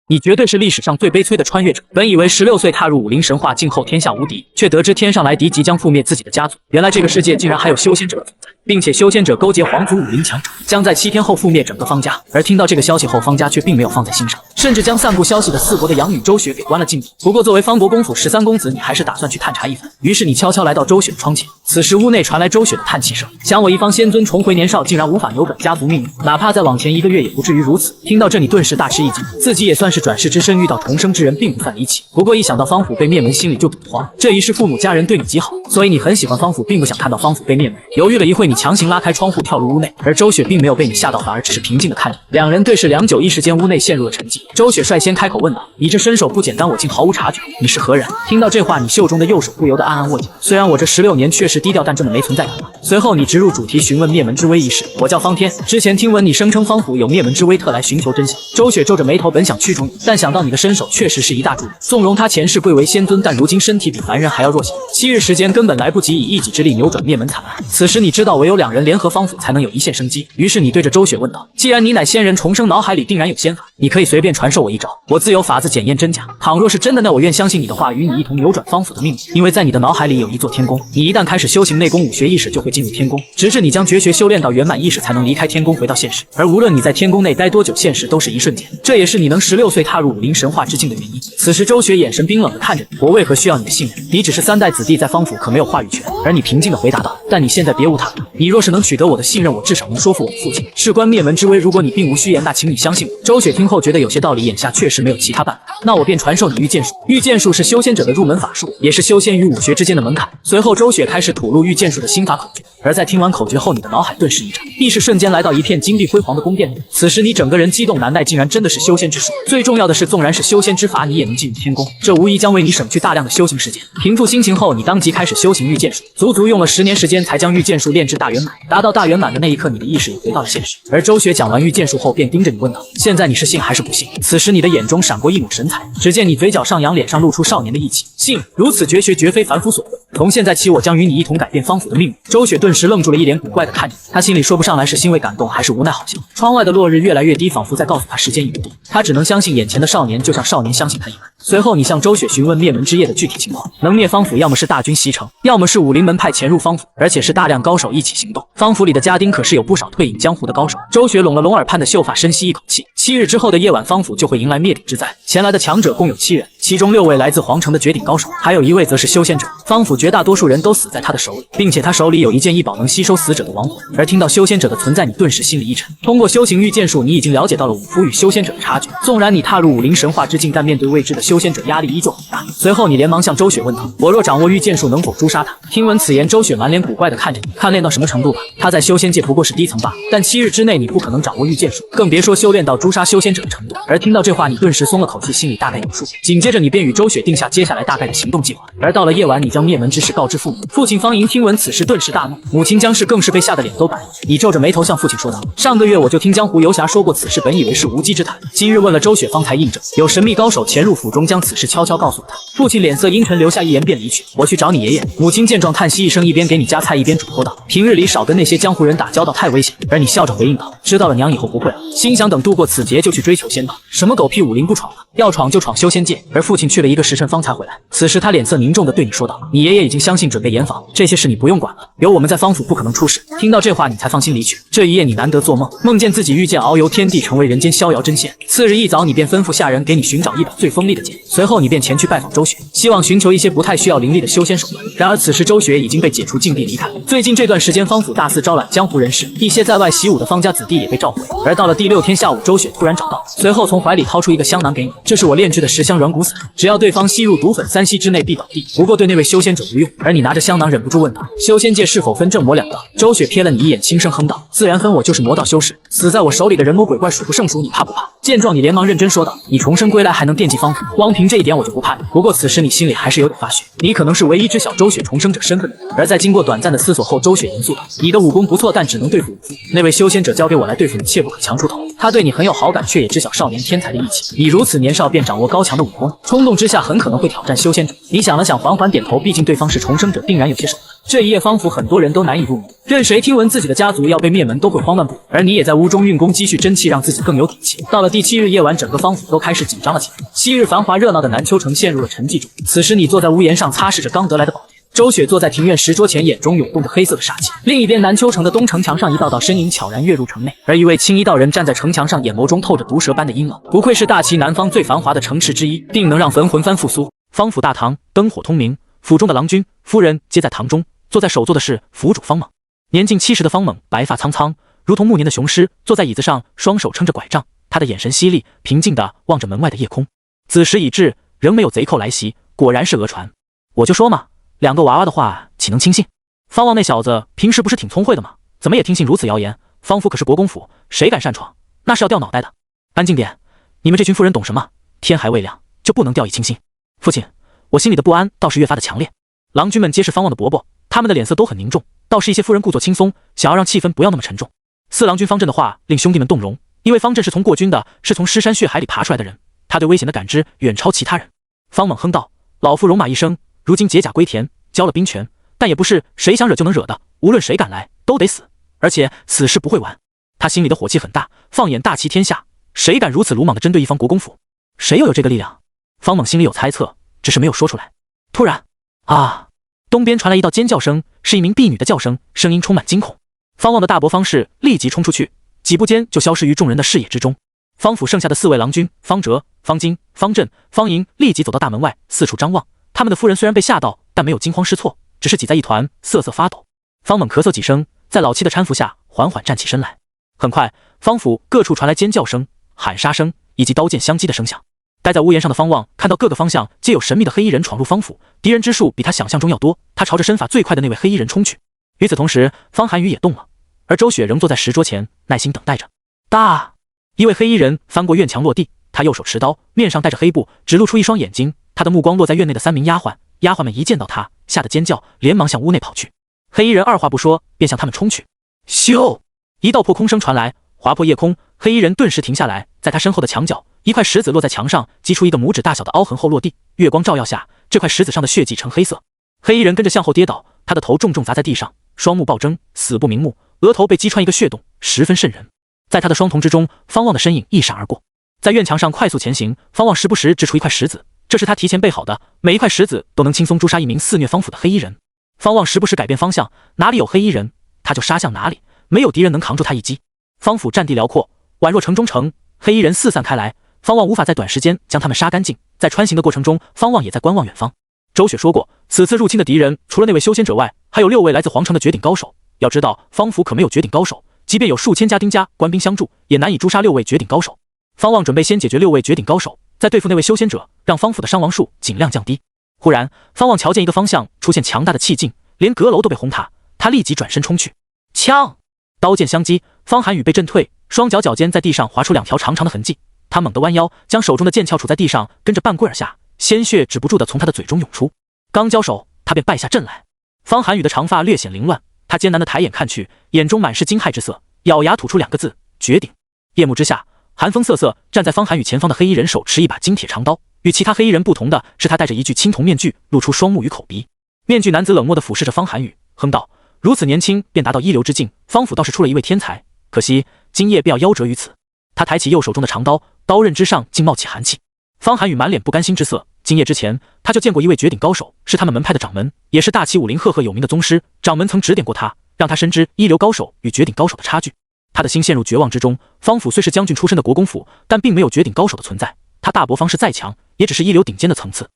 你绝对是历史上最悲催的穿越者。本以为16岁踏入武林神话，静候天下无敌，却得知天上来敌即将覆灭自己的家族。原来这个世界竟然还有修仙者的存在，并且修仙者勾结皇族武林强者，将在7天后覆灭整个方家。而听到这个消息后，方家却并没有放在心上，甚至将散布消息的4国的养女周雪给关了禁闭。不过作为方国公府13公子，你还是打算去探查一番。于是你悄悄来到周雪的窗前，此时屋内传来周雪的叹气声。想我一方仙尊重回年少，竟然无法扭转家族命运，哪怕再往前1个月也不至于如此。听到这，你顿时大吃一惊，自己也算是转世之身，遇到重生之人并不算离奇。不过一想到方府被灭门，心里就堵得慌。这一世父母家人对你极好，所以你很喜欢方府，并不想看到方府被灭门。犹豫了一会，你强行拉开窗户跳入屋内，而周雪并没有被你吓到，反而只是平静地看着你。两人对视良久，一时间屋内陷入了沉寂。周雪率先开口问道：“你这身手不简单，我竟毫无察觉，你是何人？”听到这话，你袖中的右手不由得暗暗握紧。虽然我这16年确实低调，但真的没存在感吗？随后你直入主题询问灭门之危一事。我叫方天，之前听闻你声称方府有灭门之危，特来寻求真相。周雪皱着眉头，本想驱逐你，但想到你的身手确实是一大助力，纵容他前世贵为仙尊，但如今身体比凡人还要弱小，7日时间根本来不及以一己之力扭转灭门惨案。此时你知道唯有2人联合方府才能有一线生机，于是你对着周雪问道：“既然你乃仙人重生，脑海里定然有仙法，你可以随便传授我一招，我自有法子检验真假。倘若是真的，那我愿相信你的话，与你一同扭转方府的命运。因为在你的脑海里有一座天宫，你一旦开始修行内功武学意识，就会进入天宫，直至你将绝学修炼到圆满意识，才能离开天宫回到现实。而无论你在天宫内待多久，现实都是一瞬间。这也是你能16岁踏入武林神话之境的原因。”此时周雪眼神冰冷地看着你：“我为何需要你的信任？你只是3代子弟，在方府可没有话语权。”而你平静地回答道：“但你现在别无他法，你若是能取得我的信任，我至少能说服我的父亲，事关灭门之危。如果你并无虚言，那请你相信我。”周雪听后觉得有些道理，眼下确实没有其他办法，那我便传授你御剑术。御剑术是修仙者的入门法术，也是修仙与武学之间的门槛。随后周雪开始吐露御剑术的心法口诀，而在听完口诀后，你的脑海顿时一震，意识瞬间来到一片金碧辉煌的宫殿里。此时你整个人激动难耐，竟然真的是修仙之术。最重要的是，纵然是修仙之法，你也能进入天宫，这无疑将为你省去大量的修行时间。平复心情后，你当即开始修行御剑术，足足用了10年时间才将御剑术炼至大圆满。达到大圆满的那一刻，你的意识也回到了现实。而周雪讲完御剑术后，便盯着你问道：“现在你是信还是不信？”此时你的眼中闪过一抹神采，只见你嘴角上扬，脸上露出少年的意气。信，如此绝学绝非凡夫所会。从现在起，我将与你一同改变方府的命运。周雪顿时愣住了，一脸古怪地看着你，她心里说不上来是欣慰感动，还是无奈好笑。窗外的落日越来越低，仿佛在告诉她时间已无力。她只能相信眼前的少年，就像少年相信他一般。随后你向周雪询问灭门之夜的具体情况，能灭方府要么是大军袭城，要么是武林门派潜入方府，而且是大量高手一起行动。方府里的家丁可是有不少退隐江湖的高手。周雪拢了拢耳畔的秀发，深吸一口气。7日之后的夜晚，方府就会迎来灭顶之灾。前来的强者共有7人，其中6位来自皇城的绝顶高手，还有1位则是修仙者。方府绝大多数人都死在他的手里，并且他手里有一件异宝，能吸收死者的亡魂。而听到修仙者的存在，你顿时心里一沉。通过修行御剑术，你已经了解到了武夫与修仙者的差距。纵然你踏入武林神话之境，但面对未知的修仙者，压力依旧很大。随后你连忙向周雪问道：“我若掌握御剑术，能否诛杀他？”听闻此言，周雪满脸古怪地看着你，看练到什么程度吧。他在修仙界不过是低层罢了，但7日之内你不可能掌握御剑术，更别说修炼到诛杀修仙者的程度。而听到这话，你顿时松了口气，心里大概有数。紧接着你便与周雪定下接下来大概的行动计划。而到了夜晚，你将灭门之事告知父母。父亲方莹听闻此事，顿时大怒，母亲江氏更是被吓得脸都白了。你皱着眉头向父亲说道：“上个月我就听江湖游侠说过此事，本以为是无稽之谈，今日问了周雪方才印证，有神秘高手潜入府中，将此事悄悄告诉了他。”父亲脸色阴沉，留下一言便离去。我去找你爷爷。母亲见状叹息一声，一边给你夹菜一边嘱托道：“平日里少跟那些江湖人打交道，太危险。”而你笑着回应道：“知道了娘，以后不会了。”心想等度过此劫就去追求仙道，什么狗屁武林不闯了，要闯就闯修仙界。而父亲去了1个时辰方才回来，此时他脸色凝重地对你说道：“你爷爷已经相信准备严防，这些事你不用管了，有我们在方府不可能出事。”听到这话，你才放心离去。这一夜你难得做梦，梦见自己御剑遨游天地，成为人间逍遥真仙。次日一早，你便吩咐下人给你寻找一把最锋利的剑，随后你便前去拜访周雪，希望寻求一些不太需要灵力的修仙手段。然而此时周雪已经被解除禁闭离开。最近这段时间，方府大肆招揽江湖人士，一些在外习武的方家子弟也被召回。而到了第6天下午，周雪突然找到，随后从怀里掏出一个香囊给你，这是我炼制的10香软骨散，只要对方吸入毒粉，3息之内必倒地，不过对那位修仙者无用。而你拿着香囊忍不住问道：“修仙界是否分正魔两道？”周雪瞥了你一眼，轻声哼道：“自然分，我就是魔道修士，死在我手里的人魔鬼怪数不胜数，你怕不怕？”见状，你连忙认真说道：“你重生归来还能惦记方府，光凭这一点我就不怕你。”不过此时你心里还是有点发虚，你可能是唯一知晓周雪重生者身份的人。而在经过短暂的思索后，周雪严肃道：“你的武功不错，但只能对付武夫。那位修仙者交给我来对付你，切不可强出头。他对你很有好感，却也知晓少年天才的义气。你如此年少便掌握高强的武功，冲动之下很可能会挑战修仙者。”你想了想，缓缓点头，毕竟对方是重生者，定然有些手段。这一夜，方府很多人都难以入眠，任谁听闻自己的家族要被灭门，都会慌乱不已。而你也在屋中运功积蓄真气，让自己更有底气。到了第7日夜晚，整个方府都开始紧张了起来。昔日繁华热闹的南秋城陷入了沉寂中。此时，你坐在屋檐上，擦拭着刚得来的宝剑。周雪坐在庭院石桌前，眼中涌动着黑色的杀气。另一边，南秋城的东城墙上，一道道身影悄然跃入城内，而一位青衣道人站在城墙上，眼眸中透着毒蛇般的阴冷。不愧是大齐南方最繁华的城池之一，定能让焚魂幡复苏。方府大堂灯火通明，府中的郎君、夫人皆在堂中。坐在首座的是府主方猛，年近70的方猛，白发苍苍，如同暮年的雄狮，坐在椅子上，双手撑着拐杖。他的眼神犀利，平静地望着门外的夜空。子时已至，仍没有贼寇来袭，果然是讹传。我就说嘛，2个娃娃的话岂能轻信？方旺那小子平时不是挺聪慧的吗？怎么也听信如此谣言？方府可是国公府，谁敢擅闯，那是要掉脑袋的。安静点，你们这群妇人懂什么？天还未亮，就不能掉以轻心。父亲，我心里的不安倒是越发的强烈。郎君们皆是方旺的伯伯，他们的脸色都很凝重，倒是一些夫人故作轻松，想要让气氛不要那么沉重。四郎君方振的话令兄弟们动容，因为方振是从过军的，是从尸山血海里爬出来的人，他对危险的感知远超其他人。方猛哼道：“老夫戎马一生，如今解甲归田，交了兵权，但也不是谁想惹就能惹的，无论谁敢来，都得死，而且此事不会完。”他心里的火气很大，放眼大齐天下，谁敢如此鲁莽地针对一方国公府？谁又有这个力量？方猛心里有猜测，只是没有说出来。突然，啊！东边传来一道尖叫声，是一名婢女的叫声，声音充满惊恐。方旺的大伯方氏立即冲出去，几步间就消失于众人的视野之中。方府剩下的4位郎君方哲、方金、方振、方莹立即走到大门外，四处张望。他们的夫人虽然被吓到，但没有惊慌失措，只是挤在一团，瑟瑟发抖。方猛咳嗽几声，在老妻的搀扶下缓缓站起身来。很快，方府各处传来尖叫声、喊杀声以及刀剑相击的声响。待在屋檐上的方旺看到各个方向皆有神秘的黑衣人闯入方府，敌人之数比他想象中要多，他朝着身法最快的那位黑衣人冲去。与此同时，方寒雨也动了，而周雪仍坐在石桌前，耐心等待着。大一位黑衣人翻过院墙落地，他右手持刀，面上带着黑布，只露出一双眼睛。他的目光落在院内的3名丫鬟，丫鬟们一见到他，吓得尖叫，连忙向屋内跑去。黑衣人二话不说，便向他们冲去。咻！一道破空声传来，划破夜空。黑衣人顿时停下来，在他身后的墙角，一块石子落在墙上，击出一个拇指大小的凹痕后落地。月光照耀下，这块石子上的血迹呈黑色。黑衣人跟着向后跌倒，他的头重重砸在地上，双目暴睁，死不瞑目，额头被击穿一个血洞，十分瘆人。在他的双瞳之中，方旺的身影一闪而过，在院墙上快速前行。方旺时不时掷出一块石子，这是他提前备好的，每一块石子都能轻松诛杀一名肆虐方府的黑衣人。方旺时不时改变方向，哪里有黑衣人，他就杀向哪里，没有敌人能扛住他一击。方府占地辽阔，宛若城中城，黑衣人四散开来，方旺无法在短时间将他们杀干净。在穿行的过程中，方旺也在观望远方。周雪说过，此次入侵的敌人除了那位修仙者外，还有6位来自皇城的绝顶高手。要知道，方府可没有绝顶高手，即便有数千家丁家官兵相助，也难以诛杀6位绝顶高手。方旺准备先解决6位绝顶高手，再对付那位修仙者，让方府的伤亡数尽量降低。忽然，方旺瞧见一个方向出现强大的气劲，连阁楼都被轰塌，他立即转身冲去。枪！刀剑相击，方寒雨被震退，双脚脚尖在地上划出2条长长的痕迹。他猛地弯腰，将手中的剑鞘杵在地上，跟着半跪而下，鲜血止不住地从他的嘴中涌出。刚交手，他便败下阵来。方寒雨的长发略显凌乱，他艰难地抬眼看去，眼中满是惊骇之色，咬牙吐出2个字：绝顶。夜幕之下，寒风瑟瑟，站在方寒雨前方的黑衣人手持一把金铁长刀，与其他黑衣人不同的是，他戴着一具青铜面具，露出双目与口鼻。面具男子冷漠地俯视着方寒雨，哼道：“如此年轻便达到一流之境，方府倒是出了一位天才，可惜今夜便要夭折于此。”他抬起右手中的长刀，刀刃之上竟冒起寒气。方寒雨满脸不甘心之色，今夜之前他就见过一位绝顶高手，是他们门派的掌门，也是大齐武林赫赫有名的宗师。掌门曾指点过他，让他深知一流高手与绝顶高手的差距。他的心陷入绝望之中。方府虽是将军出身的国公府，但并没有绝顶高手的存在，他大伯方氏再强，也只是一流顶尖的层次。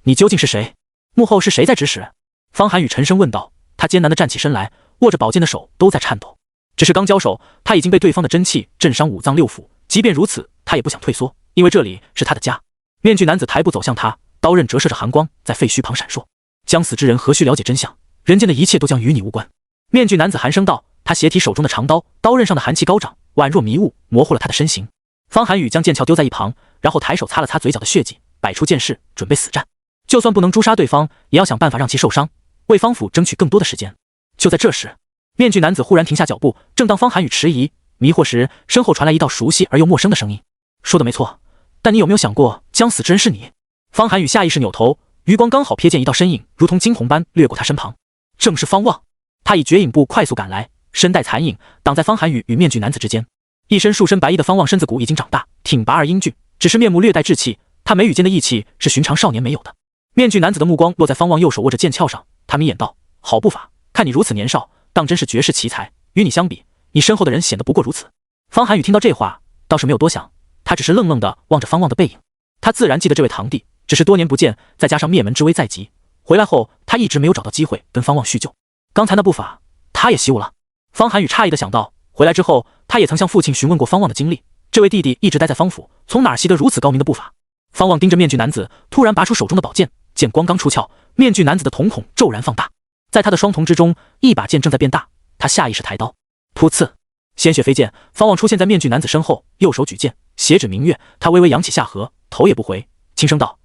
你究竟是谁？幕后是谁在指使？方寒雨沉声问道。他艰难地站起身来，握着宝剑的手都在颤抖。只是刚交手，他已经被对方的真气震伤5脏6腑，即便如此，他也不想退缩，因为这里是他的家。面具男子抬步走向他，刀刃折射着寒光，在废墟旁闪烁。将死之人何须了解真相？人间的一切都将与你无关。面具男子寒声道。他斜提手中的长刀，刀刃上的寒气高涨，宛若迷雾，模糊了他的身形。方寒雨将剑鞘丢在一旁，然后抬手擦了擦嘴角的血迹，摆出剑势，准备死战。就算不能诛杀对方，也要想办法让其受伤，为方府争取更多的时间。就在这时，面具男子忽然停下脚步，正当方寒雨迟疑迷惑时，身后传来一道熟悉而又陌生的声音：“说的没错，但你有没有想过，将死之人是你？”方寒雨下意识扭头，余光刚好瞥见一道身影，如同惊鸿般掠过他身旁。正是方望。他以绝影步快速赶来，身带残影，挡在方寒雨与面具男子之间。一身束身白衣的方望身子骨已经长大，挺拔而英俊，只是面目略带稚气。他眉宇间的义气是寻常少年没有的。面具男子的目光落在方望右手握着剑鞘上，他眯眼道：“好步伐，看你如此年少，当真是绝世奇才。与你相比，你身后的人显得不过如此。”方寒雨听到这话，倒是没有多想，他只是愣愣地望着方望的背影。他自然记得这位堂弟，只是多年不见，再加上灭门之危在即，回来后他一直没有找到机会跟方望叙旧。刚才那步伐，他也习武了。方寒雨诧异地想到，回来之后，他也曾向父亲询问过方望的经历。这位弟弟一直待在方府，从哪儿习得如此高明的步伐？方望盯着面具男子，突然拔出手中的宝剑，剑光刚出鞘，面具男子的瞳孔骤然放大，在他的双瞳之中，一把剑正在变大。他下意识抬刀，噗呲，鲜血飞溅。方望出现在面具男子身后，右手举剑，斜指明月。他微微扬起下颌，头也不回，轻声道：“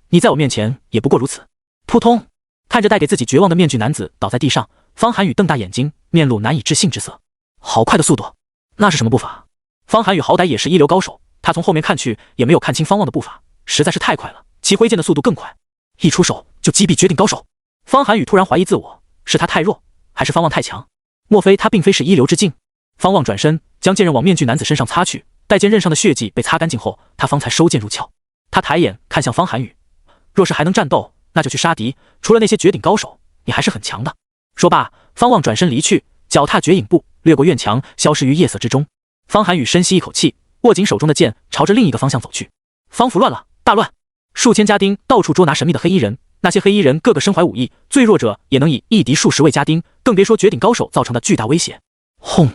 你在我面前也不过如此。”扑通，看着带给自己绝望的面具男子倒在地上，方寒雨瞪大眼睛，面露难以置信之色。好快的速度，那是什么步伐？方寒雨好歹也是一流高手，他从后面看去也没有看清方望的步伐，实在是太快了，其挥剑的速度更快，一出手就击毙绝顶高手。方寒雨突然怀疑自我，是他太弱，还是方望太强？莫非他并非是一流之境？方望转身将剑刃往面具男子身上擦去，待剑刃上的血迹被擦干净后，他方才收剑入鞘。他抬眼看向方寒雨，若是还能战斗，那就去杀敌，除了那些绝顶高手，你还是很强的。说罢，方望转身离去，脚踏绝影步，掠过院墙，消失于夜色之中。方寒雨深吸一口气，握紧手中的剑，朝着另一个方向走去。方府乱了，大乱！数千家丁到处捉拿神秘的黑衣人，那些黑衣人个个身怀武艺，最弱者也能以一敌数十位家丁，更别说绝顶高手造成的巨大威胁。轰！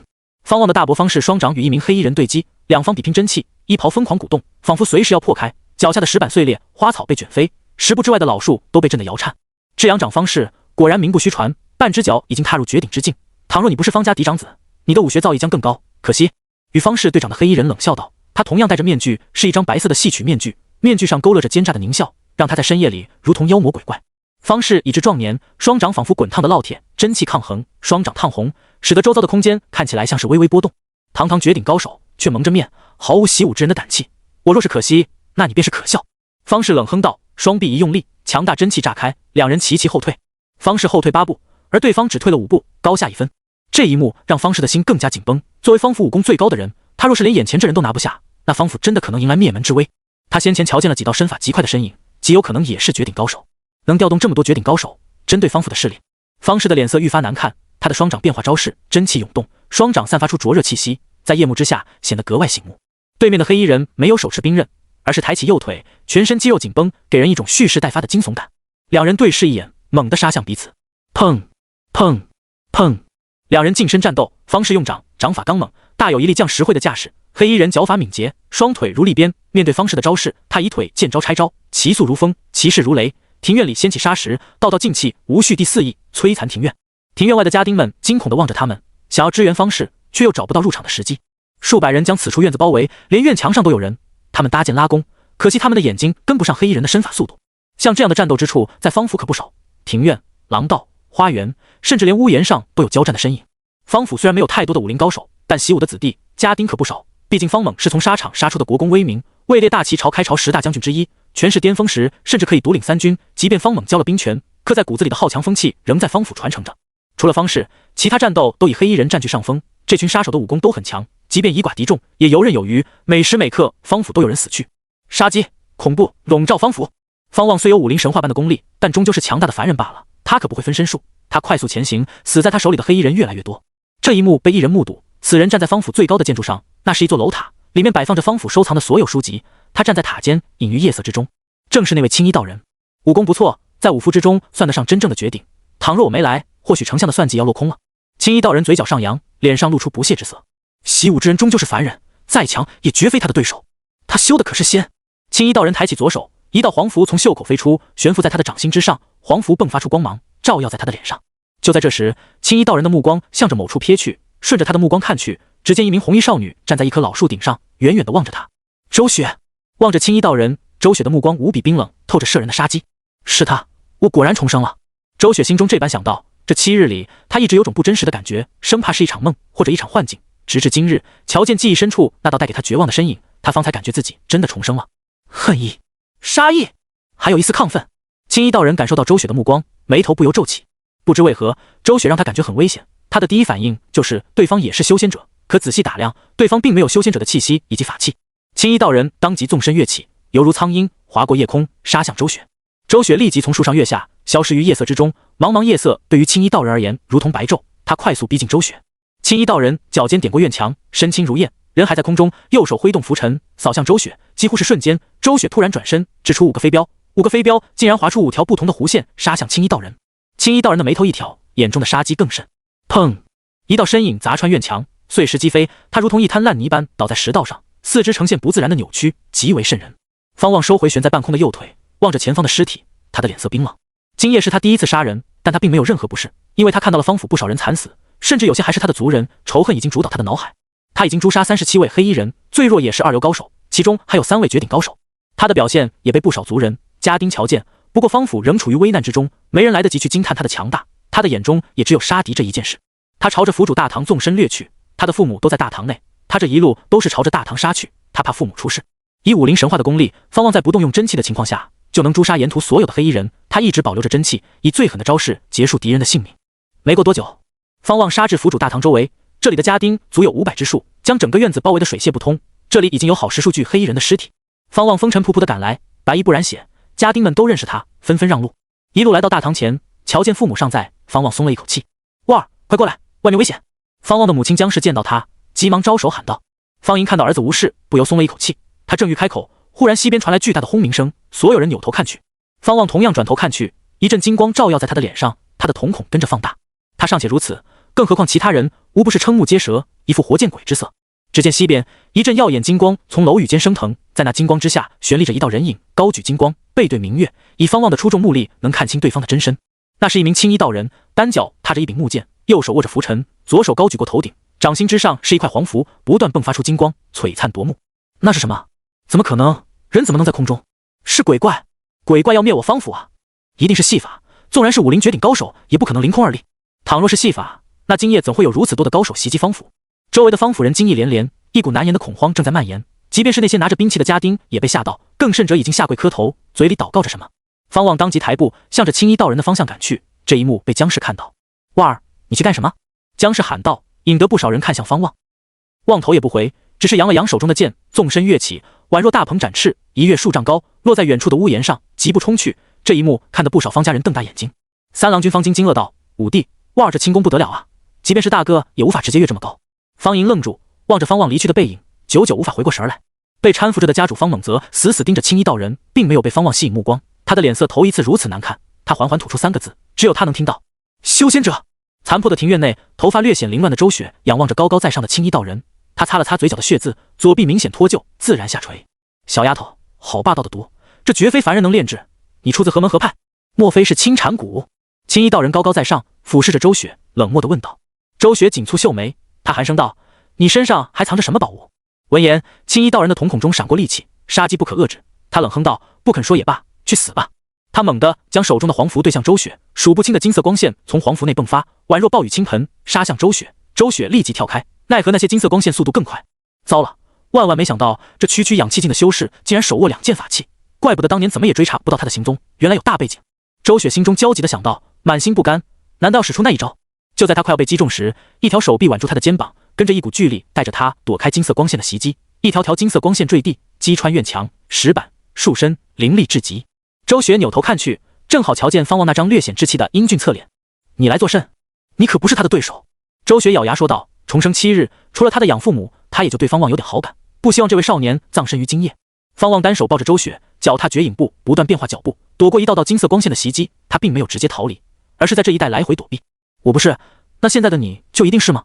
方望的大伯方氏双掌与一名黑衣人对击，两方比拼真气，衣袍疯狂鼓动，仿佛随时要破开，脚下的石板碎裂，花草被卷飞，10步之外的老树都被震得摇颤。至阳长方氏果然名不虚传，半只脚已经踏入绝顶之境。倘若你不是方家嫡长子，你的武学造诣将更高。可惜，与方氏对长的黑衣人冷笑道，他同样戴着面具，是一张白色的戏曲面具，面具上勾勒着奸诈的狞笑，让他在深夜里如同妖魔鬼怪。方氏已至壮年，双掌仿佛滚烫的烙铁，真气抗衡，双掌烫红，使得周遭的空间看起来像是微微波动。堂堂绝顶高手，却蒙着面，毫无习武之人的胆气。我若是可惜，那你便是可笑。方氏冷哼道，双臂一用力，强大真气炸开，两人齐齐后退。方氏后退8步，而对方只退了5步，高下1分。这一幕让方氏的心更加紧绷。作为方府武功最高的人，他若是连眼前这人都拿不下，那方府真的可能迎来灭门之危。他先前瞧见了几道身法极快的身影，极有可能也是绝顶高手。能调动这么多绝顶高手，针对方府的势力，方氏的脸色愈发难看。他的双掌变化招式，真气涌动，双掌散发出灼热气息，在夜幕之下显得格外醒目。对面的黑衣人没有手持兵刃，而是抬起右腿，全身肌肉紧绷，给人一种蓄势待发的惊悚感。两人对视一眼，猛地杀向彼此。砰砰砰！两人近身战斗，方氏用掌，掌法刚猛，大有一力降石灰的架势。黑衣人脚法敏捷，双腿如利鞭，面对方氏的招式，他以腿见招拆招，其速如风，其势如雷。庭院里掀起沙石，道道劲气无序地肆意摧残庭院。庭院外的家丁们惊恐地望着他们，想要支援方氏，却又找不到入场的时机。数百人将此处院子包围，连院墙上都有人。他们搭建拉弓，可惜他们的眼睛跟不上黑衣人的身法速度。像这样的战斗之处，在方府可不少，庭院、廊道、花园，甚至连屋檐上都有交战的身影。方府虽然没有太多的武林高手，但习武的子弟家丁可不少。毕竟方猛是从沙场杀出的国公威名，位列大齐朝开朝10大将军之一，权势巅峰时甚至可以独领3军。即便方猛交了兵权，刻在骨子里的好强风气仍在方府传承着。除了方氏，其他战斗都以黑衣人占据上风。这群杀手的武功都很强，即便以寡敌众，也游刃有余。每时每刻，方府都有人死去。杀机、恐怖笼罩方府。方望虽有武林神话般的功力，但终究是强大的凡人罢了。他可不会分身术，他快速前行，死在他手里的黑衣人越来越多。这一幕被一人目睹，此人站在方府最高的建筑上，那是一座楼塔，里面摆放着方府收藏的所有书籍。他站在塔尖，隐于夜色之中，正是那位青衣道人。武功不错，在武夫之中算得上真正的绝顶。倘若我没来，或许丞相的算计要落空了。青衣道人嘴角上扬，脸上露出不屑之色。习武之人终究是凡人，再强也绝非他的对手。他修的可是仙。青衣道人抬起左手，一道黄符从袖口飞出，悬浮在他的掌心之上，黄符迸发出光芒，照耀在他的脸上。就在这时，青衣道人的目光向着某处瞥去，顺着他的目光看去，只见一名红衣少女站在一棵老树顶上，远远地望着他。周雪望着青衣道人，周雪的目光无比冰冷，透着摄人的杀机。是他，我果然重生了。周雪心中这般想到。这7日里，他一直有种不真实的感觉，生怕是一场梦或者一场幻境。直至今日，瞧见记忆深处那道带给他绝望的身影，他方才感觉自己真的重生了。恨意、杀意，还有一丝亢奋。青衣道人感受到周雪的目光，眉头不由皱起。不知为何，周雪让他感觉很危险。他的第一反应就是对方也是修仙者，可仔细打量，对方并没有修仙者的气息以及法器。青衣道人当即纵身跃起，犹如苍鹰划过夜空，杀向周雪。周雪立即从树上跃下，消失于夜色之中。茫茫夜色对于青衣道人而言如同白昼，他快速逼近周雪。青衣道人脚尖点过院墙，身轻如燕，人还在空中，右手挥动拂尘扫向周雪，几乎是瞬间，周雪突然转身，掷出5个飞镖，5个飞镖竟然划出5条不同的弧线，杀向青衣道人。青衣道人的眉头一挑，眼中的杀机更甚。砰！一道身影砸穿院墙，碎石击飞，他如同一滩烂泥般倒在石道上，四肢呈现不自然的扭曲，极为瘆人。方望收回悬在半空的右腿，望着前方的尸体，他的脸色冰冷。今夜是他第一次杀人，但他并没有任何不适，因为他看到了方府不少人惨死，甚至有些还是他的族人，仇恨已经主导他的脑海。他已经诛杀37位黑衣人，最弱也是2流高手，其中还有3位绝顶高手。他的表现也被不少族人、家丁瞧见，不过方府仍处于危难之中，没人来得及去惊叹他的强大，他的眼中也只有杀敌这一件事。他朝着府主大堂纵身掠去，他的父母都在大堂内，他这一路都是朝着大堂杀去，他怕父母出事。以武林神话的功力，方望在不动用真气的情况下，就能诛杀沿途所有的黑衣人。他一直保留着真气，以最狠的招式结束敌人的性命。没过多久，方望杀至府主大堂周围，这里的家丁足有500之数，将整个院子包围得水泄不通。这里已经有好10数具黑衣人的尸体。方望风尘仆仆地赶来，白衣不染血，家丁们都认识他，纷纷让路。一路来到大堂前，瞧见父母尚在，方望松了一口气。旺儿，快过来，外面危险！方望的母亲江氏见到他，急忙招手喊道。方莹看到儿子无事，不由松了一口气。他正欲开口，忽然西边传来巨大的轰鸣声，所有人扭头看去。方望同样转头看去，一阵金光照耀在他的脸上，他的瞳孔跟着放大。他尚且如此，更何况其他人，无不是瞠目结舌，一副活见鬼之色。只见西边一阵耀眼金光从楼宇间升腾，在那金光之下悬立着一道人影，高举金光，背对明月，以方望的出众目力能看清对方的真身。那是一名青衣道人，单脚踏着一柄木剑，右手握着拂尘，左手高举过头顶，掌心之上是一块黄符，不断迸发出金光，璀璨夺目。那是什么？怎么可能？人怎么能在空中？是鬼怪！鬼怪要灭我方府啊！一定是戏法，纵然是武林绝顶高手，也不可能凌空而立。倘若是戏法，那今夜怎会有如此多的高手袭击方府？周围的方府人惊异连连，一股难言的恐慌正在蔓延。即便是那些拿着兵器的家丁也被吓到，更甚者已经下跪磕头，嘴里祷告着什么。方望当即抬步向着青衣道人的方向赶去，这一幕被江氏看到。旺儿，你去干什么？江氏喊道，引得不少人看向方望。望头也不回，只是扬了扬手中的剑，纵身跃起，宛若大鹏展翅，一跃数丈高，落在远处的屋檐上，疾步冲去。这一幕看得不少方家人瞪大眼睛。三郎君方晶惊愕道：“五弟，旺儿这轻功不得了啊，即便是大哥也无法直接跃这么高。”方莹愣住，望着方望离去的背影，久久无法回过神来。被搀扶着的家主方猛则死死盯着青衣道人，并没有被方望吸引目光。他的脸色头一次如此难看，他缓缓吐出3个字，只有他能听到：修仙者。残破的庭院内，头发略显凌乱的周雪仰望着高高在上的青衣道人，他擦了擦嘴角的血渍，左臂明显脱臼，自然下垂。小丫头，好霸道的毒，这绝非凡人能炼制。你出自何门何派？莫非是青禅谷？青衣道人高高在上，俯视着周雪，冷漠地问道。周雪紧蹙秀眉，他寒声道：“你身上还藏着什么宝物？”闻言，青衣道人的瞳孔中闪过戾气，杀机不可遏制。他冷哼道：“不肯说也罢，去死吧！”他猛地将手中的黄符对向周雪，数不清的金色光线从黄符内迸发，宛若暴雨倾盆，杀向周雪。周雪立即跳开，奈何那些金色光线速度更快。糟了，万万没想到这区区养气境的修士竟然手握2件法器，怪不得当年怎么也追查不到他的行踪，原来有大背景。周雪心中焦急地想到，满心不甘，难道要使出那一招？就在他快要被击中时，一条手臂挽住他的肩膀，跟着一股巨力带着他躲开金色光线的袭击，一条条金色光线坠地，击穿院墙、石板、树身，凌厉至极。周雪扭头看去，正好瞧见方望那张略显稚气的英俊侧脸。你来作甚？你可不是他的对手。周雪咬牙说道。重生7日，除了他的养父母，他也就对方望有点好感，不希望这位少年葬身于今夜。方望单手抱着周雪，脚踏绝影步，不断变化脚步，躲过一道道金色光线的袭击。他并没有直接逃离，而是在这一带来回躲避。我不是，那现在的你就一定是吗？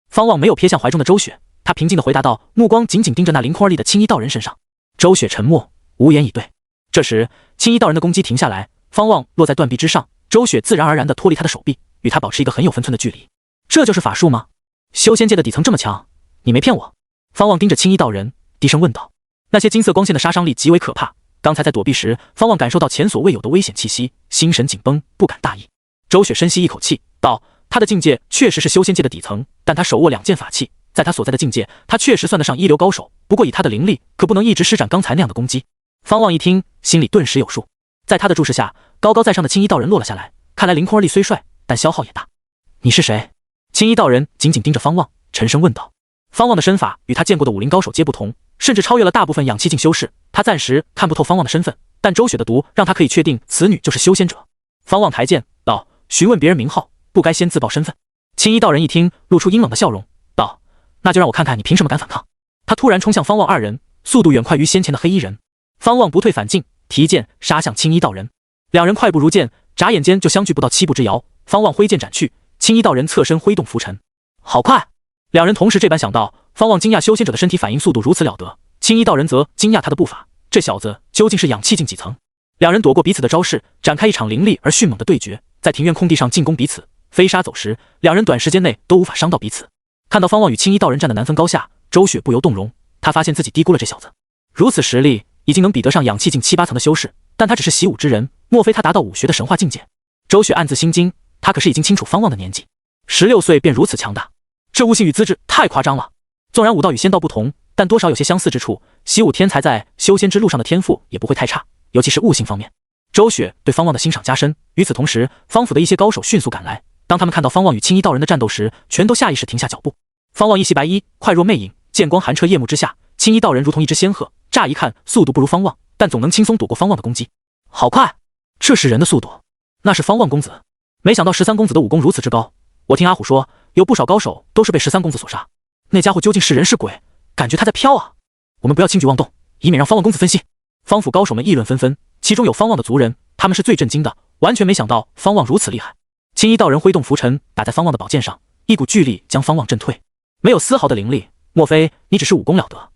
方望没有瞥向怀中的周雪，他平静地回答道，目光紧紧盯着那凌空而立的青衣道人身上。周雪沉默，无言以对。这时，青衣道人的攻击停下来，方望落在断壁之上，周雪自然而然地脱离他的手臂，与他保持一个很有分寸的距离。这就是法术吗？修仙界的底层这么强，你没骗我？方望盯着青衣道人，低声问道。那些金色光线的杀伤力极为可怕，刚才在躲避时，方望感受到前所未有的危险气息，心神紧绷，不敢大意。周雪深吸一口气，道：他的境界确实是修仙界的底层，但他手握2件法器，在他所在的境界，他确实算得上1流高手，不过以他的灵力，可不能一直施展刚才那样的攻击。方望一听，心里顿时有数。在他的注视下，高高在上的青衣道人落了下来，看来凌空而立虽帅，但消耗也大。你是谁？青衣道人紧紧盯着方望，沉声问道。方望的身法与他见过的武林高手皆不同，甚至超越了大部分氧气境修士。他暂时看不透方望的身份，但周雪的毒让他可以确定此女就是修仙者。方望抬剑道：“询问别人名号，不该先自报身份。”青衣道人一听，露出阴冷的笑容，道：“那就让我看看你凭什么敢反抗。”他突然冲向方望二人，速度远快于先前的黑衣人。方望不退反进，提剑杀向青衣道人。两人快步如箭，眨眼间就相距不到7步之遥。方望挥剑斩去，青衣道人侧身挥动拂尘，好快！两人同时这般想到。方望惊讶修仙者的身体反应速度如此了得，青衣道人则惊讶他的步伐，这小子究竟是氧气境几层？两人躲过彼此的招式，展开一场凌厉而迅猛的对决，在庭院空地上进攻彼此，飞沙走石，两人短时间内都无法伤到彼此。看到方望与青衣道人战得难分高下，周雪不由动容，他发现自己低估了这小子，如此实力已经能比得上氧气境7、8层的修士，但他只是习武之人，莫非他达到武学的神话境界？周雪暗自心惊，他可是已经清楚方望的年纪，16岁便如此强大，这悟性与资质太夸张了。纵然武道与仙道不同，但多少有些相似之处，习武天才在修仙之路上的天赋也不会太差，尤其是悟性方面。周雪对方望的欣赏加深。与此同时，方府的一些高手迅速赶来，当他们看到方望与青衣道人的战斗时，全都下意识停下脚步。方望一袭白衣，快若魅影，剑光寒彻夜幕之下，青衣道人如同一只仙鹤，乍一看速度不如方望，但总能轻松躲过方望的攻击。好快，这是人的速度？那是方望公子。没想到13公子的武功如此之高，我听阿虎说，有不少高手都是被13公子所杀。那家伙究竟是人是鬼？感觉他在飘啊！我们不要轻举妄动，以免让方望公子分心。方府高手们议论纷纷，其中有方望的族人，他们是最震惊的，完全没想到方望如此厉害。青衣道人挥动拂尘打在方望的宝剑上，一股巨力将方望震退，没有丝毫的灵力。莫非你只是武功了得，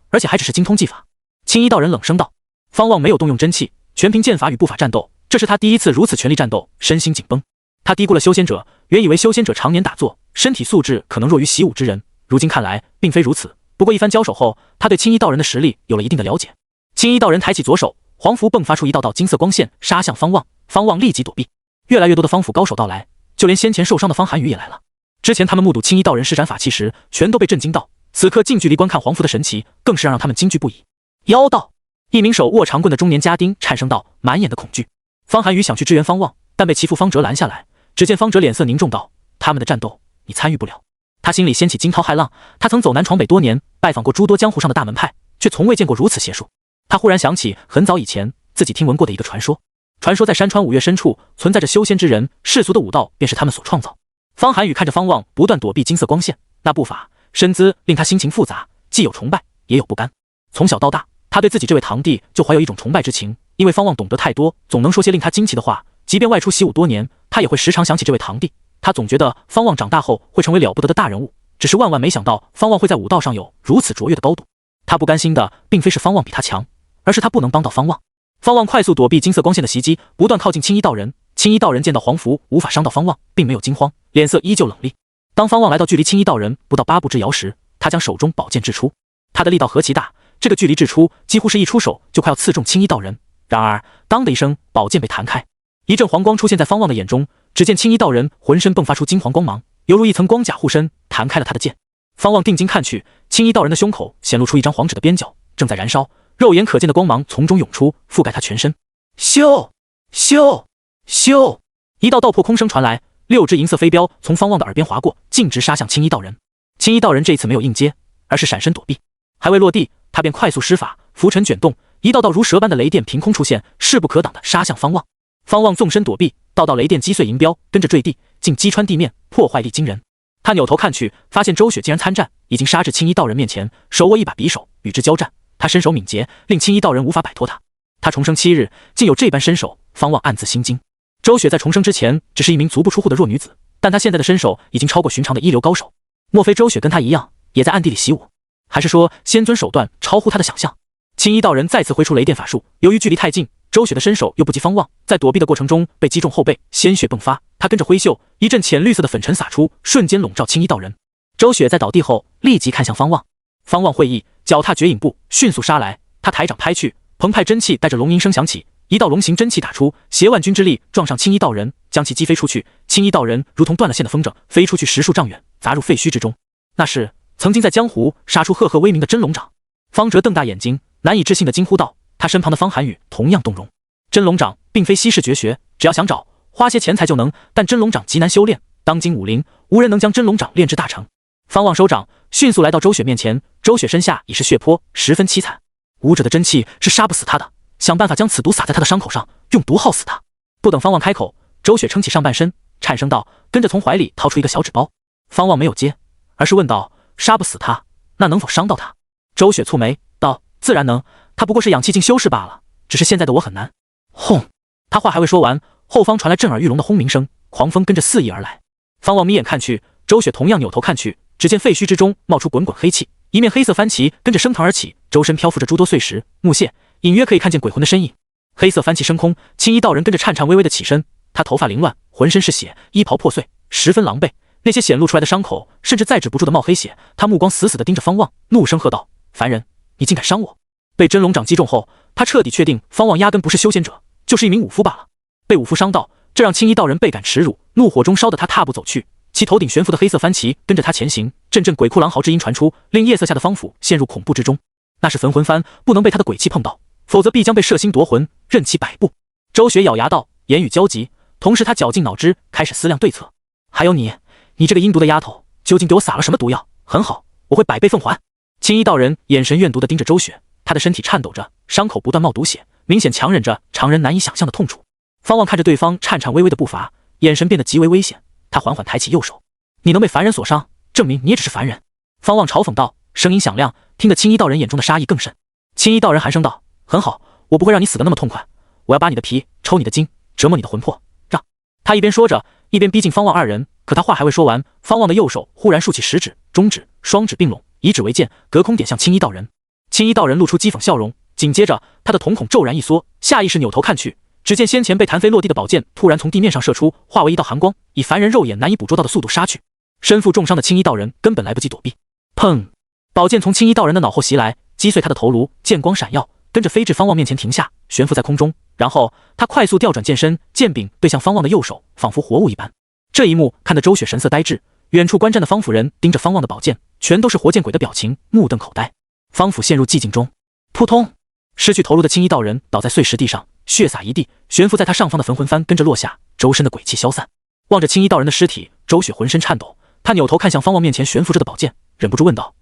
而且还只是精通技法？青衣道人冷声道。方望没有动用真气，全凭剑法与步伐战斗，这是他第一次如此全力战斗，身心紧绷。他低估了修仙者，原以为修仙者常年打坐，身体素质可能弱于习武之人，如今看来并非如此。不过一番交手后，他对青衣道人的实力有了一定的了解。青衣道人抬起左手，黄符迸发出一道道金色光线，杀向方望。方望立即躲避。越来越多的方府高手到来，就连先前受伤的方寒雨也来了。之前他们目睹青衣道人施展法器时，全都被震惊到，此刻近距离观看黄符的神奇，更是让他们惊惧不已。妖道！一名手握长棍的中年家丁颤声道，满眼的恐惧。方寒雨想去支援方望，但被其父方哲拦下来。只见方哲脸色凝重道：“他们的战斗，你参与不了。”他心里掀起惊涛骇浪，他曾走南闯北多年，拜访过诸多江湖上的大门派，却从未见过如此邪术。他忽然想起很早以前自己听闻过的一个传说，传说在山川五岳深处存在着修仙之人，世俗的武道便是他们所创造。方寒雨看着方望不断躲避金色光线，那步伐身姿令他心情复杂，既有崇拜也有不甘。从小到大，他对自己这位堂弟就怀有一种崇拜之情，因为方望懂得太多，总能说些令他惊奇的话。即便外出习武多年，他也会时常想起这位堂弟。他总觉得方望长大后会成为了不得的大人物，只是万万没想到方望会在武道上有如此卓越的高度。他不甘心的并非是方望比他强，而是他不能帮到方望。方望快速躲避金色光线的袭击，不断靠近青衣道人。青衣道人见到黄符无法伤到方望，并没有惊慌，脸色依旧冷厉。当方望来到距离青衣道人不到8步之遥时，他将手中宝剑掷出，他的力道何其大，这个距离掷出几乎是一出手就快要刺中青衣道人。然而当的一声，宝剑被弹开，一阵黄光出现在方望的眼中，只见青衣道人浑身迸发出金黄光芒，犹如一层光甲护身，弹开了他的剑。方望定睛看去，青衣道人的胸口显露出一张黄纸的边角，正在燃烧，肉眼可见的光芒从中涌出，覆盖他全身。咻咻咻！一道道破空声传来，6只银色飞镖从方望的耳边划过，径直杀向青衣道人。青衣道人这一次没有应接，而是闪身躲避，还未落地，他便快速施法，拂尘卷动，一道道如蛇般的雷电凭空出现，势不可挡地杀向方望。方望纵身躲避，道道雷电击碎银镖，跟着坠地，竟击穿地面，破坏力惊人。他扭头看去，发现周雪竟然参战，已经杀至青衣道人面前，手握一把匕首与之交战。他身手敏捷，令青衣道人无法摆脱他。他重生7日，竟有这般身手，方望暗自心惊。周雪在重生之前只是一名足不出户的弱女子，但她现在的身手已经超过寻常的一流高手。莫非周雪跟她一样，也在暗地里习武？还是说仙尊手段超乎她的想象？青衣道人再次挥出雷电法术，由于距离太近，周雪的身手又不及方望，在躲避的过程中被击中后背，鲜血迸发。他跟着挥袖，一阵浅绿色的粉尘洒出，瞬间笼罩青衣道人。周雪在倒地后立即看向方望，方望会意，脚踏绝影步，迅速杀来。他抬掌拍去，澎湃真气带着龙吟声响起，一道龙形真气打出，携万钧之力撞上青衣道人，将其击飞出去。青衣道人如同断了线的风筝，飞出去10数丈远，砸入废墟之中。那是曾经在江湖杀出赫赫威名的真龙掌。方哲瞪大眼睛，难以置信的惊呼道。他身旁的方寒雨同样动容。真龙掌并非稀世绝学，只要想找，花些钱财就能，但真龙掌极难修炼，当今武林无人能将真龙掌炼至大成。方望收掌，迅速来到周雪面前，周雪身下已是血泊，十分凄惨。武者的真气是杀不死他的，想办法将此毒撒在他的伤口上，用毒耗死他。不等方望开口，周雪撑起上半身，颤声道，跟着从怀里掏出一个小纸包。方望没有接，而是问道，杀不死他，那能否伤到他？周雪蹙眉道，自然能，他不过是养气境修士罢了，只是现在的我很难。轰！他话还未说完，后方传来震耳欲聋的轰鸣声，狂风跟着肆意而来。方望眯眼看去，周雪同样扭头看去，只见废墟之中冒出滚滚黑气，一面黑色帆旗跟着升腾而起，周身漂浮着诸多碎石木屑，隐约可以看见鬼魂的身影。黑色帆旗升空，青衣道人跟着颤颤巍巍的起身，他头发凌乱，浑身是血，衣袍破碎，十分狼狈。那些显露出来的伤口甚至再止不住的冒黑血，他目光死死地盯着方望，怒声喝道，凡人，你竟敢伤我！被真龙掌击中后，他彻底确定方望压根不是修仙者，就是一名武夫罢了。被武夫伤到，这让青衣道人倍感耻辱，怒火中烧得他踏步走去，其头顶悬浮的黑色帆旗跟着他前行，阵阵鬼哭狼嚎之音传出，令夜色下的方府陷入恐怖之中。那是焚魂幡，不能被他的鬼气碰到，否则必将被摄心夺魂，任其摆布。周雪咬牙道，言语焦急，同时他绞尽脑汁，开始思量对策。还有你这个阴毒的丫头，究竟给我撒了什么毒药？很好，我会百倍奉还。青衣道人眼神怨毒地盯着周雪，他的身体颤抖着，伤口不断冒毒血，明显强忍着常人难以想象的痛楚。方望看着对方颤颤巍巍的步伐，眼神变得极为危险，他缓缓抬起右手，你能被凡人所伤，证明你也只是凡人。方望嘲讽道，声音响亮，听得青衣道人眼中的杀意更甚。青衣道人寒声道，很好，我不会让你死得那么痛快，我要扒你的皮，抽你的筋，折磨你的魂魄，让。他一边说着，一边逼近方望二人，可他话还未说完，方望的右手忽然竖起食指、中指、双指并拢，以指为剑，隔空点向青衣道人。青衣道人露出讥讽笑容，紧接着他的瞳孔骤然一缩，下意识扭头看去，只见先前被弹飞落地的宝剑突然从地面上射出，化为一道寒光，以凡人肉眼难以捕捉到的速度杀去。身负重伤的青衣道人根本来不及躲避，砰！宝剑从青衣道人的脑后袭来，击碎他的头颅，剑光闪耀，跟着飞至方望面前停下，悬浮在空中。然后他快速调转剑身，剑柄对向方望的右手，仿佛活物一般。这一幕看得周雪神色呆滞，远处观战的方府人盯着方望的宝剑，全都是活见鬼的表情，目瞪口呆。方府陷入寂静中，扑通，失去头颅的青衣道人倒在碎石地上，血洒一地，悬浮在他上方的焚魂幡跟着落下，周身的鬼气消散。望着青衣道人的尸体，周雪浑身颤抖，他扭头看向方望面前悬浮着的宝剑，忍不住问道，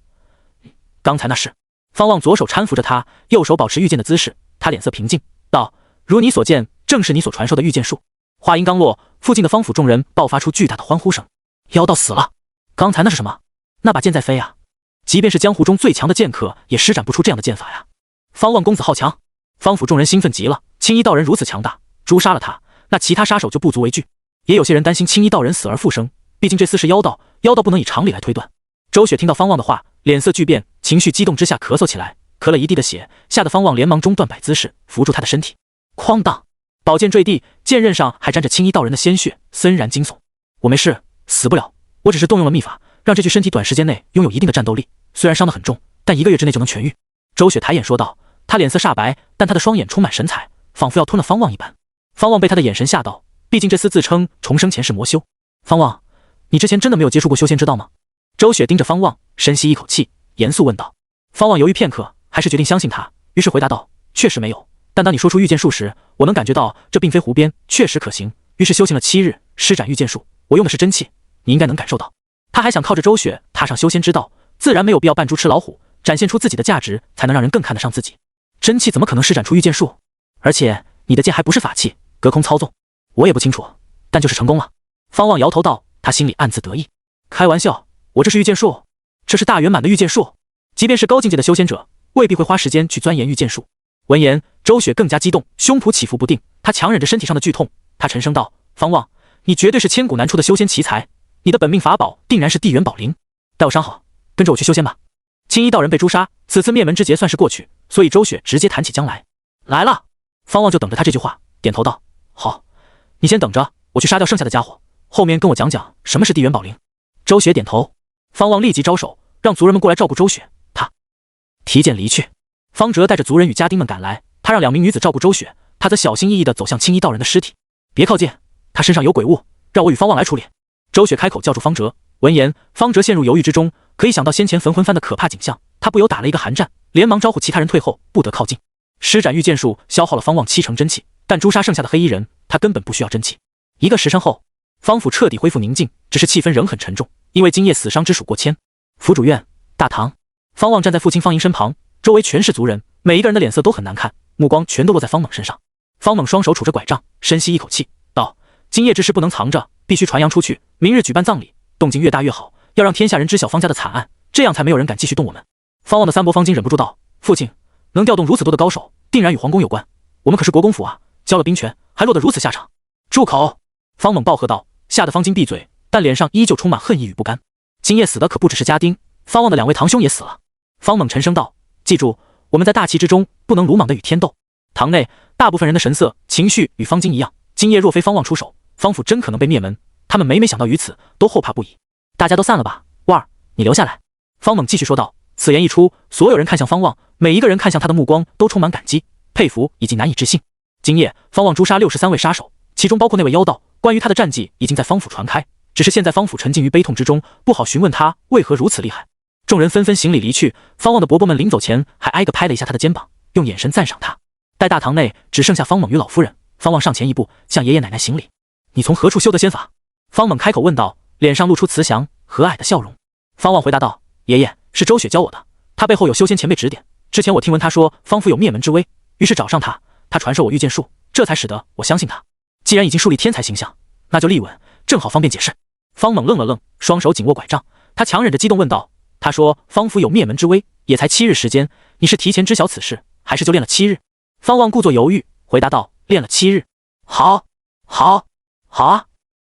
刚才那是？方望左手搀扶着他，右手保持御剑的姿势，他脸色平静道，如你所见，正是你所传授的御剑术。话音刚落，附近的方府众人爆发出巨大的欢呼声。妖道死了！刚才那是什么？那把剑在飞啊！即便是江湖中最强的剑客，也施展不出这样的剑法呀！方望公子好强！方府众人兴奋极了，青衣道人如此强大，诛杀了他，那其他杀手就不足为惧。也有些人担心青衣道人死而复生，毕竟这厮是妖道，妖道不能以常理来推断。周雪听到方望的话，脸色巨变，情绪激动之下咳嗽起来，咳了一地的血，吓得方望连忙中断摆姿势，扶住他的身体。哐当，宝剑坠地，剑刃上还沾着青衣道人的鲜血，森然惊悚。我没事，死不了，我只是动用了秘法，让这具身体短时间内拥有一定的战斗力，虽然伤得很重，但1个月之内就能痊愈。周雪抬眼说道，她脸色煞白，但她的双眼充满神采，仿佛要吞了方望一般。方望被她的眼神吓到，毕竟这厮自称重生前是魔修。方望，你之前真的没有接触过修仙之道吗？周雪盯着方望，深吸一口气，严肃问道。方望犹豫片刻，还是决定相信他，于是回答道，确实没有，但当你说出御剑术时，我能感觉到这并非胡编，确实可行，于是修行了7日，施展御剑术，我用的是真气，你应该能感受到。他还想靠着周雪踏上修仙之道，自然没有必要扮猪吃老虎，展现出自己的价值，才能让人更看得上自己。真气怎么可能施展出御剑术？而且你的剑还不是法器，隔空操纵，我也不清楚，但就是成功了。方望摇头道，他心里暗自得意，开玩笑，我这是御剑术，这是大圆满的御剑术，即便是高境界的修仙者，未必会花时间去钻研御剑术。闻言，周雪更加激动，胸脯起伏不定，她强忍着身体上的剧痛，她沉声道，方望，你绝对是千古难出的修仙奇才，你的本命法宝定然是地元宝灵，待我伤好，跟着我去修仙吧。青衣道人被诛杀，此次灭门之劫算是过去，所以周雪直接谈起将来。来了。方望就等着他这句话，点头道，好，你先等着，我去杀掉剩下的家伙，后面跟我讲讲什么是地元宝灵。周雪点头，方望立即招手，让族人们过来照顾周雪，他提剑离去。方哲带着族人与家丁们赶来，他让2名女子照顾周雪，他则小心翼翼地走向青衣道人的尸体。别靠近，他身上有鬼物，让我与方望来处理。周雪开口叫住方哲。闻言，方哲陷入犹豫之中，可以想到先前焚魂幡的可怕景象，他不由打了一个寒战，连忙招呼其他人退后，不得靠近。施展御剑术消耗了方望7成真气，但诛杀剩下的黑衣人，他根本不需要真气。1个时辰后，方府彻底恢复宁静，只是气氛仍很沉重，因为今夜死伤之属过千。府主院大堂，方望站在父亲方莹身旁，周围全是族人，每一个人的脸色都很难看，目光全都落在方猛身上。方猛双手杵着拐杖，深吸一口气，道：“今夜之事不能藏着，必须传扬出去，明日举办葬礼，动静越大越好，要让天下人知晓方家的惨案，这样才没有人敢继续动我们。”方望的三伯方金忍不住道：“父亲，能调动如此多的高手，定然与皇宫有关。我们可是国公府啊，交了兵权，还落得如此下场。”住口！方猛暴喝道，吓得方金闭嘴，但脸上依旧充满恨意与不甘。今夜死的可不只是家丁，方望的2位堂兄也死了。方猛沉声道：“记住，我们在大旗之中，不能鲁莽的与天斗。”堂内大部分人的神色、情绪与方金一样，今夜若非方望出手，方府真可能被灭门。他们每每想到于此，都后怕不已。大家都散了吧，万儿，你留下来。方猛继续说道。此言一出，所有人看向方望，每一个人看向他的目光都充满感激、佩服以及难以置信。今夜方望诛杀63位杀手，其中包括那位妖道，关于他的战绩已经在方府传开，只是现在方府沉浸于悲痛之中，不好询问他为何如此厉害。众人纷纷行礼离去，方望的伯伯们临走前还挨个拍了一下他的肩膀，用眼神赞赏他。待大堂内只剩下方猛与老夫人，方望上前一步向爷爷奶奶行礼。你从何处修得仙法？方猛开口问道，脸上露出慈祥和蔼的笑容。方望回答道：爷爷，是周雪教我的，他背后有修仙前辈指点，之前我听闻他说方府有灭门之危，于是找上他，他传授我御剑术，这才使得我相信他。既然已经树立天才形象，那就立稳，正好方便解释。方猛愣了愣，双手紧握拐杖，他强忍着激动问道：他说方府有灭门之危，也才7日时间，你是提前知晓此事，还是就练了7日？方望故作犹豫，回答道：练了7日。好啊！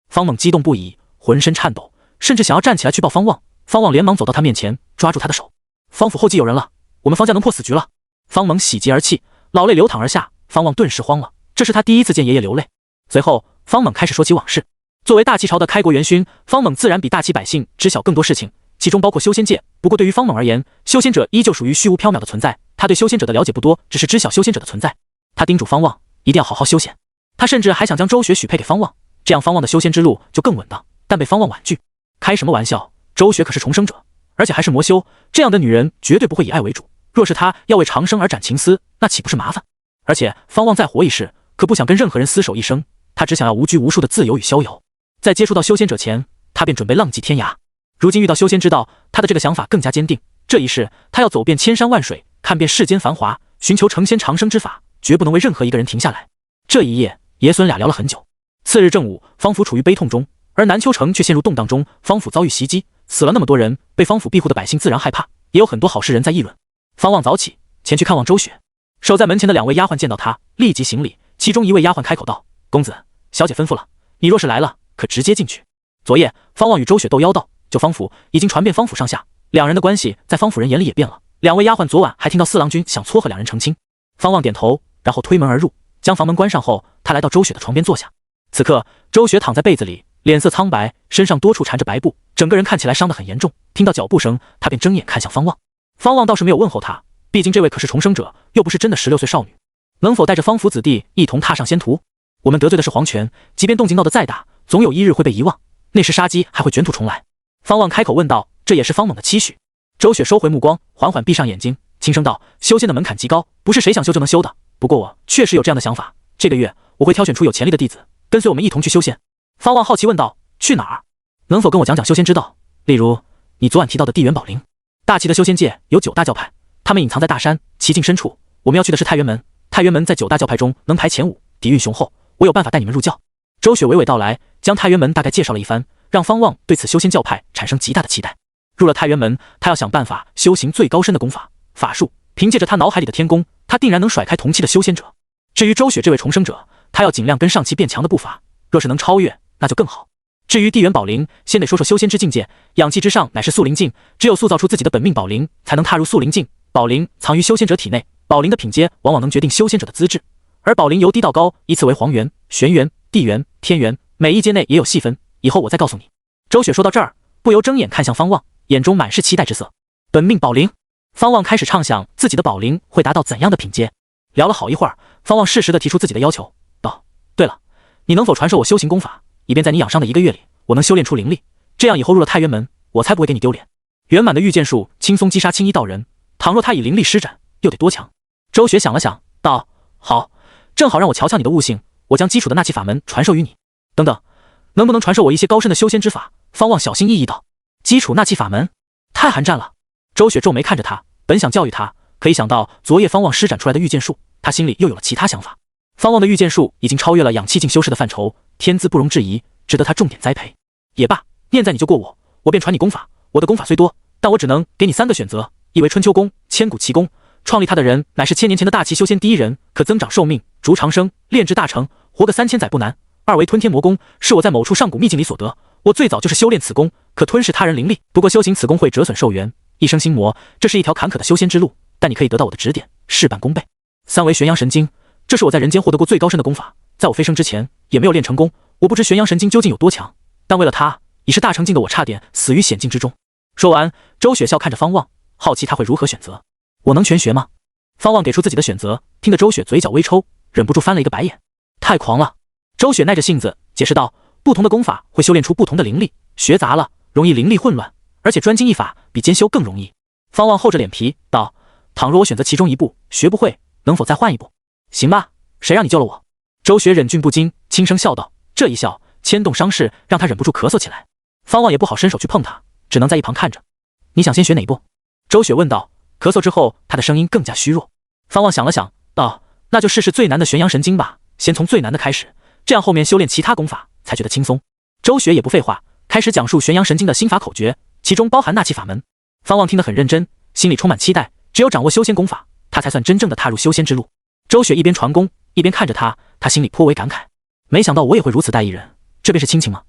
方猛激动不已，浑身颤抖，甚至想要站起来去抱方望。方望连忙走到他面前，抓住他的手。方府后继有人了，我们方家能破死局了。方猛喜极而泣，老泪流淌而下。方望顿时慌了，这是他第一次见爷爷流泪。随后方猛开始说起往事。作为大齐朝的开国元勋，方猛自然比大齐百姓知晓更多事情，其中包括修仙界。不过对于方猛而言，修仙者依旧属于虚无缥缈的存在，他对修仙者的了解不多，只是知晓修仙者的存在。他叮嘱方望一定要好好修仙，他甚至还想将周雪许配给方望，这样方望的修仙之路就更稳当。但被方望婉拒。开什么玩笑，周雪可是重生者，而且还是魔修，这样的女人绝对不会以爱为主。若是她要为长生而展情丝，那岂不是麻烦？而且方望再活一世，可不想跟任何人厮守一生，他只想要无拘无束的自由与逍遥。在接触到修仙者前，他便准备浪迹天涯。如今遇到修仙之道，他的这个想法更加坚定。这一世，他要走遍千山万水，看遍世间繁华，寻求成仙长生之法，绝不能为任何一个人停下来。这一夜，爷孙俩聊了很久。次日正午，方府处于悲痛中，而南丘城却陷入动荡中。方府遭遇袭击，死了那么多人，被方府庇护的百姓自然害怕，也有很多好事人在议论。方望早起前去看望周雪，守在门前的2位丫鬟见到他，立即行礼。其中一位丫鬟开口道：公子，小姐吩咐了，你若是来了，可直接进去。昨夜方望与周雪斗妖道，救方府已经传遍方府上下，两人的关系在方府人眼里也变了。2位丫鬟昨晚还听到4郎君想撮合2人成亲。方望点头，然后推门而入，将房门关上后，他来到周雪的床边坐下。此刻周雪躺在被子里，脸色苍白，身上多处缠着白布，整个人看起来伤得很严重。听到脚步声，他便睁眼看向方望。方望倒是没有问候他，毕竟这位可是重生者，又不是真的16岁少女，能否带着方府子弟一同踏上仙途？我们得罪的是皇权，即便动静闹得再大，总有一日会被遗忘，那时杀机还会卷土重来。方望开口问道，这也是方猛的期许。周雪收回目光，缓缓闭上眼睛，轻声道：修仙的门槛极高，不是谁想修就能修的，不过我确实有这样的想法，这个月我会挑选出有潜力的弟子，跟随我们一同去修仙。方望好奇问道：去哪儿？能否跟我讲讲修仙之道？例如你昨晚提到的地元宝灵。大齐的修仙界有9大教派，他们隐藏在大山奇境深处，我们要去的是太元门。太元门在9大教派中能排前5，底蕴雄厚，我有办法带你们入教。周雪娓娓道来，将太元门大概介绍了一番，让方望对此修仙教派产生极大的期待。入了太元门，他要想办法修行最高深的功法法术，凭借着他脑海里的天功，他定然能甩开同期的修仙者。至于周雪这位重生者，他要尽量跟上期变强的步伐，若是能超越，那就更好。至于地元宝灵，先得说说修仙之境界，养气之上乃是塑灵境，只有塑造出自己的本命宝灵，才能踏入塑灵境。宝灵藏于修仙者体内，宝灵的品阶往往能决定修仙者的资质，而宝灵由低到高依次为黄元、玄元、地元、天元，每一阶内也有细分，以后我再告诉你。周雪说到这儿，不由睁眼看向方望，眼中满是期待之色。本命宝灵，方望开始畅想自己的宝灵会达到怎样的品阶。聊了好一会儿，方望适时地提出自己的要求，道：对了，你能否传授我修行功法，以便在你养伤的1个月里，我能修炼出灵力，这样以后入了太元门，我才不会给你丢脸。圆满的御剑术轻松击杀青衣道人，倘若他以灵力施展，又得多强？周雪想了想，道：好，正好让我瞧瞧你的悟性，我将基础的纳气法门传授于你。等等，能不能传授我一些高深的修仙之法？方望小心翼翼道。基础纳气法门，太寒战了。周雪皱眉看着他，本想教育他，可一想到昨夜方望施展出来的御剑术，他心里又有了其他想法。方望的御剑术已经超越了养气境修士的范畴，天资不容置疑，值得他重点栽培。也罢，念在你救过我，我便传你功法。我的功法虽多，但我只能给你3个选择：一为春秋功、千古奇功，创立它的人乃是1000年前的大气修仙第一人，可增长寿命、逐长生、炼制大成，活个3000载不难。2为吞天魔功，是我在某处上古秘境里所得，我最早就是修炼此功，可吞噬他人灵力，不过修行此功会折损寿元，一生心魔，这是一条坎坷的修仙之路，但你可以得到我的指点，事半功倍。3为玄阳神经，这是我在人间获得过最高深的功法，在我飞升之前也没有练成功，我不知玄阳神经究竟有多强，但为了它，已是大成境的我差点死于险境之中。说完，周雪笑看着方望，好奇他会如何选择。我能全学吗？方望给出自己的选择，听得周雪嘴角微抽，忍不住翻了一个白眼。太狂了！周雪耐着性子解释道，不同的功法会修炼出不同的灵力，学杂了容易灵力混乱，而且专精一法比兼修更容易。方望厚着脸皮道，倘若我选择其中一步学不会，能否再换一步？行吧，谁让你救了我？周雪忍俊不禁，轻声笑道，这一笑牵动伤势，让他忍不住咳嗽起来。方望也不好伸手去碰他，只能在一旁看着。你想先学哪一步？周雪问道。咳嗽之后，他的声音更加虚弱。方望想了想道，那就试试最难的玄阳神经吧，先从最难的开始，这样后面修炼其他功法才觉得轻松。周雪也不废话，开始讲述玄阳神经的心法口诀，其中包含纳气法门。方望听得很认真，心里充满期待，只有掌握修仙功法，他才算真正的踏入修仙之路。周雪一边传功，一边看着他，他心里颇为感慨，没想到我也会如此待一人，这便是亲情吗？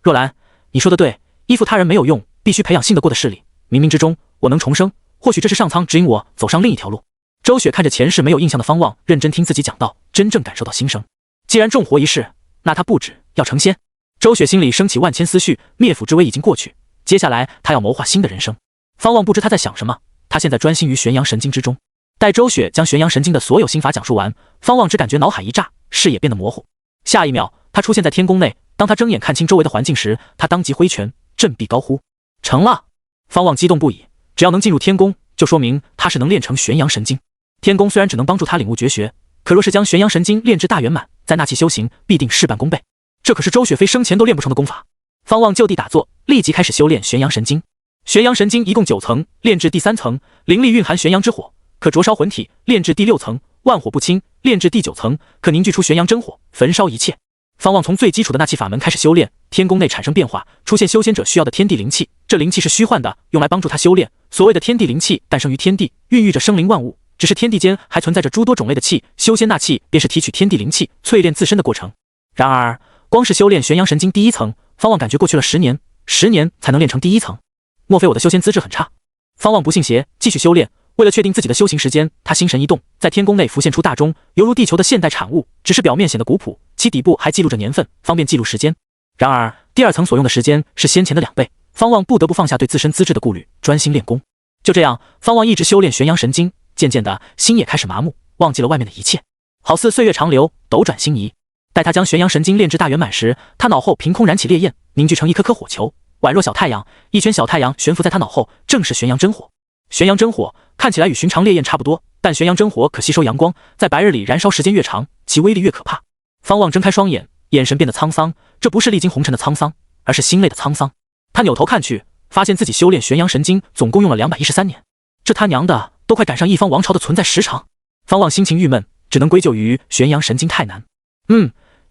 若兰，你说的对，依附他人没有用，必须培养信得过的势力。冥冥之中，我能重生，或许这是上苍指引我走上另一条路。周雪看着前世没有印象的方望，认真听自己讲道，真正感受到心声。既然重活一世，那他不止要成仙。周雪心里升起万千思绪，灭府之危已经过去，接下来他要谋划新的人生。方望不知他在想什么，他现在专心于玄阳神经之中。待周雪将玄阳神经的所有心法讲述完，方望只感觉脑海一炸，视野变得模糊。下一秒，他出现在天宫内。当他睁眼看清周围的环境时，他当即挥拳振臂高呼：成了！方望激动不已，只要能进入天宫，就说明他是能练成玄阳神经。天宫虽然只能帮助他领悟绝学，可若是将玄阳神经炼至大圆满，再纳气修行，必定事半功倍。这可是周雪飞生前都练不成的功法。方望就地打坐，立即开始修炼玄阳神经。玄阳神经一共9层，炼至第3层，灵力蕴含玄阳之火，可灼烧魂体；炼至第6层，万火不侵；炼至第9层，可凝聚出玄阳真火，焚烧一切。方望从最基础的纳气法门开始修炼，天宫内产生变化，出现修仙者需要的天地灵气。这灵气是虚幻的，用来帮助他修炼。所谓的天地灵气诞生于天地，孕育着生灵万物，只是天地间还存在着诸多种类的气，修仙纳气便是提取天地灵气，淬炼自身的过程。然而，光是修炼玄阳神经第1层，方望感觉过去了10年，10年才能练成第1层。莫非我的修仙资质很差？方望不信邪，继续修炼。为了确定自己的修行时间，他心神一动，在天宫内浮现出大钟，犹如地球的现代产物，只是表面显得古朴，其底部还记录着年份，方便记录时间。然而第2层所用的时间是先前的2倍，方望不得不放下对自身资质的顾虑，专心练功。就这样，方望一直修炼玄阳神经，渐渐的心也开始麻木，忘记了外面的一切，好似岁月长流，斗转星移。待他将玄阳神经炼至大圆满时，他脑后凭空燃起烈焰，凝聚成一颗颗火球，宛若小太阳，一圈小太阳悬浮在他脑后，正是玄阳真火。玄阳真火看起来与寻常烈焰差不多，但玄阳真火可吸收阳光，在白日里燃烧时间越长，其威力越可怕。方望睁开双眼，眼神变得沧桑，这不是历经红尘的沧桑，而是心累的沧桑。他扭头看去，发现自己修炼玄阳神经总共用了213年，这他娘的都快赶上一方王朝的存在时长。方望心情郁闷，只能归咎于玄阳神经太难。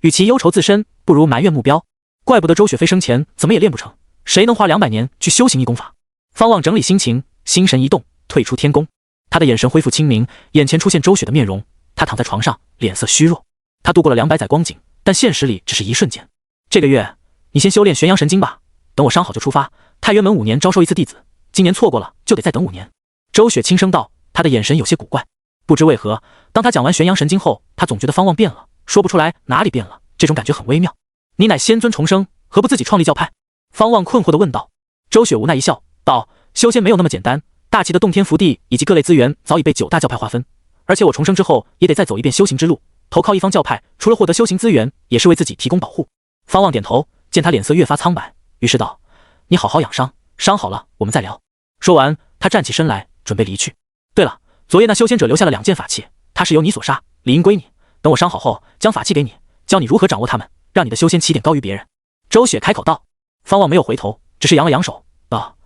与其忧愁自身，不如埋怨目标。怪不得周雪飞生前怎么也练不成，谁能花200年去修行一功法？方望整理心情，心神一动，退出天宫。他的眼神恢复清明，眼前出现周雪的面容。他躺在床上，脸色虚弱。他度过了200载光景，但现实里只是一瞬间。这个月，你先修炼玄阳神经吧，等我伤好就出发。太原门5年招收一次弟子，今年错过了就得再等5年。周雪轻声道，他的眼神有些古怪。不知为何，当他讲完玄阳神经后，他总觉得方望变了，说不出来哪里变了，这种感觉很微妙。你乃仙尊重生，何不自己创立教派？方望困惑地问道。周雪无奈一笑道，修仙没有那么简单，大气的洞天福地以及各类资源早已被9大教派划分，而且我重生之后也得再走一遍修行之路，投靠一方教派，除了获得修行资源，也是为自己提供保护。方望点头，见他脸色越发苍白，于是道，你好好养伤，伤好了我们再聊。说完，他站起身来，准备离去。对了，昨夜那修仙者留下了2件法器，他是由你所杀，理应归你。等我伤好后，将法器给你，教你如何掌握它们，让你的修仙起点高于别人。周雪开口道。方望没有回头，只是扬了扬手，道：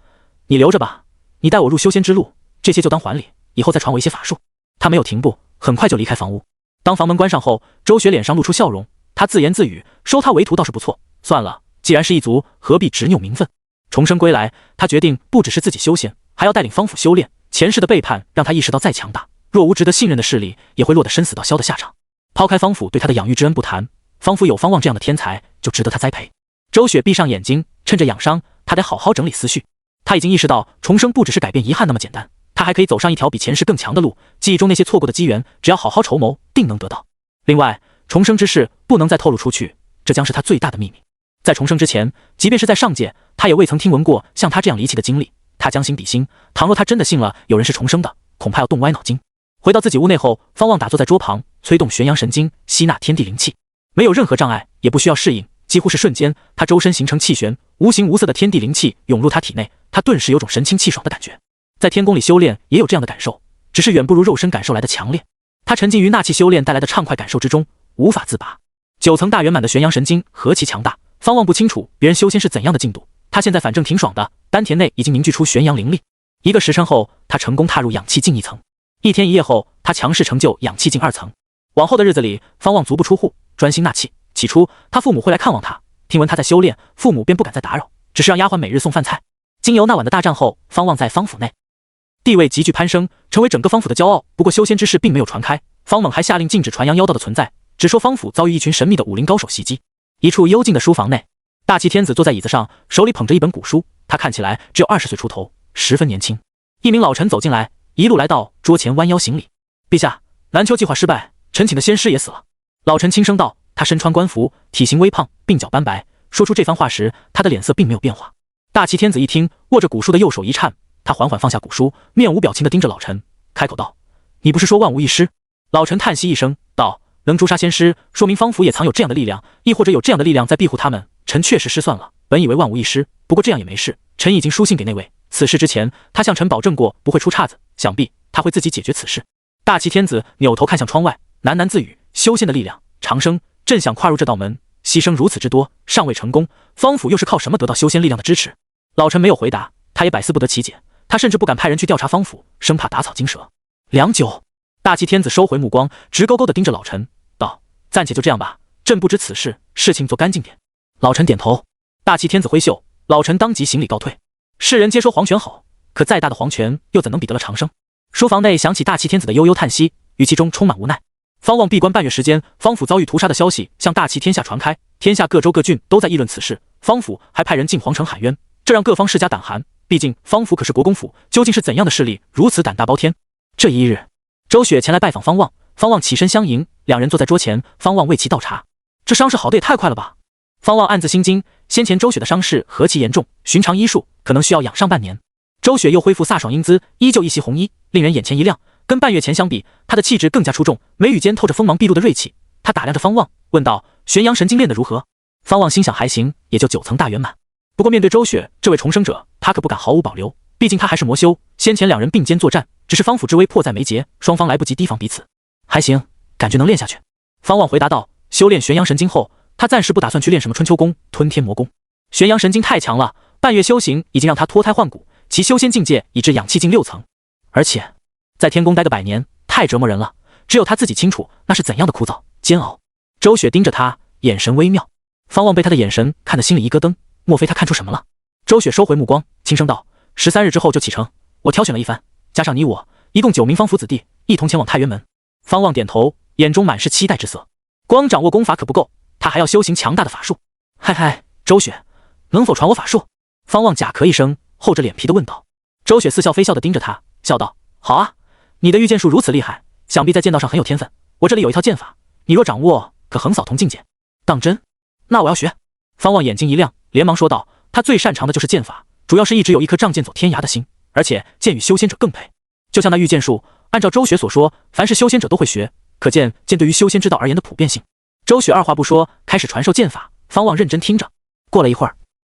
你留着吧，你带我入修仙之路，这些就当还礼，以后再传我一些法术。他没有停步，很快就离开房屋。当房门关上后，周雪脸上露出笑容，他自言自语，收他为徒倒是不错，算了，既然是一族，何必执拗名分。重生归来，他决定不只是自己修仙，还要带领方府修炼。前世的背叛让他意识到，再强大，若无值得信任的势力，也会落得生死道消的下场。抛开方府对他的养育之恩不谈，方府有方望这样的天才，就值得他栽培。周雪闭上眼睛，趁着养伤，他得好好整理思绪。他已经意识到，重生不只是改变遗憾那么简单，他还可以走上一条比前世更强的路。记忆中那些错过的机缘，只要好好筹谋，定能得到。另外，重生之事不能再透露出去，这将是他最大的秘密。在重生之前，即便是在上界，他也未曾听闻过像他这样离奇的经历。他将心比心，倘若他真的信了有人是重生的，恐怕要动歪脑筋。回到自己屋内后，方望打坐在桌旁，催动玄阳神经，吸纳天地灵气，没有任何障碍，也不需要适应，几乎是瞬间，他周身形成气旋，无形无色的天地灵气涌入他体内，他顿时有种神清气爽的感觉。在天宫里修炼也有这样的感受，只是远不如肉身感受来的强烈。他沉浸于纳气修炼带来的畅快感受之中，无法自拔。9层大圆满的玄阳神经何其强大，方望不清楚别人修仙是怎样的进度，他现在反正挺爽的，丹田内已经凝聚出玄阳灵力。1个时辰后，他成功踏入氧气境1层。1天1夜后，他强势成就氧气境2层。往后的日子里，方望足不出户，专心纳气。起初，他父母会来看望他，听闻他在修炼，父母便不敢再打扰，只是让丫鬟每日送饭菜。经由那晚的大战后，方望在方府内地位急剧攀升，成为整个方府的骄傲。不过修仙之事并没有传开，方猛还下令禁止传扬妖道的存在，只说方府遭遇一群神秘的武林高手袭击。一处幽静的书房内，大齐天子坐在椅子上，手里捧着一本古书，他看起来只有20岁出头，十分年轻。一名老臣走进来，一路来到桌前弯腰行礼：陛下，蓝丘计划失败，臣请的仙师也死了。老臣轻声道，他身穿官服，体型微胖，鬓角斑白。说出这番话时，他的脸色并没有变化。大齐天子一听，握着古书的右手一颤，他缓缓放下古书，面无表情地盯着老臣，开口道：你不是说万无一失？老臣叹息一声道：能诛杀仙师，说明方府也藏有这样的力量，亦或者有这样的力量在庇护他们。臣确实失算了，本以为万无一失，不过这样也没事。臣已经书信给那位，此事之前他向臣保证过不会出岔子，想必他会自己解决此事。大齐天子扭头看向窗外，喃喃自语：修仙的力量，长生，朕想跨入这道门，牺牲如此之多，尚未成功，方府又是靠什么得到修仙力量的支持？老臣没有回答，他也百思不得其解，他甚至不敢派人去调查方府，生怕打草惊蛇。良久，大齐天子收回目光，直勾勾地盯着老臣，道：暂且就这样吧，朕不知此事，事情做干净点。老臣点头。大齐天子挥袖，老臣当即行礼告退。世人皆说皇权好，可再大的皇权又怎能比得了长生？书房内响起大齐天子的悠悠叹息，语气中充满无奈。方望闭关半月时间，方府遭遇屠杀的消息向大齐天下传开，天下各州各郡都在议论此事，方府还派人进皇城喊冤，这让各方世家胆寒。毕竟方府可是国公府，究竟是怎样的势力如此胆大包天？这一日，周雪前来拜访方望，方望起身相迎，两人坐在桌前，方望为其倒茶。这伤势好的也太快了吧！方望暗自心惊，先前周雪的伤势何其严重，寻常医术可能需要养上半年。周雪又恢复飒爽英姿，依旧一袭红衣，令人眼前一亮。跟半月前相比，她的气质更加出众，眉宇间透着锋芒毕露的锐气。她打量着方望，问道：玄阳神经练得如何？方望心想还行，也就9层大圆满。不过面对周雪这位重生者，他可不敢毫无保留，毕竟他还是魔修，先前两人并肩作战，只是方府之威迫在眉睫，双方来不及提防彼此。还行，感觉能练下去。方望回答道：修炼玄阳神经后，他暂时不打算去练什么春秋功、吞天魔功。玄阳神经太强了，半月修行已经让他脱胎换骨，其修仙境界已至氧气境6层，而且在天宫待个100年，太折磨人了，只有他自己清楚那是怎样的枯燥煎熬。周雪盯着他，眼神微妙。方望被他的眼神看得心里一咯噔，莫非他看出什么了？周雪收回目光，轻声道：13日之后就启程，我挑选了一番，加上你我，一共9名方府子弟，一同前往太原门。方望点头，眼中满是期待之色。光掌握功法可不够，他还要修行强大的法术。嗨嗨，周雪，能否传我法术？方望假咳一声，厚着脸皮地问道。周雪似笑非笑地盯着他，笑道：好啊，你的御剑术如此厉害，想必在剑道上很有天分。我这里有一套剑法，你若掌握，可横扫同境界。当真？那我要学。方望眼睛一亮，连忙说道：他最擅长的就是剑法，主要是一直有一颗仗剑走天涯的心，而且剑与修仙者更配。就像那御剑术，按照周雪所说，凡是修仙者都会学，可见剑对于修仙之道而言的普遍性。周雪二话不说，开始传授剑法。方望认真听着。过了一会儿，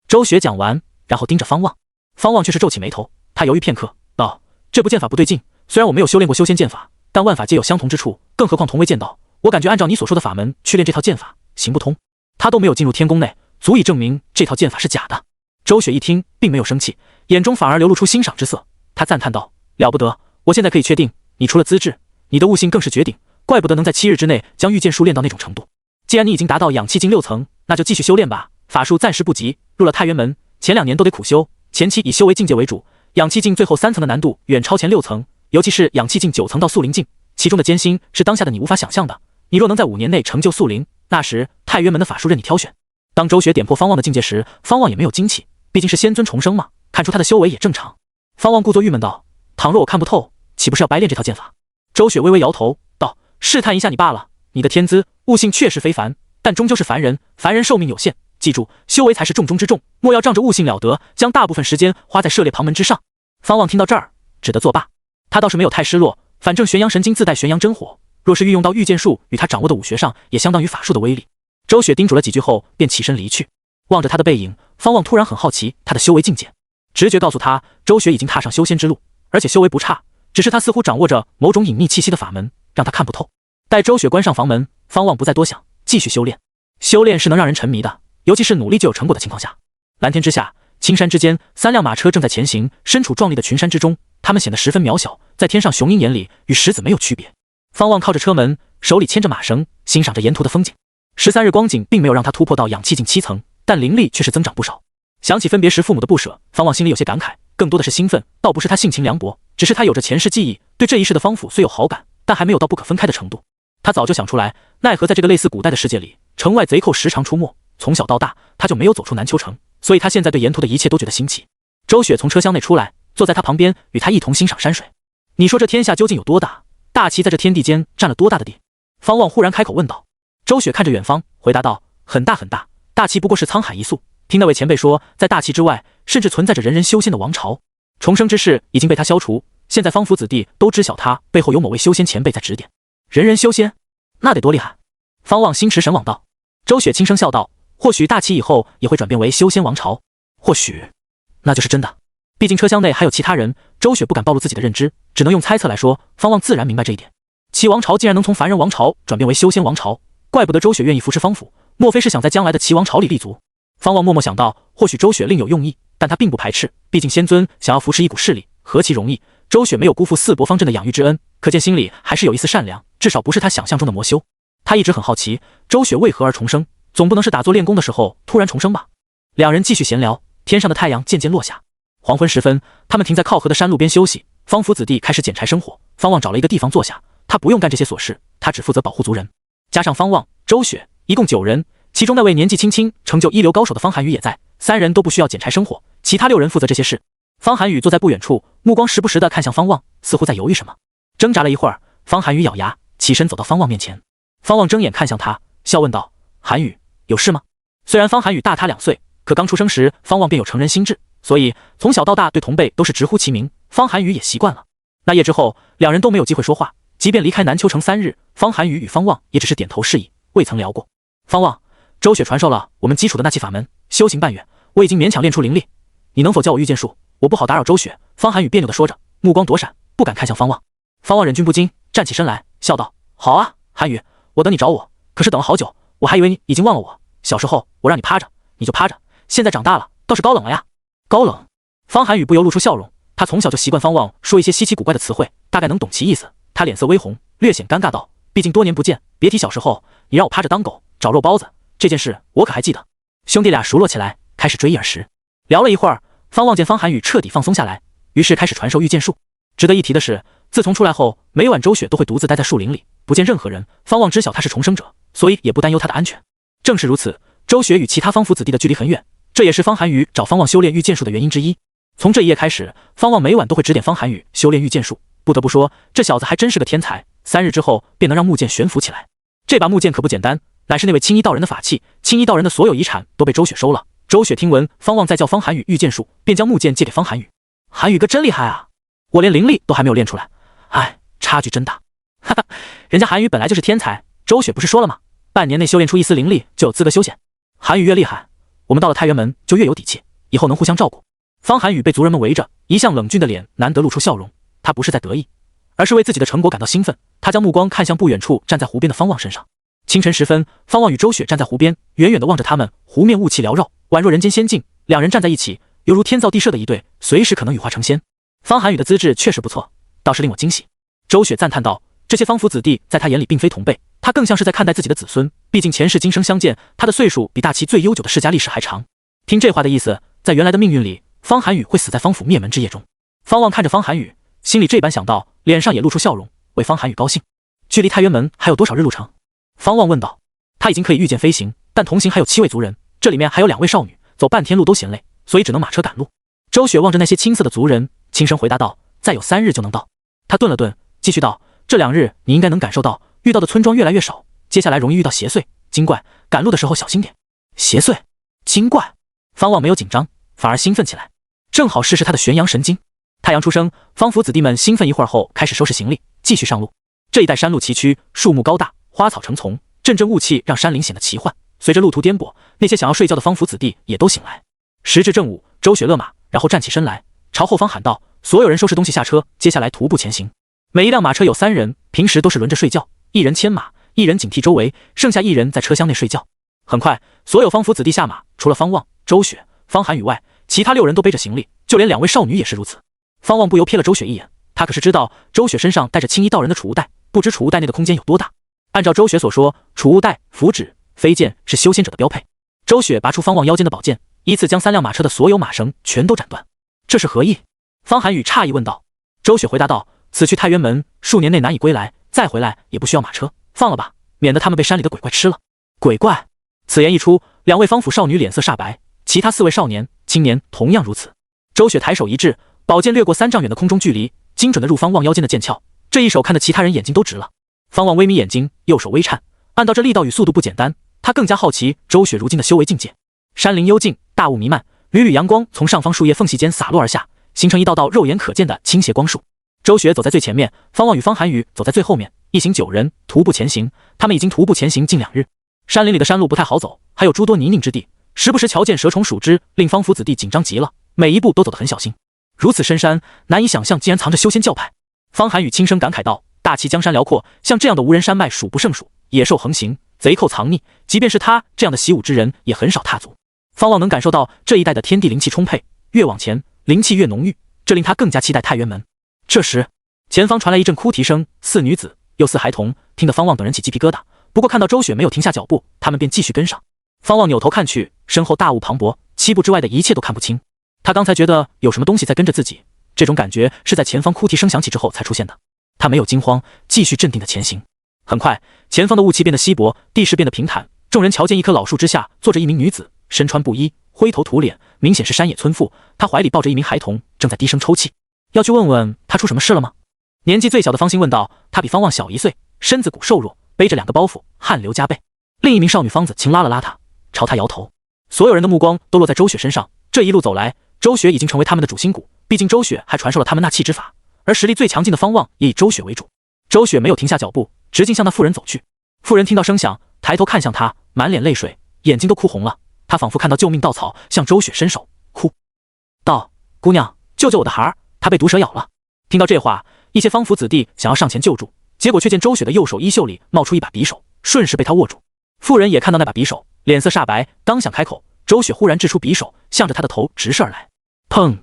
周雪讲完，然后盯着方望。方望却是皱起眉头，他犹豫片刻，道：这部剑法不对劲，虽然我没有修炼过修仙剑法，但万法皆有相同之处，更何况同为剑道，我感觉按照你所说的法门去练这套剑法行不通。他都没有进入天宫内，足以证明这套剑法是假的。周雪一听，并没有生气，眼中反而流露出欣赏之色。他赞叹道：“了不得！我现在可以确定，你除了资质，你的悟性更是绝顶，怪不得能在7日之内将御剑术练到那种程度。既然你已经达到氧气境6层，那就继续修炼吧。法术暂时不急，入了太元门，前2年都得苦修，前期以修为境界为主，氧气境最后3层的难度远超前6层，尤其是氧气境9层到速灵境，其中的艰辛是当下的你无法想象的。你若能在5年内成就速灵，那时太元门的法术任你挑选。”当周雪点破方望的境界时，方望也没有惊奇，毕竟是仙尊重生嘛，看出他的修为也正常。方望故作郁闷道：“倘若我看不透，岂不是要白练这套剑法？”周雪微微摇头道：“试探一下你罢了。你的天资悟性确实非凡，但终究是凡人，凡人寿命有限，记住，修为才是重中之重，莫要仗着悟性了得，将大部分时间花在涉猎旁门之上。”方望听到这儿，只得作罢。他倒是没有太失落，反正玄阳神经自带玄阳真火，若是运用到御剑术与他掌握的武学上，也相当于法术的威力。周雪叮嘱了几句后，便起身离去。望着他的背影，方望突然很好奇他的修为境界。直觉告诉他，周雪已经踏上修仙之路，而且修为不差，只是他似乎掌握着某种隐秘气息的法门，让他看不透。待周雪关上房门，方望不再多想，继续修炼。修炼是能让人沉迷的，尤其是努力就有成果的情况下。蓝天之下，青山之间，3辆马车正在前行，身处壮丽的群山之中，他们显得十分渺小，在天上雄鹰眼里与石子没有区别。方望靠着车门，手里牵着马绳，欣赏着沿途的风景。13日光景并没有让他突破到氧气境7层，但灵力却是增长不少。想起分别时父母的不舍，方望心里有些感慨，更多的是兴奋，倒不是他性情凉薄，只是他有着前世记忆，对这一世的方府虽有好感，但还没有到不可分开的程度。他早就想出来，奈何在这个类似古代的世界里，城外贼寇时常出没，从小到大他就没有走出南丘城，所以他现在对沿途的一切都觉得新奇。周雪从车厢内出来，坐在他旁边，与他一同欣赏山水。你说这天下究竟有多大？大齐在这天地间占了多大的地？方望忽然开口问道。周雪看着远方，回答道：“很大很大，大齐不过是沧海一粟。听那位前辈说，在大齐之外，甚至存在着人人修仙的王朝，重生之事已经被他消除。现在方府子弟都知晓他背后有某位修仙前辈在指点。人人修仙，那得多厉害？”方望心驰神往道。周雪轻声笑道：“或许大齐以后也会转变为修仙王朝，或许那就是真的。毕竟车厢内还有其他人，周雪不敢暴露自己的认知，只能用猜测来说。方望自然明白这一点。齐王朝竟然能从凡人王朝转变为修仙王朝，怪不得周雪愿意扶持方府，莫非是想在将来的齐王朝里立足？方望默默想到，或许周雪另有用意，但他并不排斥，毕竟仙尊想要扶持一股势力，何其容易。周雪没有辜负四伯方阵的养育之恩，可见心里还是有一丝善良，至少不是他想象中的魔修。他一直很好奇，周雪为何而重生，总不能是打坐练功的时候突然重生吧？两人继续闲聊，天上的太阳渐渐落下。黄昏时分，他们停在靠河的山路边休息，方府子弟开始捡柴生火。方望找了一个地方坐下，他不用干这些琐事，他只负责保护族人。加上方望、周雪，一共9人，其中那位年纪轻轻成就一流高手的方寒雨也在，3人都不需要捡柴生火，其他6人负责这些事。方寒雨坐在不远处，目光时不时地看向方望，似乎在犹豫什么。挣扎了一会儿，方寒雨咬牙起身走到方望面前。方望睁眼看向他，笑问道：“寒雨，有事吗？”虽然方寒雨大他2岁，可刚出生时方望便有成人心智，所以从小到大对同辈都是直呼其名，方寒雨也习惯了。那夜之后，两人都没有机会说话，即便离开南丘城3日，方寒雨与方望也只是点头示意，未曾聊过。方望，周雪传授了我们基础的纳气法门，修行半月，我已经勉强练出灵力，你能否教我御剑术？我不好打扰周雪。方寒雨别扭地说着，目光躲闪，不敢看向方望。方望忍俊不禁，站起身来，笑道：“好啊，寒雨，我等你找我，可是等了好久，我还以为你已经忘了我。小时候我让你趴着，你就趴着，现在长大了，倒是高冷了呀。”高冷？方寒雨不由露出笑容，他从小就习惯方望说一些稀奇古怪的词汇，大概能懂其意思。他脸色微红，略显尴尬道：“毕竟多年不见，别提小时候你让我趴着当狗找肉包子，这件事我可还记得。”兄弟俩熟络起来，开始追忆儿时。聊了一会儿，方望见方寒雨彻底放松下来，于是开始传授御剑术。值得一提的是，自从出来后，每晚周雪都会独自待在树林里，不见任何人。方望知晓他是重生者，所以也不担忧他的安全。正是如此，周雪与其他方府子弟的距离很远，这也是方寒雨找方望修炼御剑术的原因之一。从这一夜开始，方望每晚都会指点方寒雨修炼御剑术。不得不说，这小子还真是个天才，3日之后便能让木剑悬浮起来。这把木剑可不简单，乃是那位青衣道人的法器，青衣道人的所有遗产都被周雪收了。周雪听闻方望在教方寒雨御剑术，便将木剑借给方寒雨。寒雨哥真厉害啊，我连灵力都还没有练出来，哎，差距真大。哈哈，人家寒雨本来就是天才，周雪不是说了吗？半年内修炼出一丝灵力就有资格修仙。寒雨越厉害，我们到了太元门就越有底气，以后能互相照顾。方寒雨被族人们围着，一向冷峻的脸难得露出笑容，他不是在得意，而是为自己的成果感到兴奋。他将目光看向不远处站在湖边的方望身上。清晨时分，方望与周雪站在湖边，远远地望着他们，湖面雾气缭绕，宛若人间仙境。两人站在一起，犹如天造地设的一对，随时可能羽化成仙。方寒雨的资质确实不错，倒是令我惊喜。周雪赞叹道：“这些方府子弟在他眼里并非同辈，他更像是在看待自己的子孙。毕竟前世今生相见，他的岁数比大齐最悠久的世家历史还长。”听这话的意思，在原来的命运里，方寒雨会死在方府灭门之夜中。方望看着方寒雨，心里这般想到，脸上也露出笑容，为方寒雨高兴。距离太原门还有多少日路程？方望问道。他已经可以御剑飞行，但同行还有7位族人，这里面还有2位少女，走半天路都嫌累，所以只能马车赶路。周雪望着那些青涩的族人，轻声回答道：“再有3日就能到。”他顿了顿，继续道：“这2日你应该能感受到，遇到的村庄越来越少，接下来容易遇到邪祟、精怪，赶路的时候小心点。”邪祟、精怪，方望没有紧张，反而兴奋起来，正好试试他的玄阳神经。太阳出生，方府子弟们兴奋一会儿后，开始收拾行李，继续上路。这一带山路崎岖，树木高大，花草成丛，阵阵雾气让山林显得奇幻。随着路途颠簸，那些想要睡觉的方府子弟也都醒来。时至正午，周雪勒马，然后站起身来，朝后方喊道：“所有人收拾东西下车，接下来徒步前行。”每一辆马车有3人，平时都是轮着睡觉，1人牵马，1人警惕周围，剩下1人在车厢内睡觉。很快，所有方府子弟下马，除了方望、周雪、方寒雨外，其他6人都背着行李，就连2位少女也是如此。方望不由瞥了周雪一眼，他可是知道周雪身上带着青衣道人的储物袋，不知储物袋内的空间有多大。按照周雪所说，储物袋、符纸、飞剑是修仙者的标配。周雪拔出方望腰间的宝剑，依次将3辆马车的所有马绳全都斩断。这是何意？方寒雨诧异问道。周雪回答道：“此去太原门，数年内难以归来，再回来也不需要马车，放了吧，免得他们被山里的鬼怪吃了。”鬼怪！此言一出，2位方府少女脸色煞白，其他4位少年、青年同样如此。周雪抬手一掷，宝剑掠过3丈远的空中距离，精准地入方望腰间的剑鞘。这一手看得其他人眼睛都直了。方望微眯眼睛，右手微颤，按道这力道与速度不简单，他更加好奇周雪如今的修为境界。山林幽静，大雾弥漫，缕缕阳光从上方树叶缝隙间洒落而下，形成一道道肉眼可见的倾斜光束。周雪走在最前面，方望与方寒雨走在最后面，一行9人徒步前行。他们已经徒步前行近2日。山林里的山路不太好走，还有诸多泥泞之地，时不时瞧见蛇虫鼠之，令方府子弟紧张极了，每一步都走得很小心。如此深山，难以想象竟然藏着修仙教派。方寒雨轻声感慨道：“大齐江山辽阔，像这样的无人山脉数不胜数，野兽横行，贼寇藏匿，即便是他这样的习武之人，也很少踏足。”方望能感受到这一带的天地灵气充沛，越往前灵气越浓郁，这令他更加期待太原门。这时，前方传来一阵哭啼声，似女子又似孩童，听得方望等人起鸡皮疙瘩。不过看到周雪没有停下脚步，他们便继续跟上。方望扭头看去，身后大雾磅礴，7步之外的一切都看不清。他刚才觉得有什么东西在跟着自己，这种感觉是在前方哭啼声响起之后才出现的。他没有惊慌，继续镇定的前行。很快，前方的雾气变得稀薄，地势变得平坦。众人瞧见一棵老树之下坐着一名女子，身穿布衣，灰头土脸，明显是山野村妇。她怀里抱着一名孩童，正在低声抽泣。要去问问她出什么事了吗？年纪最小的方心问道。她比方望小1岁，身子骨瘦弱，背着2个包袱，汗流浃背。另一名少女方子轻拉了拉她，朝她摇头。所有人的目光都落在周雪身上。这一路走来，周雪已经成为他们的主心骨，毕竟周雪还传授了他们纳气之法，而实力最强劲的方望也以周雪为主。周雪没有停下脚步，直径向那妇人走去。妇人听到声响，抬头看向她，满脸泪水，眼睛都哭红了。她仿佛看到救命稻草，向周雪伸手，哭道：“姑娘，救救我的孩儿，他被毒蛇咬了。”听到这话，一些方府子弟想要上前救助，结果却见周雪的右手衣袖里冒出一把匕首，顺势被她握住。妇人也看到那把匕首，脸色煞白，刚想开口，周雪忽然掷出匕首，向着她的头直射而来。砰！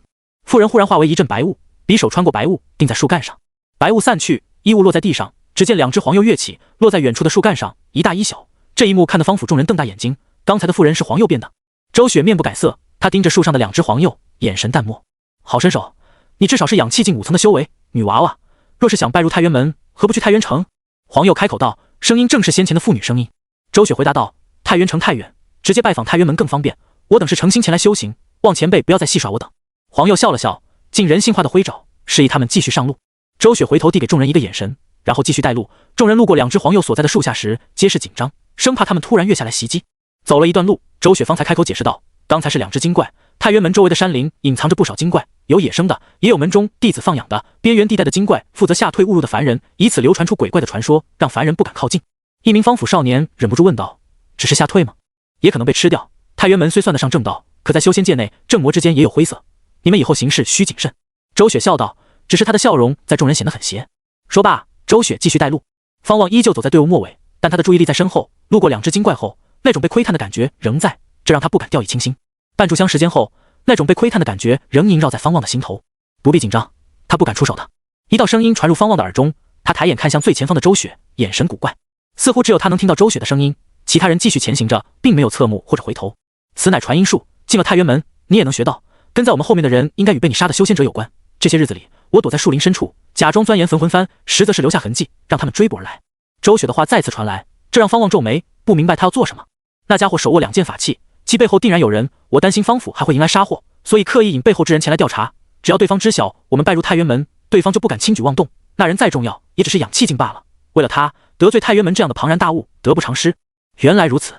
妇人忽然化为一阵白雾，匕首穿过白雾，定在树干上。白雾散去，衣物落在地上，只见2只黄鼬跃起，落在远处的树干上，一大一小。这一幕看得方府众人瞪大眼睛，刚才的妇人是黄鼬变的。周雪面不改色，她盯着树上的2只黄鼬，眼神淡漠。好身手，你至少是养气境5层的修为，女娃娃，若是想拜入太原门，何不去太原城？黄鼬开口道，声音正是先前的妇女声音。周雪回答道：“太原城太远，直接拜访太原门更方便。我等是诚心前来修行，望前辈不要再戏耍我等。”黄鼬笑了笑，尽人性化的挥爪，示意他们继续上路。周雪回头递给众人一个眼神，然后继续带路。众人路过2只黄鼬所在的树下时，皆是紧张，生怕他们突然跃下来袭击。走了一段路，周雪方才开口解释道：“刚才是2只精怪，太原门周围的山林隐藏着不少精怪，有野生的，也有门中弟子放养的。边缘地带的精怪负责吓退误入的凡人，以此流传出鬼怪的传说，让凡人不敢靠近。”一名方府少年忍不住问道：“只是吓退吗？也可能被吃掉。太原门虽算得上正道，可在修仙界内，正魔之间也有灰色，你们以后行事需谨慎。”周雪笑道，只是她的笑容在众人显得很邪。说罢，周雪继续带路。方望依旧走在队伍末尾，但他的注意力在身后，路过2只精怪后，那种被窥探的感觉仍在，这让他不敢掉以轻心。半炷香时间后，那种被窥探的感觉仍萦绕在方望的心头。不必紧张，他不敢出手的。一道声音传入方望的耳中，他抬眼看向最前方的周雪，眼神古怪，似乎只有他能听到周雪的声音。其他人继续前行着，并没有侧目或者回头。此乃传音术，进了太渊门，你也能学到。跟在我们后面的人应该与被你杀的修仙者有关。这些日子里，我躲在树林深处，假装钻研焚魂幡，实则是留下痕迹，让他们追捕而来。周雪的话再次传来，这让方望皱眉，不明白他要做什么。那家伙手握2件法器，其背后定然有人，我担心方府还会迎来杀祸，所以刻意引背后之人前来调查。只要对方知晓我们拜入太渊门，对方就不敢轻举妄动。那人再重要，也只是养气境罢了。为了他，得罪太渊门这样的庞然大物，得不偿失。原来如此，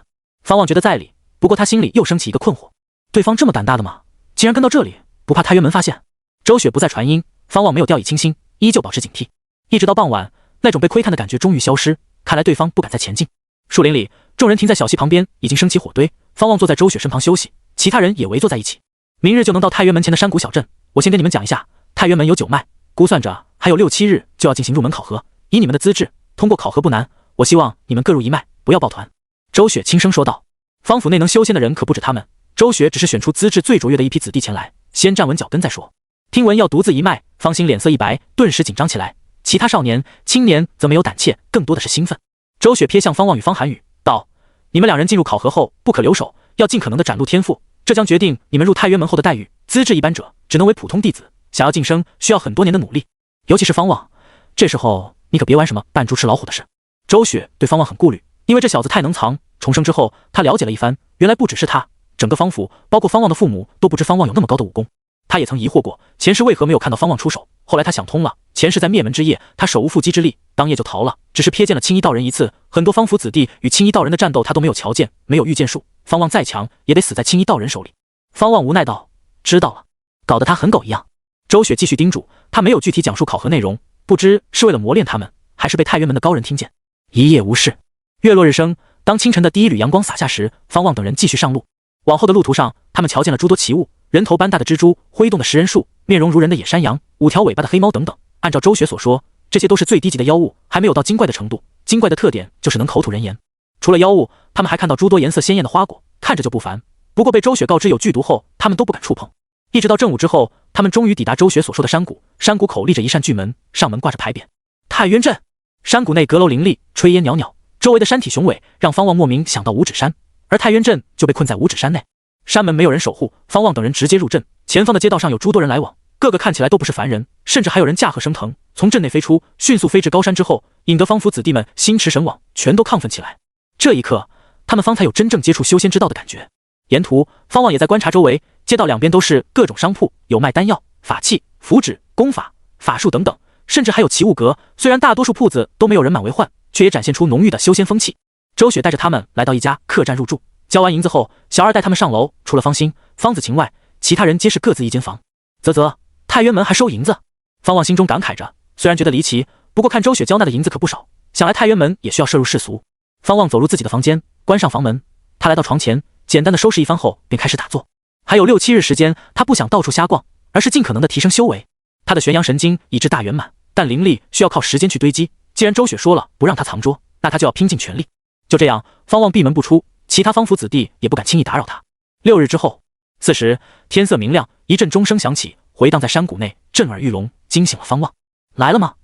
方望觉得在理，不过他心里又升起一个困惑：对方这么胆大的吗？竟然跟到这里，不怕太渊门发现？周雪不再传音，方望没有掉以轻心，依旧保持警惕。一直到傍晚，那种被窥探的感觉终于消失，看来对方不敢再前进。树林里，众人停在小溪旁边，已经升起火堆。方望坐在周雪身旁休息，其他人也围坐在一起。明日就能到太渊门前的山谷小镇，我先跟你们讲一下，太渊门有9脉，估算着还有6、7日就要进行入门考核。以你们的资质，通过考核不难，我希望你们各入1脉，不要抱团。周雪轻声说道。方府内能修仙的人可不止他们，周雪只是选出资质最卓越的一批子弟前来，先站稳脚跟再说。听闻要独自1脉，方心脸色一白，顿时紧张起来。其他少年、青年则没有胆怯，更多的是兴奋。周雪瞥向方望与方寒雨，道：“你们2人进入考核后，不可留手，要尽可能的展露天赋，这将决定你们入太渊门后的待遇。资质一般者只能为普通弟子，想要晋升，需要很多年的努力。尤其是方望，这时候你可别玩什么扮猪吃老虎的事。”周雪对方望很顾虑，因为这小子太能藏。重生之后，他了解了一番，原来不只是他，整个方府，包括方望的父母，都不知方望有那么高的武功。他也曾疑惑过，前世为何没有看到方望出手。后来他想通了，前世在灭门之夜，他手无缚鸡之力，当夜就逃了，只是瞥见了青衣道人一次。很多方府子弟与青衣道人的战斗，他都没有瞧见，没有御剑术。方望再强，也得死在青衣道人手里。方望无奈道：“知道了。”搞得他很狗一样。周雪继续叮嘱，他没有具体讲述考核内容，不知是为了磨练他们，还是被太渊门的高人听见。一夜无事，月落日升。当清晨的第一缕阳光洒下时，方望等人继续上路。往后的路途上，他们瞧见了诸多奇物，人头般大的蜘蛛，挥动的食人树，面容如人的野山羊，5条尾巴的黑猫等等。按照周雪所说，这些都是最低级的妖物，还没有到精怪的程度。精怪的特点就是能口吐人言。除了妖物，他们还看到诸多颜色鲜艳的花果，看着就不凡。不过被周雪告知有剧毒后，他们都不敢触碰。一直到正午之后，他们终于抵达周雪所说的山谷。山谷口立着一扇巨门，上门挂着牌匾：太渊镇。山谷内阁楼林立，炊烟袅袅，周围的山体雄伟，让方望莫名想到五指山，而太渊镇就被困在五指山内。山门没有人守护，方望等人直接入镇。前方的街道上有诸多人来往，个个看起来都不是凡人，甚至还有人驾鹤升腾，从镇内飞出，迅速飞至高山之后，引得方府子弟们心驰神往，全都亢奋起来。这一刻，他们方才有真正接触修仙之道的感觉。沿途，方望也在观察周围，街道两边都是各种商铺，有卖丹药、法器、符纸、功法、法术等等，甚至还有奇物阁。虽然大多数铺子都没有人满为患，却也展现出浓郁的修仙风气。周雪带着他们来到一家客栈入住，交完银子后，小二带他们上楼。除了方心、方子晴外，其他人皆是各自一间房。啧，太渊门还收银子？方望心中感慨着，虽然觉得离奇，不过看周雪交纳的银子可不少，想来太渊门也需要摄入世俗。方望走入自己的房间，关上房门，他来到床前，简单的收拾一番后，便开始打坐。还有6、7日时间，他不想到处瞎逛，而是尽可能的提升修为。他的玄阳神经已至大圆满，但灵力需要靠时间去堆积。既然周雪说了不让他藏拙，那他就要拼尽全力。就这样，方望闭门不出，其他方府子弟也不敢轻易打扰他。6日之后，4时，天色明亮，一阵钟声响起，回荡在山谷内，震耳欲聋，惊醒了方望。来了吗？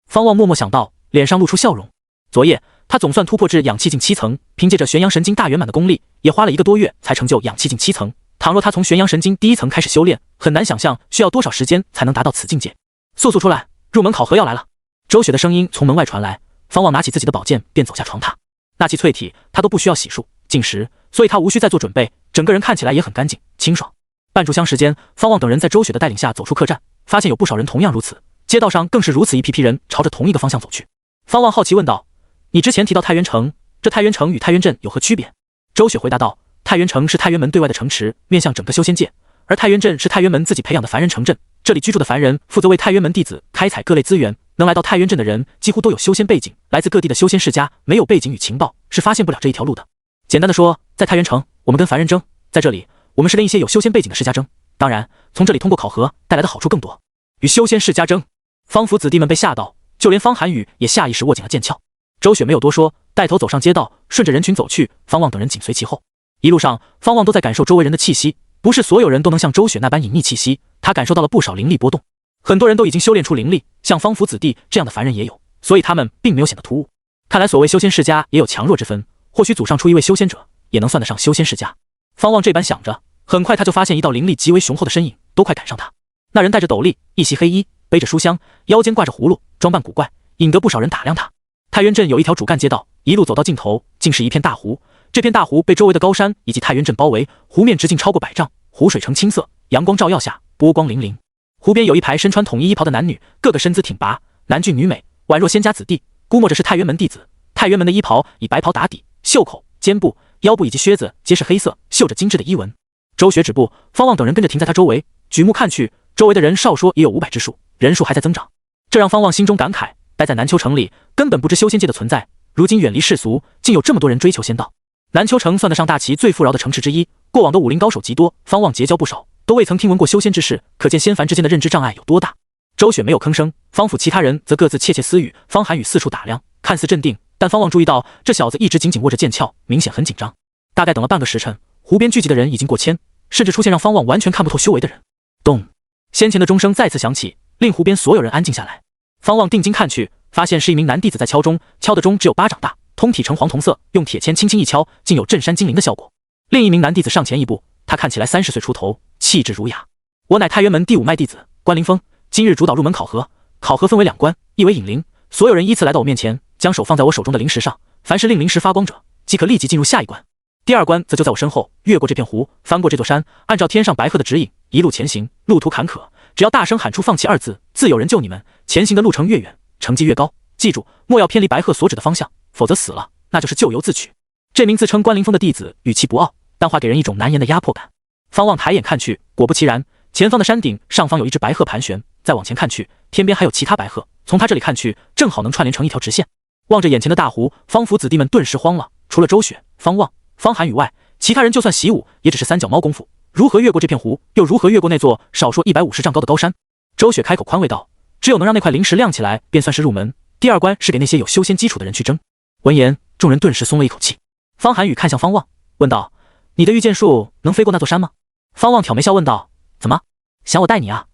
方望默默想到，脸上露出笑容。昨夜他总算突破至养气境7层，凭借着玄阳神经大圆满的功力，也花了1个多月才成就养气境7层。倘若他从玄阳神经第1层开始修炼，很难想象需要多少时间才能达到此境界。速速出来，入门考核要来了。周雪的声音从门外传来，方望拿起自己的宝剑便走下床榻。纳气淬体他都不需要洗漱进食，所以他无需再做准备，整个人看起来也很干净清爽。半炷香时间，方望等人在周雪的带领下走出客栈，发现有不少人同样如此，街道上更是如此一批人朝着同一个方向走去。方望好奇问道：“你之前提到太渊城，这太渊城与太渊镇有何区别？”周雪回答道：“太渊城是太渊门对外的城池，面向整个修仙界，而太渊镇是太渊门自己培养的凡人城镇，这里居住的凡人负责为太渊门弟子开采各类资源，能来到太渊镇的人几乎都有修仙背景，来自各地的修仙世家，没有背景与情报是发现不了这一条路的。简单的说，在太渊城，我们跟凡人争，在这里，我们是跟一些有修仙背景的世家争。当然，从这里通过考核带来的好处更多。与修仙世家争，方府子弟们被吓到，就连方寒雨也下意识握紧了剑鞘。周雪没有多说，带头走上街道，顺着人群走去，方望等人紧随其后。一路上，方望都在感受周围人的气息，不是所有人都能像周雪那般隐匿气息，他感受到了不少灵力波动。很多人都已经修炼出灵力，像方福子弟这样的凡人也有，所以他们并没有显得突兀。看来所谓修仙世家也有强弱之分，或许祖上出一位修仙者，也能算得上修仙世家。方望这般想着，很快他就发现一道灵力极为雄厚的身影，都快赶上他。那人戴着斗笠，一袭黑衣，背着书箱，腰间挂着葫芦，装扮古怪，引得不少人打量他。太原镇有一条主干街道，一路走到尽头，竟是一片大湖。这片大湖被周围的高山以及太原镇包围，湖面直径超过100丈，湖水呈青色，阳光照耀下，波光粼粼。湖边有一排身穿统一衣袍的男女，个个身姿挺拔，男俊女美，宛若仙家子弟，估摸着是太原门弟子。太原门的衣袍以白袍打底，袖口、肩部、腰部以及靴子皆是黑色，绣着精致的衣纹。周雪止步，方望等人跟着停在他周围，举目看去，周围的人少说也有500之数，人数还在增长。这让方望心中感慨，待在南丘城里根本不知修仙界的存在，如今远离世俗，竟有这么多人追求仙道。南丘城算得上大齐最富饶的城池之一，过往的武林高手极多，方望结交不少，都未曾听闻过修仙之事，可见仙凡之间的认知障碍有多大。周雪没有吭声，方府其他人则各自窃窃私语。方寒雨四处打量，看似镇定，但方望注意到这小子一直紧紧握着剑鞘，明显很紧张。大概等了半个时辰，湖边聚集的人已经过千，甚至出现让方望完全看不透修为的人。咚！先前的钟声再次响起，令湖边所有人安静下来。方望定睛看去，发现是一名男弟子在敲钟，敲的钟只有巴掌大，通体呈黄铜色，用铁签轻轻一敲，竟有镇山精灵的效果。另一名男弟子上前一步，他看起来30岁出头，气质儒雅。我乃太原门第5脉弟子关凌风，今日主导入门考核，考核分为2关，一为引灵，所有人依次来到我面前，将手放在我手中的灵石上，凡是令灵石发光者，即可立即进入下一关。第2关则就在我身后，越过这片湖，翻过这座山，按照天上白鹤的指引，一路前行，路途坎坷，只要大声喊出放弃2字，自有人救你们。前行的路程越远，成绩越高，记住，莫要偏离白鹤所指的方向，否则死了那就是咎由自取。这名自称关凌风的弟子语气不傲，但话给人一种难言的压迫感。方望抬眼看去，果不其然，前方的山顶上方有一只白鹤盘旋，再往前看去，天边还有其他白鹤，从他这里看去，正好能串联成一条直线。望着眼前的大湖，方府子弟们顿时慌了，除了周雪、方望、方寒雨外，其他人就算习武，也只是3脚猫功夫，如何越过这片湖，又如何越过那座少说150丈高的高山？周雪开口宽慰道：“只有能让那块灵石亮起来，便算是入门。第2关是给那些有修仙基础的人去争。”闻言，众人顿时松了一口气。方寒雨看向方望，问道：“你的御剑术能飞过那座山吗？”方望挑眉笑问道：“怎么，想我带你啊？”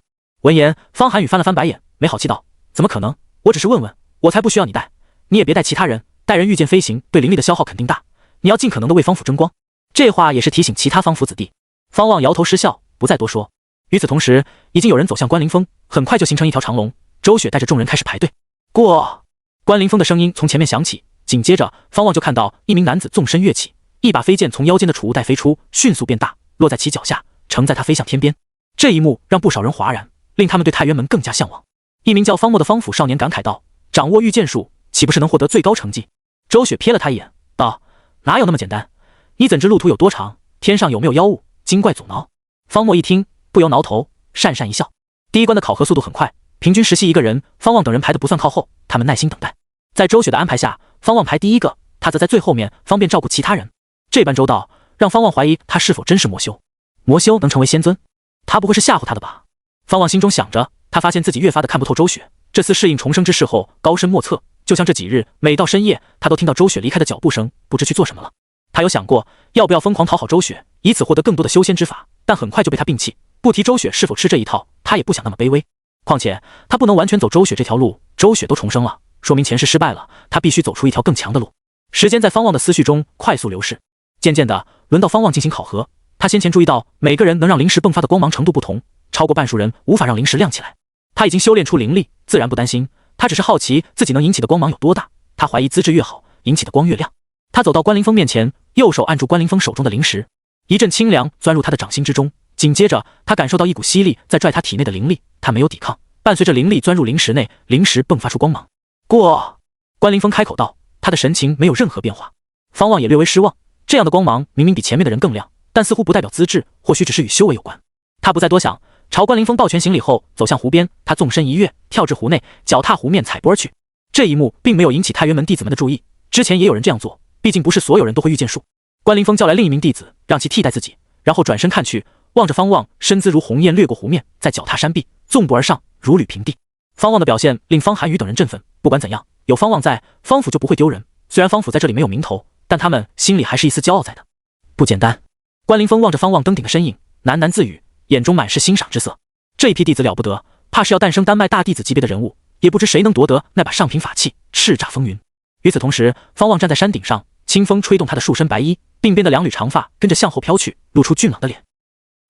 闻言，方寒雨翻了翻白眼，没好气道：“怎么可能？我只是问问，我才不需要你带。你也别带其他人，带人御剑飞行，对灵力的消耗肯定大。你要尽可能的为方府争光。”这话也是提醒其他方府子弟。方望摇头失笑，不再多说。与此同时，已经有人走向关凌风，很快就形成一条长龙。周雪带着众人开始排队。过！关凌风的声音从前面响起，紧接着方望就看到一名男子纵身跃起，一把飞剑从腰间的储物袋飞出，迅速变大，落在其脚下，承载他飞向天边。这一幕让不少人哗然，令他们对太原门更加向往。一名叫方墨的方府少年感慨道：“掌握御剑术，岂不是能获得最高成绩？”周雪瞥了他一眼，道：“哪有那么简单？你怎知路途有多长？天上有没有妖物、精怪阻挠？”方墨一听，不由挠头，讪讪一笑。第1关的考核速度很快，平均10系1个人，方望等人排得不算靠后，他们耐心等待。在周雪的安排下，方望排第1个，他则在最后面，方便照顾其他人。这般周到，让方望怀疑他是否真是魔修。魔修能成为仙尊，他不会是吓唬他的吧？方望心中想着，他发现自己越发的看不透周雪。这次适应重生之事后，高深莫测，就像这几日，每到深夜，他都听到周雪离开的脚步声，不知去做什么了。他有想过要不要疯狂讨好周雪，以此获得更多的修仙之法，但很快就被他摒弃。不提周雪是否吃这一套，他也不想那么卑微。况且他不能完全走周雪这条路，周雪都重生了，说明前世失败了，他必须走出一条更强的路。时间在方望的思绪中快速流逝，渐渐的轮到方望进行考核。他先前注意到每个人能让灵石迸发的光芒程度不同，超过半数人无法让灵石亮起来。他已经修炼出灵力，自然不担心，他只是好奇自己能引起的光芒有多大。他怀疑资质越好，引起的光越亮。他走到关凌风面前，右手按住关凌风手中的灵石，一阵清凉钻入他的掌心之中。紧接着他感受到一股吸力在拽他体内的灵力，他没有抵抗，伴随着灵力钻入灵石内，灵石迸发出光芒。过！关凌风开口道，他的神情没有任何变化。方望也略微失望，这样的光芒明明比前面的人更亮，但似乎不代表资质，或许只是与修为有关。他不再多想，朝关凌风抱拳行礼后走向湖边，他纵身一跃，跳至湖内，脚踏湖面踩波而去。这一幕并没有引起太原门弟子们的注意，之前也有人这样做，毕竟不是所有人都会御剑术。关凌风叫来另一名弟子，让其替代自己，然后转身看去，望着方望，身姿如鸿雁掠过湖面，再脚踏山壁，纵步而上，如履平地。方望的表现令方寒雨等人振奋，不管怎样，有方望在，方府就不会丢人。虽然方府在这里没有名头，但他们心里还是一丝骄傲在的。不简单。关凌风望着方望登顶的身影，喃喃自语，眼中满是欣赏之色。这一批弟子了不得，怕是要诞生丹麦大弟子级别的人物，也不知谁能夺得那把上品法器叱咤风云。与此同时，方望站在山顶上，清风吹动他的束身白衣，鬓边的两缕长发跟着向后飘去，露出俊朗的脸。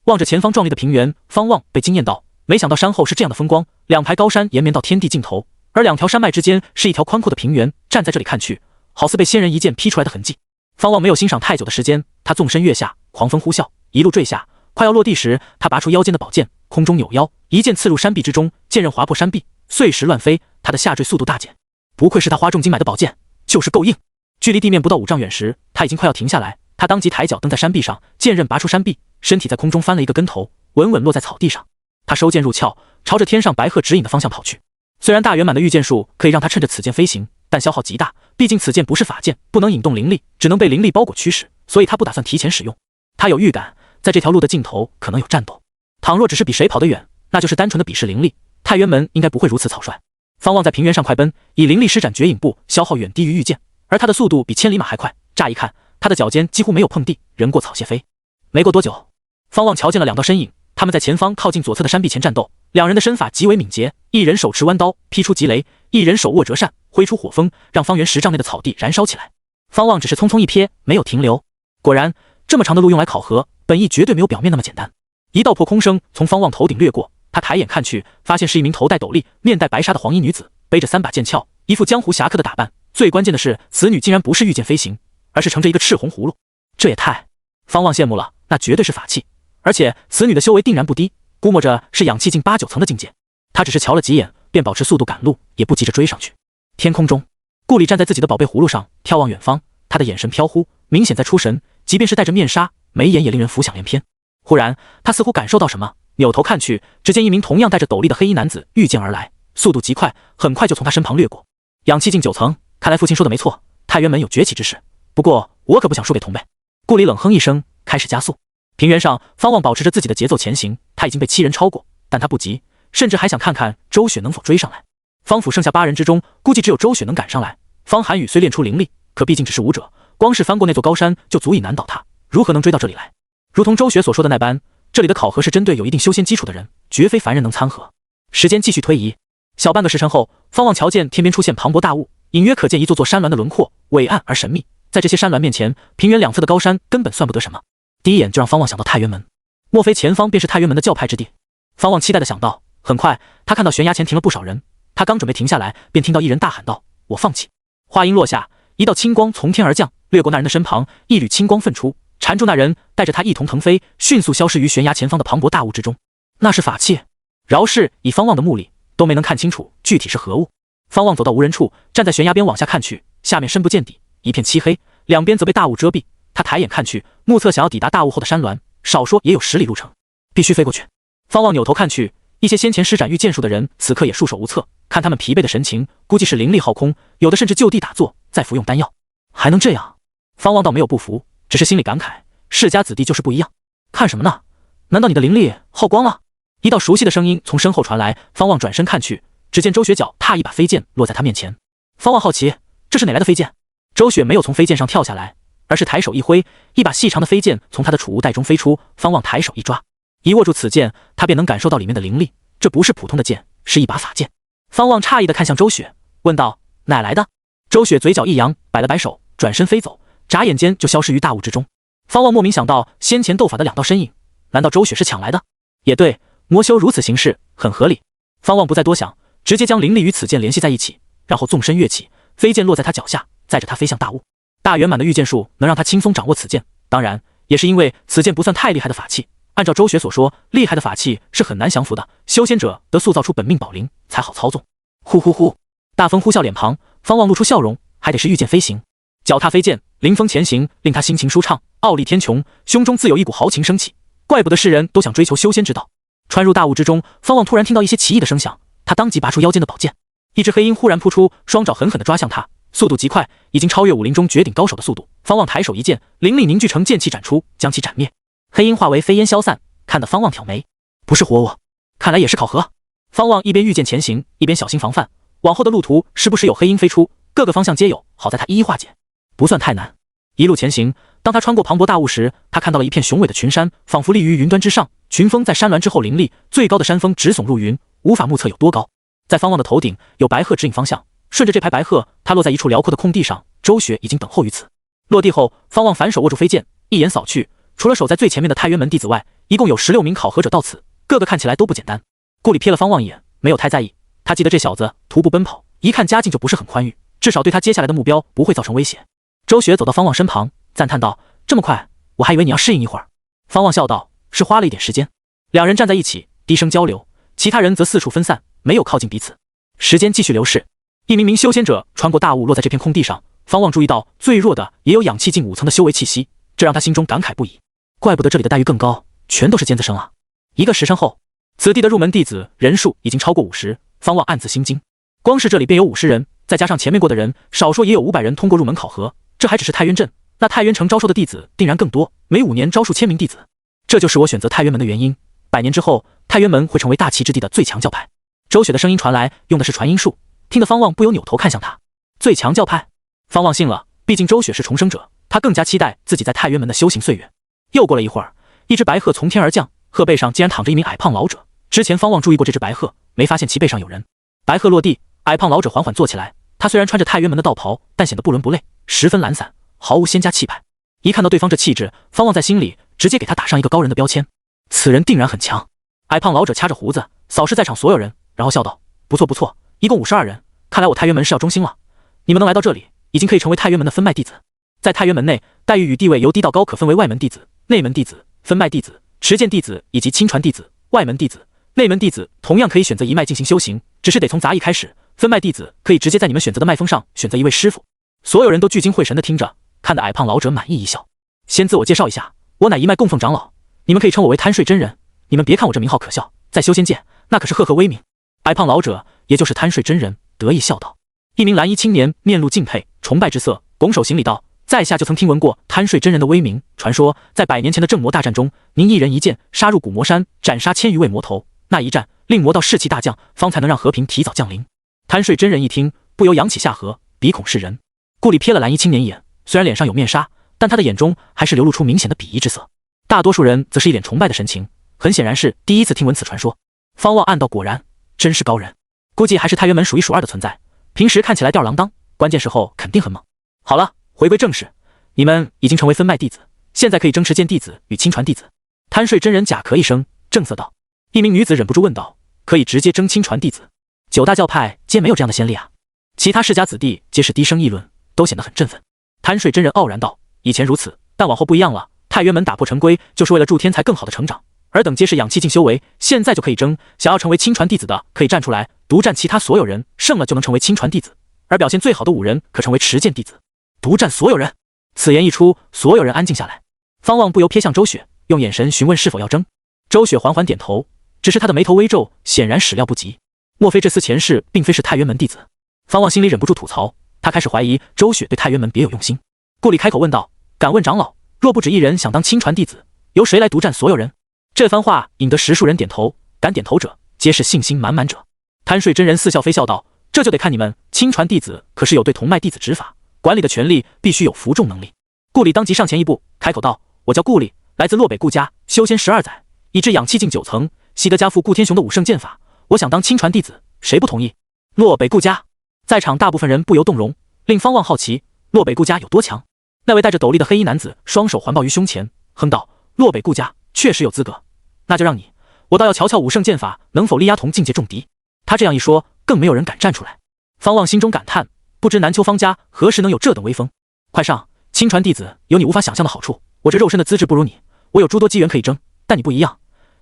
望着前方壮丽的平原，方望被惊艳到，没想到山后是这样的风光，两排高山延绵到天地尽头，而两条山脉之间是一条宽阔的平原，站在这里看去，好似被仙人一剑劈出来的痕迹。方望没有欣赏太久的时间，他纵身跃下，狂风呼啸，一路坠下，快要落地时，他拔出腰间的宝剑，空中扭腰，一剑刺入山壁之中，剑刃划破山壁，碎石乱飞，他的下坠速度大减。不愧是他花重金买的宝剑，就是够硬。距离地面不到5丈远时，他已经快要停下来，他当即抬脚蹬在山壁上，剑刃拔出山壁，身体在空中翻了一个跟头，稳稳落在草地上。他收剑入鞘，朝着天上白鹤指引的方向跑去。虽然大圆满的御剑术可以让他趁着此剑飞行，但消耗极大，毕竟此剑不是法剑，不能引动灵力，只能被灵力包裹驱使，所以他不打算提前使用。他有预感，在这条路的尽头可能有战斗。倘若只是比谁跑得远，那就是单纯的比试灵力，太原门应该不会如此草率。方望在平原上快奔，以灵力施展绝影步，消耗远低于御剑，而他的速度比千里马还快。乍一看，他的脚尖几乎没有碰地，人过草鞋飞。没过多久，方望瞧见了两道身影，他们在前方靠近左侧的山壁前战斗，两人的身法极为敏捷，一人手持弯刀劈出疾雷，一人手握折扇挥出火风，让方圆10丈内的草地燃烧起来。方望只是匆匆一瞥，没有停留。果然，这么长的路用来考核，本意绝对没有表面那么简单。一道破空声从方望头顶掠过，他抬眼看去，发现是一名头戴斗笠、面带白纱的黄衣女子，背着3把剑鞘，一副江湖侠客的打扮。最关键的是，此女竟然不是御剑飞行，而是乘着一个赤红葫芦。这也太……方望羡慕了，那绝对是法器。而且此女的修为定然不低，估摸着是氧气境8、9层的境界。他只是瞧了几眼，便保持速度赶路，也不急着追上去。天空中，顾里站在自己的宝贝葫芦上，眺望远方，他的眼神飘忽，明显在出神，即便是戴着面纱，眉眼也令人浮想联翩。忽然，他似乎感受到什么，扭头看去，只见一名同样戴着斗笠的黑衣男子御剑而来，速度极快，很快就从他身旁掠过。氧气境9层，看来父亲说的没错，太原门有崛起之势。不过我可不想输给同辈。顾里冷哼一声，开始加速。平原上，方望保持着自己的节奏前行，他已经被7人超过，但他不急，甚至还想看看周雪能否追上来。方府剩下8人之中，估计只有周雪能赶上来。方寒雨虽练出灵力，可毕竟只是武者，光是翻过那座高山就足以难倒他，如何能追到这里来？如同周雪所说的那般，这里的考核是针对有一定修仙基础的人，绝非凡人能参合。时间继续推移，小半个时辰后，方望瞧见天边出现磅礴大雾，隐约可见一座座山峦的轮廓，伟岸而神秘。在这些山峦面前，平原两侧的高山根本算不得什么。第一眼就让方望想到太原门，莫非前方便是太原门的教派之地？方望期待地想到。很快，他看到悬崖前停了不少人，他刚准备停下来，便听到一人大喊道：“我放弃！”话音落下，一道青光从天而降，掠过那人的身旁，一缕青光奋出，缠住那人，带着他一同腾飞，迅速消失于悬崖前方的磅礴大雾之中。那是法器，饶是以方望的目力都没能看清楚具体是何物。方望走到无人处，站在悬崖边往下看去，下面深不见底，一片漆黑，两边则被大雾遮蔽。他抬眼看去，目测想要抵达大雾后的山峦，少说也有10里路程，必须飞过去。方望扭头看去，一些先前施展御剑术的人此刻也束手无策，看他们疲惫的神情，估计是灵力耗空，有的甚至就地打坐，再服用丹药。还能这样？方望倒没有不服，只是心里感慨，世家子弟就是不一样。看什么呢？难道你的灵力耗光了？一道熟悉的声音从身后传来，方望转身看去，只见周雪脚踏一把飞剑落在他面前。方望好奇，这是哪来的飞剑？周雪没有从飞剑上跳下来，而是抬手一挥，一把细长的飞剑从他的储物袋中飞出。方望抬手一抓，一握住此剑，他便能感受到里面的灵力，这不是普通的剑，是一把法剑。方望诧异地看向周雪，问道：“哪来的？”周雪嘴角一扬，摆了摆手，转身飞走，眨眼间就消失于大雾之中。方望莫名想到先前斗法的2道身影，难道周雪是抢来的？也对，魔修如此行事很合理。方望不再多想，直接将灵力与此剑联系在一起，然后纵身跃起，飞剑落在他脚下，载着他飞向大雾。大圆满的御剑术能让他轻松掌握此剑，当然也是因为此剑不算太厉害的法器。按照周雪所说，厉害的法器是很难降服的，修仙者得塑造出本命宝灵才好操纵。呼呼呼，大风呼啸脸庞，方望露出笑容，还得是御剑飞行，脚踏飞剑，凌风前行，令他心情舒畅，傲立天穹，胸中自有一股豪情升起，怪不得世人都想追求修仙之道。穿入大雾之中，方望突然听到一些奇异的声响，他当即拔出腰间的宝剑，一只黑鹰忽然扑出，双爪狠狠地抓向他，速度极快，已经超越武林中绝顶高手的速度。方望抬手一剑，灵力凝聚成剑气斩出，将其斩灭。黑鹰化为飞烟消散，看得方望挑眉，不是活物，看来也是考核。方望一边御剑前行，一边小心防范，往后的路途时不时有黑鹰飞出，各个方向皆有，好在他一一化解，不算太难。一路前行，当他穿过磅礴大雾时，他看到了一片雄伟的群山，仿佛立于云端之上，群峰在山峦之后林立，最高的山峰直耸入云，无法目测有多高。在方望的头顶有白鹤指引方向，顺着这排白鹤，他落在一处辽阔的空地上，周雪已经等候于此。落地后，方望反手握住飞剑，一眼扫去，除了守在最前面的太渊门弟子外，一共有16名考核者到此，个个看起来都不简单。顾里瞥了方望一眼，没有太在意，他记得这小子徒步奔跑，一看家境就不是很宽裕，至少对他接下来的目标不会造成威胁。周雪走到方望身旁，赞叹道：“这么快，我还以为你要适应一会儿。”方望笑道：“是花了一点时间。”两人站在一起，低声交流，其他人则四处分散，没有靠近彼此。时间继续流逝，一名修仙者穿过大雾，落在这片空地上。方望注意到，最弱的也有氧气近5层的修为气息，这让他心中感慨不已。怪不得这里的待遇更高，全都是尖子生啊！1个时辰后，此地的入门弟子人数已经超过50，方望暗自心惊。光是这里便有50人，再加上前面过的人，少说也有500人通过入门考核。这还只是太渊镇，那太渊城招收的弟子定然更多，每5年招数1000名弟子。这就是我选择太渊门的原因。100年之后，太渊门会成为大齐之地的最强教派。周雪的声音传来，用的是传音术，听得方望不由扭头看向他。最强教派，方望信了，毕竟周雪是重生者，他更加期待自己在太渊门的修行岁月。又过了一会儿，一只白鹤从天而降，鹤背上竟然躺着一名矮胖老者。之前方望注意过这只白鹤，没发现其背上有人。白鹤落地，矮胖老者缓缓坐起来，他虽然穿着太渊门的道袍，但显得不伦不类，十分懒散，毫无仙家气派。一看到对方这气质，方望在心里直接给他打上一个高人的标签，此人定然很强。矮胖老者掐着胡子，扫视在场所有人，然后笑道：“不错不错，一共52人，看来我太渊门是要中兴了。你们能来到这里，已经可以成为太渊门的分脉弟子。在太渊门内，待遇与地位由低到高可分为外门弟子、内门弟子、分脉弟子、持剑弟子以及亲传弟子。外门弟子、内门弟子同样可以选择一脉进行修行，只是得从杂役开始。分脉弟子可以直接在你们选择的脉峰上选择一位师傅。”所有人都聚精会神地听着，看得矮胖老者满意一笑。先自我介绍一下，我乃一脉供奉长老，你们可以称我为贪睡真人。你们别看我这名号可笑，在修仙界那可是赫赫威名。矮胖老者也就是贪睡真人得意笑道。一名蓝衣青年面露敬佩崇拜之色，拱手行礼道：“在下就曾听闻过贪睡真人的威名，传说在100年前的正魔大战中，您一人一剑杀入古魔山，斩杀1000余位魔头，那一战令魔道士气大降，方才能让和平提早降临。”贪睡真人一听，不由扬起下颌，鼻孔是人。顾里瞥了蓝衣青年一眼，虽然脸上有面纱，但他的眼中还是流露出明显的鄙夷之色。大多数人则是一脸崇拜的神情，很显然是第一次听闻此传说。方望暗道，果然真是高人，估计还是太渊门数一数二的存在。平时看起来吊儿郎当，关键时候肯定很猛。好了，回归正事，你们已经成为分脉弟子，现在可以争持剑弟子与亲传弟子。贪睡真人假咳一声，正色道。一名女子忍不住问道：“可以直接争亲传弟子？9大教派皆没有这样的先例啊！”其他世家子弟皆是低声议论，都显得很振奋。贪睡真人傲然道：“以前如此，但往后不一样了。太渊门打破陈规，就是为了助天才更好的成长。尔等皆是养气境修为，现在就可以争。想要成为亲传弟子的，可以站出来独占其他所有人，胜了就能成为亲传弟子。而表现最好的5人，可成为持剑弟子。独占所有人。”此言一出，所有人安静下来。方望不由瞥向周雪，用眼神询问是否要争。周雪缓缓点头，只是他的眉头微皱，显然始料不及。莫非这厮前世并非是太渊门弟子？方望心里忍不住吐槽，他开始怀疑周雪对太渊门别有用心。顾里开口问道：“敢问长老，若不止一人想当亲传弟子，由谁来独占所有人？”这番话引得10数人点头，敢点头者皆是信心满满者。贪睡真人似笑非笑道：“这就得看你们，亲传弟子可是有对同脉弟子执法管理的权利，必须有服众能力。”顾里当即上前一步，开口道：“我叫顾里，来自洛北顾家，修仙12载，已至养气境9层，习得家父顾天雄的5圣剑法，我想当亲传弟子，谁不同意？”洛北顾家，在场大部分人不由动容，令方望好奇洛北顾家有多强。那位戴着斗笠的黑衣男子双手环抱于胸前，哼道：“洛北顾家确实有资格，那就让你，我倒要瞧瞧5圣剑法能否力压同境界重敌。”他这样一说，更没有人敢站出来。方望心中感叹，不知南秋方家何时能有这等威风。快上，亲传弟子有你无法想象的好处，我这肉身的资质不如你，我有诸多机缘可以争，但你不一样，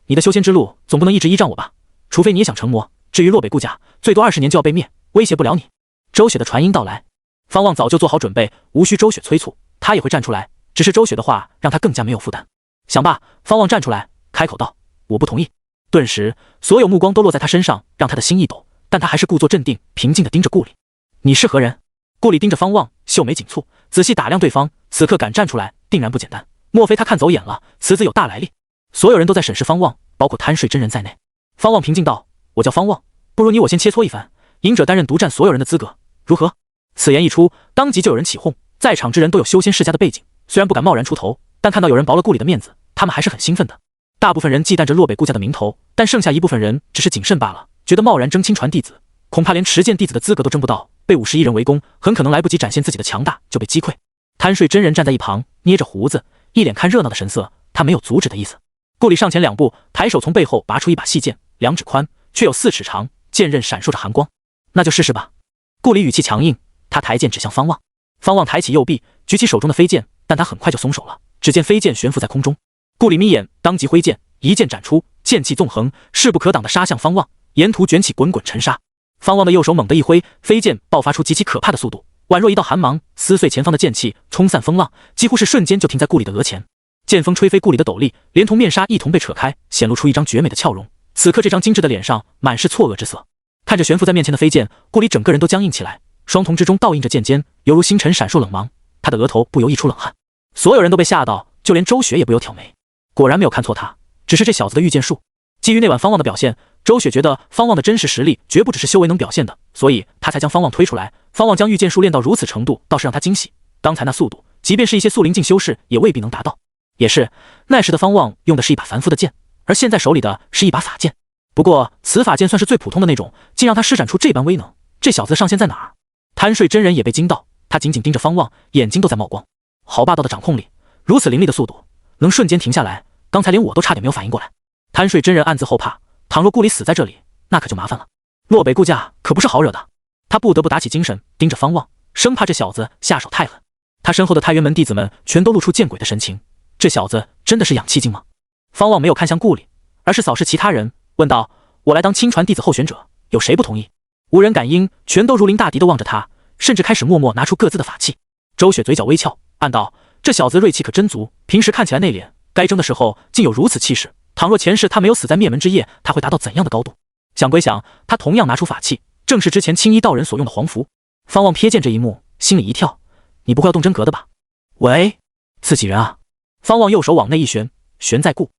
你的修仙之路总不能一直依仗我吧？除非你也想成魔，至于洛北顾家，最多20年就要被灭，威胁不了你。周雪的传音到来，方望早就做好准备，无需周雪催促，他也会站出来，只是周雪的话让他更加没有负担。想罢，方望站出来，开口道：“我不同意。”顿时，所有目光都落在他身上，让他的心一抖，但他还是故作镇定，平静地盯着顾里。“你是何人？”顾里盯着方望，秀眉紧蹙，仔细打量对方，此刻敢站出来，定然不简单。莫非他看走眼了，此子有大来历？所有人都在审视方望，包括贪睡真人在内。方望平静道：“我叫方望，不如你我先切磋一番，隐者担任独占所有人的资格，如何？此言一出，当即就有人起哄。在场之人都有修仙世家的背景，虽然不敢贸然出头，但看到有人薄了顾里的面子，他们还是很兴奋的。大部分人忌惮着洛北顾家的名头，但剩下一部分人只是谨慎罢了，觉得贸然争亲传弟子，恐怕连持剑弟子的资格都争不到，被51人围攻，很可能来不及展现自己的强大就被击溃。贪睡真人站在一旁，捏着胡子，一脸看热闹的神色，他没有阻止的意思。顾里上前2步，抬手从背后拔出一把细剑，2指宽，却有4尺长，剑刃闪烁着寒光。那就试试吧。顾里语气强硬，他抬剑指向方望。方望抬起右臂，举起手中的飞剑，但他很快就松手了，只见飞剑悬浮在空中。顾里眯眼，当即挥剑，一剑斩出，剑气纵横，势不可挡地杀向方望，沿途卷起滚滚尘沙。方望的右手猛地一挥，飞剑爆发出极其可怕的速度，宛若一道寒芒，撕碎前方的剑气，冲散风浪，几乎是瞬间就停在顾里的额前。剑锋吹飞顾里的斗笠，连同面纱一同被扯开，显露出一张绝美的俏容。此刻这张精致的脸上满是错愕之色。看着悬浮在面前的飞剑，顾里整个人都僵硬起来，双瞳之中倒映着剑尖，犹如星辰闪烁冷芒。他的额头不由溢出冷汗。所有人都被吓到，就连周雪也不由挑眉。果然没有看错他，只是这小子的御剑术。基于那晚方望的表现，周雪觉得方望的真实实力绝不只是修为能表现的，所以他才将方望推出来。方望将御剑术练到如此程度，倒是让他惊喜。刚才那速度，即便是一些速灵境修士也未必能达到。也是，那时的方望用的是一把凡夫的剑，而现在手里的是一把法剑。不过此法剑算是最普通的那种，竟让他施展出这般威能，这小子的上限在哪儿？贪睡真人也被惊到，他紧紧盯着方望，眼睛都在冒光。好霸道的掌控力，如此凌厉的速度，能瞬间停下来，刚才连我都差点没有反应过来。贪睡真人暗自后怕，倘若顾里死在这里，那可就麻烦了。洛北顾家可不是好惹的，他不得不打起精神，盯着方望，生怕这小子下手太狠。他身后的太原门弟子们全都露出见鬼的神情，这小子真的是养气精吗？方望没有看向顾里，而是扫视其他人，问道：我来当亲传弟子候选者，有谁不同意？无人敢应，全都如临大敌地望着他，甚至开始默默拿出各自的法器。周雪嘴角微翘，暗道：这小子锐气可真足，平时看起来内敛，该争的时候竟有如此气势。倘若前世他没有死在灭门之夜，他会达到怎样的高度？想归想，他同样拿出法器，正是之前青衣道人所用的黄符。方望瞥见这一幕，心里一跳，你不会要动真格的吧？喂，自己人啊！方望右手往内一旋，悬在顾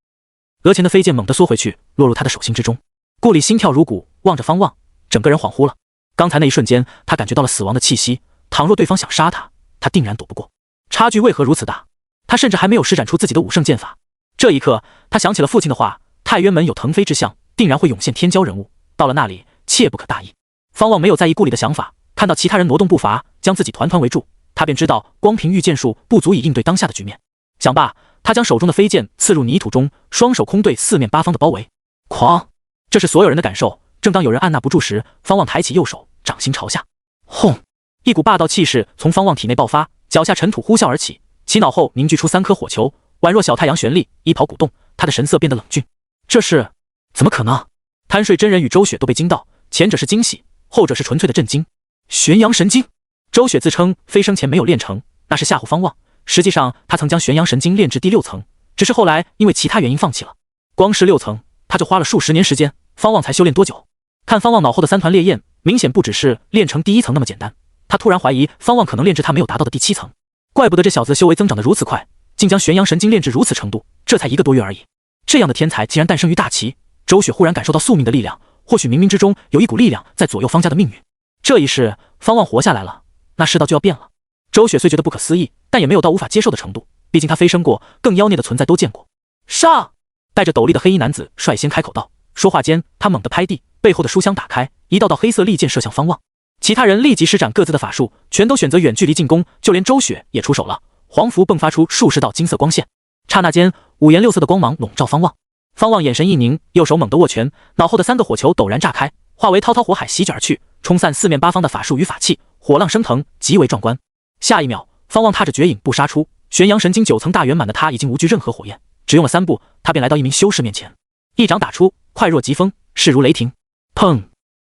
额前的飞剑猛地缩回去，落入他的手心之中。顾里心跳如鼓，望着方望，整个人恍惚了。刚才那一瞬间，他感觉到了死亡的气息，倘若对方想杀他，他定然躲不过。差距为何如此大？他甚至还没有施展出自己的武圣剑法。这一刻，他想起了父亲的话，太渊门有腾飞之象，定然会涌现天骄人物，到了那里，切不可大意。方望没有在意顾里的想法，看到其他人挪动步伐，将自己团团围住，他便知道光凭御剑术不足以应对当下的局面。想罢，他将手中的飞剑刺入泥土中，双手空对四面八方的包围。哐！这是所有人的感受。正当有人按捺不住时，方望抬起右手，掌心朝下，轰！一股霸道气势从方望体内爆发，脚下尘土呼啸而起，其脑后凝聚出3颗火球，宛若小太阳旋立，衣袍鼓动，他的神色变得冷峻。这是怎么可能？贪睡真人与周雪都被惊到，前者是惊喜，后者是纯粹的震惊。玄阳神经，周雪自称飞升前没有练成，那是吓唬方望，实际上他曾将玄阳神经练至第6层，只是后来因为其他原因放弃了。光是6层，他就花了数十年时间，方望才修炼多久？看方望脑后的3团烈焰，明显不只是练成第1层那么简单。他突然怀疑方望可能练至他没有达到的第7层，怪不得这小子修为增长得如此快，竟将玄阳神经练至如此程度，这才1个多月而已。这样的天才竟然诞生于大齐。周雪忽然感受到宿命的力量，或许冥冥之中有一股力量在左右方家的命运。这一世，方望活下来了，那世道就要变了。周雪虽觉得不可思议，但也没有到无法接受的程度，毕竟他飞升过，更妖孽的存在都见过。上！戴着斗笠的黑衣男子率先开口道，说话间，他猛地拍地，背后的书箱打开，一道道黑色利剑射向方望。其他人立即施展各自的法术，全都选择远距离进攻，就连周雪也出手了。黄符迸发出数十道金色光线，刹那间五颜六色的光芒笼罩方望。方望眼神一凝，右手猛地握拳，脑后的3个火球陡然炸开，化为滔滔火海席卷而去，冲散四面八方的法术与法器，火浪升腾，极为壮观。下一秒，方望踏着绝影步杀出，玄阳神经9层大圆满的他已经无惧任何火焰，只用了3步，他便来到一名修士面前，一掌打出，快若疾风，势如雷霆。砰！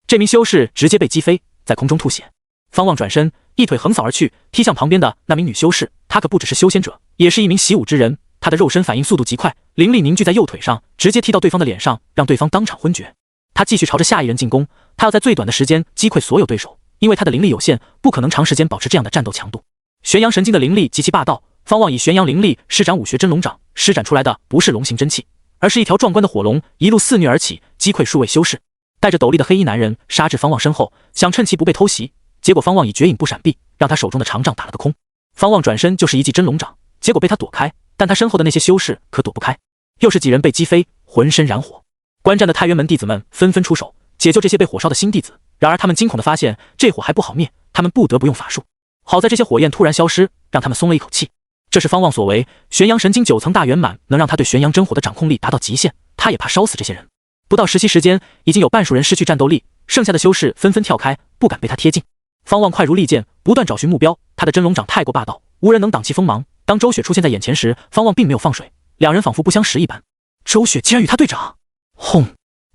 这名修士直接被击飞，在空中吐血。方望转身，一腿横扫而去，踢向旁边的那名女修士。她可不只是修仙者，也是一名习武之人。她的肉身反应速度极快，灵力凝聚在右腿上，直接踢到对方的脸上，让对方当场昏厥。他继续朝着下一人进攻，他要在最短的时间击溃所有对手，因为他的灵力有限，不可能长时间保持这样的战斗强度。玄阳神经的灵力极其霸道，方望以玄阳灵力施展武学真龙掌，施展出来的不是龙形真气，而是一条壮观的火龙，一路肆虐而起，击溃数位修士。戴着斗笠的黑衣男人杀至方望身后，想趁其不被偷袭，结果方望以绝影步闪避，让他手中的长杖打了个空。方望转身就是一记真龙掌，结果被他躲开，但他身后的那些修士可躲不开，又是几人被击飞，浑身燃火。观战的太原门弟子们纷纷出手解救这些被火烧的新弟子，然而他们惊恐地发现这火还不好灭，他们不得不用法术。好在这些火焰突然消失，让他们松了一口气。这是方望所为，玄阳神经9层大圆满能让他对玄阳真火的掌控力达到极限，他也怕烧死这些人。不到10息时间，已经有半数人失去战斗力，剩下的修士纷纷跳开，不敢被他贴近。方望快如利剑，不断找寻目标，他的真龙掌太过霸道，无人能挡其锋芒。当周雪出现在眼前时，方望并没有放水，两人仿佛不相识一般。周雪竟然与他对掌！轰！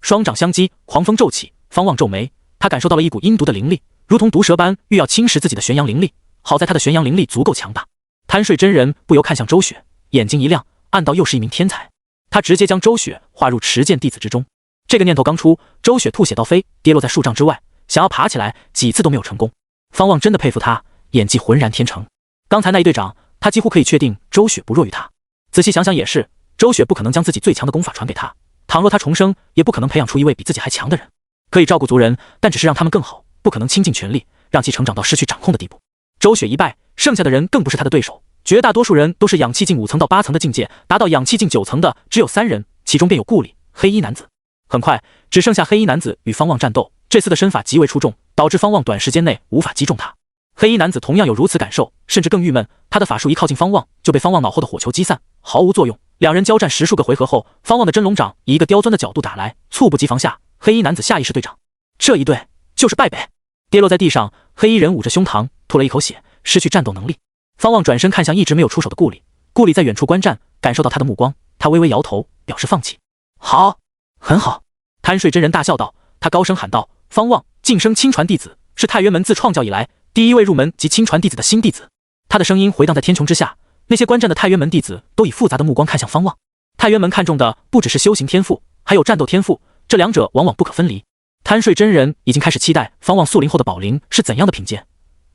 双掌相击，狂风骤起，方望皱眉，他感受到了一股阴毒的灵力，如同毒蛇般欲要侵蚀自己的玄阳灵力。好在他的玄阳灵力足够强大。贪睡真人不由看向周雪，眼睛一亮，暗道又是一名天才。他直接将周雪划入持剑弟子之中。这个念头刚出，周雪吐血倒飞，跌落在数丈之外，想要爬起来，几次都没有成功。方望真的佩服他，演技浑然天成。刚才那一对掌，他几乎可以确定周雪不弱于他。仔细想想也是，周雪不可能将自己最强的功法传给他，倘若他重生，也不可能培养出一位比自己还强的人。可以照顾族人，但只是让他们更好，不可能倾尽全力让其成长到失去掌控的地步。周雪一败，剩下的人更不是他的对手，绝大多数人都是氧气境5层到8层的境界，达到氧气境9层的只有3人，其中便有顾里、黑衣男子。很快，只剩下黑衣男子与方望战斗，这次的身法极为出众，导致方望短时间内无法击中他。黑衣男子同样有如此感受，甚至更郁闷，他的法术一靠近方望，就被方望脑后的火球击散，毫无作用。两人交战10数个回合后，方望的真龙掌以一个刁钻的角度打来，猝不及防下，黑衣男子下意识对掌，这一对就是败北。跌落在地上，黑衣人捂着胸膛，吐了一口血，失去战斗能力。方望转身看向一直没有出手的顾里，顾里在远处观战，感受到他的目光，他微微摇头，表示放弃。好，很好。贪睡真人大笑道，他高声喊道：方望晋升亲传弟子，是太原门自创教以来第一位入门及亲传弟子的新弟子。他的声音回荡在天穹之下，那些观战的太原门弟子都以复杂的目光看向方望。太原门看重的不只是修行天赋，还有战斗天赋，这两者往往不可分离。贪睡真人已经开始期待方望速灵后的宝灵是怎样的品鉴，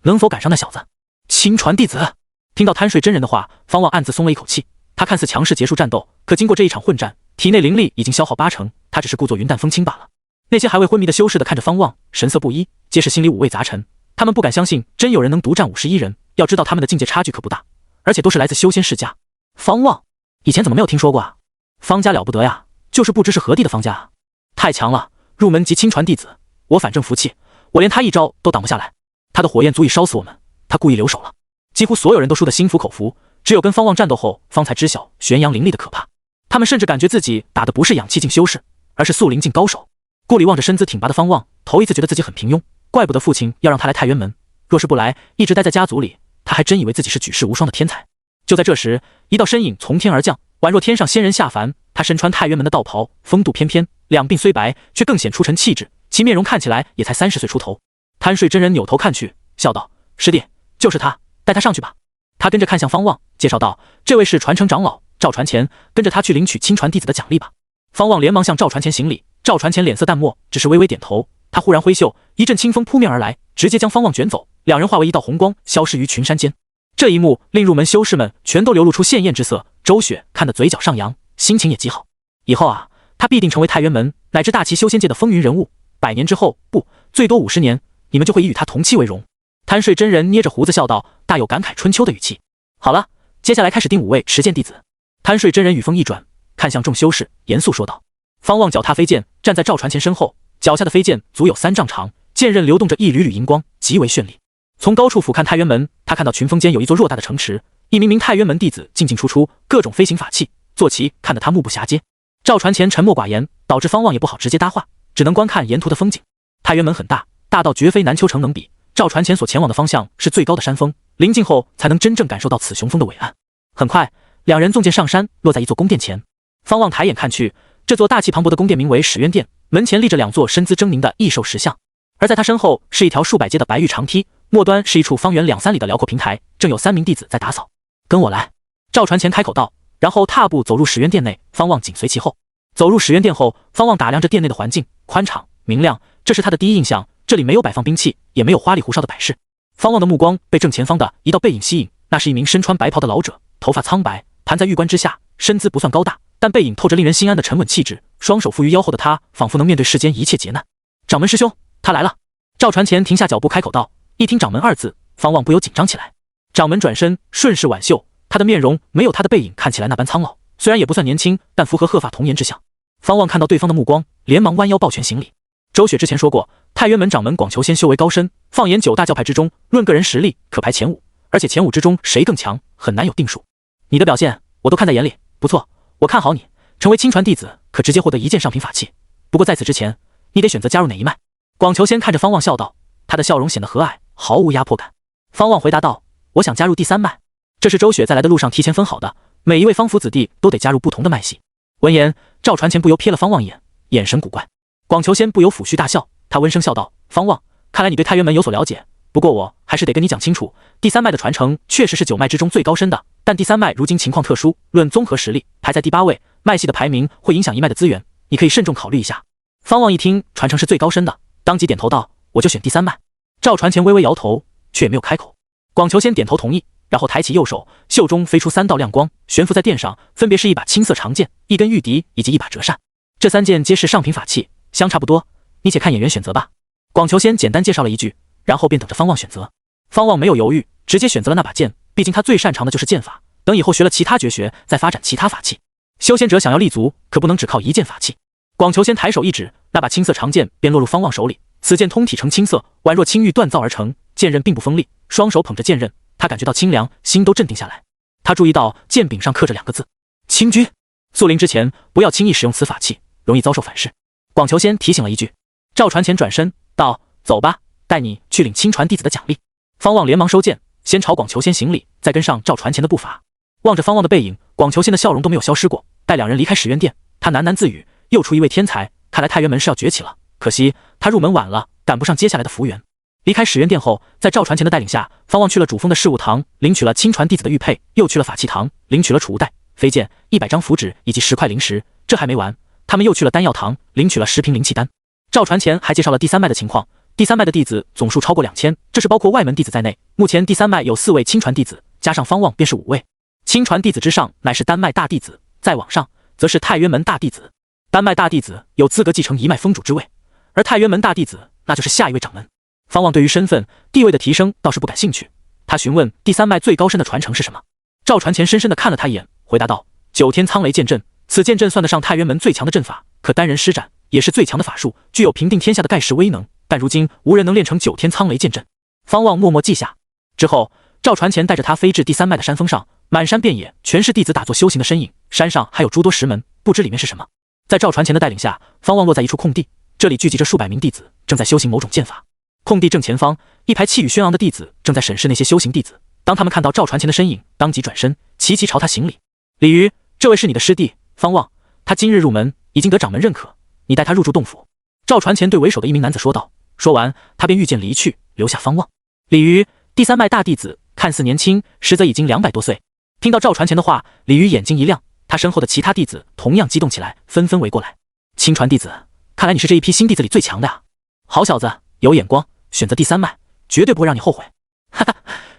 能否赶上那小子。亲传弟子。听到贪睡真人的话，方望暗自松了一口气。他看似强势结束战斗，可经过这一场混战，体内灵力已经消耗80%，他只是故作云淡风轻罢了。那些还未昏迷的修士的看着方望，神色不一，皆是心里五味杂陈。他们不敢相信真有人能独占51人，要知道他们的境界差距可不大，而且都是来自修仙世家。方望以前怎么没有听说过啊？方家了不得呀，就是不知是何地的方家啊，太强了，入门级亲传弟子，我反正服气，我连他一招都挡不下来。他的火焰足以烧死我们，他故意留手了。几乎所有人都输得心服口服，只有跟方望战斗后，方才知晓玄阳灵力的可怕。他们甚至感觉自己打的不是氧气境修士，而是速灵境高手。顾里望着身姿挺拔的方望，头一次觉得自己很平庸，怪不得父亲要让他来太原门，若是不来，一直待在家族里，他还真以为自己是举世无双的天才。就在这时，一道身影从天而降，宛若天上仙人下凡。他身穿太原门的道袍，风度翩翩，两鬓虽白，却更显出尘气质，其面容看起来也才30岁出头。贪睡真人扭头看去，笑道：师弟，就是他，带他上去吧。他跟着看向方望，介绍道：这位是传承长老赵传前，跟着他去领取亲传弟子的奖励吧。方望连忙向赵传前行礼，赵传前脸色淡漠，只是微微点头。他忽然挥袖，一阵清风扑面而来，直接将方望卷走，两人化为一道红光，消失于群山间。这一幕令入门修士们全都流露出艳艳之色，周雪看得嘴角上扬，心情也极好。以后啊，他必定成为太原门乃至大齐修仙界的风云人物，100年之后，不，最多50年，你们就会以与他同期为荣。贪睡真人捏着胡子笑道，大有感慨春秋的语气。好了，接下来开始定5位持剑弟子。贪睡真人语锋一转，看向众修士，严肃说道。方望脚踏飞剑，站在赵传前身后，脚下的飞剑足有3丈长，剑刃流动着一缕缕银光，极为绚丽。从高处俯瞰太原门，他看到群峰间有一座偌大的城池，一名名太原门弟子进进出出，各种飞行法器，坐骑看得他目不暇接。赵传前沉默寡言，导致方望也不好直接搭话，只能观看沿途的风景。太原门很大，大到绝非南丘城能比。赵传前所前往的方向是最高的山峰，临近后才能真正感受到此雄峰的伟岸。很快，两人纵剑上山，落在一座宫殿前。方望抬眼看去，这座大气磅礴的宫殿名为始渊殿，门前立着2座身姿狰狞的异兽石像，而在他身后是一条数百阶的白玉长梯，末端是一处方圆2-3里的辽阔平台，正有3名弟子在打扫。跟我来。赵传前开口道，然后踏步走入始渊殿内，方望紧随其后。走入始渊殿后，方望打量着殿内的环境，宽敞明亮，这是他的第一印象。这里没有摆放兵器，也没有花里胡哨的摆饰。方望的目光被正前方的一道背影吸引，那是一名身穿白袍的老者，头发苍白，盘在玉冠之下，身姿不算高大，但背影透着令人心安的沉稳气质，双手负于腰后的他，仿佛能面对世间一切劫难。掌门师兄，他来了。赵传前停下脚步开口道，一听掌门二字，方望不由紧张起来。掌门转身顺势挽袖，他的面容没有他的背影看起来那般苍老，虽然也不算年轻，但符合鹤发童颜之相。方望看到对方的目光，连忙弯腰抱拳行礼。周雪之前说过，太渊门掌门广求仙修为高深，放眼9大教派之中，论个人实力可排前5，而且前5之中谁更强，很难有定数。你的表现我都看在眼里，不错，我看好你，成为亲传弟子可直接获得1件上品法器。不过在此之前，你得选择加入哪一脉。广求仙看着方望笑道，他的笑容显得和蔼，毫无压迫感。方望回答道，我想加入第3脉，这是周雪在来的路上提前分好的，每一位方府子弟都得加入不同的脉系。闻言，赵传前不由瞥了方望一眼，眼神古怪。广求仙不由抚须大笑，他温声笑道，方望，看来你对太渊门有所了解，不过我还是得跟你讲清楚，第3脉的传承确实是9脉之中最高深的，但第3脉如今情况特殊，论综合实力排在第8位，脉系的排名会影响一脉的资源，你可以慎重考虑一下。方望一听传承是最高深的，当即点头道，我就选第3脉。赵传前微微摇头，却也没有开口。广求仙点头同意，然后抬起右手，袖中飞出3道亮光，悬浮在殿上，分别是一把青色长剑、一根玉笛以及一把折扇。这3件皆是上品法器，相差不多，你且看眼缘选择吧。广求仙简单介绍了一句，然后便等着方望选择。方望没有犹豫，直接选择了那把剑，毕竟他最擅长的就是剑法，等以后学了其他绝学，再发展其他法器。修仙者想要立足，可不能只靠1件法器。广求仙抬手一指，那把青色长剑便落入方望手里。此剑通体呈青色，宛若青玉锻造而成，剑刃并不锋利，双手捧着剑刃，他感觉到清凉，心都镇定下来。他注意到剑柄上刻着2个字：清君。宿灵之前不要轻易使用此法器，容易遭受反噬。广求仙提醒了一句。赵传前转身道，走吧，带你去领亲传弟子的奖励。方望连忙收剑，先朝广求仙行礼，再跟上赵传前的步伐。望着方望的背影，广求仙的笑容都没有消失过。待2人离开石渊殿，他喃喃自语，又出一位天才，看来太渊门是要崛起了，可惜他入门晚了，赶不上接下来的福源。离开石渊殿后，在赵传前的带领下，方望去了主峰的事务堂，领取了亲传弟子的玉佩，又去了法器堂，领取了储物袋、飞剑、100张符纸以及10块灵石。这还没完，他们又去了丹药堂，领取了10瓶灵气丹。赵传前还介绍了第3脉的情况，第3脉的弟子总数超过2000，这是包括外门弟子在内。目前第3脉有4位亲传弟子，加上方望便是5位。亲传弟子之上乃是丹脉大弟子，再往上则是太渊门大弟子。丹脉大弟子有资格继承一脉封主之位，而太渊门大弟子那就是下一位掌门。方望对于身份地位的提升倒是不感兴趣，他询问第3脉最高深的传承是什么。赵传前深深地看了他一眼，回答道：9天苍雷剑阵，此剑阵算得上太渊门最强的阵法，可单人施展，也是最强的法术，具有平定天下的盖世威能，但如今无人能练成9天苍雷剑阵。方望默默记下。之后，赵传前带着他飞至第3脉的山峰上，满山遍野全是弟子打坐修行的身影，山上还有诸多石门，不知里面是什么。在赵传前的带领下，方望落在一处空地，这里聚集着数百名弟子，正在修行某种剑法。空地正前方，一排气宇轩昂的弟子正在审视那些修行弟子。当他们看到赵传前的身影，当即转身，齐齐朝他行礼。李鱼，这位是你的师弟方望，他今日入门，已经得掌门认可，你带他入住洞府。赵传前对为首的一名男子说道。说完，他便御剑离去，留下方望。李鱼，第3脉大弟子，看似年轻，实则已经200多岁。听到赵传前的话，李鱼眼睛一亮，他身后的其他弟子同样激动起来，纷纷围过来。亲传弟子，看来你是这一批新弟子里最强的呀！好小子，有眼光，选择第3脉，绝对不会让你后悔。哈哈，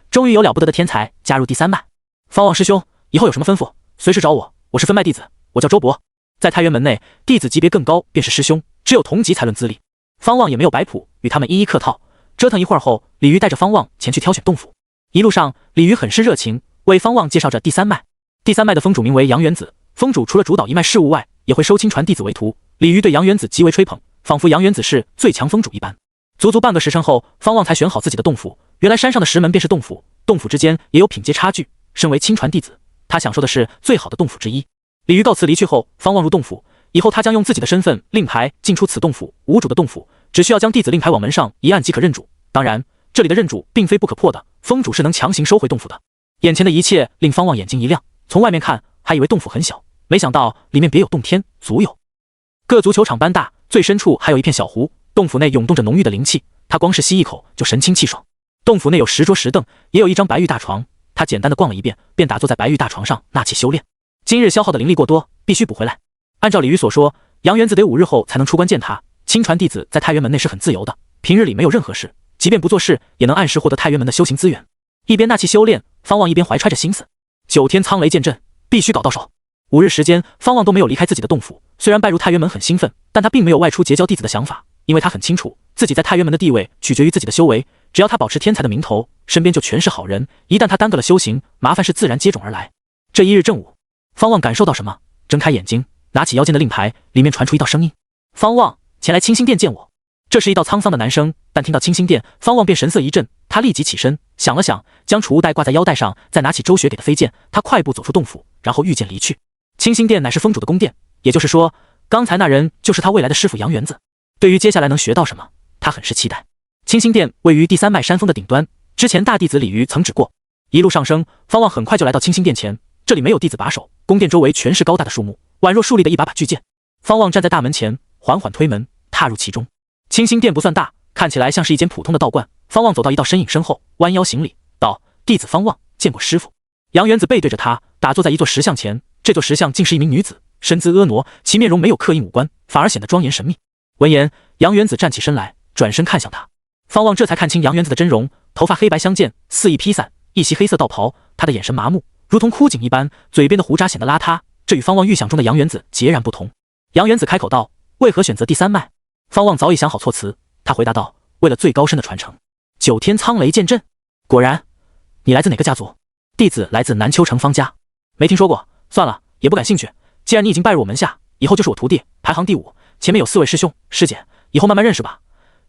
终于有了不得的天才加入第3脉。方望师兄，以后有什么吩咐，随时找我。我是分脉弟子，我叫周伯，在太渊门内，弟子级别更高便是师兄，只有同级才论资历。方望也没有摆谱，与他们一一客套。折腾一会儿后，李鱼带着方望前去挑选洞府。一路上，李鱼很是热情，为方望介绍着第3脉。第3脉的峰主名为杨元子，峰主除了主导一脉事务外，也会收亲传弟子为徒。李鱼对杨元子极为吹捧，仿佛杨元子是最强峰主一般。足足半个时辰后，方望才选好自己的洞府。原来山上的石门便是洞府，洞府之间也有品阶差距。身为亲传弟子，他享受的是最好的洞府之一。李鱼告辞离去后，方望入洞府。以后他将用自己的身份令牌进出此洞府，无主的洞府只需要将弟子令牌往门上一按即可认主。当然，这里的认主并非不可破的，峰主是能强行收回洞府的。眼前的一切令方望眼睛一亮，从外面看还以为洞府很小，没想到里面别有洞天，足有各足球场般大，最深处还有一片小湖。洞府内涌动着浓郁的灵气，他光是吸一口就神清气爽。洞府内有10桌10凳，也有一张白玉大床。他简单的逛了一遍，便打坐在白玉大床上纳气修炼。今日消耗的灵力过多，必须补回来。按照李鱼所说，杨元子得5日后才能出关见他。亲传弟子在太渊门内是很自由的，平日里没有任何事，即便不做事，也能按时获得太渊门的修行资源。一边纳气修炼，方望一边怀揣着心思：9天苍雷剑阵必须搞到手。5日时间，方望都没有离开自己的洞府。虽然拜入太渊门很兴奋，但他并没有外出结交弟子的想法，因为他很清楚自己在太渊门的地位取决于自己的修为，只要他保持天才的名头，身边就全是好人，一旦他耽搁了修行，麻烦事自然接踵而来。这一日正午，方望感受到什么，睁开眼睛，拿起腰间的令牌，里面传出一道声音：方望，前来清心殿见我。这是一道沧桑的男声，但听到清心殿，方望便神色一震，他立即起身，想了想，将储物袋挂在腰带上，再拿起周雪给的飞剑，他快步走出洞府，然后御剑离去。清心殿乃是封主的宫殿，也就是说，刚才那人就是他未来的师傅杨元子。对于接下来能学到什么，他很是期待。清心殿位于第三脉山峰的顶端，之前大弟子李渔曾指过。一路上升，方望很快就来到清心殿前，这里没有弟子把守，宫殿周围全是高大的树木，宛若竖立的一把把巨剑。方望站在大门前，缓缓推门，踏入其中。清心殿不算大，看起来像是一间普通的道观。方望走到一道身影身后，弯腰行礼，道：弟子方望见过师傅。杨元子背对着他，打坐在一座石像前，这座石像竟是一名女子，身姿婀娜，其面容没有刻印五官，反而显得庄严神秘。闻言，杨元子站起身来，转身看向他。方望这才看清杨元子的真容，头发黑白相间，肆意披散，一袭黑色道袍，他的眼神麻木，如同枯井一般，嘴边的胡渣显得邋遢，这与方望预想中的杨元子截然不同。杨元子开口道：为何选择第三脉？方望早已想好措辞，他回答道：为了最高深的传承。九天苍雷剑阵。果然，你来自哪个家族？弟子来自南丘城方家。没听说过，算了，也不感兴趣。既然你已经拜入我门下，以后就是我徒弟，排行第5，前面有4位师兄师姐，以后慢慢认识吧。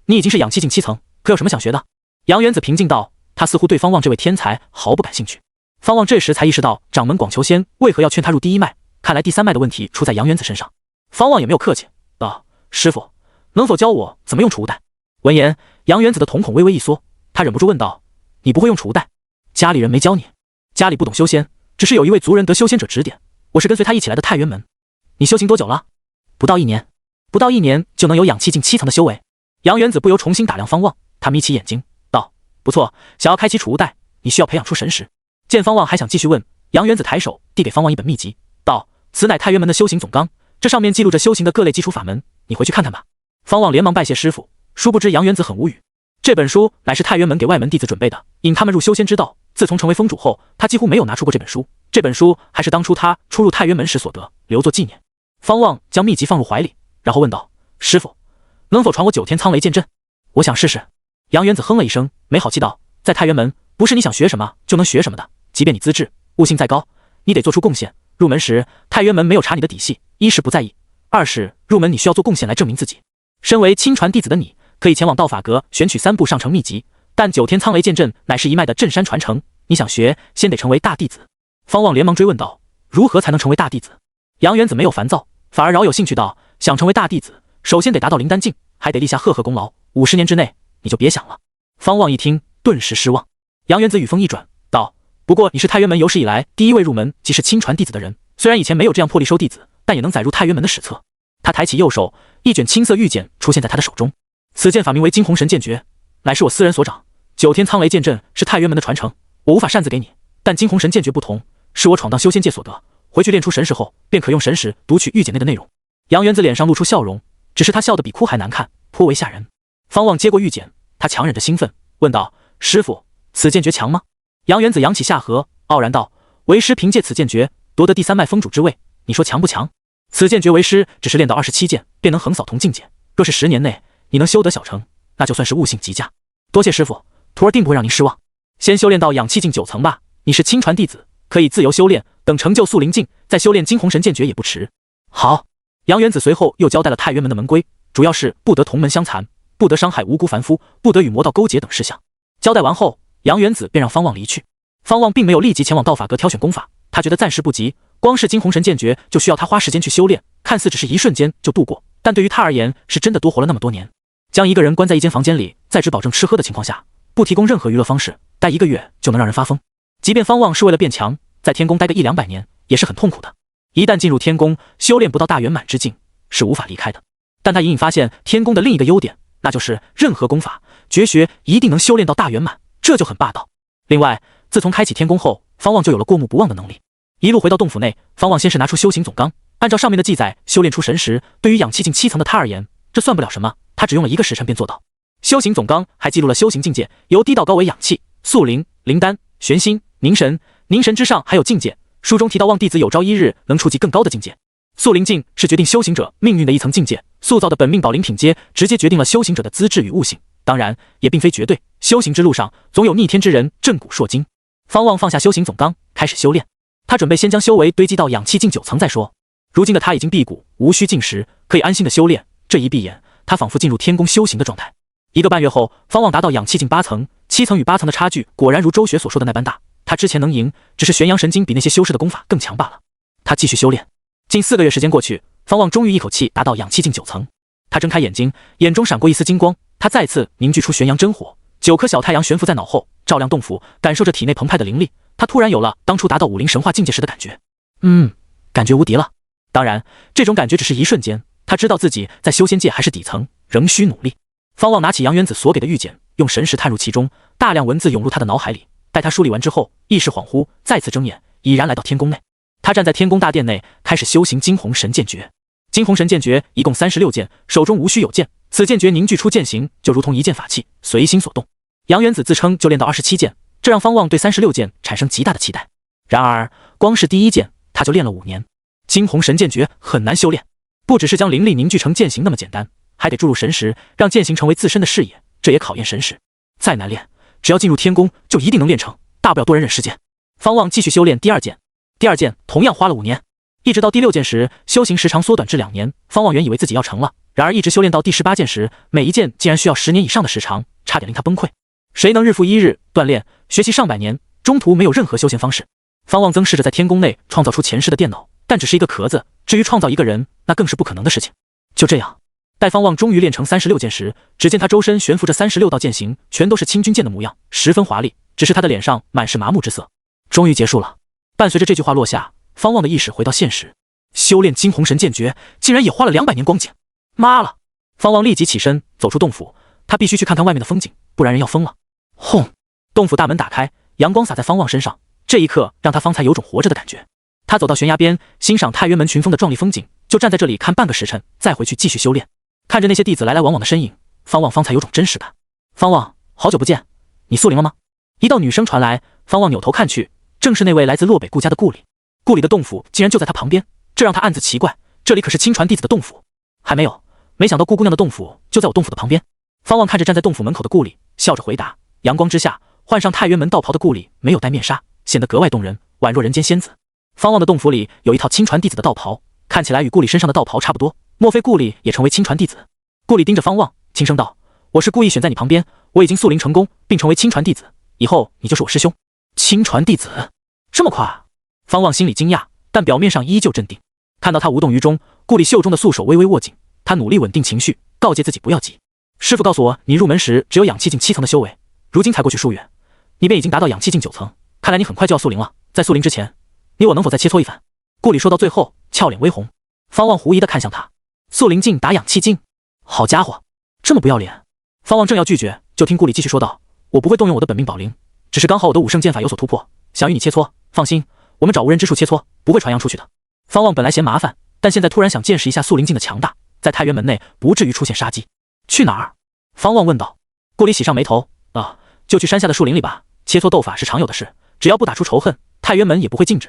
你已经是氧气境7层，可有什么想学的？杨元子平静道，他似乎对方望这位天才毫不感兴趣。方望这时才意识到掌门广求仙为何要劝他入第一脉，看来第三脉的问题出在杨元子身上。方望也没有客气，道：师傅，能否教我怎么用储物袋？闻言，杨元子的瞳孔微微一缩，他忍不住问道：你不会用储物袋？家里人没教你？家里不懂修仙，只是有一位族人得修仙者指点，我是跟随他一起来的太渊门。你修行多久了？不到1年。不到1年就能有氧气境7层的修为？杨元子不由重新打量方望，他眯起眼睛道：不错，想要开启储物袋，你需要培养出神识。见方望还想继续问，杨元子抬手递给方望一本秘籍，道：此乃太渊门的修行总纲，这上面记录着修行的各类基础法门，你回去看看吧。方望连忙拜谢师傅，殊不知杨元子很无语。这本书乃是太渊门给外门弟子准备的，引他们入修仙之道。自从成为封主后，他几乎没有拿出过这本书。这本书还是当初他初入太渊门时所得，留作纪念。方望将秘籍放入怀里，然后问道：师傅，能否传我9天苍雷剑阵？我想试试。杨元子哼了一声，没好气道：在太渊门，不是你想学什么就能学什么的，即便你资质悟性再高，你得做出贡献。入门时，太渊门没有查你的底细，一是不在意，二是入门你需要做贡献来证明自己。身为亲传弟子的你，可以前往道法阁选取3部上乘秘籍，但9天苍雷剑阵乃是一脉的镇山传承，你想学，先得成为大弟子。方望连忙追问道：如何才能成为大弟子？杨元子没有烦躁，反而饶有兴趣道：想成为大弟子，首先得达到灵丹境，还得立下赫赫功劳，50年之内你就别想了。方望一听，顿时失望。杨元子语锋一转道：不过你是太渊门有史以来第一位入门即是亲传弟子的人，虽然以前没有这样破例收弟子，但也能载入太渊门的史册。他抬起右手，一卷青色玉简出现在他的手中。此剑法名为惊鸿神剑诀，乃是我私人所掌。9天苍雷剑阵是太渊门的传承，我无法擅自给你，但惊鸿神剑诀不同，是我闯荡修仙界所得，回去练出神识后，便可用神识读取玉简内的内容。杨元子脸上露出笑容，只是他笑得比哭还难看，颇为吓人。方望接过玉简，他强忍着兴奋问道：师傅，此剑诀强吗？杨元子扬起下颌，傲然道：为师凭借此剑诀夺得第三脉封主之位，你说强不强？此剑诀为师只是练到27剑，便能横扫同境界，若是10年内你能修得小成，那就算是悟性极佳。多谢师傅，徒儿定不会让您失望。先修炼到氧气境9层吧，你是亲传弟子，可以自由修炼，等成就速灵境，再修炼惊鸿神剑诀也不迟。好。杨元子随后又交代了太渊门的门规，主要是不得同门相残，不得伤害无辜凡夫，不得与魔道勾结等事项。交代完后，杨元子便让方望离去。方望并没有立即前往道法阁挑选功法，他觉得暂时不急，光是惊鸿神剑诀就需要他花时间去修炼，看似只是一瞬间就度过，但对于他而言是真的多活了那么多年。将一个人关在一间房间里，在只保证吃喝的情况下，不提供任何娱乐方式，待1个月就能让人发疯。即便方望是为了变强，在天宫待个100-200年也是很痛苦的。一旦进入天宫，修炼不到大圆满之境是无法离开的。但他隐隐发现天宫的另一个优点，那就是任何功法绝学一定能修炼到大圆满，这就很霸道。另外，自从开启天宫后，方望就有了过目不忘的能力。一路回到洞府内，方望先是拿出修行总纲，按照上面的记载修炼出神识。对于氧气境7层的他而言，这算不了什么，他只用了1个时辰便做到。修行总纲还记录了修行境界，由低到高为氧气、速灵、灵丹、玄心、凝神，凝神之上还有境界。书中提到望弟子有朝一日能触及更高的境界。速灵境是决定修行者命运的一层境界，塑造的本命宝灵品阶直接决定了修行者的资质与悟性，当然也并非绝对，修行之路上总有逆天之人震古烁今。方望放下修行总纲，开始修炼。他准备先将修为堆积到氧气境9层再说。如今的他已经辟谷，无需进食，可以安心的修炼。这一闭眼，他仿佛进入天宫修行的状态。1个半月后，方望达到氧气境8层，7层与8层的差距果然如周雪所说的那般大。他之前能赢，只是玄阳神经比那些修士的功法更强罢了。他继续修炼，近4个月时间过去，方望终于一口气达到氧气境9层。他睁开眼睛，眼中闪过一丝金光，他再次凝聚出玄阳真火，9颗小太阳悬浮在脑后，照亮洞府，感受着体内澎湃的灵力。他突然有了当初达到武灵神话境界时的感觉，感觉无敌了。当然，这种感觉只是一瞬间，他知道自己在修仙界还是底层，仍需努力。方望拿起杨元子所给的玉简，用神识探入其中，大量文字涌入他的脑海里。待他梳理完之后，意识恍惚，再次睁眼，已然来到天宫内。他站在天宫大殿内，开始修行惊鸿神剑诀。惊鸿神剑诀一共36剑，手中无需有剑，此剑诀凝聚出剑形，就如同一剑法器，随心所动。杨元子自称就练到27剑，这让方望对36剑产生极大的期待。然而，光是第1剑，他就练了5年。惊鸿神剑诀很难修炼，不只是将灵力凝聚成剑形那么简单，还得注入神识，让剑形成为自身的视野，这也考验神识。再难练，只要进入天宫，就一定能练成，大不了多人忍世剑。方望继续修炼第2剑，第2剑同样花了5年，一直到第6剑时，修行时长缩短至2年。方望原以为自己要成了，然而一直修炼到第18剑时，每一剑竟然需要10年以上的时长，差点令他崩溃。谁能日复一日锻炼学习上百年，中途没有任何修仙方式？方望曾试着在天宫内创造出前世的电脑，但只是一个壳子，至于创造一个人，那更是不可能的事情。就这样，待方望终于练成36剑时，只见他周身悬浮着36道剑形，全都是清军剑的模样，十分华丽，只是他的脸上满是麻木之色。终于结束了。伴随着这句话落下，方望的意识回到现实，修炼惊鸿神剑诀竟然也花了200年光景。妈了！方望立即起身走出洞府，他必须去看看外面的风景，不然人要疯了。轰！洞府大门打开，阳光洒在方望身上，这一刻让他方才有种活着的感觉。他走到悬崖边，欣赏太渊门群峰的壮丽风景，就站在这里看半个时辰，再回去继续修炼。看着那些弟子来来往往的身影，方望方才有种真实感。方望，好久不见，你宿灵了吗？一道女声传来，方望扭头看去，正是那位来自洛北顾家的顾里。顾里的洞府竟然就在他旁边，这让他暗自奇怪，这里可是亲传弟子的洞府。还没有，没想到顾姑娘的洞府就在我洞府的旁边。方望看着站在洞府门口的顾里，笑着回答。阳光之下，换上太渊门道袍的顾里没有戴面纱，显得格外动人，宛若人间仙子。方望的洞府里有一套亲传弟子的道袍，看起来与顾里身上的道袍差不多，莫非顾里也成为亲传弟子？顾里盯着方望，轻声道：“我是故意选在你旁边，我已经宿灵成功，并成为亲传弟子，以后你就是我师兄。”亲传弟子？这么快？方望心里惊讶，但表面上依旧镇定。看到他无动于衷，顾里袖中的素手微微握紧，他努力稳定情绪，告诫自己不要急。师父告诉我，你入门时只有氧气境7层的修为，如今才过去数月，你便已经达到氧气境9层，看来你很快就要宿灵了。在宿灵之前，你我能否再切磋一番？顾里说到最后，俏脸微红。方望狐疑地看向他，宿灵境打氧气境，好家伙，这么不要脸！方望正要拒绝，就听顾里继续说道：“我不会动用我的本命宝灵，只是刚好我的武圣剑法有所突破，想与你切磋。放心，我们找无人之处切磋，不会传扬出去的。”方望本来嫌麻烦，但现在突然想见识一下宿灵境的强大，在太原门内不至于出现杀机。去哪儿？方望问道。顾里喜上眉头：“就去山下的树林里吧，切磋斗法是常有的事，只要不打出仇恨，太原门也不会禁止。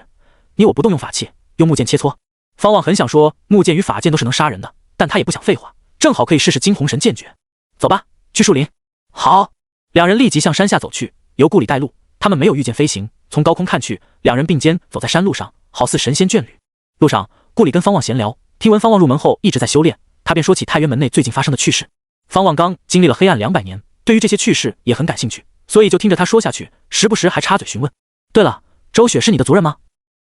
你我不动用法器，用木剑切磋。”方望很想说木剑与法剑都是能杀人的，但他也不想废话，正好可以试试惊鸿神剑诀。走吧，去树林。好。两人立即向山下走去，由顾里带路。他们没有御剑飞行，从高空看去，两人并肩走在山路上，好似神仙眷侣。路上，顾里跟方望闲聊，听闻方望入门后一直在修炼，他便说起太原门内最近发生的趣事。方望刚经历了黑暗200年，对于这些趣事也很感兴趣，所以就听着他说下去，时不时还插嘴询问。对了，周雪是你的族人吗？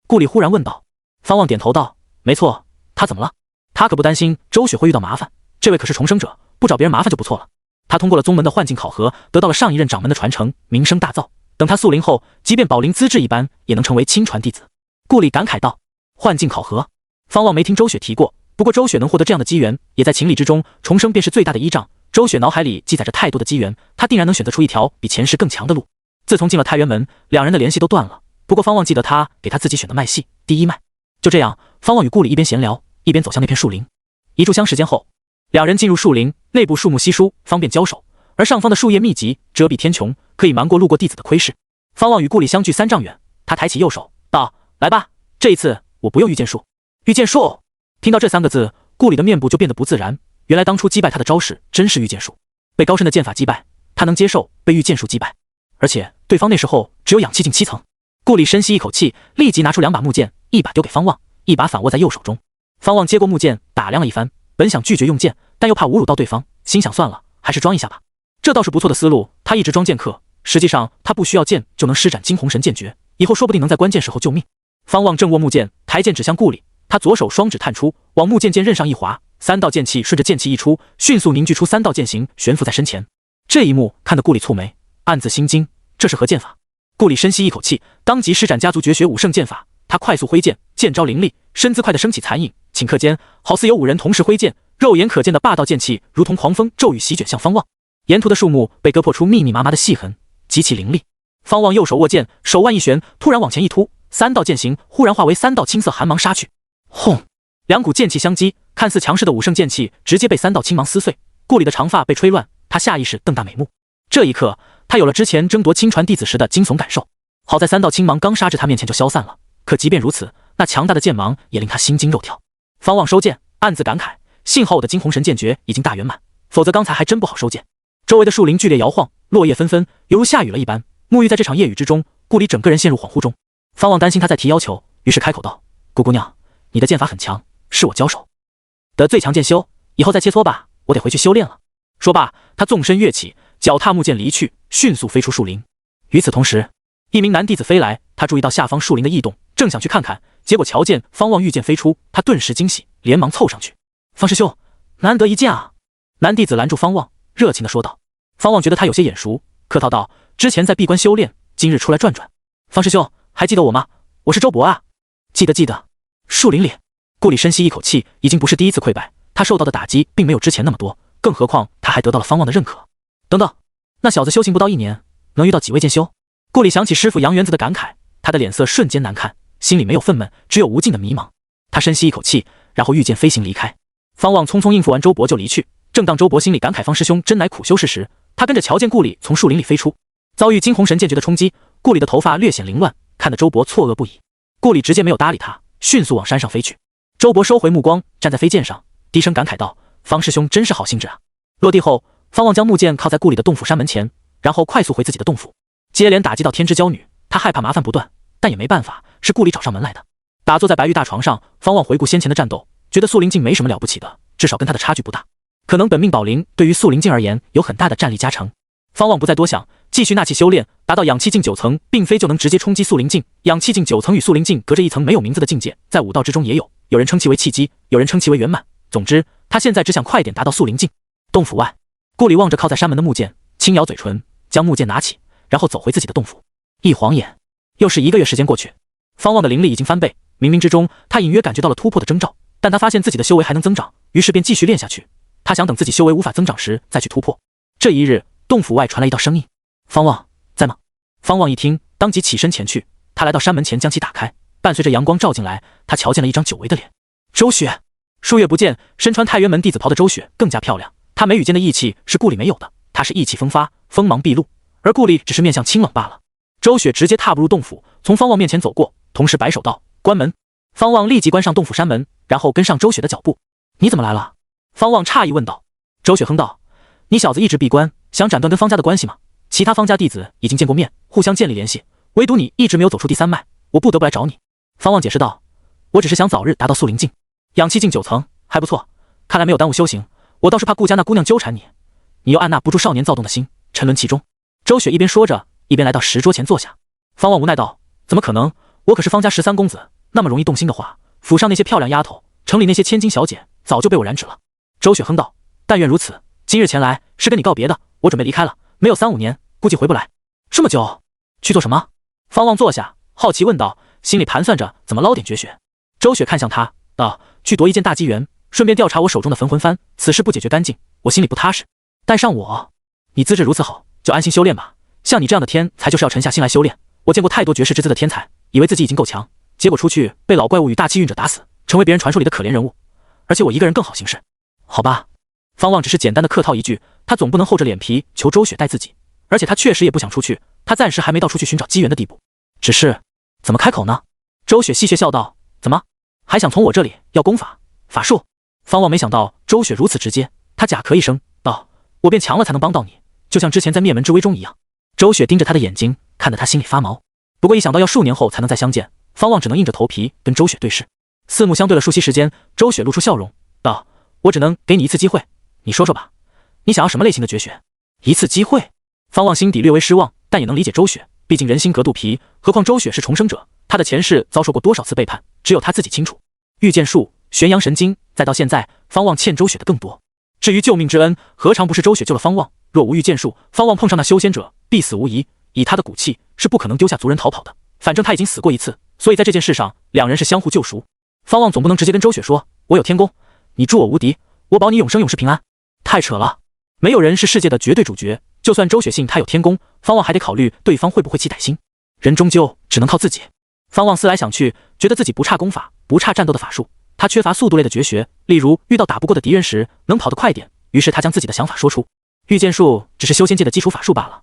顾里忽然问道。方望点头道：“没错，他怎么了？他可不担心周雪会遇到麻烦，这位可是重生者，不找别人麻烦就不错了。他通过了宗门的幻境考核，得到了上一任掌门的传承，名声大噪。等他宿灵后，即便宝灵资质一般，也能成为亲传弟子。”顾里感慨道。幻境考核，方望没听周雪提过，不过周雪能获得这样的机缘，也在情理之中，重生便是最大的依仗。周雪脑海里记载着太多的机缘，她定然能选择出一条比前世更强的路。自从进了太原门，两人的联系都断了，不过方望记得他给他自己选的脉系第一脉。就这样，方望与顾里一边闲聊，一边走向那片树林。一炷香时间后，两人进入树林，内部树木稀疏，方便交手，而上方的树叶密集，遮蔽天穹，可以瞒过路过弟子的窥视。方望与顾里相距3丈远，他抬起右手道：“来吧，这一次我不用御剑术。”御剑术！听到这3个字，顾里的面部就变得不自然，原来当初击败他的招式真是御剑术，被高深的剑法击败，他能接受被御剑术击败，而且对方那时候只有氧气境7层。顾里深吸一口气，立即拿出2把木剑，一把丢给方望，一把反握在右手中。方望接过木剑，打量了一番，本想拒绝用剑，但又怕侮辱到对方，心想算了，还是装一下吧。这倒是不错的思路，他一直装剑客，实际上他不需要剑就能施展惊鸿神剑诀，以后说不定能在关键时候救命。方望正握木剑，抬剑指向顾里，他左手双指探出，往木剑剑刃上一划，3道剑气顺着剑气一出，迅速凝聚出3道剑形，悬浮在身前。这一幕看得顾里蹙眉，暗自心惊，这是何剑法？顾里深吸一口气，当即施展家族绝学武圣剑法，他快速挥剑，剑招凌厉，身姿快得升起残影，顷刻间好似有5人同时挥剑，肉眼可见的霸道剑气如同狂风骤雨席卷向方望。沿途的树木被割破出密密麻麻的细痕，极其凌厉。方望右手握剑，手腕一旋，突然往前一突，3道剑形忽然化为3道青色寒芒杀去。轰！2股剑气相击，看似强势的武圣剑气直接被3道青芒撕碎。顾里的长发被吹乱，他下意识瞪大美目。这一刻，他有了之前争夺亲传弟子时的惊悚感受。好在3道青芒刚杀至他面前就消散了，可即便如此，那强大的剑芒也令他心惊肉跳。方望收剑，暗自感慨，幸好我的惊鸿神剑诀已经大圆满，否则刚才还真不好收剑。周围的树林剧烈摇晃，落叶纷纷，犹如下雨了一般。沐浴在这场夜雨之中，顾里整个人陷入恍惚中。方望担心他在提要求，于是开口道：“顾姑娘，你的剑法很强，是我交手的最强剑修，以后再切磋吧，我得回去修炼了。”说罢，他纵身跃起，脚踏木剑离去，迅速飞出树林。与此同时，一名男弟子飞来，他注意到下方树林的异动，正想去看看，结果瞧见方望御剑飞出，他顿时惊喜，连忙凑上去：“方师兄，难得一见啊！”男弟子拦住方望，热情地说道。方望觉得他有些眼熟，客套道：“之前在闭关修炼，今日出来转转。方师兄，还记得我吗？我是周伯啊。”“记得记得。”树林里，顾里深吸一口气，已经不是第一次溃败，他受到的打击并没有之前那么多，更何况他还得到了方望的认可。等等，那小子修行不到1年，能遇到几位剑修？顾里想起师傅杨元子的感慨，他的脸色瞬间难看，心里没有愤懑，只有无尽的迷茫。他深吸一口气，然后御剑飞行离开。方望匆匆应付完周伯就离去。正当周伯心里感慨方师兄真乃苦修士时，他跟着瞧见顾里从树林里飞出，遭遇惊鸿神剑诀的冲击，顾里的头发略显凌乱，看得周伯错愕不已。顾里直接没有搭理他，迅速往山上飞去。周伯收回目光，站在飞剑上，低声感慨道：“方师兄真是好兴致啊！”落地后，方望将木剑靠在顾里的洞府山门前，然后快速回自己的洞府。接连打击到天之娇女，他害怕麻烦不断，但也没办法，是顾里找上门来的。打坐在白玉大床上，方望回顾先前的战斗，觉得素灵境没什么了不起的，至少跟他的差距不大。可能本命宝灵对于素灵境而言有很大的战力加成。方望不再多想，继续纳气修炼，达到氧气境9层，并非就能直接冲击素灵境。氧气境9层与素灵境隔着一层没有名字的境界，在武道之中也有，有人称其为契机，有人称其为圆满。总之，他现在只想快点达到素灵境。洞府外，顾里望着靠在山门的木剑，轻咬嘴唇，将木剑拿起，然后走回自己的洞府。一晃眼，又是1个月时间过去，方望的灵力已经翻倍，冥冥之中，他隐约感觉到了突破的征兆，但他发现自己的修为还能增长，于是便继续练下去。他想等自己修为无法增长时再去突破。这一日，洞府外传来一道声音：“方望，在吗？”方望一听，当即起身前去。他来到山门前，将其打开，伴随着阳光照进来，他瞧见了一张久违的脸。周雪。数月不见，身穿太渊门弟子袍的周雪更加漂亮。她眉宇间的义气是顾里没有的，她是意气风发，锋芒毕露，而顾里只是面相清冷罢了。周雪直接踏步入洞府，从方望面前走过，同时摆手道：“关门。”方望立即关上洞府山门，然后跟上周雪的脚步。“你怎么来了？”方望诧异问道。周雪哼道：“你小子一直闭关，想斩断跟方家的关系吗？其他方家弟子已经见过面，互相建立联系，唯独你一直没有走出第3脉，我不得不来找你。”方望解释道：“我只是想早日达到素灵境，氧气境9层还不错，看来没有耽误修行。我倒是怕顾家那姑娘纠缠你，你又按捺不住少年躁动的心，沉沦其中。”周雪一边说着，一边来到石桌前坐下。方望无奈道：“怎么可能？我可是方家13公子，那么容易动心的话，府上那些漂亮丫头，城里那些千金小姐，早就被我染指了。”周雪哼道：“但愿如此。今日前来是跟你告别的，我准备离开了，没有3-5年，估计回不来。”“这么久，去做什么？”方望坐下，好奇问道，心里盘算着怎么捞点绝学。周雪看向他道：“去夺一件大机缘，顺便调查我手中的焚魂幡，此事不解决干净，我心里不踏实。带上我，你资质如此好，就安心修炼吧。像你这样的天才就是要沉下心来修炼。我见过太多绝世之姿的天才，以为自己已经够强，结果出去被老怪物与大气运者打死，成为别人传说里的可怜人物。而且我一个人更好行事。好吧。”方望只是简单的客套一句，他总不能厚着脸皮求周雪带自己，而且他确实也不想出去，他暂时还没到出去寻找机缘的地步。只是怎么开口呢？周雪戏谑笑道：“怎么还想从我这里要功法法术？方望没想到周雪如此直接，他假咳一声道：“我变强了才能帮到你，就像之前在灭门之危中一样。”周雪盯着他的眼睛，看得他心里发毛。不过一想到要数年后才能再相见，方望只能硬着头皮跟周雪对视。四目相对了数息时间，周雪露出笑容道：“我只能给你一次机会，你说说吧，你想要什么类型的绝学？”一次机会？方望心底略微失望，但也能理解周雪，毕竟人心隔肚皮，何况周雪是重生者，他的前世遭受过多少次背叛，只有他自己清楚。御剑术、玄阳神经，再到现在，方望欠周雪的更多。至于救命之恩，何尝不是周雪救了方望？若无御剑术，方望碰上那修仙者，必死无疑。以他的骨气，是不可能丢下族人逃跑的。反正他已经死过一次，所以在这件事上，两人是相互救赎。方望总不能直接跟周雪说：“我有天功，你助我无敌，我保你永生永世平安。”太扯了！没有人是世界的绝对主角，就算周雪信他有天功，方望还得考虑对方会不会起歹心。人终究只能靠自己。方望思来想去，觉得自己不差功法，不差战斗的法术，他缺乏速度类的绝学，例如遇到打不过的敌人时能跑得快点。于是他将自己的想法说出：“御剑术只是修仙界的基础法术罢了，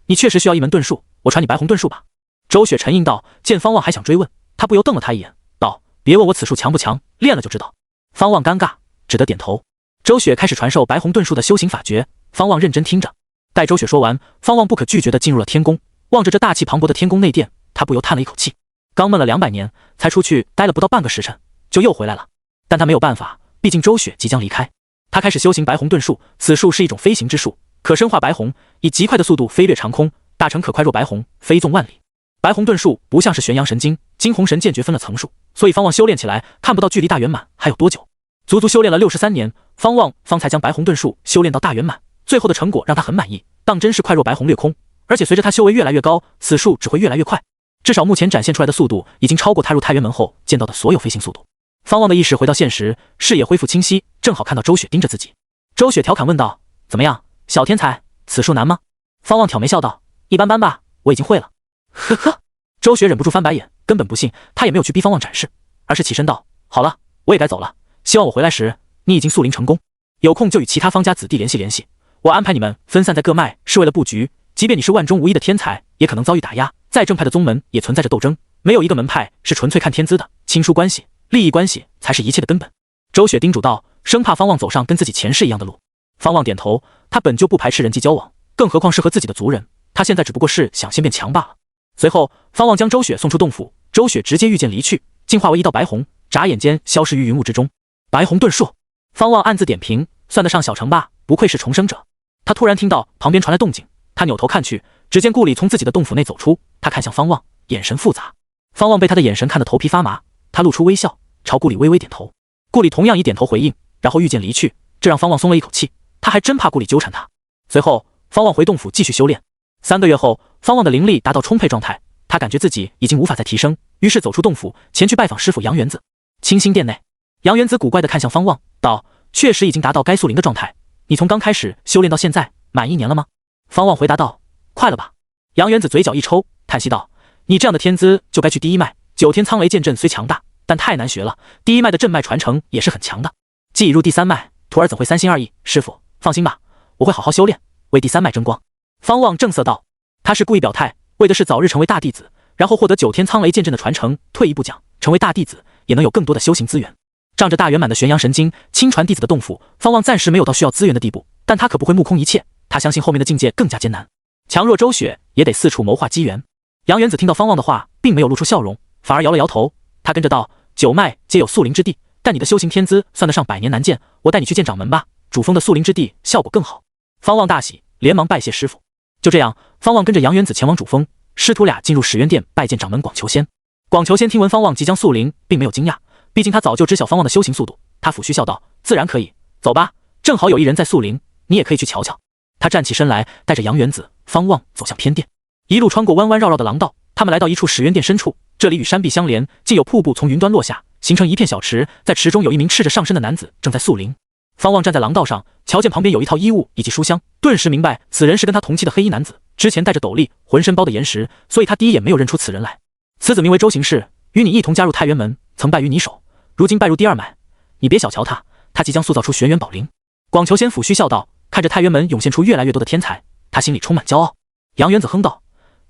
你确实需要一门遁术，我传你白虹遁术吧。”周雪沉吟道。见方望还想追问，他不由瞪了他一眼，道：“别问我此术强不强，练了就知道。”方望尴尬，只得点头。周雪开始传授白虹遁术的修行法诀，方望认真听着。待周雪说完，方望不可拒绝地进入了天宫。望着这大气磅礴的天宫内殿，他不由叹了一口气。刚闷了200年，才出去待了不到半个时辰，就又回来了。但他没有办法，毕竟周雪即将离开。他开始修行白虹遁术，此术是一种飞行之术，可身化白虹，以极快的速度飞掠长空，大成可快若白虹，飞纵万里。白虹遁术不像是玄阳神经、惊鸿神剑诀分了层数，所以方望修炼起来看不到距离大圆满还有多久。足足修炼了63年，方望方才将白虹遁术修炼到大圆满，最后的成果让他很满意，当真是快若白虹掠空。而且随着他修为越来越高，此术只会越来越快，至少目前展现出来的速度已经超过他入太原门后见到的所有飞行速度。方望的意识回到现实，视野恢复清晰，正好看到周雪盯着自己。周雪调侃问道：“怎么样，小天才，此术难吗？”方望挑眉笑道：“一般般吧，我已经会了。”呵呵，周雪忍不住翻白眼，根本不信，他也没有去逼方望展示，而是起身道：“好了，我也该走了，希望我回来时你已经速灵成功，有空就与其他方家子弟联系联系，我安排你们分散在各脉，是为了布局，即便你是万中无一的天才，也可能遭遇打压，再正派的宗门也存在着斗争，没有一个门派是纯粹看天资的，亲疏关系、利益关系才是一切的根本。”周雪叮嘱道，生怕方望走上跟自己前世一样的路。方望点头，他本就不排斥人际交往，更何况是和自己的族人，他现在只不过是想先变强罢了。随后，方望将周雪送出洞府，周雪直接御剑离去，进化为一道白虹，眨眼间消失于云雾之中。白虹遁术，方望暗自点评，算得上小成吧，不愧是重生者。他突然听到旁边传来动静，他扭头看去，只见顾里从自己的洞府内走出，他看向方望，眼神复杂。方望被他的眼神看得头皮发麻，他露出微笑，朝顾里微微点头。顾里同样以点头回应，然后御剑离去，这让方望松了一口气，他还真怕顾里纠缠他。随后，方望回洞府继续修炼。3个月后，方望的灵力达到充沛状态，他感觉自己已经无法再提升，于是走出洞府，前去拜访师傅杨元子。清心殿内，杨元子古怪地看向方望，道：“确实已经达到该速灵的状态，你从刚开始修炼到现在，满1年了吗？”方望回答道：“快了吧。”杨元子嘴角一抽，叹息道：“你这样的天资就该去第一脉。9天苍雷剑阵虽强大，但太难学了，第一脉的阵脉传承也是很强的。既已入第3脉，徒儿怎会3心2意？师傅，放心吧，我会好好修炼，为第3脉争光。”方望正色道，他是故意表态，为的是早日成为大弟子，然后获得9天苍雷剑阵的传承。退一步讲，成为大弟子也能有更多的修行资源。仗着大圆满的玄阳神经，亲传弟子的洞府，方望暂时没有到需要资源的地步，但他可不会目空一切，他相信后面的境界更加艰难。强若周雪也得四处谋划机缘。杨元子听到方望的话，并没有露出笑容，反而摇了摇头，他跟着道：“9脉皆有速灵之地，但你的修行天资算得上100年难见，我带你去见掌门吧，主峰的速灵之地效果更好。”方望大喜，连忙拜谢师傅。就这样，方望跟着杨元子前往主峰，师徒俩进入始渊殿拜见掌门广求仙。广求仙听闻方望即将速灵，并没有惊讶，毕竟他早就知晓方望的修行速度，他抚须笑道：“自然可以，走吧，正好有一人在速灵，你也可以去瞧瞧。”他站起身来，带着杨元子、方望走向偏殿，一路穿过弯弯绕绕的廊道，他们来到一处始渊殿深处，这里与山壁相连，竟有瀑布从云端落下，形成一片小池，在池中有一名赤着上身的男子正在速灵。方望站在廊道上，瞧见旁边有一套衣物以及书香，顿时明白此人是跟他同期的黑衣男子，之前戴着斗笠，浑身包的岩石，所以他第一眼没有认出此人来。此子名为周行士，与你一同加入太原门，曾败于你手，如今拜入第2脉，你别小瞧他，他即将塑造出玄元宝灵。广求仙抚须笑道，看着太原门涌现出越来越多的天才，他心里充满骄傲。杨元子哼道：“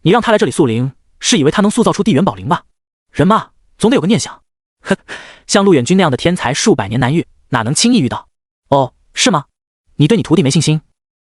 你让他来这里速灵，是以为他能塑造出地元宝灵吧？人嘛，总得有个念想。哼，像陆远君那样的天才数百年难遇，哪能轻易遇到？哦，是吗？你对你徒弟没信心？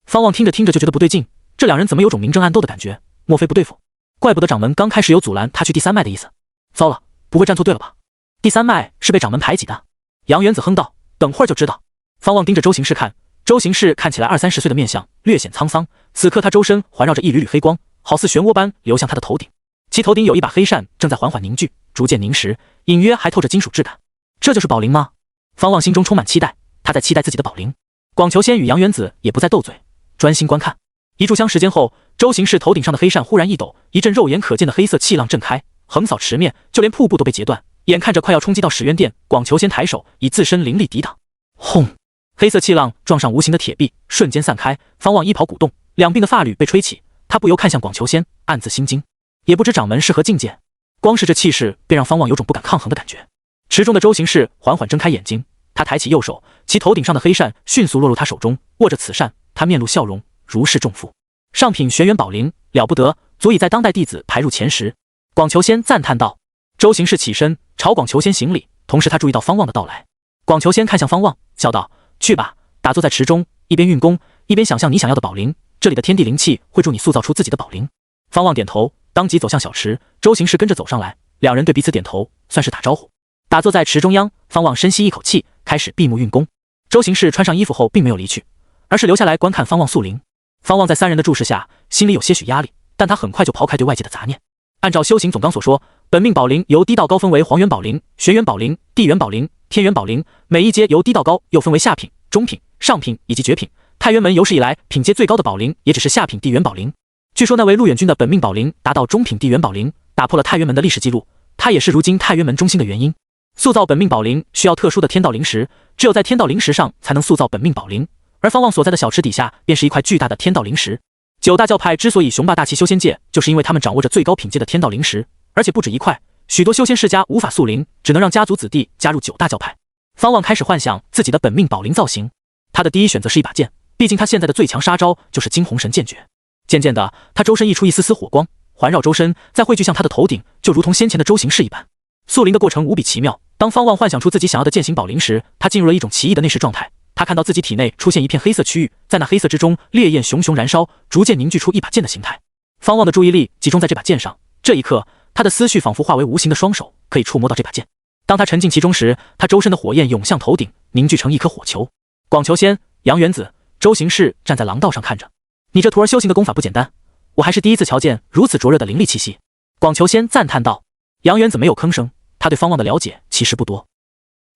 方望听着听着就觉得不对劲，这两人怎么有种明争暗斗的感觉？莫非不对付？怪不得掌门刚开始有阻拦他去第三脉的意思。糟了，不会站错队了吧？第三脉是被掌门排挤的。杨元子哼道：“等会儿就知道。”方望盯着周行士看，周行士看起来20-30岁的面相略显沧桑，此刻他周身环绕着一缕缕黑光，好似漩涡般流向他的头顶，其头顶有一把黑扇正在缓缓凝聚，逐渐凝实，隐约还透着金属质感。这就是宝灵吗？方望心中充满期待，他在期待自己的宝灵。广求仙与杨元子也不再斗嘴，专心观看。一炷香时间后，周行士头顶上的黑扇忽然一抖，一阵肉眼可见的黑色气浪震开，横扫池面，就连瀑布都被截断，眼看着快要冲击到始渊殿。广求仙抬手以自身灵力抵挡，轰！黑色气浪撞上无形的铁壁，瞬间散开。方望衣袍鼓动，两鬓的发缕被吹起，他不由看向广求仙，暗自心惊，也不知掌门是何境界。光是这气势便让方望有种不敢抗衡的感觉。池中的周行士缓缓睁开眼睛，他抬起右手，其头顶上的黑扇迅速落入他手中，握着此扇，他面露笑容，如释重负。上品玄元宝灵，了不得，足以在当代弟子排入前10。广求仙赞叹道。周行士起身朝广求仙行礼，同时他注意到方望的到来。广求仙看向方望，笑道：“去吧，打坐在池中，一边运功，一边想象你想要的宝灵，这里的天地灵气会助你塑造出自己的宝灵。”方望点头，当即走向小池，周行士跟着走上来，两人对彼此点头，算是打招呼。打坐在池中央，方望深吸一口气，开始闭目运功。周行士穿上衣服后并没有离去，而是留下来观看方望塑灵。方望在三人的注视下，心里有些许压力，但他很快就抛开对外界的杂念。按照修行总纲所说，本命宝灵由低到高分为黄元宝灵、玄元宝灵、地元宝灵、天元宝灵，每一阶由低到高又分为下品、中品、上品以及绝品。太元门有史以来品阶最高的宝灵也只是下品地元宝灵。据说那位陆远君的本命宝灵达到中品地元宝灵，打破了太元门的历史记录，他也是如今太元门中心的原因。塑造本命宝灵需要特殊的天道灵石，只有在天道灵石上才能塑造本命宝灵，而方望所在的小池底下便是一块巨大的天道灵石。9大教派之所以雄霸大气修仙界，就是因为他们掌握着最高品阶的天道灵石，而且不止一块。许多修仙世家无法塑灵，只能让家族子弟加入9大教派。方望开始幻想自己的本命宝灵造型，他的第一选择是一把剑，毕竟他现在的最强杀招就是惊鸿神剑诀。渐渐的，他周身溢出一丝丝火光，环绕周身，再汇聚向他的头顶，就如同先前的周行士一般。塑灵的过程无比奇妙，当方望幻想出自己想要的剑形宝灵时，他进入了一种奇异的内视状态。他看到自己体内出现一片黑色区域，在那黑色之中，烈焰熊熊燃烧，逐渐凝聚出一把剑的形态。方望的注意力集中在这把剑上，这一刻，他的思绪仿佛化为无形的双手，可以触摸到这把剑。当他沉浸其中时，他周身的火焰涌向头顶，凝聚成一颗火球。广求仙、杨元子、周行士站在廊道上看着，你这徒儿修行的功法不简单，我还是第一次瞧见如此灼热的灵力气息。广求仙赞叹道。杨元子没有吭声，他对方望的了解其实不多。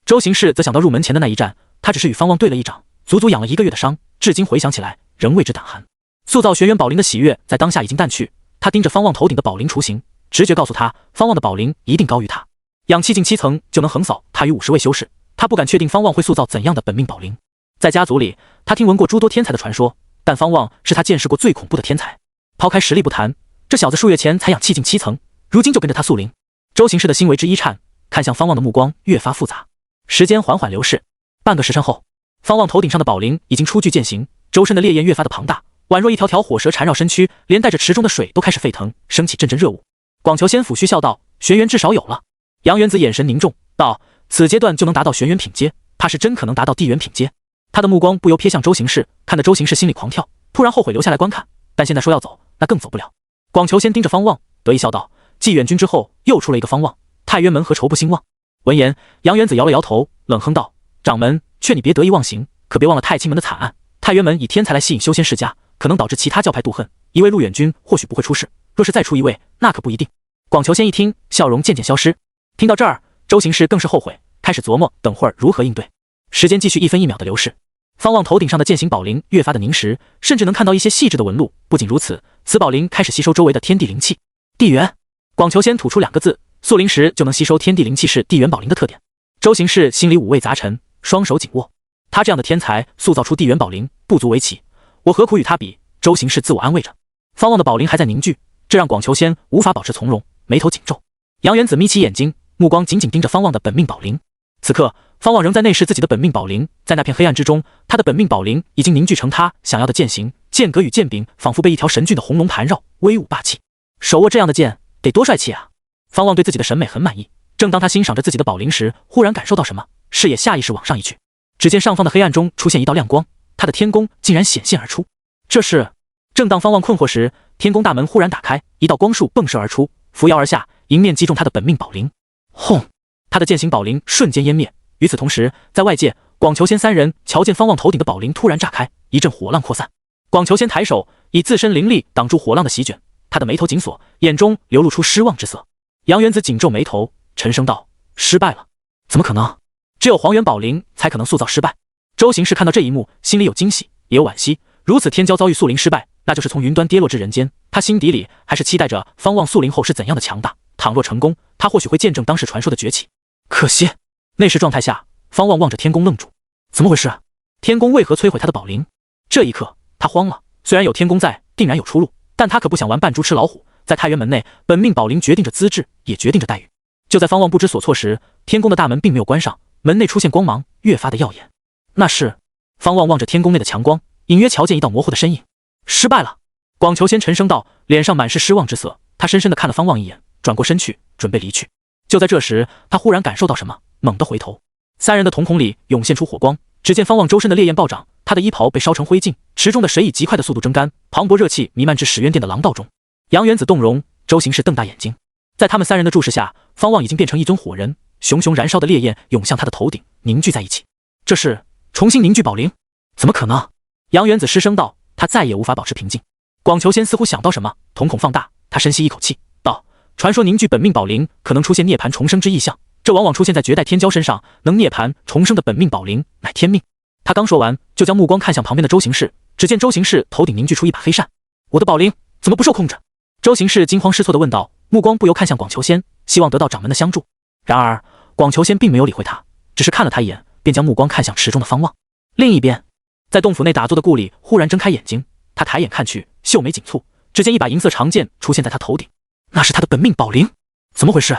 周行士则想到入门前的那一战，他只是与方望对了一掌，足足养了1个月的伤，至今回想起来仍为之胆寒。塑造玄元宝灵的喜悦在当下已经淡去，他盯着方望头顶的宝灵雏形，直觉告诉他，方望的宝灵一定高于他，养气境7层就能横扫他与50位修士。他不敢确定方望会塑造怎样的本命宝灵。在家族里，他听闻过诸多天才的传说，但方望是他见识过最恐怖的天才。抛开实力不谈，这小子数月前才养气境7层，如今就跟着他塑灵。周行士的心为之一颤，看向方望的目光越发复杂。时间缓缓流逝，半个时辰后，方望头顶上的宝灵已经初具践行，周身的烈焰越发的庞大，宛若一条条火蛇缠绕身躯，连带着池中的水都开始沸腾，升起阵阵热雾。广求仙抚须笑道：“玄元至少有了。”杨元子眼神凝重道：“此阶段就能达到玄元品阶，怕是真可能达到地元品阶。”他的目光不由瞥向周行士，看得周行士心里狂跳，突然后悔留下来观看，但现在说要走，那更走不了。广求仙盯着方望，得意笑道：“继远君之后，又出了一个方望，太元门何愁不兴旺？”闻言，杨元子摇了摇头，冷哼道：“掌门劝你别得意忘形，可别忘了太清门的惨案。太元门以天才来吸引修仙世家，可能导致其他教派妒恨。一位陆远君或许不会出事，若是再出一位，那可不一定。”广求仙一听，笑容渐渐消失。听到这儿，周行士更是后悔，开始琢磨等会儿如何应对。时间继续1分1秒的流逝，方望头顶上的剑形宝灵越发的凝实，甚至能看到一些细致的纹路。不仅如此，此宝灵开始吸收周围的天地灵气。地元，广求仙吐出2个字，塑灵石就能吸收天地灵气是地元宝灵的特点。周行士心里五味杂陈，双手紧握。他这样的天才塑造出地元宝灵不足为奇，我何苦与他比？周行士自我安慰着。方望的宝灵还在凝聚，这让广求仙无法保持从容，眉头紧皱。杨元子眯起眼睛，目光紧紧盯着方望的本命宝灵。此刻，方望仍在内视自己的本命宝灵，在那片黑暗之中，他的本命宝灵已经凝聚成他想要的剑形，剑格与剑柄仿佛被一条神骏的红龙盘绕，威武霸气。手握这样的剑，得多帅气啊！方望对自己的审美很满意，正当他欣赏着自己的宝灵时，忽然感受到什么，视野下意识往上移去。只见上方的黑暗中出现一道亮光，他的天宫竟然显现而出。这是……正当方望困惑时，天宫大门忽然打开，一道光束迸射而出，扶摇而下，迎面击中他的本命宝灵。轰！他的剑形宝灵瞬间湮灭。与此同时，在外界，广求仙三人瞧见方望头顶的宝灵突然炸开，一阵火浪扩散。广求仙抬手以自身灵力挡住火浪的席卷，他的眉头紧锁，眼中流露出失望之色。杨元子紧皱眉头，沉声道：“失败了？怎么可能？只有黄元宝灵才可能塑造失败。”周行氏看到这一幕，心里有惊喜，也有惋惜。如此天骄遭遇塑灵失败，那就是从云端跌落至人间。他心底里还是期待着方望塑灵后是怎样的强大。倘若成功，他或许会见证当时传说的崛起。可惜，内视状态下，方望望着天宫愣住，怎么回事？天宫为何摧毁他的宝灵？这一刻，他慌了。虽然有天宫在，定然有出路，但他可不想玩扮猪吃老虎。在太原门内，本命宝灵决定着资质，也决定着待遇。就在方望不知所措时，天宫的大门并没有关上，门内出现光芒，越发的耀眼。那是……方望望着天宫内的强光，隐约瞧见一道模糊的身影。失败了！广求仙沉声道，脸上满是失望之色。他深深地看了方望一眼，转过身去，准备离去。就在这时，他忽然感受到什么，猛地回头。三人的瞳孔里涌现出火光，只见方望周身的烈焰暴涨，他的衣袍被烧成灰烬，池中的水以极快的速度蒸干，磅礴热气弥漫至始渊殿的廊道中。杨元子动容，周行氏瞪大眼睛。在他们三人的注视下，方望已经变成一尊火人，熊熊燃烧的烈焰涌向他的头顶，凝聚在一起。这是重新凝聚宝灵？怎么可能？杨元子失声道，他再也无法保持平静。广求仙似乎想到什么，瞳孔放大，他深吸一口气，道：“传说凝聚本命宝灵可能出现涅槃重生之异象，这往往出现在绝代天骄身上。能涅槃重生的本命宝灵乃天命。”他刚说完，就将目光看向旁边的周行氏，只见周行氏头顶凝聚出一把黑扇。我的宝灵怎么不受控制？周行氏惊慌失措地问道，目光不由看向广求仙，希望得到掌门的相助。然而广求仙并没有理会他，只是看了他一眼，便将目光看向池中的方望。另一边，在洞府内打坐的顾里忽然睁开眼睛，他抬眼看去，秀眉紧蹙，只见一把银色长剑出现在他头顶，那是他的本命宝灵。怎么回事？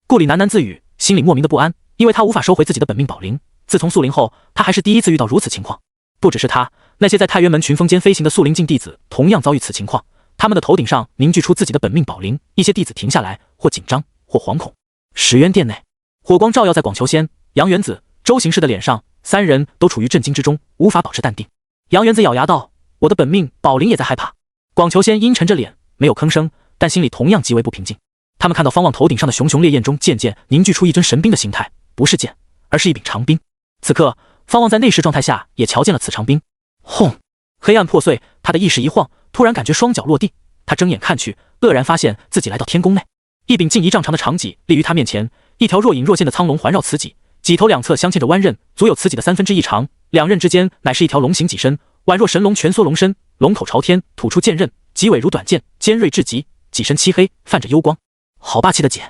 顾里喃喃自语，心里莫名的不安，因为他无法收回自己的本命宝灵。自从塑灵后，他还是第一次遇到如此情况。不只是他，那些在太原门群峰间飞行的塑灵境弟子同样遭遇此情况，他们的头顶上凝聚出自己的本命宝灵，一些弟子停下来，或紧张，或惶恐。始渊殿内，火光照耀在广求仙、杨元子、周行氏的脸上，三人都处于震惊之中，无法保持淡定。杨元子咬牙道：“我的本命宝灵也在害怕。”广求仙阴沉着脸，没有吭声，但心里同样极为不平静。他们看到方望头顶上的熊熊烈焰中渐渐凝聚出一尊神兵的形态，不是剑，而是一柄长兵。此刻，方望在内视状态下也瞧见了此长兵。轰！黑暗破碎，他的意识一晃，突然感觉双脚落地。他睁眼看去，愕然发现自己来到天宫内。一柄近1丈长的长戟立于他面前，一条若隐若现的苍龙环绕此戟，戟头两侧相牵着弯刃，足有此戟的1/3长，两刃之间乃是一条龙形戟身，宛若神龙蜷缩龙身，龙口朝天，吐出剑刃，戟尾如短剑，尖锐至极，戟身漆黑，泛着幽光。好霸气的戟！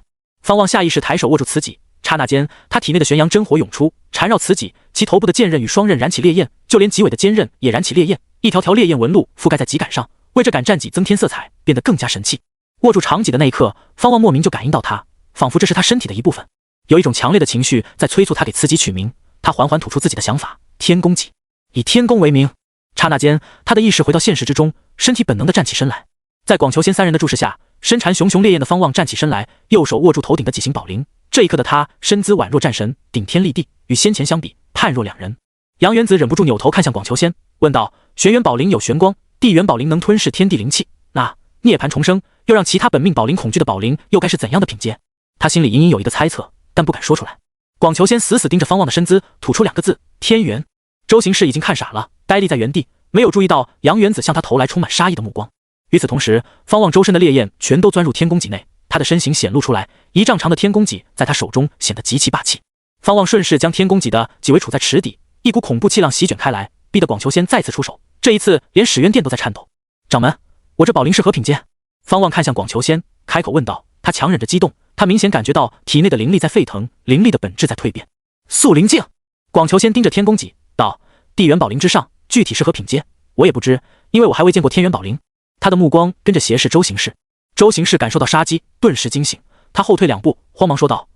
方望下意识抬手握住此戟，刹那间，他体内的玄阳真火涌出，缠绕此戟，其头部的剑刃与双刃燃起烈焰，就连戟尾的尖刃也燃起烈焰，一条条烈焰纹路覆盖在戟杆上，为这杆战戟增添色彩，变得更加神气。握住长戟的那一刻，方望莫名就感应到它，仿佛这是他身体的一部分。有一种强烈的情绪在催促他给此戟取名。他缓缓吐出自己的想法：天宫戟，以天宫为名。刹那间，他的意识回到现实之中，身体本能地站起身来。在广求仙三人的注视下，身缠熊熊烈焰的方望站起身来，右手握住头顶的戟形宝灵。这一刻的他，身姿宛若战神，顶天立地，与先前相比，判若两人。杨元子忍不住扭头看向广求仙，问道：玄元宝灵有玄光，地元宝灵能吞噬天地灵气，那涅槃重生又让其他本命宝灵恐惧的宝灵，又该是怎样的品阶？他心里隐隐有一个猜测，但不敢说出来。广求仙死死盯着方望的身姿，吐出2个字：天元。周行氏已经看傻了，呆立在原地，没有注意到杨元子向他投来充满杀意的目光。与此同时，方望周身的烈焰全都钻入天宫戟内，他的身形显露出来，1丈长的天宫戟在他手中显得极其霸气。方望顺势将天宫戟的戟尾杵在池底，一股恐怖气浪席卷开来，逼得广求仙再次出手。这一次，连始渊殿都在颤抖。掌门，我这宝灵是何品阶？方望看向广求仙，开口问道。他强忍着激动，他明显感觉到体内的灵力在沸腾，灵力的本质在蜕变。塑灵境。广求仙盯着天宫戟道：地元宝灵之上，具体是何品阶，我也不知，因为我还未见过天元宝灵。他的目光跟着斜视周行氏。周行氏感受到杀机，顿时惊醒，他后退2步，慌忙说道：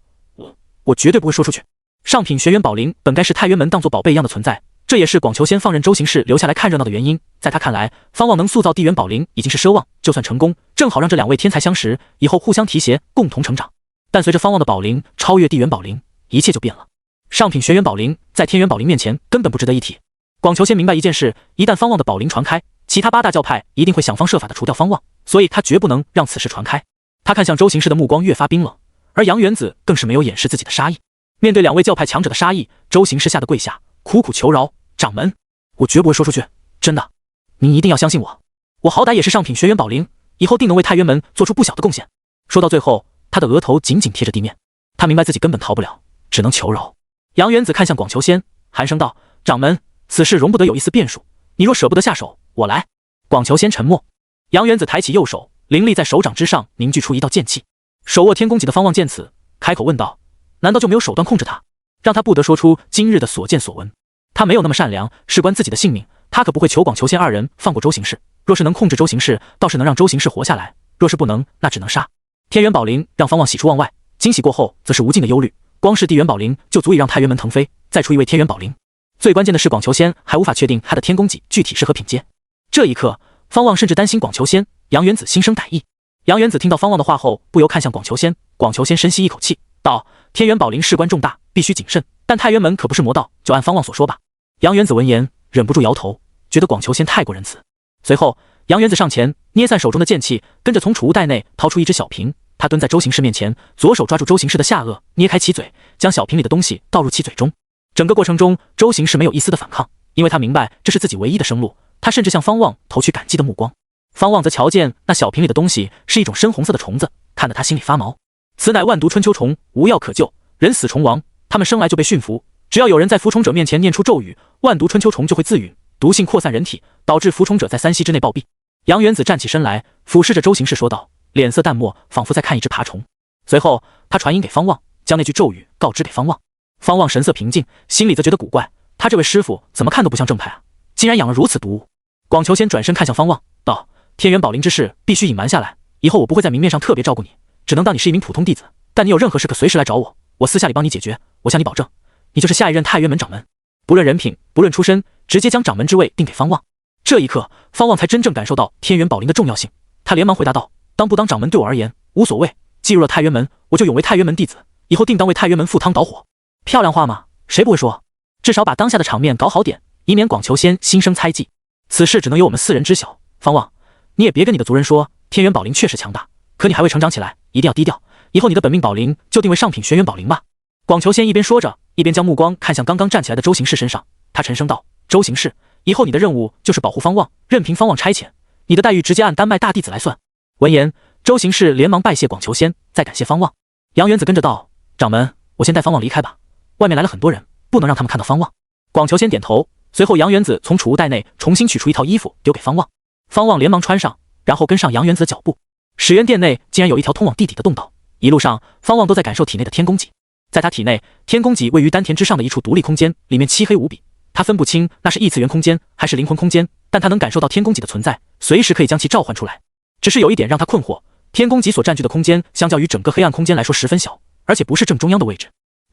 我绝对不会说出去。上品玄元宝灵本该是太原门当作宝贝一样的存在，这也是广求仙放任周行氏留下来看热闹的原因。在他看来，方望能塑造地元宝灵已经是奢望，就算成功，正好让这2位天才相识，以后互相提携，共同成长。但随着方望的宝灵超越地元宝灵，一切就变了。上品玄元宝灵在天元宝灵面前根本不值得一提。广求仙明白一件事，一旦方望的宝灵传开，其他8大教派一定会想方设法的除掉方望，所以他绝不能让此事传开。他看向周行氏的目光越发冰冷，而杨元子更是没有掩饰自己的杀意。面对2位教派强者的杀意，周行氏吓得跪下，苦苦求饶：“掌门，我绝不会说出去，真的，您一定要相信我。我好歹也是上品玄元宝灵，以后定能为太元门做出不小的贡献。”说到最后，他的额头紧紧贴着地面，他明白自己根本逃不了，只能求饶。杨元子看向广求仙，寒声道：“掌门，此事容不得有一丝变数，你若舍不得下手，我来。”广求仙沉默。杨元子抬起右手，灵力在手掌之上凝聚出一道剑气。手握天宫戟的方望见此，开口问道：“难道就没有手段控制他，让他不得说出今日的所见所闻？”他没有那么善良，事关自己的性命，他可不会求广求仙2人放过周行氏。若是能控制周行氏，倒是能让周行氏活下来；若是不能，那只能杀。天元宝灵让方望喜出望外，惊喜过后则是无尽的忧虑。光是地元宝灵就足以让太元门腾飞，再出一位天元宝灵。最关键的是，广求仙还无法确定他的天宫戟具体是何品阶。这一刻，方望甚至担心广求仙。杨元子心生歹意。杨元子听到方望的话后，不由看向广求仙。广求仙深吸一口气，道：“天元宝灵事关重大，必须谨慎。但太元门可不是魔道，就按方望所说吧。”杨元子闻言，忍不住摇头，觉得广求仙太过仁慈。随后，杨元子上前捏散手中的剑气，跟着从储物袋内掏出一只小瓶。他蹲在周行氏面前，左手抓住周行氏的下颚，捏开其嘴，将小瓶里的东西倒入其嘴中。整个过程中，周行氏没有一丝的反抗，因为他明白这是自己唯一的生路。他甚至向方望投去感激的目光。方望则瞧见那小瓶里的东西是一种深红色的虫子，看得他心里发毛。此乃万毒春秋虫，无药可救，人死虫亡。他们生来就被驯服，只要有人在服虫者面前念出咒语，万毒春秋虫就会自陨，毒性扩散人体，导致服虫者在3息之内暴毙。杨元子站起身来，俯视着周行氏说道，脸色淡漠，仿佛在看一只爬虫。随后他传音给方望，将那句咒语告知给方望。方望神色平静，心里则觉得古怪，他这位师傅怎么看都不像正派啊，竟然养了如此毒物。广求仙转身看向方望，道：“天元宝灵之事必须隐瞒下来，以后我不会在明面上特别照顾你，只能当你是一名普通弟子。但你有任何事可随时来找我，我私下里帮你解决。我向你保证，你就是下一任太元门掌门，不论人品，不论出身，直接将掌门之位定给方望。”这一刻，方望才真正感受到天元宝灵的重要性。他连忙回答道：“当不当掌门对我而言无所谓，既入了太元门，我就永为太元门弟子，以后定当为太元门赴汤蹈火。”漂亮话嘛，谁不会说？至少把当下的场面搞好点，以免广求仙心生猜忌。此事只能由我们4人知晓。方望，你也别跟你的族人说，天元宝灵确实强大，可你还未成长起来，一定要低调。以后你的本命宝灵就定为上品玄元宝灵吧。广求仙一边说着，一边将目光看向刚刚站起来的周行氏身上。他沉声道：“周行氏，以后你的任务就是保护方望，任凭方望差遣，你的待遇直接按丹麦大弟子来算。”闻言，周行氏连忙拜谢广求仙，再感谢方望。杨元子跟着道：“掌门，我先带方望离开吧，外面来了很多人，不能让他们看到方望。”广求仙点头，随后杨元子从储物袋内重新取出一套衣服丢给方望。方望连忙穿上，然后跟上杨元子的脚步。始渊殿内竟然有一条通往地底的洞道，一路上方望都在感受体内的天宫戟。在他体内，天宫戟位于丹田之上的一处独立空间，里面漆黑无比，他分不清那是异次元空间还是灵魂空间，但他能感受到天宫戟的存在，随时可以将其召唤出来。只是有一点让他困惑，天宫戟所占据的空间相较于整个黑暗空间来说十分小，而且不是正中央的位置。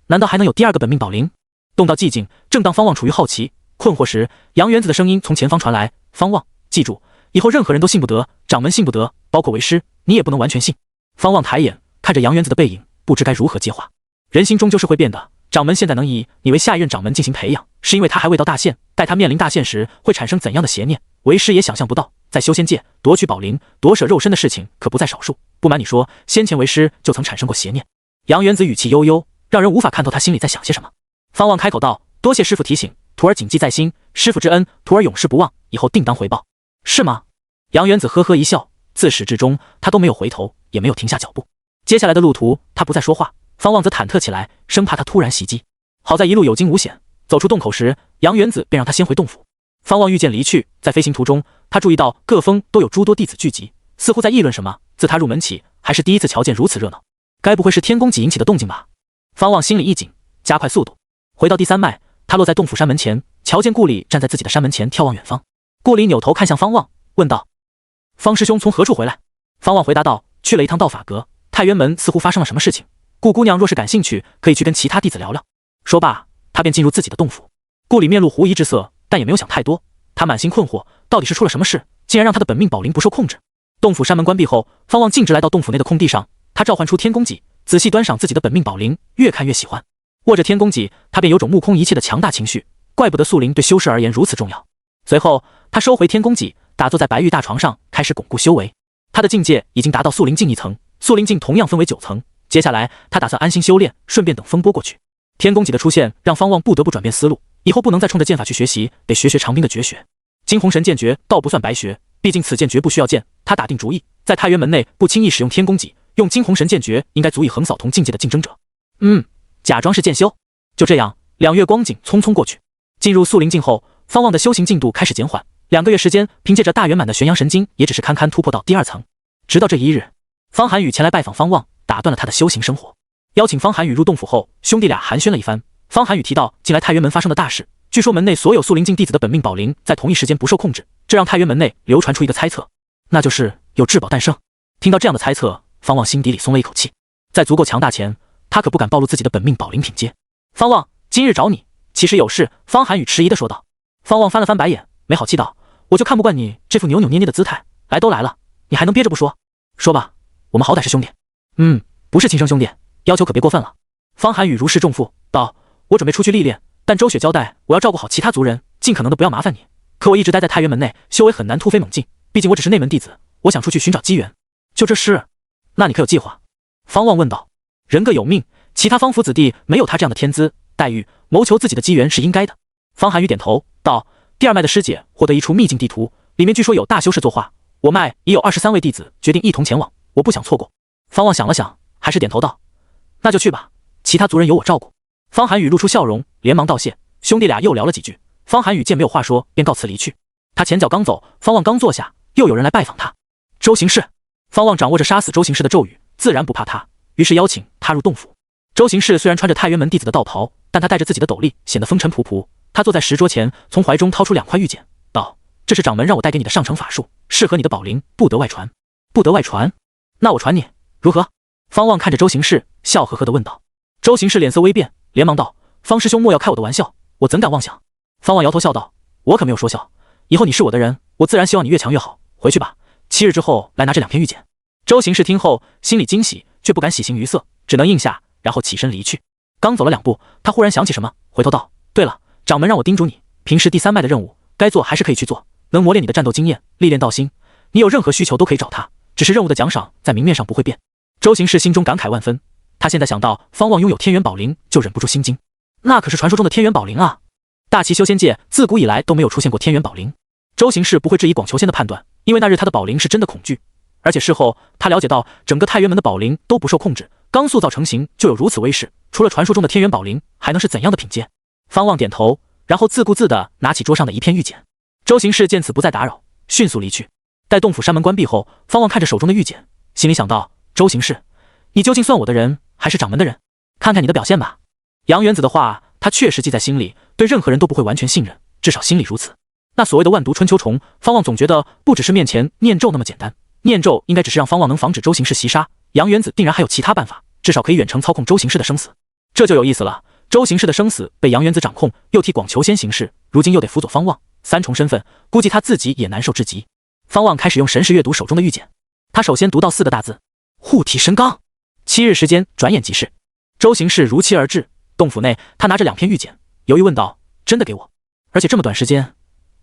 难道还能有第2个本命宝灵？洞道寂静，正当方望处于好奇困惑时，杨元子的声音从前方传来：“方望，记住，以后任何人都信不得，掌门信不得，包括为师，你也不能完全信。”方望抬眼看着杨元子的背影，不知该如何接话。人心终究是会变的，掌门现在能以你为下一任掌门进行培养，是因为他还未到大限，待他面临大限时会产生怎样的邪念，为师也想象不到。在修仙界，夺取宝灵、夺舍肉身的事情可不在少数。不瞒你说，先前为师就曾产生过邪念。杨元子语气悠悠，让人无法看透他心里在想些什么。方望开口道：“多谢师傅提醒，徒儿谨记在心，师傅之恩，徒儿永世不忘，以后定当回报。”是吗？杨元子呵呵一笑，自始至终他都没有回头，也没有停下脚步。接下来的路途，他不再说话，方望则忐忑起来，生怕他突然袭击。好在一路有惊无险，走出洞口时，杨元子便让他先回洞府。方望御剑离去，在飞行途中，他注意到各峰都有诸多弟子聚集，似乎在议论什么。自他入门起，还是第一次瞧见如此热闹，该不会是天宫戟引起的动静吧？方望心里一紧，加快速度，回到第3脉。他落在洞府山门前，瞧见顾里站在自己的山门前眺望远方。顾里扭头看向方望，问道：“方师兄从何处回来？”方望回答道：“去了一趟道法阁，太元门似乎发生了什么事情。顾姑娘若是感兴趣，可以去跟其他弟子聊聊。”说罢，他便进入自己的洞府。顾里面露狐疑之色，但也没有想太多。他满心困惑，到底是出了什么事，竟然让他的本命宝灵不受控制。洞府山门关闭后，方望径直来到洞府内的空地上，他召唤出天宫戟，仔细端赏自己的本命宝灵，越看越喜欢。握着天宫戟，他便有种目空一切的强大情绪，怪不得素灵对修士而言如此重要。随后，他收回天宫戟，打坐在白玉大床上，开始巩固修为。他的境界已经达到素灵境1层，素灵境同样分为9层。接下来，他打算安心修炼，顺便等风波过去。天宫戟的出现让方望不得不转变思路，以后不能再冲着剑法去学习，得学长兵的绝学。惊鸿神剑诀倒不算白学，毕竟此剑绝不需要剑。他打定主意，在太原门内不轻易使用天宫戟，用惊鸿神剑诀应该足以横扫同境界的竞争者。假装是剑修。就这样，2月光景匆匆过去。进入素灵境后，方望的修行进度开始减缓。2个月时间，凭借着大圆满的玄阳神经，也只是堪堪突破到第2层。直到这一日，方寒雨前来拜访方望，打断了他的修行生活。邀请方寒雨入洞府后，兄弟俩寒暄了一番。方寒雨提到近来太原门发生的大事，据说门内所有素灵境弟子的本命宝灵在同一时间不受控制，这让太原门内流传出一个猜测，那就是有至宝诞生。听到这样的猜测，方望心底里松了一口气。在足够强大前，他可不敢暴露自己的本命宝灵品阶。方望，今日找你，其实有事。方寒雨迟疑地说道。方望翻了翻白眼，没好气道：我就看不惯你这副扭扭捏捏的姿态，来都来了，你还能憋着不说？说吧，我们好歹是兄弟。不是亲生兄弟，要求可别过分了。方寒雨如释重负道：我准备出去历练，但周雪交代我要照顾好其他族人，尽可能的不要麻烦你。可我一直待在太原门内，修为很难突飞猛进，毕竟我只是内门弟子，我想出去寻找机缘。就这事，那你可有计划？方望问道。人各有命，其他方府子弟没有他这样的天资待遇，谋求自己的机缘是应该的。方寒雨点头道：第2脉的师姐获得一处秘境地图，里面据说有大修士作画，我脉已有23位弟子决定一同前往，我不想错过。方望想了想，还是点头道：那就去吧，其他族人有我照顾。方寒雨露出笑容，连忙道谢。兄弟俩又聊了几句，方寒雨见没有话说，便告辞离去。他前脚刚走，方望刚坐下，又有人来拜访他。周行氏。方望掌握着杀死周行氏的咒语，自然不怕他，于是邀请他入洞府。周行氏虽然穿着太原门弟子的道袍，但他带着自己的斗笠，显得风尘仆仆。他坐在石桌前，从怀中掏出2块玉简，道：这是掌门让我带给你的上乘法术，适合你的宝灵，不得外传。不得外传？那我传你如何？方望看着周行氏，笑呵呵地问道。周行氏脸色微变，连忙道：方师兄莫要开我的玩笑，我怎敢妄想？方望摇头笑道：我可没有说笑，以后你是我的人，我自然希望你越强越好。回去吧，7日之后来拿这2篇玉简。周行氏听后心里惊喜，却不敢喜形于色，只能应下，然后起身离去。刚走了2步，他忽然想起什么，回头道：对了，掌门让我叮嘱你，平时第3脉的任务该做还是可以去做，能磨练你的战斗经验，历练道心。你有任何需求都可以找他，只是任务的奖赏在明面上不会变。周行氏心中感慨万分，他现在想到方望拥有天元宝灵，就忍不住心惊。那可是传说中的天元宝灵啊！大齐修仙界自古以来都没有出现过天元宝灵。周行氏不会质疑广求仙的判断，因为那日他的宝灵是真的恐惧，而且事后他了解到整个太原门的宝灵都不受控制，刚塑造成型就有如此威势，除了传说中的天元宝灵，还能是怎样的品阶？方望点头，然后自顾自地拿起桌上的1篇玉简。周行氏见此不再打扰，迅速离去。待洞府山门关闭后，方望看着手中的玉简，心里想到：周行氏，你究竟算我的人还是掌门的人？看看你的表现吧。杨元子的话他确实记在心里，对任何人都不会完全信任，至少心里如此。那所谓的万毒春秋虫，方望总觉得不只是面前念咒那么简单，念咒应该只是让方望能防止周行氏袭杀，杨元子定然还有其他办法，至少可以远程操控周行氏的生死。这就有意思了，周行氏的生死被杨元子掌控，又替广求仙行事，如今又得辅佐方望，3重身份，估计他自己也难受至极。方望开始用神识阅读手中的玉简，他首先读到4个大字：护体神罡。7日时间转眼即逝，周行氏如期而至。洞府内，他拿着2篇玉简，犹豫问道：真的给我？而且这么短时间，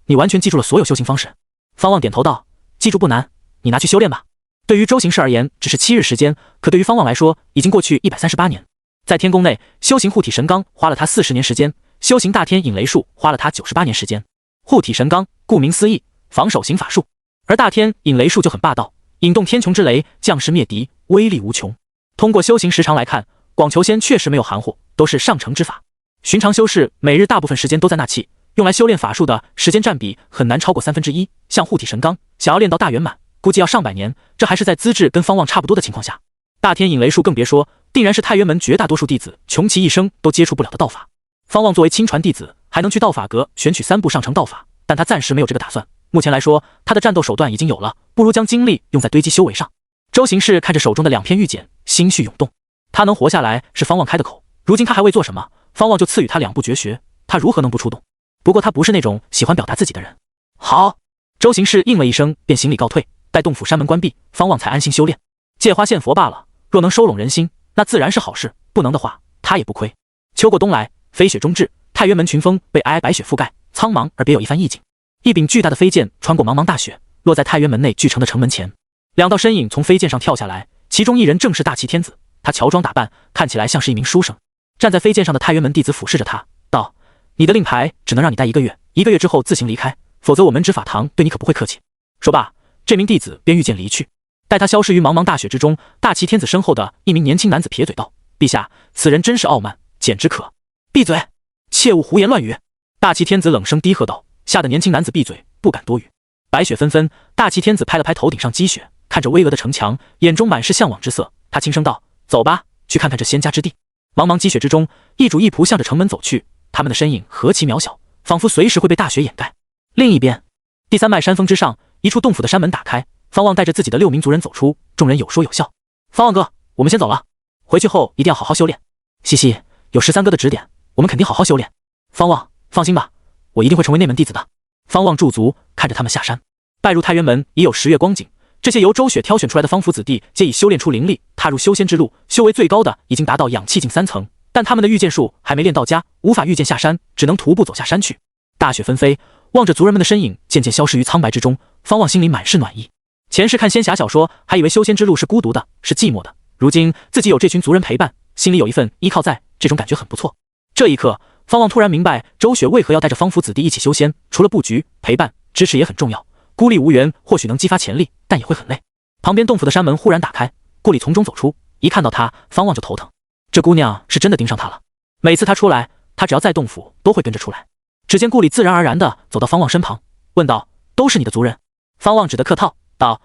你完全记住了所有修行方式？方望点头道：记住不难，你拿去修炼吧。对于周行氏而言，只是7日时间，可对于方望来说，已经过去138年。在天宫内修行护体神罡花了他40年时间，修行大天引雷术花了他98年时间。护体神罡顾名思义，防守型法术，而大天引雷术就很霸道，引动天穹之雷，降世灭敌，威力无穷。通过修行时长来看，广求仙确实没有含糊，都是上乘之法。寻常修士每日大部分时间都在纳气，用来修炼法术的时间占比很难超过1/3。像护体神罡，想要练到大圆满，估计要上百年，这还是在资质跟方望差不多的情况下。大天引雷术更别说，定然是太原门绝大多数弟子穷其一生都接触不了的道法。方望作为亲传弟子，还能去道法阁选取3部上乘道法，但他暂时没有这个打算。目前来说，他的战斗手段已经有了，不如将精力用在堆积修为上。周行氏看着手中的2篇玉简，心绪涌动。他能活下来是方望开的口，如今他还未做什么，方望就赐予他2部绝学，他如何能不出动？不过他不是那种喜欢表达自己的人。好，周行氏应了一声，便行礼告退。待洞府山门关闭，方望才安心修炼。借花献佛罢了，若能收拢人心，那自然是好事，不能的话，他也不亏。秋过冬来，飞雪终至，太原门群峰被皑皑白雪覆盖，苍茫而别有一番意境。一柄巨大的飞剑穿过茫茫大雪，落在太原门内巨城的城门前。两道身影从飞剑上跳下来，其中一人正是大齐天子。他乔装打扮，看起来像是一名书生。站在飞剑上的太原门弟子俯视着他，道：“你的令牌只能让你待1个月，1个月之后自行离开，否则我门指法堂对你可不会客气。”说罢，这名弟子便御剑离去。待他消失于茫茫大雪之中，大齐天子身后的一名年轻男子撇嘴道：“陛下，此人真是傲慢，简直可……”闭嘴，切勿胡言乱语！大齐天子冷声低喝道，吓得年轻男子闭嘴，不敢多语。白雪纷纷，大齐天子拍了拍头顶上积雪，看着巍峨的城墙，眼中满是向往之色。他轻声道：“走吧，去看看这仙家之地。”茫茫积雪之中，一主一仆向着城门走去，他们的身影何其渺小，仿佛随时会被大雪掩盖。另一边，第三脉山峰之上，一处洞府的山门打开，方望带着自己的6名族人走出，众人有说有笑。方望哥，我们先走了，回去后一定要好好修炼。嘻嘻，有13哥的指点，我们肯定好好修炼。方望，放心吧，我一定会成为内门弟子的。方望驻足，看着他们下山。拜入太原门已有10月光景，这些由周雪挑选出来的方府子弟，皆已修炼出灵力，踏入修仙之路，修为最高的已经达到氧气境3层，但他们的御剑术还没练到家，无法御剑下山，只能徒步走下山去。大雪纷飞，望着族人们的身影渐渐消失于苍白之中，方望心里满是暖意。前世看仙侠小说，还以为修仙之路是孤独的，是寂寞的，如今自己有这群族人陪伴，心里有一份依靠在，这种感觉很不错。这一刻，方望突然明白周雪为何要带着方府子弟一起修仙，除了布局、陪伴、支持也很重要。孤立无援或许能激发潜力，但也会很累。旁边洞府的山门忽然打开，顾里从中走出，一看到他，方望就头疼。这姑娘是真的盯上他了。每次他出来，他只要在洞府都会跟着出来。只见顾里自然而然地走到方望身旁，问道：“都是你的族人？”方望只得客套道：“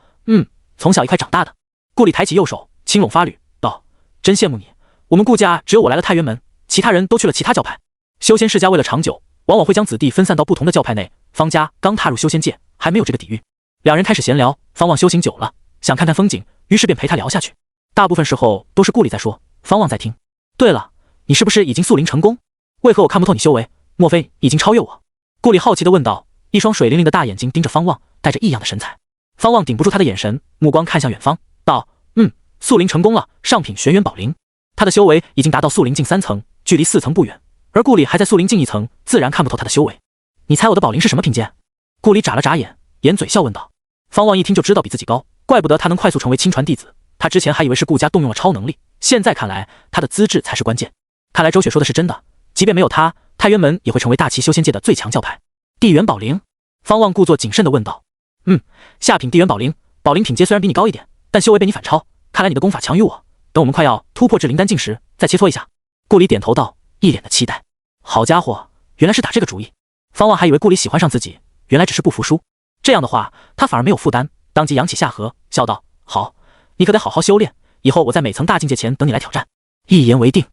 从小一块长大的。”顾里抬起右手，轻拢发缕，道：“真羡慕你，我们顾家只有我来了太原门，其他人都去了其他教派。修仙世家为了长久，往往会将子弟分散到不同的教派内。方家刚踏入修仙界，还没有这个底蕴。”两人开始闲聊，方望修行久了，想看看风景，于是便陪他聊下去。大部分时候都是顾里在说，方望在听。对了，你是不是已经速灵成功？为何我看不透你修为？莫非已经超越我？顾里好奇地问道，一双水灵灵的大眼睛盯着方望，带着异样的神采。方望顶不住他的眼神，目光看向远方，道：“速灵成功了，上品玄元宝灵。他的修为已经达到速灵境3层，距离4层不远，而顾里还在速灵境1层，自然看不透他的修为。你猜我的宝灵是什么品阶？”顾里眨了眨眼，掩嘴笑问道。方望一听就知道比自己高，怪不得他能快速成为亲传弟子。他之前还以为是顾家动用了超能力，现在看来他的资质才是关键。看来周雪说的是真的，即便没有他，太原门也会成为大齐修仙界的最强教派。地元宝灵？方望故作谨慎地问道。下品地元宝灵，宝灵品阶虽然比你高一点，但修为被你反超，看来你的功法强于我。等我们快要突破至灵丹境时，再切磋一下。顾里点头道，一脸的期待。好家伙，原来是打这个主意。方望还以为顾里喜欢上自己，原来只是不服输。这样的话，他反而没有负担，当即扬起下颌，笑道：“好，你可得好好修炼，以后我在每层大境界前等你来挑战。”一言为定。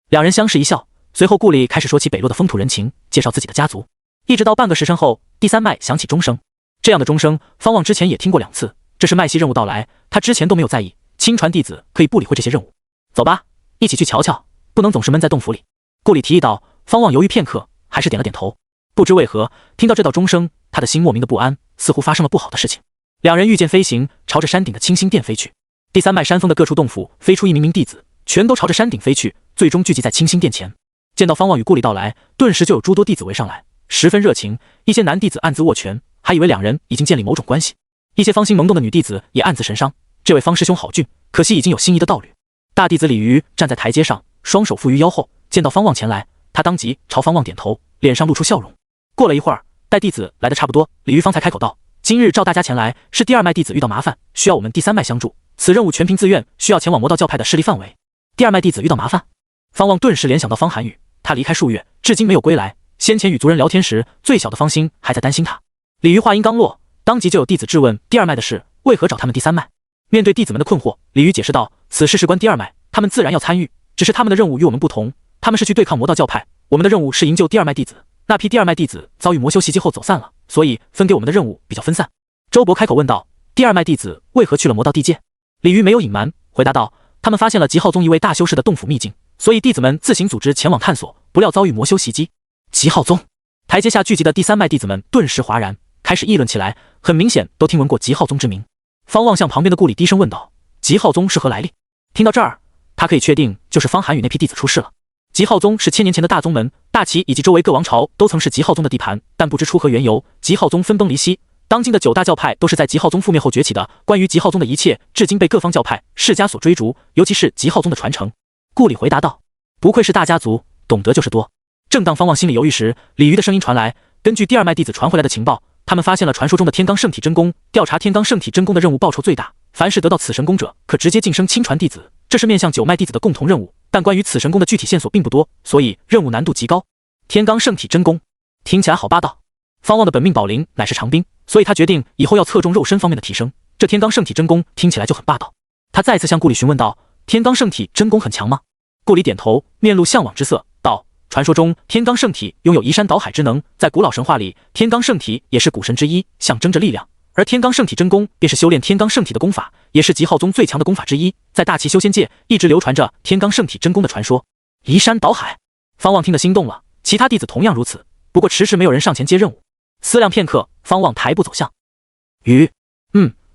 两人相视一笑，随后顾里开始说起北洛的风土人情，介绍自己的家族。一直到半个时辰后，第三脉响起钟声。这样的钟声，方望之前也听过2次，这是脉系任务到来，他之前都没有在意。亲传弟子可以不理会这些任务。走吧，一起去瞧瞧，不能总是闷在洞府里。顾里提议道。方望犹豫片刻，还是点了点头。不知为何，听到这道钟声，他的心莫名的不安，似乎发生了不好的事情。两人御剑飞行，朝着山顶的清心殿飞去。第三脉山峰的各处洞府飞出1名弟子，全都朝着山顶飞去，最终聚集在清心殿前。见到方望与顾里到来，顿时就有诸多弟子围上来，十分热情。一些男弟子暗自握拳，还以为两人已经建立某种关系。一些芳心萌动的女弟子也暗自神伤，这位方师兄好俊，可惜已经有心仪的道侣。大弟子李渔站在台阶上，双手负于腰后，见到方望前来，他当即朝方望点头，脸上露出笑容。过了一会儿，待弟子来的差不多，李渔方才开口道：“今日召大家前来，是第2脉弟子遇到麻烦，需要我们第3脉相助。此任务全凭自愿，需要前往魔道教派的势力范围。”第2脉弟子遇到麻烦，方望顿时联想到方寒雨，他离开数月，至今没有归来。先前与族人聊天时，最小的方心还在担心他。李渔话音刚落，当即就有弟子质问第2脉的事，为何找他们第3脉？面对弟子们的困惑，李渔解释道：“此事事关第2脉，他们自然要参与，只是他们的任务与我们不同，他们是去对抗魔道教派，我们的任务是营救第2脉弟子。那批第2脉弟子遭遇魔修袭击后走散了，所以分给我们的任务比较分散。”周伯开口问道：“第2脉弟子为何去了魔道地界？”李渔没有隐瞒，回答道：“他们发现了极浩宗一位大修士的洞府秘境，所以弟子们自行组织前往探索，不料遭遇魔修袭击。”极浩宗，台阶下聚集的第3脉弟子们顿时哗然，开始议论起来，很明显都听闻过极浩宗之名。方望向旁边的顾里低声问道：“极浩宗是何来历？”听到这儿，他可以确定就是方寒雨那批弟子出事了。极浩宗是千年前的大宗门，大齐以及周围各王朝都曾是极浩宗的地盘，但不知出何缘由，极浩宗分崩离析。当今的9大教派都是在极浩宗覆灭后崛起的。关于极浩宗的一切，至今被各方教派世家所追逐，尤其是极浩宗的传承。顾里回答道：“不愧是大家族，懂得就是多。”正当方望心里犹豫时，李渔的声音传来：“根据第二脉弟子传回来的情报，他们发现了传说中的天罡圣体真功。调查天罡圣体真功的任务报酬最大，凡是得到此神功者，可直接晋升亲传弟子。这是面向9脉弟子的共同任务。但关于此神功的具体线索并不多，所以任务难度极高。天罡圣体真功听起来好霸道。方望的本命宝灵乃是长兵，所以他决定以后要侧重肉身方面的提升。这天罡圣体真功听起来就很霸道。他再次向顾里询问道：“天罡圣体真功很强吗？”顾里点头，面露向往之色，道：“传说中天罡圣体拥有移山倒海之能，在古老神话里，天罡圣体也是古神之一，象征着力量。而天罡圣体真功便是修炼天罡圣体的功法，也是极浩宗最强的功法之一。在大齐修仙界一直流传着天罡圣体真功的传说。”移山倒海，方望听得心动了，其他弟子同样如此。不过迟迟没有人上前接任务。思量片刻，方望抬步走向雨。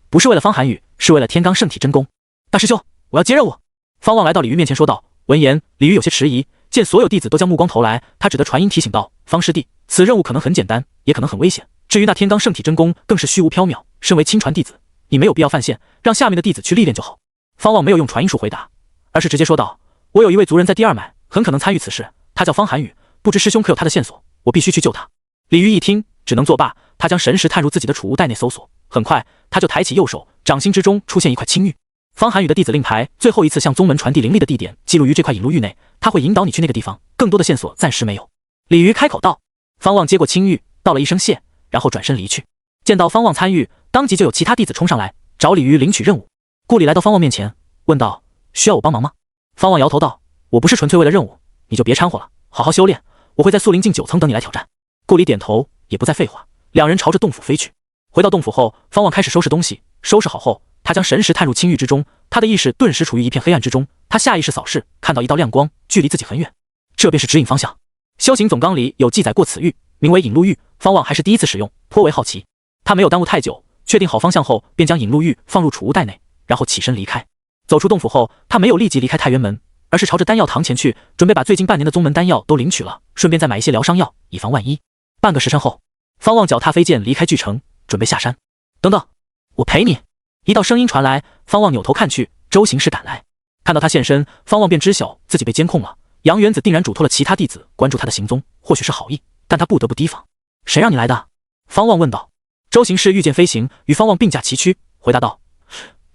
不是为了方寒雨，是为了天罡圣体真功。大师兄，我要接任务。方望来到李渔面前说道。闻言，李渔有些迟疑，见所有弟子都将目光投来，他只得传音提醒道：“方师弟，此任务可能很简单，也可能很危险。至于那天罡圣体真功，更是虚无缥缈。身为亲传弟子，你没有必要犯线，让下面的弟子去历练就好。”方望没有用传音术回答，而是直接说道：“我有一位族人在第二脉，很可能参与此事，他叫方寒雨，不知师兄可有他的线索？我必须去救他。”李渔一听，只能作罢。他将神识探入自己的储物袋内搜索，很快他就抬起右手，掌心之中出现一块青玉。方寒雨的弟子令牌最后一次向宗门传递灵力的地点记录于这块引路玉内，他会引导你去那个地方，更多的线索暂时没有。李渔开口道。方望接过青玉，道了一声谢，然后转身离去。见到方望参与，当即就有其他弟子冲上来找李渔领取任务。顾里来到方望面前问道：“需要我帮忙吗？”方望摇头道：“我不是纯粹为了任务，你就别掺和了，好好修炼，我会在宿灵境9层等你来挑战。”顾里点头，也不再废话，两人朝着洞府飞去。回到洞府后，方望开始收拾东西，收拾好后，他将神识探入青玉之中，他的意识顿时处于一片黑暗之中。他下意识扫视，看到一道亮光，距离自己很远，这便是指引方向。修行总纲里有记载过此玉，名为引路玉。方望还是第一次使用，颇为好奇。他没有耽误太久，确定好方向后，便将引路玉放入储物袋内，然后起身离开。走出洞府后，他没有立即离开太原门，而是朝着丹药堂前去，准备把最近半年的宗门丹药都领取了，顺便再买一些疗伤药，以防万一。半个时辰后，方望脚踏飞剑离开巨城，准备下山。等等，我陪你。一道声音传来，方望扭头看去，周行士赶来。看到他现身，方望便知晓自己被监控了。杨元子定然嘱托了其他弟子关注他的行踪，或许是好意，但他不得不提防。谁让你来的？方望问道。周行士御剑飞行，与方望并驾齐驱，回答道：“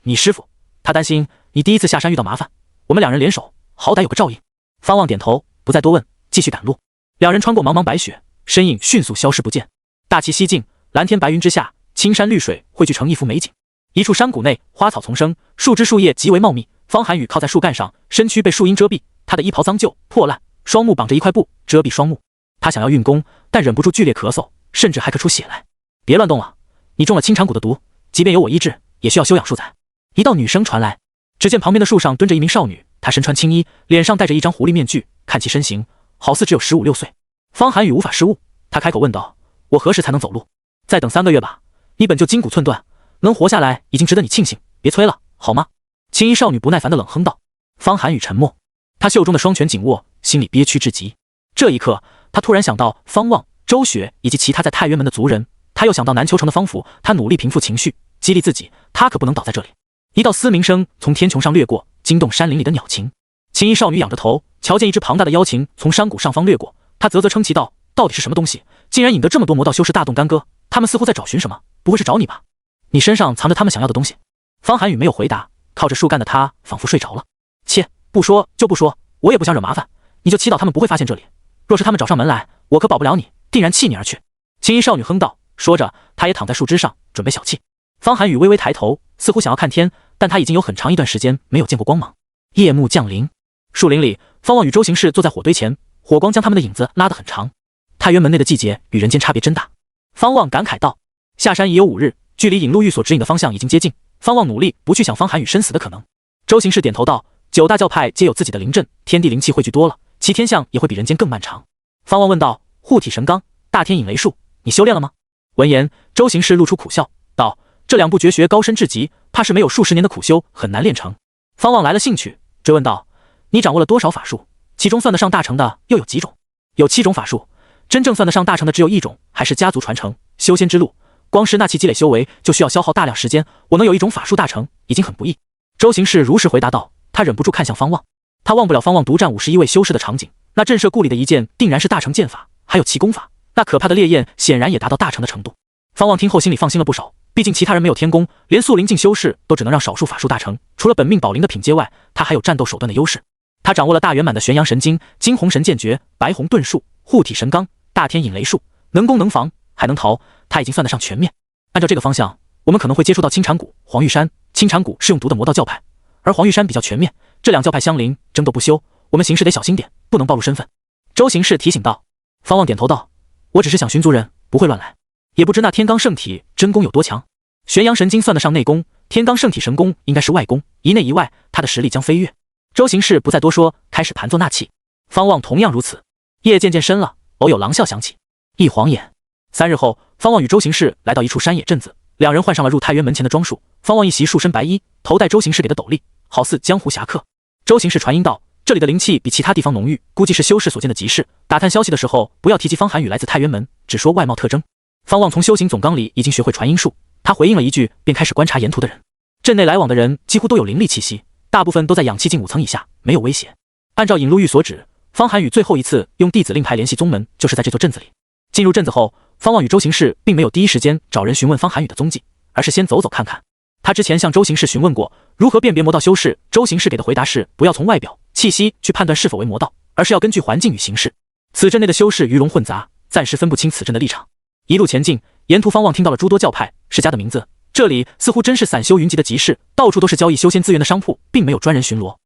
你师父，他担心你第一次下山遇到麻烦，我们两人联手，好歹有个照应。”方望点头，不再多问，继续赶路。两人穿过茫茫白雪，身影迅速消失不见。大齐西境，蓝天白云之下，青山绿水汇聚成一幅美景。一处山谷内，花草丛生，树枝树叶极为茂密。方寒雨靠在树干上，身躯被树荫遮蔽，他的衣袍脏旧破烂，双目绑着一块布遮蔽双目。他想要运功，但忍不住剧烈咳嗽，甚至还咳出血来。别乱动了，你中了清肠蛊的毒，即便有我医治，也需要休养数载。一道女声传来，只见旁边的树上蹲着一名少女，她身穿青衣，脸上戴着一张狐狸面具，看其身形，好似只有15、16岁。方寒雨无法失误，他开口问道：“我何时才能走路？”“再等3个月吧，你本就筋骨寸断，能活下来已经值得你庆幸，别催了，好吗？”青衣少女不耐烦地冷哼道。方寒雨沉默，他袖中的双拳紧握，心里憋屈至极。这一刻，他突然想到方望、周雪以及其他在太原门的族人，他又想到南秋城的方府，他努力平复情绪，激励自己，他可不能倒在这里。一道嘶鸣声从天穹上掠过，惊动山林里的鸟禽。青衣少女仰着头，瞧见一只庞大的妖禽从山谷上方掠过，她啧啧称奇道：“到底是什么东西，竟然引得这么多魔道修士大动干戈？他们似乎在找寻什么，不会是找你吧？你身上藏着他们想要的东西。”方寒雨没有回答，靠着树干的他仿佛睡着了。切，不说就不说，我也不想惹麻烦，你就祈祷他们不会发现这里。若是他们找上门来，我可保不了你，定然弃你而去。青衣少女哼道，说着，她也躺在树枝上，准备小憩。方寒雨微微抬头，似乎想要看天，但他已经有很长一段时间没有见过光芒。夜幕降临，树林里，方望与周行士坐在火堆前，火光将他们的影子拉得很长。太原门内的季节与人间差别真大。方望感慨道。下山已有5日，距离引路玉所指引的方向已经接近。方望努力不去想方寒雨生死的可能。周行士点头道：“9大教派皆有自己的灵阵，天地灵气汇聚多了，其天象也会比人间更漫长。”方望问道：“护体神罡、大天引雷术，你修炼了吗？”闻言，周行士露出苦笑道：“这2部绝学高深至极，怕是没有数十年的苦修很难练成。”方望来了兴趣，追问道：“你掌握了多少法术？其中算得上大成的又有几种？有7种法术，真正算得上大成的只有1种，还是家族传承。修仙之路，光是纳气积累修为就需要消耗大量时间，我能有1种法术大成，已经很不易。周行氏如实回答道，他忍不住看向方望，他忘不了方望独占51位修士的场景，那震慑故里的一剑定然是大成剑法，还有奇功法，那可怕的烈焰显然也达到大成的程度。方望听后心里放心了不少，毕竟其他人没有天功，连速灵境修士都只能让少数法术大成，除了本命宝灵的品阶外，他还有战斗手段的优势。他掌握了大圆满的玄阳神经、金红神剑诀、白红遁术、护体神罡、大天引雷术，能攻能防还能逃，他已经算得上全面。按照这个方向，我们可能会接触到青禅谷、黄玉山。青禅谷是用毒的魔道教派，而黄玉山比较全面，这2教派相邻，争斗不休，我们行事得小心点，不能暴露身份。周行氏提醒道。方望点头道，我只是想寻族人，不会乱来。也不知那天罡圣体真功有多强，玄阳神经算得上内功，天罡圣体神功应该是外功，一内一外，他的实力将飞跃。周行氏不再多说，开始盘坐纳气。方望同样如此。夜渐渐深了，偶有狼啸响起。一晃眼，3日后，方望与周行氏来到一处山野镇子，两人换上了入太原门前的装束。方望一袭束身白衣，头戴周行氏给的斗笠，好似江湖侠客。周行氏传音道，这里的灵气比其他地方浓郁，估计是修士所见的极事。打探消息的时候，不要提及方寒雨来自太原门，只说外貌特征。方望从修行总纲里已经学会传音术，他回应了一句，便开始观察沿途的人。镇内来往的人几乎都有灵力气息，大部分都在氧气境5层以下，没有危险。按照引路玉所指，方寒雨最后一次用弟子令牌联系宗门，就是在这座镇子里。进入镇子后，方望与周行氏并没有第一时间找人询问方寒雨的踪迹，而是先走走看看。他之前向周行氏询问过如何辨别魔道修士，周行氏给的回答是，不要从外表气息去判断是否为魔道，而是要根据环境与形势。此镇内的修士鱼龙混杂，暂时分不清此镇的立场。一路前进，沿途方望听到了诸多教派世家的名字，这里似乎真是散修云集的集市，到处都是交易修仙资源的商铺，并没有专人巡逻。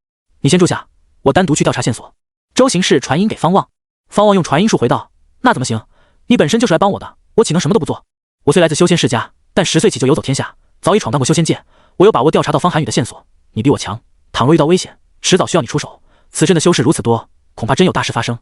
你先住下，我单独去调查线索。周行氏传音给方望，方望用传音术回道，那怎么行？你本身就是来帮我的，我岂能什么都不做？我虽来自修仙世家，但10岁起就游走天下，早已闯荡过修仙界，我有把握调查到方寒雨的线索。你比我强，倘若遇到危险，迟早需要你出手。此镇的修士如此多，恐怕真有大事发生，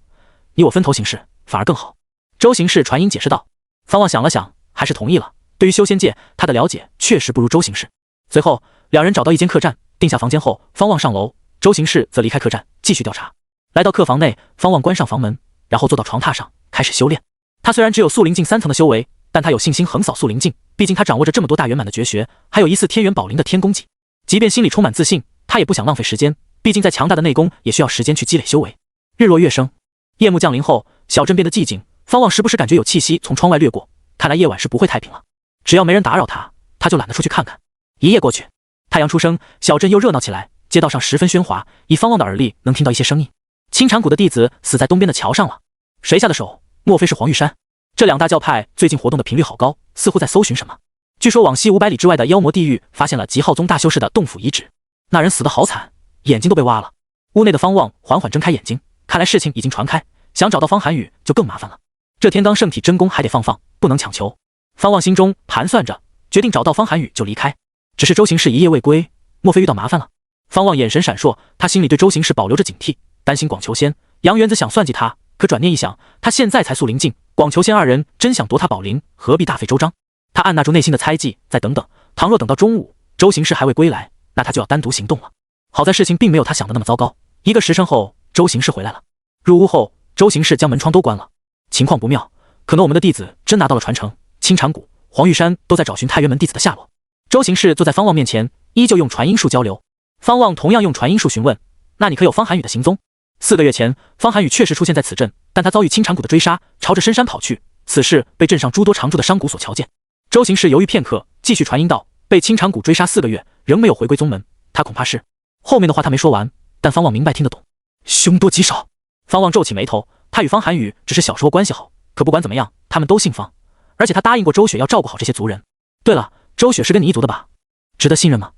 你我分头行事反而更好。周行氏传音解释道。方望想了想，还是同意了。对于修仙界，他的了解确实不如周行氏。随后，两人找到一间客栈，定下房间后，方望上楼，周行氏则离开客栈，继续调查。来到客房内，方望关上房门，然后坐到床榻上，开始修炼。他虽然只有速灵境3层的修为，但他有信心横扫速灵境，毕竟他掌握着这么多大圆满的绝学，还有疑似天元宝灵的天功技。即便心里充满自信，他也不想浪费时间，毕竟再强大的内功也需要时间去积累修为。日落月升，夜幕降临后，小镇变得寂静。方望时不时感觉有气息从窗外掠过，看来夜晚是不会太平了。只要没人打扰他，他就懒得出去看看。一夜过去，太阳出生，小镇又热闹起来，街道上十分喧哗，以方望的耳力能听到一些声音。青禅谷的弟子死在东边的桥上了，谁下的手？莫非是黄玉山？这2大教派最近活动的频率好高，似乎在搜寻什么。据说往西500里之外的妖魔地狱发现了极浩宗大修士的洞府遗址，那人死得好惨，眼睛都被挖了。屋内的方望缓缓睁开眼睛，看来事情已经传开，想找到方寒雨就更麻烦了。这天罡圣体真功还得放，不能强求。方望心中盘算着，决定找到方寒雨就离开。只是周行氏一夜未归，莫非遇到麻烦了？方望眼神闪烁，他心里对周行氏保留着警惕，担心广求仙、杨元子想算计他，可转念一想，他现在才速灵境，广求仙2人真想夺他宝灵，何必大费周章？他按捺住内心的猜忌，再等等，倘若等到中午，周行氏还未归来，那他就要单独行动了。好在事情并没有他想的那么糟糕。1个时辰后，周行氏回来了。入屋后，周行氏将门窗都关了。情况不妙，可能我们的弟子真拿到了传承。青禅谷、黄玉山都在找寻太原门弟子的下落。周行氏坐在方望面前，依旧用传音术交流。方望同样用传音术询问：那你可有方寒雨的行踪？4个月前，方寒雨确实出现在此镇，但他遭遇青禅谷的追杀，朝着深山跑去。此事被镇上诸多常驻的商贾所瞧见。周行氏犹豫片刻，继续传音道：被青禅谷追杀4个月，仍没有回归宗门，他恐怕是……后面的话他没说完，但方望明白听得懂。凶多吉少。方望皱起眉头，他与方寒雨只是小时候关系好，可不管怎么样，他们都姓方，而且他答应过周雪要照顾好这些族人。对了，周雪是跟你一族的吧？值得信任吗？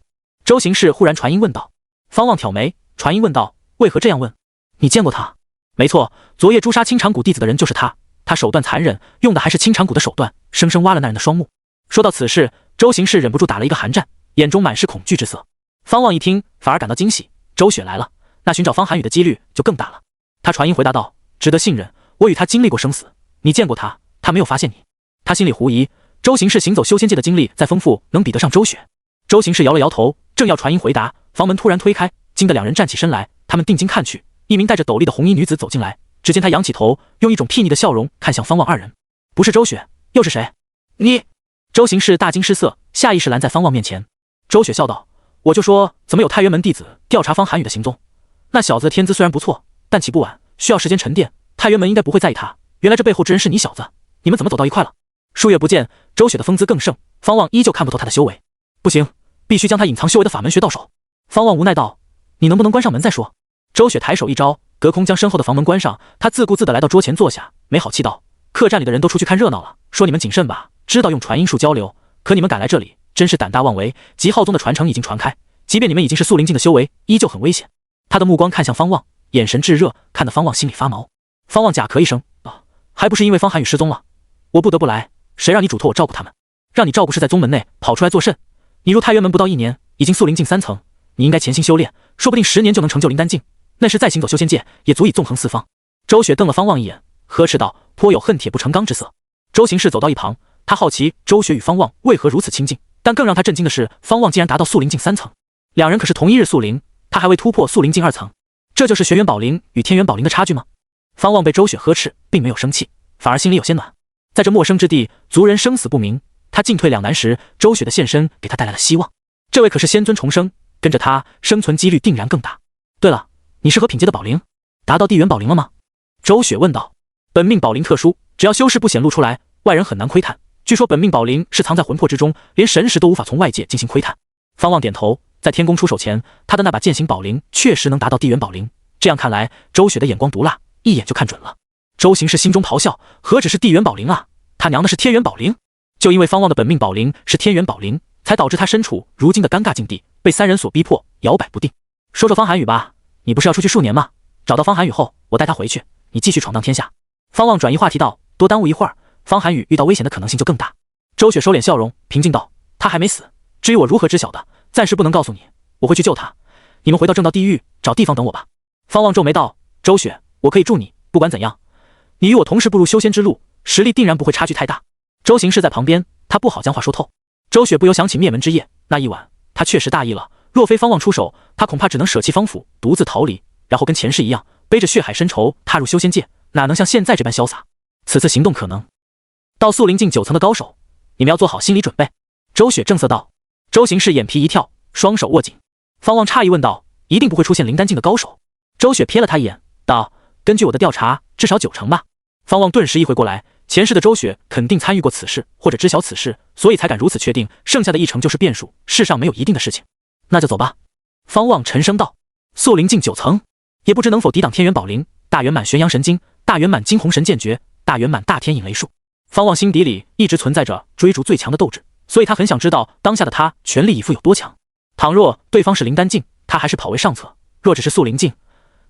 周行氏忽然传音问道。方望挑眉，传音问道：为何这样问？你见过他？没错，昨夜诛杀青禅谷弟子的人就是他，他手段残忍，用的还是青禅谷的手段，生生挖了那人的双目。说到此事，周行氏忍不住打了一个寒战，眼中满是恐惧之色。方望一听，反而感到惊喜，周雪来了，那寻找方寒雨的几率就更大了。他传音回答道：值得信任，我与他经历过生死，你见过他，他没有发现你。他心里狐疑，周行氏行走修仙界的经历再丰富，能比得上周雪？周行氏摇了摇头，正要传音回答，房门突然推开，惊得2人站起身来。他们定睛看去，一名戴着斗笠的红衣女子走进来，只见她仰起头，用一种睥睨的笑容看向方望二人。不是周雪，又是谁？你！周行氏大惊失色，下意识拦在方望面前。周雪笑道：“我就说，怎么有太原门弟子调查方寒雨的行踪？那小子的天资虽然不错，但起步晚，需要时间沉淀。太原门应该不会在意他。原来这背后之人是你小子，你们怎么走到一块了？”数月不见，周雪的风姿更盛，方望依旧看不透他的修为。不行，必须将他隐藏修为的法门学到手。方望无奈道：“你能不能关上门再说？”周雪抬手一招，隔空将身后的房门关上。他自顾自地来到桌前坐下，没好气道：“客栈里的人都出去看热闹了，说你们谨慎吧，知道用传音术交流，可你们敢来这里，真是胆大妄为。极浩宗的传承已经传开，即便你们已经是速灵境的修为，依旧很危险。”他的目光看向方望，眼神炙热，看得方望心里发毛。方望假咳一声：“啊，还不是因为方寒雨失踪了，我不得不来。谁让你嘱托我照顾他们？让你照顾是在宗门内，跑出来作甚？你入太原门不到1年，已经速灵境3层，你应该潜心修炼，说不定10年就能成就灵丹境。那时再行走修仙界，也足以纵横四方。”周雪瞪了方望一眼，呵斥道，颇有恨铁不成钢之色。周行氏走到一旁，他好奇周雪与方望为何如此亲近，但更让他震惊的是，方望竟然达到速灵境3层，两人可是同一日速灵，他还未突破速灵境2层，这就是玄元宝灵与天元宝灵的差距吗？方望被周雪呵斥，并没有生气，反而心里有些暖。在这陌生之地，族人生死不明，他进退两难时，周雪的现身给他带来了希望。这位可是仙尊重生，跟着他生存几率定然更大。对了，你是何品阶的宝灵？达到地元宝灵了吗？周雪问道。本命宝灵特殊，只要修士不显露出来，外人很难窥探。据说本命宝灵是藏在魂魄之中，连神识都无法从外界进行窥探。方望点头，在天宫出手前，他的那把剑形宝灵确实能达到地元宝灵。这样看来，周雪的眼光毒辣，一眼就看准了。周行氏心中咆哮，何止是地元宝灵啊，他娘的是天元宝灵！就因为方望的本命宝灵是天元宝灵，才导致他身处如今的尴尬境地，被3人所逼迫，摇摆不定。说说方寒雨吧，你不是要出去数年吗？找到方寒雨后，我带他回去，你继续闯荡天下。方望转移话题道，多耽误一会儿，方寒雨遇到危险的可能性就更大。周雪收敛笑容，平静道，他还没死，至于我如何知晓的，暂时不能告诉你，我会去救他。你们回到正道地狱，找地方等我吧。方望皱眉道，周雪，我可以助你，不管怎样，你与我同时步入修仙之路，实力定然不会差距太大。周行氏在旁边，他不好将话说透。周雪不由想起灭门之夜那一晚，他确实大意了，若非方望出手，他恐怕只能舍弃方府，独自逃离，然后跟前世一样，背着血海深仇踏入修仙界，哪能像现在这般潇洒？此次行动可能到速灵境9层的高手，你们要做好心理准备。周雪正色道。周行氏眼皮一跳，双手握紧。方望诧异问道，一定不会出现灵丹境的高手？周雪瞥了他一眼，道，根据我的调查，至少9成吧。方望顿时意会过来，前世的周雪肯定参与过此事，或者知晓此事，所以才敢如此确定，剩下的1成就是变数，世上没有一定的事情。那就走吧。方望沉声道。速灵境9层，也不知能否抵挡天元宝灵、大圆满玄阳神经、大圆满惊鸿神剑诀、大圆满大天引雷术。方望心底里一直存在着追逐最强的斗志，所以他很想知道当下的他全力以赴有多强。倘若对方是灵丹境，他还是跑为上策；若只是速灵境，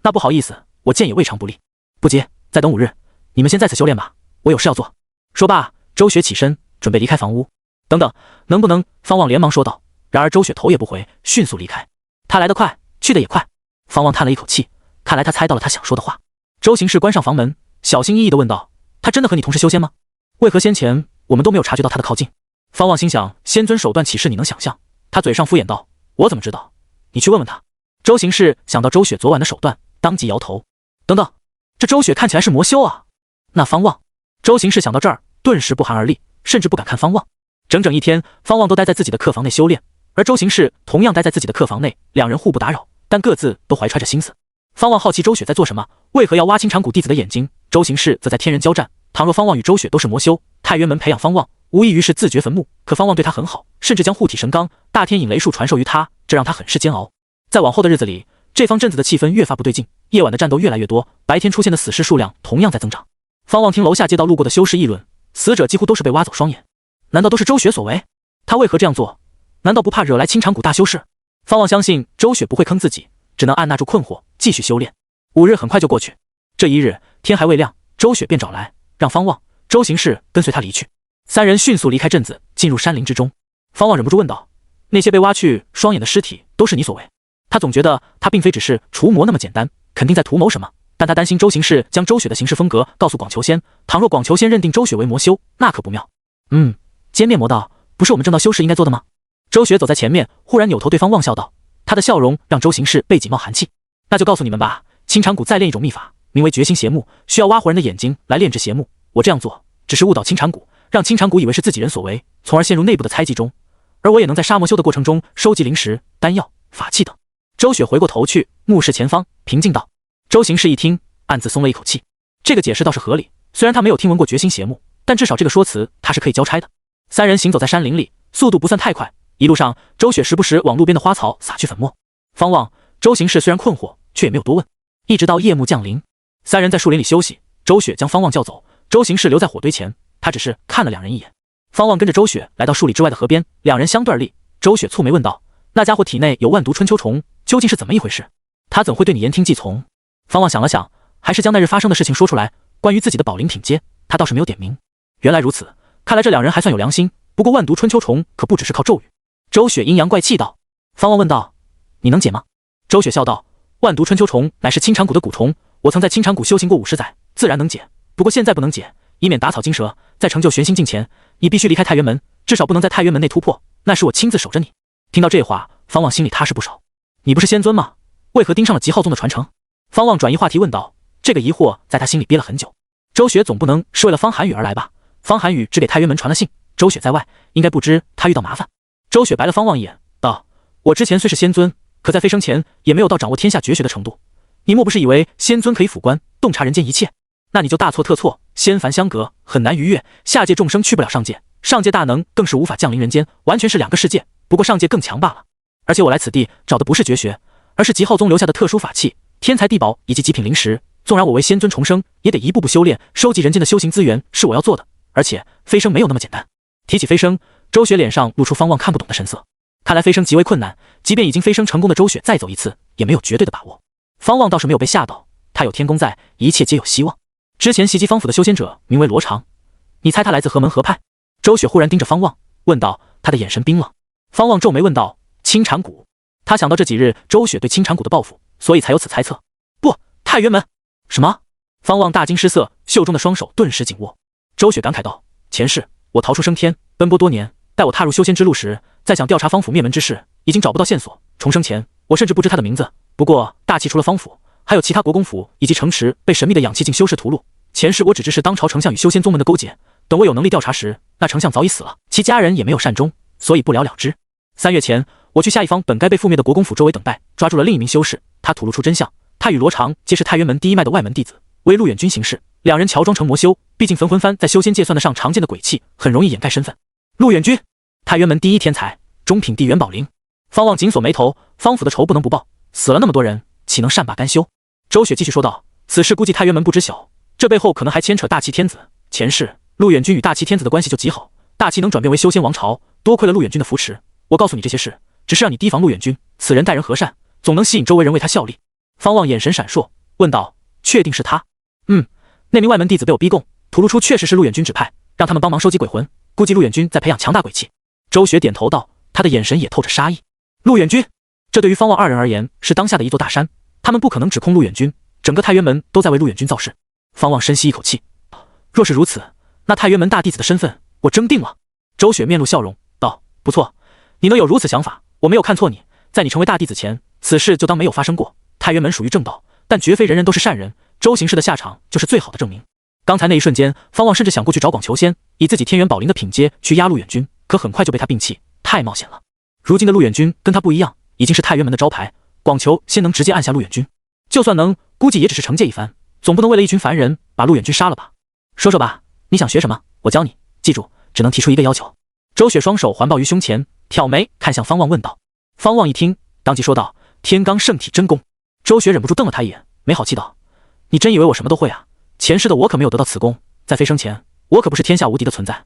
那不好意思，我剑也未尝不利。不急，再等5日，你们先在此修炼吧，我有事要做。说罢，周雪起身准备离开房屋。等等，能不能？方望连忙说道。然而周雪头也不回，迅速离开。他来得快，去得也快。方望叹了一口气，看来他猜到了他想说的话。周行氏关上房门，小心翼翼地问道，他真的和你同时修仙吗？为何先前我们都没有察觉到他的靠近？方望心想，仙尊手段岂是你能想象？他嘴上敷衍道，我怎么知道？你去问问他。周行氏想到周雪昨晚的手段，当即摇头。等等，这周雪看起来是魔修啊。那方望？周行氏想到这儿，顿时不寒而栗，甚至不敢看方望。整整1天，方望都待在自己的客房内修炼，而周行氏同样待在自己的客房内，两人互不打扰，但各自都怀揣着心思。方望好奇周雪在做什么，为何要挖清长谷弟子的眼睛？周行氏则在天人交战。倘若方望与周雪都是魔修，太原门培养方望，无异于是自掘坟墓。可方望对他很好，甚至将护体神罡、大天引雷术传授于他，这让他很是煎熬。在往后的日子里，这方镇子的气氛越发不对劲，夜晚的战斗越来越多，白天出现的死尸数量同样在增长。方望听楼下街道路过的修士议论，死者几乎都是被挖走双眼，难道都是周雪所为？他为何这样做？难道不怕惹来青长谷大修士？方望相信周雪不会坑自己，只能按捺住困惑，继续修炼。5日很快就过去，这一日天还未亮，周雪便找来，让方望、周行氏跟随他离去。3人迅速离开镇子，进入山林之中。方望忍不住问道，那些被挖去双眼的尸体都是你所为？他总觉得他并非只是除魔那么简单，肯定在图谋什么，但他担心周行氏将周雪的行事风格告诉广求仙，倘若广求仙认定周雪为魔修，那可不妙。歼灭魔道不是我们正道修士应该做的吗？周雪走在前面，忽然扭头对方望笑道，他的笑容让周行氏背脊冒寒气。那就告诉你们吧，青缠谷再练一种秘法，名为绝心邪目，需要挖活人的眼睛来炼制邪目。我这样做只是误导青缠谷，让青缠谷以为是自己人所为，从而陷入内部的猜忌中。而我也能在沙漠修的过程中收集灵石、丹药、法器等。周雪回过头去，目视前方，平静道。周行士一听，暗自松了一口气。这个解释倒是合理，虽然他没有听闻过绝心邪目，但至少这个说辞他是可以交差的。三人行走在山林里，速度不算太快。一路上，周雪时不时往路边的花草撒去粉末。方望、周行士虽然困惑，却也没有多问。一直到夜幕降临，三人在树林里休息。周雪将方望叫走，周行士留在火堆前，他只是看了两人一眼。方望跟着周雪来到数里之外的河边，两人相对而立。周雪蹙眉问道：“那家伙体内有万毒春秋虫，究竟是怎么一回事？他怎会对你言听计从？”方望想了想，还是将那日发生的事情说出来。关于自己的宝灵品阶，他倒是没有点名。原来如此，看来这两人还算有良心。不过万毒春秋虫可不只是靠咒语。周雪阴阳怪气道。方望问道：“你能解吗？”周雪笑道：“万毒春秋虫乃是青缠谷的蛊虫，我曾在青缠谷修行过50载，自然能解。不过现在不能解，以免打草惊蛇。在成就玄心境前，你必须离开太原门，至少不能在太原门内突破。那时我亲自守着你。”听到这话，方望心里踏实不少。你不是仙尊吗？为何盯上了极浩宗的传承？方望转移话题问道。这个疑惑在他心里憋了很久。周雪总不能是为了方寒雨而来吧？方寒雨只给太原门传了信，周雪在外，应该不知他遇到麻烦。周雪白了方望一眼，道：“我之前虽是仙尊，可在飞升前也没有到掌握天下绝学的程度。你莫不是以为仙尊可以俯观洞察人间一切？那你就大错特错。仙凡相隔，很难逾越，下界众生去不了上界，上界大能更是无法降临人间，完全是两个世界。不过上界更强罢了。而且我来此地找的不是绝学，而是极浩宗留下的特殊法器、天材地宝以及极品灵石。纵然我为仙尊重生，也得一步步修炼，收集人间的修行资源是我要做的。而且飞升没有那么简单。”提起飞升，周雪脸上露出方望看不懂的神色。看来飞升极为困难，即便已经飞升成功的周雪再走一次，也没有绝对的把握。方望倒是没有被吓到，他有天宫在，一切皆有希望。之前袭击方府的修仙者名为罗长，你猜他来自何门何派？周雪忽然盯着方望问道，他的眼神冰冷。方望皱眉问道：“青缠谷。”他想到这几日周雪对青缠谷的报复，所以才有此猜测。不，太原门。什么？方望大惊失色，袖中的双手顿时紧握。周雪感慨道：“前世我逃出升天，奔波多年，待我踏入修仙之路时，再想调查方府灭门之事，已经找不到线索。重生前，我甚至不知他的名字。不过大气除了方府，还有其他国公府以及城池被神秘的氧气境修士屠戮。前世我只知是当朝丞相与修仙宗门的勾结，等我有能力调查时，那丞相早已死了，其家人也没有善终，所以不了了之。3月前，我去下一方本该被覆灭的国公府周围等待，抓住了另一名修士，他吐露出真相，他与罗长皆是太原门第一脉的外门弟子，为陆远君行事。两人乔装成魔修，毕竟焚魂幡在修仙界算得上常见的鬼器，很容易掩盖身份。陆远君，太原门第一天才，中品地元宝灵。方望紧锁眉头，方府的仇不能不报，死了那么多人，岂能善罢甘休？周雪继续说道：“此事估计太原门不知晓，这背后可能还牵扯大齐天子。前世陆远君与大齐天子的关系就极好，大齐能转变为修仙王朝，多亏了陆远君的扶持。我告诉你这些事，只是让你提防陆远君，此人待人和善，总能吸引周围人为他效力。”方望眼神闪烁，问道：“确定是他？”“那名外门弟子被我逼供，吐露出确实是陆远君指派，让他们帮忙收集鬼魂，估计陆远君在培养强大鬼气。”周雪点头道，他的眼神也透着杀意。陆远君，这对于方望二人而言是当下的一座大山，他们不可能指控陆远君，整个太原门都在为陆远君造势。方望深吸一口气，若是如此，那太原门大弟子的身份我争定了。周雪面露笑容道：“不错，你能有如此想法，我没有看错你。在你成为大弟子前，此事就当没有发生过。太原门属于正道，但绝非人人都是善人。周行士的下场就是最好的证明。”刚才那一瞬间，方望甚至想过去找广求仙，以自己天元宝灵的品阶去压陆远君，可很快就被他摒弃，太冒险了。如今的陆远君跟他不一样，已经是太原门的招牌，广求仙能直接按下陆远君，就算能，估计也只是惩戒一番，总不能为了一群凡人把陆远君杀了吧？说说吧，你想学什么？我教你，记住，只能提出一个要求。周雪双手环抱于胸前，挑眉看向方望问道。方望一听，当即说道：“天罡圣体真功。”周雪忍不住瞪了他一眼，没好气道：“你真以为我什么都会啊？前世的我可没有得到此功，在飞升前，我可不是天下无敌的存在。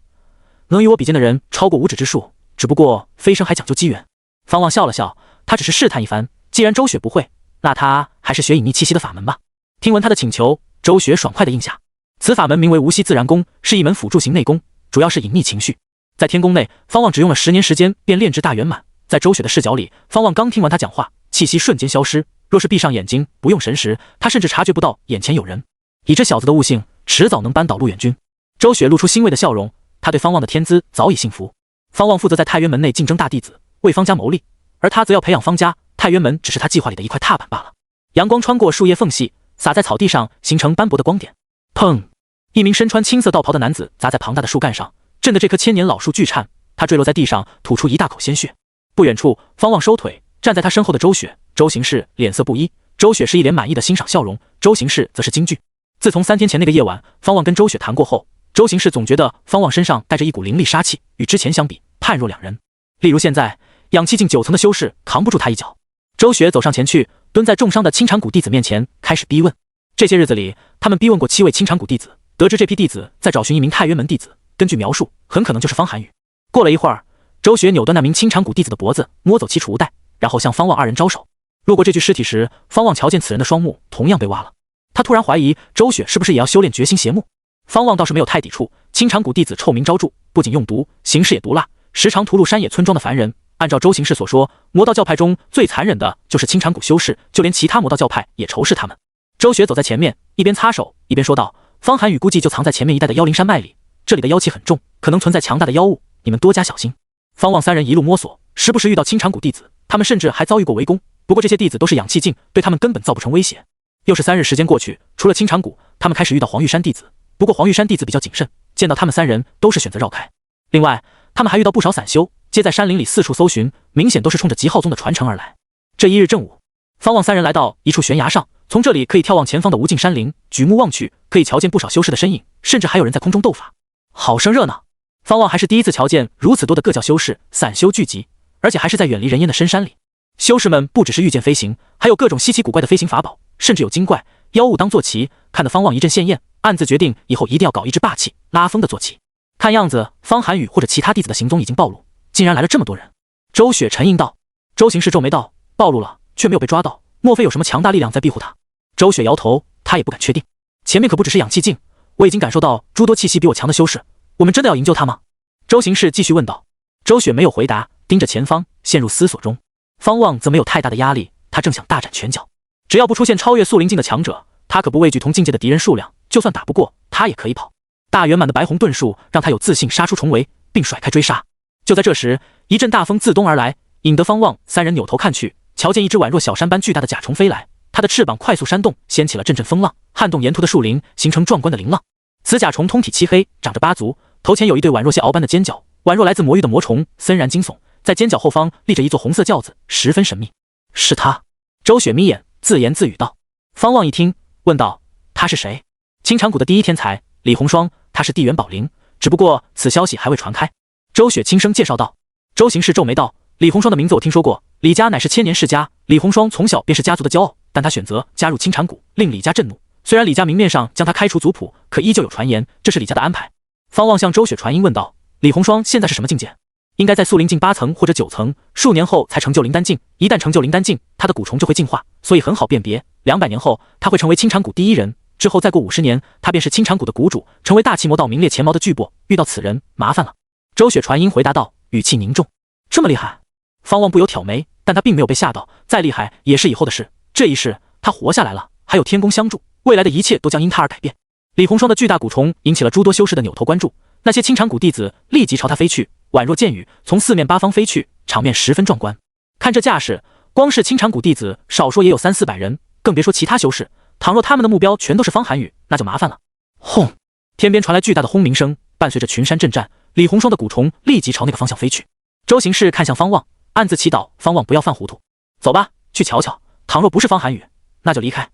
能与我比肩的人超过5指之数，只不过飞升还讲究机缘。”方望笑了笑，他只是试探一番，既然周雪不会，那他还是学隐匿气息的法门吧。听闻他的请求，周雪爽快地应下。此法门名为无息自然功，是一门辅助型内功，主要是隐匿情绪。在天宫内，方望只用了10年时间便炼制大圆满。在周雪的视角里，方望刚听完他讲话，气息瞬间消失，若是闭上眼睛不用神识，他甚至察觉不到眼前有人。以这小子的悟性，迟早能扳倒陆远君。周雪露出欣慰的笑容，他对方望的天资早已信服。方望负责在太原门内竞争大弟子，为方家谋利，而他则要培养方家，太原门只是他计划里的一块踏板罢了。阳光穿过树叶缝隙，洒在草地上，形成斑驳的光点。砰！一名身穿青色道袍的男子砸在庞大的树干上，震得这棵千年老树巨颤，他坠落在地上，吐出一大口鲜血。不远处，方望收腿，站在他身后的周雪、周行士脸色不一。周雪是一脸满意的欣赏笑容，周行士则是惊惧。自从3天前那个夜晚，方望跟周雪谈过后，周行士总觉得方望身上带着一股凌厉杀气，与之前相比，判若两人。例如现在，氧气境9层的修士扛不住他一脚。周雪走上前去，蹲在重伤的青禅谷弟子面前，开始逼问。这些日子里，他们逼问过7位青禅谷弟子，得知这批弟子在找寻一名太渊门弟子，根据描述，很可能就是方寒雨。过了一会儿，周雪扭断那名青禅谷弟子的脖子，摸走其储物袋，然后向方望2人招手。路过这具尸体时，方望瞧见此人的双目同样被挖了。他突然怀疑周雪是不是也要修炼绝心邪目。方望倒是没有太抵触，青禅谷弟子臭名昭著，不仅用毒，行事也毒辣，时常屠戮山野村庄的凡人。按照周行士所说，魔道教派中最残忍的就是青禅谷修士，就连其他魔道教派也仇视他们。周雪走在前面，一边擦手一边说道：“方寒雨估计就藏在前面一带的妖灵山脉里，这里的妖气很重，可能存在强大的妖物，你们多加小心。”方望3人一路摸索，时不时遇到青禅谷弟子，他们甚至还遭遇过围攻，不过这些弟子都是氧气境，对他们根本造不成威胁。又是3日时间过去，除了青禅谷，他们开始遇到黄玉山弟子，不过黄玉山弟子比较谨慎，见到他们3人都是选择绕开。另外，他们还遇到不少散修，皆在山林里四处搜寻，明显都是冲着极浩宗的传承而来。这一日正午，方望3人来到一处悬崖上，从这里可以眺望前方的无尽山林，举目望去，可以瞧见不少修士的身影，甚至还有人在空中斗法，好生热闹。方望还是第一次瞧见如此多的各教修士散修聚集，而且还是在远离人烟的深山里。修士们不只是御剑飞行，还有各种稀奇古怪的飞行法宝，甚至有精怪、妖物当坐骑，看得方望一阵羡艳，暗自决定以后一定要搞一支霸气拉风的坐骑。看样子方寒雨或者其他弟子的行踪已经暴露，竟然来了这么多人。周雪沉吟道。周行士皱眉道：“暴露了，却没有被抓到，莫非有什么强大力量在庇护他？”周雪摇头，他也不敢确定。前面可不只是氧气境，我已经感受到诸多气息比我强的修士，我们真的要营救他吗？周行士继续问道。周雪没有回答，盯着前方，陷入思索中。方望则没有太大的压力，他正想大展拳脚，只要不出现超越速灵境的强者，他可不畏惧同境界的敌人数量，就算打不过，他也可以跑。大圆满的白虹遁术让他有自信杀出重围，并甩开追杀。就在这时，一阵大风自东而来，引得方望3人扭头看去，瞧见一只宛若小山般巨大的甲虫飞来，它的翅膀快速扇动，掀起了阵阵风浪，撼动沿途的树林，形成壮观的鳞浪。此甲虫通体漆黑，长着8足，头前有一对宛若蟹螯般的尖角，宛若来自魔域的魔虫，森然惊悚。在尖角后方立着一座红色轿子，十分神秘。是他。周雪眯眼，自言自语道。方望一听，问道：“他是谁？”青禅谷的第一天才，李红霜，他是地缘宝灵，只不过此消息还未传开。周雪轻声介绍道。周行士皱眉道：“李红霜的名字我听说过，李家乃是千年世家，李红霜从小便是家族的骄傲，但他选择加入青禅谷，令李家震怒。虽然李家明面上将他开除族谱，可依旧有传言，这是李家的安排。”方望向周雪传音问道：“李红霜现在是什么境界？”应该在速灵境8层或者9层，数年后才成就灵丹境。一旦成就灵丹境，他的蛊虫就会进化，所以很好辨别。200年后，他会成为青禅谷第1人。之后再过50年，他便是青禅谷的谷主，成为大气魔道名列前茅的巨擘。遇到此人，麻烦了。周雪传音回答道，语气凝重。这么厉害？方望不由挑眉，但他并没有被吓到。再厉害也是以后的事。这一世，他活下来了，还有天宫相助，未来的一切都将因他而改变。李红霜的巨大蛊虫引起了诸多修士的扭头关注，那些青禅谷弟子立即朝他飞去。宛若箭雨，从4面8方飞去，场面十分壮观。看这架势，光是青禅谷弟子少说也有300-400人，更别说其他修士。倘若他们的目标全都是方寒雨，那就麻烦了。轰！天边传来巨大的轰鸣声，伴随着群山震颤，李红霜的蛊虫立即朝那个方向飞去。周行士看向方望，暗自祈祷方望不要犯糊涂。走吧，去瞧瞧。倘若不是方寒雨，那就离开。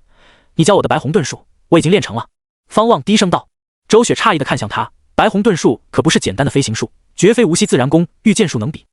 你教我的白虹遁术，我已经练成了。方望低声道。周雪诧异地看向他，白虹遁术可不是简单的飞行术，绝非无锡自然功、御剑术能比。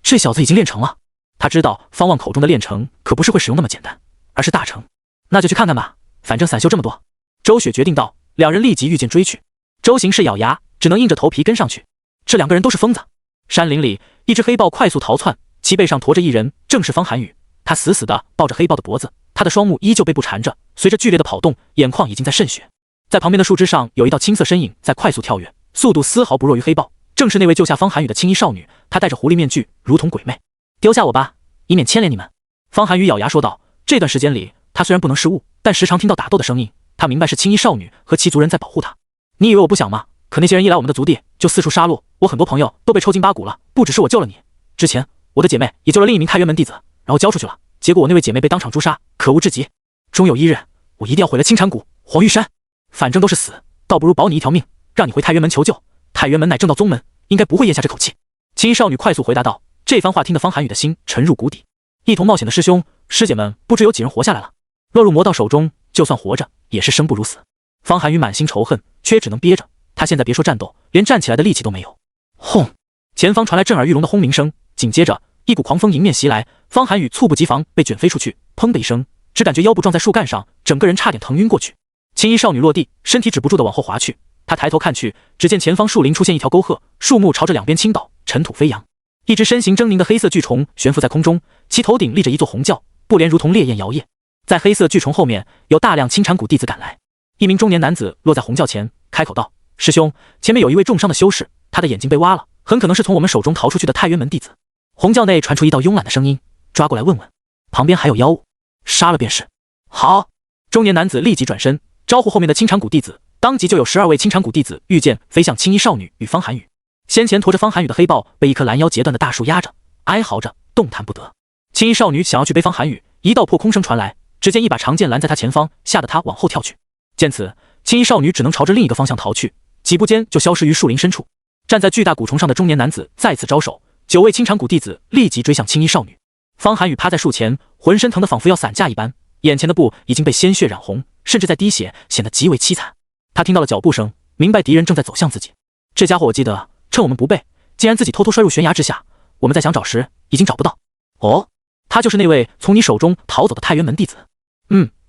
这小子已经练成了。他知道方望口中的练成可不是会使用那么简单，而是大成。那就去看看吧，反正散修这么多。周雪决定道。2人立即御剑追去。周行士咬牙，只能硬着头皮跟上去。这2个人都是疯子。山林里，一只黑豹快速逃窜，其背上驮着一人，正是方寒雨。他死死地抱着黑豹的脖子，他的双目依旧被布缠着，随着剧烈的跑动，眼眶已经在渗血。在旁边的树枝上有一道青色身影在快速跳跃，速度丝毫不弱于黑豹，正是那位救下方寒雨的青衣少女。她戴着狐狸面具，如同鬼魅。丢下我吧，以免牵连你们。方寒雨咬牙说道。这段时间里，他虽然不能识物，但时常听到打斗的声音，他明白是青衣少女和其族人在保护他。你以为我不想吗？可那些人一来我们的族地就四处杀戮，我很多朋友都被抽筋扒骨了。不只是我救了你，之前我的姐妹也救了另一名太渊门弟子，然后交出去了，结果我那位姐妹被当场诛杀，可恶至极。终有一日，我一定要毁了青禅谷、黄玉山，反正都是死，倒不如保你一条命，让你回太原门求救。太原门乃正道宗门，应该不会咽下这口气。青衣少女快速回答道。这番话听得方寒雨的心沉入谷底。一同冒险的师兄师姐们，不知有几人活下来了？落入魔道手中，就算活着，也是生不如死。方寒雨满心仇恨，却也只能憋着。他现在别说战斗，连站起来的力气都没有。轰！前方传来震耳欲聋的轰鸣声，紧接着一股狂风迎面袭来，方寒雨猝不及防被卷飞出去，砰的一声，只感觉腰部撞在树干上，整个人差点疼晕过去。青衣少女落地，身体止不住的往后滑去。她抬头看去，只见前方树林出现一条沟壑，树木朝着两边倾倒，尘土飞扬。一只身形狰狞的黑色巨虫悬浮在空中，其头顶立着一座红轿，布帘如同烈焰摇曳。在黑色巨虫后面，有大量青禅谷弟子赶来。一名中年男子落在红轿前，开口道：“师兄，前面有一位重伤的修士，他的眼睛被挖了，很可能是从我们手中逃出去的太原门弟子。”红轿内传出一道慵懒的声音：“抓过来问问，旁边还有妖物，杀了便是。”好！中年男子立即转身招呼后面的青禅谷弟子，当即就有12位青禅谷弟子御剑飞向青衣少女与方寒雨。先前驮着方寒雨的黑豹被一棵拦腰截断的大树压着，哀嚎着动弹不得。青衣少女想要去背方寒雨，一道破空声传来，只见一把长剑拦在她前方，吓得她往后跳去。见此，青衣少女只能朝着另一个方向逃去，几步间就消失于树林深处。站在巨大古虫上的中年男子再次招手，9位青禅谷弟子立即追向青衣少女。方寒雨趴在树前，浑身疼得仿佛要散架一般，眼前的布已经被鲜血染红，甚至在滴血，显得极为凄惨。他听到了脚步声，明白敌人正在走向自己。这家伙我记得趁我们不备，竟然自己偷偷摔入悬崖之下，我们在想找时已经找不到。哦，他就是那位从你手中逃走的太原门弟子。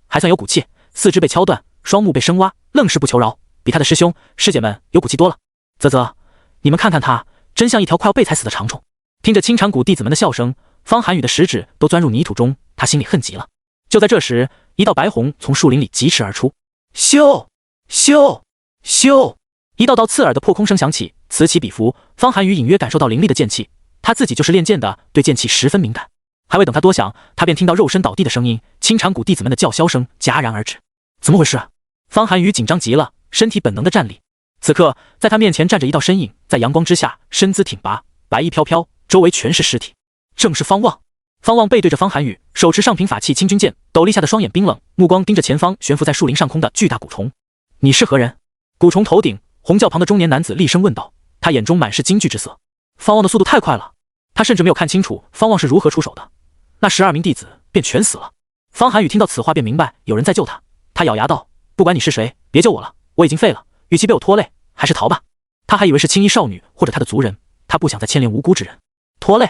还算有骨气，四肢被敲断，双目被深挖，愣是不求饶，比他的师兄师姐们有骨气多了。啧啧，你们看看他，真像一条快要被踩死的长虫。听着青禅谷弟子们的笑声，方寒雨的食指都钻入泥土中，他心里恨极了。就在这时，一道白虹从树林里疾驰而出，咻咻咻，一道道刺耳的破空声响起，此起彼伏。方寒雨隐约感受到凌厉的剑气，他自己就是练剑的，对剑气十分敏感。还未等他多想，他便听到肉身倒地的声音，青禅谷弟子们的叫嚣声戛然而止。怎么回事？方寒雨紧张极了，身体本能的站立。此刻，在他面前站着一道身影，在阳光之下，身姿挺拔，白衣飘飘，周围全是尸体。正是方望。方望背对着方寒雨，手持上品法器青君剑，斗笠下的双眼冰冷，目光盯着前方悬浮在树林上空的巨大蛊虫。你是何人？蛊虫头顶，红轿旁的中年男子厉声问道，他眼中满是惊惧之色。方望的速度太快了，他甚至没有看清楚方望是如何出手的，那12名弟子便全死了。方寒雨听到此话便明白有人在救他，他咬牙道：“不管你是谁，别救我了，我已经废了，与其被我拖累，还是逃吧。”他还以为是青衣少女或者他的族人，他不想再牵连无辜之人。拖累？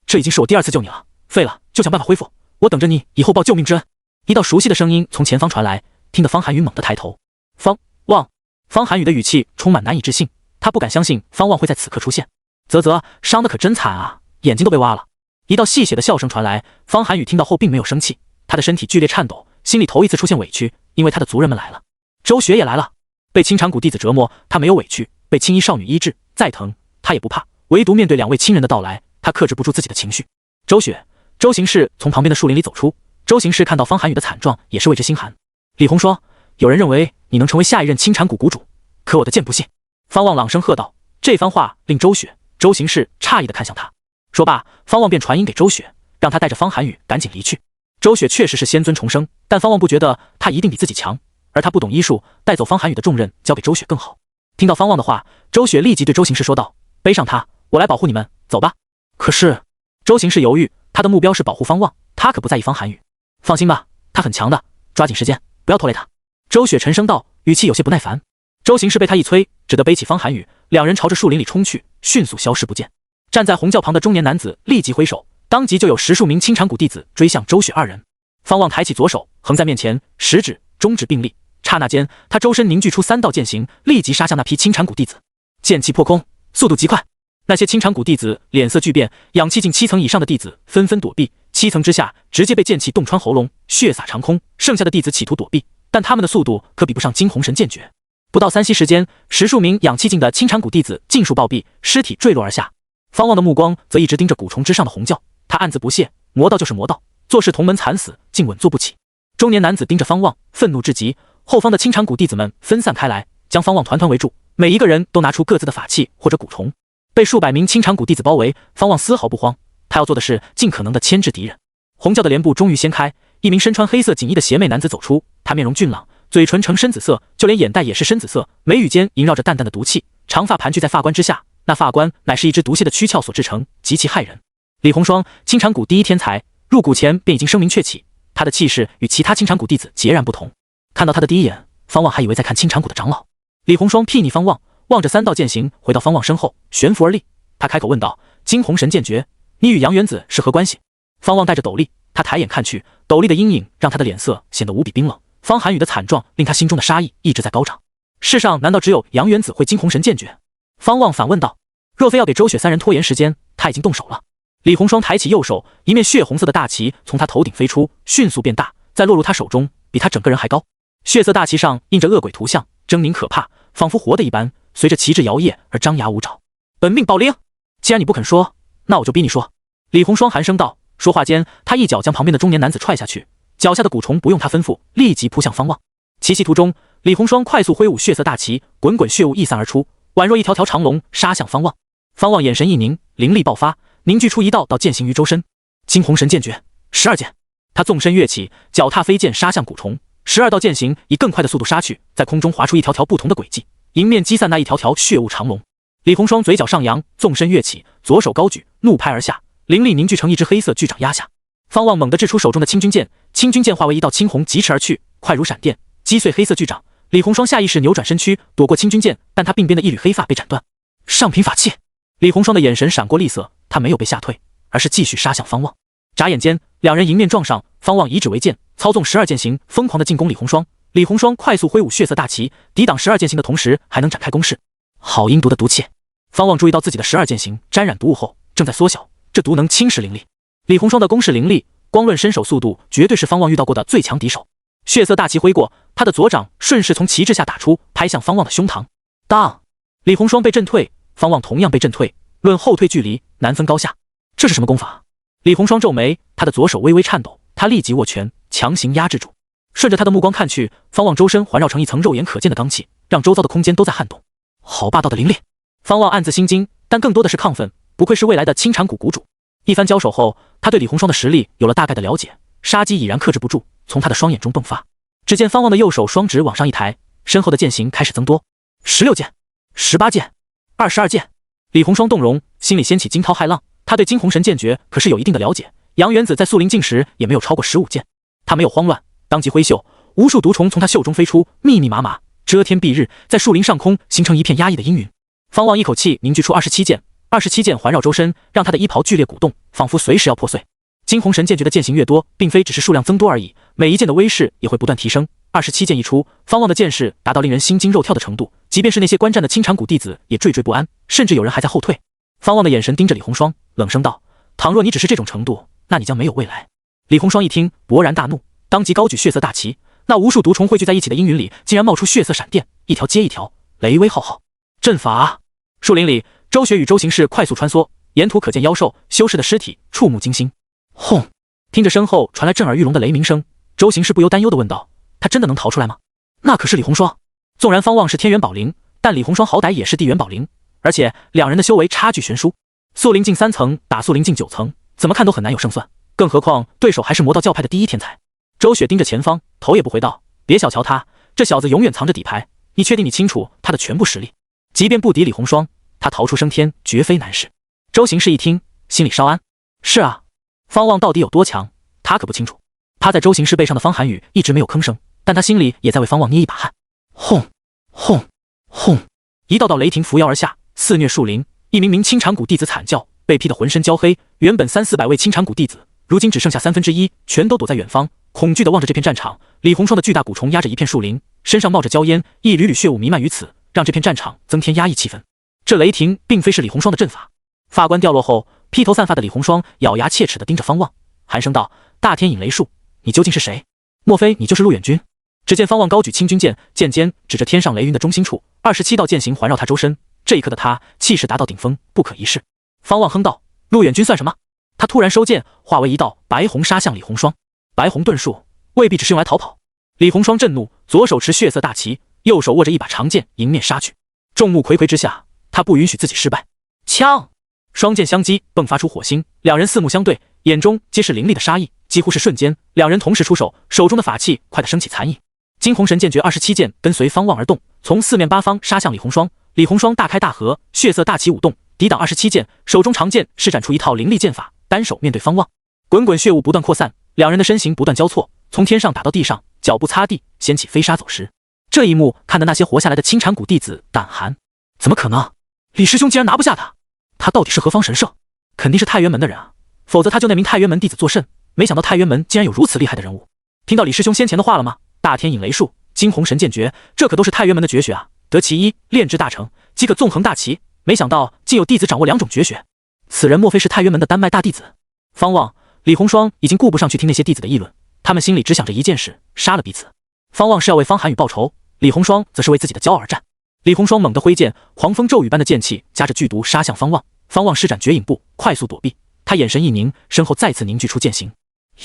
这已经是我第2次救你了，废了就想办法恢复，我等着你以后报救命之恩。一道熟悉的声音从前方传来，听得方寒雨猛地抬头。方望。方寒雨的语气充满难以置信，他不敢相信方望会在此刻出现。啧啧，伤得可真惨啊，眼睛都被挖了。一道戏谑的笑声传来，方寒雨听到后并没有生气，他的身体剧烈颤抖，心里头一次出现委屈，因为他的族人们来了。周雪也来了，被青禅谷弟子折磨，他没有委屈；被青衣少女医治，再疼他也不怕，唯独面对2位亲人的到来，他克制不住自己的情绪。周雪，周行氏从旁边的树林里走出，周行氏看到方寒雨的惨状，也是为之心寒。李红说：“有人认为你能成为下一任青禅谷谷主，可我的剑不信。”方望朗声喝道。这番话令周雪、周行氏诧异地看向他。说罢，方望便传音给周雪，让他带着方寒雨赶紧离去。周雪确实是仙尊重生，但方望不觉得他一定比自己强，而他不懂医术，带走方寒雨的重任交给周雪更好。听到方望的话，周雪立即对周行氏说道：“背上他，我来保护你们，走吧。”可是周行氏犹豫，他的目标是保护方望，他可不在意方寒雨。放心吧，他很强的，抓紧时间，不要拖累他。周雪沉声道，语气有些不耐烦。周行氏被他一催，只得背起方寒雨，2人朝着树林里冲去，迅速消失不见。站在红轿旁的中年男子立即挥手，当即就有10数名青禅谷弟子追向周雪2人。方望抬起左手横在面前，食指、中指并立，刹那间他周身凝聚出3道剑形，立即杀向那批青禅谷弟子。剑气破空，速度极快。那些青禅谷弟子脸色巨变，氧气近7层以上的弟子纷纷躲避，7层之下直接被剑气洞穿喉咙，血洒长空。剩下的弟子企图躲避，但他们的速度可比不上惊鸿神剑诀。不到3息时间，10数名氧气尽的青禅谷弟子尽数暴毙，尸体坠落而下。方望的目光则一直盯着蛊虫之上的红轿，他暗自不屑，魔道就是魔道，做事同门惨死，竟稳坐不起。中年男子盯着方望，愤怒至极。后方的青禅谷弟子们分散开来，将方望团团围住，每一个人都拿出各自的法器或者蛊虫。被数百名青禅谷弟子包围，方望丝毫不慌，他要做的是尽可能的牵制敌人。红轿的帘布终于掀开，一名身穿黑色锦衣的邪魅男子走出，他面容俊朗，嘴唇呈深紫色，就连眼袋也是深紫色，眉宇间萦绕着淡淡的毒气，长发盘踞在发冠之下，那发冠乃是一只毒蝎的躯壳所制成，极其骇人。李红霜，清禅谷第一天才，入谷前便已经声名鹊起，他的气势与其他清禅谷弟子截然不同。看到他的第一眼，方望还以为在看清禅谷的长老。李红霜睥睨方望，望着3道剑形回到方望身后，悬浮而立。他开口问道：“惊鸿神剑诀，你与杨元子是何关系？”方望戴着斗笠，他抬眼看去，斗笠的阴影让他的脸色显得无比冰冷。方寒雨的惨状令他心中的杀意一直在高涨。世上难道只有杨元子会惊鸿神剑诀？方望反问道。若非要给周雪3人拖延时间，他已经动手了。李红霜抬起右手，一面血红色的大旗从他头顶飞出，迅速变大，再落入他手中，比他整个人还高。血色大旗上印着恶鬼图像，狰狞可怕，仿佛活的一般，随着旗帜摇曳而张牙舞爪。本命暴灵，既然你不肯说，那我就逼你说。李红霜寒声道。说话间，他一脚将旁边的中年男子踹下去，脚下的蛊虫不用他吩咐，立即扑向方望。奇袭途中，李红霜快速挥舞血色大旗，滚滚血雾溢散而出，宛若一条条长龙杀向方望。方望眼神一凝，灵力爆发，凝聚出一道道剑形于周身。惊鸿神剑诀12剑，他纵身跃起，脚踏飞剑杀向蛊虫。12道剑形以更快的速度杀去，在空中划出一条条不同的轨迹，迎面击散那一条条血雾长龙。李红霜嘴角上扬，纵身跃起，左手高举，怒拍而下，灵力凝聚成一只黑色巨掌压下。方望猛地掷出手中的青军剑，青军剑化为一道青红疾驰而去，快如闪电，击碎黑色巨掌。李红霜下意识扭转身躯，躲过青军剑，但他鬓边的一缕黑发被斩断。上品法器。李红霜的眼神闪过厉色，他没有被吓退，而是继续杀向方望。眨眼间，两人迎面撞上，方望以指为剑，操纵12剑形疯狂地进攻李红霜。李红霜快速挥舞血色大旗，抵挡12剑形的同时，还能展开攻势。好阴毒的毒气！方望注意到自己的12剑形沾染毒雾后，正在缩小，这毒能侵蚀灵力。李红霜的攻势凌厉，光论身手速度，绝对是方望遇到过的最强敌手。血色大旗挥过，他的左掌顺势从旗帜下打出，拍向方望的胸膛。当！李红霜被震退，方望同样被震退，论后退距离，难分高下。这是什么功法？李红霜皱眉，他的左手微微颤抖，他立即握拳，强行压制住。顺着他的目光看去，方望周身环绕成一层肉眼可见的罡气，让周遭的空间都在撼动。好霸道的灵力！方望暗自心惊，但更多的是亢奋，不愧是未来的清禅谷谷主。一番交手后，他对李红霜的实力有了大概的了解，杀机已然克制不住，从他的双眼中迸发。只见方望的右手双指往上一抬，身后的剑形开始增多，16剑、18剑、22剑。李红霜动容，心里掀起惊涛骇浪。他对惊鸿神剑诀可是有一定的了解，杨元子在素灵境时也没有超过15剑。他没有慌乱，当即挥袖，无数毒虫从他袖中飞出，密密麻麻，遮天蔽日，在树林上空形成一片压抑的阴云。方望一口气凝聚出27剑，27剑环绕周身，让他的衣袍剧烈鼓动，仿佛随时要破碎。惊鸿神剑诀的剑形越多，并非只是数量增多而已，每一剑的威势也会不断提升。27剑一出，方望的剑势达到令人心惊肉跳的程度，即便是那些观战的清禅谷弟子也惴惴不安，甚至有人还在后退。方望的眼神盯着李红霜，冷声道：“倘若你只是这种程度，那你将没有未来。”李红霜一听，勃然大怒，当即高举血色大旗，那无数毒虫汇聚在一起的阴云里，竟然冒出血色闪电，一条接一条，雷威浩浩。阵法！树林里，周雪与周行士快速穿梭，沿途可见妖兽、修士的尸体，触目惊心。轰！听着身后传来震耳欲聋的雷鸣声，周行士不由担忧地问道：“他真的能逃出来吗？”那可是李红霜。纵然方望是天元宝灵，但李红霜好歹也是地元宝灵，而且两人的修为差距悬殊，素灵境3层打素灵境9层，怎么看都很难有胜算，更何况对手还是魔道教派的第一天才。周雪盯着前方，头也不回道：“别小瞧他，这小子永远藏着底牌，你确定你清楚他的全部实力？即便不敌李红霜，他逃出升天绝非难事。”周行士一听，心里稍安。是啊，方望到底有多强，他可不清楚。趴在周行士背上的方寒雨一直没有吭声，但他心里也在为方望捏一把汗。轰轰轰！一道道雷霆扶摇而下，肆虐树林。一名名清禅谷弟子惨叫，被劈得浑身焦黑。原本300-400位清禅谷弟子，如今只剩下1/3，全都躲在远方，恐惧地望着这片战场。李红霜的巨大蛊虫压着一片树林，身上冒着焦烟，一缕缕血雾弥漫于此，让这片战场增添压抑气氛。这雷霆并非是李红霜的阵法。发冠掉落后，披头散发的李红霜咬牙切齿地盯着方望，寒声道：“大天引雷术，你究竟是谁？莫非你就是陆远君？”只见方望高举青军剑，剑尖指着天上雷云的中心处，27道剑形环绕他周身。这一刻的他气势达到顶峰，不可一世。方望哼道：“陆远君算什么？”他突然收剑，化为一道白虹杀向李红霜。白虹遁术未必只是用来逃跑。李红霜震怒，左手持血色大旗，右手握着一把长剑，迎面杀去。众目睽睽之下，他不允许自己失败。枪！双剑相击，迸发出火星，两人四目相对，眼中皆是凌厉的杀意，几乎是瞬间，两人同时出手，手中的法器快得升起残影。惊鸿神剑诀27剑跟随方望而动，从四面八方杀向李红双。李红双大开大合，血色大旗舞动，抵挡27剑，手中长剑施展出一套凌厉剑法，单手面对方望。滚滚血雾不断扩散，两人的身形不断交错，从天上打到地上，脚步擦地，掀起飞沙走石。这一幕看得那些活下来的青禅谷弟子胆寒。怎么可能？李师兄竟然拿不下他？他到底是何方神圣？肯定是太原门的人啊，否则他就那名太原门弟子作甚？没想到太原门竟然有如此厉害的人物。听到李师兄先前的话了吗？大天引雷术、惊鸿神剑诀，这可都是太原门的绝学啊！得其一，炼制大成，即可纵横大旗。没想到竟有弟子掌握2种绝学，此人莫非是太原门的丹麦大弟子？方望、李红双已经顾不上去听那些弟子的议论，他们心里只想着一件事：杀了彼此。方望是要为方寒雨报仇，李红双则是为自己的骄傲而战。李红双猛地挥剑，狂风骤雨般的剑气夹着剧毒杀向方望。方望施展绝影步，快速躲避。他眼神一凝，身后再次凝聚出剑形，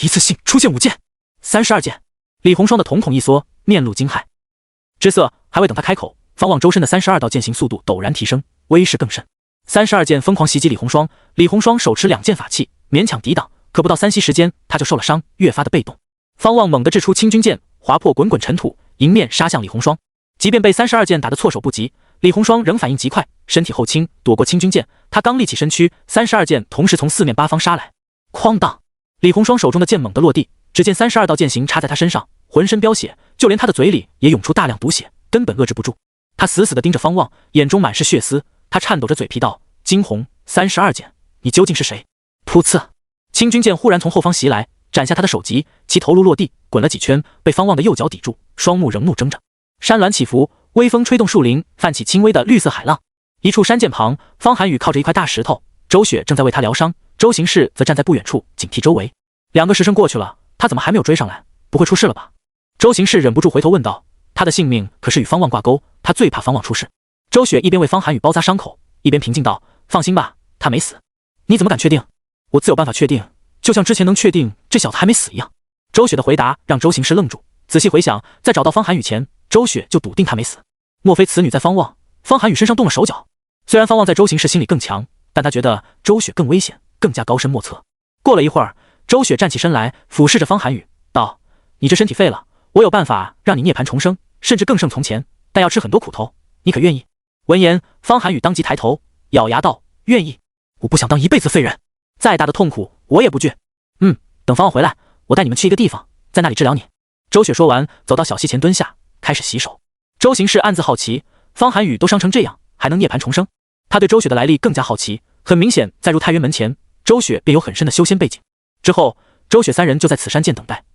一次性出现5剑、32剑。李红双的瞳孔一缩，面露惊骇之色。还未等他开口，方望周身的32道剑形速度陡然提升，威势更甚。32剑疯狂袭击李红双，李红双手持2件法器，勉强抵挡，可不到3息时间，他就受了伤，越发的被动。方望猛地掷出清军剑，划破滚滚尘土，迎面杀向李红双。即便被32剑打得措手不及，李红双仍反应极快，身体后倾，躲过清军剑。他刚立起身躯，32剑同时从四面八方杀来。哐当！李红双手中的剑猛地落地，只见32道剑形插在他身上，浑身飙血，就连他的嘴里也涌出大量毒血，根本遏制不住。他死死地盯着方望，眼中满是血丝。他颤抖着嘴皮道：“惊鸿32剑，你究竟是谁？”噗呲！清军剑忽然从后方袭来，斩下他的首级，其头颅落地，滚了几圈，被方望的右脚抵住，双目仍怒睁着。山峦起伏，微风吹动树林，泛起轻微的绿色海浪。一处山涧旁，方寒雨靠着一块大石头，周雪正在为他疗伤，周行士则站在不远处警惕周围。2个时辰过去了，他怎么还没有追上来？不会出事了吧？周行士忍不住回头问道。他的性命可是与方望挂钩，他最怕方望出事。周雪一边为方寒雨包扎伤口，一边平静道：“放心吧，他没死。”“你怎么敢确定？”“我自有办法确定，就像之前能确定这小子还没死一样。”周雪的回答让周行士愣住，仔细回想，在找到方寒雨前，周雪就笃定他没死。莫非此女在方寒雨身上动了手脚？虽然方望在周行士心里更强，但他觉得周雪更危险，更加高深莫测。过了一会儿，周雪站起身来，俯视着方寒雨道：“你这身体废了，我有办法让你涅槃重生，甚至更胜从前，但要吃很多苦头，你可愿意？”闻言，方寒雨当即抬头，咬牙道：“愿意。我不想当一辈子废人，再大的痛苦我也不惧。等方望回来，我带你们去一个地方，在那里治疗你。”周雪说完，走到小溪前蹲下，开始洗手。周行士暗自好奇，方寒雨都伤成这样，还能涅槃重生？他对周雪的来历更加好奇。很明显，在入太原门前，周雪便有很深的修仙背景。之后，周雪3人就在此山涧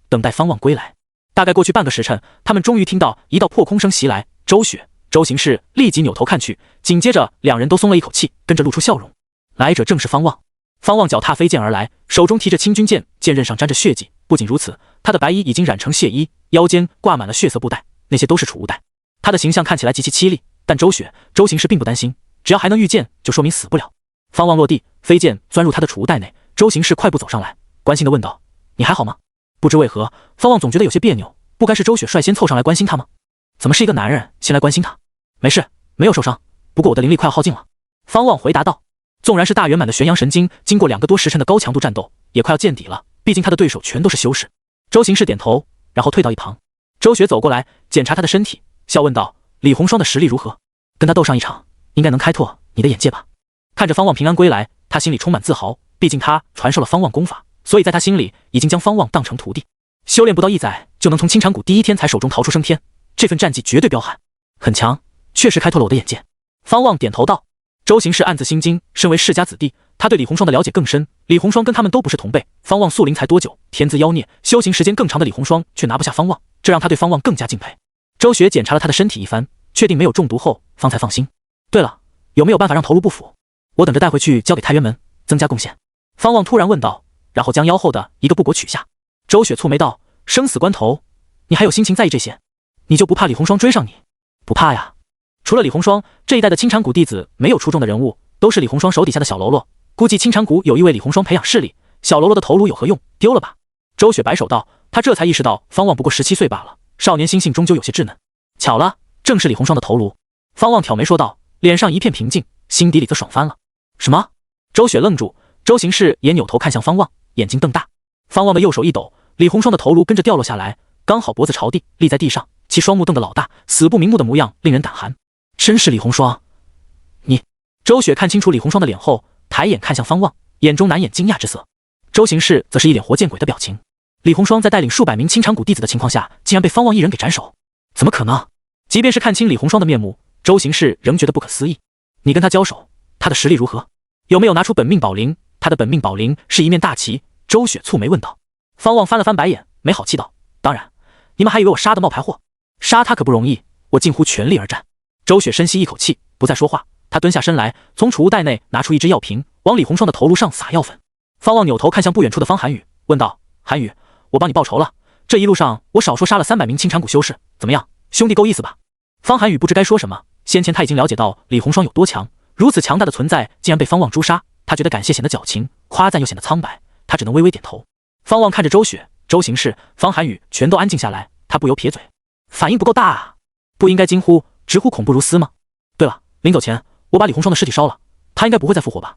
等待方望归来。大概过去半个时辰，他们终于听到一道破空声袭来。周雪、周行士立即扭头看去，紧接着2人都松了一口气，跟着露出笑容。来者正是方望。方望脚踏飞剑而来，手中提着清军剑，剑刃上沾着血迹。不仅如此，他的白衣已经染成血衣，腰间挂满了血色布带，那些都是储物袋。他的形象看起来极其凄厉，但周雪、周行士并不担心，只要还能御剑，就说明死不了。方望落地，飞剑钻入他的储物袋内。周行士快步走上来，关心地问道：“你还好吗？”不知为何，方望总觉得有些别扭，不该是周雪率先凑上来关心他吗？怎么是一个男人先来关心他？没事，没有受伤，不过我的灵力快要耗尽了。方望回答道。纵然是大圆满的玄阳神经，经过2个多时辰的高强度战斗，也快要见底了，毕竟他的对手全都是修士。周行士点头，然后退到一旁。周雪走过来检查他的身体，笑问道：“李红双的实力如何？跟他斗上一场，应该能开拓你的眼界吧？”看着方望平安归来，他心里充满自豪，毕竟他传授了方望功法，所以在他心里已经将方望当成徒弟。修炼不到1载，就能从青禅谷第1天才手中逃出升天，这份战绩绝对彪悍，很强，确实开拓了我的眼界。方望点头道。周行士暗自心惊，身为世家子弟，他对李红双的了解更深。李红双跟他们都不是同辈，方望素龄才多久，天资妖孽，修行时间更长的李红双却拿不下方望，这让他对方望更加敬佩。周雪检查了他的身体一番，确定没有中毒后，方才放心。对了，有没有办法让头颅不腐？我等着带回去交给太原门，增加贡献。方望突然问道，然后将腰后的一个布帛取下。周雪蹙眉道：“生死关头，你还有心情在意这些？你就不怕李红双追上你？”“不怕呀。除了李红双，这一代的青禅谷弟子没有出众的人物，都是李红双手底下的小喽啰。估计青禅谷有意为李红双培养势力，小喽啰的头颅有何用？丢了吧。”周雪摆手道，他这才意识到方望不过17岁罢了，少年心性终究有些稚嫩。巧了，正是李红双的头颅。方望挑眉说道，脸上一片平静，心底里则爽翻了。什么？周雪愣住，周行士也扭头看向方望，眼睛瞪大。方望的右手一抖，李红霜的头颅跟着掉落下来，刚好脖子朝地，立在地上，其双目瞪得老大，死不瞑目的模样令人胆寒。真是李红霜！你……周雪看清楚李红霜的脸后，抬眼看向方望，眼中难掩惊讶之色。周行氏则是一脸活见鬼的表情。李红霜在带领数百名清场谷弟子的情况下，竟然被方望一人给斩首，怎么可能？即便是看清李红霜的面目，周行氏仍觉得不可思议。你跟他交手，他的实力如何？有没有拿出本命宝铃？他的本命宝铃是一面大旗。周雪蹙眉问道。方望翻了翻白眼，没好气道：当然，你们还以为我杀的冒牌货？杀他可不容易，我近乎全力而战。周雪深吸一口气，不再说话。他蹲下身来，从储物袋内拿出一只药瓶，往李红霜的头颅上撒药粉。方望扭头看向不远处的方寒雨，问道：寒雨，我帮你报仇了。这一路上我少说杀了300名清场谷修士，怎么样，兄弟够意思吧？方寒雨不知该说什么，先前他已经了解到李红霜有多强，如此强大的存在竟然被方望诛杀，他觉得感谢显得矫情，夸赞又显得苍白，他只能微微点头。方望看着周雪、周行氏、方寒雨全都安静下来，他不由撇嘴，反应不够大啊，不应该惊呼直呼恐怖如斯吗？对了，临走前我把李红霜的尸体烧了，他应该不会再复活吧？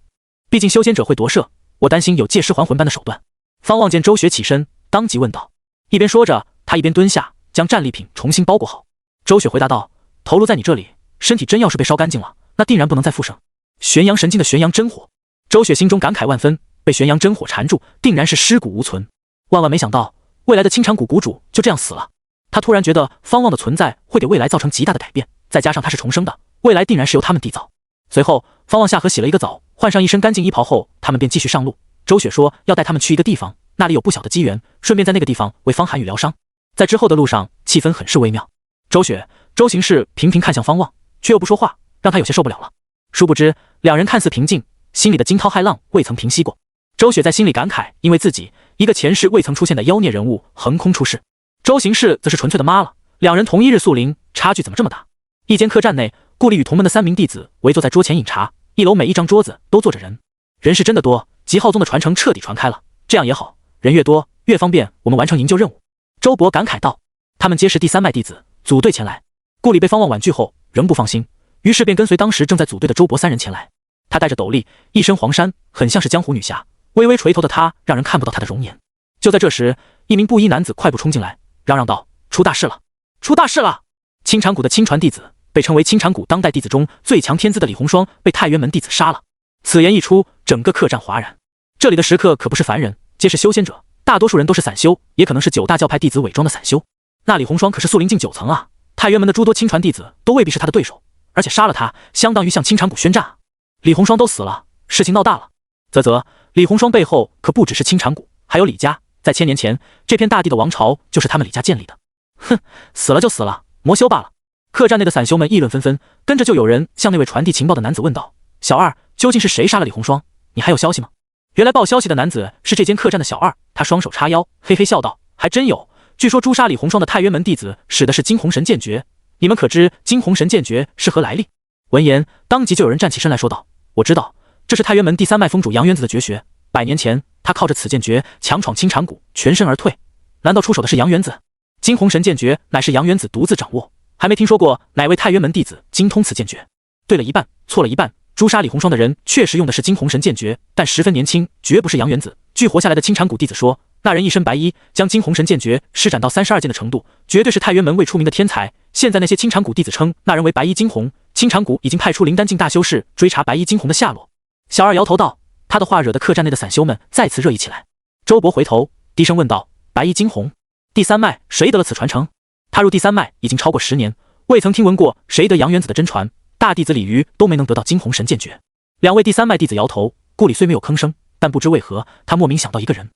毕竟修仙者会夺舍，我担心有借尸还魂般的手段。方望见周雪起身，当即问道。一边说着，他一边蹲下，将战利品重新包裹好。周雪回答道：头颅在你这里，身体真要是被烧干净了，那定然不能再复生。玄阳神经的玄阳真火，周雪心中感慨万分，被玄阳真火缠住，定然是尸骨无存。万万没想到，未来的清场谷谷主就这样死了。他突然觉得方望的存在会给未来造成极大的改变，再加上他是重生的，未来定然是由他们缔造。随后，方望下河洗了一个澡，换上一身干净衣袍后，他们便继续上路。周雪说要带他们去一个地方，那里有不小的机缘，顺便在那个地方为方寒雨疗伤。在之后的路上，气氛很是微妙。周雪、周行氏频频看向方望，却又不说话，让他有些受不了了。殊不知，两人看似平静，心里的惊涛骇浪未曾平息过。周雪在心里感慨，因为自己一个前世未曾出现的妖孽人物横空出世。周行氏则是纯粹的妈了，两人同一日宿灵，差距怎么这么大？一间客栈内，顾里与同门的3名弟子围坐在桌前饮茶，一楼每一张桌子都坐着人，人是真的多，极浩宗的传承彻底传开了，这样也好，人越多越方便我们完成营救任务。周伯感慨道。他们皆是第3脉弟子，组队前来。顾里被方望婉拒后，仍不放心，于是便跟随当时正在组队的周伯3人前来。他戴着斗笠，一身黄衫，很像是江湖女侠，微微垂头的他让人看不到他的容颜。就在这时，一名布衣男子快步冲进来，嚷嚷道：出大事了，出大事了！清场谷的亲传弟子，被称为清场谷当代弟子中最强天资的李红霜，被太原门弟子杀了。此言一出，整个客栈哗然。这里的食客可不是凡人，皆是修仙者，大多数人都是散修，也可能是9大教派弟子伪装的散修。那李红霜可是素灵境9层啊，太原门的诸多亲传弟子都未必是他的对手，而且杀了他，相当于向清场谷宣战啊！李红霜都死了，事情闹大了。啧，李红霜背后可不只是清场谷，还有李家，在1000年前，这片大地的王朝就是他们李家建立的。哼，死了就死了，魔修罢了。客栈内的散修们议论纷纷，跟着就有人向那位传递情报的男子问道：小二，究竟是谁杀了李红霜？你还有消息吗？原来报消息的男子是这间客栈的小二，他双手叉腰，嘿嘿笑道：还真有，据说诛杀李红霜的太原门弟子使的是惊鸿神剑诀，你们可知惊鸿神剑诀是何来历？闻言，当即就有人站起身来说道：我知道，这是太原门第3脉峰主杨元子的绝学，100年前他靠着此剑诀强闯清场谷，全身而退。难道出手的是杨元子？惊鸿神剑诀乃是杨元子独自掌握，还没听说过哪位太原门弟子精通此剑诀。对了一半，错了一半，诛杀李红霜的人确实用的是惊鸿神剑诀，但十分年轻，绝不是杨元子。据活下来的清场谷弟子说，那人一身白衣，将惊鸿神剑诀施展到32剑的程度，绝对是太原门未出名的天才。现在那些清场谷弟子称那人为白衣惊鸿，清场谷已经派出灵丹境大修士追查白衣惊鸿的下落。小二摇头道，他的话惹得客栈内的散修们再次热议起来。周伯回头低声问道：白衣惊鸿，第3脉谁得了此传承？他入第3脉已经超过10年，未曾听闻过谁得杨元子的真传，大弟子李渔都没能得到惊鸿神剑诀。2位第3脉弟子摇头，顾里虽没有吭声，但不知为何他莫名想到一个人。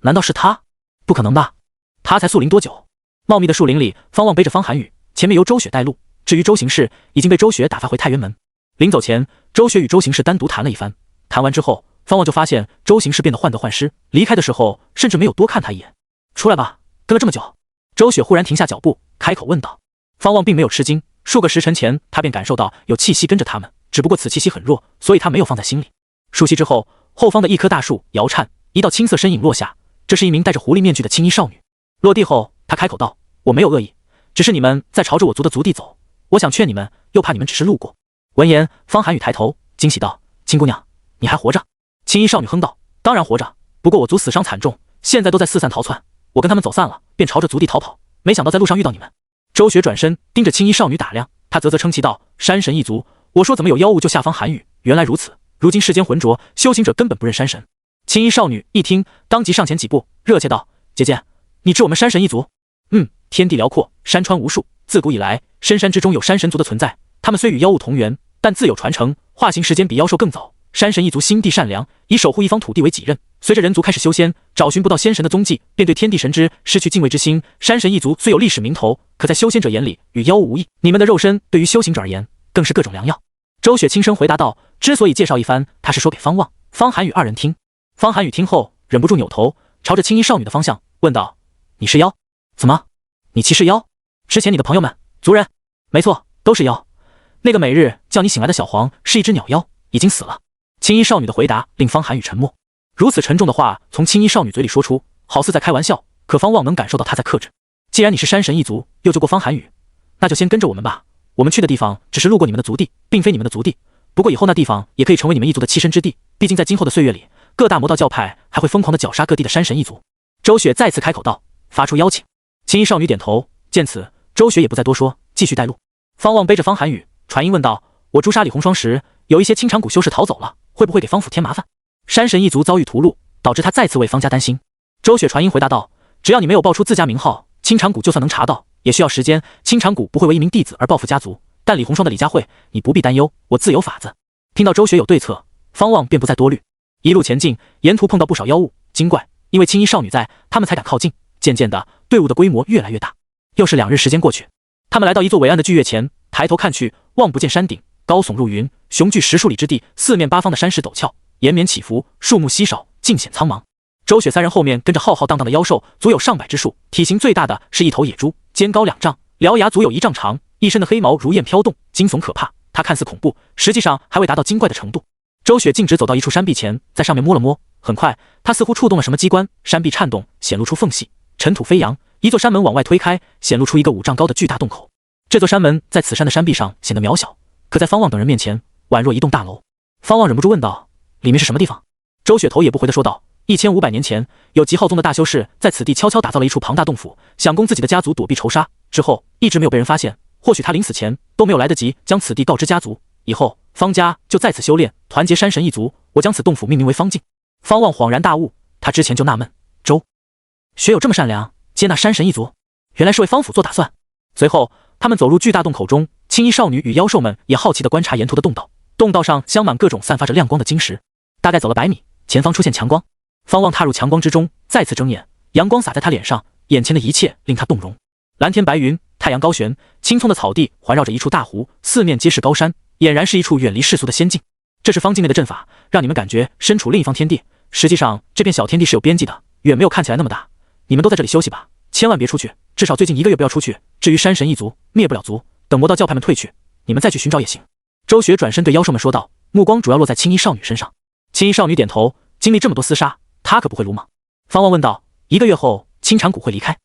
难道是他？不可能吧，他才宿灵多久？茂密的树林里，方望背着方寒雨，前面由周雪带路，至于周行氏已经被周雪打发回太原门。临走前，周雪与周行氏单独谈了一番，谈完之后，方望就发现周行氏变得患得患失，离开的时候甚至没有多看他一眼。出来吧，跟了这么久。周雪忽然停下脚步，开口问道。方望并没有吃惊，数个时辰前他便感受到有气息跟着他们，只不过此气息很弱，所以他没有放在心里。数息之后，后方的一棵大树摇颤，一道青色身影落下，这是一名戴着狐狸面具的青衣少女。落地后，她开口道：我没有恶意，只是你们在朝着我族的族地走，我想劝你们，又怕你们只是路过。闻言，方寒雨抬头惊喜道：青姑娘，你还活着？青衣少女哼道：当然活着，不过我族死伤惨重，现在都在四散逃窜，我跟他们走散了，便朝着族地逃跑，没想到在路上遇到你们。周雪转身盯着青衣少女打量，她啧啧称奇道：山神一族，我说怎么有妖物救下方寒雨，原来如此，如今世间浑浊，修行者根本不认山神。青衣少女一听，当即上前几步，热切道：姐姐，你知我们山神一族？天地辽阔，山川无数，自古以来，深山之中有山神族的存在。他们虽与妖物同源，但自有传承，化形时间比妖兽更早。山神一族心地善良，以守护一方土地为己任。随着人族开始修仙，找寻不到仙神的踪迹，便对天地神之失去敬畏之心。山神一族虽有历史名头，可在修仙者眼里与妖物无异。你们的肉身对于修行者而言，更是各种良药。周雪轻声回答道：之所以介绍一番，他是说给方望、方寒雨二人听。方寒雨听后，忍不住扭头朝着青衣少女的方向问道：你是妖？怎么？你既是妖？之前你的朋友们族人？没错，都是妖。那个每日叫你醒来的小黄是一只鸟妖，已经死了。青衣少女的回答令方寒雨沉默。如此沉重的话从青衣少女嘴里说出，好似在开玩笑，可方望能感受到她在克制。既然你是山神一族，又救过方寒雨，那就先跟着我们吧。我们去的地方只是路过你们的族地，并非你们的族地。不过以后那地方也可以成为你们一族的栖身之地，毕竟在今后的岁月里，各大魔道教派还会疯狂地绞杀各地的山神一族。周雪再次开口道，发出邀请。青衣少女点头，见此，周雪也不再多说，继续带路。方望背着方寒雨，传音问道：我诛杀李红霜时，有一些清场谷修士逃走了，会不会给方府添麻烦？山神一族遭遇屠戮，导致他再次为方家担心。周雪传音回答道：只要你没有报出自家名号，清场谷就算能查到，也需要时间。清场谷不会为一名弟子而报复家族，但李红霜的李家会，你不必担忧，我自有法子。听到周雪有对策，方望便不再多虑。一路前进，沿途碰到不少妖物精怪，因为青衣少女在，他们才敢靠近。渐渐的，队伍的规模越来越大。又是2日时间过去，他们来到一座伟岸的巨岳前，抬头看去，望不见山顶，高耸入云，雄踞10数里之地，四面八方的山势陡峭，延绵起伏，树木稀少，尽显苍茫。周雪3人后面跟着浩浩荡荡的妖兽，足有上百之数，体型最大的是一头野猪，肩高2丈，獠牙足有1丈长，一身的黑毛如燕飘动，惊悚可怕。它看似恐怖，实际上还未达到精怪的程度。周雪径直走到一处山壁前，在上面摸了摸，很快，她似乎触动了什么机关，山壁颤动，显露出缝隙，尘土飞扬，一座山门往外推开，显露出一个5丈高的巨大洞口。这座山门在此山的山壁上显得渺小，可在方望等人面前，宛若一栋大楼。方望忍不住问道：里面是什么地方？周雪头也不回地说道：1500年前，有极浩宗的大修士在此地悄悄打造了一处庞大洞府，想供自己的家族躲避仇杀，之后一直没有被人发现，或许他临死前都没有来得及将此地告知家族，以后方家就在此修炼，团结山神一族，我将此洞府命名为方境。方望恍然大悟，他之前就纳闷，周雪有这么善良，接纳山神一族，原来是为方府做打算。随后他们走入巨大洞口中，青衣少女与妖兽们也好奇地观察沿途的洞道，洞道上镶满各种散发着亮光的晶石。大概走了100米，前方出现强光，方望踏入强光之中，再次睁眼，阳光洒在他脸上，眼前的一切令他动容。蓝天白云，太阳高悬，青葱的草地环绕着一处大湖，四面皆是高山，俨然是一处远离世俗的仙境。这是方境内的阵法，让你们感觉身处另一方天地，实际上这片小天地是有边际的，远没有看起来那么大。你们都在这里休息吧，千万别出去，至少最近1个月不要出去。至于山神一族，灭不了族，等魔道教派们退去，你们再去寻找也行。周雪转身对妖兽们说道，目光主要落在青衣少女身上。青衣少女点头，经历这么多厮杀，她可不会鲁莽。方望问道：1个月后，青长谷会离开？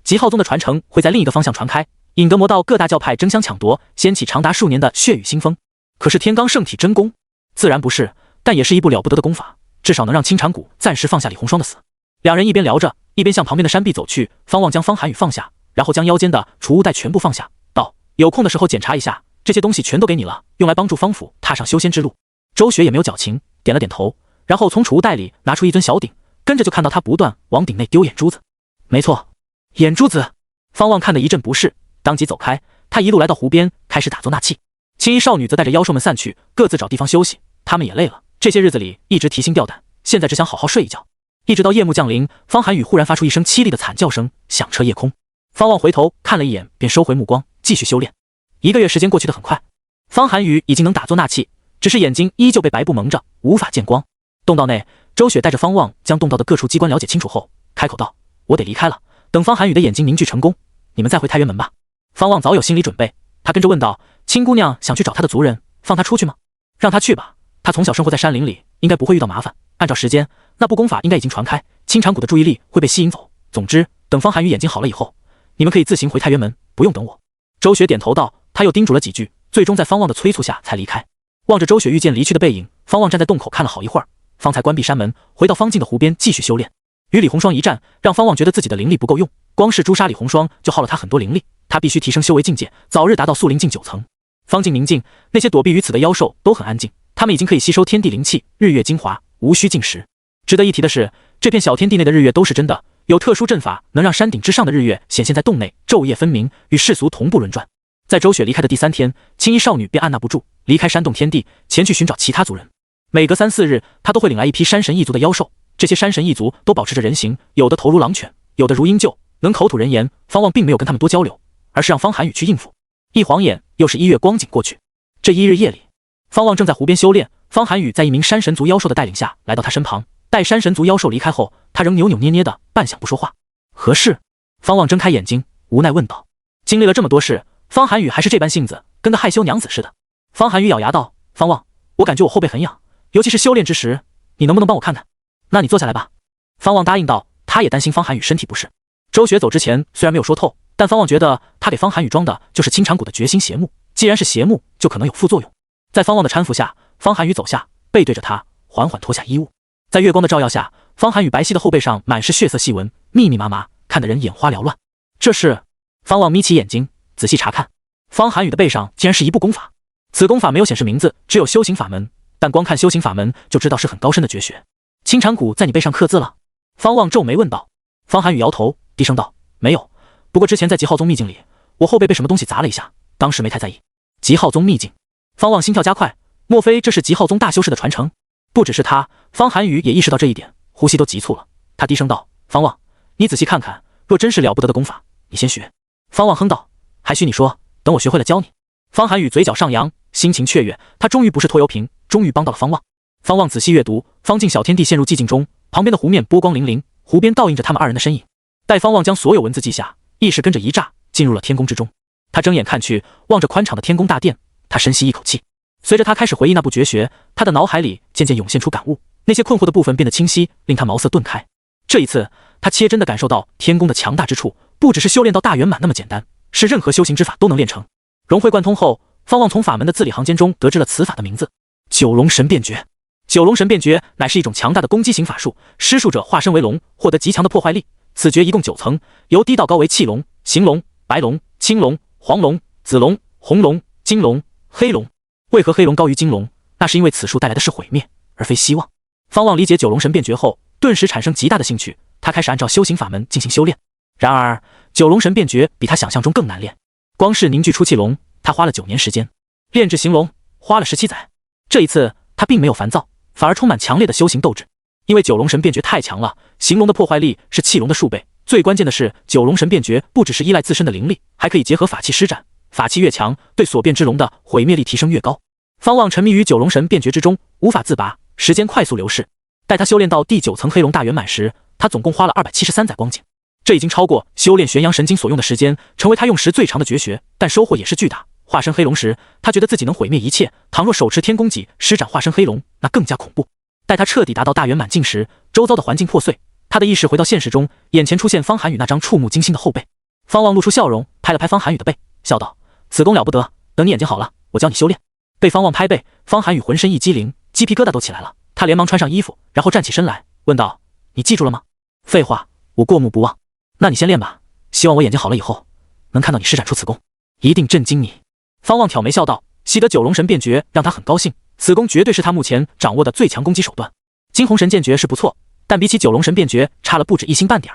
极浩宗的传承会在另一个方向传开，引得魔道各大教派争相抢夺，掀起长达数年的血雨腥风。可是天罡圣体真功，自然不是，但也是一部了不得的功法，至少能让青长谷暂时放下李红霜的死。两人一边聊着，一边向旁边的山壁走去。方望将方寒雨放下，然后将腰间的储物袋全部放下，道：有空的时候检查一下，这些东西全都给你了，用来帮助方府踏上修仙之路。周雪也没有矫情，点了点头，然后从储物袋里拿出一尊小鼎，跟着就看到他不断往鼎内丢眼珠子。没错，眼珠子。方望看得一阵不适，当即走开。他一路来到湖边，开始打坐纳气。青衣少女则带着妖兽们散去，各自找地方休息。他们也累了，这些日子里一直提心吊胆，现在只想好好睡一觉。一直到夜幕降临，方寒雨忽然发出一声凄厉的惨叫声，响彻夜空。方望回头看了一眼，便收回目光，继续修炼。1个月时间过去得很快，方寒雨已经能打坐纳气，只是眼睛依旧被白布蒙着，无法见光。洞道内，周雪带着方望将洞道的各处机关了解清楚后，开口道：我得离开了，等方寒雨的眼睛凝聚成功，你们再回太原门吧。方望早有心理准备，他跟着问道：青姑娘想去找她的族人，放她出去吗？让她去吧，她从小生活在山林里，应该不会遇到麻烦。按照时间，那部功法应该已经传开，青长谷的注意力会被吸引走。总之，等方寒雨眼睛好了以后，你们可以自行回太原门，不用等我。周雪点头道，他又叮嘱了几句，最终在方望的催促下才离开。望着周雪御剑离去的背影，方望站在洞口看了好一会儿，方才关闭山门，回到方境的湖边继续修炼。与李红霜一战，让方望觉得自己的灵力不够用，光是诛杀李红霜就耗了他很多灵力，他必须提升修为境界，早日达到速灵境9层。方境宁静，那些躲避于此的妖兽都很安静，他们已经可以吸收天地灵气、日月精华，无需进食。值得一提的是，这片小天地内的日月都是真的，有特殊阵法能让山顶之上的日月显现在洞内，昼夜分明，与世俗同步轮转。在周雪离开的第3天，青衣少女便按捺不住，离开山洞天地，前去寻找其他族人。每隔3、4日，她都会领来一批山神异族的妖兽，这些山神异族都保持着人形，有的头如狼犬，有的如鹰鹫，能口吐人言。方望并没有跟他们多交流，而是让方寒雨去应付。一晃眼又是1月光景过去。这1日夜里，方望正在湖边修炼，方寒雨在一名山神族妖兽的带领下来到他身旁。待山神族妖兽离开后，他仍扭扭捏捏的，半晌不说话。何事？方望睁开眼睛，无奈问道。经历了这么多事，方寒雨还是这般性子，跟个害羞娘子似的。方寒雨咬牙道：方望，我感觉我后背很痒，尤其是修炼之时，你能不能帮我看看？那你坐下来吧。方望答应道，他也担心方寒雨身体不适。周雪走之前虽然没有说透，但方望觉得他给方寒雨装的就是清禅谷的绝心邪木，既然是邪木，就可能有副作用。在方望的搀扶下，方寒雨走下，背对着他，缓缓脱下衣物。在月光的照耀下，方寒雨白皙的后背上满是血色细纹，密密麻麻，看得人眼花缭乱。这是……方望眯起眼睛，仔细查看，方寒雨的背上竟然是一部功法。此功法没有显示名字，只有修行法门，但光看修行法门就知道是很高深的绝学。清禅谷在你背上刻字了？方望皱眉问道。方寒雨摇头，低声道：没有，不过之前在极浩宗秘境里，我后背被什么东西砸了一下，当时没太在意。极浩宗秘境？方望心跳加快，莫非这是极浩宗大修士的传承？不只是他，方寒雨也意识到这一点，呼吸都急促了。他低声道：方望，你仔细看看，若真是了不得的功法，你先学。方望哼道：还需你说，等我学会了教你。方寒雨嘴角上扬，心情雀跃，他终于不是拖油瓶，终于帮到了方望。方望仔细阅读，方境小天地陷入寂静中，旁边的湖面波光粼粼，湖边倒映着他们2人的身影。待方望将所有文字记下，意识跟着一乍，进入了天宫之中。他睁眼看去，望着宽敞的天宫大殿，他深吸一口气。随着他开始回忆那部绝学，他的脑海里渐渐涌现出感悟，那些困惑的部分变得清晰，令他茅塞顿开。这一次，他切真的感受到天宫的强大之处，不只是修炼到大圆满那么简单，是任何修行之法都能练成。融会贯通后，方望从法门的字里行间中得知了此法的名字——九龙神变诀。九龙神变诀乃是一种强大的攻击型法术，施术者化身为龙，获得极强的破坏力。此诀一共9层，由低到高为气龙、行龙、白龙、青龙、黄龙、紫龙、红龙、金龙、黑龙。为何黑龙高于金龙？那是因为此术带来的是毁灭，而非希望。方望理解九龙神变诀后，顿时产生极大的兴趣，他开始按照修行法门进行修炼。然而，九龙神变诀比他想象中更难练。光是凝聚出气龙，他花了9年时间；炼制行龙，花了17载。这一次，他并没有烦躁，反而充满强烈的修行斗志。因为九龙神变诀太强了，行龙的破坏力是气龙的数倍。最关键的是，九龙神变诀不只是依赖自身的灵力，还可以结合法器施展。法器越强，对所变之龙的毁灭力提升越高。方望沉迷于九龙神变诀之中，无法自拔，时间快速流逝。待他修炼到第9层黑龙大圆满时，他总共花了273载光景，这已经超过修炼玄阳神经所用的时间，成为他用时最长的绝学，但收获也是巨大。化身黑龙时，他觉得自己能毁灭一切，倘若手持天宫戟施展化身黑龙，那更加恐怖。待他彻底达到大圆满境时，周遭的环境破碎，他的意识回到现实中，眼前出现方寒雨那张触目惊心的后背。方望露出笑容，拍了拍方寒雨的背，笑道：此功了不得，等你眼睛好了，我教你修炼。被方望拍背，方寒雨浑身一激灵，鸡皮疙瘩都起来了。他连忙穿上衣服，然后站起身来，问道：你记住了吗？废话，我过目不忘。那你先练吧，希望我眼睛好了以后，能看到你施展出此功，一定震惊你。方望挑眉笑道：习得九龙神变诀让他很高兴，此功绝对是他目前掌握的最强攻击手段。惊鸿神剑诀是不错，但比起九龙神变诀差了不止1星半点。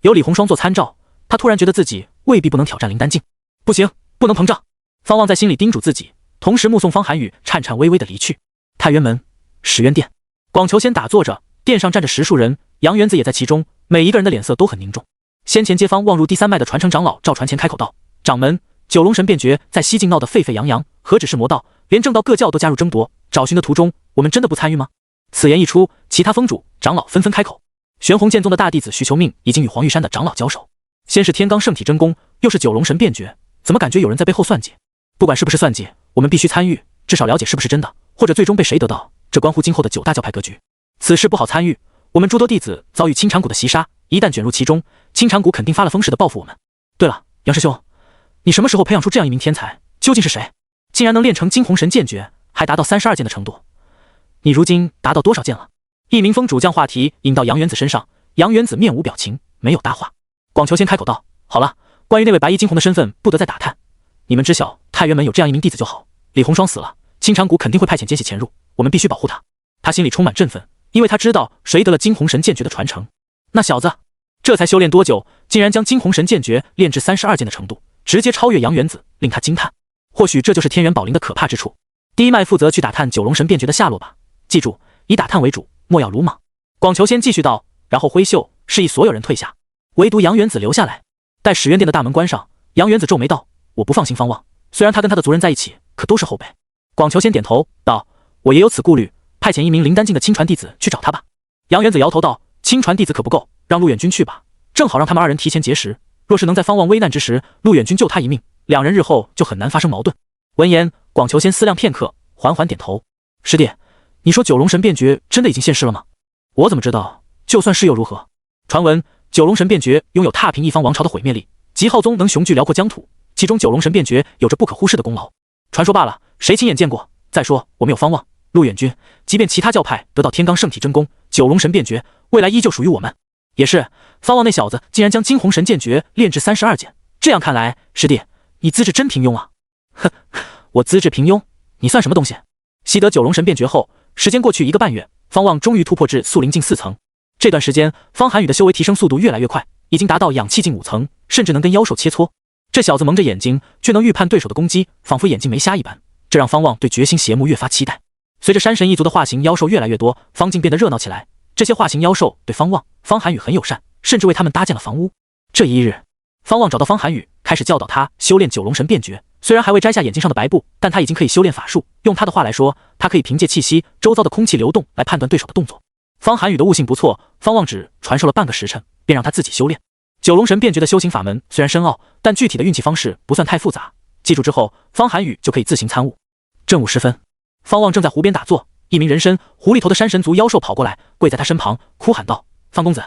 有李红霜做参照，他突然觉得自己未必不能挑战灵丹境。不行，不能膨胀。方望在心里叮嘱自己，同时目送方寒雨颤颤巍巍地离去。太原门石渊殿，广求仙打坐着，殿上站着10数人，杨元子也在其中，每一个人的脸色都很凝重。先前接方望入第3脉的传承长老赵传前开口道：掌门，九龙神变诀在西境闹得沸沸扬扬，何止是魔道，连正道各教都加入争夺，找寻的途中，我们真的不参与吗？此言一出，其他峰主长老纷纷开口。玄洪剑宗的大弟子徐求命已经与黄玉山的长老交手，先是天罡圣体真功，又是九龙神变诀，怎么感觉有人在背后算计？不管是不是算计，我们必须参与，至少了解是不是真的，或者最终被谁得到，这关乎今后的9大教派格局。此事不好参与，我们诸多弟子遭遇清禅谷的袭杀，一旦卷入其中，清禅谷肯定发了疯似的报复我们。对了，杨师兄，你什么时候培养出这样一名天才？究竟是谁？竟然能练成惊鸿神剑诀，还达到32剑的程度？你如今达到多少剑了？一名峰主将话题引到杨元子身上，杨元子面无表情，没有搭话。广求仙开口道：“好了，关于那位白衣惊鸿的身份，不得再打探。你们知晓太原门有这样一名弟子就好。李鸿双死了，青长谷肯定会派遣奸细潜入，我们必须保护他。”他心里充满振奋，因为他知道谁得了惊鸿神剑诀的传承。那小子这才修炼多久，竟然将惊鸿神剑诀练至32剑的程度，直接超越杨元子，令他惊叹。或许这就是天元宝灵的可怕之处。第一脉负责去打探九龙神变诀的下落吧，记住，以打探为主，莫要鲁莽。广求仙继续道，然后挥袖示意所有人退下，唯独杨元子留下来。待始渊殿的大门关上，杨元子皱眉道：“我不放心方望，虽然他跟他的族人在一起，可都是后辈。”广求仙点头道：“我也有此顾虑，派遣一名灵丹境的亲传弟子去找他吧。”杨元子摇头道：“亲传弟子可不够，让陆远君去吧，正好让他们二人提前结识。若是能在方望危难之时，陆远君救他一命，两人日后就很难发生矛盾。”闻言，广求仙思量片刻，缓缓点头：“师弟，你说九龙神变诀真的已经现世了吗？我怎么知道？就算是又如何？传闻九龙神变诀拥有踏平一方王朝的毁灭力，极浩宗能雄踞辽阔疆土，其中九龙神变诀有着不可忽视的功劳。传说罢了，谁亲眼见过？再说我们有方望、陆远君，即便其他教派得到天罡圣体真功，九龙神变诀未来依旧属于我们。也是，方望那小子竟然将惊鸿神剑诀炼至32剑，这样看来，师弟，你资质真平庸啊！哼，我资质平庸，你算什么东西？”习得九龙神变诀后，时间过去1个半月，方望终于突破至素灵境4层。这段时间，方寒宇的修为提升速度越来越快，已经达到氧气境5层，甚至能跟妖兽切磋。这小子蒙着眼睛，却能预判对手的攻击，仿佛眼睛没瞎一般，这让方望对绝星邪目越发期待。随着山神一族的化形妖兽越来越多，方境变得热闹起来。这些化形妖兽对方望、方寒宇很友善，甚至为他们搭建了房屋。这一日，方望找到方寒宇，开始教导他修炼九龙神变诀。虽然还未摘下眼睛上的白布，但他已经可以修炼法术。用他的话来说，他可以凭借气息、周遭的空气流动来判断对手的动作。方寒宇的悟性不错，方望只传授了半个时辰，便让他自己修炼。九龙神变诀的修行法门虽然深奥，但具体的运气方式不算太复杂。记住之后，方寒宇就可以自行参悟。正午时分，方望正在湖边打坐，一名人身狐狸头的山神族妖兽跑过来，跪在他身旁，哭喊道：“方公子，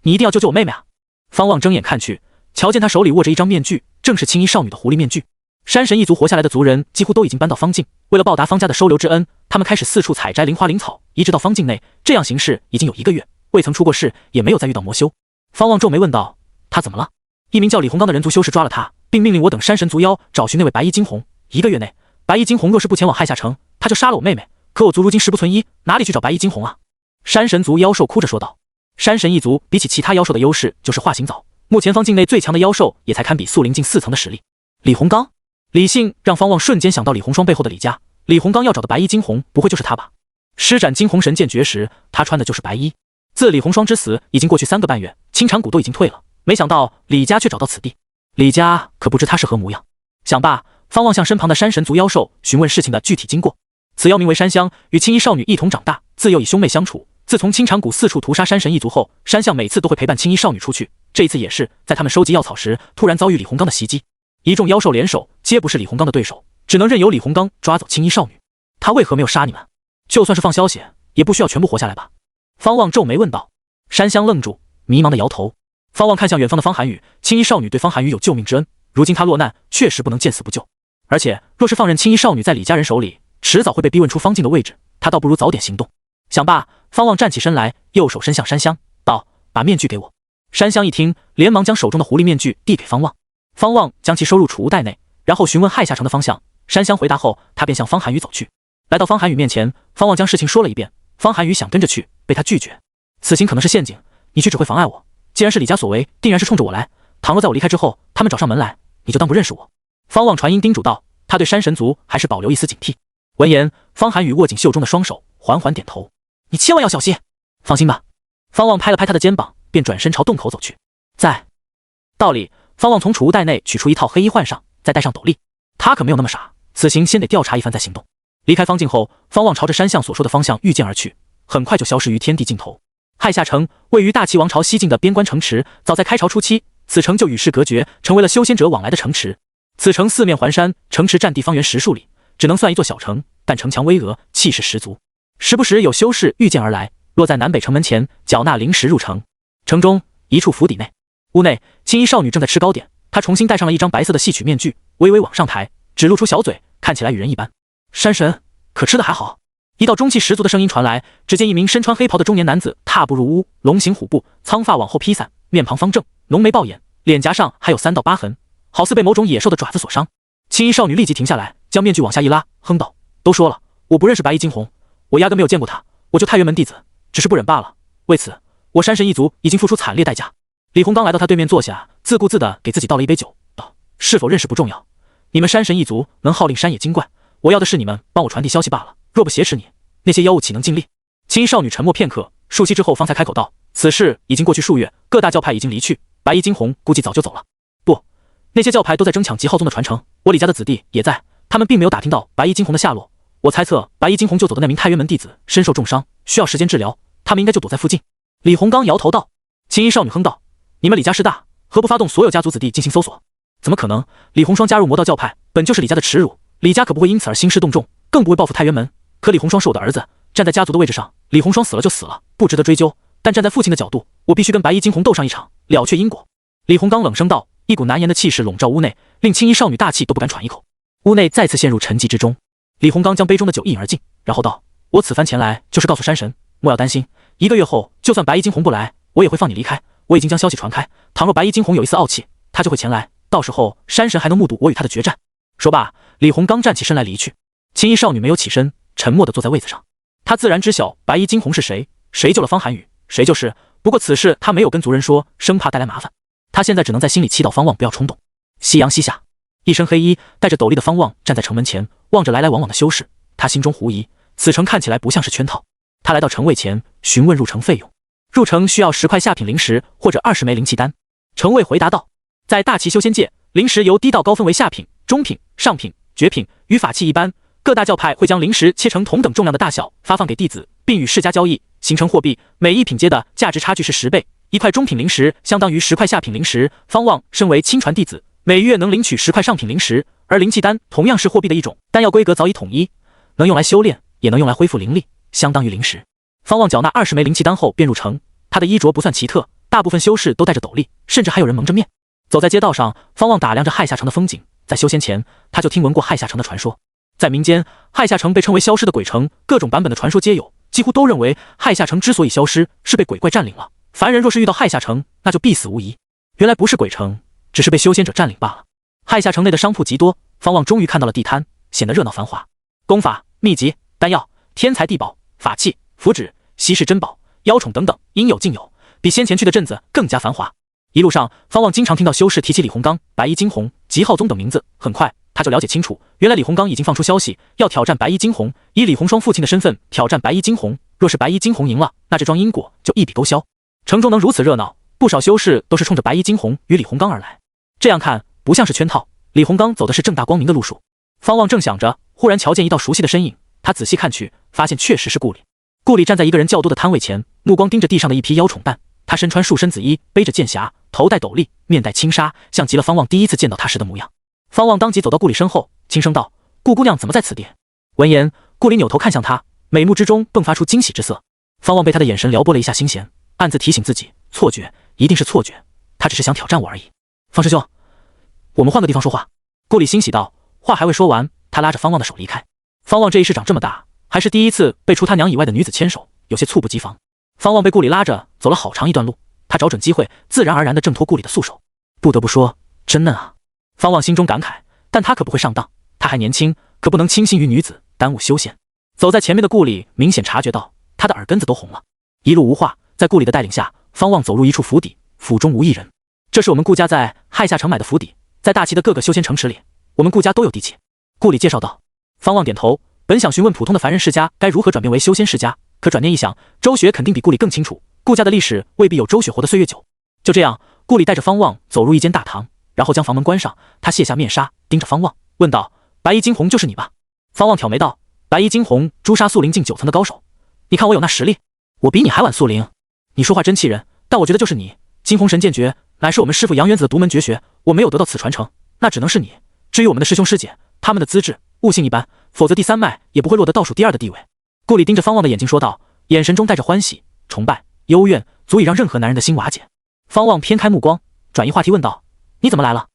你一定要救救我妹妹啊！”方望睁眼看去，瞧见他手里握着一张面具，正是青衣少女的狐狸面具。山神一族活下来的族人几乎都已经搬到方境，为了报答方家的收留之恩，他们开始四处采摘灵花灵草，移植到方境内。这样行事已经有1个月，未曾出过事，也没有再遇到魔修。方望皱眉问道：“他怎么了？”一名叫李洪刚的人族修士抓了他，并命令我等山神族妖找寻那位白衣惊鸿。1个月内，白衣惊鸿若是不前往亥下城，他就杀了我妹妹。可我族如今食不存一，哪里去找白衣惊鸿啊？山神族妖兽哭着说道。山神一族比起其他妖兽的优势就是化形早，目前方境内最强的妖兽也才堪比素灵境4层的实力。李洪刚，李姓让方望瞬间想到李洪双背后的李家。李洪刚要找的白衣惊鸿，不会就是他吧？施展惊鸿神剑诀时，他穿的就是白衣。自李洪双之死已经过去3个半月，青长谷都已经退了，没想到李家却找到此地。李家可不知他是何模样。想罢，方望向身旁的山神族妖兽询问事情的具体经过。此妖名为山香，与青衣少女一同长大，自幼以兄妹相处。自从青长谷四处屠杀山神一族后，山相每次都会陪伴青衣少女出去。这一次也是在他们收集药草时，突然遭遇李洪刚的袭击。一众妖兽联手，皆不是李洪刚的对手，只能任由李洪刚抓走青衣少女。他为何没有杀你们？就算是放消息，也不需要全部活下来吧？方望皱眉问道。山香愣住，迷茫的摇头。方望看向远方的方寒宇，青衣少女对方寒宇有救命之恩，如今他落难，确实不能见死不救。而且若是放任青衣少女在李家人手里，迟早会被逼问出方境的位置，他倒不如早点行动。想罢，方望站起身来，右手伸向山香，道：“把面具给我。”山香一听，连忙将手中的狐狸面具递给方望。方望将其收入储物袋内，然后询问亥下城的方向。山香回答后，他便向方寒宇走去。来到方寒宇面前，方望将事情说了一遍。方寒宇想跟着去，被他拒绝。此行可能是陷阱，你去只会妨碍我。既然是李家所为，定然是冲着我来。倘若在我离开之后，他们找上门来，你就当不认识我。方望传音叮嘱道，他对山神族还是保留一丝警惕。闻言，方寒宇握紧袖中的双手，缓缓点头：“你千万要小心。”“放心吧。”方望拍了拍他的肩膀，便转身朝洞口走去。在道里，方望从储物袋内取出一套黑衣换上，再戴上斗笠。他可没有那么傻，此行先得调查一番再行动。离开方境后，方望朝着山相所说的方向御剑而去，很快就消失于天地尽头。亥下城位于大齐王朝西境的边关城池，早在开朝初期，此城就与世隔绝，成为了修仙者往来的城池。此城四面环山，城池占地方圆10数里，只能算一座小城，但城墙巍峨，气势十足。时不时有修士御剑而来，落在南北城门前，缴纳灵石入城。城中一处府邸内，屋内青衣少女正在吃糕点，她重新戴上了一张白色的戏曲面具，微微往上抬，只露出小嘴，看起来与人一般。山神，可吃的还好？一道中气十足的声音传来，只见一名身穿黑袍的中年男子踏步入屋，龙行虎步，苍发往后披散，面庞方正，浓眉暴眼，脸颊上还有3道疤痕，好似被某种野兽的爪子所伤。青衣少女立即停下来，将面具往下一拉，哼道：“都说了，我不认识白衣惊鸿，我压根没有见过他，我就太原门弟子，只是不忍罢了。为此，我山神一族已经付出惨烈代价。”李洪刚来到他对面坐下，自顾自地给自己倒了一杯酒，道：“是否认识不重要，你们山神一族能号令山野精怪，我要的是你们帮我传递消息罢了。若不挟持你，那些妖物岂能尽力？”青衣少女沉默片刻，数息之后方才开口道：“此事已经过去数月，各大教派已经离去，白衣惊鸿估计早就走了。不，那些教派都在争抢极浩宗的传承，我李家的子弟也在，他们并没有打听到白衣惊鸿的下落。我猜测白衣惊鸿救走的那名太原门弟子身受重伤，需要时间治疗，他们应该就躲在附近。”李洪刚摇头道。青衣少女哼道：“你们李家势大，何不发动所有家族子弟进行搜索？”“怎么可能？李红双加入魔道教派，本就是李家的耻辱，李家可不会因此而兴师动众，更不会报复太原门。可李红双是我的儿子，站在家族的位置上，李红双死了就死了，不值得追究。但站在父亲的角度，我必须跟白衣惊鸿斗上一场，了却因果。”李洪刚冷声道，一股难言的气势笼罩屋内，令青衣少女大气都不敢喘一口。屋内再次陷入沉寂之中。李洪刚将杯中的酒一饮而尽，然后道：“我此番前来，就是告诉山神，莫要担心，1个月后，就算白衣惊鸿不来，我也会放你离开。我已经将消息传开，倘若白衣惊鸿有一丝傲气，他就会前来，到时候山神还能目睹我与他的决战。”说罢，李洪刚站起身来离去。青衣少女没有起身，沉默地坐在位子上。她自然知晓白衣惊鸿是谁，谁救了方寒雨，谁就是。不过此事她没有跟族人说，生怕带来麻烦。她现在只能在心里祈祷方望不要冲动。夕阳西下，一身黑衣带着斗笠的方望站在城门前，望着来来往往的修士，他心中狐疑，此城看起来不像是圈套。他来到城卫前，询问入城费用。入城需要10块下品灵石或者20枚灵气丹。城卫回答道：“在大齐修仙界，灵石由低到高分为下品、中品、上品、绝品，与法器一般。各大教派会将灵石切成同等重量的大小，发放给弟子，并与世家交易，形成货币。每一品阶的价值差距是10倍。1块中品灵石相当于10块下品灵石。方望身为亲传弟子，每月能领取10块上品灵石。而灵气丹同样是货币的一种，丹药规格早已统一，能用来修炼，也能用来恢复灵力，相当于灵石。”方望缴纳20枚灵气丹后便入城，他的衣着不算奇特，大部分修士都戴着斗笠，甚至还有人蒙着面。走在街道上，方望打量着亥下城的风景。在修仙前，他就听闻过亥下城的传说。在民间，亥下城被称为消失的鬼城，各种版本的传说皆有，几乎都认为亥下城之所以消失，是被鬼怪占领了。凡人若是遇到亥下城，那就必死无疑。原来不是鬼城，只是被修仙者占领罢了。亥下城内的商铺极多，方望终于看到了地摊，显得热闹繁华。功法、秘籍、丹药、天材地宝、法器、符纸、稀世珍宝、妖宠等等，应有尽有，比先前去的镇子更加繁华。一路上，方望经常听到修士提起李洪刚、白衣惊鸿、极浩宗等名字，很快他就了解清楚，原来李洪刚已经放出消息，要挑战白衣惊鸿，以李洪双父亲的身份挑战白衣惊鸿。若是白衣惊鸿赢了，那这桩因果就一笔勾销。城中能如此热闹，不少修士都是冲着白衣惊鸿与李洪刚而来。这样看不像是圈套，李洪刚走的是正大光明的路数。方望正想着，忽然瞧见一道熟悉的身影，他仔细看去，发现确实是顾里。顾里站在一个人较多的摊位前，目光盯着地上的一批妖宠蛋。他身穿束身紫衣，背着剑匣，头戴斗笠，面带轻纱，像极了方望第一次见到他时的模样。方望当即走到顾里身后，轻声道：“顾姑娘怎么在此地？”闻言，顾里扭头看向他，美目之中迸发出惊喜之色。方望被他的眼神撩拨了一下心弦，暗自提醒自己，错觉，一定是错觉，他只是想挑战我而已。方师兄，我们换个地方说话。顾里欣喜道，话还未说完，他拉着方望的手离开。方望这一世长这么大，还是第一次被除他娘以外的女子牵手，有些猝不及防。方望被顾里拉着走了好长一段路，他找准机会，自然而然地挣脱顾里的素手。不得不说，真嫩啊！方望心中感慨，但他可不会上当，他还年轻，可不能倾心于女子，耽误修仙。走在前面的顾里明显察觉到，他的耳根子都红了。一路无话，在顾里的带领下，方望走入一处府邸，府中无一人。这是我们顾家在亥下城买的府邸，在大齐的各个修仙城池里，我们顾家都有地契。顾里介绍道。方望点头，本想询问普通的凡人世家该如何转变为修仙世家，可转念一想，周雪肯定比顾里更清楚，顾家的历史未必有周雪活得岁月久。就这样，顾里带着方望走入一间大堂，然后将房门关上，他卸下面纱，盯着方望问道：“白衣惊鸿就是你吧？”方望挑眉道：“白衣惊鸿诛杀素灵境9层的高手，你看我有那实力？我比你还晚素灵。你说话真气人，但我觉得就是你。惊鸿神剑诀乃是我们师父杨元子的独门绝学，我没有得到此传承，那只能是你。至于我们的师兄师姐，他们的资质悟性一般，否则第3脉也不会落得倒数第2的地位。”顾里盯着方望的眼睛说道，眼神中带着欢喜、崇拜、幽怨，足以让任何男人的心瓦解。方望偏开目光，转移话题问道：“你怎么来了？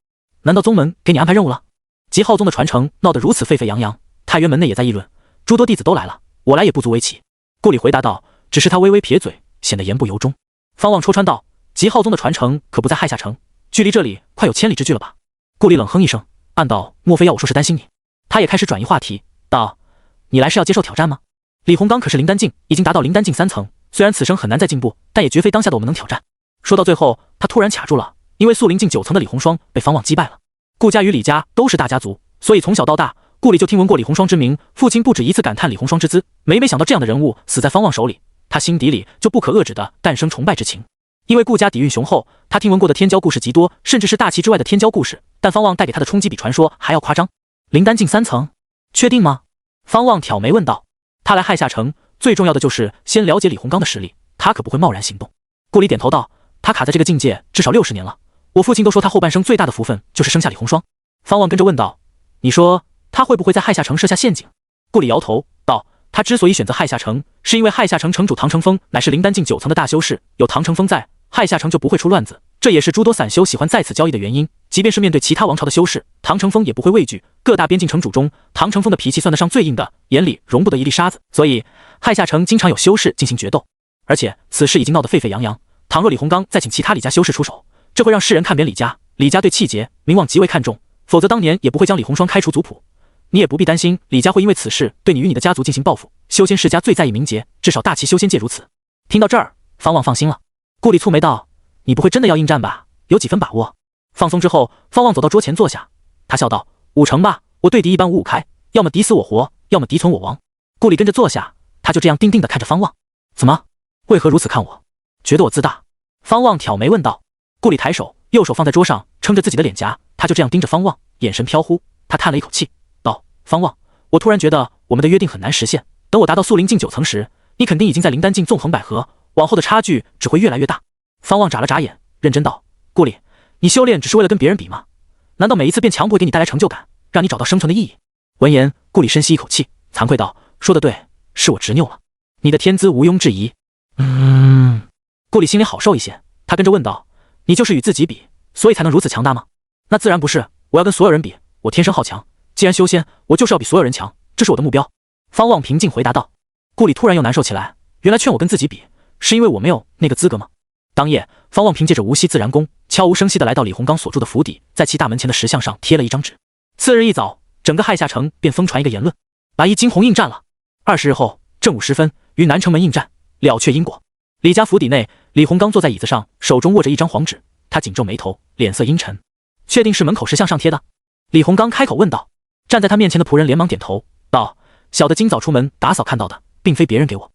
难道宗门给你安排任务了？极浩宗的传承闹得如此沸沸扬扬，太原门内也在议论，诸多弟子都来了，我来也不足为奇。顾里回答道，只是他微微撇嘴，显得言不由衷。方望戳穿道，极浩宗的传承可不在亥下城，距离这里快有千里之距了吧？顾里冷哼一声，暗道莫非要我说是担心你？他也开始转移话题，道，你来是要接受挑战吗？李洪刚可是灵丹境，已经达到灵丹境3层，虽然此生很难再进步，但也绝非当下的我们能挑战。说到最后，他突然卡住了，因为素灵境9层的李红霜被方望击败了。顾家与李家都是大家族，所以从小到大，顾里就听闻过李红霜之名，父亲不止一次感叹李红霜之姿。每想到这样的人物死在方望手里，他心底里就不可遏制地诞生崇拜之情。因为顾家底蕴雄厚，他听闻过的天骄故事极多，甚至是大旗之外的天骄故事，但方望带给他的冲击比传说还要夸张。灵丹境3层，确定吗？方望挑眉问道。他来亥下城，最重要的就是先了解李洪刚的实力，他可不会贸然行动。顾里点头道，他卡在这个境界至少60年了，我父亲都说他后半生最大的福分就是生下李红霜。方望跟着问道，你说他会不会在亥下城设下陷阱？顾里摇头道，他之所以选择亥下城，是因为亥下城城主唐承风乃是灵丹境9层的大修士，有唐承风在，亥下城就不会出乱子，这也是诸多散修喜欢在此交易的原因。即便是面对其他王朝的修士，唐承风也不会畏惧。各大边境城主中，唐承风的脾气算得上最硬的，眼里容不得一粒沙子，所以亥下城经常有修士进行决斗。而且此事已经闹得沸沸扬扬，倘若李洪刚再请其他李家修士出手，这会让世人看扁李家。李家对气节、名望极为看重，否则当年也不会将李红霜开除族谱。你也不必担心李家会因为此事对你与你的家族进行报复。修仙世家最在意名节，至少大齐修仙界如此。听到这儿，方望放心了。顾里蹙眉道，你不会真的要应战吧？有几分把握？放松之后，方望走到桌前坐下，他笑道，5成吧，我对敌一般5-5开，要么敌死我活，要么敌存我亡。顾里跟着坐下，他就这样定定地看着方望。怎么？为何如此看我？觉得我自大？方望挑眉问道。顾里抬手，右手放在桌上，撑着自己的脸颊，他就这样盯着方望，眼神飘忽。他叹了一口气，道，方望，我突然觉得我们的约定很难实现，等我达到素灵境9层时，你肯定已经在灵丹境纵横捭阖，往后的差距只会越来越大。方望眨了眨眼，认真道，顾里，你修炼只是为了跟别人比吗？难道每一次变强不会给你带来成就感，让你找到生存的意义？闻言，顾里深吸一口气，惭愧道，说得对，是我执拗了。你的天资毋庸置疑。顾里心里好受一些，他跟着问道，你就是与自己比，所以才能如此强大吗？那自然不是，我要跟所有人比，我天生好强，既然修仙，我就是要比所有人强，这是我的目标。方望平静回答道。顾里突然又难受起来，原来劝我跟自己比，是因为我没有那个资格吗？当夜，方望凭借着无锡自然功，悄无声息地来到李洪刚所住的府邸，在其大门前的石像上贴了一张纸。次日一早，整个亥下城便疯传一个言论，白衣惊鸿应战了。20日后正午时分，于南城门应战，了却因果。李家府邸内，李洪刚坐在椅子上，手中握着一张黄纸，他紧皱眉头，脸色阴沉。确定是门口石像上贴的？李洪刚开口问道。站在他面前的仆人连忙点头，道，小的今早出门打扫看到的，并非别人给我。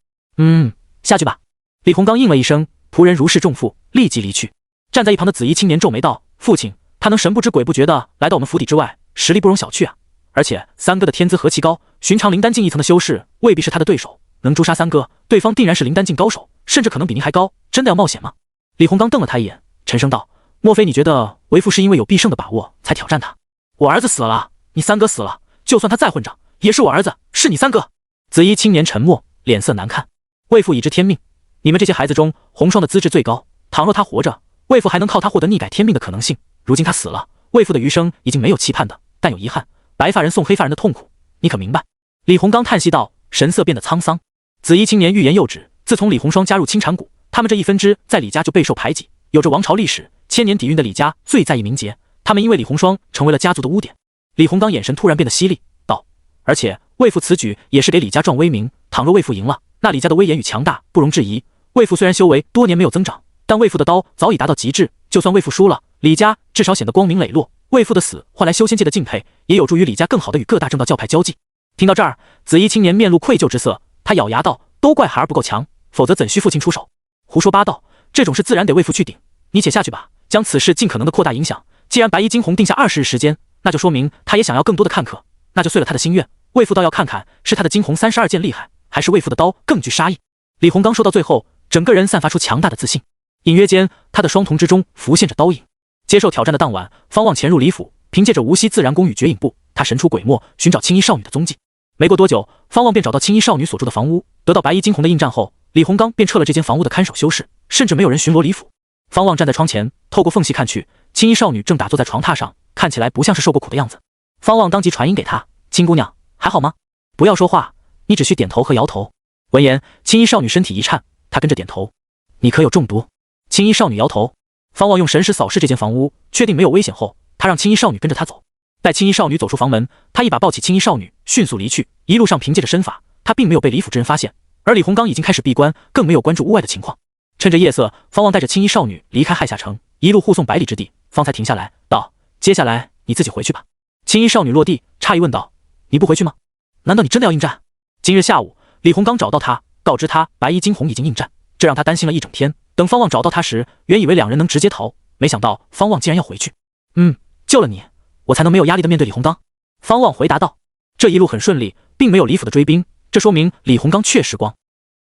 下去吧。李洪刚应了一声，仆人如释重负，立即离去。站在一旁的紫衣青年皱眉道，父亲，他能神不知鬼不觉的来到我们府邸之外，实力不容小觑啊。而且三哥的天资何其高，寻常灵丹境1层的修士未必是他的对手，能诛杀三哥，对方定然是灵丹境高手，甚至可能比您还高，真的要冒险吗？李洪刚瞪了他一眼，沉声道，莫非你觉得为父是因为有必胜的把握才挑战他？我儿子死了，你三哥死了，就算他再混账，也是我儿子，是你三哥。紫衣青年沉默，脸色难看。为父已知天命，你们这些孩子中，红霜的资质最高，倘若他活着，为父还能靠他获得逆改天命的可能性。如今他死了，为父的余生已经没有期盼的，但有遗憾，白发人送黑发人的痛苦，你可明白？李洪刚叹息道，神色变得沧桑。紫衣青年欲言又止，自从李红霜加入青产谷，他们这一分支在李家就备受排挤，有着王朝历史、千年底蕴的李家最在意名节，他们因为李红霜成为了家族的污点。李洪刚眼神突然变得犀利，道，而且为父此举也是给李家壮威名，倘若为父赢了，那李家的威严与强大不容置疑。为父虽然修为多年没有增长，但为父的刀早已达到极致，就算为父输了，李家至少显得光明磊落。为父的死换来修仙界的敬佩，也有助于李家更好的与各大正道教派交际。听到这儿，紫衣青年面露愧疚之色，他咬牙道，都怪孩儿不够强，否则怎需父亲出手？胡说八道，这种事自然得为父去顶，你且下去吧，将此事尽可能的扩大影响。既然白衣惊鸿定下20日时间，那就说明他也想要更多的看客，那就遂了他的心愿。为父倒要看看，是他的惊鸿32剑厉害，还是为父的刀更具杀意。李洪刚说到最后，整个人散发出强大的自信，隐约间他的双瞳之中浮现着刀影。接受挑战的当晚，方望潜入李府，凭借着无锡自然功与绝影步，他神出鬼没，寻找青衣少女的踪迹。没过多久，方望便找到青衣少女所住的房屋。得到白衣惊鸿的应战后，李洪刚便撤了这间房屋的看守修士，甚至没有人巡逻李府。方望站在窗前，透过缝隙看去，青衣少女正打坐在床榻上，看起来不像是受过苦的样子。方望当即传音给她，青姑娘还好吗？不要说话，你只需点头和摇头。闻言，青衣少女身体一颤，她跟着点头。你可有中毒？青衣少女摇头。方望用神识扫视这间房屋，确定没有危险后，他让青衣少女跟着他走。待青衣少女走出房门，他一把抱起青衣少女，迅速离去。一路上凭借着身法，他并没有被李府之人发现，而李洪刚已经开始闭关，更没有关注屋外的情况。趁着夜色，方望带着青衣少女离开亥下城，一路护送百里之地，方才停下来道：“接下来你自己回去吧。”青衣少女落地，诧异问道：“你不回去吗？难道你真的要应战？”今日下午，李洪刚找到他，告知他白衣惊鸿已经应战，这让他担心了一整天。等方望找到他时，原以为两人能直接逃，没想到方望竟然要回去。救了你，我才能没有压力的面对李洪刚。方望回答道。这一路很顺利，并没有李府的追兵，这说明李洪刚确实光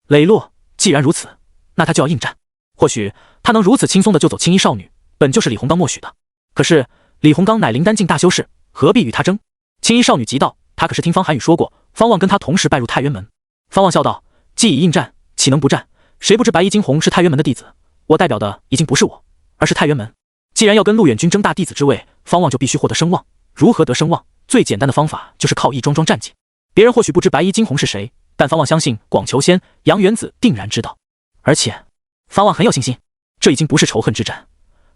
磊落。既然如此，那他就要应战。或许他能如此轻松的救走青衣少女，本就是李洪刚默许的。可是李洪刚乃灵丹境大修士，何必与他争？青衣少女急道：“他可是听方寒雨说过，方望跟他同时拜入太渊门。”方望笑道：“既已应战，岂能不战？谁不知白衣惊鸿是太渊门的弟子？我代表的已经不是我，而是太渊门。既然要跟陆远君争大弟子之位，方望就必须获得声望。如何得声望？最简单的方法就是靠一桩桩战绩。别人或许不知白衣惊鸿是谁，但方望相信广求仙、杨元子定然知道。而且方望很有信心，这已经不是仇恨之战，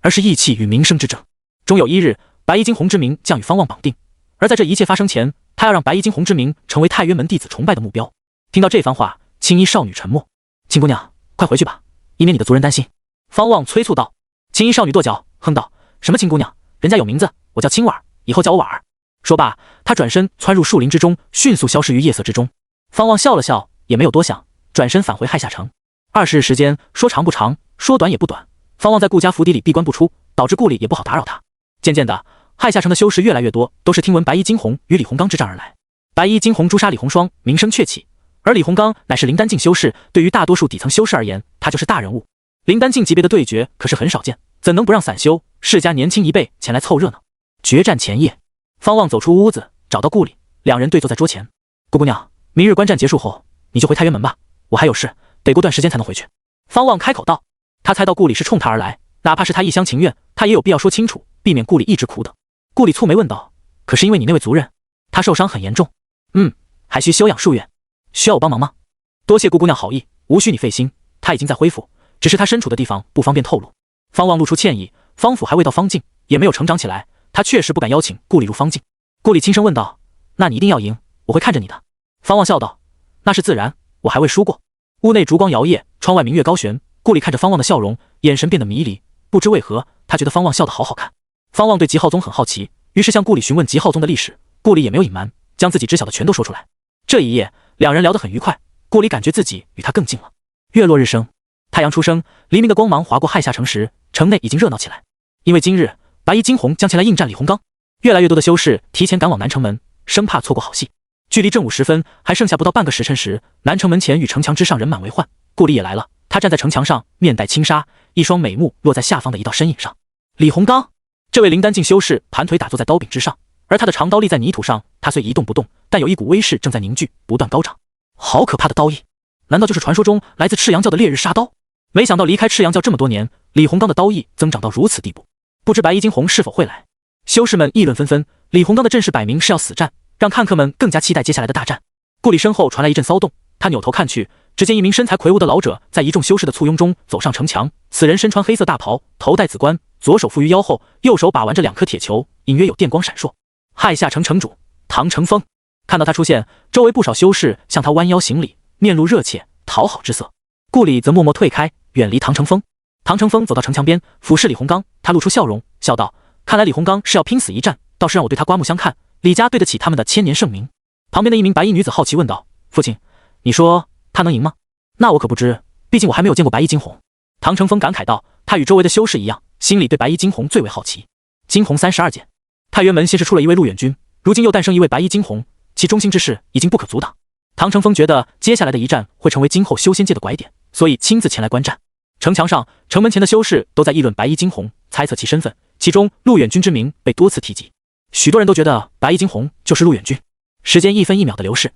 而是义气与名声之争。终有一日，白衣惊鸿之名将与方望绑定，而在这一切发生前，他要让白衣惊鸿之名成为太渊门弟子崇拜的目标。”听到这番话，青衣少女沉默。“青姑娘，快回去吧，以免你的族人担心。”方望催促道。青衣少女跺脚，哼道：“什么青姑娘？人家有名字，我叫青婉儿，以后叫我婉儿。”说罢，他转身窜入树林之中，迅速消失于夜色之中。方望笑了笑，也没有多想，转身返回亥下城。20日时间，说长不长，说短也不短。方望在顾家府邸里闭关不出，导致顾里也不好打扰他。渐渐的，亥下城的修士越来越多，都是听闻白衣惊鸿与李洪刚之战而来。白衣惊鸿诛杀李洪双，名声鹊起，而李洪刚乃是灵丹境修士，对于大多数底层修士而言，他就是大人物。灵丹境级别的对决可是很少见，怎能不让散修世家年轻一辈前来凑热闹？决战前夜，方望走出屋子，找到顾里，两人对坐在桌前。“顾姑娘，明日观战结束后，你就回太渊门吧，我还有事，得过段时间才能回去。”方望开口道。他猜到顾里是冲他而来，哪怕是他一厢情愿，他也有必要说清楚，避免顾里一直苦等。顾里蹙眉问道：“可是因为你那位族人，他受伤很严重，还需休养数月，需要我帮忙吗？”“多谢顾姑娘好意，无需你费心，他已经在恢复，只是他身处的地方不方便透露。”方望露出歉意，方府还未到方境，也没有成长起来，他确实不敢邀请顾里入方境。顾里轻声问道：“那你一定要赢，我会看着你的。”方望笑道：“那是自然，我还未输过。”屋内烛光摇曳，窗外明月高悬，顾里看着方望的笑容，眼神变得迷离，不知为何，他觉得方望笑得好好看。方望对极浩宗很好奇，于是向顾里询问极浩宗的历史，顾里也没有隐瞒，将自己知晓的全都说出来。这一夜，两人聊得很愉快，顾里感觉自己与他更近了。月落日升，太阳初升，黎明的光芒划过亥下城时，城内已经热闹起来。因为今日白衣惊鸿将前来应战李洪刚，越来越多的修士提前赶往南城门，生怕错过好戏。距离正午时分还剩下不到半个时辰时，南城门前与城墙之上人满为患，顾里也来了。他站在城墙上，面带轻纱，一双美目落在下方的一道身影上。李洪刚，这位灵丹境修士盘腿打坐在刀柄之上，而他的长刀立在泥土上，他虽一动不动，但有一股威势正在凝聚，不断高涨。好可怕的刀意，难道就是传说中来自赤阳教的烈日杀刀？没想到离开赤阳教这么多年，李洪刚的刀意增长到如此地步，不知白衣惊鸿是否会来？修士们议论纷纷，李洪刚的阵势摆明是要死战，让看客们更加期待接下来的大战。顾里身后传来一阵骚动，他扭头看去，只见一名身材魁梧的老者在一众修士的簇拥中走上城墙。此人身穿黑色大袍，头戴紫冠，左手负于腰后，右手把玩着2颗铁球，隐约有电光闪烁。亥下城城主唐承风看到他出现，周围不少修士向他弯腰行礼，面露热切讨好之色。顾里则默默退开，远离唐承风。唐承风走到城墙边，俯视李洪刚，他露出笑容，笑道：“看来李洪刚是要拼死一战，倒是让我对他刮目相看。李家对得起他们的千年盛名。”旁边的一名白衣女子好奇问道：“父亲，你说他能赢吗？”“那我可不知，毕竟我还没有见过白衣惊鸿。”唐承风感慨道，他与周围的修士一样，心里对白衣惊鸿最为好奇。惊鸿32剑，太原门先是出了一位陆远君，如今又诞生一位白衣惊鸿，其中心之势已经不可阻挡。唐承风觉得接下来的一战会成为今后修仙界的拐点，所以亲自前来观战。城墙上、城门前的修士都在议论白衣惊鸿，猜测其身份，其中陆远君之名被多次提及，许多人都觉得白衣惊鸿就是陆远君。时间一分一秒的流逝，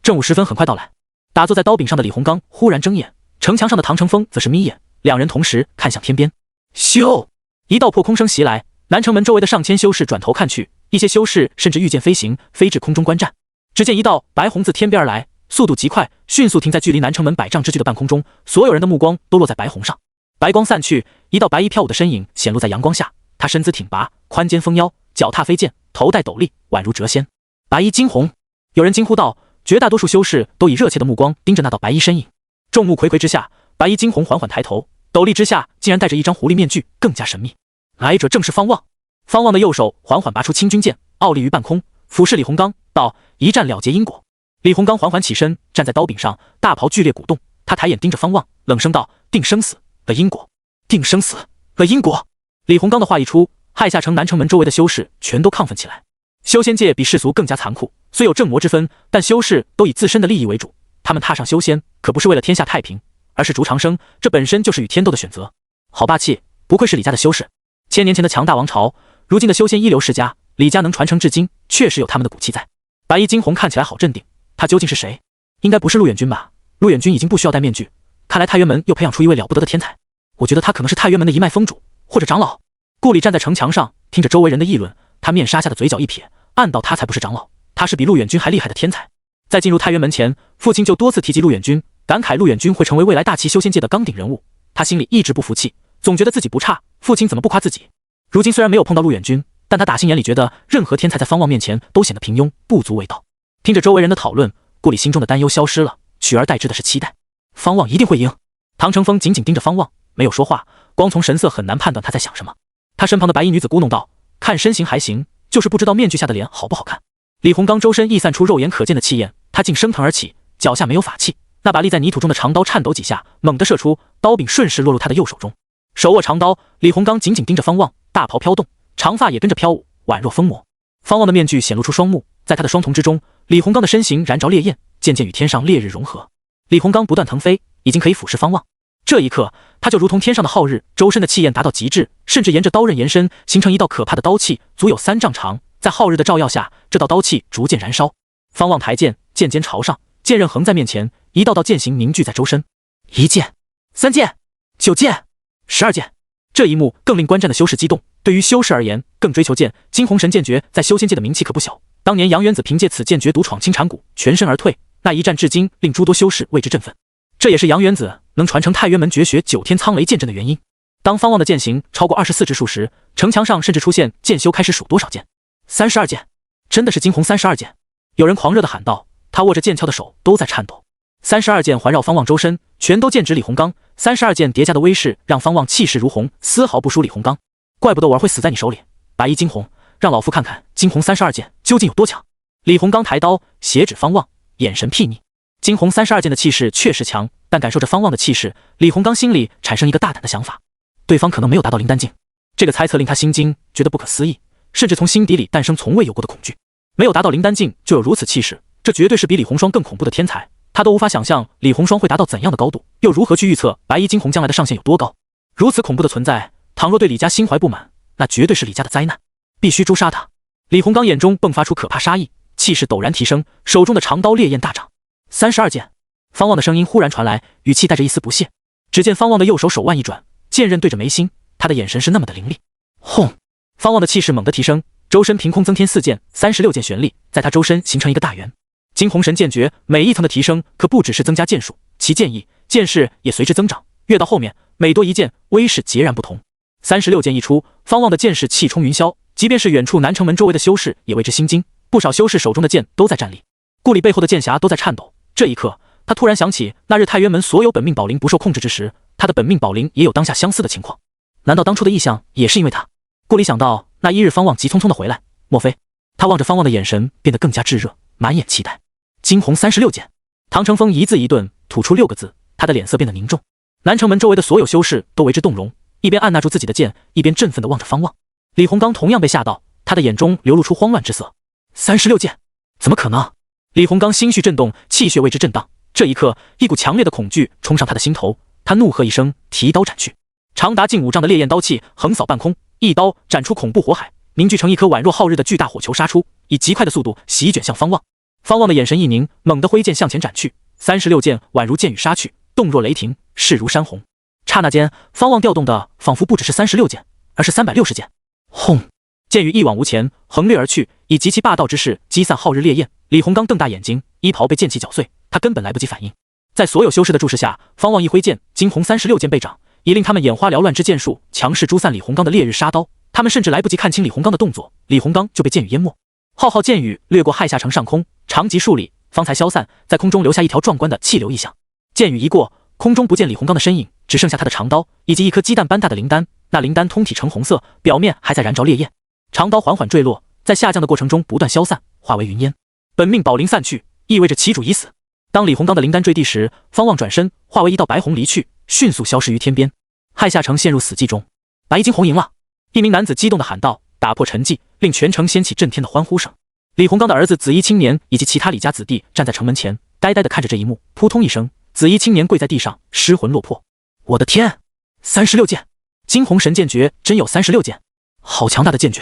正午时分很快到来。打坐在刀柄上的李洪刚忽然睁眼，城墙上的唐承风则是眯眼，两人同时看向天边。咻！一道破空声袭来，南城门周围的上千修士转头看去，一些修士甚至御剑飞行，飞至空中观战。只见一道白虹自天边而来，速度极快，迅速停在距离南城门100丈之距的半空中，所有人的目光都落在白虹上。白光散去，一道白衣飘舞的身影显露在阳光下，他身姿挺拔，宽肩丰腰，脚踏飞剑，头戴斗笠，宛如谪仙。白衣惊鸿，有人惊呼道，绝大多数修士都以热切的目光盯着那道白衣身影。众目睽睽之下，白衣惊鸿缓缓抬头，斗笠之下竟然戴着一张狐狸面具，更加神秘。来者正是方望。方望的右手缓缓拔出青军剑，傲立于半空，俯视李鸿刚道：“一战了结因果。”李鸿刚缓缓起身，站在刀柄上，大袍剧烈鼓动。他抬眼盯着方望，冷声道：“定生死的因果，定生死的因果。”李鸿刚的话一出，亥下城南城门周围的修士全都亢奋起来。修仙界比世俗更加残酷，虽有正魔之分，但修士都以自身的利益为主。他们踏上修仙，可不是为了天下太平，而是逐长生，这本身就是与天斗的选择。好霸气，不愧是李家的修士。千年前的强大王朝，如今的修仙一流世家，李家能传承至今，确实有他们的骨气在。白衣惊鸿看起来好镇定，他究竟是谁？应该不是陆远君吧？陆远君已经不需要戴面具，看来太原门又培养出一位了不得的天才。我觉得他可能是太原门的一脉峰主，或者长老。顾里站在城墙上，听着周围人的议论，他面纱下的嘴角一撇，暗道他才不是长老，他是比陆远君还厉害的天才。在进入太原门前，父亲就多次提及陆远君，感慨陆远君会成为未来大齐修仙界的纲鼎人物。他心里一直不服气，总觉得自己不差，父亲怎么不夸自己？如今虽然没有碰到陆远君，但他打心眼里觉得任何天才在方望面前都显得平庸，不足为道。听着周围人的讨论，顾里心中的担忧消失了，取而代之的是期待。方望一定会赢。唐成风紧紧盯着方望，没有说话，光从神色很难判断他在想什么。他身旁的白衣女子咕哝道：“看身形还行，就是不知道面具下的脸好不好看。”李鸿刚周身溢散出肉眼可见的气焰，他竟升腾而起，脚下没有法器，那把立在泥土中的长刀颤抖几下，猛地射出，刀柄顺势落入他的右手中。手握长刀，李鸿刚紧紧盯着方望，大袍飘动，长发也跟着飘舞，宛若疯魔。方望的面具显露出双目，在他的双瞳之中，李鸿刚的身形燃着烈焰，渐渐与天上烈日融合。李鸿刚不断腾飞，已经可以俯视方望。这一刻，他就如同天上的皓日，周身的气焰达到极致，甚至沿着刀刃延伸，形成一道可怕的刀气，足有3丈长。在皓日的照耀下，这道刀气逐渐燃烧。方望抬剑，剑尖朝上，剑刃横在面前，一道道剑形凝聚在周身。1剑、3剑、9剑、12剑。这一幕更令观战的修士激动。对于修士而言，更追求剑。惊鸿神剑诀在修仙界的名气可不小。当年杨元子凭借此剑诀独闯青禅谷，全身而退，那一战至今令诸多修士为之振奋。这也是杨元子能传承太原门绝学9天苍雷剑阵的原因。当方望的剑形超过24支数时，城墙上甚至出现剑修开始数多少剑。32剑，真的是惊鸿32剑！有人狂热地喊道，他握着剑鞘的手都在颤抖。32剑环绕方望周身，全都剑指李鸿刚。32剑叠加的威势让方望气势如虹，丝毫不输李鸿刚。怪不得我儿会死在你手里，白衣惊鸿，让老夫看看惊鸿32剑究竟有多强。李鸿刚抬刀斜指方望，眼神睥睨。惊鸿32剑的气势确实强，但感受着方望的气势，李鸿刚心里产生一个大胆的想法，对方可能没有达到灵丹境。这个猜测令他心惊，觉得不可思议，甚至从心底里诞生从未有过的恐惧。没有达到灵丹境就有如此气势，这绝对是比李鸿霜更恐怖的天才。他都无法想象李鸿霜会达到怎样的高度，又如何去预测白衣惊鸿将来的上限有多高？如此恐怖的存在，倘若对李家心怀不满，那绝对是李家的灾难，必须诛杀他。李鸿刚眼中迸发出可怕杀意，气势陡然提升，手中的长刀烈焰大涨。32剑，方望的声音忽然传来，语气带着一丝不屑。只见方望的右手手腕一转，剑刃对着眉心，他的眼神是那么的凌厉。轰！方望的气势猛地提升，周身凭空增添4剑，36剑旋立，在他周身形成一个大圆。惊鸿神剑诀每一层的提升，可不只是增加剑数，其剑意、剑势也随之增长。越到后面，每多一剑，威势截然不同。36剑一出，方望的剑势气冲云霄，即便是远处南城门周围的修士也为之心惊，不少修士手中的剑都在站立，顾里背后的剑匣都在颤抖。这一刻，他突然想起那日太原门所有本命宝灵不受控制之时，他的本命宝灵也有当下相似的情况。难道当初的异象也是因为他？顾里想到那一日方望急匆匆的回来，莫非？他望着方望的眼神变得更加炙热，满眼期待。惊鸿36剑，唐成风一字一顿吐出6个字，他的脸色变得凝重。南城门周围的所有修士都为之动容，一边按捺住自己的剑，一边振奋地望着方望。李鸿刚同样被吓到，他的眼中流露出慌乱之色。36剑，怎么可能？李鸿刚心绪震动，气血为之震荡。这一刻，一股强烈的恐惧冲上他的心头，他怒喝一声，提刀斩去。长达近5丈的烈焰刀气横扫半空，一刀斩出恐怖火海，凝聚成一颗宛若皓日的巨大火球杀出，以极快的速度席卷向方望。方望的眼神一凝，猛地挥剑向前斩去，36剑宛如箭雨杀去，动若雷霆，势如山洪。刹那间，方望调动的仿佛不只是36剑，而是360剑。轰！剑雨一往无前，横掠而去，以极其霸道之势击散皓日烈焰。李鸿刚瞪大眼睛，衣袍被剑气搅碎，他根本来不及反应。在所有修士的注视下，方望一挥剑，惊鸿36剑被掌，以令他们眼花缭乱之剑术强势诛散李洪刚的烈日杀刀。他们甚至来不及看清李洪刚的动作，李洪刚就被剑雨淹没。浩浩剑雨掠过亥下城上空，长及数里，方才消散，在空中留下一条壮观的气流异象。剑雨一过，空中不见李洪刚的身影，只剩下他的长刀以及一颗鸡蛋般大的灵丹。那灵丹通体橙红色，表面还在燃着烈焰。长刀缓缓坠落，在下降的过程中不断消散，化为云烟。本命宝灵散去，意味着其主已死。当李洪刚的灵丹坠地时，方望转身化为一道白虹离去，迅速消失于天边。亥下城陷入死寂中。白衣惊鸿赢了！一名男子激动地喊道，打破沉寂，令全城掀起震天的欢呼声。李洪刚的儿子紫衣青年以及其他李家子弟站在城门前，呆呆地看着这一幕。扑通一声，紫衣青年跪在地上，失魂落魄。我的天！36剑！惊鸿神剑诀真有36剑，好强大的剑诀！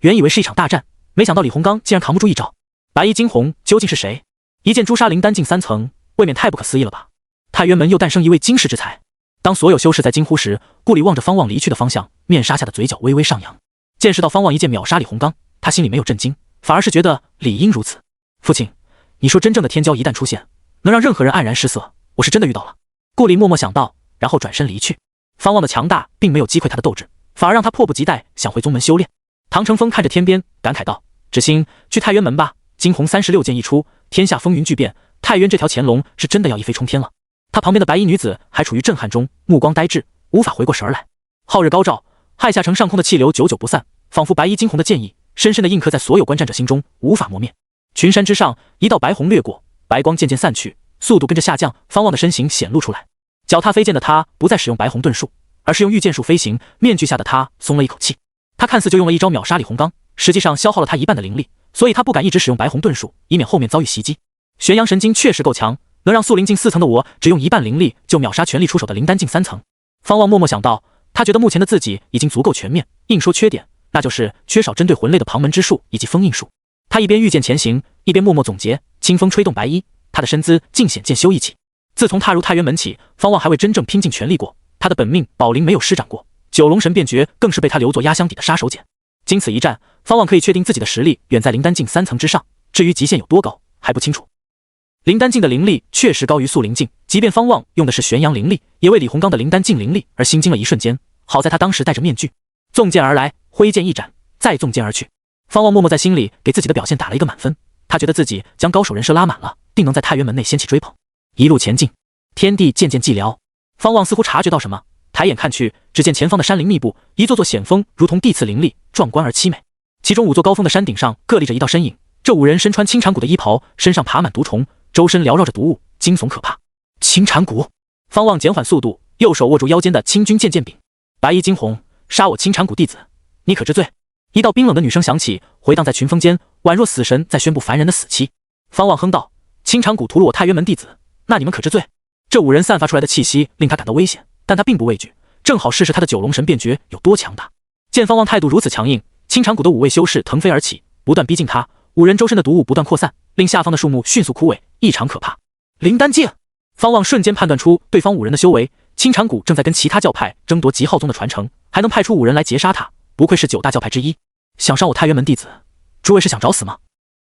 原以为是一场大战，没想到李洪刚竟然扛不住一招。白衣惊鸿究竟是谁？一剑诛杀灵丹境3层，未免太不可思议了吧？太原门又诞生一位惊世之才。当所有修士在惊呼时，顾里望着方望离去的方向，面纱下的嘴角微微上扬。见识到方望一剑秒杀李洪刚，他心里没有震惊，反而是觉得理应如此。父亲，你说真正的天骄一旦出现，能让任何人黯然失色，我是真的遇到了。顾里默默想到，然后转身离去。方望的强大并没有击溃他的斗志，反而让他迫不及待想回宗门修炼。唐承风看着天边，感慨道：芷欣，去太原门吧。惊鸿36剑一出，天下风云巨变，太原这条乾隆是真的要一飞冲天了。他旁边的白衣女子还处于震撼中，目光呆滞，无法回过神来。皓日高照，亥下城上空的气流久久不散，仿佛白衣惊鸿的剑意深深地印刻在所有观战者心中，无法磨灭。群山之上，一道白虹掠过，白光渐渐散去，速度跟着下降。方望的身形显露出来，脚踏飞剑的他不再使用白虹遁术，而是用御剑术飞行。面具下的他松了一口气，他看似就用了一招秒杀李洪刚，实际上消耗了他一半的灵力，所以他不敢一直使用白虹遁术，以免后面遭遇袭击。玄阳神经确实够强，能让速灵境4层的我只用一半灵力就秒杀全力出手的灵丹境3层。方望默默想到，他觉得目前的自己已经足够全面，硬说缺点，那就是缺少针对魂类的旁门之术以及封印术。他一边御剑前行，一边默默总结。清风吹动白衣，他的身姿尽显渐修一起。自从踏入太原门起，方望还未真正拼尽全力过，他的本命宝灵没有施展过，九龙神变诀更是被他留作压箱底的杀手锏。经此一战，方望可以确定自己的实力远在灵丹境3层之上，至于极限有多高还不清楚。灵丹境的灵力确实高于速灵境，即便方望用的是玄阳灵力，也为李洪刚的灵丹境灵力而心惊了一瞬间。好在他当时戴着面具，纵剑而来，挥剑一斩，再纵剑而去。方望默默在心里给自己的表现打了一个满分，他觉得自己将高手人设拉满了，定能在太原门内掀起追捧。一路前进，天地渐渐寂寥，方望似乎察觉到什么，抬眼看去，只见前方的山林密布，一座座险峰如同地次林立，壮观而凄美。其中5座高峰的山顶上各立着一道身影，这5人身穿青蝉谷的衣袍，身上爬满毒虫，周身缭绕着毒雾，惊悚可怕。青蝉谷，方望减缓速度，右手握住腰间的青军剑剑柄。白衣惊鸿，杀我青蝉谷弟子，你可知罪？一道冰冷的女声响起，回荡在群峰间，宛若死神在宣布凡人的死期。方望哼道：青蝉谷屠了我太原门弟子，那你们可知罪？这5人散发出来的气息令他感到危险，但他并不畏惧，正好试试他的九龙神变诀有多强大。见方望态度如此强硬，青蝉谷的5位修士腾飞而起，不断逼近他。5人周身的毒雾不断扩散，令下方的树木迅速枯萎，异常可怕。灵丹境，方望瞬间判断出对方5人的修为，青蝉谷正在跟其他教派争夺极浩宗的传承，还能派出5人来截杀他，不愧是9大教派之一。想伤我太原门弟子，诸位是想找死吗？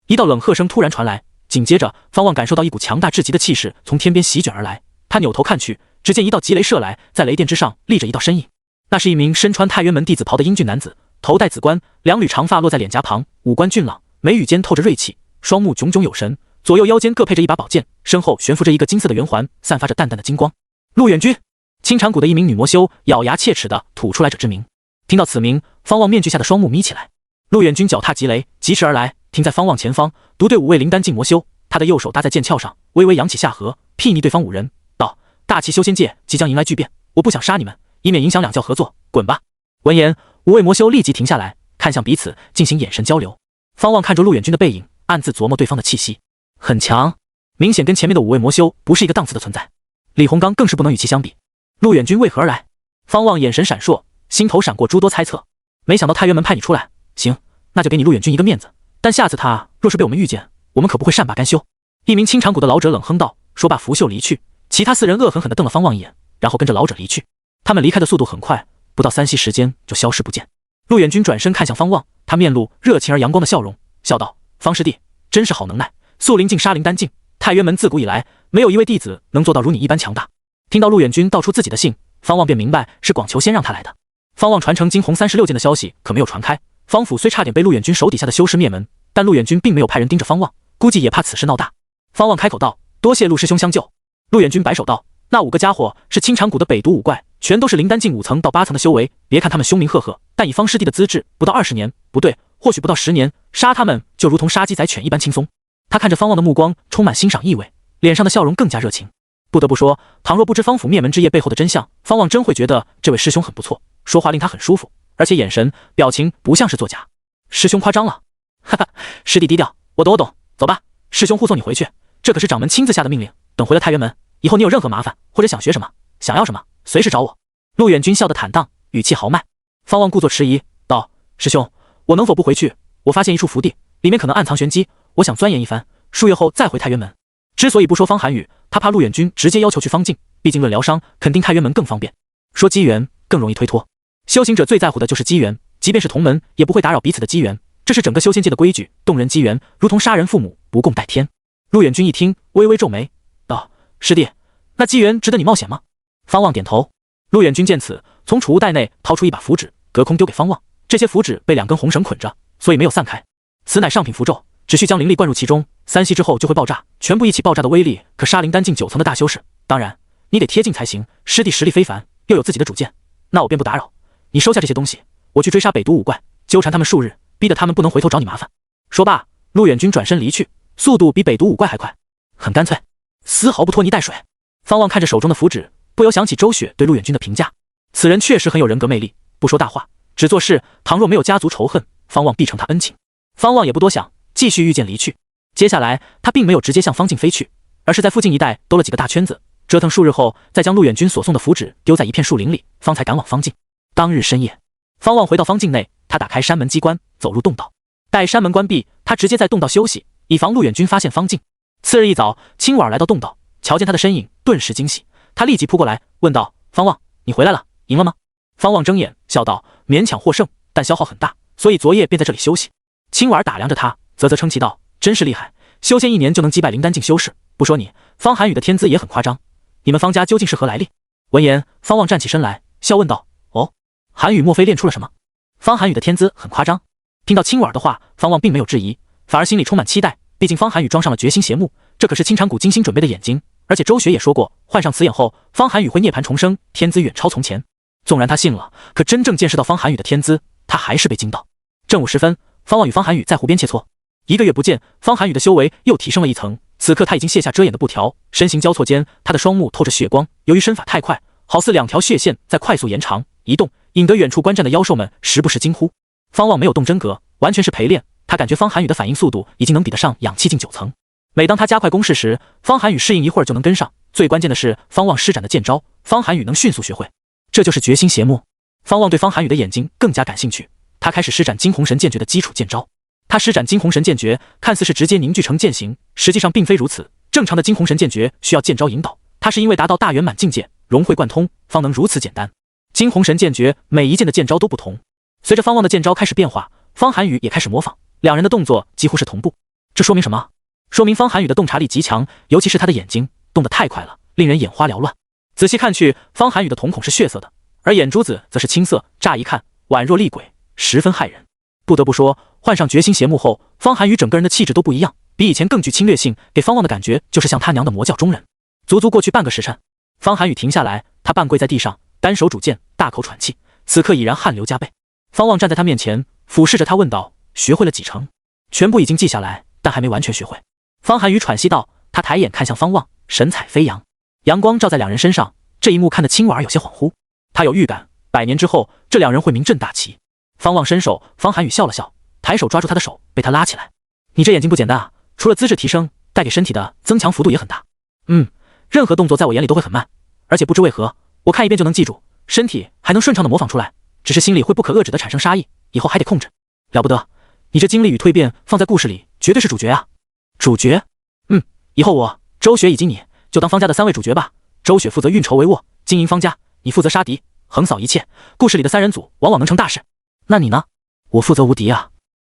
一道冷喝声突然传来，紧接着方望感受到一股强大至极的气势从天边席卷而来。他扭头看去，只见一道疾雷射来，在雷电之上立着一道身影，那是一名身穿太原门弟子袍的英俊男子，头戴紫冠，2缕长发落在脸颊旁，五官俊朗，眉宇间透着锐气，双目炯炯有神，左右腰间各配着一把宝剑，身后悬浮着一个金色的圆环，散发着淡淡的金光。陆远君，青蝉谷的一名女魔修咬牙切齿地吐出来者之名。听到此名，方望面具下的双目眯起来。陆远君脚踏疾雷，疾驰而来，停在方望前方，独对5位灵丹境魔修。他的右手搭在剑鞘上，微微扬起下颌，睥睨对方5人，道：大齐修仙界即将迎来巨变，我不想杀你们，以免影响两教合作，滚吧。闻言，5位魔修立即停下来，看向彼此，进行眼神交流。方望看着陆远君的背影，暗自琢磨对方的气息，很强，明显跟前面的5位魔修不是一个档次的存在。李洪刚更是不能与其相比。陆远君为何而来？方望眼神闪烁，心头闪过诸多猜测。没想到太原门派你出来，行，那就给你陆远君一个面子，但下次他若是被我们遇见，我们可不会善罢甘休。一名青蝉谷的老者冷哼道，说罢拂袖离去。其他4人恶狠狠地瞪了方望一眼，然后跟着老者离去。他们离开的速度很快，不到3息时间就消失不见。陆远君转身看向方望，他面露热情而阳光的笑容，笑道：方师弟真是好能耐，速灵境杀灵丹境，太渊门自古以来，没有一位弟子能做到如你一般强大。听到陆远君道出自己的姓，方望便明白是广求仙让他来的。方望传承惊鸿36剑的消息可没有传开，方府虽差点被陆远君手底下的修士灭门，但陆远君并没有派人盯着方望，估计也怕此事闹大。方望开口道：“多谢陆师兄相救。”陆远君摆手道：“那5个家伙是青长谷的北毒5怪，全都是灵丹境5层到8层的修为。别看他们凶名赫赫，但以方师弟的资质，不到20年，不对，或许不到10年，杀他们就如同杀鸡宰犬一般轻松。”他看着方望的目光充满欣赏意味，脸上的笑容更加热情。不得不说，倘若不知方府灭门之夜背后的真相，方望真会觉得这位师兄很不错，说话令他很舒服，而且眼神表情不像是作假。师兄夸张了，哈哈，师弟低调，我懂，走吧，师兄护送你回去，这可是掌门亲自下的命令。等回了太原门，以后你有任何麻烦或者想学什么，想要什么，随时找我。陆远君笑得坦荡，语气豪迈。方望故作迟疑道：“师兄，我能否不回去？我发现一处福地，里面可能暗藏玄机，我想钻研一番，数月后再回太原门。”之所以不说方寒雨，他怕陆远君直接要求去方境，毕竟论疗伤，肯定太原门更方便。说机缘更容易推脱，修行者最在乎的就是机缘，即便是同门，也不会打扰彼此的机缘，这是整个修仙界的规矩。动人机缘，如同杀人父母，不共戴天。陆远君一听，微微皱眉，道：“师弟，那机缘值得你冒险吗？”方望点头。陆远君见此，从储物袋内掏出一把符纸，隔空丢给方望。这些符纸被2根红绳捆着，所以没有散开。此乃上品符咒，只需将灵力灌入其中，3息之后就会爆炸，全部一起爆炸的威力可杀灵丹境9层的大修士。当然，你得贴近才行。师弟实力非凡，又有自己的主见，那我便不打扰。你收下这些东西，我去追杀北毒5怪，纠缠他们数日，逼得他们不能回头找你麻烦。说罢，陆远君转身离去，速度比北毒5怪还快，很干脆，丝毫不拖泥带水。方望看着手中的符纸，不由想起周雪对陆远君的评价，此人确实很有人格魅力，不说大话，只做事，倘若没有家族仇恨，方望必承他恩情。方望也不多想，继续御剑离去。接下来他并没有直接向方境飞去，而是在附近一带兜了几个大圈子，折腾数日后，再将陆远君所送的符纸丢在一片树林里，方才赶往方境。当日深夜，方望回到方境内，他打开山门机关，走入洞道。待山门关闭，他直接在洞道休息，以防陆远君发现方境。次日一早，青婉来到洞道，瞧见他的身影，顿时惊喜。他立即扑过来，问道：“方望，你回来了，赢了吗？”方望睁眼笑道：“勉强获胜，但消耗很大，所以昨夜便在这里休息。”青婉打量着他，啧啧称奇道：“真是厉害，修仙1年就能击败灵丹境修士。不说你，方寒雨的天资也很夸张。你们方家究竟是何来历？”闻言，方望站起身来，笑问道：“哦，寒雨莫非练出了什么？”方寒雨的天资很夸张。听到青婉的话，方望并没有质疑，反而心里充满期待。毕竟方寒雨装上了绝心邪目，这可是青长谷精心准备的眼睛。而且周雪也说过，换上此眼后，方寒雨会涅槃重生，天资远超从前。纵然他信了，可真正见识到方寒雨的天资，他还是被惊到。正午时分，方望与方寒雨在湖边切磋。1个月不见，方寒雨的修为又提升了1层。此刻他已经卸下遮掩的布条，身形交错间，他的双目透着血光。由于身法太快，好似2条血线在快速延长移动，引得远处观战的妖兽们时不时惊呼。方望没有动真格，完全是陪练。他感觉方寒雨的反应速度已经能比得上氧气境9层。每当他加快攻势时，方寒雨适应一会儿就能跟上。最关键的是，方望施展的剑招，方寒雨能迅速学会，这就是绝心邪目。方望对方寒雨的眼睛更加感兴趣，他开始施展惊鸿神剑诀的基础剑招。他施展惊鸿神剑诀，看似是直接凝聚成剑形，实际上并非如此。正常的惊鸿神剑诀需要剑招引导，他是因为达到大圆满境界，融会贯通，方能如此简单。惊鸿神剑诀每一剑的剑招都不同，随着方望的剑招开始变化，方寒雨也开始模仿，两人的动作几乎是同步。这说明什么？说明方寒雨的洞察力极强，尤其是他的眼睛动得太快了，令人眼花缭乱。仔细看去，方寒雨的瞳孔是血色的，而眼珠子则是青色，乍一看宛若厉鬼，十分骇人。不得不说，换上绝心邪目后，方寒雨整个人的气质都不一样，比以前更具侵略性，给方望的感觉就是像他娘的魔教中人。足足过去半个时辰，方寒雨停下来，他半跪在地上，单手拄剑，大口喘气，此刻已然汗流浃背。方望站在他面前，俯视着他问道：“学会了几成？”“全部已经记下来，但还没完全学会。”方寒雨喘息道。他抬眼看向方望，神采飞扬，阳光照在两人身上，这一幕看得青婉有些恍惚。他有预感，100年之后，这两人会名震大齐。方望伸手，方寒雨笑了笑，抬手抓住他的手，被他拉起来。“你这眼睛不简单啊，除了资质提升，带给身体的增强幅度也很大。”“任何动作在我眼里都会很慢，而且不知为何，我看一遍就能记住，身体还能顺畅的模仿出来，只是心里会不可遏制的产生杀意，以后还得控制。了不得，你这经历与蜕变放在故事里绝对是主角啊。”“主角？以后我周雪以及你就当方家的3位主角吧。周雪负责运筹帷幄，经营方家，你负责杀敌，横扫一切。故事里的3人组往往能成大事。那你呢？”“我负责无敌啊。”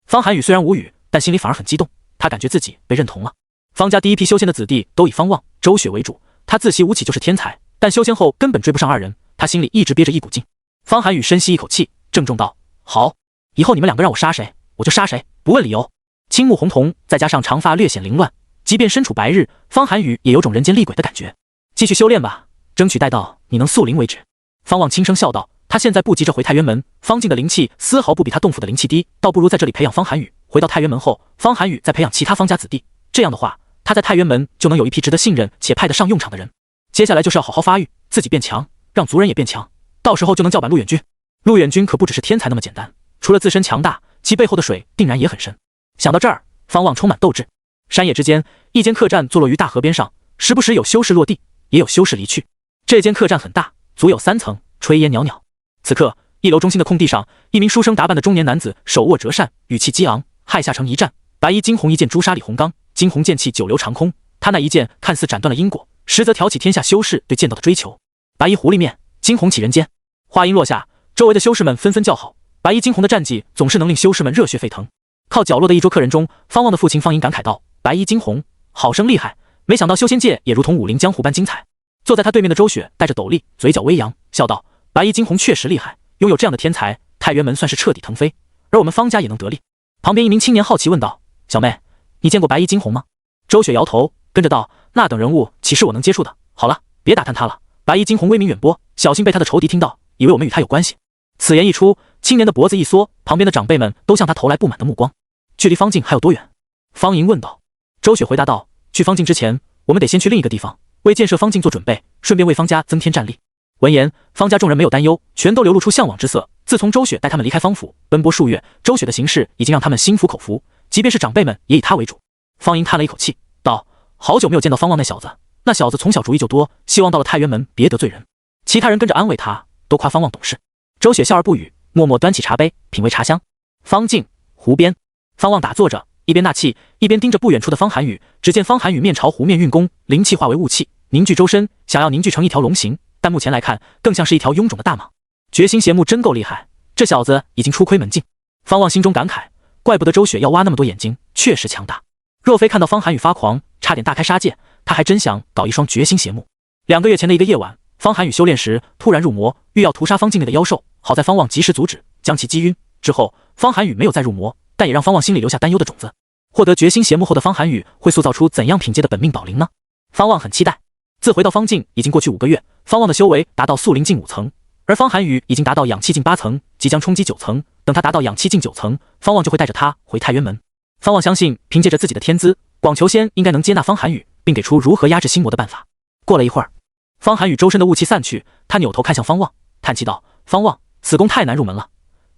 方寒雨虽然无语，但心里反而很激动，他感觉自己被认同了。方家第一批修仙的子弟都以方望、周雪为主，他自习吴起就是天才，但修仙后根本追不上二人，他心里一直憋着一股劲。方寒雨深吸一口气，郑重道：“好，以后你们两个让我杀谁，我就杀谁，不问理由。”青目红瞳再加上长发略显凌乱，即便身处白日，方寒雨也有种人间厉鬼的感觉。继续修炼吧，争取待到你能速灵为止。方望轻声笑道：“他现在不急着回太原门，方静的灵气丝毫不比他洞府的灵气低，倒不如在这里培养方寒雨。回到太原门后，方寒雨再培养其他方家子弟，这样的话，他在太原门就能有一批值得信任且派得上用场的人。接下来就是要好好发育，自己变强，让族人也变强，到时候就能叫板陆远军。陆远军可不只是天才那么简单，除了自身强大，其背后的水定然也很深。”想到这儿，方望充满斗志。山野之间，一间客栈坐落于大河边上，时不时有修士落地，也有修士离去。这间客栈很大，足有3层，炊烟袅袅。此刻，一楼中心的空地上，一名书生打扮的中年男子手握折扇，语气激昂，骇下城一战。白衣惊鸿一剑诛杀李洪刚，惊鸿剑气久留长空。他那一剑看似斩断了因果，实则挑起天下修士对剑道的追求。白衣狐狸面，惊鸿起人间。话音落下，周围的修士们纷纷叫好。白衣惊鸿的战绩总是能令修士们热血沸腾。靠角落的一桌客人中，方望的父亲方莹感慨道：“白衣惊鸿，好生厉害！没想到修仙界也如同武林江湖般精彩。”坐在他对面的周雪戴着斗笠，嘴角微扬，笑道：“白衣惊鸿确实厉害，拥有这样的天才，太原门算是彻底腾飞，而我们方家也能得利。”旁边一名青年好奇问道：“小妹，你见过白衣惊鸿吗？”周雪摇头，跟着道：“那等人物岂是我能接触的？好了，别打探他了。白衣惊鸿威名远播，小心被他的仇敌听到，以为我们与他有关系。”此言一出，青年的脖子一缩，旁边的长辈们都向他投来不满的目光。距离方境还有多远？方莹问道。周雪回答道：“去方境之前，我们得先去另一个地方，为建设方境做准备，顺便为方家增添战力。”闻言，方家众人没有担忧，全都流露出向往之色。自从周雪带他们离开方府，奔波数月，周雪的行事已经让他们心服口服，即便是长辈们也以他为主。方莹叹了一口气，道：“好久没有见到方望那小子，那小子从小主意就多，希望到了太原门别得罪人。”其他人跟着安慰他，都夸方望懂事。周雪笑而不语，默默端起茶杯，品味茶香。方境湖边，方望打坐着，一边纳气，一边盯着不远处的方寒雨。只见方寒雨面朝湖面运功，灵气化为雾气，凝聚周身，想要凝聚成一条龙形，但目前来看，更像是一条臃肿的大蟒。决心邪目真够厉害，这小子已经初窥门径。方望心中感慨，怪不得周雪要挖那么多眼睛，确实强大。若非看到方寒雨发狂，差点大开杀戒，他还真想搞一双决心邪目。2个月前的一个夜晚，方寒雨修炼时突然入魔，欲要屠杀方境内的妖兽，好在方望及时阻止，将其击晕。之后，方寒雨没有再入魔，但也让方望心里留下担忧的种子。获得决心邪目后的方寒雨会塑造出怎样品阶的本命宝灵呢？方望很期待。自回到方境已经过去5个月，方望的修为达到速灵境5层，而方寒雨已经达到氧气境8层，即将冲击9层。等他达到氧气境9层，方望就会带着他回太原门。方望相信，凭借着自己的天资，广求仙应该能接纳方寒雨，并给出如何压制心魔的办法。过了一会儿，方寒雨周身的雾气散去，他扭头看向方望，叹气道：“方望，此功太难入门了，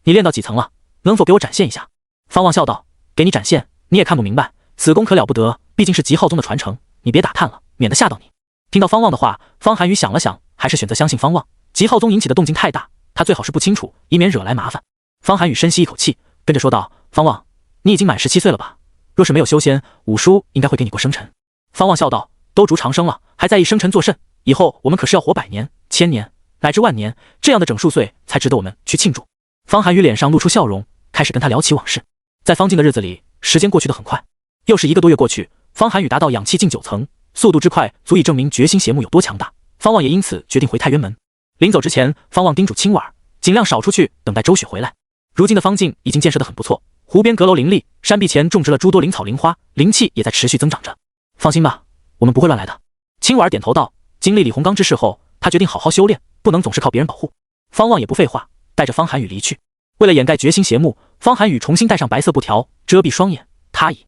你练到几层了？能否给我展现一下？”方望笑道：“给你展现，你也看不明白。此功可了不得，毕竟是极浩宗的传承，你别打探了，免得吓到你。”听到方望的话，方寒雨想了想，还是选择相信方望。极浩宗引起的动静太大，他最好是不清楚，以免惹来麻烦。方寒雨深吸一口气，跟着说道：“方望，你已经满17岁了吧？若是没有修仙，五叔应该会给你过生辰。”方望笑道：“都逐长生了，还在意生辰作甚？以后我们可是要活100年、1000年，乃至万年，这样的整数岁才值得我们去庆祝。”方寒雨脸上露出笑容，开始跟他聊起往事。在方境的日子里，时间过去得很快，又是1个多月过去，方寒雨达到氧气境9层，速度之快足以证明决心邪目有多强大。方望也因此决定回太原门。临走之前，方望叮嘱青婉，尽量少出去，等待周雪回来。如今的方境已经建设得很不错，湖边阁楼林立，山壁前种植了诸多灵草灵花，灵气也在持续增长着。放心吧，我们不会乱来的。青婉点头道。经历李洪刚之事后，他决定好好修炼，不能总是靠别人保护。方望也不废话，带着方寒雨离去。为了掩盖决心邪目，方寒雨重新戴上白色布条遮蔽双眼，他以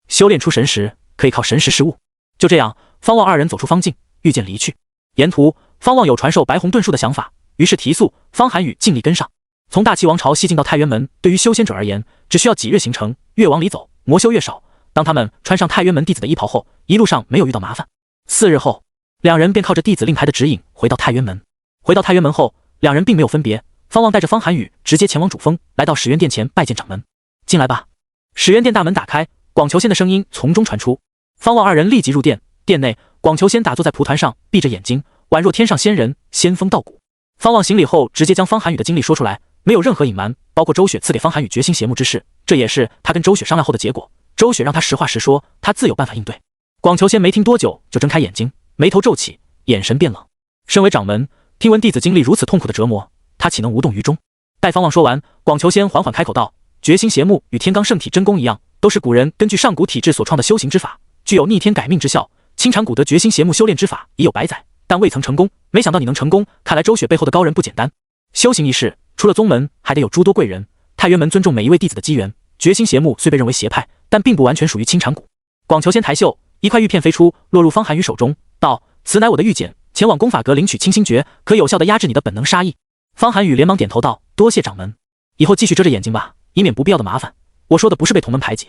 修炼出神识，可以靠神识识物。就这样，方望2人走出方境，御剑离去。沿途，方望有传授白虹遁术的想法，于是提速，方寒雨尽力跟上。从大齐王朝西进到太原门，对于修仙者而言，只需要几日行程，越往里走，魔修越少。当他们穿上太原门弟子的衣袍后，一路上没有遇到麻烦。4日后，2人便靠着弟子令牌的指引回到太原门。回到太原门后，2人并没有分别，方望带着方寒雨直接前往主峰，来到始渊殿前拜见掌门。进来吧。始渊殿大门打开，广求仙的声音从中传出。方望2人立即入殿，殿内广求仙打坐在蒲团上，闭着眼睛，宛若天上仙人，仙风道骨。方望行礼后，直接将方寒雨的经历说出来，没有任何隐瞒，包括周雪赐给方寒雨决心邪目之事，这也是他跟周雪商量后的结果。周雪让他实话实说，他自有办法应对。广求仙没听多久就睁开眼睛，眉头皱起，眼神变冷。身为掌门，听闻弟子经历如此痛苦的折磨，他岂能无动于衷？待方望说完，广求仙缓缓开口道：“绝星邪目与天罡圣体真功一样，都是古人根据上古体质所创的修行之法，具有逆天改命之效。青禅谷得绝星邪目修炼之法已有100载，但未曾成功。没想到你能成功，看来周雪背后的高人不简单。修行一事，除了宗门，还得有诸多贵人。太原门尊重每一位弟子的机缘。绝星邪目虽被认为邪派，但并不完全属于青禅谷。”广求仙抬袖，一块玉片飞出，落入方寒雨手中，道：“此乃我的玉简，前往功法阁领取清心诀，可有效地压制你的本能杀意。”方寒雨连忙点头道：“多谢掌门，以后继续遮着眼睛吧，以免不必要的麻烦。我说的不是被同门排挤，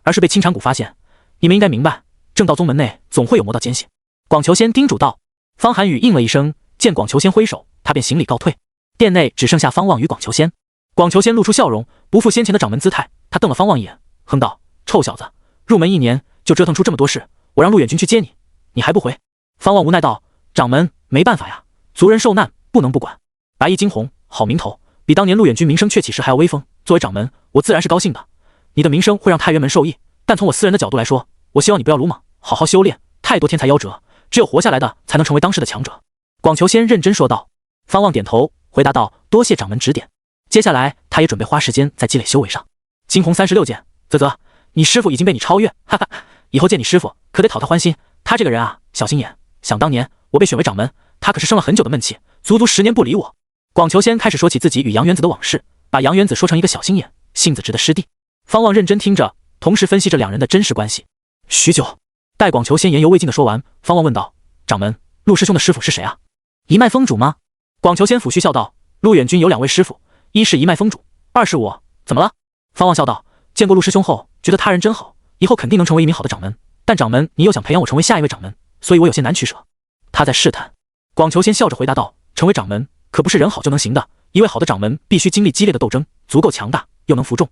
而是被青禅谷发现。你们应该明白，正道宗门内总会有魔道奸细。”广求仙叮嘱道。方寒雨应了一声，见广求仙挥手，他便行礼告退。殿内只剩下方望与广求仙。广求仙露出笑容，不复先前的掌门姿态，他瞪了方望一眼，哼道：“臭小子，入门1年就折腾出这么多事，我让陆远君去接你，你还不回？”方望无奈道：“掌门，没办法呀，族人受难不能不管。白衣惊鸿，好名头，比当年陆远君名声鹊起时还要威风。作为掌门，我自然是高兴的。你的名声会让太原门受益，但从我私人的角度来说，我希望你不要鲁莽，好好修炼。太多天才夭折，只有活下来的才能成为当世的强者。”广求仙认真说道。方望点头回答道：“多谢掌门指点。”接下来他也准备花时间在积累修为上。惊鸿36剑，啧，你师傅已经被你超越，哈哈，以后见你师傅可得讨他欢心。他这个人啊，小心眼。想当年我被选为掌门，他可是生了很久的闷气，足足10年不理我。广求仙开始说起自己与杨元子的往事，把杨元子说成一个小心眼、性子直的师弟。方望认真听着，同时分析着两人的真实关系。许久，待广求仙言犹未尽的说完，方望问道：“掌门，陆师兄的师傅是谁啊？一脉封主吗？”广求仙抚须笑道：“陆远君有2位师傅，一是一脉封主，二是我。怎么了？”方望笑道：“见过陆师兄后，觉得他人真好，以后肯定能成为一名好的掌门。但掌门，你又想培养我成为下一位掌门，所以我有些难取舍。”他在试探。广求仙笑着回答道：“成为掌门可不是人好就能行的，一位好的掌门必须经历激烈的斗争，足够强大，又能服众。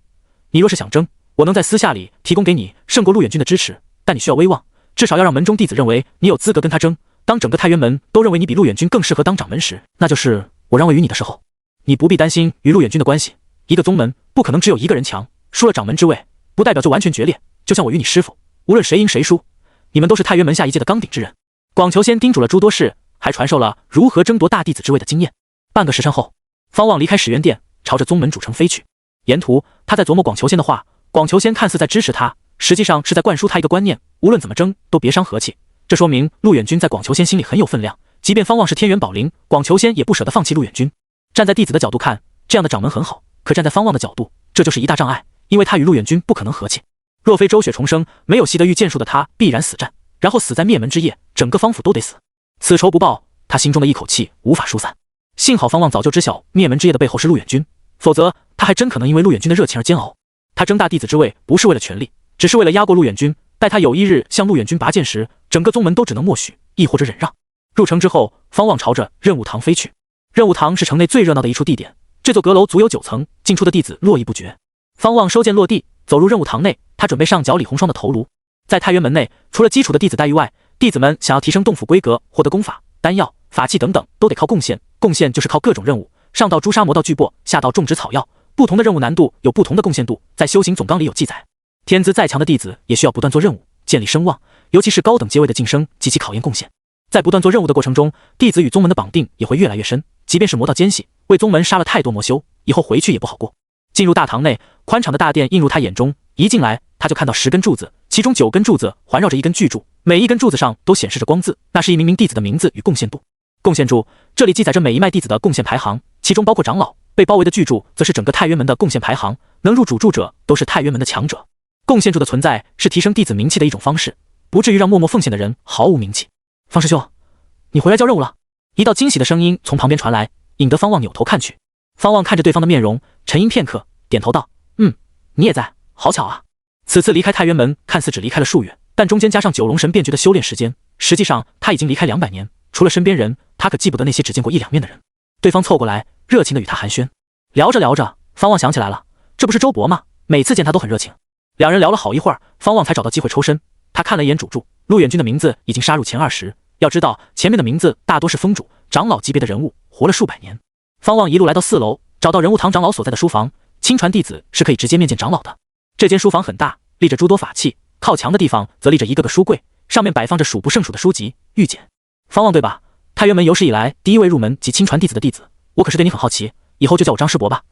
你若是想争，我能在私下里提供给你胜过陆远君的支持，但你需要威望，至少要让门中弟子认为你有资格跟他争。当整个太原门都认为你比陆远君更适合当掌门时，那就是我让位于你的时候。你不必担心与陆远君的关系，一个宗门不可能只有一个人强，输了掌门之位，不代表就完全决裂。就像我与你师父，无论谁赢谁输，你们都是太原门下一届的纲鼎之人。”广求仙叮嘱了诸多事，还传授了如何争夺大弟子之位的经验。半个时辰后，方望离开始渊殿，朝着宗门主城飞去。沿途他在琢磨广求仙的话，广求仙看似在支持他，实际上是在灌输他一个观念：无论怎么争，都别伤和气。这说明陆远君在广求仙心里很有分量，即便方望是天元宝灵，广求仙也不舍得放弃陆远君。站在弟子的角度看，这样的掌门很好，可站在方望的角度，这就是一大障碍，因为他与陆远君不可能和气。若非周雪重生，没有习得御剑术的他必然死战，然后死在灭门之夜，整个方府都得死。此仇不报，他心中的一口气无法疏散。幸好方望早就知晓灭门之夜的背后是陆远君，否则他还真可能因为陆远君的热情而煎熬。他争大弟子之位不是为了权力，只是为了压过陆远君，待他有一日向陆远君拔剑时，整个宗门都只能默许，亦或者忍让。入城之后，方望朝着任务堂飞去。任务堂是城内最热闹的一处地点，这座阁楼足有9层，进出的弟子络绎不绝。方望收剑落地，走入任务堂内，他准备上缴李红霜的头颅。在太原门内，除了基础的弟子待遇外，弟子们想要提升洞府规格，获得功法、丹药、法器等等，都得靠贡献。贡献就是靠各种任务，上到诛杀魔道巨擘，下到种植草药，不同的任务难度有不同的贡献度，在修行总纲里有记载。天资再强的弟子也需要不断做任务，建立声望，尤其是高等阶位的晋升极其考验贡献。在不断做任务的过程中，弟子与宗门的绑定也会越来越深，即便是魔道奸细，为宗门杀了太多魔修，以后回去也不好过。进入大堂内，宽敞的大殿映入他眼中，一进来他就看到10根柱子，其中9根柱子环绕着一根巨柱，每一根柱子上都显示着光字，那是一名名弟子的名字与贡献度。贡献柱这里记载着每一脉弟子的贡献排行，其中包括长老。被包围的巨柱则是整个太原门的贡献排行，能入主柱者都是太原门的强者。贡献柱的存在是提升弟子名气的一种方式，不至于让默默奉献的人毫无名气。方师兄，你回来交任务了。一道惊喜的声音从旁边传来，引得方望扭头看去。方望看着对方的面容，沉吟片刻，点头道：“你也在，好巧啊。”此次离开太原门，看似只离开了数月，但中间加上九龙神变诀的修炼时间，实际上他已经离开200年。除了身边人，他可记不得那些只见过1、2面的人。对方凑过来，热情地与他寒暄。聊着聊着，方望想起来了，这不是周伯吗？每次见他都很热情。两人聊了好一会儿，方望才找到机会抽身。他看了一眼主柱，陆远君的名字已经杀入前20。要知道，前面的名字大多是封主、长老级别的人物，活了数百年。方望一路来到4楼，找到人物堂长老所在的书房。亲传弟子是可以直接面见长老的。这间书房很大，立着诸多法器，靠墙的地方则立着一个个书柜，上面摆放着数不胜数的书籍玉简。方望对吧？太原门有史以来第一位入门及亲传弟子的弟子，我可是对你很好奇，以后就叫我张师伯吧。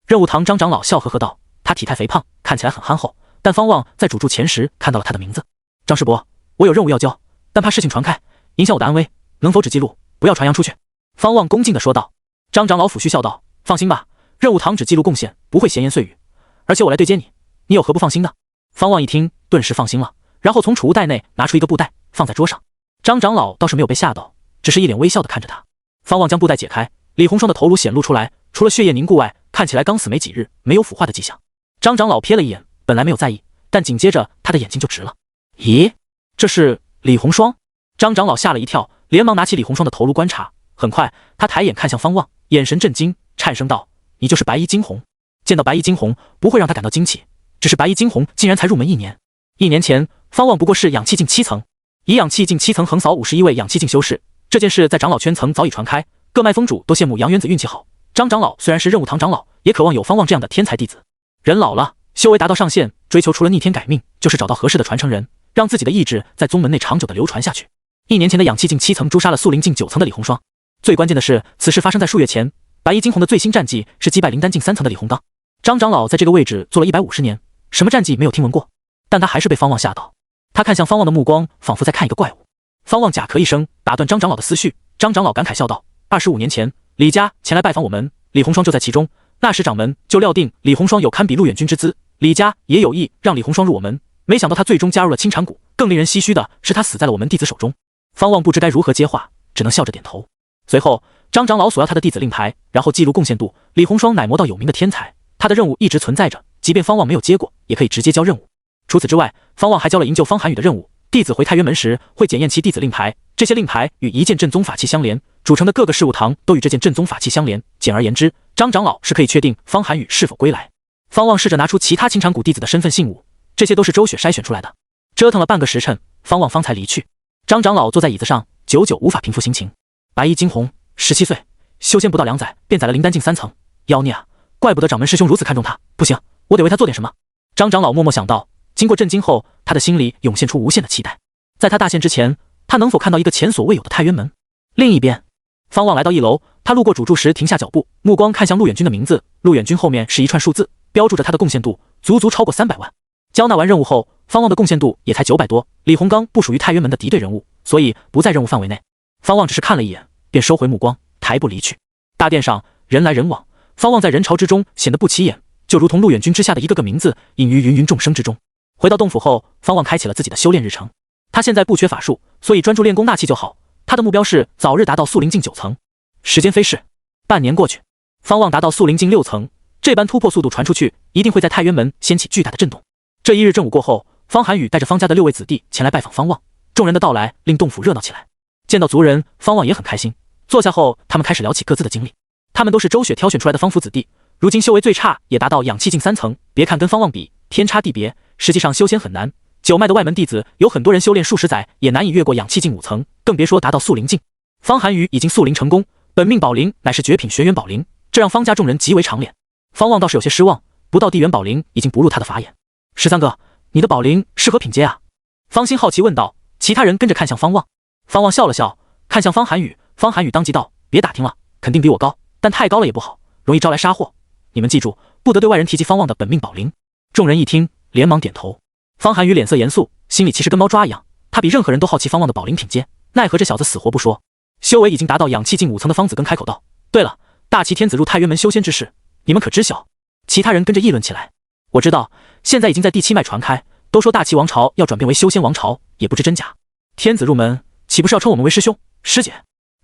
任务堂张长老笑呵呵道，他体态肥胖，看起来很憨厚，但方望在主柱前时看到了他的名字。张师伯，我有任务要交，但怕事情传开，影响我的安危，能否只记录，不要传扬出去？方望恭敬地说道。张长老抚须笑道，放心吧，任务堂只记录贡献，不会闲言碎语，而且我来对接你，你有何不放心的？方望一听，顿时放心了，然后从储物袋内拿出一个布袋，放在桌上。张长老倒是没有被吓到，只是一脸微笑地看着他。方望将布袋解开，李红霜的头颅显露出来，除了血液凝固外，看起来刚死没几日，没有腐化的迹象。张长老瞥了一眼，本来没有在意，但紧接着他的眼睛就直了。咦，这是李红霜？张长老吓了一跳，连忙拿起李红霜的头颅观察。很快，他抬眼看向方望，眼神震惊，颤声道：“你就是白衣惊鸿。”见到白衣惊鸿，不会让他感到惊奇，只是白衣惊鸿竟然才入门1年。1年前，方望不过是氧气境7层，以氧气境7层横扫51位氧气境修士，这件事在长老圈层早已传开，各脉峰主都羡慕杨元子运气好。张长老虽然是任务堂长老，也渴望有方望这样的天才弟子。人老了，修为达到上限，追求除了逆天改命，就是找到合适的传承人，让自己的意志在宗门内长久的流传下去。1年前的氧气境7层诛杀了素灵境9层的李红霜，最关键的是，此事发生在数月前，白衣惊鸿的最新战绩是击败灵丹境3层的李红刚。张长老在这个位置做了150年，什么战绩没有听闻过，但他还是被方望吓到。他看向方望的目光仿佛在看一个怪物。方望假咳一声，打断张长老的思绪。张长老感慨笑道：“25年前，李家前来拜访我们，李红霜就在其中。那时掌门就料定李红霜有堪比陆远君之资，李家也有意让李红霜入我门，没想到他最终加入了青禅谷。更令人唏嘘的是，他死在了我们弟子手中。”方望不知该如何接话，只能笑着点头。随后，张长老索要他的弟子令牌，然后记录贡献度。李红霜乃魔道有名的天才，他的任务一直存在着，即便方望没有接过，也可以直接交任务。除此之外，方望还交了营救方寒雨的任务。弟子回太原门时会检验其弟子令牌，这些令牌与一件正宗法器相连，主城的各个事务堂都与这件正宗法器相连。简而言之，张长老是可以确定方寒雨是否归来。方望试着拿出其他青禅谷弟子的身份信物，这些都是周雪筛选出来的。折腾了半个时辰，方望方才离去。张长老坐在椅子上，久久无法平复心情。白衣惊鸿，17岁，修仙不到2载便宰了灵丹境3层，妖孽啊！怪不得掌门师兄如此看重他。不行，我得为他做点什么。张长老默默想到。经过震惊后，他的心里涌现出无限的期待。在他大限之前，他能否看到一个前所未有的太原门？另一边，方望来到1楼，他路过主柱时停下脚步，目光看向陆远君的名字。陆远君后面是一串数字，标注着他的贡献度足足超过300万。交纳完任务后，方望的贡献度也才900多。李红刚不属于太原门的敌对人物，所以不在任务范围内。方望只是看了一眼，便收回目光，抬步离去。大殿上人来人往，方望在人潮之中显得不起眼，就如同陆远君之下的一个个名字隐于芸芸众生之中。回到洞府后，方望开启了自己的修炼日程。他现在不缺法术，所以专注练功纳气就好。他的目标是早日达到素灵境9层。时间飞逝，半年过去，方望达到素灵境6层，这般突破速度传出去，一定会在太原门掀起巨大的震动。这一日正午过后，方寒雨带着方家的6位子弟前来拜访方望，众人的到来令洞府热闹起来。见到族人，方望也很开心。坐下后，他们开始聊起各自的经历。他们都是周雪挑选出来的方府子弟，如今修为最差也达到氧气境3层。别看跟方望比天差地别，实际上修仙很难。9脉的外门弟子有很多人修炼数十载也难以越过氧气境5层，更别说达到素灵境。方寒雨已经素灵成功，本命宝灵乃是绝品玄元宝灵，这让方家众人极为长脸。方望倒是有些失望，不到地元宝灵已经不入他的法眼。13哥，你的宝灵是何品阶啊？方心好奇问道。其他人跟着看向方望。方望笑了笑，看向方寒雨。方寒雨当即道：别打听了，肯定比我高，但太高了也不好，容易招来杀祸。你们记住，不得对外人提及方望的本命宝灵。众人一听，连忙点头。方寒雨脸色严肃，心里其实跟猫抓一样，他比任何人都好奇方望的宝灵品阶，奈何这小子死活不说。修为已经达到氧气境5层的方子根开口道：对了，大齐天子入太原门修仙之事，你们可知晓？其他人跟着议论起来。我知道，现在已经在第7脉传开，都说大齐王朝要转变为修仙王朝，也不知真假。天子入门，岂不是要称我们为师兄师姐？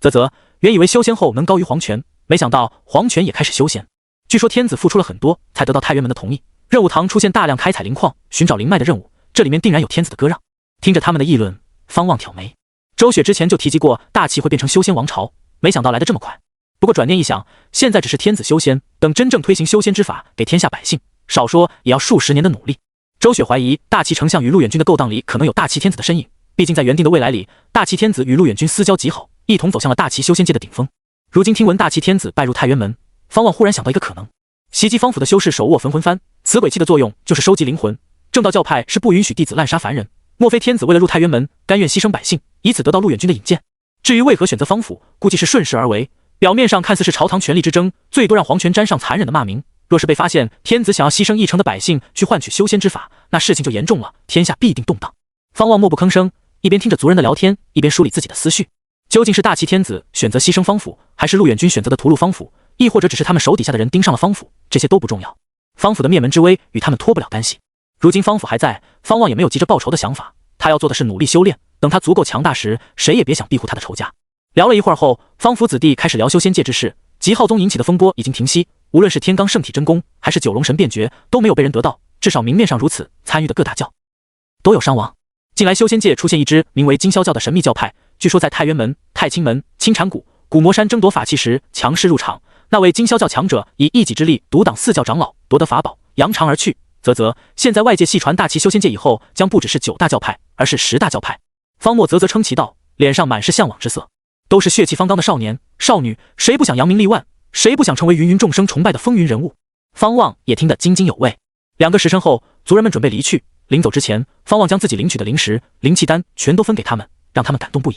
啧，原以为修仙后能高于黄泉，没想到黄泉也开始修仙。据说天子付出了很多，才得到太原门的同意。任务堂出现大量开采灵矿、寻找灵脉的任务，这里面定然有天子的割让。听着他们的议论，方望挑眉。周雪之前就提及过大齐会变成修仙王朝，没想到来得这么快。不过转念一想，现在只是天子修仙，等真正推行修仙之法给天下百姓，少说也要数十年的努力。周雪怀疑大齐丞相与陆远君的勾当里可能有大齐天子的身影，毕竟在原定的未来里，大齐天子与陆远君私交极好，一同走向了大齐修仙界的顶峰。如今听闻大齐天子拜入太原门，方望忽然想到一个可能：袭击方府的修士手握焚魂幡，此鬼器的作用就是收集灵魂。正道教派是不允许弟子滥杀凡人，莫非天子为了入太渊门，甘愿牺牲百姓，以此得到陆远军的引荐？至于为何选择方府，估计是顺势而为。表面上看似是朝堂权力之争，最多让皇权沾上残忍的骂名。若是被发现天子想要牺牲1城的百姓去换取修仙之法，那事情就严重了，天下必定动荡。方望默不吭声，一边听着族人的聊天，一边梳理自己的思绪。究竟是大齐天子选择牺牲方府，还是陆远军选择的屠戮方府，亦或者只是他们手底下的人盯上了方府，这些都不重要。方府的灭门之危与他们脱不了干系。如今方府还在，方望也没有急着报仇的想法，他要做的是努力修炼，等他足够强大时，谁也别想庇护他的仇家。聊了一会儿后，方府子弟开始聊修仙界之事。极浩宗引起的风波已经停息，无论是天罡圣体真功，还是九龙神变诀，都没有被人得到，至少明面上如此。参与的各大教都有伤亡。近来修仙界出现一支名为金霄教的神秘教派，据说在太渊门、太清门、青禅谷、古魔山争夺法器时强势入场，那位金霄教强者以一己之力独挡4教长老，夺得法宝，扬长而去。现在外界细传大齐修仙界以后将不只是9大教派，而是10大教派。方墨称其道，脸上满是向往之色。都是血气方刚的少年少女，谁不想扬名立万？谁不想成为芸芸众生崇拜的风云人物？方望也听得津津有味。2个时辰后，族人们准备离去。临走之前，方望将自己领取的灵石、灵气丹全都分给他们，让他们感动不已。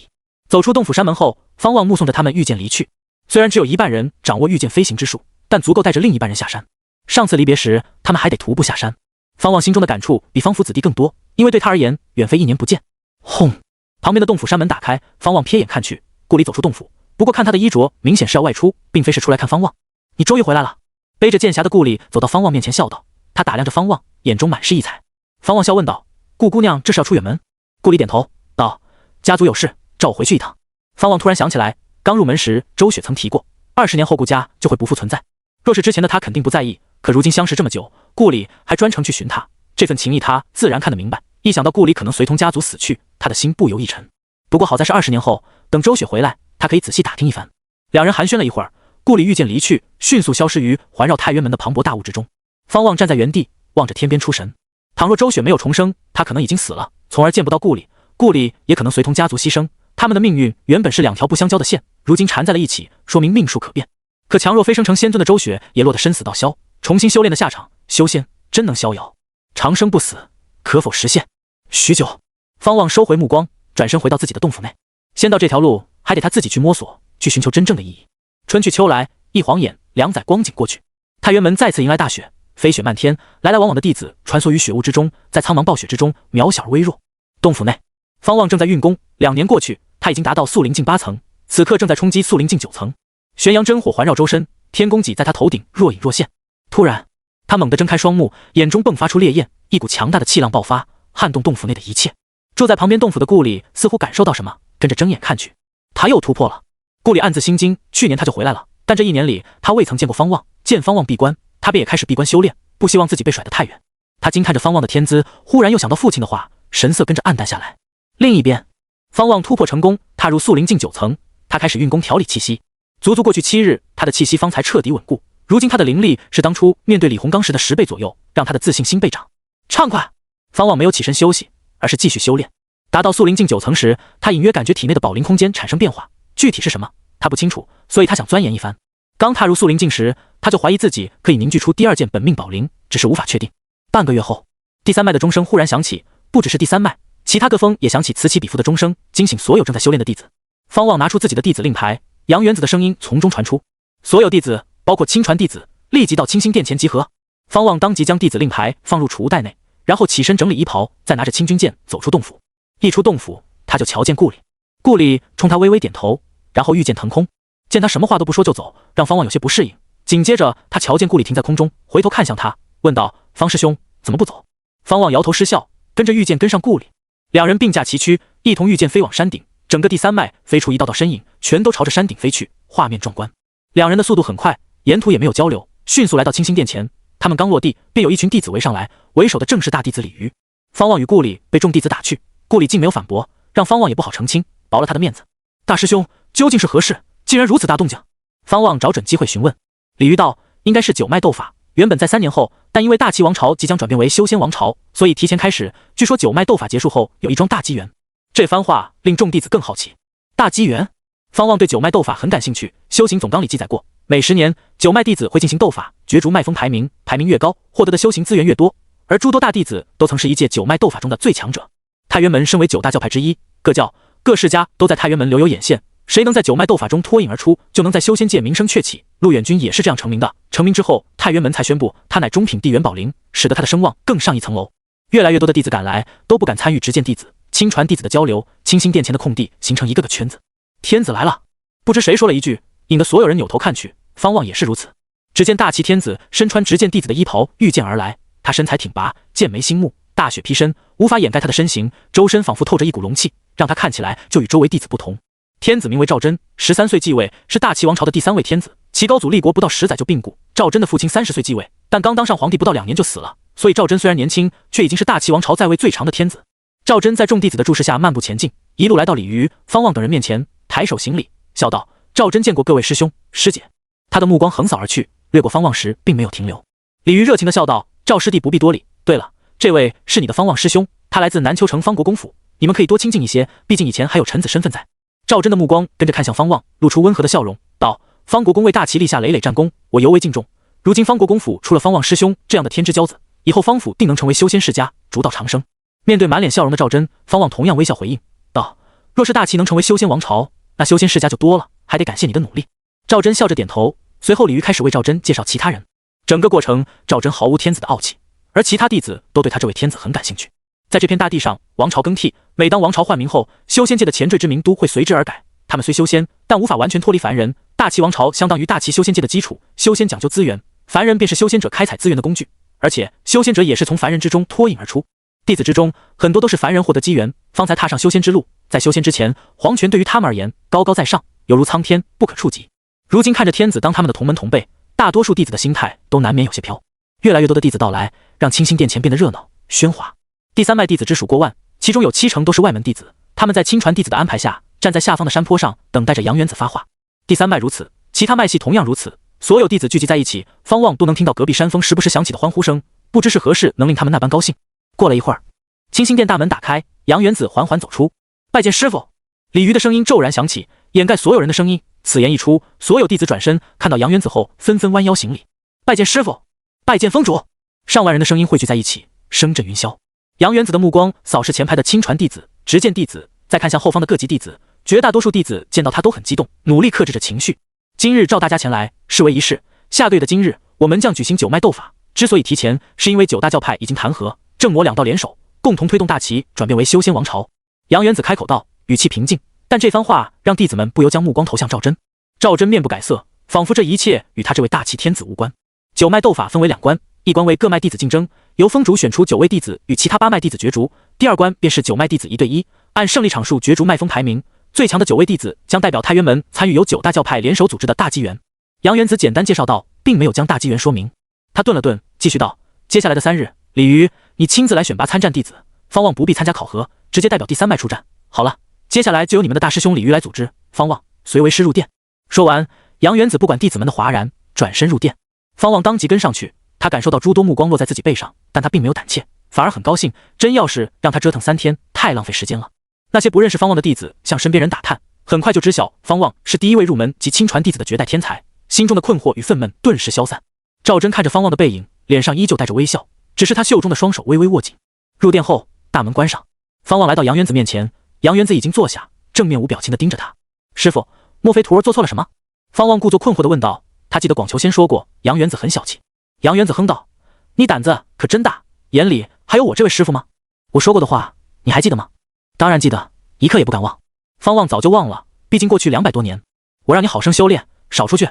走出洞府山门后，方望目送着他们御剑离去。虽然只有一半人掌握御剑飞行之术，但足够带着另一半人下山。上次离别时，他们还得徒步下山。方望心中的感触比方府子弟更多，因为对他而言，远飞1年不见。轰！旁边的洞府山门打开，方望瞥眼看去，顾里走出洞府。不过看他的衣着，明显是要外出，并非是出来看方望。你终于回来了。背着剑匣的顾里走到方望面前笑道。他打量着方望，眼中满是异彩。方望笑问道：顾姑娘这是要出远门？顾里点头道：家族有事，召我回去一趟。方望突然想起来，刚入门时周雪曾提过，20年后顾家就会不复存在。若是之前的他肯定不在意，可如今相识这么久，顾里还专程去寻他，这份情谊他自然看得明白。一想到顾里可能随同家族死去，他的心不由一沉。不过好在是20年后，等周雪回来，他可以仔细打听一番。2人寒暄了一会儿，顾里御剑离去，迅速消失于环绕太渊门的磅礴大雾之中。方望站在原地，望着天边出神。倘若周雪没有重生，他可能已经死了，从而见不到顾里，顾里也可能随同家族牺牲。他们的命运原本是2条不相交的线，如今缠在了一起，说明命数可变。可强若飞升成仙尊的周雪也落得身死道消，重新修炼的下场，修仙真能逍遥？长生不死，可否实现？许久，方望收回目光，转身回到自己的洞府内。先到这条路，还得他自己去摸索，去寻求真正的意义。春去秋来，一晃眼2载光景过去，太渊门再次迎来大雪，飞雪漫天，来来往往的弟子穿梭于雪雾之中，在苍茫暴雪之中渺小而微弱。洞府内，方望正在运功，2年过去，他已经达到素灵境8层，此刻正在冲击素灵境9层。玄阳真火环绕周身，天宫戟在他头顶若隐若现。突然，他猛地睁开双目，眼中迸发出烈焰，一股强大的气浪爆发，撼动洞府内的一切。住在旁边洞府的顾里似乎感受到什么，跟着睁眼看去，他又突破了。顾里暗自心惊，去年他就回来了，但这1年里他未曾见过方望，见方望闭关，他便也开始闭关修炼，不希望自己被甩得太远。他惊叹着方望的天资，忽然又想到父亲的话，神色跟着暗淡下来。另一边，方望突破成功，踏入素灵境9层，他开始运功调理气息。足足过去7日，他的气息方才彻底稳固。如今他的灵力是当初面对李洪刚时的10倍左右，让他的自信心倍涨。畅快！方望没有起身休息，而是继续修炼。达到素灵境9层时，他隐约感觉体内的宝灵空间产生变化，具体是什么他不清楚，所以他想钻研一番。刚踏入素灵境时，他就怀疑自己可以凝聚出第2件本命宝灵，只是无法确定。半个月后，第3脉的钟声忽然响起，不只是第3脉，其他各峰也响起此起彼伏的钟声，惊醒所有正在修炼的弟子。方望拿出自己的弟子令牌，杨元子的声音从中传出，所有弟子包括亲传弟子立即到清心殿前集合。方望当即将弟子令牌放入储物袋内，然后起身整理衣袍，再拿着清军剑走出洞府。一出洞府，他就瞧见顾里，顾里冲他微微点头，然后御剑腾空，见他什么话都不说就走，让方望有些不适应。紧接着他瞧见顾里停在空中，回头看向他，问道：方师兄怎么不走？方望摇头失笑，跟着御剑跟上顾里。2人并驾齐驱，一同御剑飞往山顶，整个第3脉飞出一道道身影，全都朝着山顶飞去，画面壮观。2人的速度很快，沿途也没有交流，迅速来到清心殿前。他们刚落地，便有一群弟子围上来，为首的正是大弟子李渔。方望与顾里被众弟子打去，顾里竟没有反驳，让方望也不好澄清，薄了他的面子。大师兄究竟是何事？竟然如此大动静？方望找准机会询问。李渔道：应该是9脉斗法，原本在3年后，但因为大齐王朝即将转变为修仙王朝，所以提前开始。据说9脉斗法结束后有一桩大机缘。这番话令众弟子更好奇。大机缘？方望对9脉斗法很感兴趣，修行总纲里记载过，每10年9脉弟子会进行斗法，角逐脉峰排名，排名越高，获得的修行资源越多。而诸多大弟子都曾是一届9脉斗法中的最强者。太原门身为9大教派之一，各教各世家都在太原门留有眼线，谁能在九脉斗法中脱颖而出，就能在修仙界名声鹊起。陆远君也是这样成名的。成名之后，太原门才宣布他乃中品地元宝灵，使得他的声望更上一层楼。越来越多的弟子赶来，都不敢参与执剑弟子、亲传弟子的交流，清心殿前的空地形成一个个圈子。天子来了！不知谁说了一句，引得所有人扭头看去。方望也是如此。只见大齐天子身穿执剑弟子的衣袍御剑而来，他身材挺拔，剑眉星目，大雪披身，无法掩盖他的身形，周身仿佛透着一股龙气，让他看起来就与周围弟子不同。天子名为赵祯，13岁继位，是大齐王朝的第3位天子。齐高祖立国不到10载就病故，赵祯的父亲30岁继位，但刚当上皇帝不到2年就死了，所以赵祯虽然年轻，却已经是大齐王朝在位最长的天子。赵祯在众弟子的注视下漫步前进，一路来到李渔、方望等人面前，抬手行礼，笑道：“赵祯见过各位师兄师姐。”他的目光横扫而去，掠过方望时并没有停留。李渔热情地笑道：“赵师弟不必多礼。对了，这位是你的方望师兄，他来自南丘城方国公府，你们可以多亲近一些，毕竟以前还有臣子身份在。”赵祯的目光跟着看向方望，露出温和的笑容，道：“方国公为大齐立下累累战功，我尤为敬重。如今方国公府出了方望师兄这样的天之骄子，以后方府定能成为修仙世家，逐道长生。”面对满脸笑容的赵祯，方望同样微笑回应道：“若是大齐能成为修仙王朝，那修仙世家就多了，还得感谢你的努力。”赵祯笑着点头。随后李渔开始为赵祯介绍其他人。整个过程，赵祯毫无天子的傲气，而其他弟子都对他这位天子很感兴趣。在这片大地上，王朝更替，每当王朝换名后，修仙界的前缀之名都会随之而改。他们虽修仙，但无法完全脱离凡人。大齐王朝相当于大齐修仙界的基础，修仙讲究资源，凡人便是修仙者开采资源的工具，而且修仙者也是从凡人之中脱颖而出。弟子之中，很多都是凡人获得机缘，方才踏上修仙之路。在修仙之前，皇权对于他们而言高高在上，犹如苍天，不可触及。如今看着天子当他们的同门同辈，大多数弟子的心态都难免有些飘。越来越多的弟子到来，让清心殿前变得热闹喧哗。第3脉弟子之数过万，其中有7成都是外门弟子，他们在亲传弟子的安排下，站在下方的山坡上，等待着杨元子发话。第3脉如此，其他脉系同样如此，所有弟子聚集在一起，方望都能听到隔壁山峰时不时响起的欢呼声，不知是何事能令他们那般高兴。过了一会儿，清心殿大门打开，杨元子缓缓走出，拜见师傅。李渔的声音骤然响起，掩盖所有人的声音。此言一出，所有弟子转身看到杨元子后，纷纷弯腰行礼，拜见师傅，拜见峰主。上万人的声音汇聚在一起，声震云霄。杨元子的目光扫视前排的亲传弟子、执剑弟子，再看向后方的各级弟子，绝大多数弟子见到他都很激动，努力克制着情绪。今日召大家前来，是为一事。下个月的今日，我门将举行9脉斗法，之所以提前，是因为9大教派已经谈和，正魔2道联手，共同推动大齐转变为修仙王朝。杨元子开口道，语气平静，但这番话让弟子们不由将目光投向赵祯。赵祯面不改色，仿佛这一切与他这位大齐天子无关。9脉斗法分为2关，一关为各脉弟子竞争，由峰主选出9位弟子与其他8脉弟子角逐；第2关便是9脉弟子1对1，按胜利场数角逐脉峰排名，最强的9位弟子将代表太原门参与由9大教派联手组织的大机缘。杨元子简单介绍道，并没有将大机缘说明。他顿了顿，继续道：接下来的3日，李渔，你亲自来选拔参战弟子，方望不必参加考核，直接代表第3脉出战。好了，接下来就由你们的大师兄李渔来组织，方望随为师入殿。说完，杨元子不管弟子们的哗然，转身入殿。方望当即跟上去，他感受到诸多目光落在自己背上，但他并没有胆怯，反而很高兴。真要是让他折腾3天，太浪费时间了。那些不认识方望的弟子向身边人打探，很快就知晓方望是第1位入门及亲传弟子的绝代天才，心中的困惑与愤懑顿时消散。赵祯看着方望的背影，脸上依旧带着微笑，只是他袖中的双手微微握紧。入殿后，大门关上，方望来到杨元子面前，杨元子已经坐下，正面无表情地盯着他。师傅，莫非徒儿做错了什么？方望故作困惑地问道。他记得广求仙说过，杨元子很小气。杨元子哼道：“你胆子可真大，眼里还有我这位师傅吗？我说过的话，你还记得吗？”当然记得，一刻也不敢忘。方望早就忘了，毕竟过去200多年，我让你好生修炼，少出去。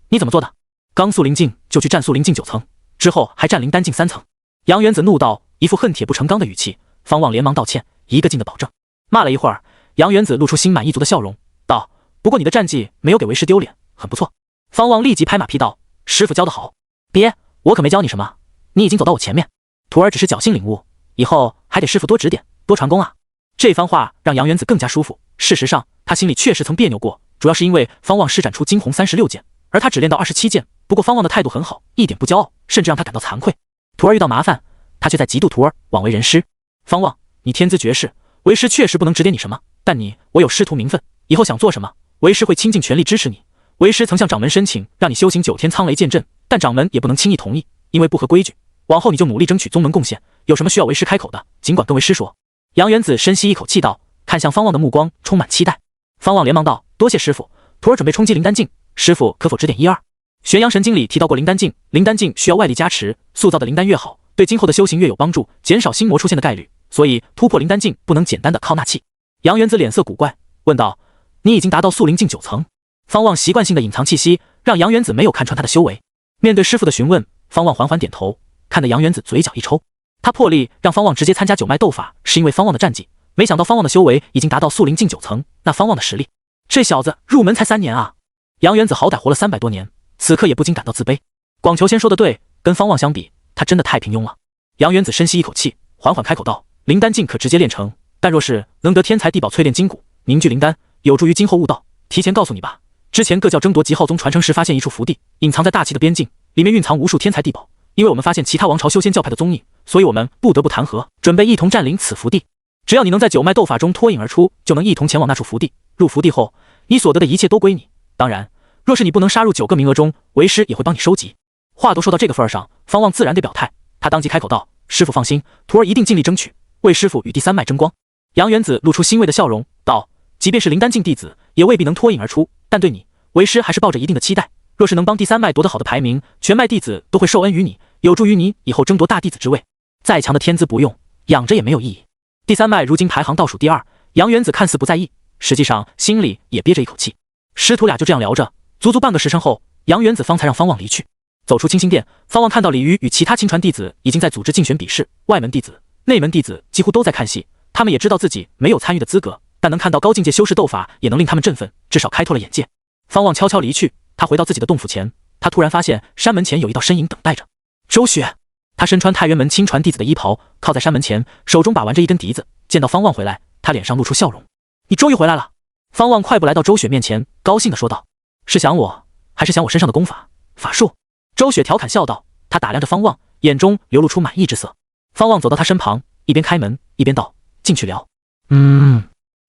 你怎么做的？刚速灵境就去战速灵境9层，之后还战灵丹境3层。杨元子怒道，一副恨铁不成钢的语气。方望连忙道歉，一个劲的保证。骂了一会儿，杨元子露出心满意足的笑容，道：“不过你的战绩没有给为师丢脸，很不错。”方望立即拍马屁道：“师傅教得好。”“别，我可没教你什么，你已经走到我前面，徒儿只是侥幸领悟，以后还得师傅多指点，多传功啊。”这番话让杨元子更加舒服。事实上，他心里确实曾别扭过，主要是因为方望施展出惊鸿36剑，而他只练到27剑。不过方望的态度很好，一点不骄傲，甚至让他感到惭愧。徒儿遇到麻烦，他却在嫉妒徒儿枉为人师。方望，你天资绝世，为师确实不能指点你什么，但我有师徒名分，以后想做什么，为师会倾尽全力支持你。为师曾向掌门申请让你修行9天苍雷剑阵，但掌门也不能轻易同意，因为不合规矩。往后你就努力争取宗门贡献，有什么需要为师开口的，尽管跟为师说。杨元子深吸一口气道，看向方望的目光充满期待。方望连忙道：多谢师傅，徒儿准备冲击灵丹境，师傅可否指点一二？玄阳神经里提到过灵丹境，灵丹境需要外力加持，塑造的灵丹越好，对今后的修行越有帮助，减少心魔出现的概率，所以突破灵丹境不能简单的靠纳气。杨元子脸色古怪，问道：你已经达到速灵境9层？方望习惯性的隐藏气息，让杨元子没有看穿他的修为。面对师傅的询问，方望缓缓点头，看得杨元子嘴角一抽。他破例让方望直接参加九脉斗法，是因为方望的战绩，没想到方望的修为已经达到速灵境9层，那方望的实力，这小子入门才3年啊！杨元子好歹活了300多年，此刻也不禁感到自卑。广求仙说的对，跟方望相比，他真的太平庸了。杨元子深吸一口气，缓缓开口道：灵丹境可直接炼成，但若是能得天材地宝淬炼筋骨，凝聚灵丹，有助于今后悟道。提前告诉你吧，之前各教争夺极昊宗传承时发现一处福地，隐藏在大气的边境，里面蕴藏无数天材地宝。因为我们发现其他王朝修仙教派的踪影，所以我们不得不谈和，准备一同占领此福地。只要你能在九脉斗法中脱颖而出，就能一同前往那处福地。入福地后，你所得的一切都归你。当然，若是你不能杀入9个名额中，为师也会帮你收集。话都说到这个份上，方望自然得表态。他当即开口道：师傅放心，徒儿一定尽力争取，为师傅与第3脉争光。杨元子露出欣慰的笑容，道：即便是灵丹境弟子，也未必能脱颖而出，但对你，为师还是抱着一定的期待。若是能帮第3脉夺得好的排名，全脉弟子都会受恩于你，有助于你以后争夺大弟子之位。再强的天资不用，养着也没有意义。第3脉如今排行倒数第2，杨元子看似不在意，实际上心里也憋着一口气。师徒俩就这样聊着，足足半个时辰后，杨元子方才让方望离去。走出清心殿，方望看到李渔与其他亲传弟子已经在组织竞选比试，外门弟子、内门弟子几乎都在看戏。他们也知道自己没有参与的资格，但能看到高境界修士斗法，也能令他们振奋，至少开拓了眼界。方望悄悄离去，他回到自己的洞府前，他突然发现山门前有一道身影等待着。周雪，他身穿太原门亲传弟子的衣袍，靠在山门前，手中把玩着一根笛子。见到方望回来，他脸上露出笑容。你终于回来了。方望快步来到周雪面前，高兴地说道：是想我，还是想我身上的功法法术？周雪调侃笑道，他打量着方望，眼中流露出满意之色。方望走到他身旁，一边开门一边道：进去聊。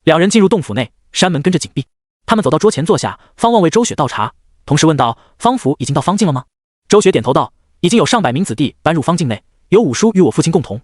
两人进入洞府内，山门跟着紧闭。他们走到桌前坐下，方望为周雪倒茶，同时问道：方府已经到方境了吗？周雪点头道：已经有上百名子弟搬入方境内，有五叔与我父亲共同。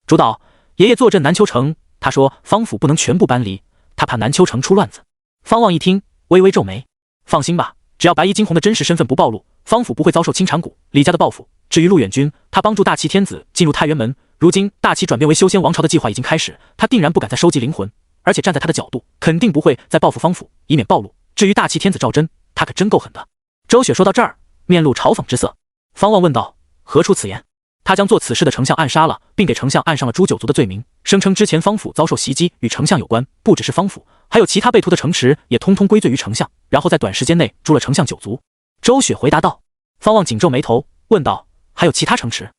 主导，爷爷坐镇南丘城，他说方府不能全部搬离，他怕南丘城出乱子。方望一听，微微皱眉。放心吧，只要白衣惊鸿的真实身份不暴露，方府不会遭受清场谷、李家的报复。至于陆远君，他帮助大齐天子进入太原门，如今大齐转变为修仙王朝的计划已经开始，他定然不敢再收集灵魂，而且站在他的角度，肯定不会再报复方府，以免暴露。至于大齐天子赵真，他可真够狠的。周雪说到这儿，面露嘲讽之色。方望问道：何出此言？他将做此事的丞相暗杀了，并给丞相按上了诛九族的罪名，声称之前方府遭受袭击与丞相有关，不只是方府，还有其他被屠的城池也通通归罪于丞相，然后在短时间内诛了丞相9族。周雪回答道。方望紧皱眉头，问道：还有其他城池？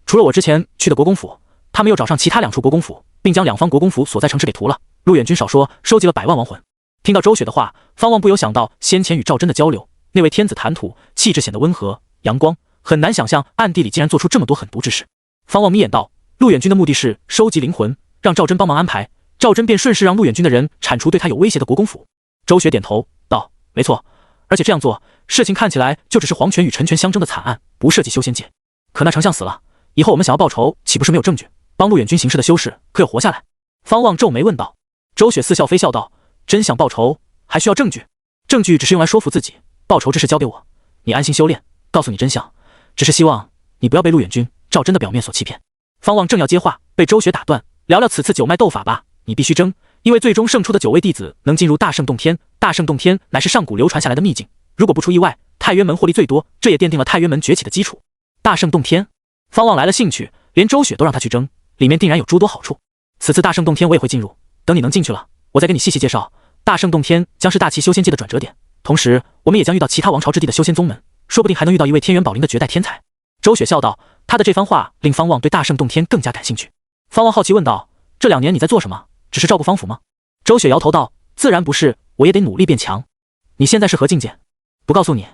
除了我之前去的国公府，他们又找上其他2处国公府，并将2方国公府所在城池给屠了。陆远君少说收集了100万亡魂。听到周雪的话，方望不由想到先前与赵真的交流，那位天子谈吐，气质显得温和阳光，很难想象暗地里竟然做出这么多狠毒之事。方望眯眼道：陆远君的目的是收集灵魂，让赵真帮忙安排，赵真便顺势让陆远君的人铲除对他有威胁的国公府。周雪点头道：没错，而且这样做，事情看起来就只是皇权与臣权相争的惨案，不涉及修仙界。可那丞相死了，以后我们想要报仇，岂不是没有证据？帮陆远君行事的修士可有活下来？方望皱眉问道。周雪似笑非笑道：真想报仇，还需要证据？证据只是用来说服自己，报仇这事交给我，你安心修炼，告诉你真相，只是希望你不要被陆远君、赵真的表面所欺骗。方望正要接话，被周雪打断：聊聊此次九脉斗法吧，你必须争，因为最终胜出的9位弟子能进入大圣洞天，大圣洞天乃是上古流传下来的秘境，如果不出意外，太原门获利最多，这也奠定了太原门崛起的基础。大圣洞天，方望来了兴趣，连周雪都让他去争，里面定然有诸多好处。此次大圣洞天我也会进入，等你能进去了，我再给你细细介绍。大圣洞天将是大齐修仙界的转折点，同时我们也将遇到其他王朝之地的修仙宗门，说不定还能遇到一位天元宝灵的绝代天才。周雪笑道，他的这番话令方望对大圣洞天更加感兴趣。方望好奇问道：这2年你在做什么？只是照顾方府吗？周雪摇头道：自然不是，我也得努力变强。你现在是何境界？不告诉你，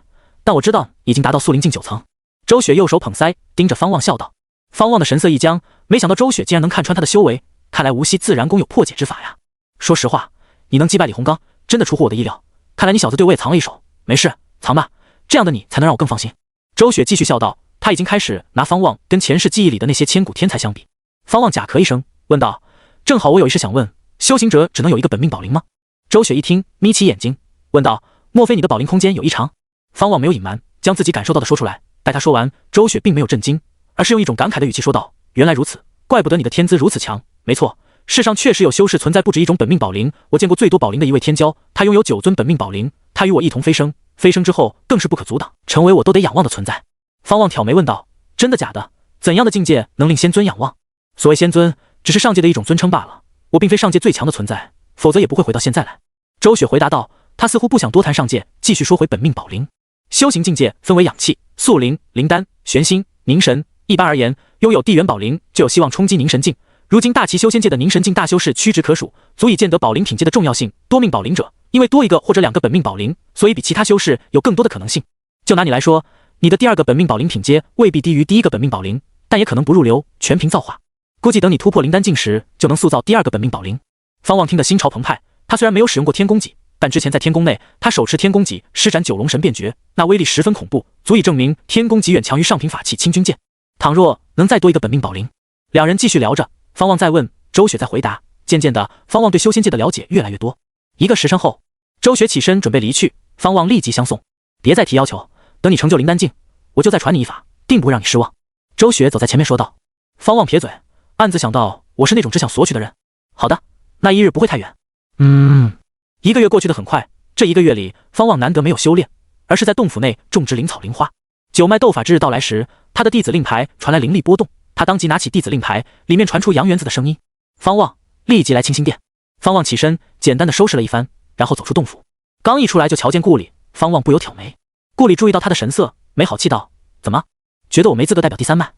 但我知道已经达到速灵境9层。周雪右手捧腮，盯着方望笑道。方望的神色一僵，没想到周雪竟然能看穿他的修为，看来无锡自然宫有破解之法呀。说实话，你能击败李洪刚，真的出乎我的意料。看来你小子对我也藏了一手。没事，藏吧，这样的你才能让我更放心。周雪继续笑道，他已经开始拿方望跟前世记忆里的那些千古天才相比。方望假咳一声，问道：正好我有一事想问，修行者只能有一个本命宝灵吗？周雪一听，眯起眼睛，问道：莫非你的宝灵空间有异常？方望没有隐瞒，将自己感受到的说出来。待他说完，周雪并没有震惊，而是用一种感慨的语气说道：原来如此，怪不得你的天资如此强。没错，世上确实有修士存在不止一种本命宝灵，我见过最多宝灵的一位天骄，他拥有9尊本命宝灵，他与我一同飞升，飞升之后更是不可阻挡，成为我都得仰望的存在。方望挑眉问道：真的假的？怎样的境界能令仙尊仰望？所谓仙尊，只是上界的一种尊称罢了，我并非上界最强的存在，否则也不会回到现在来。周雪回答道，他似乎不想多谈上界，继续说回本命宝灵。修行境界分为氧气、素灵、灵丹、玄心、凝神。一般而言，拥有地元宝灵就有希望冲击凝神境。如今大齐修仙界的凝神境大修士屈指可数，足以见得宝灵品阶的重要性。多命宝灵者，因为多一个或者2个本命宝灵，所以比其他修士有更多的可能性。就拿你来说，你的第2个本命宝灵品阶未必低于第1个本命宝灵，但也可能不入流，全凭造化。估计等你突破灵丹境时，就能塑造第2个本命宝灵。方望听得心潮澎湃，他虽然没有使用过天宫戟，但之前在天宫内，他手持天宫戟施展9龙神变诀，那威力十分恐怖，足以证明天宫戟远强于上品法器清君剑。倘若能再多一个本命宝灵，两人继续聊着，方望再问，周雪再回答。渐渐的，方望对修仙界的了解越来越多。1个时辰后，周雪起身准备离去，方望立即相送。别再提要求，等你成就灵丹境，我就再传你一法，定不会让你失望。周雪走在前面说道。方望撇嘴，暗自想到，我是那种只想索取的人。好的，那一日不会太远。1个月过去的很快，这1个月里，方望难得没有修炼，而是在洞府内种植灵草灵花。9脉斗法之日到来时，他的弟子令牌传来灵力波动，他当即拿起弟子令牌，里面传出杨元子的声音：方望，立即来清心殿。方望起身，简单的收拾了一番，然后走出洞府。刚一出来就瞧见顾里，方望不由挑眉。顾里注意到他的神色，没好气道：怎么，觉得我没资格代表第3脉？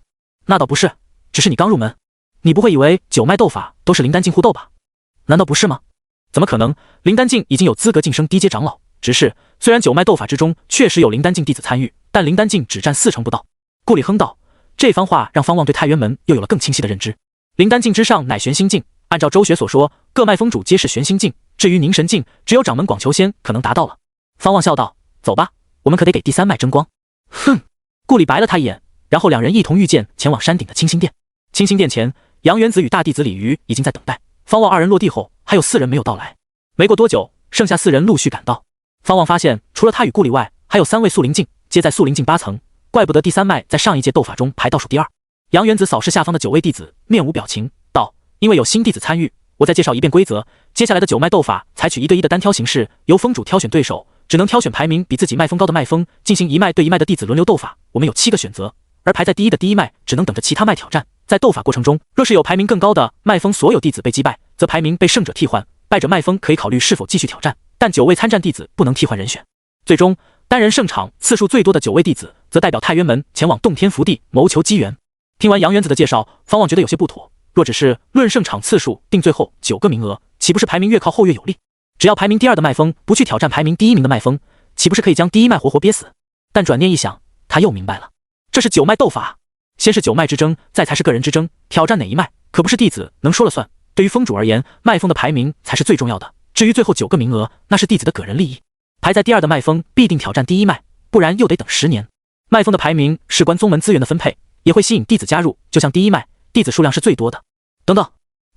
那倒不是，只是你刚入门，你不会以为9脉斗法都是灵丹境互斗吧？难道不是吗？怎么可能？灵丹境已经有资格晋升低阶长老，只是虽然9脉斗法之中确实有灵丹境弟子参与，但灵丹境只占40%不到。顾里哼道，这番话让方望对太元门又有了更清晰的认知。灵丹境之上乃玄心境，按照周雪所说，各脉峰主皆是玄心境，至于凝神境，只有掌门广求仙可能达到了。方望笑道，走吧，我们可得给第3脉争光。哼！顾里白了他一眼，然后两人一同御剑前往山顶的清心殿。清心殿前，杨元子与大弟子李渔已经在等待。方望2人落地后，还有4人没有到来。没过多久，剩下4人陆续赶到。方望发现，除了他与顾里外，还有3位素灵境，皆在素灵境8层，怪不得第3脉在上一届斗法中排倒数第2。杨元子扫视下方的9位弟子，面无表情道：因为有新弟子参与，我再介绍一遍规则。接下来的9脉斗法采取1对1的单挑形式，由峰主挑选对手，只能挑选排名比自己脉峰高的脉峰，进行1脉对1脉的弟子轮流斗法。我们有7个选择，而排在第1的第1脉只能等着其他脉挑战。在斗法过程中，若是有排名更高的脉峰所有弟子被击败，则排名被胜者替换，败者脉峰可以考虑是否继续挑战，但9位参战弟子不能替换人选。最终单人胜场次数最多的9位弟子，则代表太元门前往洞天福地谋求机缘。听完杨元子的介绍，方望觉得有些不妥，若只是论胜场次数定最后9个名额，岂不是排名越靠后越有利？只要排名第2的脉峰不去挑战排名第1名的脉峰，岂不是可以将第1脉活活憋死？但转念一想，他又明白了，这是9脉斗法，先是9脉之争，再才是个人之争，挑战哪一脉可不是弟子能说了算。对于峰主而言，脉峰的排名才是最重要的，至于最后9个名额，那是弟子的个人利益。排在第2的脉峰必定挑战第1脉，不然又得等10年。脉峰的排名事关宗门资源的分配，也会吸引弟子加入，就像第1脉弟子数量是最多的。等等，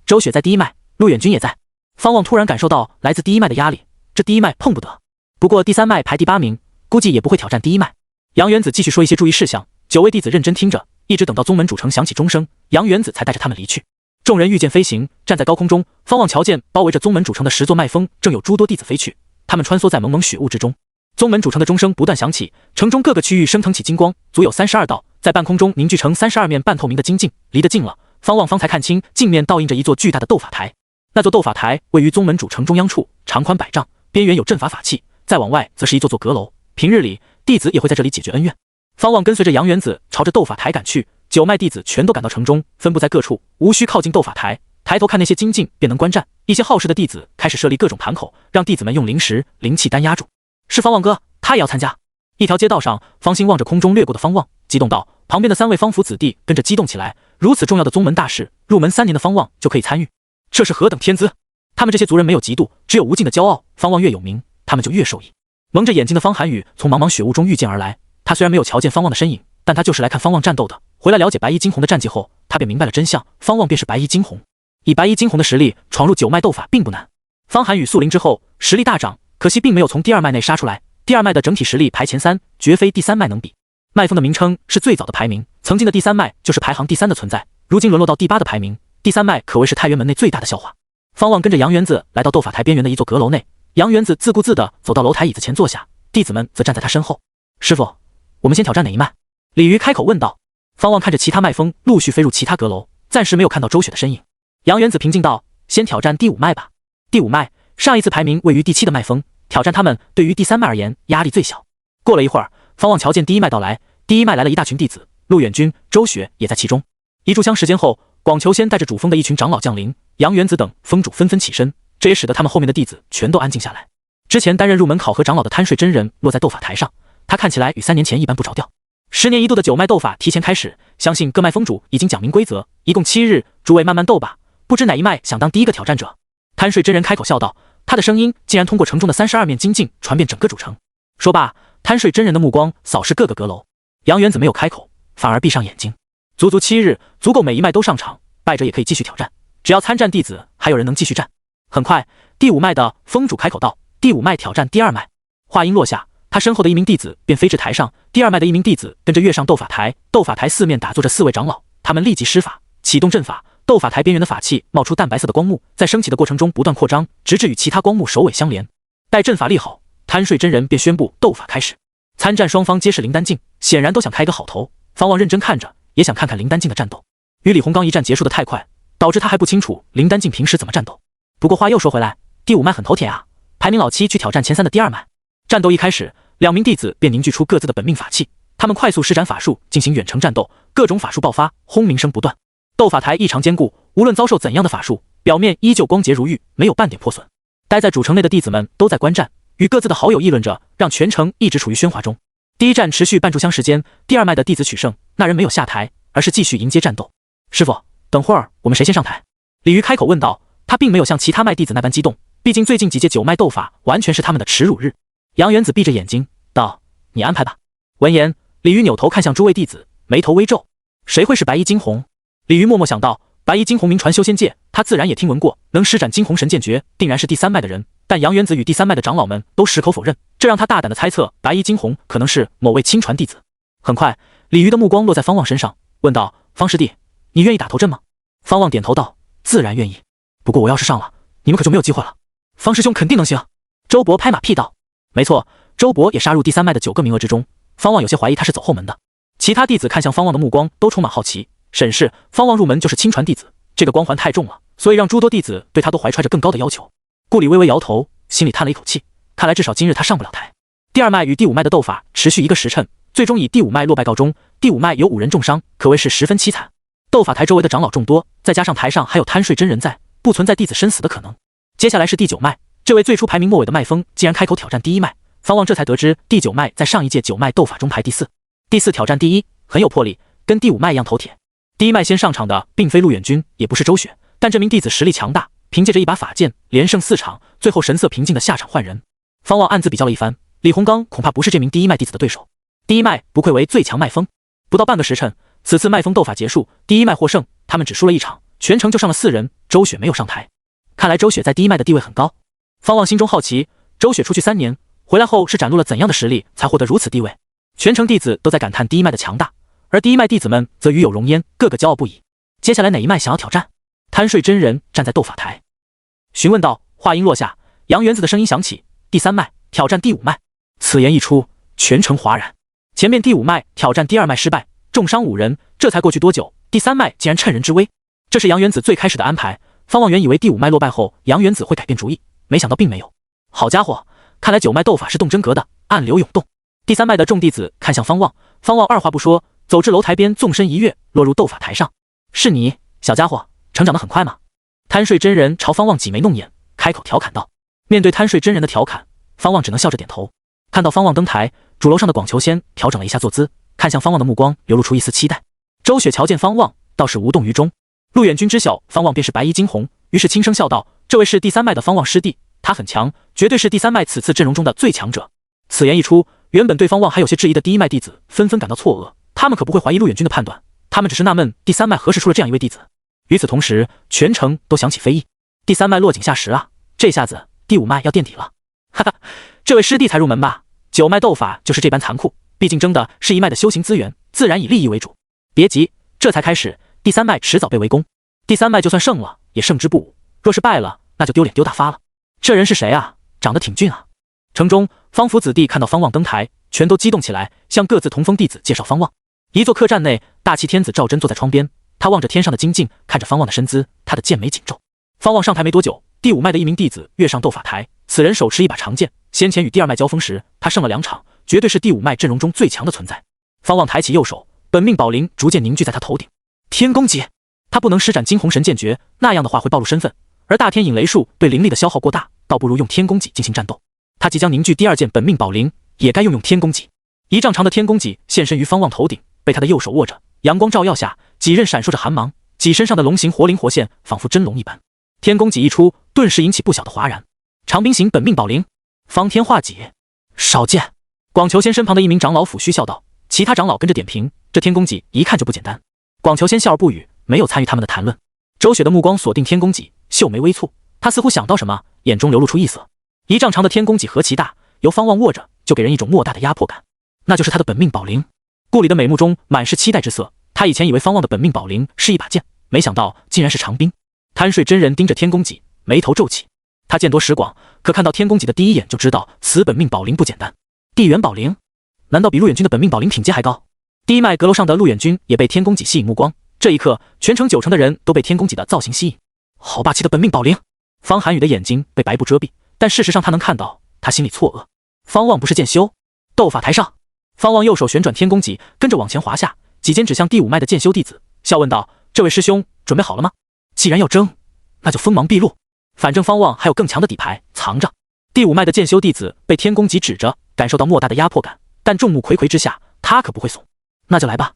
周雪在第1脉，陆远君也在。方望突然感受到来自第1脉的压力，这第1脉碰不得。不过第3脉排第8名，估计也不会挑战第1脉。杨元子继续说一些注意事项，9位弟子认真听着，一直等到宗门主城响起钟声，杨元子才带着他们离去。众人御剑飞行，站在高空中，方望瞧见包围着宗门主城的10座脉峰，正有诸多弟子飞去，他们穿梭在蒙蒙雪雾之中。宗门主城的钟声不断响起，城中各个区域升腾起金光，足有32道，在半空中凝聚成32面半透明的金镜。离得近了，方望方才看清镜面倒映着一座巨大的斗法台。那座斗法台位于宗门主城中央处，长宽100丈，边缘有阵法法器，再往外则是一座座阁楼。平日里，弟子也会在这里解决恩怨。方望跟随着杨元子朝着斗法台赶去，9脉弟子全都赶到城中，分布在各处，无需靠近斗法台，抬头看那些金镜便能观战。一些好事的弟子开始设立各种盘口，让弟子们用灵石、灵气丹压住。是方望哥，他也要参加。一条街道上，方心望着空中掠过的方望，激动道：旁边的3位方府子弟跟着激动起来，如此重要的宗门大事，入门3年的方望就可以参与，这是何等天资！他们这些族人没有嫉妒，只有无尽的骄傲。方望越有名，他们就越受益。蒙着眼睛的方寒雨从茫茫雪雾中御剑而来，他虽然没有瞧见方望的身影，但他就是来看方望战斗的。回来了解白衣惊鸿的战绩后，他便明白了真相，方望便是白衣惊鸿。以白衣惊鸿的实力闯入9脉斗法并不难。方寒与素灵之后实力大涨，可惜并没有从第2脉内杀出来。第2脉的整体实力排前3，绝非第3脉能比。脉风的名称是最早的排名，曾经的第3脉就是排行第3的存在，如今沦落到第8的排名。第3脉可谓是太原门内最大的笑话。方望跟着杨元子来到斗法台边缘的一座阁楼内，杨元子自顾自地走到楼台椅子前坐下，弟子们则站在他身后。师傅，我们先挑战哪一脉？李鱼开口问道。方望看着其他脉风陆续飞入其他阁楼，暂时没有看到周雪的身影。杨元子平静道：先挑战第5脉吧。第5脉上一次排名位于第7的脉风，挑战他们对于第3脉而言压力最小。过了一会儿，方望瞧见第1脉到来，第1脉来了一大群弟子，陆远君、周雪也在其中。一炷香时间后，广求仙带着主峰的一群长老降临，杨元子等峰主纷纷起身，这也使得他们后面的弟子全都安静下来。之前担任入门考核长老的贪睡真人落在斗法台上，他看起来与3年前一般不着调。10年一度的9脉斗法提前开始，相信各脉峰主已经讲明规则，一共7日，诸位慢慢斗吧，不知哪一脉想当第一个挑战者？贪睡真人开口笑道，他的声音竟然通过城中的32面金镜传遍整个主城。说罢，贪睡真人的目光扫视各个阁楼。杨元子没有开口，反而闭上眼睛。足足7日，足够每一脉都上场，败者也可以继续挑战，只要参战弟子还有人能继续战。很快，第5脉的峰主开口道：第5脉挑战第2脉。话音落下，他身后的一名弟子便飞至台上，第2脉的一名弟子跟着跃上斗法台。斗法台四面打坐着4位长老，他们立即施法，启动阵法。斗法台边缘的法器冒出淡白色的光幕，在升起的过程中不断扩张，直至与其他光幕首尾相连。待阵法立好，贪睡真人便宣布斗法开始。参战双方皆是灵丹境，显然都想开个好头。方望认真看着，也想看看灵丹境的战斗。与李洪刚一战结束的太快，导致他还不清楚灵丹境平时怎么战斗。不过话又说回来，第5脉很头铁啊，排名老7去挑战前3的第2脉。战斗一开始，2名弟子便凝聚出各自的本命法器，他们快速施展法术进行远程战斗，各种法术爆发，轰鸣声不断。斗法台异常坚固，无论遭受怎样的法术，表面依旧光洁如玉，没有半点破损。待在主城内的弟子们都在观战，与各自的好友议论着，让全城一直处于喧哗中。第一战持续半炷香时间，第2脉的弟子取胜，那人没有下台，而是继续迎接战斗。师傅，等会儿我们谁先上台？李鱼开口问道。他并没有像其他脉弟子那般激动，毕竟最近几届9脉斗法完全是他们的耻辱日。杨元子闭着眼睛道：你安排吧。闻言，李鱼扭头看向诸位弟子，眉头微皱。谁会是白衣惊鸿？李鱼默默想到，白衣惊鸿名传修仙界，他自然也听闻过，能施展惊鸿神剑诀定然是第3脉的人。但杨元子与第3脉的长老们都矢口否认，这让他大胆的猜测白衣惊鸿可能是某位亲传弟子。很快，李鱼的目光落在方望身上，问道：方师弟，你愿意打头阵吗？方望点头道：自然愿意，不过我要是上了，你们可就没有机会了。方师兄肯定能行。周伯拍马屁道：没错，周伯也杀入第3脉的9个名额之中。方望有些怀疑他是走后门的。其他弟子看向方望的目光都充满好奇，审视方望入门就是亲传弟子，这个光环太重了，所以让诸多弟子对他都怀揣着更高的要求。顾里微微摇头，心里叹了一口气，看来至少今日他上不了台。第2脉与第5脉的斗法持续1个时辰，最终以第5脉落败告终。第5脉有5人重伤，可谓是十分凄惨。斗法台周围的长老众多，再加上台上还有贪睡真人在，不存在弟子身死的可能。接下来是第9脉，这位最初排名末尾的脉风竟然开口挑战第1脉，方望这才得知第9脉在上一届9脉斗法中排第4。第4挑战第1，很有魄力，跟第5脉一样头铁。第1脉先上场的并非陆远君，也不是周雪，但这名弟子实力强大，凭借着一把法剑连胜4场，最后神色平静的下场换人。方望暗自比较了一番，李洪刚恐怕不是这名第1脉弟子的对手。第1脉不愧为最强脉风，不到半个时辰，此次脉风斗法结束，第1脉获胜，他们只输了1场，全程就上了4人，周雪没有上台。看来周雪在第1脉的地位很高。方望心中好奇，周雪出去3年，回来后是展露了怎样的实力，才获得如此地位？全城弟子都在感叹第1脉的强大，而第1脉弟子们则与有荣焉，个个骄傲不已。接下来哪一脉想要挑战？贪睡真人站在斗法台，询问道。话音落下，杨元子的声音响起：第3脉挑战第5脉。此言一出，全城哗然。前面第5脉挑战第2脉失败，重伤5人，这才过去多久，第3脉竟然趁人之危。这是杨元子最开始的安排。方望原以为第5脉落败后，杨元子会改变主意，没想到并没有。好家伙，看来9脉斗法是动真格的，暗流涌动。第3脉的众弟子看向方望，方望二话不说，走至楼台边，纵身一跃，落入斗法台上。是你，小家伙，成长得很快吗？贪睡真人朝方望挤眉弄眼，开口调侃道。面对贪睡真人的调侃，方望只能笑着点头。看到方望登台，主楼上的广求仙调整了一下坐姿，看向方望的目光流露出一丝期待。周雪瞧见方望，倒是无动于衷。陆远君知晓方望便是白衣惊鸿，于是轻声笑道：这位是第3脉的方望师弟，他很强，绝对是第3脉此次阵容中的最强者。此言一出，原本对方望还有些质疑的第1脉弟子纷纷感到错愕，他们可不会怀疑陆远君的判断，他们只是纳闷第3脉何时出了这样一位弟子。与此同时，全城都响起非议。第三脉落井下石啊，这下子第五脉要垫底了。哈哈，这位师弟才入门吧？九脉斗法就是这般残酷，毕竟争的是一脉的修行资源，自然以利益为主。别急，这才开始，第三脉迟早被围攻。第三脉就算胜了，也胜之不武；若是败了，那就丢脸丢大发了。这人是谁啊？长得挺俊啊。城中，方府子弟看到方望登台，全都激动起来，向各自同封弟子介绍方望。一座客栈内，大齐天子赵祯坐在窗边，他望着天上的金镜，看着方望的身姿，他的剑眉紧皱。方望上台没多久，第五脉的一名弟子跃上斗法台，此人手持一把长剑，先前与第二脉交锋时，他胜了2场，绝对是第五脉阵容中最强的存在。方望抬起右手，本命宝铃逐渐凝聚在他头顶。天宫戟，他不能施展惊鸿神剑诀，那样的话会暴露身份，而大天引雷术对灵力的消耗过大，倒不如用天宫戟进行战斗。他即将凝聚第2件本命宝铃，也该用天宫戟。1丈长的天宫戟现身于方望头顶，被他的右手握着，阳光照耀下，戟刃闪烁着寒芒，戟身上的龙形活灵活现，仿佛真龙一般。天宫戟一出，顿时引起不小的哗然。长柄型本命宝铃，方天画戟。少见。广求仙身旁的一名长老抚须笑道，其他长老跟着点评，这天宫戟一看就不简单。广求仙笑而不语，没有参与他们的谈论。周雪的目光锁定天宫戟，秀眉微蹙，他似乎想到什么，眼中流露出异色。1丈长的天宫戟何其大，由方望握着，就给人一种莫大的压迫感。那就是他的本命宝铃。顾里的美目中满是期待之色，他以前以为方望的本命宝铃是一把剑，没想到竟然是长兵。贪睡真人盯着天宫戟，眉头皱起。他见多识广，可看到天宫戟的第一眼就知道此本命宝铃不简单。地元宝铃，难道比陆远君的本命宝铃品阶还高？第一脉阁楼上的陆远君也被天宫戟吸引目光，这一刻，全城90%的人都被天宫戟的造型吸引。好霸气的本命宝铃！方寒雨的眼睛被白布遮蔽，但事实上他能看到，他心里错愕。方望不是剑修？斗法台上，方望右手旋转天宫戟，跟着往前滑下，戟尖指向第五脉的剑修弟子，笑问道：“这位师兄，准备好了吗？既然要争，那就锋芒毕露。反正方望还有更强的底牌藏着。”第五脉的剑修弟子被天宫戟指着，感受到莫大的压迫感，但众目睽睽之下，他可不会怂。那就来吧。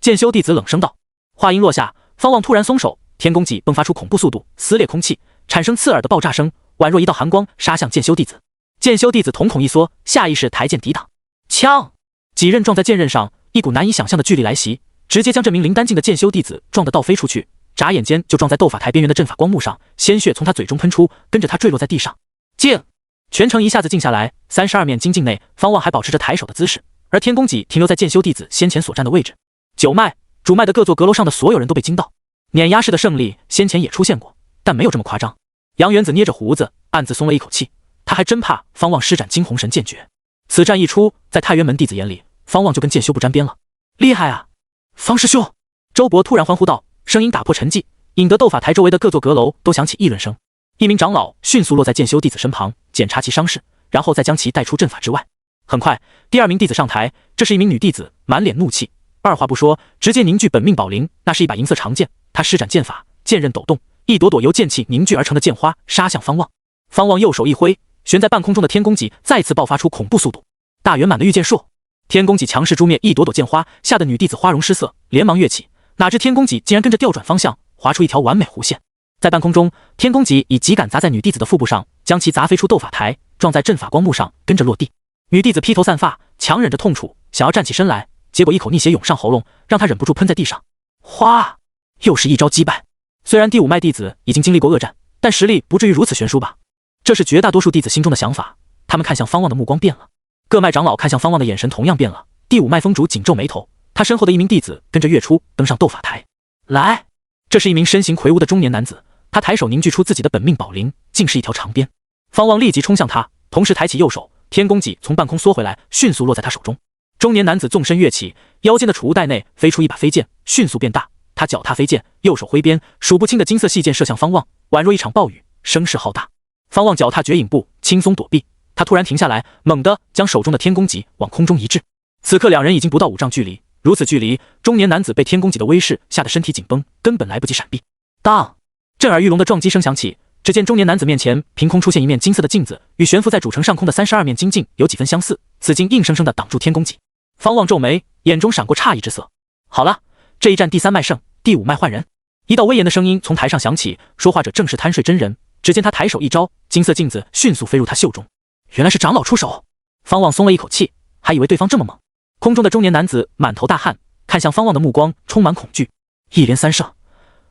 剑修弟子冷声道。话音落下，方望突然松手，天宫戟迸发出恐怖速度，撕裂空气，产生刺耳的爆炸声，宛若一道寒光杀向剑修弟子。剑修弟子瞳孔一缩，下意识抬剑抵挡。枪！戟刃撞在剑刃上，一股难以想象的巨力来袭，直接将这名灵丹境的剑修弟子撞得倒飞出去，眨眼间就撞在斗法台边缘的阵法光幕上，鲜血从他嘴中喷出，跟着他坠落在地上。静！全城一下子静下来。32面金镜内，方望还保持着抬手的姿势，而天宫戟停留在剑修弟子先前所站的位置。九脉、主脉的各座阁楼上的所有人都被惊到。碾压式的胜利先前也出现过，但没有这么夸张。杨元子捏着胡子，暗自松了一口气，他还真怕方望施展惊鸿神剑诀。此战一出，在太原门弟子眼里，方望就跟剑修不沾边了。厉害啊，方师兄！周伯突然欢呼道，声音打破沉寂，引得斗法台周围的各座阁楼都响起议论声。一名长老迅速落在剑修弟子身旁，检查其伤势，然后再将其带出阵法之外。很快，第2名弟子上台，这是一名女弟子，满脸怒气，二话不说，直接凝聚本命宝铃，那是一把银色长剑。她施展剑法，剑刃抖动，一朵朵由剑气凝聚而成的剑花杀向方望。方望右手一挥，悬在半空中的天宫戟再次爆发出恐怖速度，大圆满的御剑术。天宫戟强势诛灭一朵朵剑花，吓得女弟子花容失色，连忙跃起，哪知天宫戟竟然跟着调转方向，划出一条完美弧线。在半空中，天宫戟以戟杆砸在女弟子的腹部上，将其砸飞出斗法台，撞在阵法光幕上，跟着落地。女弟子披头散发，强忍着痛楚，想要站起身来，结果一口逆血涌上喉咙，让她忍不住喷在地上。哗！又是一招击败。虽然第五脉弟子已经经历过恶战，但实力不至于如此悬殊吧？这是绝大多数弟子心中的想法。他们看向方望的目光变了，各脉长老看向方望的眼神同样变了。第五脉峰主紧皱眉头，他身后的一名弟子跟着跃出，登上斗法台。来！这是一名身形魁梧的中年男子，他抬手凝聚出自己的本命宝铃，竟是一条长鞭。方望立即冲向他，同时抬起右手，天宫戟从半空缩回来，迅速落在他手中。中年男子纵身跃起，腰间的储物袋内飞出一把飞剑，迅速变大。他脚踏飞剑，右手挥鞭，数不清的金色细剑射向方望，宛若一场暴雨，声势浩大。方望脚踏绝影步，轻松躲避。他突然停下来，猛地将手中的天宫戟往空中一掷。此刻两人已经不到5丈距离，如此距离，中年男子被天宫戟的威势吓得身体紧绷，根本来不及闪避。当！震耳欲聋的撞击声响起，只见中年男子面前凭空出现一面金色的镜子，与悬浮在主城上空的32面金镜有几分相似，此镜硬生生地挡住天宫戟。方望皱眉，眼中闪过诧异之色。好了，这一战第3脉胜，第5脉换人。一道威严的声音从台上响起，说话者正是贪睡真人。只见他抬手一招，金色镜子迅速飞入他袖中。原来是长老出手。方望松了一口气，还以为对方这么猛。空中的中年男子满头大汗，看向方望的目光充满恐惧。一连3胜，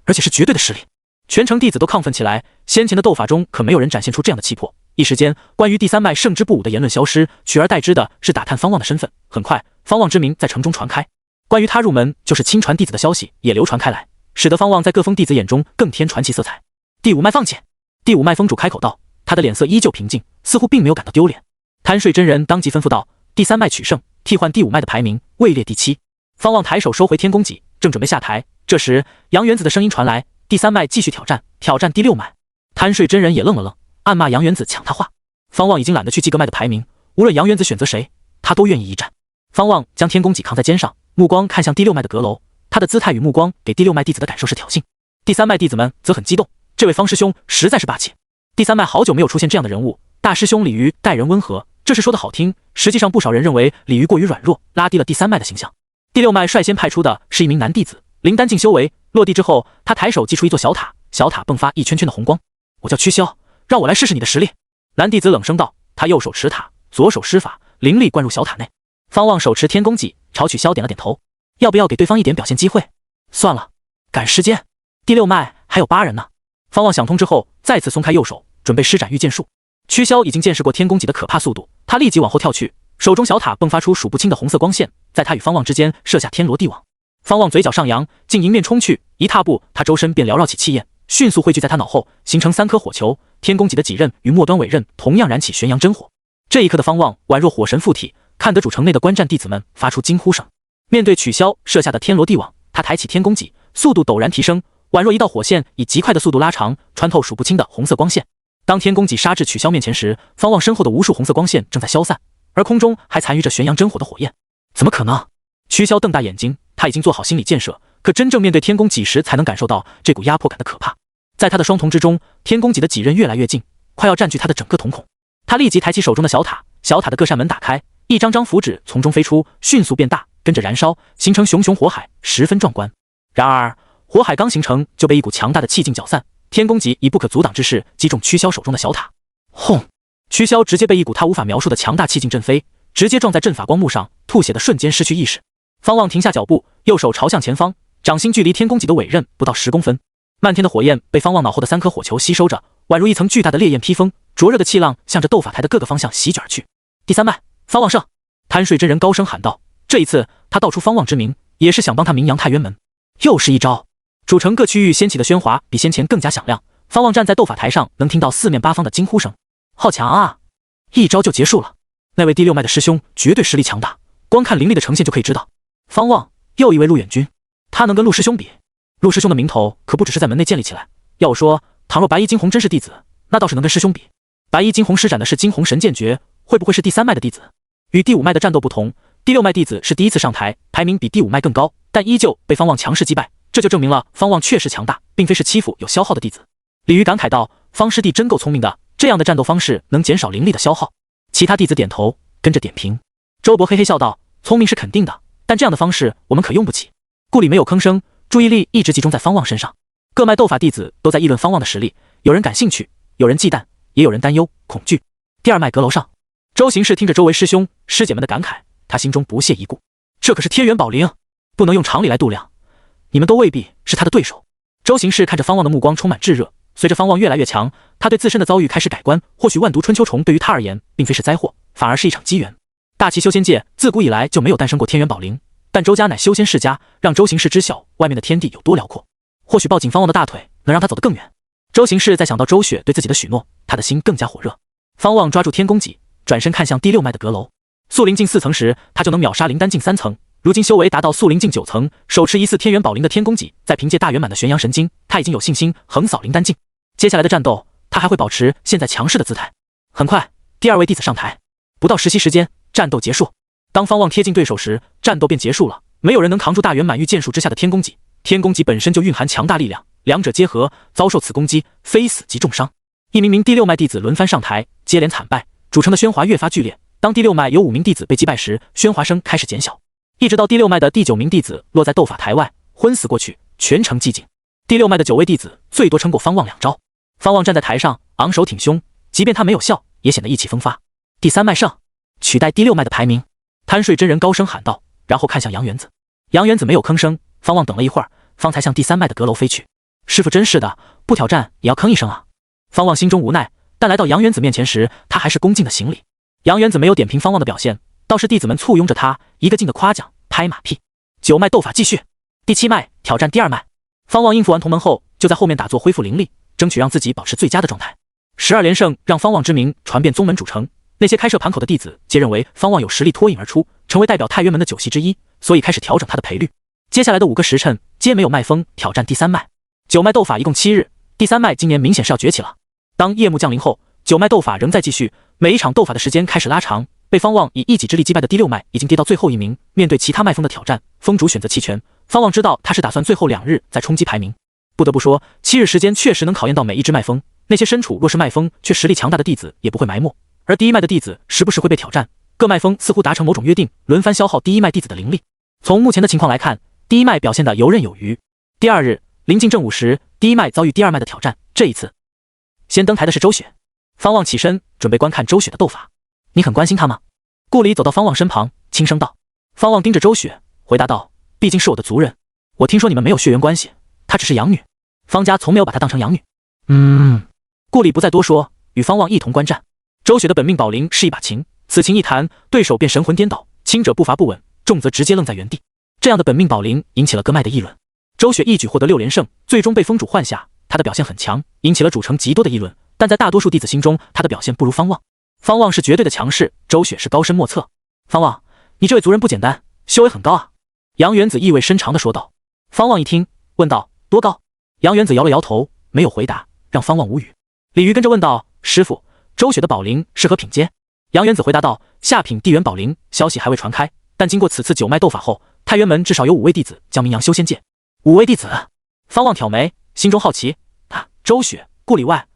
而且是绝对的实力。全城弟子都亢奋起来，先前的斗法中可没有人展现出这样的气魄。一时间，关于第三脉胜之不武的言论消失，取而代之的是打探方望的身份。很快，方望之名在城中传开，关于他入门就是亲传弟子的消息也流传开来，使得方望在各峰弟子眼中更添传奇色彩。第五脉放遣。第五脉峰主开口道，他的脸色依旧平静，似乎并没有感到丢脸。贪睡真人当即吩咐道，第三脉取胜，替换第五脉的排名位列第7。方望抬手收回天宫戟，正准备下台，这时杨元子的声音传来，第三脉继续挑战第6脉。贪睡真人也愣了愣，暗骂杨元子抢他话。方望已经懒得去记各脉的排名，无论杨元子选择谁，他都愿意一战。方望将天宫戟扛在肩上，目光看向第6脉的阁楼，他的姿态与目光给第6脉弟子的感受是挑衅。第三脉弟子们则很激动，这位方师兄实在是霸气。第三脉好久没有出现这样的人物，大师兄李鱼待人温和，这是说的好听，实际上不少人认为李鱼过于软弱，拉低了第三脉的形象。第6脉率先派出的是一名男弟子，灵丹境修为，落地之后，他抬手击出一座小塔，小塔迸发一圈圈的红光。我叫曲筱，让我来试试你的实力。男弟子冷声道，他右手持塔，左手施法，灵力灌入小塔内。方望手持天宫戟，朝曲筱点了点头，要不要给对方一点表现机会？算了，赶时间。第6脉还有8人呢。方望想通之后，再次松开右手，准备施展御剑术。曲筱已经见识过天宫戟的可怕速度，他立即往后跳去，手中小塔迸发出数不清的红色光线，在他与方望之间设下天罗地网。方望嘴角上扬，竟迎面冲去，一踏步，他周身便缭绕起气焰，迅速汇聚在他脑后，形成3颗火球。天宫戟的戟刃与末端尾刃同样燃起玄阳真火。这一刻的方望宛若火神附体，看得主城内的观战弟子们发出惊呼声。面对曲筱设下的天罗地网，他抬起天宫戟，速度陡然提升，宛若一道火线以极快的速度拉长，穿透数不清的红色光线。当天宫戟杀至曲筱面前时，方望身后的无数红色光线正在消散，而空中还残余着玄阳真火的火焰。怎么可能？曲筱瞪大眼睛，他已经做好心理建设，可真正面对天宫戟时才能感受到这股压迫感的可怕。在他的双瞳之中，天宫戟的戟刃越来越近，快要占据他的整个瞳孔。他立即抬起手中的小塔，小塔的各扇门打开，一张张符纸从中飞出，迅速变大，跟着燃烧，形成熊熊火海，十分壮观。然而火海刚形成，就被一股强大的气劲搅散，天宫戟以不可阻挡之势击中曲筱手中的小塔。轰！曲筱直接被一股他无法描述的强大气劲震飞，直接撞在阵法光幕上，吐血的瞬间失去意识。方望停下脚步，右手朝向前方，掌心距离天宫戟的尾刃不到10公分。漫天的火焰被方望脑后的3颗火球吸收着，宛如一层巨大的烈焰披风，灼热的气浪向着斗法台的各个方向席卷而去。第3脉，方望胜！贪睡真人高声喊道。这一次他道出方望之名，也是想帮他名扬太渊门。又是一招。主城各区域掀起的喧哗比先前更加响亮，方望站在斗法台上，能听到四面八方的惊呼声。好强啊！一招就结束了。那位第6脉的师兄绝对实力强大，光看灵力的呈现就可以知道。方望，又一位陆远君，他能跟陆师兄比？陆师兄的名头可不只是在门内建立起来。要我说，倘若白衣惊鸿真是弟子，那倒是能跟师兄比。白衣惊鸿施展的是惊鸿神剑诀，会不会是第3脉的弟子？与第5脉的战斗不同，第6脉弟子是第一次上台，排名比第5脉更高，但依旧被方望强势击败，这就证明了方望确实强大，并非是欺负有消耗的弟子。李鱼感慨道，方师弟真够聪明的，这样的战斗方式能减少灵力的消耗。其他弟子点头，跟着点评。周伯嘿嘿笑道，聪明是肯定的，但这样的方式我们可用不起。顾里没有吭声，注意力一直集中在方望身上。各脉斗法弟子都在议论方望的实力，有人感兴趣，有人忌惮，也有人担忧恐惧。第2脉阁楼上，周行士听着周围师兄师姐们的感慨，他心中不屑一顾。这可是天元宝灵，不能用常理来度量，你们都未必是他的对手。周行士看着方望的目光充满炙热，随着方望越来越强，他对自身的遭遇开始改观，或许万毒春秋虫对于他而言并非是灾祸，反而是一场机缘。大齐修仙界自古以来就没有诞生过天元宝灵，但周家乃修仙世家，让周行士知晓外面的天地有多辽阔，或许抱紧方望的大腿能让他走得更远。周行士在想到周雪对自己的许诺，他的心更加火热。方望抓住天宫戟，转身看向第6脉的阁楼。速灵境4层时，他就能秒杀灵丹境3层，如今修为达到速灵境9层，手持疑似天元宝灵的天宫戟，再凭借大圆满的玄阳神经，他已经有信心横扫灵丹境。接下来的战斗，他还会保持现在强势的姿态。很快，第2位弟子上台，不到10息时间，战斗结束。当方望贴近对手时，战斗便结束了。没有人能扛住大圆满御剑术之下的天宫戟，天宫戟本身就蕴含强大力量，两者结合，遭受此攻击，非死即重伤。一名名第6脉弟子轮番上台，接连惨败，主城的喧哗越发剧烈。当第6脉有5名弟子被击败时，喧哗声开始减小，一直到第6脉的第9名弟子落在斗法台外，昏死过去，全城寂静。第6脉的9位弟子最多撑过方望2招。方望站在台上，昂首挺胸，即便他没有笑，也显得意气风发。第3脉胜，取代第6脉的排名。贪睡真人高声喊道，然后看向杨元子。杨元子没有吭声。方望等了一会儿，方才向第3脉的阁楼飞去。师傅真是的，不挑战也要吭一声啊。方望心中无奈，但来到杨元子面前时，他还是恭敬的行礼。杨元子没有点评方望的表现，倒是弟子们簇拥着他，一个劲的夸奖，拍马屁。9脉斗法继续，第7脉挑战第2脉。方望应付完同门后，就在后面打坐恢复灵力，争取让自己保持最佳的状态。12连胜让方望之名传遍宗门主城，那些开设盘口的弟子皆认为方望有实力脱颖而出，成为代表太渊门的9席之一，所以开始调整他的赔率。接下来的5个时辰皆没有脉风挑战第3脉。9脉斗法一共7日，第3脉今年明显是要崛起了。当夜幕降临后，9脉斗法仍在继续，每一场斗法的时间开始拉长。被方望以一己之力击败的第6脉已经跌到最后1名，面对其他脉风的挑战，风主选择弃权。方望知道他是打算最后2日再冲击排名。不得不说，7日时间确实能考验到每一只脉风，那些身处弱势脉风却实力强大的弟子也不会埋没，而第1脉的弟子时不时会被挑战。各脉风似乎达成某种约定，轮番消耗第1脉弟子的灵力。从目前的情况来看，第1脉表现得游刃有余。第2日临近正午时，第1脉遭遇第2脉的挑战，这一次先登台的是周雪。方望起身准备观看周雪的斗法。你很关心她吗？顾里走到方望身旁，轻声道。方望盯着周雪，回答道：毕竟是我的族人，我听说你们没有血缘关系，她只是养女，方家从没有把她当成养女。顾里不再多说，与方望一同观战。周雪的本命宝铃是一把琴，此琴一弹，对手便神魂颠倒，轻者步伐不稳，重则直接愣在原地。这样的本命宝铃引起了各脉的议论。周雪一举获得6连胜，最终被封主换下，她的表现很强，引起了主城极多的议论，但在大多数弟子心中，她的表现不如方望。方望是绝对的强势，周雪是高深莫测。方望，你这位族人不简单，修为很高啊。杨元子意味深长地说道。方望一听，问道：多高？杨元子摇了摇头，没有回答，让方望无语。李鱼跟着问道：师傅，周雪的宝铃是何品阶？杨元子回答道：下品地元宝铃，消息还未传开，但经过此次9脉斗法后，太渊门至少有5位弟子将名扬修仙界。5位弟子？方望挑眉，心中好奇，周雪、顾里外，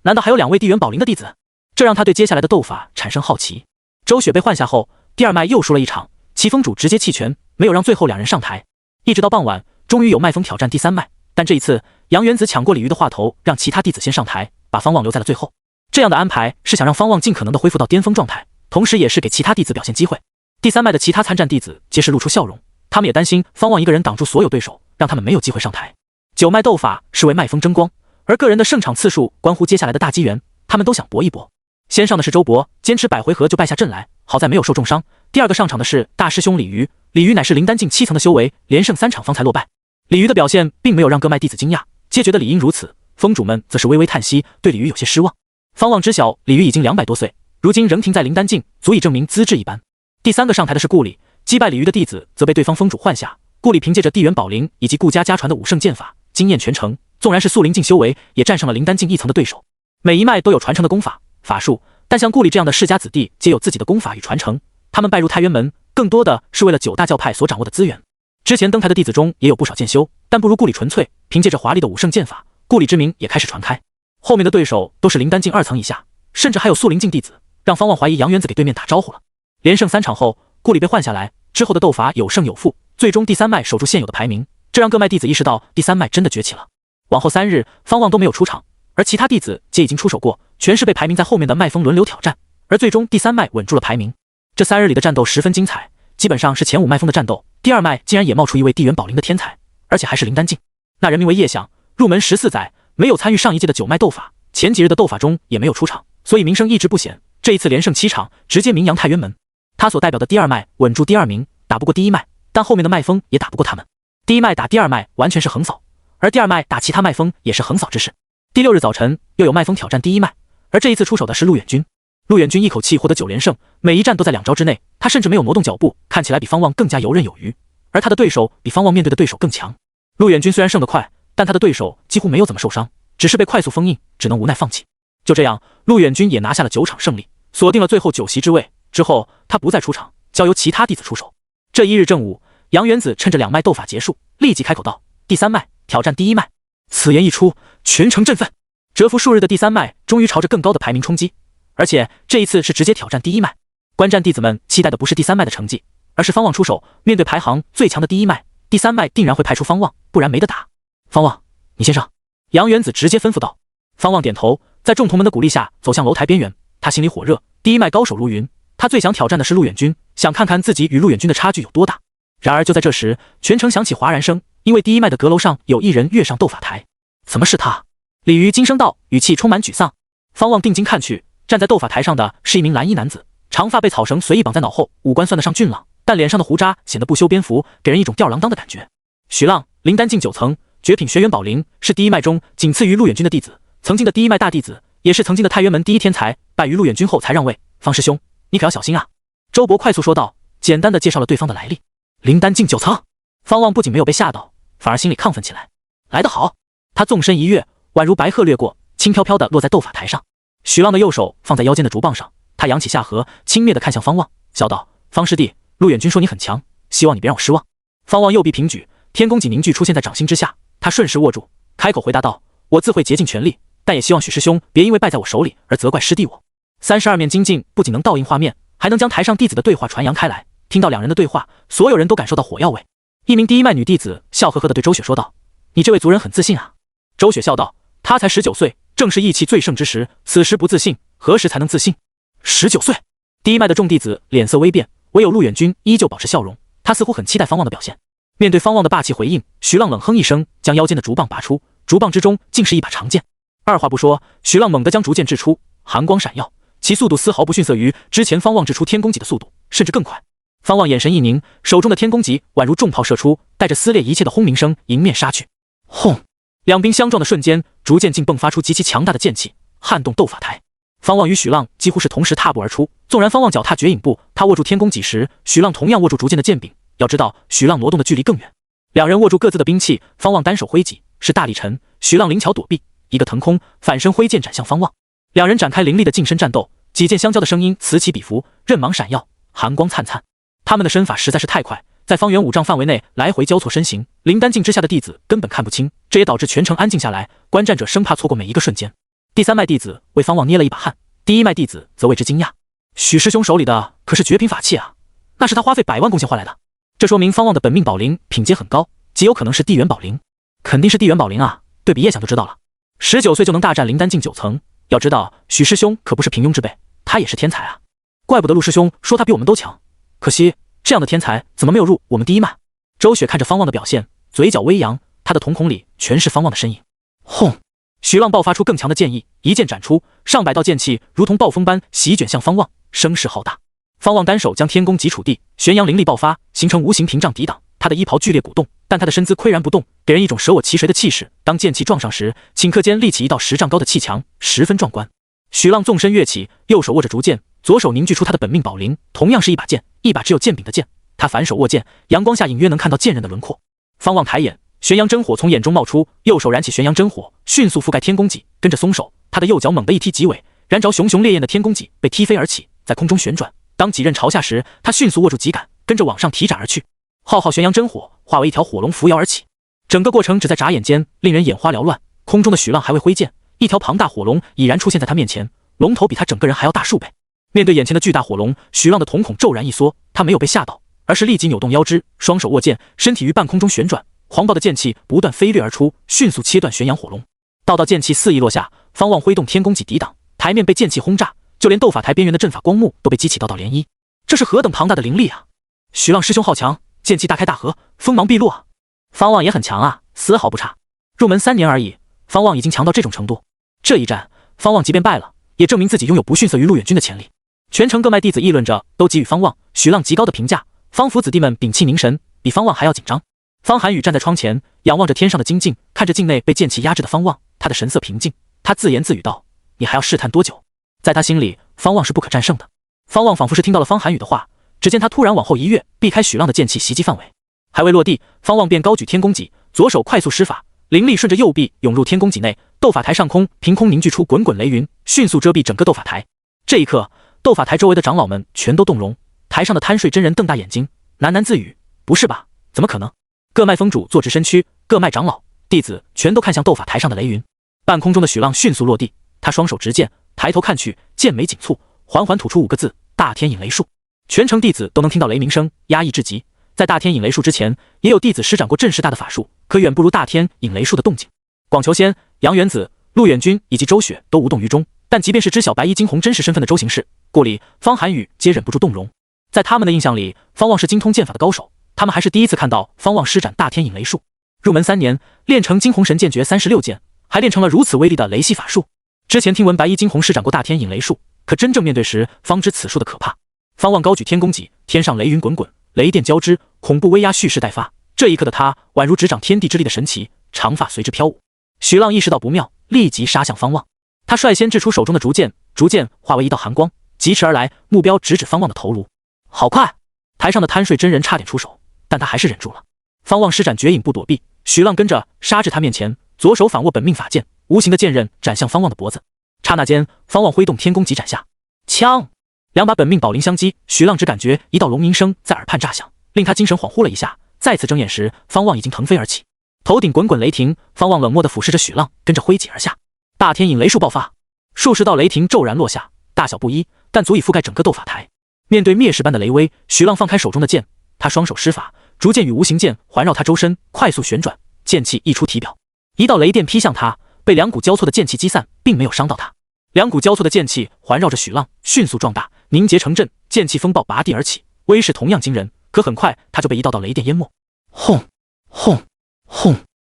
难道还有2位地元宝铃的弟子？这让他对接下来的斗法产生好奇。周雪被换下后，第2脉又输了一场，其封主直接弃权，没有让最后2人上台。一直到傍晚，终于有脉风挑战第3脉，但这一次杨元子抢过鲤鱼的话头，让其他弟子先上台，把方望留在了最后。这样的安排是想让方望尽可能的恢复到巅峰状态，同时也是给其他弟子表现机会。第3脉的其他参战弟子皆是露出笑容，他们也担心方望一个人挡住所有对手，让他们没有机会上台。9脉斗法是为脉风争光，而个人的胜场次数关乎接下来的大机缘，他们都想搏一搏。先上的是周勃，坚持100回合就败下阵来，好在没有受重伤。第2个上场的是大师兄李鱼，李鱼乃是灵丹境7层的修为，连胜3场方才落败。李鱼的表现并没有让各脉弟子惊讶，皆觉得理应如此。封主们则是微微叹息，对李鱼有些失望。方望知晓李鱼已经200多岁，如今仍停在灵丹境，足以证明资质一般。第3个上台的是顾里，击败李鱼的弟子则被对方封主换下。顾里凭借着地元宝铃以及顾家家传的武圣剑法，惊艳全城，纵然是速灵境修为，也战胜了灵丹境1层的对手。每一脉都有传承的功法法术，但像顾里这样的世家子弟皆有自己的功法与传承，他们拜入太渊门更多的是为了9大教派所掌握的资源。之前登台的弟子中也有不少剑修，但不如顾里纯粹，凭借着华丽的武圣剑法，顾里之名也开始传开。后面的对手都是灵丹境2层以下，甚至还有速灵境弟子，让方望怀疑杨元子给对面打招呼了。连胜3场后，顾里被换下来，之后的斗法有胜有负，最终第3脉守住现有的排名，这让各脉弟子意识到第3脉真的崛起了。往后3日，方望都没有出场，而其他弟子皆已经出手过，全是被排名在后面的脉风轮流挑战，而最终第3脉稳住了排名。这3日里的战斗十分精彩，基本上是前5脉风的战斗。第2脉竟然也冒出一位地元宝铃的天才，而且还是灵丹境。那人名为叶想，入门14载，没有参与上一届的9脉斗法，前几日的斗法中也没有出场，所以名声一直不显。这一次连胜7场，直接名扬太渊门。他所代表的第2脉稳住第2名，打不过第1脉，但后面的脉风也打不过他们。第1脉打第2脉完全是横扫，而第2脉打其他脉风也是横扫之势。第6日早晨，又有脉风挑战第1脉，而这一次出手的是陆远君。陆远君一口气获得9连胜，每一战都在2招之内，他甚至没有挪动脚步，看起来比方望更加游刃有余。而他的对手比方望面对的对手更强。陆远君虽然胜得快，但他的对手几乎没有怎么受伤，只是被快速封印，只能无奈放弃。就这样，陆远君也拿下了9场胜利，锁定了最后9席之位。之后他不再出场，交由其他弟子出手。这一日正午，杨元子趁着2脉斗法结束，立即开口道：第3脉挑战第1脉。此言一出，全城振奋。蛰伏数日的第3脉终于朝着更高的排名冲击，而且这一次是直接挑战第1脉。观战弟子们期待的不是第3脉的成绩，而是方望出手。面对排行最强的第1脉，第3脉定然会派出方望，不然没得打。方望，你先上。杨元子直接吩咐道。方望点头，在众同门的鼓励下走向楼台边缘。他心里火热，第1脉高手如云，他最想挑战的是陆远君，想看看自己与陆远君的差距有多大。然而就在这时，全城响起哗然声，因为第1脉的阁楼上有一人跃上斗法台。怎么是他？李渔惊声道，语气充满沮丧。方望定睛看去，站在斗法台上的是一名蓝衣男子，长发被草绳随意绑在脑后，五官算得上俊朗，但脸上的胡渣显得不修边幅，给人一种吊儿郎当的感觉。许浪，灵丹境9层，绝品玄元宝灵，是第一脉中仅次于陆远君的弟子，曾经的第一脉大弟子，也是曾经的太原门第一天才，败于陆远君后才让位。方师兄，你可要小心啊！周伯快速说道，简单的介绍了对方的来历。灵丹境9层，方望不仅没有被吓到，反而心里亢奋起来。来得好！他纵身一跃，宛如白鹤掠过，轻飘飘地落在斗法台上。许浪的右手放在腰间的竹棒上，他扬起下颌，轻蔑地看向方望，笑道：“方师弟，陆远君说你很强，希望你别让我失望。”方望右臂平举，天宫戟凝聚出现在掌心之下，他顺势握住，开口回答道：“我自会竭尽全力，但也希望许师兄别因为败在我手里而责怪师弟我。”32面金镜不仅能倒映画面，还能将台上弟子的对话传扬开来。听到两人的对话，所有人都感受到火药味。一名第一脉女弟子笑呵呵地对周雪说道：“你这位族人很自信啊。”周雪笑道：“他才19岁，正是意气最盛之时，此时不自信，何时才能自信？”19岁，第一脉的众弟子脸色微变，唯有陆远君依旧保持笑容，他似乎很期待方望的表现。面对方望的霸气回应，徐浪冷哼一声，将腰间的竹棒拔出，竹棒之中竟是一把长剑。二话不说，徐浪猛地将竹剑掷出，寒光闪耀，其速度丝毫不逊色于之前方望掷出天宫戟的速度，甚至更快。方望眼神一凝，手中的天宫戟宛如重炮射出，带着撕裂一切的轰鸣声迎面杀去。轰！两兵相撞的瞬间，竹剑竟迸发出极其强大的剑气，撼动斗法台。方望与许浪几乎是同时踏步而出，纵然方望脚踏绝影步，他握住天宫戟时，许浪同样握住竹剑的剑柄。要知道，许浪挪动的距离更远。两人握住各自的兵器，方望单手挥戟是大力沉，许浪灵巧躲避，一个腾空，反身挥剑斩向方望。两人展开凌厉的近身战斗，几剑相交的声音此起彼伏，刃芒闪耀，寒光灿灿。他们的身法实在是太快，在方圆5丈范围内来回交错身形，灵丹境之下的弟子根本看不清，这也导致全程安静下来，观战者生怕错过每一个瞬间。第三脉弟子为方望捏了一把汗，第一脉弟子则为之惊讶。许师兄手里的可是绝品法器啊，那是他花费100万贡献换来的。这说明方望的本命宝灵品阶很高，极有可能是地元宝灵。肯定是地元宝灵啊，对比叶想就知道了。19岁就能大战灵丹境9层，要知道许师兄可不是平庸之辈，他也是天才啊。怪不得陆师兄说他比我们都强，可惜这样的天才怎么没有入我们第一脉？周雪看着方望的表现，嘴角微扬，他的瞳孔里全是方望的身影。轰！徐浪爆发出更强的剑意，一剑斩出，上百道剑气如同暴风般席卷向方望，声势浩大。方望单手将天宫戟杵地，玄阳灵力爆发，形成无形屏障抵挡。他的衣袍剧烈鼓动，但他的身姿岿然不动，给人一种舍我其谁的气势。当剑气撞上时，顷刻间立起一道10丈高的气墙，十分壮观。许浪纵身跃起，右手握着竹剑，左手凝聚出他的本命宝灵，同样是一把剑，一把只有剑柄的剑。他反手握剑，阳光下隐约能看到剑刃的轮廓。方望抬眼，玄阳真火从眼中冒出，右手燃起玄阳真火，迅速覆盖天宫戟，跟着松手，他的右脚猛地一踢戟尾，燃着熊熊烈焰的天宫戟被踢飞而起，在空中旋转。当戟刃朝下时，他迅速握住戟杆，跟着往上提斩而去。浩浩玄阳真火化为一条火龙扶摇而起，整个过程只在眨眼间，令人眼花缭乱。空中的许浪还未挥剑，一条庞大火龙已然出现在他面前，龙头比他整个人还要大数倍。面对眼前的巨大火龙，许浪的瞳孔骤然一缩，他没有被吓到，而是立即扭动腰肢，双手握剑，身体于半空中旋转，狂暴的剑气不断飞掠而出，迅速切断玄阳火龙。道道剑气肆意落下，方望挥动天宫戟抵挡，台面被剑气轰炸，就连斗法台边缘的阵法光幕都被激起道道涟漪。这是何等庞大的灵力啊！许浪师兄好强，剑气大开大合，锋芒毕露啊！方望也很强啊，丝毫不差。入门3年而已，方望已经强到这种程度。这一战，方望即便败了，也证明自己拥有不逊色于陆远君的潜力。全城各脉弟子议论着，都给予方望、许浪极高的评价。方府子弟们屏气凝神，比方望还要紧张。方寒雨站在窗前，仰望着天上的金镜，看着境内被剑气压制的方望，他的神色平静。他自言自语道：“你还要试探多久？”在他心里，方望是不可战胜的。方望仿佛是听到了方寒雨的话，只见他突然往后一跃，避开许浪的剑气袭击范围。还未落地，方望便高举天宫戟，左手快速施法，灵力顺着右臂涌入天宫戟内，斗法台上空凭空凝聚出滚滚雷云，迅速遮蔽整个斗法台。这一刻，斗法台周围的长老们全都动容，台上的贪睡真人瞪大眼睛，喃喃自语：“不是吧？怎么可能？”各脉峰主坐直身躯，各脉长老、弟子全都看向斗法台上的雷云。半空中的许浪迅速落地，他双手执剑，抬头看去，剑眉紧蹙，缓缓吐出5个字：“大天引雷术。”全城弟子都能听到雷鸣声，压抑至极。在大天引雷术之前，也有弟子施展过阵势大的法术，可远不如大天引雷术的动静。广求仙、杨元子、陆远君以及周雪都无动于衷，但即便是知晓白衣惊鸿真实身份的周行士、顾里、方寒雨皆忍不住动容。在他们的印象里，方望是精通剑法的高手，他们还是第一次看到方望施展大天引雷术。入门3年，练成惊鸿神剑诀36剑还练成了如此威力的雷系法术。之前听闻白衣惊鸿施展过大天引雷术，可真正面对时，方知此术的可怕。方望高举天弓戟，天上雷云滚滚，雷电交织，恐怖威压蓄势待发。这一刻的他，宛如执掌天地之力的神奇，长发随之飘舞。许浪意识到不妙，立即杀向方望。他率先掷出手中的竹剑，竹剑化为一道寒光，疾驰而来，目标直指方望的头颅。好快！台上的贪睡真人差点出手，但他还是忍住了。方望施展绝影步躲避，许浪跟着杀至他面前，左手反握本命法剑，无形的剑刃斩向方望的脖子。刹那间，方望挥动天弓戟斩下，枪！两把本命宝铃相击，许浪只感觉一道龙鸣声在耳畔炸响，令他精神恍惚了一下。再次睁眼时，方望已经腾飞而起，头顶滚滚雷霆。方望冷漠地俯视着许浪，跟着挥戟而下。大天引雷术爆发，数十道雷霆骤然落下，大小不一，但足以覆盖整个斗法台。面对灭世般的雷威，许浪放开手中的剑，他双手施法，竹剑与无形剑环绕他周身，快速旋转，剑气溢出体表。一道雷电劈向他，被两股交错的剑气击散，并没有伤到他。两股交错的剑气环绕着许浪，迅速壮大，凝结成阵，剑气风暴拔地而起，威势同样惊人。可很快，他就被一道道雷电淹没。轰轰轰！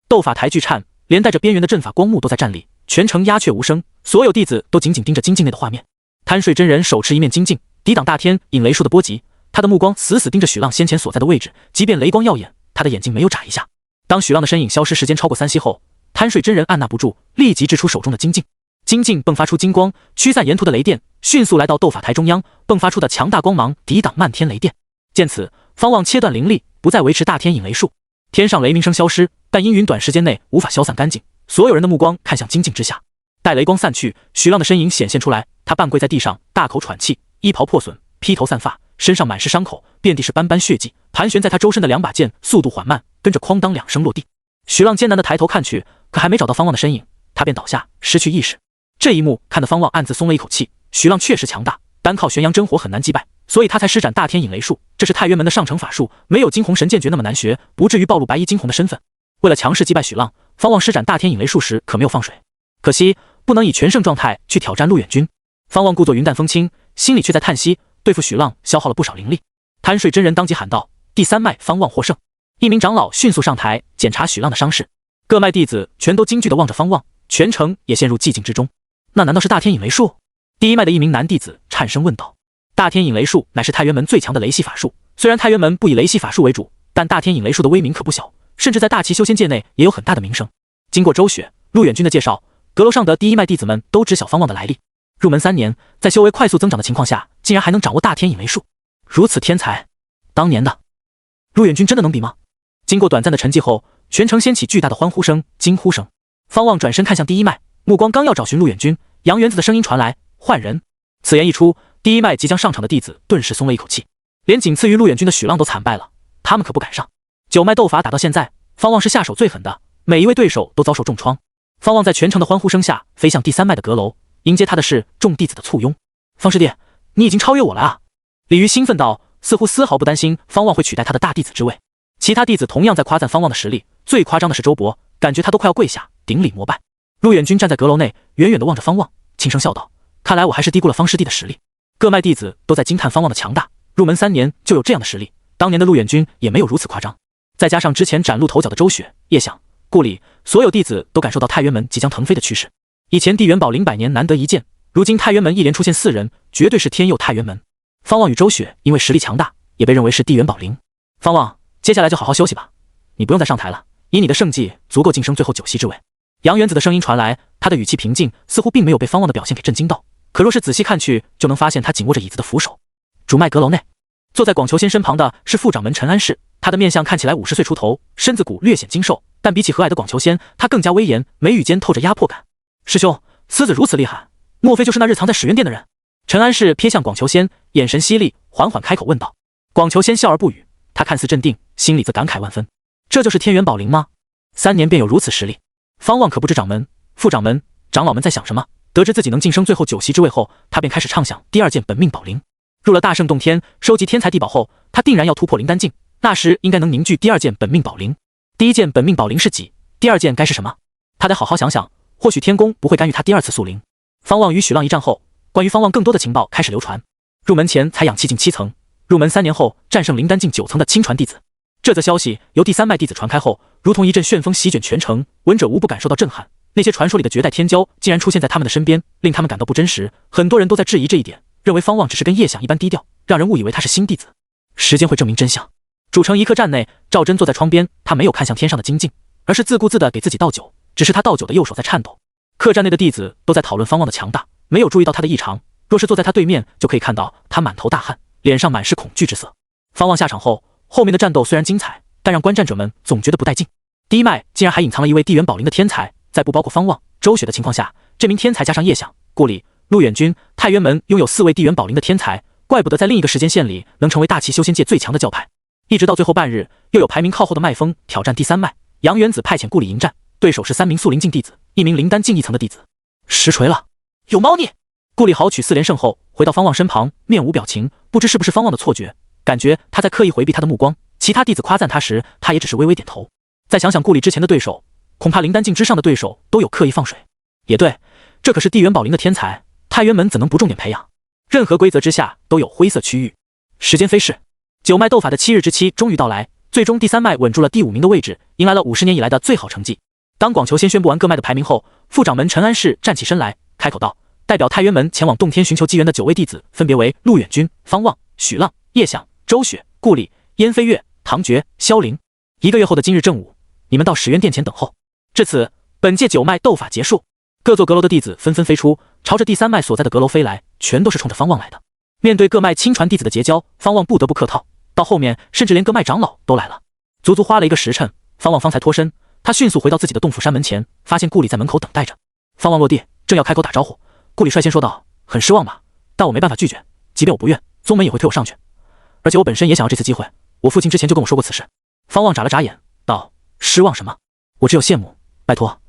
斗法台巨颤，连带着边缘的阵法光幕都在站立，全程鸦雀无声。所有弟子都紧紧盯着金镜内的画面。贪睡真人手持一面金镜，抵挡大天引雷术的波及。他的目光死死盯着许浪先前所在的位置，即便雷光耀眼，他的眼睛没有眨一下。当许浪的身影消失时间超过3息后，贪睡真人按捺不住，立即掷出手中的金镜。金镜迸发出金光，驱散沿途的雷电，迅速来到斗法台中央，迸发出的强大光芒抵挡漫天雷电。见此，方望切断灵力，不再维持大天引雷术。天上雷鸣声消失，但阴云短时间内无法消散干净。所有人的目光看向金镜之下，待雷光散去，许浪的身影显现出来。他半跪在地上，大口喘气，衣袍破损，披头散发，身上满是伤口，遍地是斑斑血迹。盘旋在他周身的两把剑速度缓慢，跟着哐当2声落地。许浪艰难地抬头看去，可还没找到方望的身影，他便倒下，失去意识。这一幕看得方望暗自松了一口气，许浪确实强大，单靠玄阳真火很难击败，所以他才施展大天引雷术。这是太渊门的上乘法术，没有惊鸿神剑诀那么难学，不至于暴露白衣惊鸿的身份。为了强势击败许浪，方望施展大天引雷术时可没有放水，可惜不能以全胜状态去挑战陆远军。方望故作云淡风轻，心里却在叹息，对付许浪消耗了不少灵力。贪睡真人当即喊道：“第3脉方望获胜！”一名长老迅速上台检查许浪的伤势，各脉弟子全都惊惧地望着方望，全城也陷入寂静之中。那难道是大天引雷术？第1脉的一名男弟子颤声问道。大天引雷术乃是太渊门最强的雷系法术，虽然太渊门不以雷系法术为主，但大天引雷术的威名可不小，甚至在大齐修仙界内也有很大的名声。经过周雪、陆远军的介绍，阁楼上的第1脉弟子们都知晓方望的来历。入门3年，在修为快速增长的情况下，竟然还能掌握大天引雷术，如此天才，当年的陆远军真的能比吗？经过短暂的沉寂后，全城掀起巨大的欢呼声、惊呼声。方望转身看向第1脉，目光刚要找寻陆远军，杨元子的声音传来：“换人！”此言一出，第1脉即将上场的弟子顿时松了一口气，连仅次于陆远军的许浪都惨败了，他们可不敢上。9脉斗法打到现在，方望是下手最狠的，每一位对手都遭受重创。方望在全城的欢呼声下飞向第3脉的阁楼，迎接他的是众弟子的簇拥。方师弟，你已经超越我了啊！李鱼兴奋道，似乎丝毫不担心方望会取代他的大弟子之位。其他弟子同样在夸赞方望的实力，最夸张的是周勃，感觉他都快要跪下顶礼膜拜。陆远军站在阁楼内，远远地望着方望，轻声笑道：“看来我还是低估了方师弟的实力。”各脉弟子都在惊叹方望的强大，入门3年就有这样的实力，当年的陆远军也没有如此夸张。再加上之前崭露头角的周雪、叶想、顾里，所有弟子都感受到太渊门即将腾飞的趋势。以前地元宝灵100年难得一见，如今太渊门一连出现4人，绝对是天佑太渊门。方望与周雪因为实力强大，也被认为是地元宝灵。方望，接下来就好好休息吧，你不用再上台了，以你的胜绩足够晋升最后9席之位。杨元子的声音传来，他的语气平静，似乎并没有被方望的表现给震惊到。可若是仔细看去，就能发现他紧握着椅子的扶手。主脉阁楼内，坐在广求仙身旁的是副掌门陈安世，他的面相看起来50岁出头，身子骨略显精瘦，但比起和蔼的广求仙，他更加威严，眉宇间透着压迫感。师兄，此子如此厉害，莫非就是那日藏在始渊殿的人？陈安世瞥向广求仙，眼神犀利，缓缓开口问道。广求仙笑而不语，他看似镇定，心里则感慨万分。这就是天元宝灵吗？3年便有如此实力。方望可不知掌门、副掌门、长老们在想什么。得知自己能晋升最后9席之位后，他便开始畅想第2件本命宝灵。入了大圣洞天，收集天材地宝后，他定然要突破灵丹境，那时应该能凝聚第2件本命宝灵。第1件本命宝灵是几？第2件该是什么？他得好好想想，或许天宫不会干预他第2次塑灵。方望与许浪一战后，关于方望更多的情报开始流传。入门前才养气境7层，入门3年后战胜灵丹境9层的亲传弟子。这则消息由第3脉弟子传开后，如同一阵旋风席卷全城，闻者无不感受到震撼。那些传说里的绝代天骄竟然出现在他们的身边，令他们感到不真实。很多人都在质疑这一点，认为方望只是跟叶想一般低调，让人误以为他是新弟子。时间会证明真相。主城一客栈内，赵真坐在窗边，他没有看向天上的金镜，而是自顾自地给自己倒酒，只是他倒酒的右手在颤抖。客栈内的弟子都在讨论方望的强大，没有注意到他的异常。若是坐在他对面，就可以看到他满头大汗，脸上满是恐惧之色。方望下场后，后面的战斗虽然精彩，但让观战者们总觉得不带劲。第一脉竟然还隐藏了一位地缘宝灵的天才，在不包括方望、周雪的情况下，这名天才加上叶想、顾里、陆远君、太原门拥有4位地缘宝灵的天才，怪不得在另一个时间线里能成为大气修仙界最强的教派。一直到最后半日，又有排名靠后的麦风挑战第3脉，杨元子派遣顾里迎战，对手是3名速灵境弟子，1名灵丹境1层的弟子。实锤了，有猫腻！顾里豪取4连胜后，回到方望身旁，面无表情，不知是不是方望的错觉，感觉他在刻意回避他的目光。其他弟子夸赞他时，他也只是微微点头。再想想顾里之前的对手，恐怕灵丹境之上的对手都有刻意放水。也对，这可是地缘宝灵的天才，太原门怎能不重点培养？任何规则之下都有灰色区域。时间飞逝，9脉斗法的7日之期终于到来，最终第3脉稳住了第5名的位置，迎来了50年以来的最好成绩。当广求仙宣布完各脉的排名后，副掌门陈安世站起身来，开口道：“代表太原门前往洞天寻求机缘的9位弟子，分别为陆远君、方望、许浪、叶想、周雪、顾里、燕飞月、唐觉、萧凌。1个月后的今日正午，你们到始渊殿前等候。”至此，本届9脉斗法结束。各座阁楼的弟子纷纷飞出，朝着第3脉所在的阁楼飞来，全都是冲着方望来的。面对各脉亲传弟子的结交，方望不得不客套，到后面甚至连各脉长老都来了。足足花了1个时辰，方望方才脱身。他迅速回到自己的洞府山门前，发现顾里在门口等待着。方望落地，正要开口打招呼，顾里率先说道：“很失望吧？但我没办法拒绝，即便我不愿，宗门也会推我上去。而且我本身也想要这次机会，我父亲之前就跟我说过此事。”方望眨了眨眼，道：“失望什么？我只有羡慕。拜托，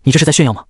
你这是在炫耀吗？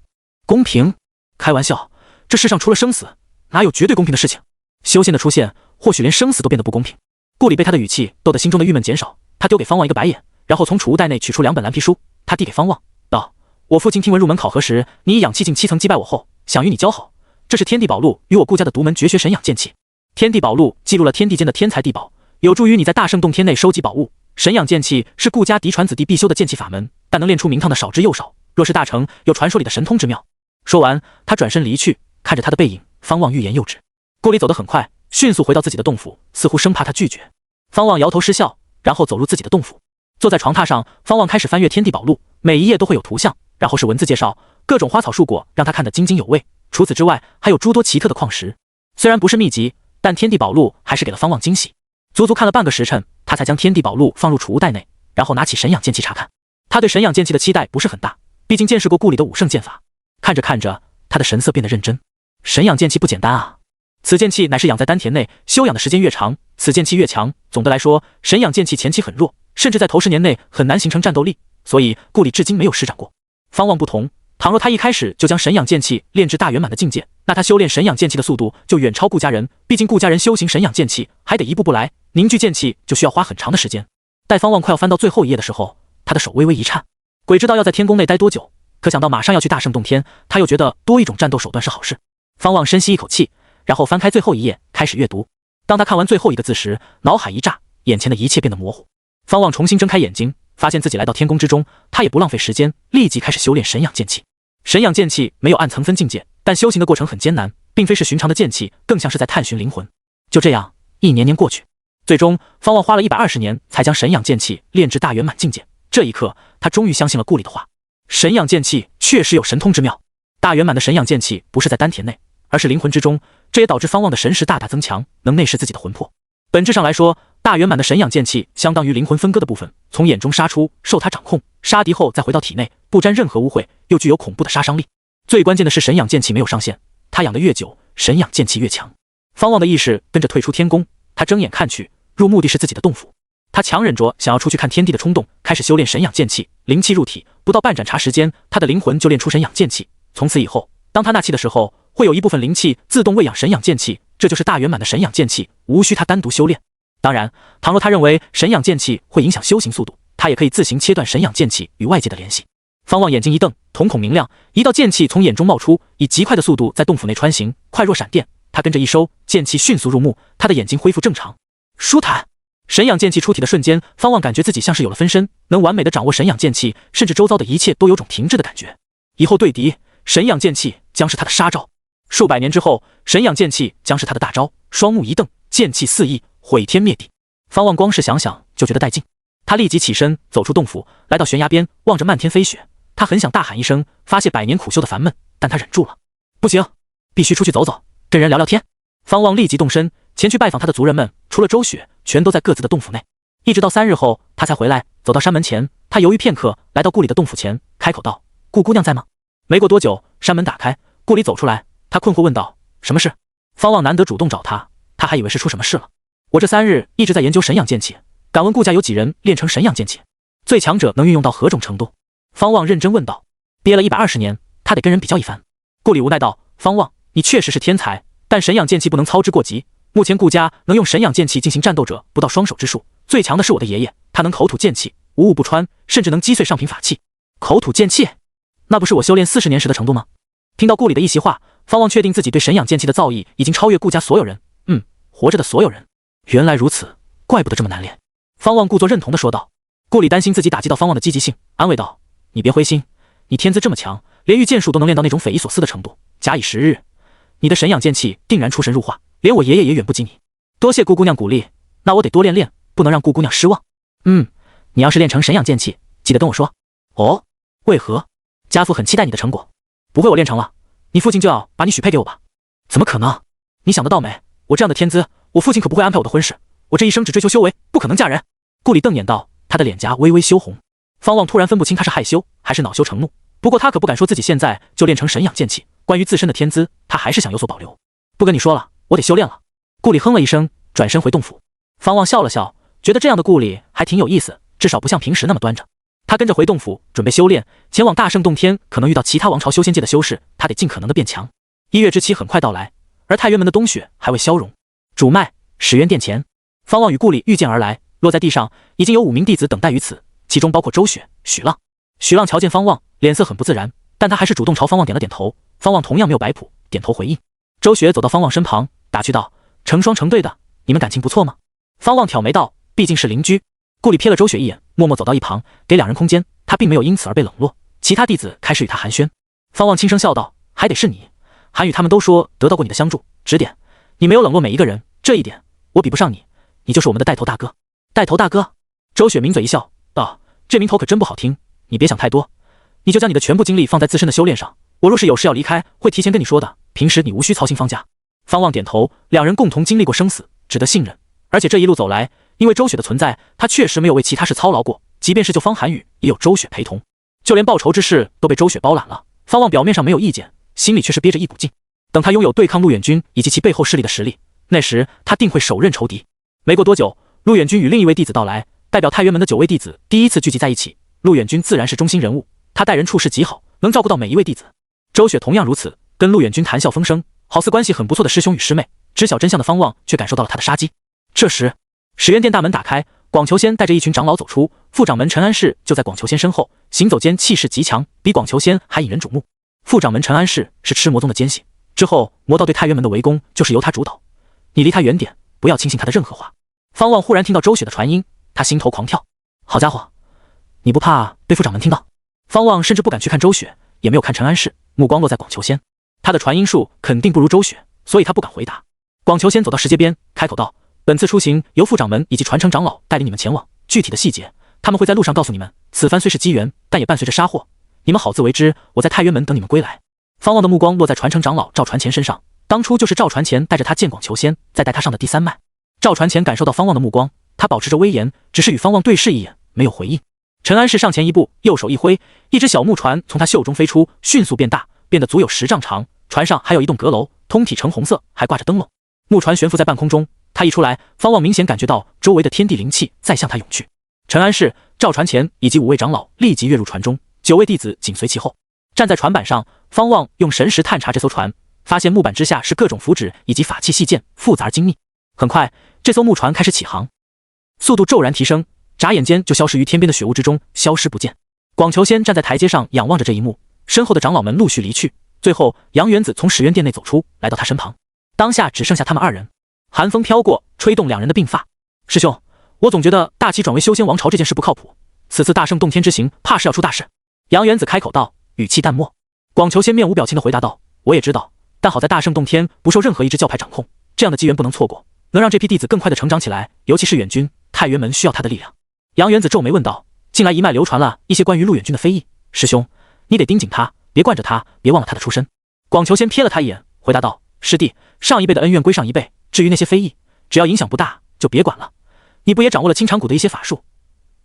公平？开玩笑，这世上除了生死，哪有绝对公平的事情？修仙的出现，或许连生死都变得不公平。”顾里被他的语气逗得心中的郁闷减少，他丢给方望一个白眼，然后从储物袋内取出2本蓝皮书，他递给方望，道：“我父亲听闻入门考核时，你以养气境7层击败我后，想与你交好。这是天地宝录与我顾家的独门绝学神养剑气。天地宝录记录了天地间的天才地宝，有助于你在大圣洞天内收集宝物。神养剑气是顾家嫡传子弟必修的剑气法门，但能练出名堂的少之又少，若是大成，有传说里的神通之妙。”说完，他转身离去，看着他的背影，方望欲言又止。顾里走得很快，迅速回到自己的洞府，似乎生怕他拒绝。方望摇头失笑，然后走入自己的洞府。坐在床榻上，方望开始翻阅天地宝录，每一页都会有图像，然后是文字介绍，各种花草树果让他看得津津有味。除此之外，还有诸多奇特的矿石。虽然不是秘籍，但天地宝录还是给了方望惊喜。足足看了半个时辰，他才将天地宝录放入储物袋内，然后拿起神养剑气查看。他对神养剑气的期待不是很大，毕竟见识过顾里的武圣剑法。看着看着，他的神色变得认真。神养剑气不简单啊！此剑气乃是养在丹田内，修养的时间越长，此剑气越强。总的来说，神养剑气前期很弱，甚至在头10年内很难形成战斗力，所以顾里至今没有施展过。方望不同，倘若他一开始就将神养剑气炼至大圆满的境界，那他修炼神养剑气的速度就远超顾家人。毕竟顾家人修行神养剑气还得一步步来，凝聚剑气就需要花很长的时间。待方望快要翻到最后一页的时候，他的手微微一颤。鬼知道要在天宫内待多久，可想到马上要去大圣洞天，他又觉得多一种战斗手段是好事。方望深吸一口气，然后翻开最后一页，开始阅读。当他看完最后一个字时，脑海一炸，眼前的一切变得模糊。方望重新睁开眼睛，发现自己来到天宫之中，他也不浪费时间，立即开始修炼神养剑气。神养剑气没有按层分境界，但修行的过程很艰难，并非是寻常的剑气，更像是在探寻灵魂。就这样，一年年过去，最终方望花了120年才将神养剑气炼至大圆满境界。这一刻，他终于相信了顾里的话，神养剑气确实有神通之妙。大圆满的神养剑气不是在丹田内，而是灵魂之中，这也导致方望的神识大大增强，能内视自己的魂魄。本质上来说，大圆满的神养剑气相当于灵魂分割的部分，从眼中杀出，受他掌控，杀敌后再回到体内，不沾任何污秽，又具有恐怖的杀伤力。最关键的是神养剑气没有上限，他养得越久，神养剑气越强。方望的意识跟着退出天宫，他睁眼看去，入目的是自己的洞府。他强忍着想要出去看天地的冲动，开始修炼神养剑气，灵气入体，不到半盏茶时间，他的灵魂就炼出神养剑气。从此以后，当他纳气的时候，会有一部分灵气自动喂养神养剑气，这就是大圆满的神养剑气，无需他单独修炼。当然，倘若他认为神养剑气会影响修行速度，他也可以自行切断神养剑气与外界的联系。方望眼睛一瞪，瞳孔明亮，一道剑气从眼中冒出，以极快的速度在洞府内穿行，快若闪电。他跟着一收，剑气迅速入目，他的眼睛恢复正常。舒坦。神养剑气出体的瞬间，方望感觉自己像是有了分身，能完美的掌握神养剑气，甚至周遭的一切都有种停滞的感觉。以后对敌，神养剑气将是他的杀招。数百年之后，神养剑气将是他的大招。双目一瞪，剑气四溢，毁天灭地。方望光是想想就觉得带劲，他立即起身走出洞府，来到悬崖边，望着漫天飞雪。他很想大喊一声，发泄百年苦修的烦闷，但他忍住了。不行，必须出去走走，跟人聊聊天。方望立即动身前去拜访他的族人们，除了周雪，全都在各自的洞府内。一直到3日后，他才回来，走到山门前。他犹豫片刻，来到顾里的洞府前，开口道：“顾姑娘在吗？”没过多久，山门打开，顾里走出来，他困惑问道：“什么事？”方望难得主动找他，他还以为是出什么事了。我这3日一直在研究神养剑气，敢问顾家有几人练成神养剑气？最强者能运用到何种程度？方望认真问道。憋了120年，他得跟人比较一番。顾里无奈道：“方望，你确实是天才，但神养剑气不能操之过急。目前顾家能用神养剑气进行战斗者不到双手之数，最强的是我的爷爷，他能口吐剑气，无物不穿，甚至能击碎上品法器。口吐剑气，那不是我修炼40年时的程度吗？”听到顾里的一席话，方望确定自己对神养剑气的造诣已经超越顾家所有人，活着的所有人。原来如此，怪不得这么难练。方望故作认同地说道。顾里担心自己打击到方望的积极性，安慰道：“你别灰心，你天资这么强，连御剑术都能练到那种匪夷所思的程度，假以时日，你的神养剑气定然出神入化，连我爷爷也远不及你。多谢顾姑娘鼓励，那我得多练练，不能让顾姑娘失望。你要是练成神养剑气，记得跟我说。”“哦，为何？家父很期待你的成果。不会我练成了，你父亲就要把你许配给我吧？”“怎么可能？你想得到没？我这样的天资，我父亲可不会安排我的婚事。我这一生只追求修为，不可能嫁人。”顾里瞪眼道，他的脸颊微微羞红。方望突然分不清他是害羞还是恼羞成怒，不过他可不敢说自己现在就练成神养剑气，关于自身的天资，他还是想有所保留。“不跟你说了，我得修炼了。”顾里哼了一声，转身回洞府。方望笑了笑，觉得这样的顾里还挺有意思，至少不像平时那么端着。他跟着回洞府，准备修炼，前往大圣洞天可能遇到其他王朝修仙界的修士，他得尽可能的变强。1月之期很快到来，而太原门的冬雪还未消融。主脉始渊殿前，方望与顾里御剑而来，落在地上，已经有5名弟子等待于此，其中包括周雪、许浪。许浪瞧见方望，脸色很不自然，但他还是主动朝方望点了点头。方望同样没有摆谱，点头回应。周雪走到方望身旁，打趣道：“成双成对的，你们感情不错吗？”方望挑眉道：“毕竟是邻居。”顾里瞥了周雪一眼，默默走到一旁，给2人空间。他并没有因此而被冷落。其他弟子开始与他寒暄。方望轻声笑道：“还得是你，韩宇他们都说得到过你的相助指点，你没有冷落每一个人，这一点我比不上你，你就是我们的带头大哥。”“带头大哥？”周雪抿嘴一笑道：“这名头可真不好听，你别想太多，你就将你的全部精力放在自身的修炼上。我若是有事要离开，会提前跟你说的，平时你无需操心方家。”方望点头，2人共同经历过生死，值得信任。而且这一路走来，因为周雪的存在，他确实没有为其他事操劳过，即便是救方韩宇，也有周雪陪同，就连报仇之事都被周雪包揽了。方望表面上没有意见，心里却是憋着一股劲。等他拥有对抗陆远军以及其背后势力的实力，那时他定会手刃仇敌。没过多久，陆远军与另一位弟子到来，代表太原门的9位弟子第一次聚集在一起。陆远军自然是中心人物，他待人处事极好，能照顾到每一位弟子。周雪同样如此，跟陆远军谈笑风生，好似关系很不错的师兄与师妹。知晓真相的方望却感受到了他的杀机。这时，始渊殿大门打开，广求仙带着一群长老走出，副掌门陈安世就在广求仙身后，行走间气势极强，比广求仙还引人瞩目。副掌门陈安世是赤魔宗的奸细，之后魔道对太原门的围攻就是由他主导，你离他远点，不要轻信他的任何话。方望忽然听到周雪的传音，他心头狂跳，好家伙，你不怕被副掌门听到？方望甚至不敢去看周雪，也没有看陈安世，目光落在广求仙，他的传音术肯定不如周雪，所以他不敢回答。广求仙走到石阶边，开口道：“本次出行由副掌门以及传承长老带领你们前往，具体的细节他们会在路上告诉你们。此番虽是机缘，但也伴随着杀祸，你们好自为之。我在太原门等你们归来。”方望的目光落在传承长老赵传前身上，当初就是赵传前带着他见广求仙，再带他上的第3脉。赵传前感受到方望的目光，他保持着威严，只是与方望对视一眼，没有回应。陈安世上前一步，右手一挥，一只小木船从他袖中飞出，迅速变大，变得足有10丈长。船上还有一栋阁楼，通体橙红色，还挂着灯笼。木船悬浮在半空中，他一出来，方望明显感觉到周围的天地灵气在向他涌去。陈安世、赵传前以及5位长老立即跃入船中，9位弟子紧随其后。站在船板上，方望用神识探查这艘船，发现木板之下是各种符纸以及法器细件，复杂而精密。很快，这艘木船开始起航，速度骤然提升，眨眼间就消失于天边的雪雾之中，消失不见。广求仙站在台阶上仰望着这一幕，身后的长老们陆续离去，最后杨元子从始渊殿内走出，来到他身旁。当下只剩下他们2人，寒风飘过，吹动2人的鬓发。师兄，我总觉得大齐转为修仙王朝这件事不靠谱，此次大圣洞天之行，怕是要出大事。杨元子开口道，语气淡漠。广求仙面无表情地回答道：“我也知道，但好在大圣洞天不受任何一支教派掌控，这样的机缘不能错过，能让这批弟子更快地成长起来，尤其是远君，太原门需要他的力量。”杨元子皱眉问道：“近来一脉流传了一些关于陆远君的非议，师兄，你得盯紧他，别惯着他，别忘了他的出身。”广求仙瞥了他一眼，回答道：“师弟，上一辈的恩怨归上一辈，至于那些非议，只要影响不大，就别管了。你不也掌握了清场谷的一些法术，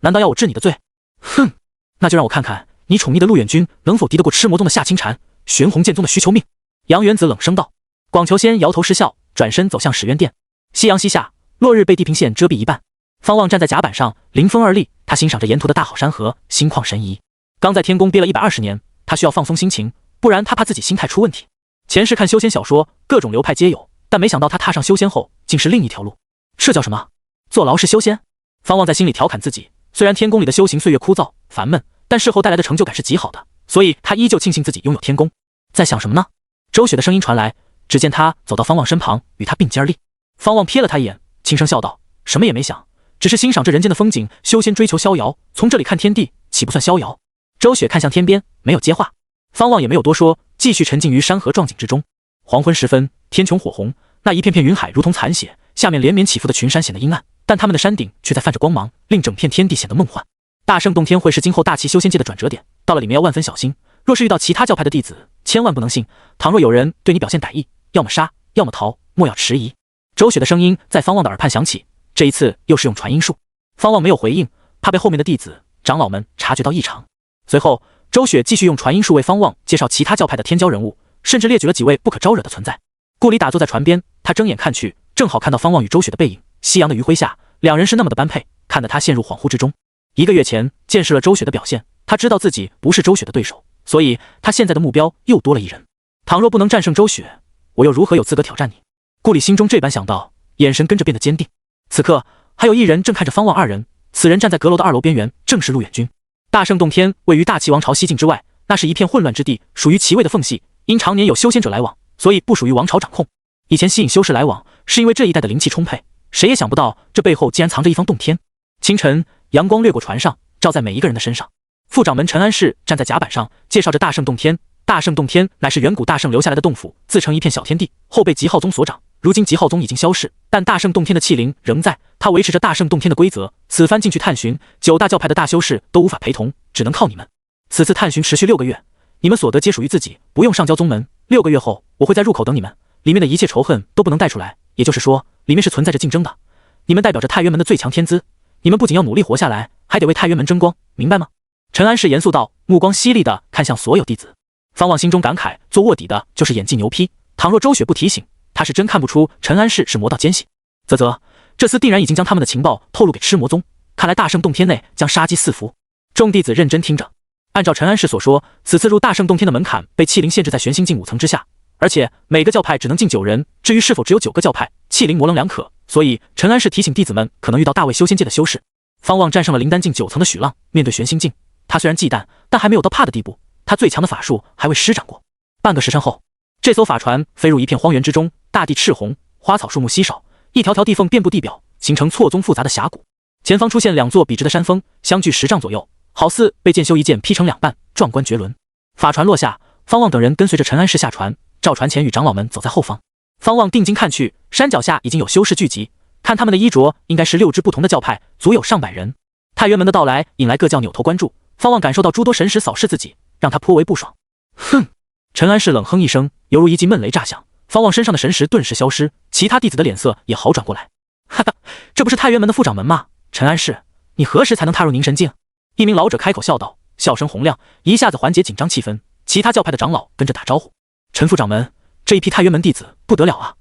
难道要我治你的罪？哼，那就让我看看你宠溺的陆远君能否敌得过痴魔宗的夏清禅，玄洪剑宗的徐求命。”杨元子冷声道。广求仙摇头失笑，转身走向始渊殿。夕阳西下，落日被地平线遮蔽一半。方望站在甲板上，临风而立，他欣赏着沿途的大好山河，心旷神怡。刚在天宫憋了120年，他需要放松心情，不然他怕自己心态出问题。前世看修仙小说，各种流派皆有，但没想到他踏上修仙后，竟是另一条路。这叫什么？坐牢是修仙？方望在心里调侃自己，虽然天宫里的修行岁月枯燥烦闷，但事后带来的成就感是极好的，所以他依旧庆幸自己拥有天宫。在想什么呢？周雪的声音传来，只见他走到方望身旁，与他并肩而立。方望瞥了他一眼，轻声笑道：“什么也没想，只是欣赏这人间的风景，修仙追求逍遥，从这里看天地，岂不算逍遥？”周雪看向天边，没有接话。方望也没有多说，继续沉浸于山河壮景之中。黄昏时分，天穹火红，那一片片云海如同残血，下面连绵起伏的群山显得阴暗，但他们的山顶却在泛着光芒，令整片天地显得梦幻。大圣洞天会是今后大气修仙界的转折点，到了里面要万分小心，若是遇到其他教派的弟子，千万不能信。倘若有人对你表现歹意，要么杀，要么逃，莫要迟疑。周雪的声音在方望的耳畔响起，这一次又是用传音术。方望没有回应，怕被后面的弟子长老们察觉到异常。随后周雪继续用传音术为方望介绍其他教派的天骄人物，甚至列举了几位不可招惹的存在。顾里打坐在船边，他睁眼看去，正好看到方望与周雪的背影，夕阳的余晖下，两人是那么的般配，看得他陷入恍惚之中。1个月前见识了周雪的表现，他知道自己不是周雪的对手，所以他现在的目标又多了一人。倘若不能战胜周雪，我又如何有资格挑战你？顾里心中这般想到，眼神跟着变得坚定。此刻还有一人正看着方望二人，此人站在阁楼的2楼边缘，正是陆远君。大圣洞天位于大齐王朝西境之外，那是一片混乱之地，属于齐魏的缝隙，因常年有修仙者来往，所以不属于王朝掌控。以前吸引修士来往，是因为这一带的灵气充沛，谁也想不到这背后竟然藏着一方洞天。清晨，阳光掠过船上，照在每一个人的身上。副掌门陈安世站在甲板上，介绍着大圣洞天。大圣洞天乃是远古大圣留下来的洞府，自成一片小天地，后被极浩宗所掌。如今极浩宗已经消逝，但大圣洞天的气灵仍在，他维持着大圣洞天的规则。此番进去探寻，9大教派的大修士都无法陪同，只能靠你们。此次探寻持续6个月，你们所得皆属于自己，不用上交宗门。6个月后，我会在入口等你们，里面的一切仇恨都不能带出来，也就是说，里面是存在着竞争的。你们代表着太原门的最强天资，你们不仅要努力活下来，还得为太原门争光，明白吗？陈安世严肃道，目光犀利地看向所有弟子。方望心中感慨，做卧底的就是演技牛批，倘若周雪不提醒，他是真看不出陈安世是魔道奸细。啧啧，这厮定然已经将他们的情报透露给痴魔宗，看来大圣洞天内将杀机四伏。众弟子认真听着，按照陈安世所说，此次入大圣洞天的门槛被气灵限制在玄心境5层之下，而且每个教派只能进9人，至于是否只有9个教派，气灵模棱两可，所以陈安世提醒弟子们可能遇到大位修仙界的修士。方望战胜了灵丹境9层的许浪，面对玄心境，他虽然忌惮，但还没有到怕的地步，他最强的法术还未施展过。半个时辰后，这艘法船飞入一片荒原之中，大地赤红，花草树木稀少，一条条地缝遍布地表，形成错综复杂的峡谷。前方出现2座笔直的山峰，相距10丈左右，好似被剑修一剑劈成2半，壮观绝伦。法船落下，方望等人跟随着陈安世下船，赵船前与长老们走在后方。方望定睛看去，山脚下已经有修士聚集，看他们的衣着，应该是6支不同的教派，足有上百人。太原门的到来引来各教扭头关注，方望感受到诸多神识扫视自己，让他颇为不爽。哼！陈安世冷哼一声，犹如一记闷雷炸响，方望身上的神识顿时消失，其他弟子的脸色也好转过来。哈哈，这不是太原门的副掌门吗？陈安世，你何时才能踏入凝神境？一名老者开口笑道，笑声洪亮，一下子缓解紧张气氛。其他教派的长老跟着打招呼。陈副掌门，这一批太原门弟子不得了啊！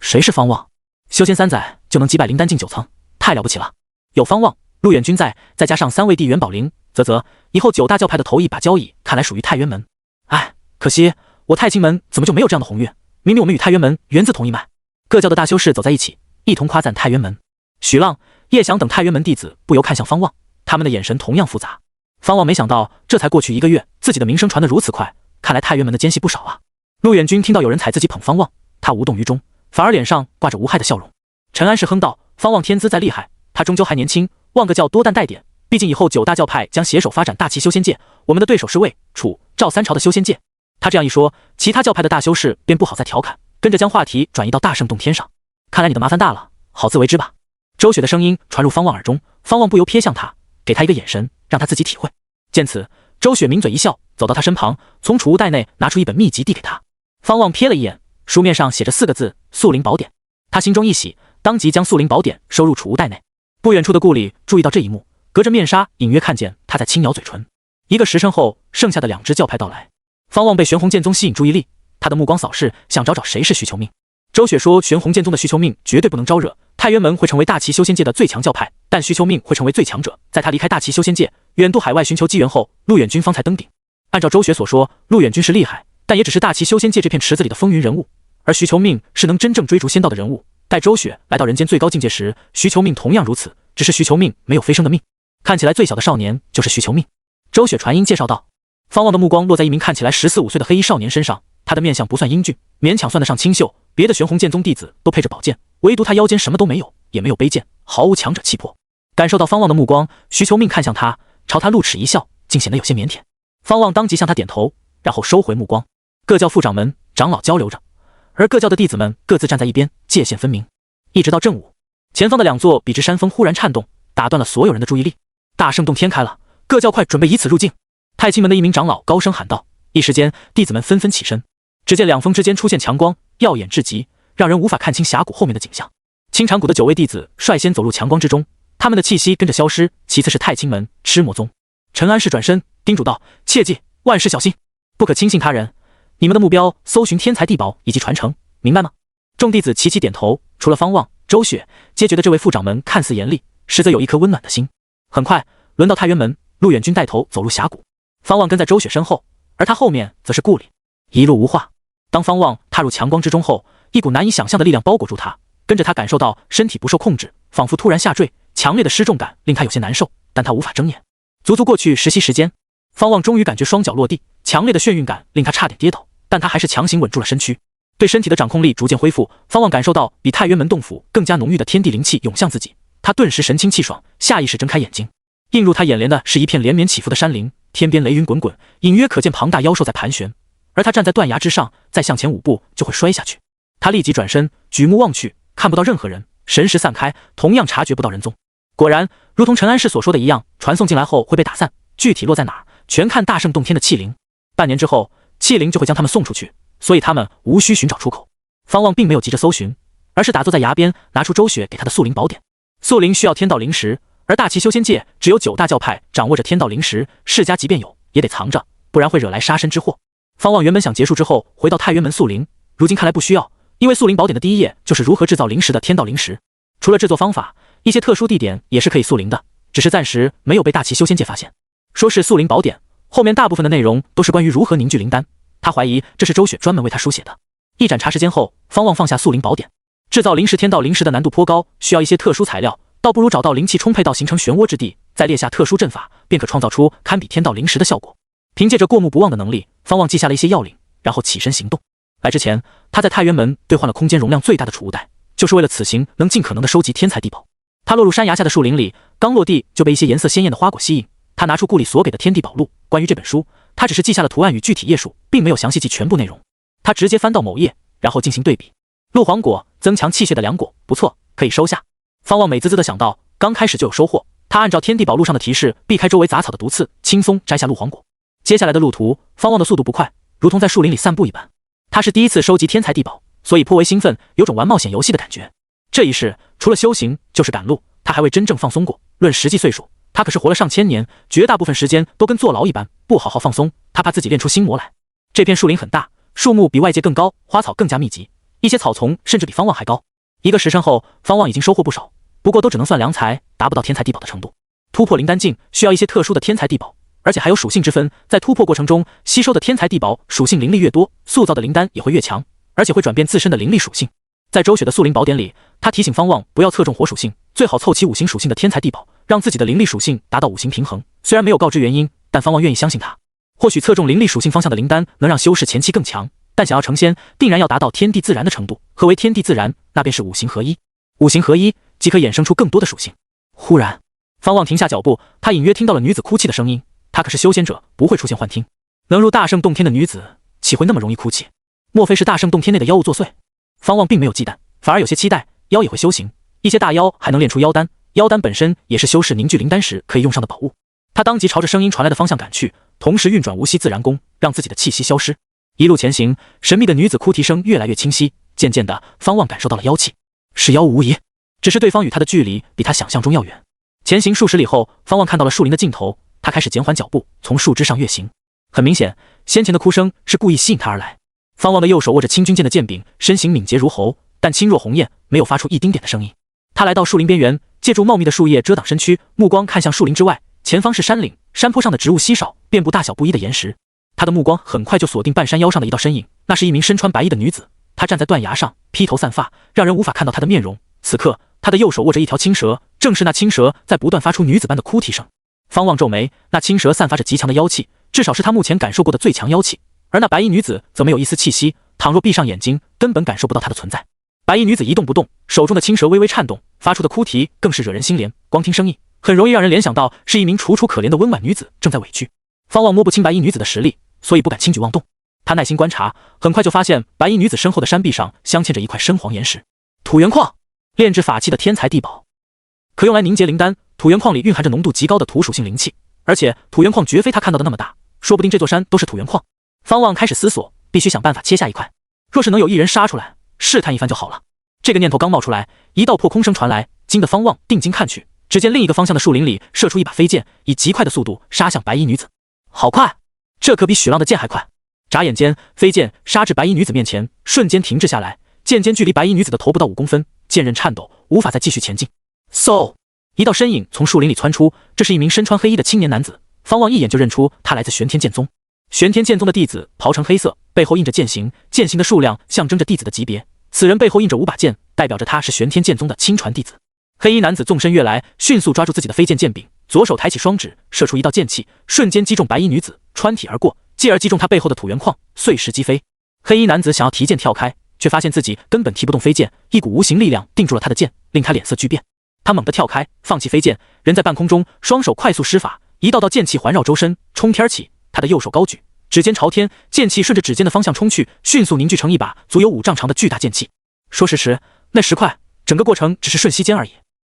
谁是方望？修仙3载就能击败灵丹境9层，太了不起了！有方望、陆远君在，再加上3位地元宝灵，啧，以后9大教派的头一把交椅，看来属于太原门。哎，可惜我太清门怎么就没有这样的鸿运？明明我们与太原门源自同一脉。各教的大修士走在一起，一同夸赞太原门。许浪、叶翔等太原门弟子不由看向方望，他们的眼神同样复杂。方望没想到，这才过去1个月，自己的名声传得如此快，看来太原门的奸细不少啊。陆远君听到有人踩自己捧方望，他无动于衷，反而脸上挂着无害的笑容。陈安世哼道，方望天资再厉害，他终究还年轻，望个教多担待点，毕竟以后9大教派将携手发展大齐修仙界，我们的对手是魏、楚、赵3朝的修仙界。他这样一说，其他教派的大修士便不好再调侃，跟着将话题转移到大圣洞天上。看来你的麻烦大了，好自为之吧。周雪的声音传入方望耳中，方望不由瞥向他，给他一个眼神，让他自己体会。见此，周雪抿嘴一笑，走到他身旁，从储物袋内拿出一本秘籍递给他。方望瞥了一眼，书面上写着4个字：速灵宝典。他心中一喜，当即将速灵宝典收入储物袋内。不远处的顾里注意到这一幕，隔着面纱隐约看见他在轻咬嘴唇。一个时辰后，剩下的2支教派到来。方望被玄红剑宗吸引注意力，他的目光扫视，想找找谁是徐求命。周雪说，玄红剑宗的徐求命绝对不能招惹，太渊门会成为大齐修仙界的最强教派，但徐求命会成为最强者。在他离开大齐修仙界，远渡海外寻求机缘后，陆远君方才登顶。按照周雪所说，陆远君是厉害，但也只是大齐修仙界这片池子里的风云人物，而徐求命是能真正追逐仙道的人物。待周雪来到人间最高境界时，徐求命同样如此，只是徐求命没有飞升的命。看起来最小的少年就是徐求命。周雪传音介绍道。方望的目光落在一名看起来14、15岁的黑衣少年身上，他的面相不算英俊，勉强算得上清秀。别的玄红剑宗弟子都配着宝剑，唯独他腰间什么都没有，也没有背剑，毫无强者气魄。感受到方望的目光，徐求命看向他，朝他露齿一笑，竟显得有些腼腆。方望当即向他点头，然后收回目光。各教副掌门、长老交流着，而各教的弟子们各自站在一边，界限分明。一直到正午，前方的2座笔直山峰忽然颤动，打断了所有人的注意力。大圣洞天开了，各教快准备以此入境。太清门的一名长老高声喊道，一时间弟子们纷纷起身。只见2峰之间出现强光，耀眼至极，让人无法看清峡谷后面的景象。青禅谷的9位弟子率先走入强光之中，他们的气息跟着消失。其次是太清门、痴魔宗。陈安世转身叮嘱道，切记万事小心，不可轻信他人，你们的目标搜寻天才地宝以及传承，明白吗？众弟子齐齐点头，除了方望、周雪，皆觉得这位副掌门看似严厉，实则有一颗温暖的心。很快轮到太渊门，陆远君带头走入峡谷，方望跟在周雪身后，而他后面则是顾里。一路无话。当方望踏入强光之中后，一股难以想象的力量包裹住他，跟着他感受到身体不受控制，仿佛突然下坠，强烈的失重感令他有些难受，但他无法睁眼。足足过去10息时间，方望终于感觉双脚落地，强烈的眩晕感令他差点跌倒，但他还是强行稳住了身躯。对身体的掌控力逐渐恢复，方望感受到比太渊门洞府更加浓郁的天地灵气涌向自己，他顿时神清气爽，下意识睁开眼睛。映入他眼帘的是一片连绵起伏的山林，天边雷云滚滚，隐约可见庞大妖兽在盘旋，而他站在断崖之上，再向前5步就会摔下去。他立即转身，举目望去，看不到任何人，神识散开，同样察觉不到人踪。果然，如同陈安世所说的一样，传送进来后会被打散，具体落在哪儿，全看大圣洞天的气灵。半年之后，气灵就会将他们送出去，所以他们无需寻找出口。方望并没有急着搜寻，而是打坐在崖边，拿出周雪给他的速灵宝典。速灵需要天道灵石，而大齐修仙界只有9大教派掌握着天道灵石，世家即便有，也得藏着，不然会惹来杀身之祸。方望原本想结束之后回到太渊门速灵，如今看来不需要，因为速灵宝典的第一页就是如何制造灵石的天道灵石。除了制作方法，一些特殊地点也是可以速灵的，只是暂时没有被大齐修仙界发现。说是速灵宝典，后面大部分的内容都是关于如何凝聚灵丹，他怀疑这是周雪专门为他书写的。一盏茶时间后，方望放下速灵宝典。制造灵石天道灵石的难度颇高，需要一些特殊材料，倒不如找到灵气充沛到形成漩涡之地，再列下特殊阵法，便可创造出堪比天道灵石的效果。凭借着过目不忘的能力，方望记下了一些要领，然后起身行动。来之前，他在太渊门兑换了空间容量最大的储物袋，就是为了此行能尽可能的收集天才地宝。他落入山崖下的树林里，刚落地就被一些颜色鲜艳的花果吸引。他拿出顾里所给的天地宝录，关于这本书，他只是记下了图案与具体页数，并没有详细记全部内容。他直接翻到某页，然后进行对比。鹿黄果，增强气血的良果，不错，可以收下。方望美滋滋地想到，刚开始就有收获。他按照天地宝录上的提示，避开周围杂草的毒刺，轻松摘下鹿黄果。接下来的路途，方望的速度不快，如同在树林里散步一般。他是第一次收集天才地宝，所以颇为兴奋，有种玩冒险游戏的感觉。这一世除了修行就是赶路，他还未真正放松过。论实际岁数，他可是活了上千年，绝大部分时间都跟坐牢一般，不好好放松，他怕自己练出心魔来。这片树林很大，树木比外界更高，花草更加密集，一些草丛甚至比方望还高。一个时辰后，方望已经收获不少，不过都只能算良材，达不到天才地宝的程度。突破灵丹境需要一些特殊的天才地宝，而且还有属性之分，在突破过程中吸收的天才地宝属性灵力越多，塑造的灵丹也会越强，而且会转变自身的灵力属性。在周雪的速灵宝典里，他提醒方望不要侧重火属性，最好凑齐5行属性的天才地宝，让自己的灵力属性达到5行平衡。虽然没有告知原因，但方望愿意相信他。或许侧重灵力属性方向的灵丹能让修士前期更强，但想要成仙，定然要达到天地自然的程度。何为天地自然？那便是5行合一。5行合一即可衍生出更多的属性。忽然，方望停下脚步，他隐约听到了女子哭泣的声音。她可是修仙者，不会出现幻听。能入大圣洞天的女子，岂会那么容易哭泣？莫非是大圣洞天内的妖物作祟？方望并没有忌惮，反而有些期待，妖也会修行，一些大妖还能炼出妖丹，妖丹本身也是修士凝聚灵丹时可以用上的宝物。他当即朝着声音传来的方向赶去，同时运转无息自然功，让自己的气息消失。一路前行，神秘的女子哭啼声越来越清晰，渐渐的，方望感受到了妖气，是妖物无疑，只是对方与他的距离比他想象中要远。前行数十里后，方望看到了树林的尽头，他开始减缓脚步，从树枝上跃行。很明显，先前的哭声是故意吸引他而来。方望的右手握着青军剑的剑柄，身形敏捷如猴，但轻若鸿雁，没有发出一丁点的声音。他来到树林边缘，借助茂密的树叶遮挡身躯，目光看向树林之外，前方是山岭，山坡上的植物稀少，遍布大小不一的岩石。他的目光很快就锁定半山腰上的一道身影，那是一名身穿白衣的女子。她站在断崖上，披头散发，让人无法看到她的面容。此刻，她的右手握着一条青蛇，正是那青蛇在不断发出女子般的哭啼声。方望皱眉，那青蛇散发着极强的妖气，至少是他目前感受过的最强妖气，而那白衣女子则没有一丝气息，倘若闭上眼睛，根本感受不到她的存在。白衣女子一动不动，手中的青蛇微微颤动，发出的哭啼更是惹人心怜，光听声音，很容易让人联想到是一名楚楚可怜的温婉女子正在委屈。方望摸不清白衣女子的实力，所以不敢轻举妄动。他耐心观察，很快就发现白衣女子身后的山壁上镶嵌着一块深黄岩石，土元矿，炼制法器的天材地宝，可用来凝结灵丹。土元矿里蕴含着浓度极高的土属性灵气，而且土元矿绝非他看到的那么大，说不定这座山都是土元矿。方望开始思索，必须想办法切下一块，若是能有一人杀出来，试探一番就好了。这个念头刚冒出来，一道破空声传来，惊得方望定睛看去，只见另一个方向的树林里射出一把飞剑，以极快的速度杀向白衣女子。好快，这可比许浪的剑还快。眨眼间，飞剑杀至白衣女子面前，瞬间停滞下来，剑尖距离白衣女子的头不到5公分，剑刃颤抖，无法再继续前进。嗖！一道身影从树林里窜出，这是一名身穿黑衣的青年男子。方望一眼就认出他来自玄天剑宗。玄天剑宗的弟子袍成黑色，背后印着剑形，剑形的数量象征着弟子的级别。此人背后印着5把剑，代表着他是玄天剑宗的亲传弟子。黑衣男子纵身跃来，迅速抓住自己的飞剑剑柄，左手抬起双指，射出一道剑气，瞬间击中白衣女子，穿体而过，继而击中他背后的土元矿，碎石击飞。黑衣男子想要提剑跳开，却发现自己根本提不动飞剑，一股无形力量定住了他的剑，令他脸色巨变。他猛地跳开，放弃飞剑，人在半空中，双手快速施法，一道道剑气环绕周身，冲天起。他的右手高举，指尖朝天，剑气顺着指尖的方向冲去，迅速凝聚成一把足有5丈长的巨大剑气。说时迟，那时快，整个过程只是瞬息间而已。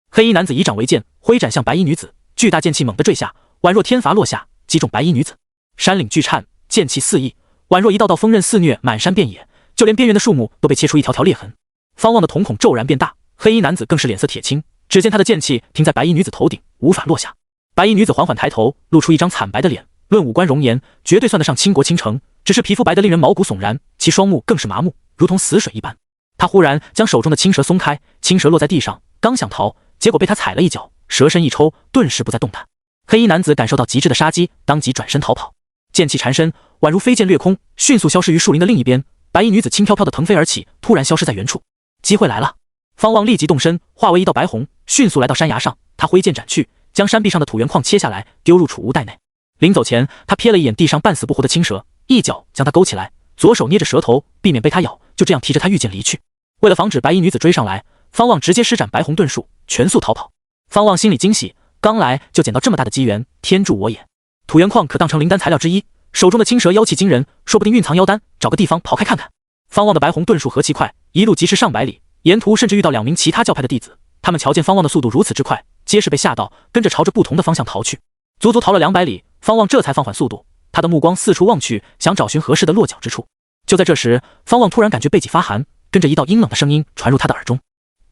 黑衣男子以掌为剑，挥斩向白衣女子，巨大剑气猛地坠下，宛若天罚落下，击中白衣女子。山岭巨颤，剑气四溢，宛若一道道锋刃肆虐，满山遍野，就连边缘的树木都被切出一条条裂痕。方望的瞳孔骤然变大，黑衣男子更是脸色铁青。只见他的剑气停在白衣女子头顶，无法落下。白衣女子缓缓抬头，露出一张惨白的脸，论五官容颜，绝对算得上倾国倾城，只是皮肤白得令人毛骨悚然，其双目更是麻木，如同死水一般。他忽然将手中的青蛇松开，青蛇落在地上，刚想逃，结果被他踩了一脚，蛇身一抽，顿时不再动弹。黑衣男子感受到极致的杀机，当即转身逃跑，剑气缠身，宛如飞剑掠空，迅速消失于树林的另一边。白衣女子轻飘飘地腾飞而起，突然消失在原处。机会来了！方望立即动身，化为一道白虹，迅速来到山崖上。他挥剑斩去，将山壁上的土元矿切下来，丢入储物袋内。临走前，他瞥了一眼地上半死不活的青蛇，一脚将它勾起来，左手捏着蛇头，避免被它咬，就这样提着它御剑离去。为了防止白衣女子追上来，方望直接施展白虹遁术，全速逃跑。方望心里惊喜，刚来就捡到这么大的机缘，天助我也！土元矿可当成灵丹材料之一，手中的青蛇妖气惊人，说不定蕴藏妖丹，找个地方刨开看看。方望的白虹遁术何其快，一路疾驰上百里，沿途甚至遇到2名其他教派的弟子，他们瞧见方望的速度如此之快，皆是被吓到，跟着朝着不同的方向逃去。足足逃了200里，方望这才放缓速度，他的目光四处望去，想找寻合适的落脚之处。就在这时，方望突然感觉背脊发寒，跟着一道阴冷的声音传入他的耳中：“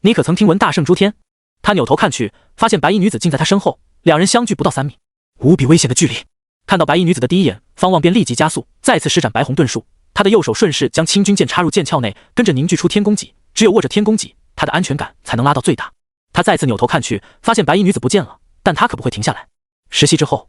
你可曾听闻大圣诸天？”他扭头看去，发现白衣女子竟在他身后，两人相距不到3米，无比危险的距离。看到白衣女子的第一眼，方望便立即加速，再次施展白虹遁术。他的右手顺势将青军剑插入剑鞘内，跟着凝聚出天宫戟。只有握着天宫戟，他的安全感才能拉到最大。他再次扭头看去，发现白衣女子不见了，但他可不会停下来。10息之后，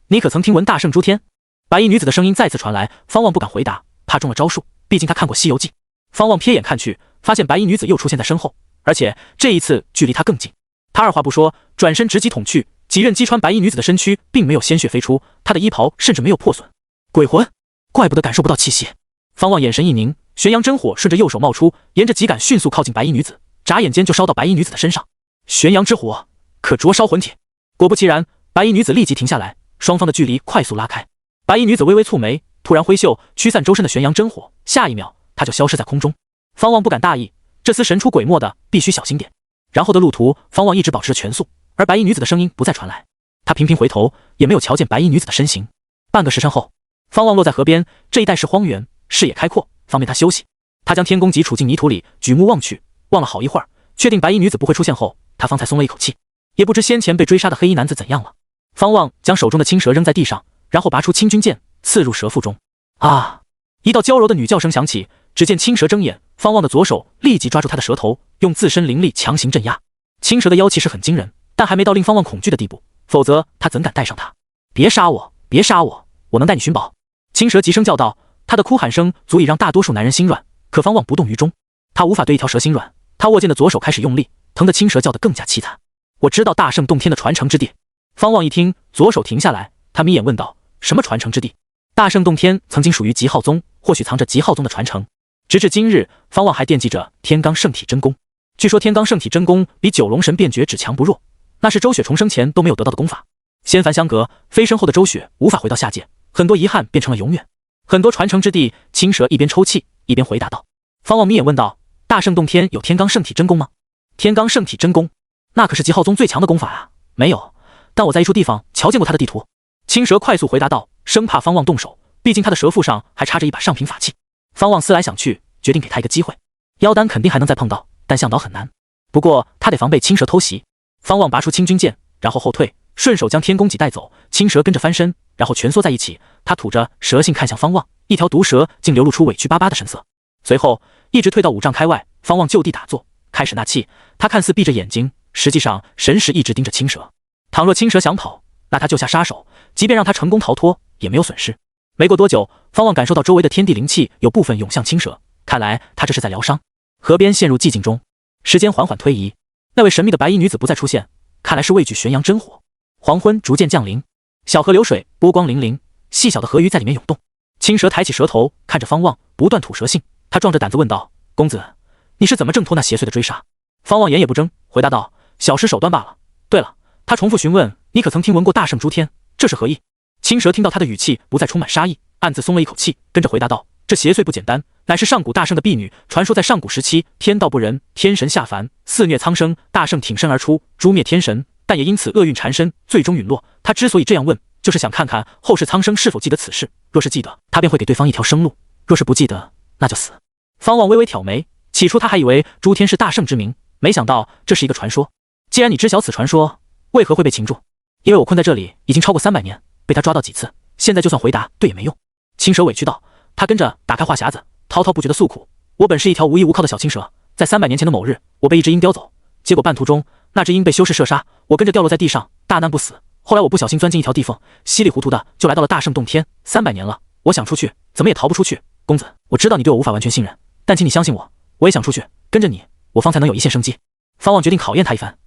你可曾听闻大圣诸天？白衣女子的声音再次传来，方望不敢回答，怕中了招数，毕竟他看过《西游记》。方望瞥眼看去，发现白衣女子又出现在身后，而且这一次距离他更近。他二话不说，转身直击捅去，几刃击穿白衣女子的身躯，并没有鲜血飞出，她的衣袍甚至没有破损。鬼魂，怪不得感受不到气息。方望眼神一凝，玄阳真火顺着右手冒出，沿着脊杆迅速靠近白衣女子，眨眼间就烧到白衣女子的身上。玄阳之火可灼烧魂体。果不其然，白衣女子立即停下来，双方的距离快速拉开。白衣女子微微蹙眉，突然挥袖驱散周身的玄阳真火，下一秒他就消失在空中。方望不敢大意，这厮神出鬼没的，必须小心点。然后的路途，方望一直保持着全速，而白衣女子的声音不再传来。他频频回头，也没有瞧见白衣女子的身形。半个时辰后，方望落在河边，这一带是荒原，视野开阔，方便他休息。他将天宫戟杵进泥土里，举目望去，望了好一会儿，确定白衣女子不会出现后，他方才松了一口气。也不知先前被追杀的黑衣男子怎样了。方望将手中的青蛇扔在地上，然后拔出青军剑，刺入蛇腹中。啊！一道娇柔的女叫声响起，只见青蛇睁眼，方望的左手立即抓住她的舌头，用自身灵力强行镇压。青蛇的妖气是很惊人，但还没到令方望恐惧的地步，否则他怎敢带上她？别杀我！别杀我！我能带你寻宝！青蛇急声叫道，他的哭喊声足以让大多数男人心软，可方望不动于衷，他无法对一条蛇心软。他握剑的左手开始用力，疼得青蛇叫得更加凄惨。我知道大圣洞天的传承之地。方望一听，左手停下来，他眯眼问道：什么传承之地？大圣洞天曾经属于极浩宗，或许藏着极浩宗的传承。直至今日，方望还惦记着天罡圣体真功。据说天罡圣体真功比九龙神变绝只强不弱，那是周雪重生前都没有得到的功法。仙凡相隔，飞升后的周雪无法回到下界，很多遗憾变成了永远。很多传承之地，青蛇一边抽泣一边回答道。方望眯眼问道：大圣洞天有天罡圣体真功吗？天罡圣体真功，那可是极浩宗最强的功法啊！没有，但我在一处地方瞧见过他的地图。青蛇快速回答道，生怕方望动手，毕竟他的蛇腹上还插着一把上品法器。方望思来想去，决定给他一个机会。妖丹肯定还能再碰到，但向导很难。不过他得防备青蛇偷袭。方望拔出青军剑，然后后退，顺手将天宫戟带走。青蛇跟着翻身，然后蜷缩在一起。他吐着蛇信看向方望，一条毒蛇竟流露出委屈巴巴的神色。随后一直退到5丈开外，方望就地打坐，开始纳气。他看似闭着眼睛，实际上神识一直盯着青蛇。倘若青蛇想跑，那他就下杀手，即便让他成功逃脱，也没有损失。没过多久，方望感受到周围的天地灵气有部分涌向青蛇，看来他这是在疗伤。河边陷入寂静中，时间缓缓推移，那位神秘的白衣女子不再出现，看来是畏惧玄阳真火。黄昏逐渐降临，小河流水波光粼粼，细小的河鱼在里面涌动。青蛇抬起蛇头看着方望，不断吐蛇信。他壮着胆子问道：公子，你是怎么挣脱那邪祟的追杀？方望眼也不睁，回答道：小施手段罢了。对了，他重复询问：你可曾听闻过大圣诸天？这是何意？青蛇听到他的语气不再充满杀意，暗自松了一口气，跟着回答道：这邪祟不简单，乃是上古大圣的婢女。传说在上古时期，天道不仁，天神下凡肆虐苍生，大圣挺身而出，诛灭天神，但也因此厄运缠身，最终陨落。他之所以这样问，就是想看看后世苍生是否记得此事。若是记得，他便会给对方一条生路；若是不记得，那就死。方望微微挑眉，起初他还以为诸天是大圣之名，没想到这是一个传说。既然你知晓此传说，为何会被擒住？因为我困在这里已经超过300年，被他抓到几次，现在就算回答对也没用。青蛇委屈道。他跟着打开话匣子，滔滔不绝的诉苦。我本是一条无依无靠的小青蛇，在300年前的某日，我被一只鹰叼走，结果半途中那只鹰被修士射杀，我跟着掉落在地上，大难不死。后来我不小心钻进一条地缝，稀里糊涂的就来到了大圣洞天。300年了，我想出去，怎么也逃不出去。公子，我知道你对我无法完全信任，但请你相信我，我也想出去，跟着你，我方才能有一线生机。方望决定考验他一番。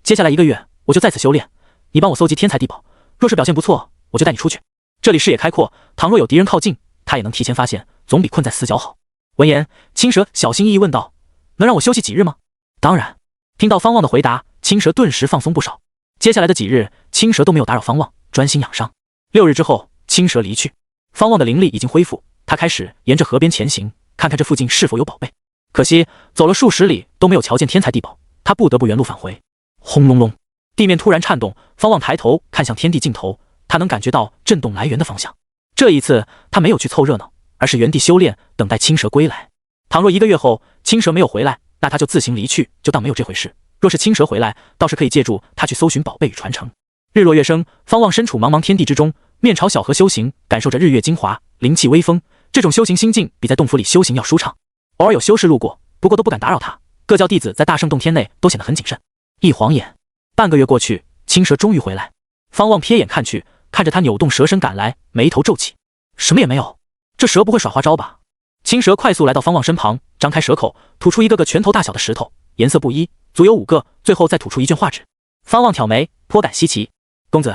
接下来1个月，我就在此修炼，你帮我搜集天才地宝，若是表现不错，我就带你出去。这里视野开阔，倘若有敌人靠近，他也能提前发现，总比困在死角好。闻言，青蛇小心翼翼问道：能让我休息几日吗？当然。听到方望的回答，青蛇顿时放松不少。接下来的几日，青蛇都没有打扰方望，专心养伤。6日之后，青蛇离去，方望的灵力已经恢复，他开始沿着河边前行，看看这附近是否有宝贝。可惜走了数十里都没有瞧见天才地宝，他不得不原路返回。轰隆隆，地面突然颤动，方望抬头看向天地尽头，他能感觉到震动来源的方向。这一次他没有去凑热闹，而是原地修炼，等待青蛇归来。倘若1个月后青蛇没有回来，那他就自行离去，就当没有这回事。若是青蛇回来，倒是可以借助他去搜寻宝贝与传承。日落月升，方望身处茫茫天地之中，面朝小河修行，感受着日月精华，灵气微风。这种修行心境比在洞府里修行要舒畅。偶尔有修士路过，不过都不敢打扰他。各教弟子在大圣洞天内都显得很谨慎。一晃眼，半个月过去，青蛇终于回来。方望瞥眼看去，看着他扭动蛇身赶来，眉头皱起。什么也没有，这蛇不会耍花招吧？青蛇快速来到方望身旁，张开蛇口，吐出一个个拳头大小的石头，颜色不一，足有5个，最后再吐出一卷画纸。方望挑眉，颇感稀奇。公子，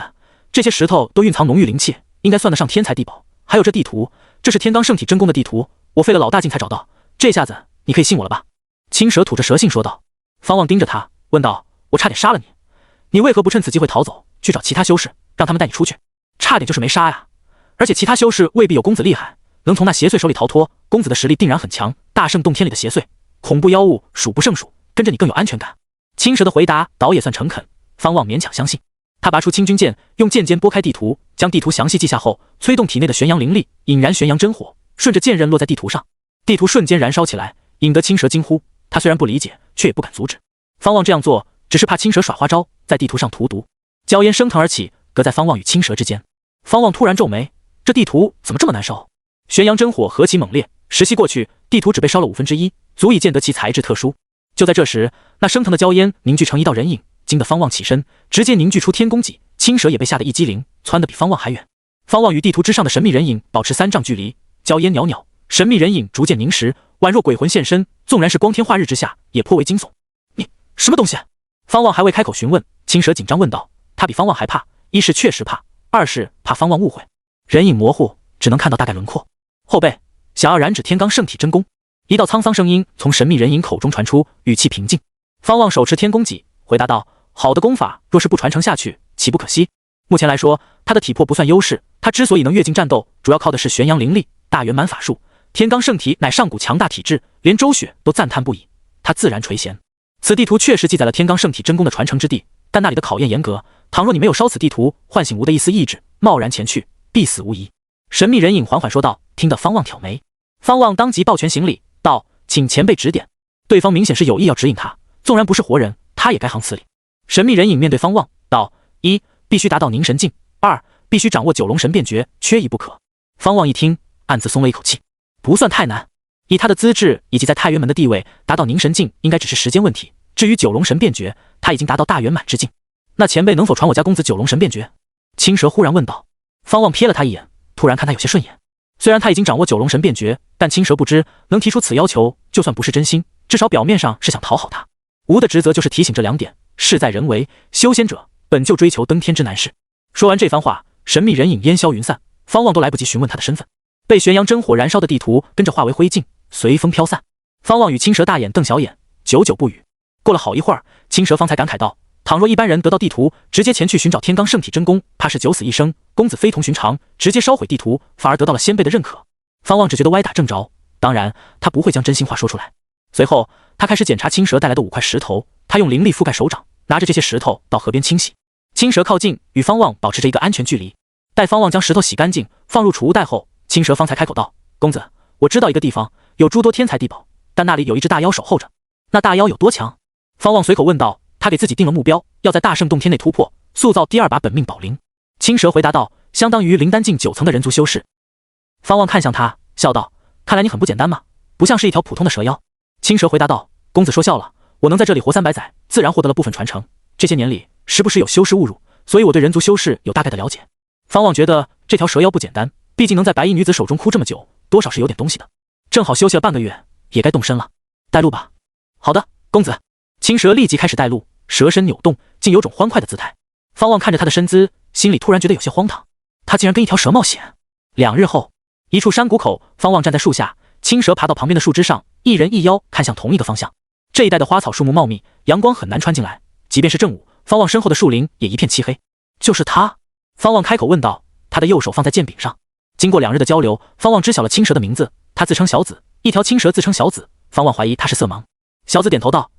这些石头都蕴藏浓郁灵气，应该算得上天才地宝。还有这地图，这是天罡圣体真功的地图，我费了老大劲才找到，这下子你可以信我了吧？青蛇吐着蛇信说道。方望盯着他，问道：我差点杀了你，你为何不趁此机会逃走，去找其他修士，让他们带你出去？差点就是没杀呀。而且其他修士未必有公子厉害，能从那邪祟手里逃脱，公子的实力定然很强。大圣洞天里的邪tội，恐怖妖物数不胜数，跟着你更有安全感。青蛇的回答倒也算诚恳，方望勉强相信。他拔出清君剑，用剑尖拨开地图，将地图详细记下后，催动体内的玄阳灵力，引燃玄阳真火，顺着剑刃落在地图上，地图瞬间燃烧起来，引得青蛇惊呼。他虽然不理解，却也不敢阻止。方望这样做，只是怕青蛇耍花招，在地图上荼毒。焦烟升腾而起，隔在方望与青蛇之间。方望突然皱眉，这地图怎么这么难烧？玄阳真火何其猛烈，时息过去，地图只被烧了1/5，足以见得其材质特殊。就在这时，那升腾的焦烟凝聚成一道人影，惊得方望起身，直接凝聚出天宫戟。青蛇也被吓得一激灵，窜得比方望还远。方望与地图之上的神秘人影保持3丈距离，焦烟袅袅，神秘人影逐渐凝实，宛若鬼魂现身，纵然是光天化日之下，也颇为惊悚。你什么东西？方望还未开口询问，青蛇紧张问道。他比方望还怕，一是确实怕，二是怕方望误会。人影模糊，只能看到大概轮廓。后背想要染指天罡圣体真功。一道沧桑声音从神秘人影口中传出，语气平静。方望手持天宫戟，回答道：好的功法若是不传承下去，岂不可惜？目前来说，他的体魄不算优势，他之所以能跃进战斗，主要靠的是玄阳灵力、大圆满法术。天罡圣体乃上古强大体质，连周雪都赞叹不已，他自然垂涎。此地图确实记载了天罡圣体真功的传承之地，但那里的考验严格，倘若你没有烧此地图，唤醒无的一丝意志，贸然前去，必死无疑。神秘人影缓缓说道，听得方望挑眉。方望当即抱拳行礼道：请前辈指点。对方明显是有意要指引他，纵然不是活人，他也该行此礼。神秘人影面对方望道：一，必须达到凝神境；二，必须掌握九龙神变诀，缺一不可。方望一听，暗自松了一口气，不算太难。以他的资质以及在太原门的地位，达到凝神境应该只是时间问题。至于九龙神变诀，他已经达到大圆满之境。那前辈能否传我家公子九龙神变诀？青蛇忽然问道。方望瞥了他一眼，突然看他有些顺眼。虽然他已经掌握九龙神变诀，但青蛇不知能提出此要求，就算不是真心，至少表面上是想讨好他。吾的职责就是提醒这2点，事在人为，修仙者本就追求登天之难事。说完这番话，神秘人影烟消云散，方望都来不及询问他的身份。被玄阳真火燃烧的地图跟着化为灰烬，随风飘散。方望与青蛇大眼瞪小眼，久久不语。过了好一会儿，青蛇方才感慨道：倘若一般人得到地图，直接前去寻找天罡圣体真功，怕是九死一生。公子非同寻常，直接烧毁地图，反而得到了先辈的认可。方望只觉得歪打正着，当然他不会将真心话说出来。随后他开始检查青蛇带来的5块石头，他用灵力覆盖手掌，拿着这些石头到河边清洗。青蛇靠近，与方望保持着一个安全距离。待方望将石头洗干净，放入储物袋后，青蛇方才开口道：公子，我知道一个地方有诸多天材地宝，但那里有一只大妖守候着。那大妖有多强？方望随口问道。他给自己定了目标，要在大圣洞天内突破，塑造第2把本命宝灵。青蛇回答道：相当于灵丹境9层的人族修士。方望看向他，笑道：看来你很不简单嘛，不像是一条普通的蛇妖。青蛇回答道：公子说笑了，我能在这里活300载，自然获得了部分传承。这些年里，时不时有修士误入，所以我对人族修士有大概的了解。方望觉得这条蛇妖不简单，毕竟能在白衣女子手中哭这么久，多少是有点东西的。正好休息了半个月，也该动身了。带路吧。好的，公子。青蛇立即开始带路，蛇身扭动，竟有种欢快的姿态。方望看着他的身姿，心里突然觉得有些荒唐，他竟然跟一条蛇冒险。2日后，一处山谷口，方望站在树下，青蛇爬到旁边的树枝上，一人一妖看向同一个方向。这一带的花草树木茂密，阳光很难穿进来，即便是正午，方望身后的树林也一片漆黑。就是他。方望开口问道，他的右手放在剑柄上。经过2日的交流，方望知晓了青蛇的名字，他自称小紫，一条青蛇自称小紫。方望怀疑他是色盲。小紫点头道：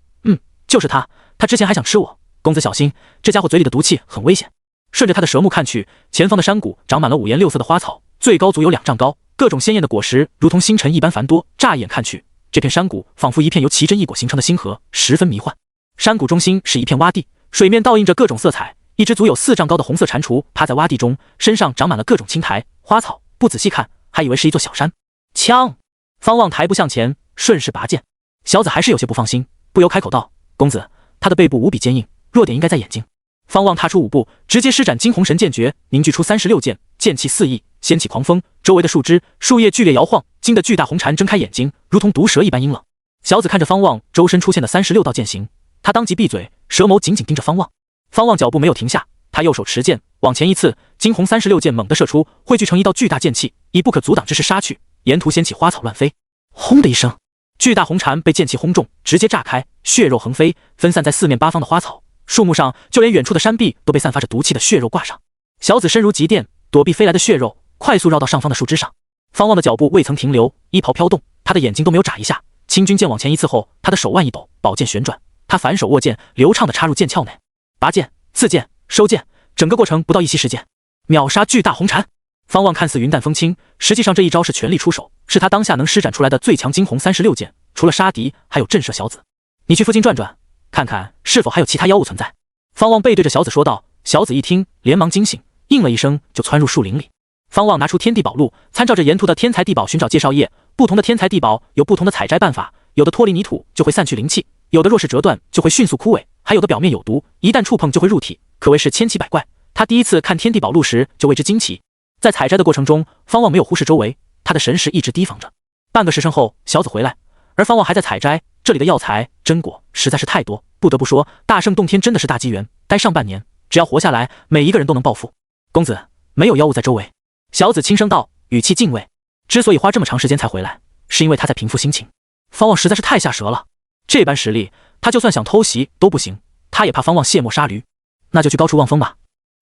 就是他，他之前还想吃我，公子小心，这家伙嘴里的毒气很危险。顺着他的蛇目看去，前方的山谷长满了5颜6色的花草，最高足有2丈高，各种鲜艳的果实如同星辰一般繁多。乍一眼看去，这片山谷仿佛一片由奇珍异果形成的星河，十分迷幻。山谷中心是一片洼地，水面倒映着各种色彩，一只足有4丈高的红色蟾蜍趴在洼地中，身上长满了各种青苔花草，不仔细看还以为是一座小山。枪！方望抬步向前，顺势拔剑。小紫还是有些不放心，不由开口道：公子，他的背部无比坚硬，弱点应该在眼睛。方望踏出5步，直接施展惊鸿神剑诀，凝聚出36剑，剑气四溢，掀起狂风，周围的树枝、树叶剧烈摇晃，惊得巨大红蟾睁开眼睛，如同毒蛇一般阴冷。小紫看着方望周身出现的36道剑形，他当即闭嘴，蛇眸紧紧盯着方望。方望脚步没有停下，他右手持剑往前一刺，惊鸿36剑猛地射出，汇聚成一道巨大剑气，以不可阻挡之势杀去，沿途掀起花草乱飞。轰的一声，巨大红蟾被剑气轰中，直接炸开，血肉横飞，分散在4面8方的花草、树木上，就连远处的山壁都被散发着毒气的血肉挂上。小紫身如急电，躲避飞来的血肉，快速绕到上方的树枝上。方望的脚步未曾停留，衣袍飘动，他的眼睛都没有眨一下。清军剑往前一刺后，他的手腕一抖，宝剑旋转，他反手握剑，流畅地插入剑鞘内，拔剑、刺剑、收剑，整个过程不到一息时间。秒杀巨大红蝉。方望看似云淡风轻，实际上这一招是全力出手，是他当下能施展出来的最强惊鸿36剑，除了杀敌，还有震慑小紫。你去附近转转，看看是否还有其他妖物存在。方望背对着小紫说道。小紫一听，连忙惊醒，应了一声就窜入树林里。方望拿出天地宝录，参照着沿途的天材地宝寻找介绍页。不同的天材地宝有不同的采摘办法，有的脱离泥土就会散去灵气，有的若是折断就会迅速枯萎，还有的表面有毒，一旦触碰就会入体，可谓是千奇百怪。他第一次看天地宝录时就为之惊奇。在采摘的过程中，方望没有忽视周围，他的神识一直提防着。半个时辰后，小紫回来，而方望还在采摘。这里的药材真果实在是太多，不得不说，大圣洞天真的是大机缘。待上半年，只要活下来，每一个人都能暴富。公子，没有妖物在周围。小紫轻声道，语气敬畏。之所以花这么长时间才回来，是因为他在平复心情。方望实在是太下蛇了，这般实力，他就算想偷袭都不行。他也怕方望卸磨杀驴，那就去高处望风吧。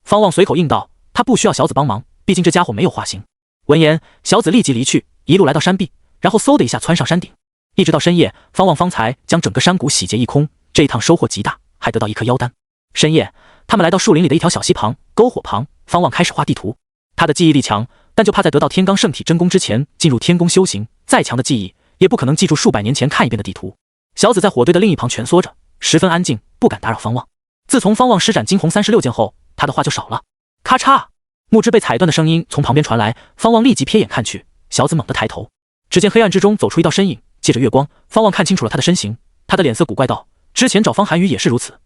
方望随口应道，他不需要小紫帮忙，毕竟这家伙没有化形。闻言，小紫立即离去，一路来到山壁，然后嗖的一下窜上山顶。一直到深夜，方望方才将整个山谷洗劫一空，这一趟收获极大，还得到一颗妖丹。深夜，他们来到树林里的一条小溪旁，篝火旁，方望开始画地图。他的记忆力强，但就怕在得到天罡圣体真功之前进入天宫修行，再强的记忆也不可能记住数百年前看一遍的地图。小紫在火堆的另一旁蜷缩着，十分安静，不敢打扰方望。自从方望施展惊鸿36剑后，他的话就少了。咔嚓，木枝被踩断的声音从旁边传来，方望立即瞥眼看去，小紫猛地抬头，只见黑暗之中走出一道身影，借着月光，方望看清楚了他的身形。他的脸色古怪道：“之前找方寒雨也是如此，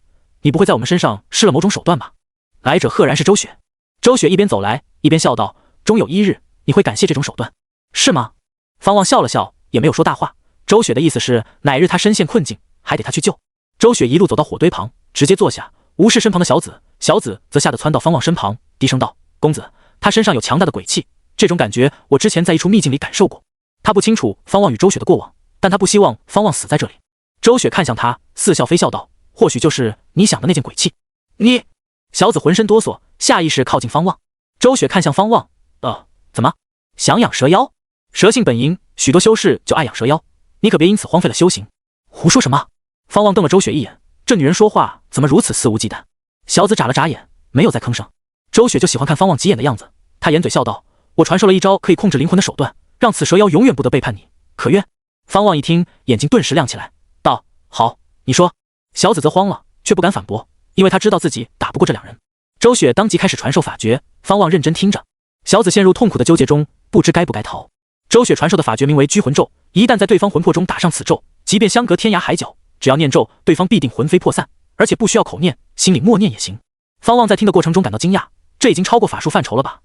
你不会在我们身上施了某种手段吧？”来者赫然是周雪。周雪一边走来一边笑道：“终有一日，你会感谢这种手段，是吗？”方望笑了笑，也没有说大话。周雪的意思是，哪日他身陷困境，还得他去救。周雪一路走到火堆旁，直接坐下，无视身旁的小紫。小紫则吓得窜到方望身旁，低声道：“公子，他身上有强大的鬼气，这种感觉我之前在一处秘境里感受过。”他不清楚方望与周雪的过往，但他不希望方望死在这里。周雪看向他，似笑非笑道：“或许就是你想的那件鬼气。”你……小紫浑身哆嗦，下意识靠近方望。周雪看向方望，怎么想养蛇妖？蛇性本淫，许多修士就爱养蛇妖，你可别因此荒废了修行。胡说什么？方望瞪了周雪一眼，这女人说话怎么如此肆无忌惮？小紫眨了眨眼，没有再吭声。周雪就喜欢看方望急眼的样子，她掩嘴笑道：“我传授了一招可以控制灵魂的手段，让此蛇妖永远不得背叛你，可愿？”方望一听，眼睛顿时亮起来，道：“好，你说。”小紫则慌了，却不敢反驳，因为他知道自己打不过这两人。周雪当即开始传授法诀，方望认真听着。小紫陷入痛苦的纠结中，不知该不该逃。周雪传授的法诀名为拘魂咒，一旦在对方魂魄中打上此咒，即便相隔天涯海角，只要念咒，对方必定魂飞魄散，而且不需要口念，心里默念也行。方望在听的过程中感到惊讶，这已经超过法术范畴了吧？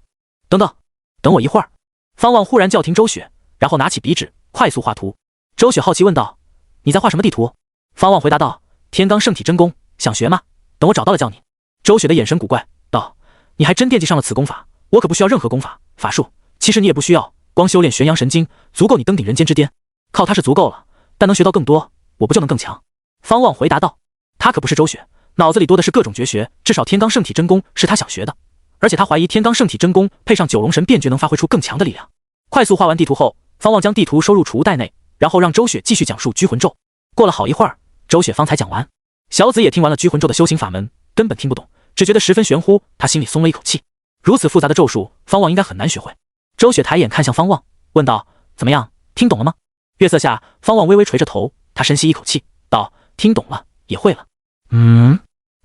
等等，等我一会儿。方望忽然叫停周雪，然后拿起笔纸快速画图。周雪好奇问道：“你在画什么地图？”方望回答道：“天罡圣体真功，想学吗？等我找到了教你。”周雪的眼神古怪道：“你还真惦记上了此功法，我可不需要任何功法法术，其实你也不需要，光修炼玄阳神经足够你登顶人间之巅，靠它是足够了，但能学到更多，我不就能更强？”方望回答道。他可不是周雪，脑子里多的是各种绝学，至少天罡圣体真功是他想学的，而且他怀疑天罡圣体真功配上九龙神变诀能发挥出更强的力量。快速画完地图后，方望将地图收入储物袋内，然后让周雪继续讲述拘魂咒。过了好一会儿，周雪方才讲完。小紫也听完了拘魂咒的修行法门，根本听不懂，只觉得十分玄乎，他心里松了一口气。如此复杂的咒术，方望应该很难学会。周雪抬眼看向方望，问道：“怎么样，听懂了吗？”月色下，方望微微垂着头，他深吸一口气，道：“听懂了，也会了。”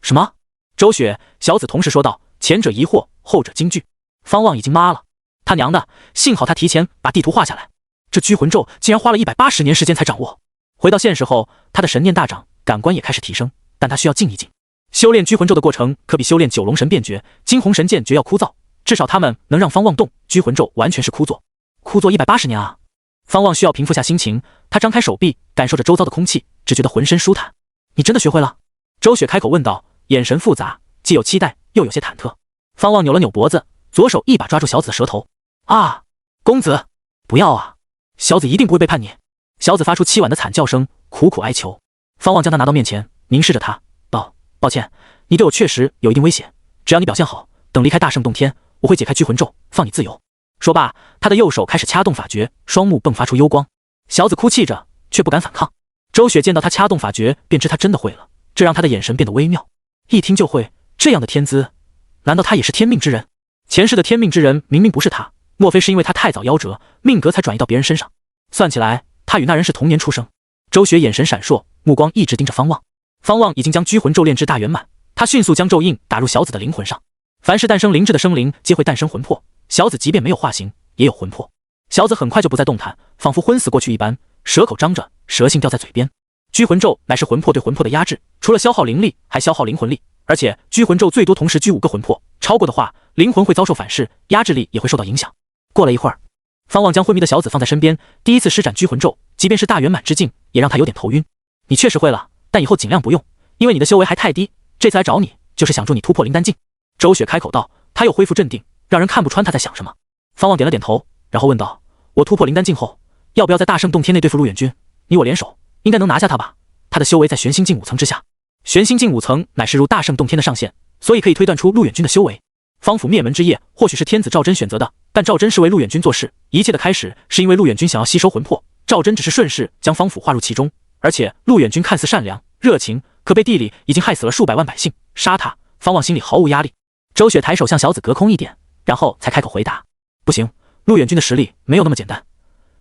什么？周雪、小紫同时说道，前者疑惑，后者惊惧。方望已经妈了，他娘的，幸好他提前把地图画下来，这拘魂咒竟然花了180年时间才掌握。回到现实后，他的神念大涨，感官也开始提升，但他需要静一静。修炼拘魂咒的过程可比修炼九龙神变诀、惊鸿神剑诀要枯燥，至少他们能让方望动，拘魂咒完全是枯坐。枯坐180年啊！方望需要平复下心情，他张开手臂，感受着周遭的空气，只觉得浑身舒坦。你真的学会了？周雪开口问道，眼神复杂，既有期待，又有些忐忑。方望扭了扭脖子，左手一把抓住小紫的舌头。啊，公子，不要啊！小紫一定不会背叛你。小紫发出凄婉的惨叫声，苦苦哀求。方望将她拿到面前，凝视着她，道：“抱歉，你对我确实有一定威胁，只要你表现好，等离开大圣洞天，我会解开拘魂咒，放你自由。”说罢，他的右手开始掐动法诀，双目迸发出幽光。小子哭泣着，却不敢反抗。周雪见到他掐动法诀，便知他真的会了，这让他的眼神变得微妙。一听就会，这样的天资，难道他也是天命之人？前世的天命之人明明不是他，莫非是因为他太早夭折，命格才转移到别人身上？算起来，他与那人是同年出生。周雪眼神闪烁，目光一直盯着方望。方望已经将拘魂咒炼至大圆满，他迅速将咒印打入小子的灵魂上。凡是诞生灵智的生灵，皆会诞生魂魄。小子即便没有化形，也有魂魄。小子很快就不再动弹，仿佛昏死过去一般，舌口张着，舌信掉在嘴边。拘魂咒乃是魂魄对魂魄的压制，除了消耗灵力，还消耗灵魂力。而且拘魂咒最多同时拘5个魂魄，超过的话，灵魂会遭受反噬，压制力也会受到影响。过了一会儿，方望将昏迷的小子放在身边，第一次施展拘魂咒，即便是大圆满之境，也让他有点头晕。你确实会了，但以后尽量不用，因为你的修为还太低。这次来找你，就是想助你突破灵丹境。周雪开口道，他又恢复镇定，让人看不穿他在想什么。方望点了点头，然后问道：我突破灵丹境后，要不要在大圣洞天内对付陆远君？你我联手，应该能拿下他吧？他的修为在玄心境5层之下，玄心境5层乃是入大圣洞天的上限，所以可以推断出陆远君的修为。方府灭门之夜或许是天子赵真选择的，但赵真是为陆远君做事，一切的开始是因为陆远君想要吸收魂魄，赵真只是顺势将方府划入其中。而且陆远君看似善良热情，可背地里已经害死了数百万百姓，杀他，方望心里毫无压力。周雪抬手向小子隔空一点，然后才开口回答：不行，陆远君的实力没有那么简单。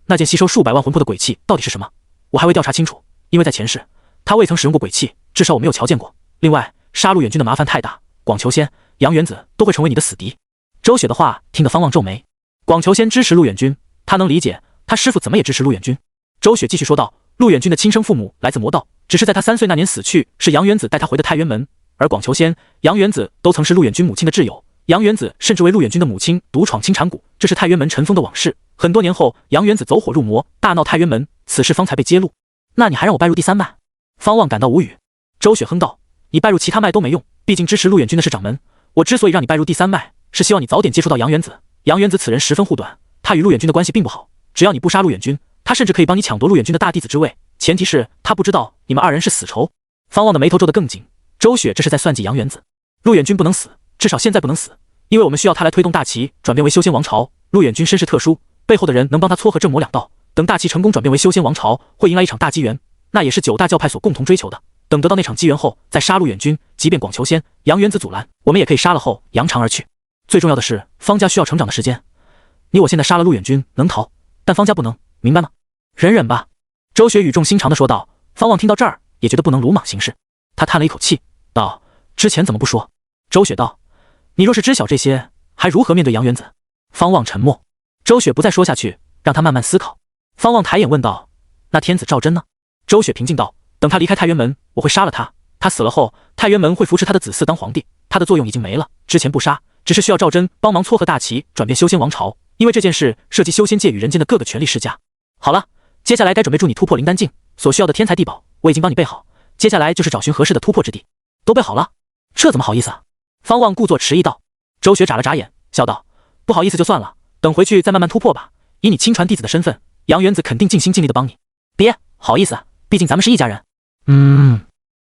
那件吸收数百万魂魄的鬼器到底是什么？我还未调查清楚，因为在前世他未曾使用过鬼器，至少我没有瞧见过。另外，杀陆远君的麻烦太大，广求仙、杨元子都会成为你的死敌。周雪的话听得方望皱眉。广求仙支持陆远君，他能理解，他师父怎么也支持陆远君。周雪继续说道：陆远君的亲生父母来自魔道，只是在他3岁那年死去，是杨元子带他回的太渊门。而广求仙、杨元子都曾是陆远君母亲的挚友，杨元子甚至为陆远君的母亲独闯青禅谷，这是太渊门尘封的往事。很多年后，杨元子走火入魔，大闹太渊门，此事方才被揭露。那你还让我拜入第3脉？方望感到无语。周雪哼道：你拜入其他脉都没用，毕竟支持陆远君的是掌门。我之所以让你拜入第3脉，是希望你早点接触到杨元子。杨元子此人十分护短，他与陆远君的关系并不好，只要你不杀陆远君，他甚至可以帮你抢夺陆远君的大弟子之位，前提是他不知道你们2人是死仇。方望的眉头皱得更紧。周雪这是在算计杨元子。陆远君不能死，至少现在不能死，因为我们需要他来推动大齐转变为修仙王朝。陆远君身世特殊，背后的人能帮他撮合正魔两道，等大齐成功转变为修仙王朝，会迎来一场大机缘，那也是9大教派所共同追求的。等得到那场机缘后，再杀陆远君，即便广求仙、杨元子阻拦，我们也可以杀了后扬长而去。最重要的是，方家需要成长的时间。你我现在杀了陆远君能逃，但方家不能，明白吗？忍忍吧。周雪语重心长地说道。方望听到这儿也觉得不能鲁莽行事，他叹了一口气道：之前怎么不说？周雪道：你若是知晓这些，还如何面对杨元子？方望沉默。周雪不再说下去，让他慢慢思考。方望抬眼问道：那天子赵真呢？周雪平静道：等他离开太渊门，我会杀了他。他死了后，太渊门会扶持他的子嗣当皇帝，他的作用已经没了。之前不杀，只是需要赵真帮忙撮合大齐转变修仙王朝，因为这件事涉及修仙界与人间的各个权力世家。好了，接下来该准备助你突破灵丹境，所需要的天材地宝我已经帮你备好，接下来就是找寻合适的突破之地。都备好了？这怎么好意思啊？方望故作迟疑道。周雪眨了眨眼，笑道：不好意思就算了，等回去再慢慢突破吧。以你亲传弟子的身份，杨元子肯定尽心尽力的帮你。别好意思，毕竟咱们是一家人。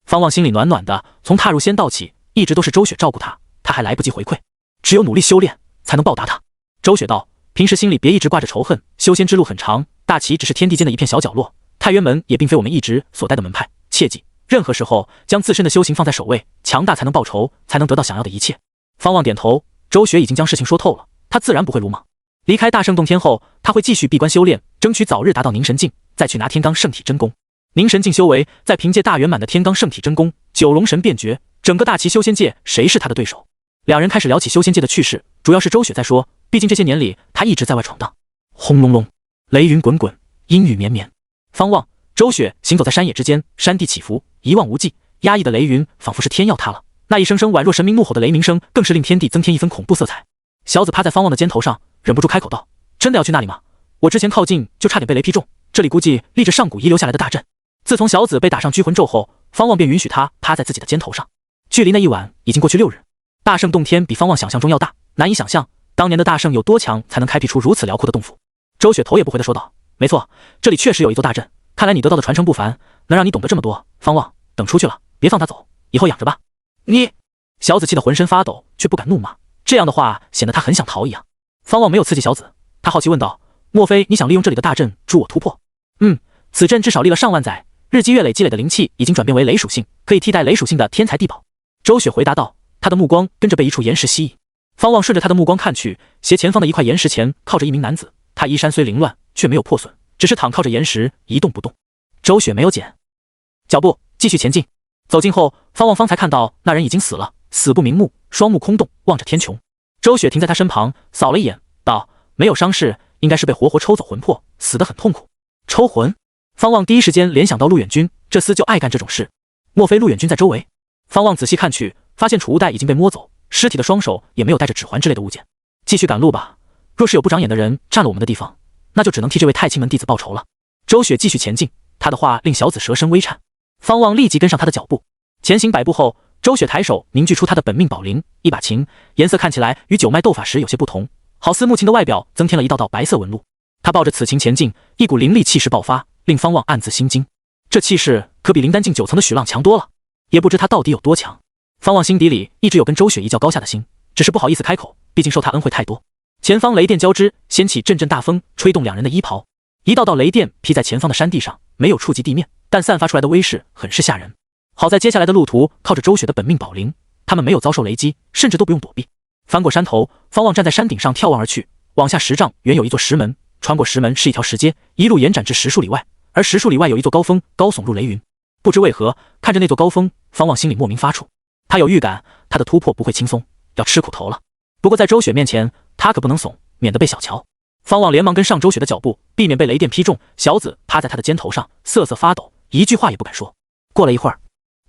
方望心里暖暖的，从踏入仙道起，一直都是周雪照顾他，他还来不及回馈，只有努力修炼才能报答他。周雪道：平时心里别一直挂着仇恨，修仙之路很长，大齐只是天地间的一片小角落，太渊门也并非我们一直所带的门派，切记任何时候将自身的修行放在首位，强大才能报仇，才能得到想要的一切。方望点头，周雪已经将事情说透了，他自然不会鲁莽。离开大圣洞天后，他会继续闭关修炼，争取早日达到凝神境，再去拿天罡圣体真功。凝神境修为，再凭借大圆满的天罡圣体真功，九龙神变绝，整个大齐修仙界谁是他的对手？两人开始聊起修仙界的趣事，主要是周雪在说，毕竟这些年里他一直在外闯荡。轰隆隆，雷云滚滚，阴雨绵绵。方望、周雪行走在山野之间，山地起伏，一望无际，压抑的雷云仿佛是天要塌了，那一声声宛若神明怒吼的雷鸣声，更是令天地增添一分恐怖色彩。小子趴在方望的肩头上，忍不住开口道：真的要去那里吗？我之前靠近就差点被雷劈中，这里估计立着上古遗留下来的大阵。自从小子被打上拘魂咒后，方望便允许他趴在自己的肩头上。距离那一晚已经过去6日，大圣洞天比方望想象中要大，难以想象当年的大圣有多强才能开辟出如此辽阔的洞府。周雪头也不回地说道：没错，这里确实有一座大阵，看来你得到的传承不凡，能让你懂得这么多。方望，等出去了别放他走，以后养着吧。你……小子气得浑身发抖，却不敢怒骂，这样的话显得他很想逃一样。方望没有刺激小子，他好奇问道：“莫非你想利用这里的大阵助我突破？”“此阵至少立了上万载，日积月累积累的灵气已经转变为雷属性，可以替代雷属性的天才地宝。”周雪回答道，他的目光跟着被一处岩石吸引。方望顺着他的目光看去，斜前方的一块岩石前靠着一名男子，他衣衫虽凌乱，却没有破损，只是躺靠着岩石一动不动。周雪没有减脚步，继续前进。走近后，方望方才看到那人已经死了，死不瞑目，双目空洞，望着天穹。周雪停在他身旁，扫了一眼，道：“没有伤势，应该是被活活抽走魂魄，死得很痛苦。”抽魂？方望第一时间联想到陆远君，这厮就爱干这种事。莫非陆远君在周围？方望仔细看去，发现储物袋已经被摸走，尸体的双手也没有带着指环之类的物件。继续赶路吧，若是有不长眼的人占了我们的地方，那就只能替这位太清门弟子报仇了。周雪继续前进，他的话令小紫蛇身微颤。方望立即跟上他的脚步，前行100步后，周雪抬手凝聚出他的本命宝铃，一把琴，颜色看起来与九脉斗法时有些不同，好似木琴的外表增添了一道道白色纹路。他抱着此琴前进，一股凌厉气势爆发，令方望暗自心惊。这气势可比灵丹境9层的许浪强多了，也不知他到底有多强。方望心底里一直有跟周雪一较高下的心，只是不好意思开口，毕竟受他恩惠太多。前方雷电交织，掀起阵阵大风，吹动两人的衣袍，一道道雷电劈在前方的山地上，没有触及地面，但散发出来的威势很是吓人。好在接下来的路途靠着周雪的本命宝铃，他们没有遭受雷击，甚至都不用躲避。翻过山头，方望站在山顶上眺望而去，往下10丈原有一座石门，穿过石门是一条石阶，一路延展至10数里外，而10数里外有一座高峰，高耸入雷云。不知为何，看着那座高峰，方望心里莫名发怵。他有预感，他的突破不会轻松，要吃苦头了。不过在周雪面前，他可不能怂，免得被小瞧。方望连忙跟上周雪的脚步，避免被雷电劈中。小紫趴在他的肩头上，瑟瑟发抖，一句话也不敢说。过了一会儿，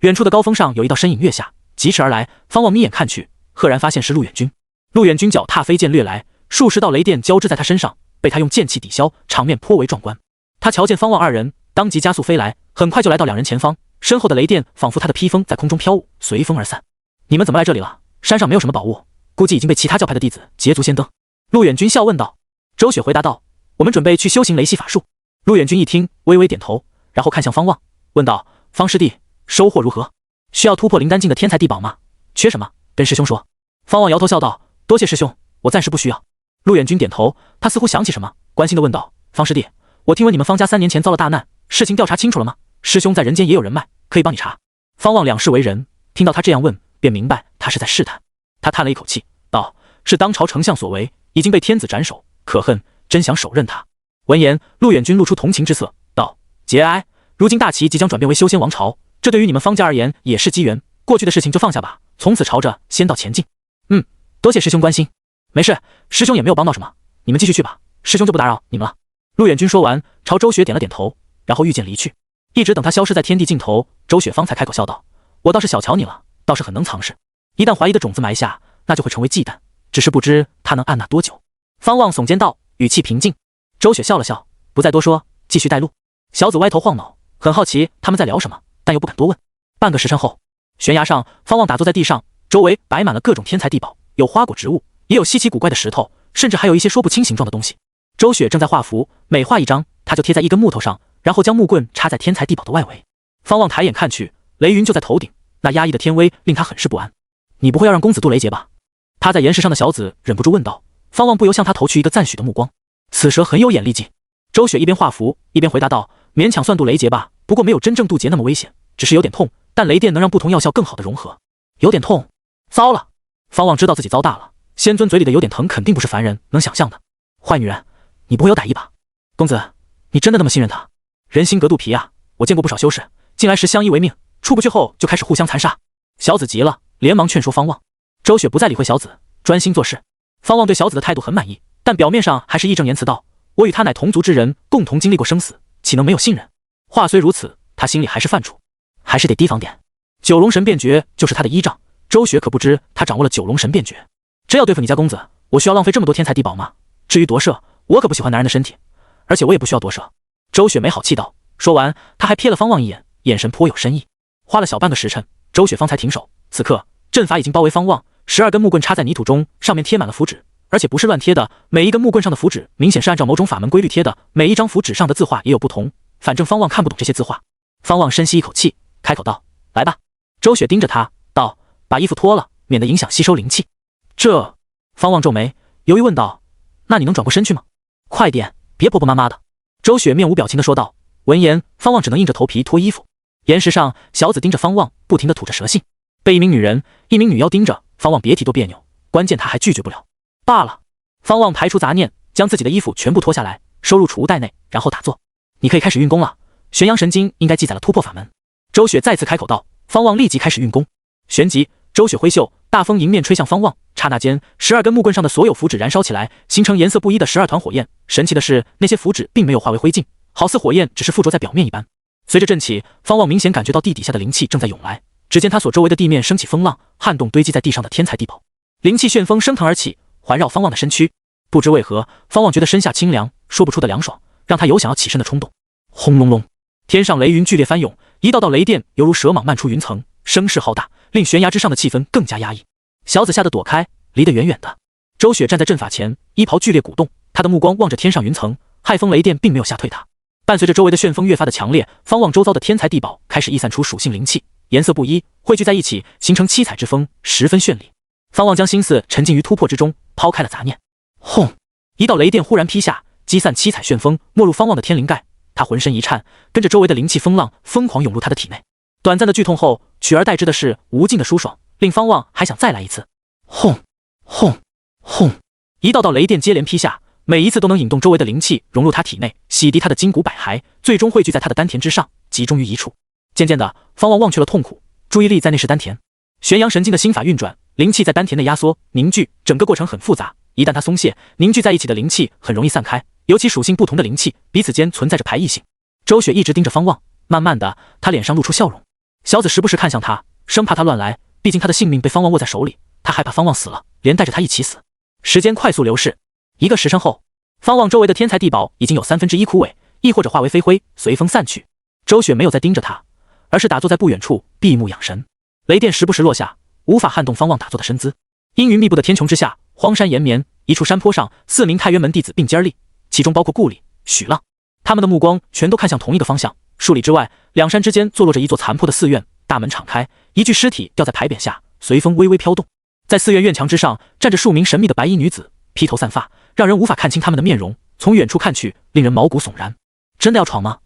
远处的高峰上有一道身影跃下，疾驰而来。方望眯眼看去，赫然发现是陆远君。陆远君脚踏飞剑掠来，数十道雷电交织在他身上，被他用剑气抵消，场面颇为壮观。他瞧见方望二人，当即加速飞来，很快就来到两人前方。身后的雷电仿佛他的披风在空中飘舞，随风而散。你们怎么来这里了？山上没有什么宝物，估计已经被其他教派的弟子捷足先登。陆远君笑问道。周雪回答道：“我们准备去修行雷系法术。”陆远君一听，微微点头，然后看向方望，问道：“方师弟，收获如何？需要突破灵丹境的天才地宝吗？缺什么，跟师兄说。”方望摇头笑道：“多谢师兄，我暂时不需要。”陆远君点头，他似乎想起什么，关心地问道：“方师弟，我听闻你们方家3年前遭了大难，事情调查清楚了吗？师兄在人间也有人脉，可以帮你查。”方望两世为人，听到他这样问，便明白他是在试探。他叹了一口气，道：“是当朝丞相所为，已经被天子斩首，可恨，真想手刃他。”闻言，陆远君露出同情之色，道：“节哀，如今大齐即将转变为修仙王朝，这对于你们方家而言也是机缘，过去的事情就放下吧，从此朝着仙道前进。”“多谢师兄关心。”“没事，师兄也没有帮到什么，你们继续去吧，师兄就不打扰你们了。”陆远君说完，朝周雪点了点头，然后御剑离去。一直等他消失在天地尽头，周雪方才开口笑道：“我倒是小瞧你了，倒是很能藏事。一旦怀疑的种子埋下，那就会成为忌惮，只是不知他能按捺多久。”方望耸肩道，语气平静。周雪笑了笑，不再多说，继续带路。小紫歪头晃脑，很好奇他们在聊什么，但又不敢多问。半个时辰后，悬崖上，方望打坐在地上，周围摆满了各种天才地宝，有花果植物，也有稀奇古怪的石头，甚至还有一些说不清形状的东西。周雪正在画符，每画一张，他就贴在一根木头上，然后将木棍插在天才地宝的外围。方望抬眼看去，雷云就在头顶，那压抑的天威令他很是不安。“你不会要让公子渡雷劫吧？”趴在岩石上的小紫忍不住问道。方望不由向他投去一个赞许的目光。此蛇很有眼力劲。周雪一边画符一边回答道：“勉强算渡雷劫吧，不过没有真正渡劫那么危险，只是有点痛，但雷电能让不同药效更好的融合。”“有点痛？糟了！”方望知道自己糟大了，仙尊嘴里的有点疼肯定不是凡人能想象的。坏女人，你不会有歹意吧？公子，你真的那么信任他？人心隔肚皮啊，我见过不少修士，进来时相依为命，出不去后就开始互相残杀。小紫急了，连忙劝说方望。周雪不再理会小紫，专心做事。方望对小紫的态度很满意，但表面上还是义正言辞道：“我与他乃同族之人，共同经历过生死，岂能没有信任？”话虽如此，他心里还是犯怵，还是得提防点。九龙神变诀就是他的依仗，周雪可不知他掌握了九龙神变诀。真要对付你家公子，我需要浪费这么多天才地宝吗？至于夺舍，我可不喜欢男人的身体，而且我也不需要夺舍。周雪没好气道。说完，他还瞥了方望一眼，眼神颇有深意。花了小半个时辰，周雪方才停手。此刻阵法已经包围方望，12根木棍插在泥土中，上面贴满了符纸，而且不是乱贴的，每一根木棍上的符纸明显是按照某种法门规律贴的，每一张符纸上的字画也有不同，反正方望看不懂这些字画。方望深吸一口气，开口道：“来吧。”周雪盯着他道：“把衣服脱了，免得影响吸收灵气。”这……方望皱眉，犹豫问道：“那你能转过身去吗？”快点，别婆婆妈妈的。周雪面无表情地说道。闻言，方望只能硬着头皮脱衣服。岩石上，小紫盯着方望，不停地吐着蛇信。被一名女人、一名女妖盯着，方望别提多别扭。关键他还拒绝不了。罢了。方望排除杂念，将自己的衣服全部脱下来，收入储物袋内，然后打坐。你可以开始运功了。玄阳神经应该记载了突破法门。周雪再次开口道。方望立即开始运功。旋即，周雪挥袖，大风迎面吹向方望。刹那间，12根木棍上的所有符纸燃烧起来，形成颜色不一的12团火焰。神奇的是，那些符纸并没有化为灰烬，好似火焰只是附着在表面一般。随着震起，方望明显感觉到地底下的灵气正在涌来。只见他所周围的地面升起风浪，撼动堆积在地上的天材地宝，灵气旋风升腾而起，环绕方望的身躯。不知为何，方望觉得身下清凉，说不出的凉爽，让他有想要起身的冲动。轰隆隆，天上雷云剧烈翻涌，一道道雷电犹如蛇蟒漫出云层，声势浩大，令悬崖之上的气氛更加压抑。小紫吓得躲开，离得远远的。周雪站在阵法前，衣袍剧烈鼓动，她的目光望着天上云层，骇风雷电并没有吓退她。伴随着周围的旋风越发的强烈，方望周遭的天材地宝开始溢散出属性灵气，颜色不一，汇聚在一起，形成七彩之风，十分绚丽。方望将心思沉浸于突破之中，抛开了杂念。轰！一道雷电忽然劈下，击散七彩旋风，没入方望的天灵盖。他浑身一颤，跟着周围的灵气风浪疯狂涌入他的体内。短暂的剧痛后，取而代之的是无尽的舒爽，令方望还想再来一次。轰！轰！轰！一道道雷电接连劈下，每一次都能引动周围的灵气融入他体内，洗涤他的筋骨百骸，最终汇聚在他的丹田之上，集中于一处。渐渐的，方望忘却了痛苦，注意力在内视丹田。玄阳神经的心法运转，灵气在丹田内压缩凝聚，整个过程很复杂。一旦它松懈，凝聚在一起的灵气很容易散开，尤其属性不同的灵气彼此间存在着排异性。周雪一直盯着方望，慢慢的，他脸上露出笑容。小紫时不时看向他，生怕他乱来，毕竟他的性命被方望握在手里，他害怕方望死了，连带着他一起死。时间快速流逝，1个时辰后，方望周围的天材地宝已经有1/3枯萎，亦或者化为飞灰，随风散去。周雪没有再盯着他，而是打坐在不远处，闭目养神。雷电时不时落下，无法撼动方望打坐的身姿。阴云密布的天穹之下，荒山延绵，一处山坡上，4名太渊门弟子并肩立，其中包括顾里、许浪。他们的目光全都看向同一个方向，数里之外，两山之间坐落着一座残破的寺院，大门敞开，一具尸体吊在牌匾下，随风微微飘动。在寺院院墙之上，站着数名神秘的白衣女子，披头散发，让人无法看清他们的面容，从远处看去，令人毛骨悚然。真的要闯吗？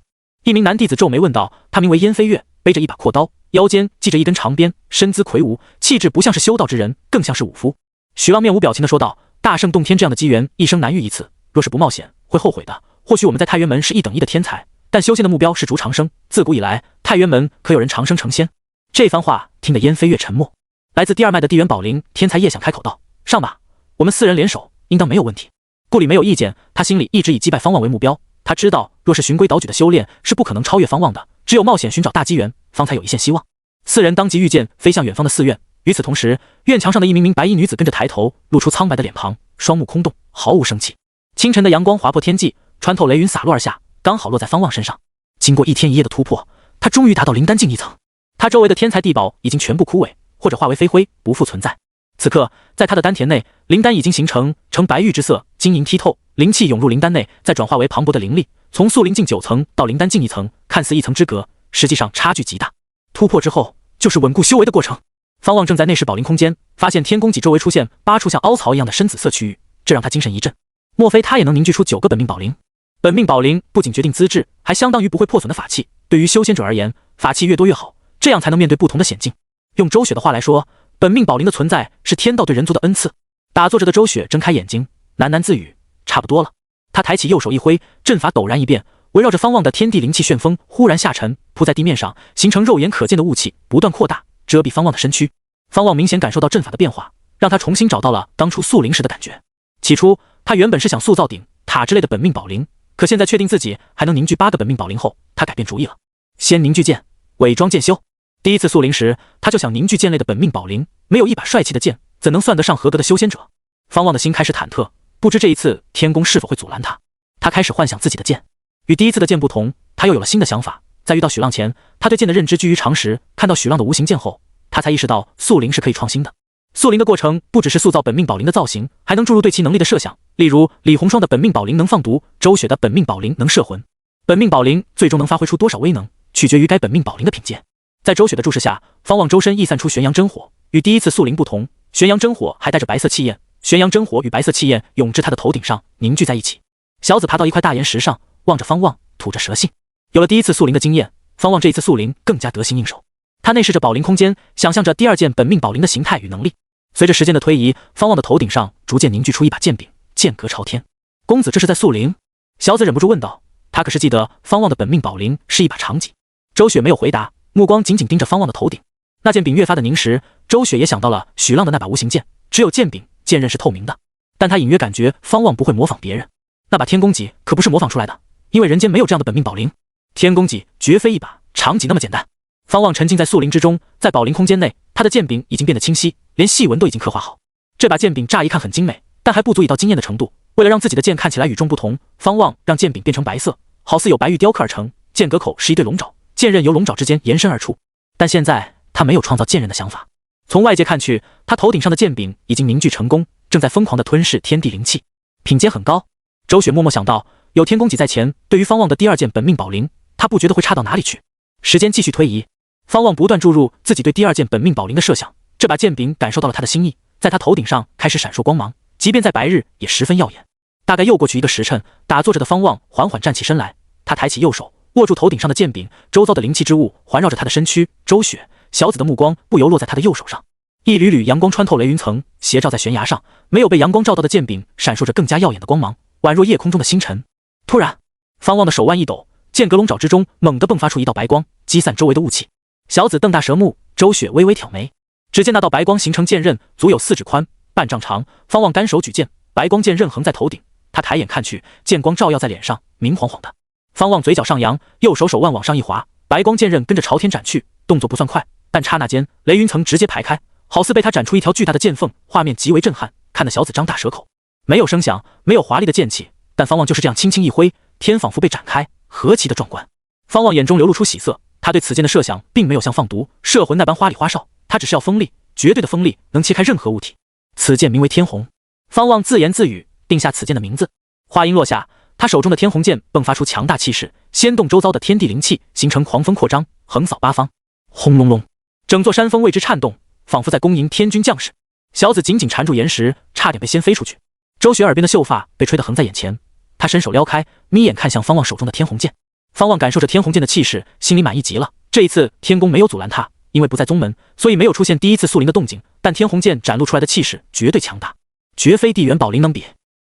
一名男弟子皱眉问道，他名为燕飞月，背着一把阔刀，腰间系着一根长鞭，身姿魁梧，气质不像是修道之人，更像是武夫。许浪面无表情地说道，大圣洞天这样的机缘，一生难遇一次，若是不冒险，会后悔的。或许我们在太渊门是1等1的天才，但修仙的目标是逐长生，自古以来，太渊门可有人长生成仙？这番话听得燕飞月沉默。来自第2脉的地元宝灵天才叶想开口道，上吧，我们4人联手，应当没有问题。顾里没有意见，他心里一直以击败方望为目标，他知道若是循规蹈矩的修炼是不可能超越方望的，只有冒险寻找大机缘，方才有一线希望。4人当即御剑飞向远方的寺院，与此同时，院墙上的一名白衣女子跟着抬头，露出苍白的脸庞，双目空洞，毫无生气。清晨的阳光划破天际，穿透雷云洒落而下，刚好落在方望身上。经过1天1夜的突破，他终于达到灵丹境1层。他周围的天材地宝已经全部枯萎，或者化为飞灰，不复存在。此刻，在他的丹田内，灵丹已经形成白玉之色，晶莹剔透，灵气涌入灵丹内，再转化为磅礴的灵力。从素灵境9层到灵丹境1层，看似1层之隔，实际上差距极大。突破之后，就是稳固修为的过程。方望正在内视宝灵空间，发现天宫脊周围出现8处像凹槽一样的深紫色区域，这让他精神一振。莫非他也能凝聚出9个本命宝灵？本命宝灵不仅决定资质，还相当于不会破损的法器。对于修仙者而言，法器越多越好，这样才能面对不同的险境。用周雪的话来说，本命宝灵的存在是天道对人族的恩赐。打坐着的周雪睁开眼睛，喃喃自语，差不多了。他抬起右手一挥，阵法陡然一变，围绕着方望的天地灵气旋风忽然下沉，铺在地面上，形成肉眼可见的雾气，不断扩大，遮蔽方望的身躯。方望明显感受到阵法的变化，让他重新找到了当初塑灵时的感觉。起初，他原本是想塑造鼎、塔之类的本命宝灵，可现在确定自己还能凝聚8个本命宝灵后，他改变主意了。先凝聚剑，伪装剑修。第一次塑灵时，他就想凝聚剑类的本命宝灵，没有一把帅气的剑，怎能算得上合格的修仙者？方望的心开始忐忑，不知这一次天宫是否会阻拦他。他开始幻想自己的剑，与第一次的剑不同，他又有了新的想法。在遇到许浪前，他对剑的认知居于常识，看到许浪的无形剑后，他才意识到塑灵是可以创新的。塑灵的过程不只是塑造本命宝灵的造型，还能注入对其能力的设想。例如李红霜的本命宝灵能放毒，周雪的本命宝灵能摄魂。本命宝灵最终能发挥出多少威能，取决于该本命宝灵的品阶。在周雪的注视下，方望周身溢散出玄阳真火。与第一次塑灵不同，玄阳真火还带着白色气焰，玄阳真火与白色气焰涌至他的头顶上，凝聚在一起。小紫爬到一块大岩石上，望着方望，吐着舌信。有了第一次速灵的经验，方望这一次速灵更加得心应手。他内视着宝灵空间，想象着第二件本命宝灵的形态与能力。随着时间的推移，方望的头顶上逐渐凝聚出一把剑柄，剑阁朝天。公子这是在速灵？小紫忍不住问道。他可是记得方望的本命宝灵是一把长戟。周雪没有回答，目光紧紧盯着方望的头顶。那剑柄越发的凝实，周雪也想到了许浪的那把无形剑，只有剑柄、剑刃是透明的。但他隐约感觉方望不会模仿别人，那把天宫戟可不是模仿出来的，因为人间没有这样的本命宝灵。天宫戟绝非一把长戟那么简单。方望沉浸在速灵之中，在宝灵空间内，他的剑柄已经变得清晰，连细纹都已经刻画好。这把剑柄乍一看很精美，但还不足以到惊艳的程度。为了让自己的剑看起来与众不同，方望让剑柄变成白色，好似有白玉雕刻而成。剑阁口是一对龙爪，剑刃由龙爪之间延伸而出。但现在他没有创造剑刃的想法。从外界看去，他头顶上的剑柄已经凝聚成功，正在疯狂地吞噬天地灵气，品阶很高。周雪默默想到，有天宫戟在前，对于方望的第二件本命宝灵，他不觉得会差到哪里去。时间继续推移，方望不断注入自己对第二件本命宝灵的设想。这把剑柄感受到了他的心意，在他头顶上开始闪烁光芒，即便在白日也十分耀眼。大概又过去1个时辰，打坐着的方望缓缓站起身来，他抬起右手，握住头顶上的剑柄，周遭的灵气之物环绕着他的身躯。周雪、小紫的目光不由落在他的右手上，一缕缕阳光穿透雷云层，斜照在悬崖上，没有被阳光照到的剑柄闪烁着更加耀眼的光芒，宛若夜空中的星辰。突然，方望的手腕一抖，剑阁龙爪之中猛地迸发出一道白光，击散周围的雾气。小紫瞪大舌目，周雪微微挑眉。只见那道白光形成剑刃，足有4指宽，半丈长。方望单手举剑，白光剑刃横在头顶。他抬眼看去，剑光照耀在脸上，明晃晃的。方望嘴角上扬，右手手腕往上一滑，白光剑刃跟着朝天斩去，动作不算快，但刹那间雷云层直接排开，好似被他斩出一条巨大的剑缝，画面极为震撼，看得小紫张大舌口。没有声响，没有华丽的剑气，但方望就是这样轻轻一挥，天仿佛被展开，何其的壮观。方望眼中流露出喜色，他对此剑的设想并没有像放毒、摄魂那般花里花哨，他只是要锋利，绝对的锋利，能切开任何物体。此剑名为天虹。方望自言自语，定下此剑的名字。话音落下，他手中的天虹剑迸发出强大气势，掀动周遭的天地灵气，形成狂风扩张，横扫八方。轰隆隆，整座山峰为之颤动，仿佛在恭迎天军将士。小紫紧紧缠住岩石，差点被掀飞出去。周雪耳边的秀发被吹得横在眼前，她伸手撩开，眯眼看向方望手中的天虹剑。方望感受着天虹剑的气势，心里满意极了。这一次天宫没有阻拦他，因为不在宗门，所以没有出现第一次速灵的动静，但天虹剑展露出来的气势绝对强大，绝非地元宝灵能比。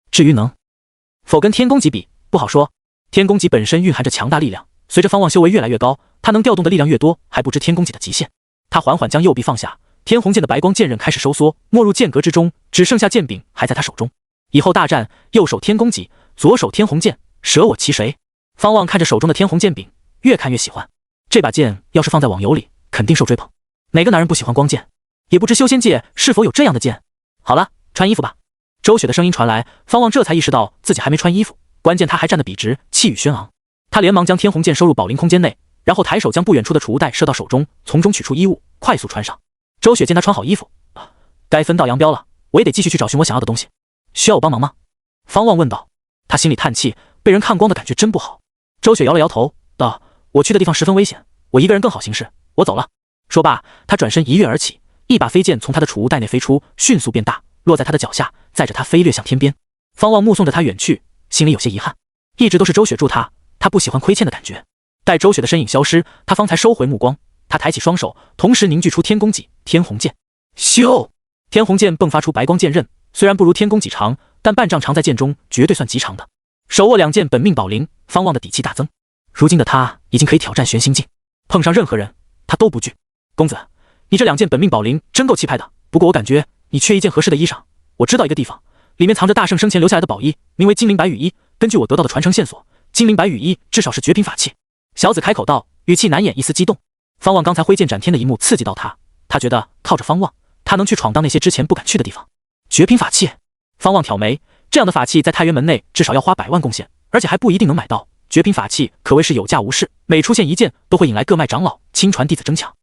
至于能否跟天宫戟比，不好说。天宫戟本身蕴含着强大力量，随着方望修为越来越高，他能调动的力量越多，还不知天宫戟的极限。他缓缓将右臂放下，天虹剑的白光剑刃开始收缩，没入剑阁之中，只剩下剑柄还在他手中。以后大战，右手天宫戟，左手天虹剑，舍我其谁？方望看着手中的天虹剑柄，越看越喜欢。这把剑要是放在网游里，肯定受追捧。哪个男人不喜欢光剑？也不知修仙界是否有这样的剑。好了，穿衣服吧。周雪的声音传来，方望这才意识到自己还没穿衣服，关键他还站得笔直，气宇轩昂。他连忙将天虹剑收入宝灵空间内，然后抬手将不远处的储物袋射到手中，从中取出衣物，快速穿上。周雪见他穿好衣服，该分道扬镳了，我也得继续去找寻我想要的东西。需要我帮忙吗？方望问道。他心里叹气，被人看光的感觉真不好。周雪摇了摇头，道：我去的地方十分危险，我一个人更好行事，我走了。说罢，他转身一跃而起，一把飞剑从他的储物袋内飞出，迅速变大，落在他的脚下，载着他飞掠向天边。方望目送着他远去，心里有些遗憾，一直都是周雪助他，他不喜欢亏欠的感觉。待周雪的身影消失，他方才收回目光。他抬起双手，同时凝聚出天宫戟、天虹剑。咻！天虹剑迸发出白光剑刃，虽然不如天宫戟长，但半丈长在剑中绝对算极长的。手握2件本命宝灵，方望的底气大增。如今的他已经可以挑战玄心境，碰上任何人他都不惧。公子，你这2件本命宝灵真够气派的，不过我感觉你缺一件合适的衣裳。我知道一个地方，里面藏着大圣生前留下来的宝衣，名为金灵白羽衣。根据我得到的传承线索，金灵白羽衣至少是绝品法器。小紫开口道，语气难掩一丝激动。方望刚才挥剑斩天的一幕刺激到他，他觉得靠着方望，他能去闯荡那些之前不敢去的地方。绝品法器？方望挑眉，这样的法器在太原门内至少要花100万贡献，而且还不一定能买到。绝品法器可谓是有价无市，每出现一件都会引来各脉长老、亲传弟子争抢。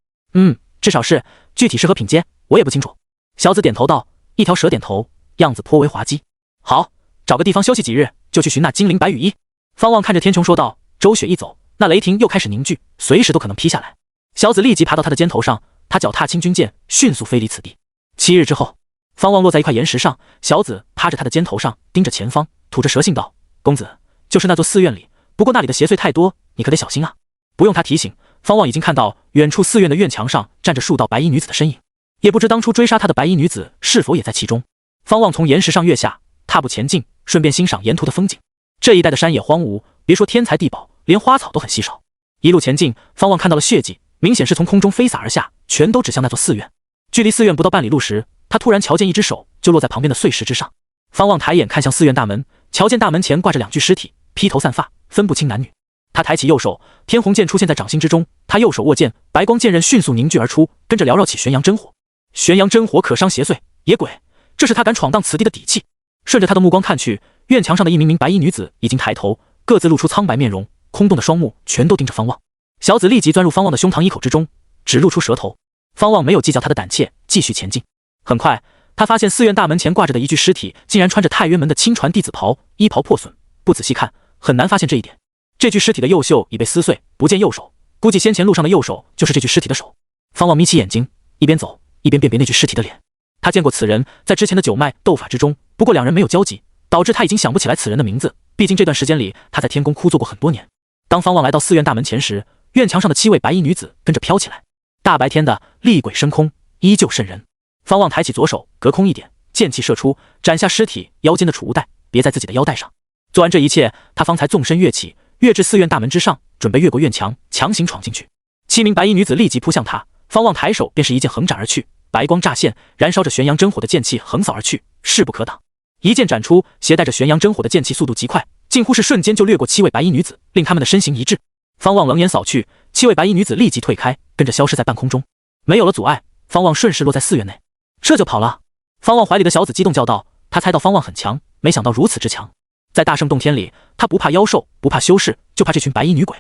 至少是，具体是何品阶，我也不清楚。小紫点头道，一条蛇点头，样子颇为滑稽。好，找个地方休息几日，就去寻那金灵白羽衣。方望看着天穹说道。周雪一走，那雷霆又开始凝聚，随时都可能劈下来。小紫立即爬到他的肩头上，他脚踏青军剑，迅速飞离此地。7日之后，方望落在一块岩石上，小紫趴着他的肩头上，盯着前方，吐着舌信道：公子，就是那座寺院里，不过那里的邪祟太多，你可得小心啊。不用他提醒，方望已经看到远处寺院的院墙上站着数道白衣女子的身影，也不知当初追杀他的白衣女子是否也在其中。方望从岩石上跃下，踏步前进，顺便欣赏沿途的风景。这一带的山野荒芜，别说天材地宝，连花草都很稀少。一路前进，方望看到了血迹，明显是从空中飞洒而下，全都指向那座寺院。距离寺院不到半里路时，他突然瞧见一只手就落在旁边的碎石之上。方望抬眼看向寺院大门，瞧见大门前挂着2具尸体，披头散发，分不清男女。他抬起右手，天虹剑出现在掌心之中，他右手握剑，白光剑刃迅速凝聚而出，跟着缭绕起玄阳真火。玄阳真火可伤邪祟，野鬼，这是他敢闯荡此地的底气。顺着他的目光看去，院墙上的一名名白衣女子已经抬头，各自露出苍白面容，空洞的双目全都盯着方望。小紫立即钻入方望的胸膛一口之中，只露出舌头。方望没有计较他的胆怯，继续前进。很快，他发现寺院大门前挂着的一具尸体竟然穿着太渊门的亲传弟子袍，衣袍破损，不仔细看很难发现这一点。这具尸体的右袖已被撕碎，不见右手，估计先前路上的右手就是这具尸体的手。方望眯起眼睛，一边走一边辨别那具尸体的脸。他见过此人，在之前的九脉斗法之中，不过两人没有交集，导致他已经想不起来此人的名字。毕竟这段时间里，他在天宫枯坐过很多年。当方望来到寺院大门前时，院墙上的7位白衣女子跟着飘起来，大白天的厉鬼升空，依旧瘆人。方望抬起左手，隔空一点，剑气射出，斩下尸体腰间的储物袋，别在自己的腰带上。做完这一切，他方才纵身跃起，跃至寺院大门之上，准备越过院墙，强行闯进去。7名白衣女子立即扑向他，方望抬手便是一剑横斩而去，白光乍现，燃烧着玄阳真火的剑气横扫而去，势不可挡。一剑斩出，携带着玄阳真火的剑气速度极快，近乎是瞬间就掠过7位白衣女子，令他们的身形一致。方望冷眼扫去，7位白衣女子立即退开，跟着消失在半空中。没有了阻碍，方望顺势落在寺院内。这就跑了？方望怀里的小紫激动叫道。他猜到方望很强，没想到如此之强。在大圣洞天里，他不怕妖兽，不怕修士，就怕这群白衣女鬼。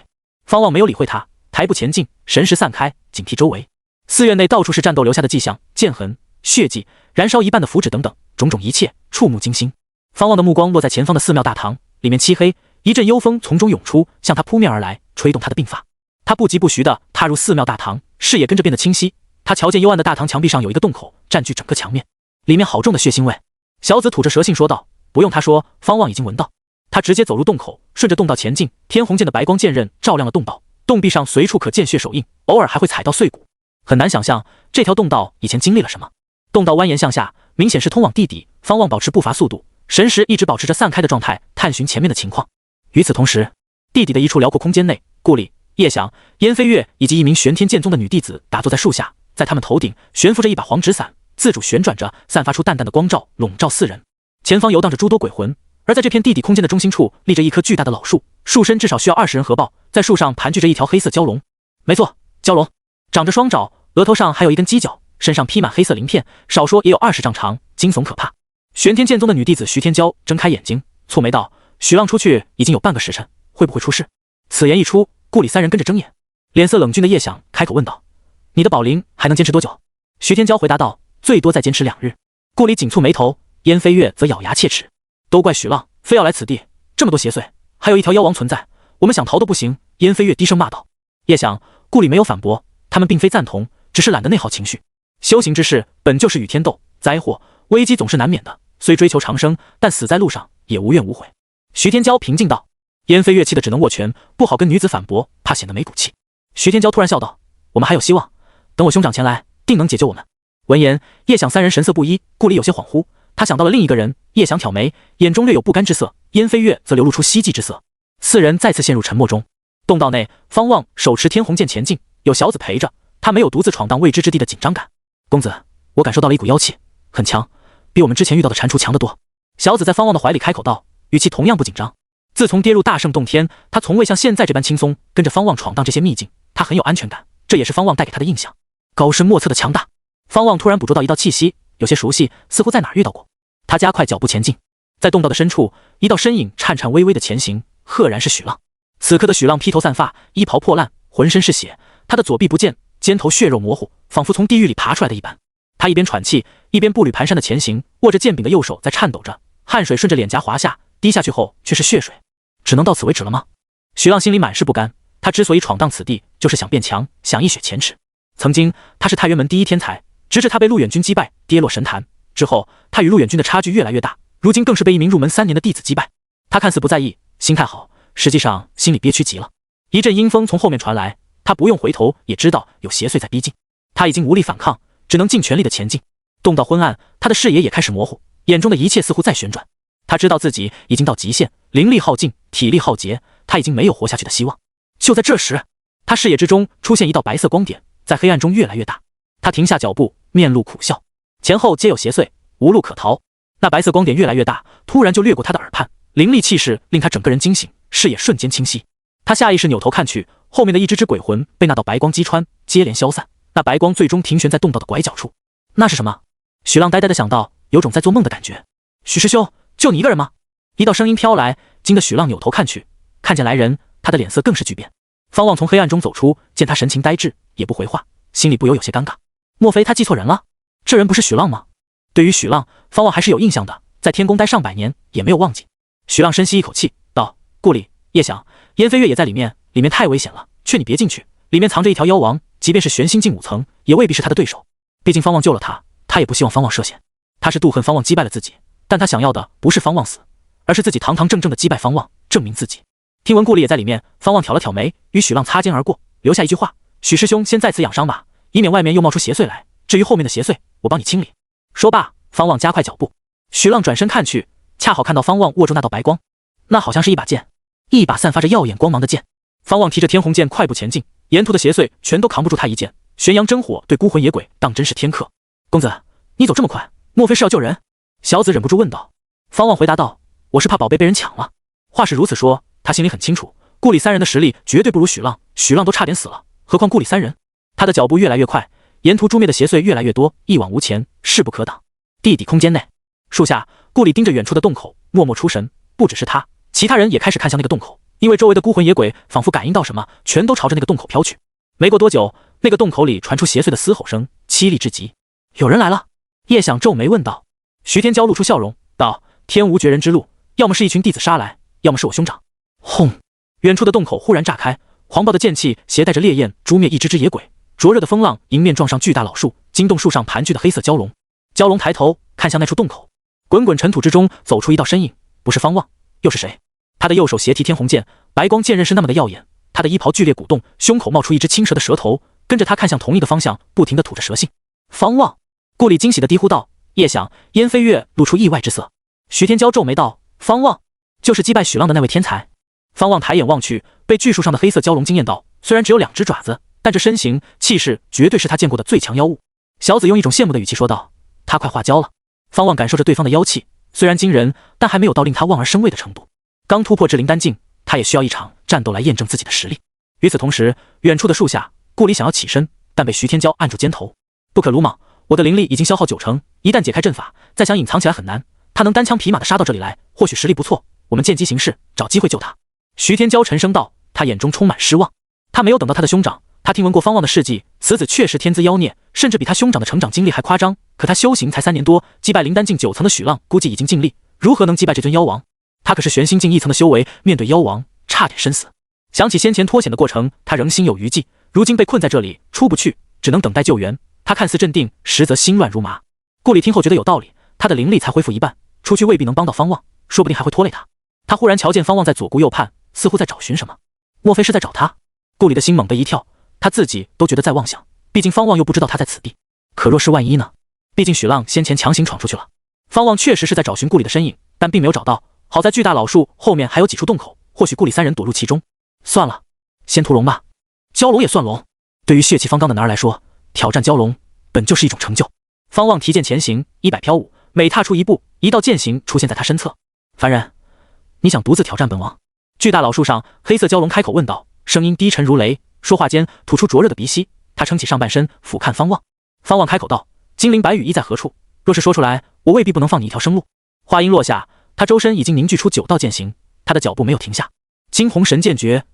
方望没有理会他，抬步前进，神识散开，警惕周围。寺院内到处是战斗留下的迹象，剑痕、血迹、燃烧一半的符纸等等，种种一切触目惊心。方望的目光落在前方的寺庙大堂，里面漆黑，一阵幽风从中涌出，向他扑面而来，吹动他的鬓发。他不疾不徐地踏入寺庙大堂，视野跟着变得清晰。他瞧见幽暗的大堂墙壁上有一个洞口，占据整个墙面，里面好重的血腥味。小紫吐着舌信说道。不用他说，方望已经闻到。他直接走入洞口，顺着洞道前进，天虹剑的白光剑刃照亮了洞道，洞壁上随处可见血手印，偶尔还会踩到碎骨。很难想象这条洞道以前经历了什么。洞道蜿蜒向下，明显是通往地底。方望保持步伐速度，神识一直保持着散开的状态，探寻前面的情况。与此同时，地底的一处辽阔空间内，顾里、叶翔、燕飞月以及一名玄天剑宗的女弟子打坐在树下，在他们头顶悬浮着一把黄纸伞，自主旋转着，散发出淡淡的光照，笼罩4人。前方游荡着诸多鬼魂，而在这片地底空间的中心处立着一棵巨大的老树，树身至少需要20人合抱，在树上盘踞着一条黑色蛟龙。没错，蛟龙，长着双爪，额头上还有一根犄角，身上披满黑色鳞片，少说也有20丈长，惊悚可怕。玄天剑宗的女弟子徐天骄睁开眼睛，蹙眉道：“许浪出去已经有半个时辰，会不会出事？”此言一出，顾里3人跟着睁眼。脸色冷峻的叶想开口问道：“你的宝灵还能坚持多久？”徐天骄回答道：“最多再坚持2日。”顾里紧蹙眉头，燕飞月则咬牙切齿：“都怪许浪，非要来此地，这么多邪祟，还有一条妖王存在，我们想逃都不行。”燕飞月低声骂道。叶想、顾里没有反驳，他们并非赞同，只是懒得内耗情绪。修行之事本就是与天斗，灾祸、危机总是难免的，虽追求长生，但死在路上也无怨无悔。徐天骄平静道。燕飞月气得只能握拳，不好跟女子反驳，怕显得没骨气。徐天骄突然笑道：“我们还有希望，等我兄长前来，定能解救我们。”闻言，叶想3人神色不一，顾里有些恍惚，他想到了另一个人。叶想挑眉，眼中略有不甘之色，燕飞月则流露出希冀之色。4人再次陷入沉默中。洞道内，方望手持天虹剑前进，有小紫陪着，他没有独自闯荡未知之地的紧张感。公子，我感受到了一股妖气，很强，比我们之前遇到的蟾蜍强得多。小紫在方望的怀里开口道，语气同样不紧张。自从跌入大圣洞天，他从未像现在这般轻松，跟着方望闯荡这些秘境，他很有安全感，这也是方望带给他的印象，高深莫测的强大。方望突然捕捉到一道气息，有些熟悉，似乎在哪儿遇到过。他加快脚步前进，在洞道的深处，一道身影颤颤巍巍的前行，赫然是许浪。此刻的许浪披头散发，衣袍破烂，浑身是血，他的左臂不见，肩头血肉模糊，仿佛从地狱里爬出来的一般。他一边喘气，一边步履蹒跚的前行，握着剑柄的右手在颤抖着，汗水顺着脸颊滑下，滴下去后却是血水。只能到此为止了吗？许浪心里满是不甘，他之所以闯荡此地，就是想变强，想一雪前耻。曾经他是太原门第一天才，直至他被陆远君击败，跌落神坛之后，他与陆远君的差距越来越大，如今更是被一名入门3年的弟子击败。他看似不在意，心态好，实际上心里憋屈极了。一阵阴风从后面传来，他不用回头也知道有邪祟在逼近，他已经无力反抗，只能尽全力的前进。动到昏暗，他的视野也开始模糊，眼中的一切似乎在旋转。他知道自己已经到极限，灵力耗尽，体力耗竭，他已经没有活下去的希望。就在这时，他视野之中出现一道白色光点，在黑暗中越来越大。他停下脚步，面露苦笑，前后皆有邪祟，无路可逃。那白色光点越来越大，突然就掠过他的耳畔，凌厉气势令他整个人惊醒，视野瞬间清晰。他下意识扭头看去，后面的一只鬼魂被那道白光击穿，接连消散。那白光最终停悬在洞道的拐角处。那是什么？许浪呆呆地想到，有种在做梦的感觉。许师兄，就你一个人吗？一道声音飘来，惊得许浪扭头看去，看见来人，他的脸色更是巨变。方望从黑暗中走出，见他神情呆滞，也不回话，心里不由有些尴尬。莫非他记错人了？这人不是许浪吗？对于许浪，方望还是有印象的，在天宫待上百年，也没有忘记。许浪深吸一口气，道：顾里、叶想、燕飞月也在里面，里面太危险了，劝你别进去，里面藏着一条妖王，即便是玄心境5层，也未必是他的对手。毕竟方望救了他，他也不希望方望涉险。他是妒恨方望击败了自己，但他想要的不是方望死，而是自己堂堂正正的击败方望，证明自己。听闻顾里也在里面，方望挑了挑眉，与许浪擦肩而过，留下一句话：许师兄先在此养伤吧，以免外面又冒出邪祟来，至于后面的邪祟，我帮你清理。说罢，方望加快脚步。许浪转身看去，恰好看到方望握住那道白光，那好像是一把剑，一把散发着耀眼光芒的剑。方望提着天虹剑快步前进，沿途的邪祟全都扛不住他一剑，玄阳真火对孤魂野鬼当真是天克。公子，你走这么快，莫非是要救人？小子忍不住问道。方望回答道：我是怕宝贝被人抢了。话是如此说，他心里很清楚，顾里3人的实力绝对不如许浪，许浪都差点死了，何况顾里3人。他的脚步越来越快，沿途诛灭的邪祟越来越多，一往无前，势不可挡。地底空间内，树下，顾里盯着远处的洞口，默默出神。不只是他，其他人也开始看向那个洞口，因为周围的孤魂野鬼仿佛感应到什么，全都朝着那个洞口飘去。没过多久，那个洞口里传出邪祟的嘶吼声，凄厉至极。有人来了，叶想皱眉问道。徐天骄露出笑容，道：天无绝人之路，要么是一群弟子杀来，要么是我兄长。轰！远处的洞口忽然炸开，黄暴的剑气携带着烈焰诛灭一只野鬼，灼热的风浪迎面撞上巨大老树，惊动树上盘踞的黑色蛟龙。蛟龙抬头看向那处洞口，滚滚尘土之中走出一道身影，不是方望，又是谁？他的右手斜提天虹剑，白光剑刃是那么的耀眼，他的衣袍剧烈鼓动，胸口冒出一只青蛇的蛇头，跟着他看向同一个方向，不停地吐着蛇信。方望！顾里惊喜地低呼道。叶想、燕飞月露出意外之色。徐天骄皱眉道：方望，就是击败许浪的那位天才。方望抬眼望去，被巨树上的黑色蛟龙惊艳到，虽然只有2只爪子，但这身形气势绝对是他见过的最强妖物。小子用一种羡慕的语气说道：他快化蛟了。方望感受着对方的妖气，虽然惊人，但还没有到令他望而生畏的程度。刚突破至灵丹境，他也需要一场战斗来验证自己的实力。与此同时，远处的树下，顾里想要起身，但被徐天骄按住肩头。不可鲁莽，我的灵力已经消耗90%，一旦解开阵法，再想隐藏起来很难。他能单枪匹马的杀到这里来，或许实力不错，我们见机行事，找机会救他。徐天骄沉声道，他眼中充满失望。他没有等到他的兄长，他听闻过方望的事迹，此子确实天资妖孽，甚至比他兄长的成长经历还夸张。可他修行才3年多，击败灵丹境9层的许浪，估计已经尽力，如何能击败这尊妖王？他可是玄心境1层的修为，面对妖王，差点身死。想起先前脱险的过程，他仍心有余悸。如今被困在这里，出不去，只能等待救援。他看似镇定，实则心乱如麻。顾里听后觉得有道理，他的灵力才恢复一半，出去未必能帮到方望，说不定还会拖累他。他忽然瞧见方望在左顾右盼，似乎在找寻什么，莫非是在找他？顾里的心猛地一跳，他自己都觉得在妄想，毕竟方望又不知道他在此地。可若是万一呢？毕竟许浪先前强行闯出去了。方望确实是在找寻顾里的身影，但并没有找到。好在巨大老树后面还有几处洞口，或许顾里3人躲入其中。算了，先屠龙吧。蛟龙也算龙，对于血气方刚的男儿来说，挑战蛟龙本就是一种成就。方望提剑前行，100飘舞，每踏出一步，一道剑形出现在他身侧。凡人，你想独自挑战本王？巨大老树上，黑色蛟龙开口问道，声音低沉如雷，说话间吐出灼热的鼻息。他撑起上半身，俯瞰方望。方望开口道：金灵白羽翼在何处？若是说出来，我未必不能放你一条生路。话音落下，他周身已经凝聚出9道剑形，他的脚步没有停下。惊鸿神剑诀，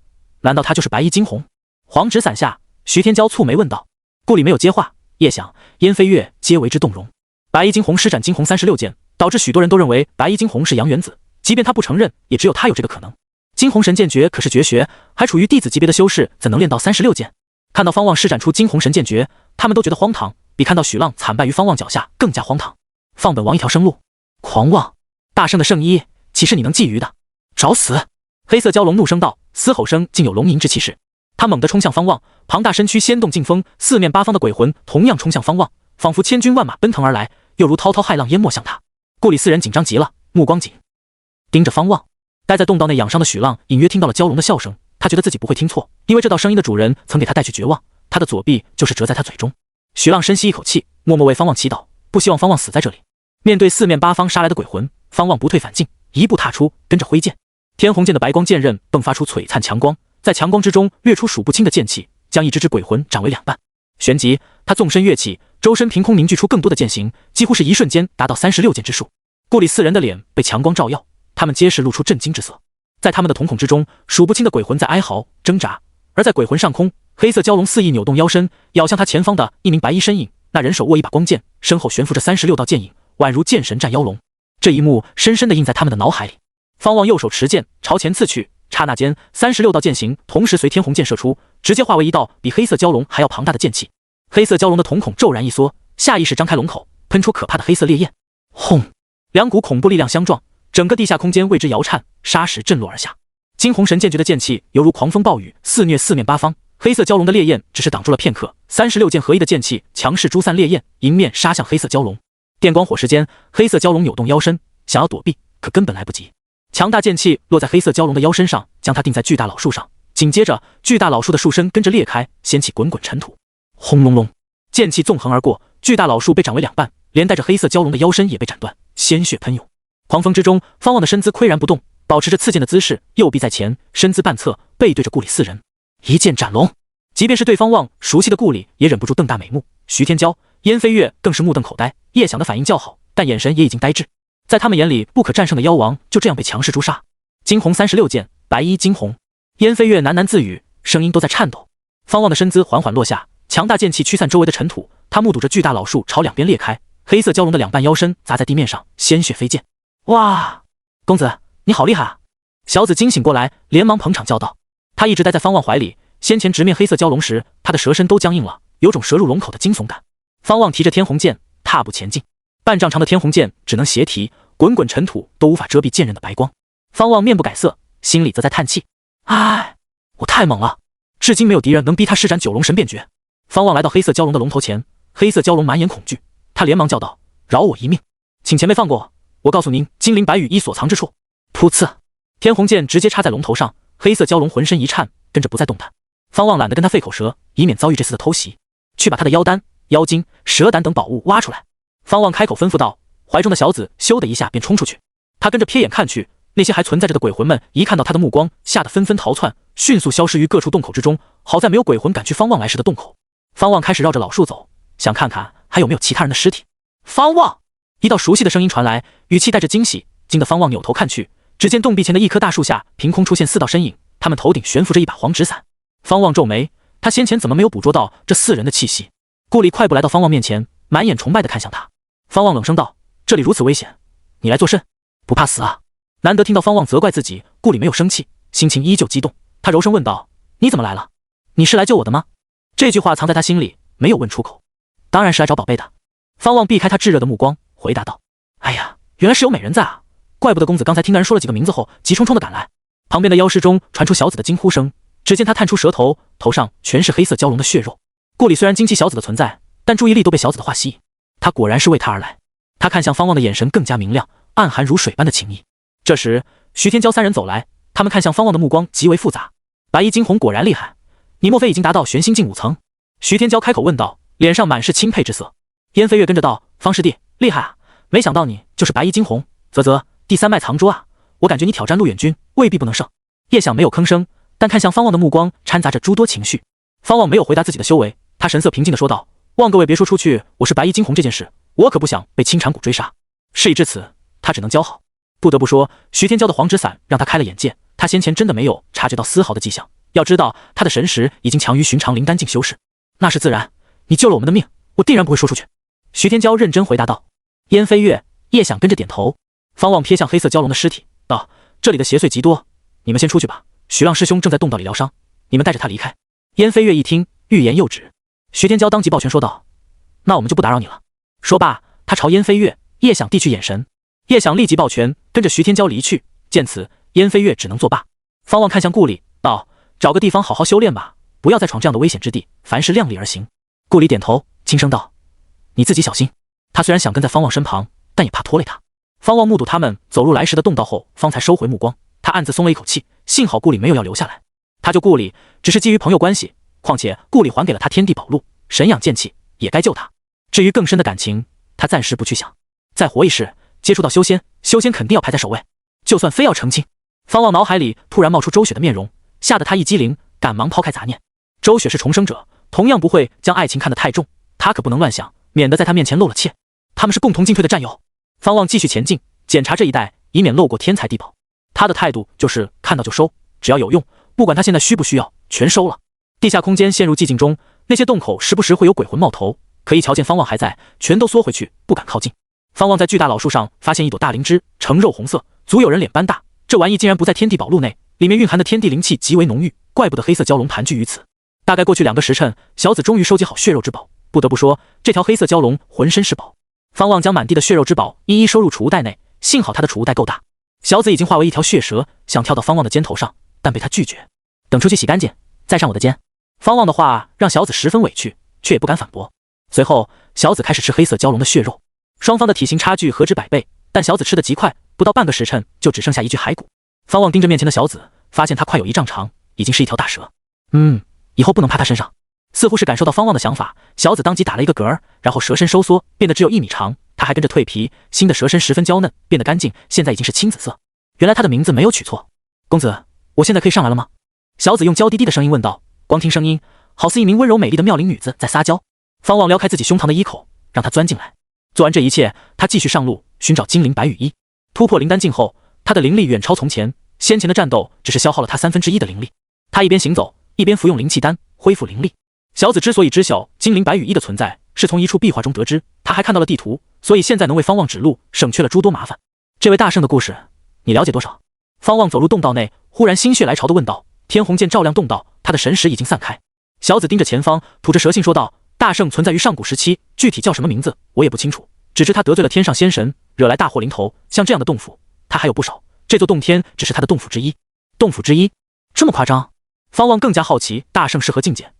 难道他就是白衣惊鸿？黄纸伞下，徐天骄蹙眉问道。顾里没有接话，叶想、燕飞月皆为之动容。白衣惊鸿施展惊鸿36剑，导致许多人都认为白衣惊鸿是杨元子，即便他不承认，也只有他有这个可能。惊鸿神剑诀可是绝学，还处于弟子级别的修士，怎能练到36剑？看到方望施展出惊鸿神剑诀，他们都觉得荒唐，比看到许浪惨败于方望脚下更加荒唐。放本王一条生路？狂妄！大圣的圣衣，岂是你能觊觎的？找死！黑色蛟龙怒声道，嘶吼声竟有龙吟之气势。他猛地冲向方望，庞大身躯掀动劲风，四面八方的鬼魂同样冲向方望，仿佛千军万马奔腾而来，又如滔滔骇浪淹没向他。顾里四人紧张极了，目光紧盯着方望。待在洞道内养伤的许浪隐约听到了蛟龙的笑声，他觉得自己不会听错，因为这道声音的主人曾给他带去绝望，他的左臂就是折在他嘴中。许浪深吸一口气，默默为方望祈祷，不希望方望死在这里。面对四面八方杀来的鬼魂，方望不退反进，一步踏出，跟着挥剑。天虹剑的白光剑刃迸发出璀璨强光，在强光之中掠出数不清的剑气，将一只只鬼魂斩为两半。旋即，他纵身跃起，周身凭空凝聚出更多的剑形，几乎是一瞬间达到36剑之数。顾里四人的脸被强光照耀，他们皆是露出震惊之色。在他们的瞳孔之中，数不清的鬼魂在哀嚎挣扎，而在鬼魂上空，黑色蛟龙肆意扭动腰身，咬向他前方的一名白衣身影。那人手握一把光剑，身后悬浮着36道剑影，宛如剑神战妖龙。这一幕深深地印在他们的脑海里。方望右手持剑朝前刺去，刹那间36道剑形同时随天虹剑射出，直接化为一道比黑色蛟龙还要庞大的剑气。黑色蛟龙的瞳孔骤然一缩，下意识张开龙口，喷出可怕的黑色烈焰。轰！两股恐怖力量相撞，整个地下空间为之摇颤，沙石震落而下。惊鸿神剑诀的剑气犹如狂风暴雨，肆虐四面八方。黑色蛟龙的烈焰只是挡住了片刻，36剑合一的剑气强势诛散烈焰，迎面杀向黑色蛟龙。电光火石间，黑色蛟龙扭动腰身，想要躲避，可根本来不及。强大剑气落在黑色蛟龙的腰身上，将它钉在巨大老树上。紧接着，巨大老树的树身跟着裂开，掀起滚滚尘土。轰隆隆，剑气纵横而过，巨大老树被斩为两半，连带着黑色蛟龙的腰身也被斩断，鲜血喷涌。狂风之中，方望的身姿岿然不动，保持着刺剑的姿势，右臂在前，身姿半侧，背对着顾里四人，一剑斩龙。即便是对方望熟悉的顾里，也忍不住瞪大美目。徐天骄、燕飞月更是目瞪口呆。叶想的反应较好，但眼神也已经呆滞。在他们眼里，不可战胜的妖王就这样被强势诛杀。惊鸿36剑，白衣惊鸿。燕飞月喃喃自语，声音都在颤抖。方望的身姿缓缓落下，强大剑气驱散周围的尘土。他目睹着巨大老树朝两边裂开，黑色蛟龙的两半腰身砸在地面上，鲜血飞溅。哇，公子，你好厉害啊！小紫惊醒过来，连忙捧场叫道。他一直待在方望怀里，先前直面黑色蛟龙时，他的蛇身都僵硬了，有种蛇入龙口的惊悚感。方望提着天虹剑，踏步前进。半丈长的天虹剑只能斜提，滚滚尘土都无法遮蔽剑刃的白光。方望面不改色，心里则在叹气：唉，我太猛了，至今没有敌人能逼他施展九龙神变诀。方望来到黑色蛟龙的龙头前，黑色蛟龙满眼恐惧，他连忙叫道：饶我一命，请前辈放过我，告诉您金鳞白羽衣所藏之处。噗呲，天虹剑直接插在龙头上，黑色蛟龙浑身一颤，跟着不再动弹。方望懒得跟他费口舌，以免遭遇这次的偷袭，去把他的妖丹、妖精、蛇胆等宝物挖出来。方望开口吩咐道，怀中的小紫咻的一下便冲出去。他跟着瞥眼看去，那些还存在着的鬼魂们一看到他的目光，吓得纷纷逃窜，迅速消失于各处洞口之中。好在没有鬼魂敢去方望来时的洞口。方望开始绕着老树走，想看看还有没有其他人的尸体。方望！一道熟悉的声音传来，语气带着惊喜，惊得方望扭头看去，只见洞壁前的一棵大树下凭空出现4道身影，他们头顶悬浮着一把黄纸伞。方望皱眉，他先前怎么没有捕捉到这4人的气息？顾里快步来到方望面前，满眼崇拜地看向他。方望冷声道：这里如此危险，你来作甚？不怕死啊？难得听到方望责怪自己，顾里没有生气，心情依旧激动。他柔声问道：你怎么来了？你是来救我的吗？这句话藏在他心里，没有问出口。当然是来找宝贝的。方望避开他炙热的目光，回答道：哎呀，原来是有美人在啊，怪不得公子刚才听那人说了几个名字后，急冲冲地赶来。旁边的妖尸中传出小紫的惊呼声，只见他探出舌头，头上全是黑色蛟龙的血肉。顾里虽然惊奇小紫的存在，但注意力都被小紫的话吸引。他果然是为他而来。他看向方望的眼神更加明亮，暗含如水般的情意。这时徐天骄3人走来，他们看向方望的目光极为复杂。白衣惊鸿果然厉害，你莫非已经达到玄心境5层？徐天骄开口问道，脸上满是钦佩之色。燕飞月跟着道：方师弟厉害啊，没想到你就是白衣惊鸿，啧，第3脉藏拙啊，我感觉你挑战陆远君未必不能胜。叶想没有吭声，但看向方望的目光掺杂着诸多情绪。方望没有回答自己的修为，他神色平静地说道：望各位别说出去我是白衣惊鸿这件事，我可不想被青缠谷追杀。事已至此，他只能交好。不得不说，徐天骄的黄纸伞让他开了眼界，他先前真的没有察觉到丝毫的迹象。要知道他的神识已经强于寻常灵丹境修士。那是自然，你救了我们的命，我定然不会说出去。徐天骄认真回答道。燕飞月、叶想跟着点头。方望瞥向黑色蛟龙的尸体道：这里的邪祟极多，你们先出去吧，许浪师兄正在洞道里疗伤，你们带着他离开。燕飞月一听，欲言又止。徐天骄当即抱拳说道：那我们就不打扰你了。说罢，他朝燕飞月、叶想递去眼神。叶想立即抱拳，跟着徐天骄离去。见此，燕飞月只能作罢。方望看向顾里，道：“找个地方好好修炼吧，不要再闯这样的危险之地，凡事量力而行。”顾里点头，轻声道：“你自己小心。”他虽然想跟在方望身旁，但也怕拖累他。方望目睹他们走入来时的洞道后，方才收回目光。他暗自松了一口气，幸好顾里没有要留下来。他救顾里只是基于朋友关系，况且顾里还给了他天地宝录，神养剑气，也该救他。至于更深的感情，他暂时不去想。再活一世，接触到修仙，修仙肯定要排在首位。就算非要成亲，方望脑海里突然冒出周雪的面容，吓得他一激灵，赶忙抛开杂念。周雪是重生者，同样不会将爱情看得太重，他可不能乱想，免得在他面前露了怯。他们是共同进退的战友。方望继续前进，检查这一带，以免漏过天才地宝。他的态度就是看到就收，只要有用，不管他现在需不需要，全收了。地下空间陷入寂静中，那些洞口时不时会有鬼魂冒头，可一瞧见方望还在，全都缩回去，不敢靠近。方望在巨大老树上发现一朵大灵芝，呈肉红色，足有人脸般大。这玩意竟然不在天地宝录内，里面蕴含的天地灵气极为浓郁，怪不得黑色蛟龙盘踞于此。大概过去2个时辰，小子终于收集好血肉之宝。不得不说，这条黑色蛟龙浑身是宝。方望将满地的血肉之宝一一收入储物袋内，幸好他的储物袋够大。小子已经化为一条血蛇，想跳到方望的肩头上，但被他拒绝。等出去洗干净，再上我的肩。方望的话让小子十分委屈，却也不敢反驳。随后，小子开始吃黑色蛟龙的血肉。双方的体型差距何止100倍，但小子吃得极快，不到半个时辰就只剩下一具骸骨。方望盯着面前的小子，发现他快有1丈长，已经是一条大蛇。以后不能趴他身上。似乎是感受到方望的想法，小子当即打了一个嗝，然后蛇身收缩，变得只有1米长。他还跟着蜕皮，新的蛇身十分娇嫩，变得干净，现在已经是青紫色。原来他的名字没有取错。公子，我现在可以上来了吗？小子用娇滴滴的声音问道。光听声音，好似一名温柔美丽的妙龄女子在撒娇。方望撩开自己胸膛的衣口，让他钻进来。做完这一切，他继续上路寻找精灵白羽衣。突破灵丹境后，他的灵力远超从前，先前的战斗只是消耗了他1/3的灵力。他一边行走，一边服用灵气丹，恢复灵力。小子之所以知晓精灵白羽衣的存在，是从一处壁画中得知，他还看到了地图，所以现在能为方望指路，省去了诸多麻烦。这位大圣的故事，你了解多少？方望走入洞道内，忽然心血来潮地问道。天虹剑照亮洞道，他的神识已经散开。小子盯着前方，吐着舌信说道：大圣存在于上古时期，具体叫什么名字我也不清楚，只知他得罪了天上仙神，惹来大祸临头。像这样的洞府，他还有不少，这座洞天只是他的洞府之一。洞府之一？这么夸张？方望更加好奇，大圣是何境界？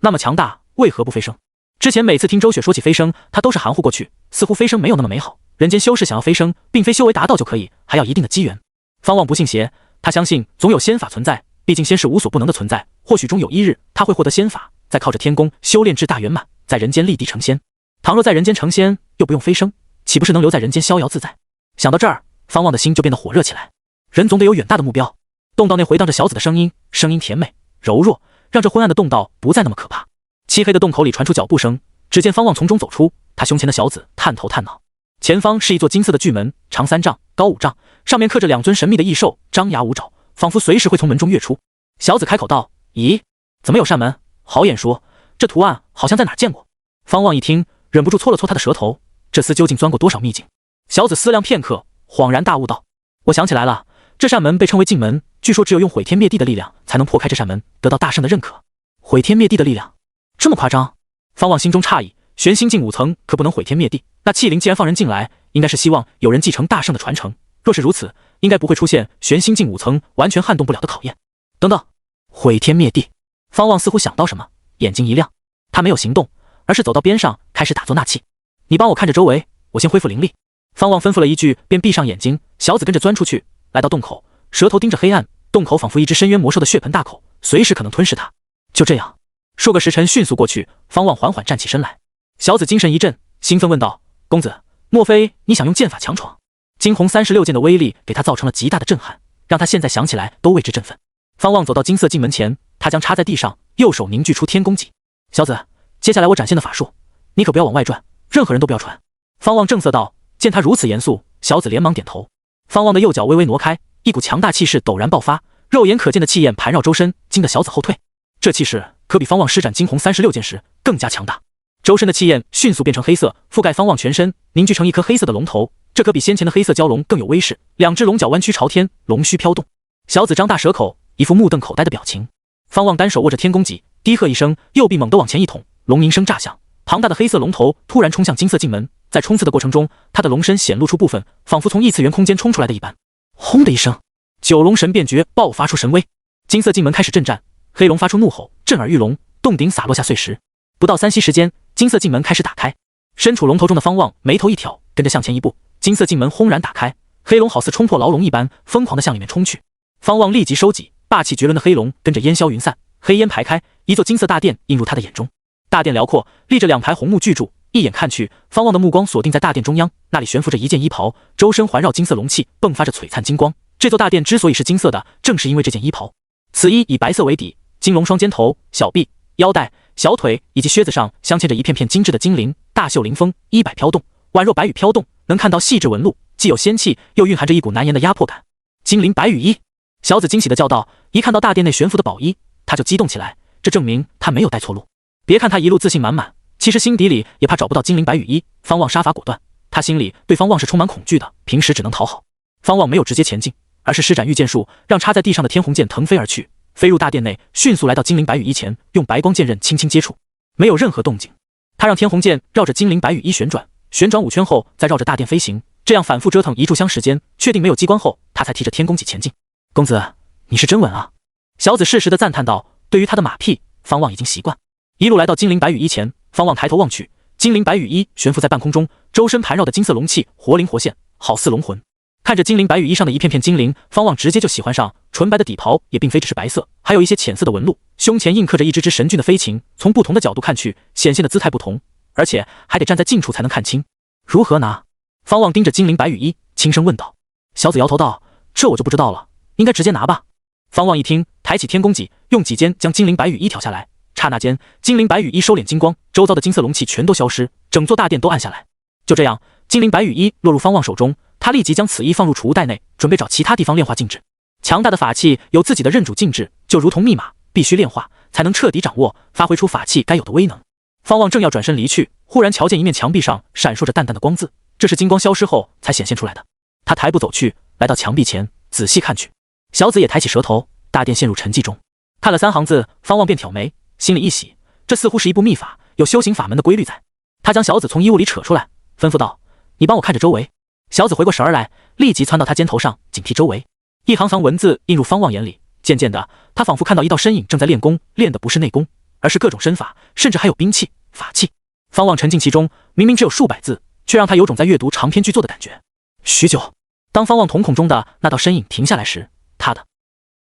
那么强大，为何不飞升？之前每次听周雪说起飞升，他都是含糊过去，似乎飞升没有那么美好。人间修士想要飞升，并非修为达到就可以，还要一定的机缘。方望不信邪，他相信总有仙法存在，毕竟仙是无所不能的存在。或许终有一日，他会获得仙法，再靠着天功修炼至大圆满，在人间立地成仙。倘若在人间成仙，又不用飞升，岂不是能留在人间逍遥自在？想到这儿，方望的心就变得火热起来。人总得有远大的目标。洞道内回荡着小子的声音，声音甜美柔弱，让这昏暗的洞道不再那么可怕。漆黑的洞口里传出脚步声，只见方望从中走出，他胸前的小子探头探脑。前方是一座金色的巨门，长3丈，高5丈，上面刻着2尊神秘的异兽，张牙舞爪，仿佛随时会从门中跃出。小子开口道：咦，怎么有扇门？好眼熟，这图案好像在哪儿见过。方望一听，忍不住搓了搓他的舌头，这厮究竟钻过多少秘境？小子思量片刻，恍然大悟道：我想起来了，这扇门被称为镜门，据说只有用毁天灭地的力量才能破开这扇门，得到大圣的认可。毁天灭地的力量？这么夸张？方望心中诧异，玄心境5层可不能毁天灭地，那气灵既然放人进来，应该是希望有人继承大圣的传承。若是如此，应该不会出现玄心境5层完全撼动不了的考验。等等，毁天灭地！方望似乎想到什么，眼睛一亮。他没有行动，而是走到边上开始打坐纳气。你帮我看着周围，我先恢复灵力。方望吩咐了一句，便闭上眼睛。小子跟着钻出去，来到洞口，舌头盯着黑暗，洞口仿佛一只深渊魔兽的血盆大口，随时可能吞噬他。就这样，数个时辰迅速过去，方望缓缓站起身来。小子精神一振，兴奋问道：公子，莫非你想用剑法强闯？惊鸿36剑的威力给他造成了极大的震撼，让他现在想起来都为之振奋。方望走到金色镜门前，他将插在地上，右手凝聚出天宫戟。小子，接下来我展现的法术，你可不要往外传，任何人都不要传。方望正色道。见他如此严肃，小子连忙点头。方望的右脚微微挪开，一股强大气势陡然爆发，肉眼可见的气焰盘绕周身，惊得小子后退。这气势可比方望施展惊鸿36剑时更加强大。周身的气焰迅速变成黑色，覆盖方望全身，凝聚成一颗黑色的龙头。这可比先前的黑色蛟龙更有威势，2只龙角弯曲朝天，龙须飘动。小子张大舌口，一副目瞪口呆的表情。方望单手握着天宫戟，低喝一声，右臂猛地往前一捅，龙鸣声炸响，庞大的黑色龙头突然冲向金色镜门。在冲刺的过程中，他的龙身显露出部分，仿佛从异次元空间冲出来的一般。轰的一声，九龙神变诀爆发出神威，金色镜门开始震颤，黑龙发出怒吼，震耳欲聋，洞顶洒落下碎石。不到3息时间，金色镜门开始打开。身处龙头中的方望眉头一挑，跟着向前一步，金色镜门轰然打开，黑龙好似冲破牢笼一般，疯狂地向里面冲去。方望立即收紧，霸气绝伦的黑龙跟着烟消云散，黑烟排开，一座金色大殿映入他的眼中。大殿辽阔，立着2排红木巨柱，一眼看去，方望的目光锁定在大殿中央，那里悬浮着一件衣袍，周身环绕金色龙气，迸发着璀璨金光。这座大殿之所以是金色的，正是因为这件衣袍。此衣以白色为底，金龙双肩头、小臂、腰带、小腿以及靴子上镶嵌着一片片精致的金鳞，大袖临风，衣摆飘动，宛若白羽飘动，能看到细致纹路，既有仙气，又蕴含着一股难言的压迫感。金鳞白羽衣，小紫惊喜地叫道。一看到大殿内悬浮的宝衣，他就激动起来，这证明他没有带错路。别看他一路自信满满，其实心底里也怕找不到金鳞白羽衣。方望杀伐果断，他心里对方望是充满恐惧的，平时只能讨好。方望没有直接前进，而是施展御剑术，让插在地上的天虹剑腾飞而去，飞入大殿内，迅速来到金鳞白羽衣前，用白光剑刃轻轻接触，没有任何动静。他让天虹剑绕着金鳞白羽衣旋转5圈后，再绕着大殿飞行，这样反复折腾1炷香时间，确定没有机关后，他才提着天弓戟前进。公子，你是真稳啊！小紫适时地赞叹道。对于他的马屁，方望已经习惯。一路来到金鳞白羽衣前，方望抬头望去，金鳞白羽衣悬浮在半空中，周身盘绕的金色龙气活灵活现，好似龙魂。看着金鳞白羽衣上的一片片金鳞，方望直接就喜欢上。纯白的底袍也并非只是白色，还有一些浅色的纹路，胸前印刻着一只神骏的飞禽，从不同的角度看去，显现的姿态不同，而且还得站在近处才能看清。如何拿？方望盯着金鳞白羽衣，轻声问道。小紫摇头道：这我就不知道了，应该直接拿吧。方望一听，抬起天弓戟，用戟尖将金鳞白羽衣挑下来。刹那间，金鳞白羽衣收敛金光，周遭的金色龙气全都消失，整座大殿都暗下来。就这样，金鳞白羽衣落入方望手中，他立即将此衣放入储物袋内，准备找其他地方炼化静置。强大的法器由自己的认主静置，就如同密码，必须炼化才能彻底掌握，发挥出法器该有的威能。方望正要转身离去，忽然瞧见一面墙壁上闪烁着淡淡的光字，这是金光消失后才显现出来的。他抬步走去，来到墙壁前，仔细看去。小紫也抬起舌头，大殿陷入沉寂中。看了3行字，方望便挑眉，心里一喜，这似乎是一部秘法，有修行法门的规律在。他将小紫从衣物里扯出来，吩咐道：你帮我看着周围。小紫回过神儿来，立即窜到他肩头上，警惕周围。一行行文字映入方望眼里，渐渐的，他仿佛看到一道身影正在练功，练的不是内功，而是各种身法，甚至还有兵器、法器。方望沉浸其中，明明只有数百字，却让他有种在阅读长篇巨作的感觉。许久，当方望瞳孔中的那道身影停下来时，他的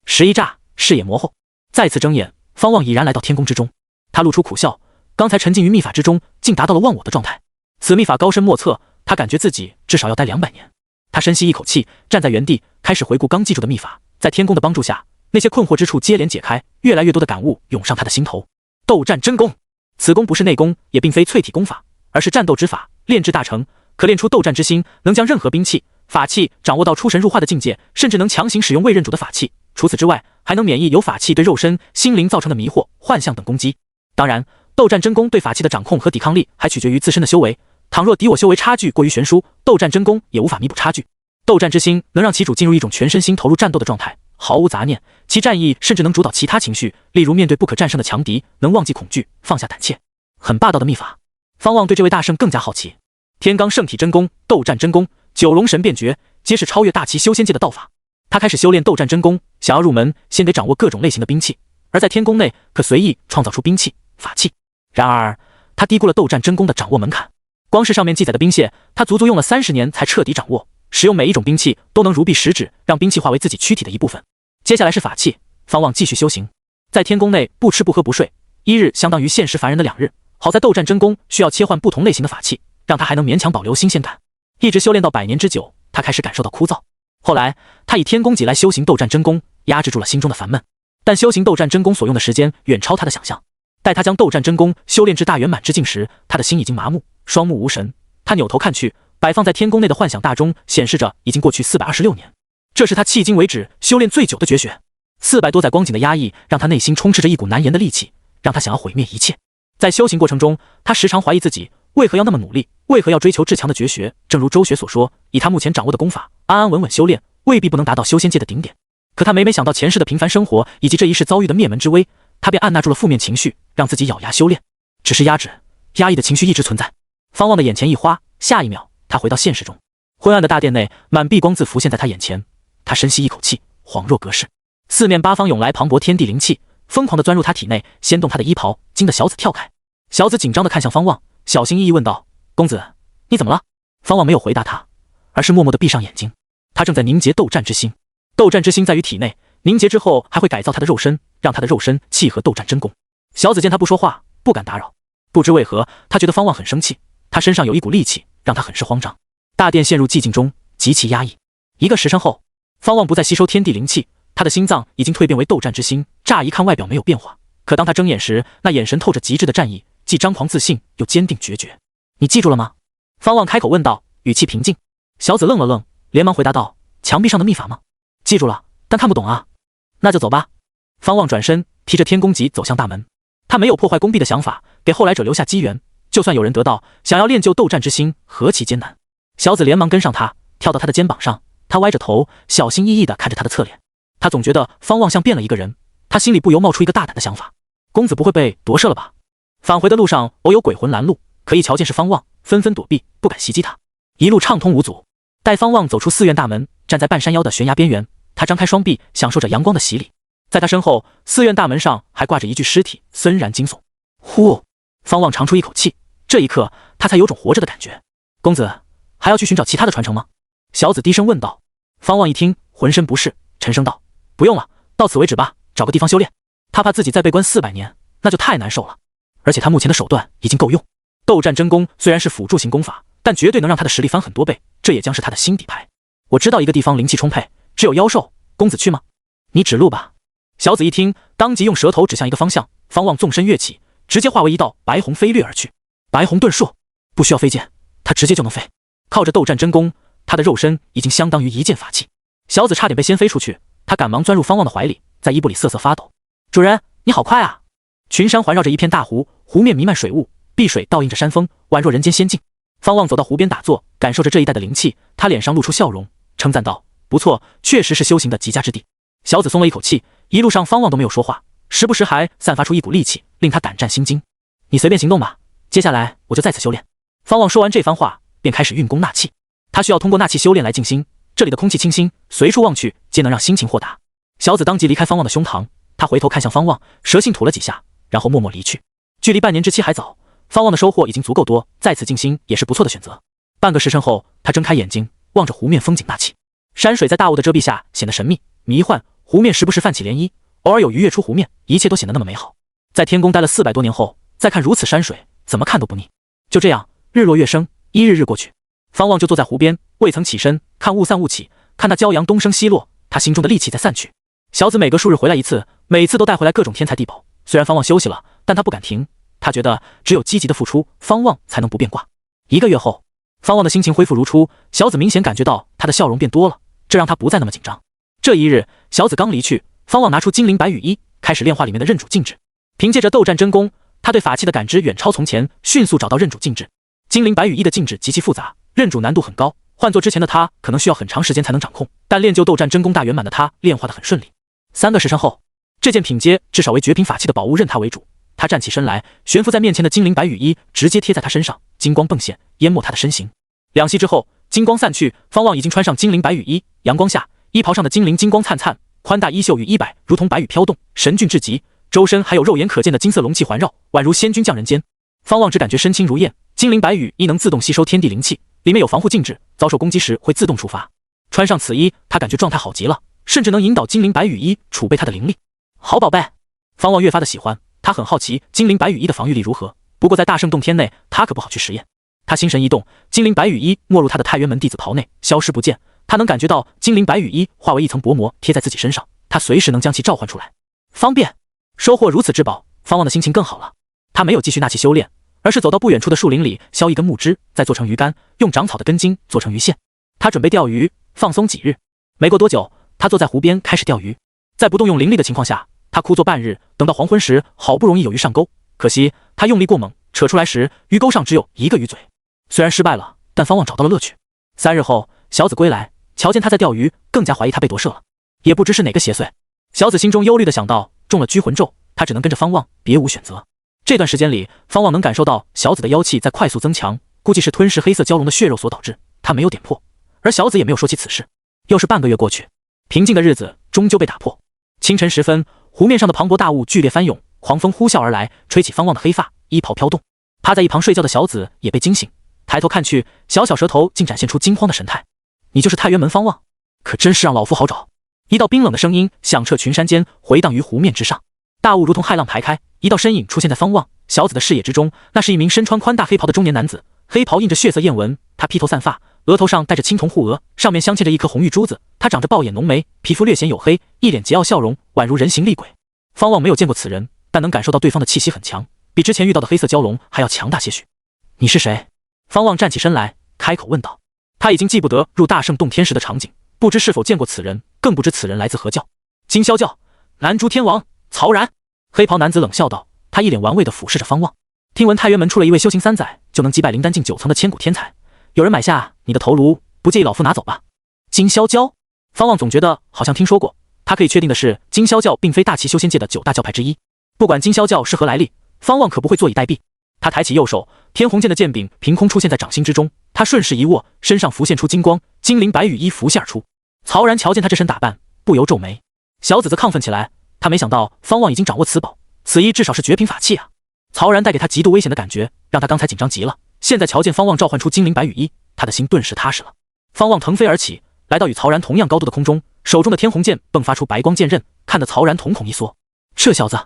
时一乍，视野模糊，再次睁眼，方望已然来到天宫之中。他露出苦笑，刚才沉浸于秘法之中，竟达到了忘我的状态。此秘法高深莫测，他感觉自己至少要待200年。他深吸一口气，站在原地，开始回顾刚记住的秘法。在天宫的帮助下，那些困惑之处接连解开，越来越多的感悟涌上他的心头。斗战真功，此功不是内功，也并非淬体功法，而是战斗之法，炼至大成，可练出斗战之心，能将任何兵器、法器掌握到出神入化的境界，甚至能强行使用未认主的法器。除此之外，还能免疫有法器对肉身、心灵造成的迷惑、幻象等攻击。当然，斗战真功对法器的掌控和抵抗力还取决于自身的修为。倘若敌我修为差距过于悬殊，斗战真功也无法弥补差距。斗战之心能让其主进入一种全身心投入战斗的状态，毫无杂念，其战意甚至能主导其他情绪，例如面对不可战胜的强敌，能忘记恐惧，放下胆怯。很霸道的秘法。方望对这位大圣更加好奇。天罡圣体真功、斗战真功、九龙神变诀，皆是超越大齐修仙界的道法。他开始修炼斗战真功，想要入门，先得掌握各种类型的兵器，而在天宫内可随意创造出兵器、法器。然而，他低估了斗战真功的掌握门槛。光是上面记载的兵械，他足足用了30年才彻底掌握。使用每一种兵器都能如臂使指，让兵器化为自己躯体的一部分。接下来是法器，方望继续修行。在天宫内不吃不喝不睡，1日相当于现实凡人的2日。好在斗战真功需要切换不同类型的法器，让他还能勉强保留新鲜感。一直修炼到100年之久，他开始感受到枯燥。后来，他以天弓戟来修行斗战真功，压制住了心中的烦闷。但修行斗战真功所用的时间远超他的想象。待他将斗战真功修炼至大圆满之境时，他的心已经麻木，双目无神。他扭头看去，摆放在天宫内的幻想大钟显示着已经过去426年，这是他迄今为止修炼最久的绝学。400多载光景的压抑让他内心充斥着一股难言的戾气，让他想要毁灭一切。在修行过程中，他时常怀疑自己为何要那么努力，为何要追求至强的绝学。正如周学所说，以他目前掌握的功法，安安稳稳修炼未必不能达到修仙界的顶点。可他每每想到前世的平凡生活以及这一世遭遇的灭门之危，他便按捺住了负面情绪，让自己咬牙修炼。只是压抑的情绪一直存在。方望的眼前一花，下一秒他回到现实中。昏暗的大殿内，满壁光字浮现在他眼前。他深吸一口气，恍若隔世。四面八方涌来磅礴天地灵气，疯狂地钻入他体内，掀动他的衣袍，惊得小紫跳开。小紫紧张地看向方望，小心翼翼问道：“公子，你怎么了？”方望没有回答他，而是默默地闭上眼睛。他正在凝结斗战之心，斗战之心在于体内，凝结之后还会改造他的肉身，让他的肉身契合斗战真功。小紫见他不说话，不敢打扰。不知为何，他觉得方望很生气，他身上有一股戾气，让他很是慌张。大殿陷入寂静中，极其压抑。1个时辰后，方望不再吸收天地灵气，他的心脏已经蜕变为斗战之心。乍一看外表没有变化，可当他睁眼时，那眼神透着极致的战意，既张狂自信，又坚定决绝。你记住了吗？方望开口问道，语气平静。小紫愣了愣，连忙回答道：墙壁上的秘法吗？记住了，但看不懂啊。那就走吧。方望转身，提着天宫戟走向大门。他没有破坏宫壁的想法，给后来者留下机缘。就算有人得到，想要练就斗战之心，何其艰难。小紫连忙跟上他，跳到他的肩膀上。他歪着头，小心翼翼地看着他的侧脸。他总觉得方望像变了一个人，他心里不由冒出一个大胆的想法：公子不会被夺舍了吧？返回的路上，偶有鬼魂拦路，可一瞧见是方望，纷纷躲避，不敢袭击他。一路畅通无阻。待方望走出寺院大门，站在半山腰的悬崖边缘，他张开双臂，享受着阳光的洗礼。在他身后，寺院大门上还挂着一具尸体，森然惊悚。呼！方望长出一口气，这一刻他才有种活着的感觉。公子还要去寻找其他的传承吗？小紫低声问道。方望一听，浑身不适，沉声道：不用了，到此为止吧，找个地方修炼。他怕自己再被关400年，那就太难受了。而且他目前的手段已经够用。斗战真功虽然是辅助型功法，但绝对能让他的实力翻很多倍，这也将是他的新底牌。我知道一个地方灵气充沛，只有妖兽，公子去吗？你指路吧。小紫一听，当即用舌头指向一个方向。方望纵身跃起，直接化为一道白虹飞掠而去。白虹遁术，不需要飞剑，他直接就能飞。靠着斗战真功，他的肉身已经相当于一件法器。小紫差点被掀飞出去，他赶忙钻入方望的怀里，在衣布里瑟瑟发抖。主人，你好快啊！群山环绕着一片大湖，湖面弥漫水雾，碧水倒映着山峰，宛若人间仙境。方望走到湖边打坐，感受着这一带的灵气，他脸上露出笑容，称赞道：不错，确实是修行的极佳之地。小紫松了一口气，一路上方望都没有说话，时不时还散发出一股戾气，令他胆战心惊。你随便行动吧，接下来我就在此修炼。方望说完这番话，便开始运功纳气。他需要通过纳气修炼来静心，这里的空气清新，随处望去皆能让心情豁达。小紫当即离开方望的胸膛，他回头看向方望，蛇信吐了几下，然后默默离去。距离半年之期还早，方望的收获已经足够多，在此静心也是不错的选择。半个时辰后，他睁开眼睛，望着湖面风景纳气。山水在大雾的遮蔽下显得神秘迷幻，湖面时不时泛起涟漪，偶尔有鱼跃出湖面，一切都显得那么美好。在天宫待了400多年后，再看如此山水，怎么看都不腻。就这样，日落月升，1日过去，方望就坐在湖边，未曾起身，看雾散雾起，看那骄阳东升西落，他心中的戾气在散去。小紫每隔数日回来一次，每次都带回来各种天材地宝。虽然方望休息了，但他不敢停，他觉得只有积极的付出，方望才能不变卦。1个月后，方望的心情恢复如初，小紫明显感觉到他的笑容变多了，这让他不再那么紧张。这一日，小紫刚离去，方望拿出金灵白羽衣，开始炼化里面的认主禁制。凭借着斗战真功，他对法器的感知远超从前，迅速找到认主禁制。金灵白羽衣的禁制极其复杂，认主难度很高，换做之前的他可能需要很长时间才能掌控，但练就斗战真功大圆满的他炼化得很顺利。3个时辰后，这件品阶至少为绝品法器的宝物认他为主。他站起身来，悬浮在面前的金灵白羽衣直接贴在他身上，金光迸现，淹没他的身形。2息之后，金光散去，方望已经穿上金灵白羽衣，阳光下，衣袍上的金灵金光灿灿，宽大衣袖与衣摆如同白羽飘动，神俊至极，周身还有肉眼可见的金色龙气环绕，宛如仙君降人间。方望只感觉身轻如燕，金灵白羽衣能自动吸收天地灵气，里面有防护禁制，遭受攻击时会自动触发。穿上此衣，他感觉状态好极了，甚至能引导金灵白羽衣储备他的灵力。好宝贝，方望越发的喜欢，他很好奇金灵白羽衣的防御力如何，不过在大圣洞天内，他可不好去实验。他心神一动，金灵白羽衣没入他的太原门弟子袍内，消失不见。他能感觉到金灵白羽衣化为一层薄膜贴在自己身上，他随时能将其召唤出来，方便。收获如此之宝，方望的心情更好了。他没有继续纳气修炼，而是走到不远处的树林里，削一根木枝，再做成鱼竿，用长草的根茎做成鱼线。他准备钓鱼，放松几日。没过多久，他坐在湖边开始钓鱼。在不动用灵力的情况下，他枯坐半日，等到黄昏时，好不容易有鱼上钩，可惜他用力过猛，扯出来时，鱼钩上只有一个鱼嘴。虽然失败了，但方望找到了乐趣。3日后，小紫归来，瞧见他在钓鱼，更加怀疑他被夺舍了，也不知是哪个邪祟。小紫心中忧虑的想到，中了拘魂咒，他只能跟着方望，别无选择。这段时间里，方望能感受到小紫的妖气在快速增强，估计是吞噬黑色蛟龙的血肉所导致，他没有点破，而小紫也没有说起此事。又是半个月过去，平静的日子终终究被打破。清晨时分，湖面上的磅礴大雾剧烈翻涌，狂风呼啸而来，吹起方望的黑发，衣袍飘动。趴在一旁睡觉的小紫也被惊醒，抬头看去，小小舌头竟展现出惊慌的神态。你就是太原门方望，可真是让老夫好找。一道冰冷的声音响彻群山间，回荡于湖面之上。大雾如同骇浪排开，一道身影出现在方望、小紫的视野之中。那是一名身穿宽大黑袍的中年男子，黑袍印着血色焰纹，他披头散发，额头上戴着青铜护额，上面镶嵌着一颗红玉珠子。他长着暴眼浓眉，皮肤略显黝黑，一脸桀骜笑容，宛如人形厉鬼。方望没有见过此人，但能感受到对方的气息很强，比之前遇到的黑色蛟龙还要强大些许。你是谁？方望站起身来，开口问道。他已经记不得入大圣洞天时的场景，不知是否见过此人，更不知此人来自何教。金霄教南诸天王曹然。黑袍男子冷笑道，他一脸玩味地俯视着方望。听闻太原门出了一位修行3载就能击败灵丹境9层的千古天才，有人买下你的头颅，不介意老夫拿走吧？金霄教，方望总觉得好像听说过。他可以确定的是，金霄教并非大齐修仙界的9大教派之一。不管金霄教是何来历，方望可不会坐以待毙。他抬起右手，天鸿剑的剑柄凭空出现在掌心之中，他顺势一握，身上浮现出金光，金鳞白羽衣浮现而出。曹然瞧见他这身打扮，不由皱眉。小紫则亢奋起来，他没想到方望已经掌握此宝，此衣至少是绝品法器啊！曹然带给他极度危险的感觉，让他刚才紧张极了。现在瞧见方望召唤出金鳞白羽衣，他的心顿时踏实了。方望腾飞而起，来到与曹然同样高度的空中，手中的天鸿剑迸发出白光剑刃，看得曹然瞳孔一缩。这小子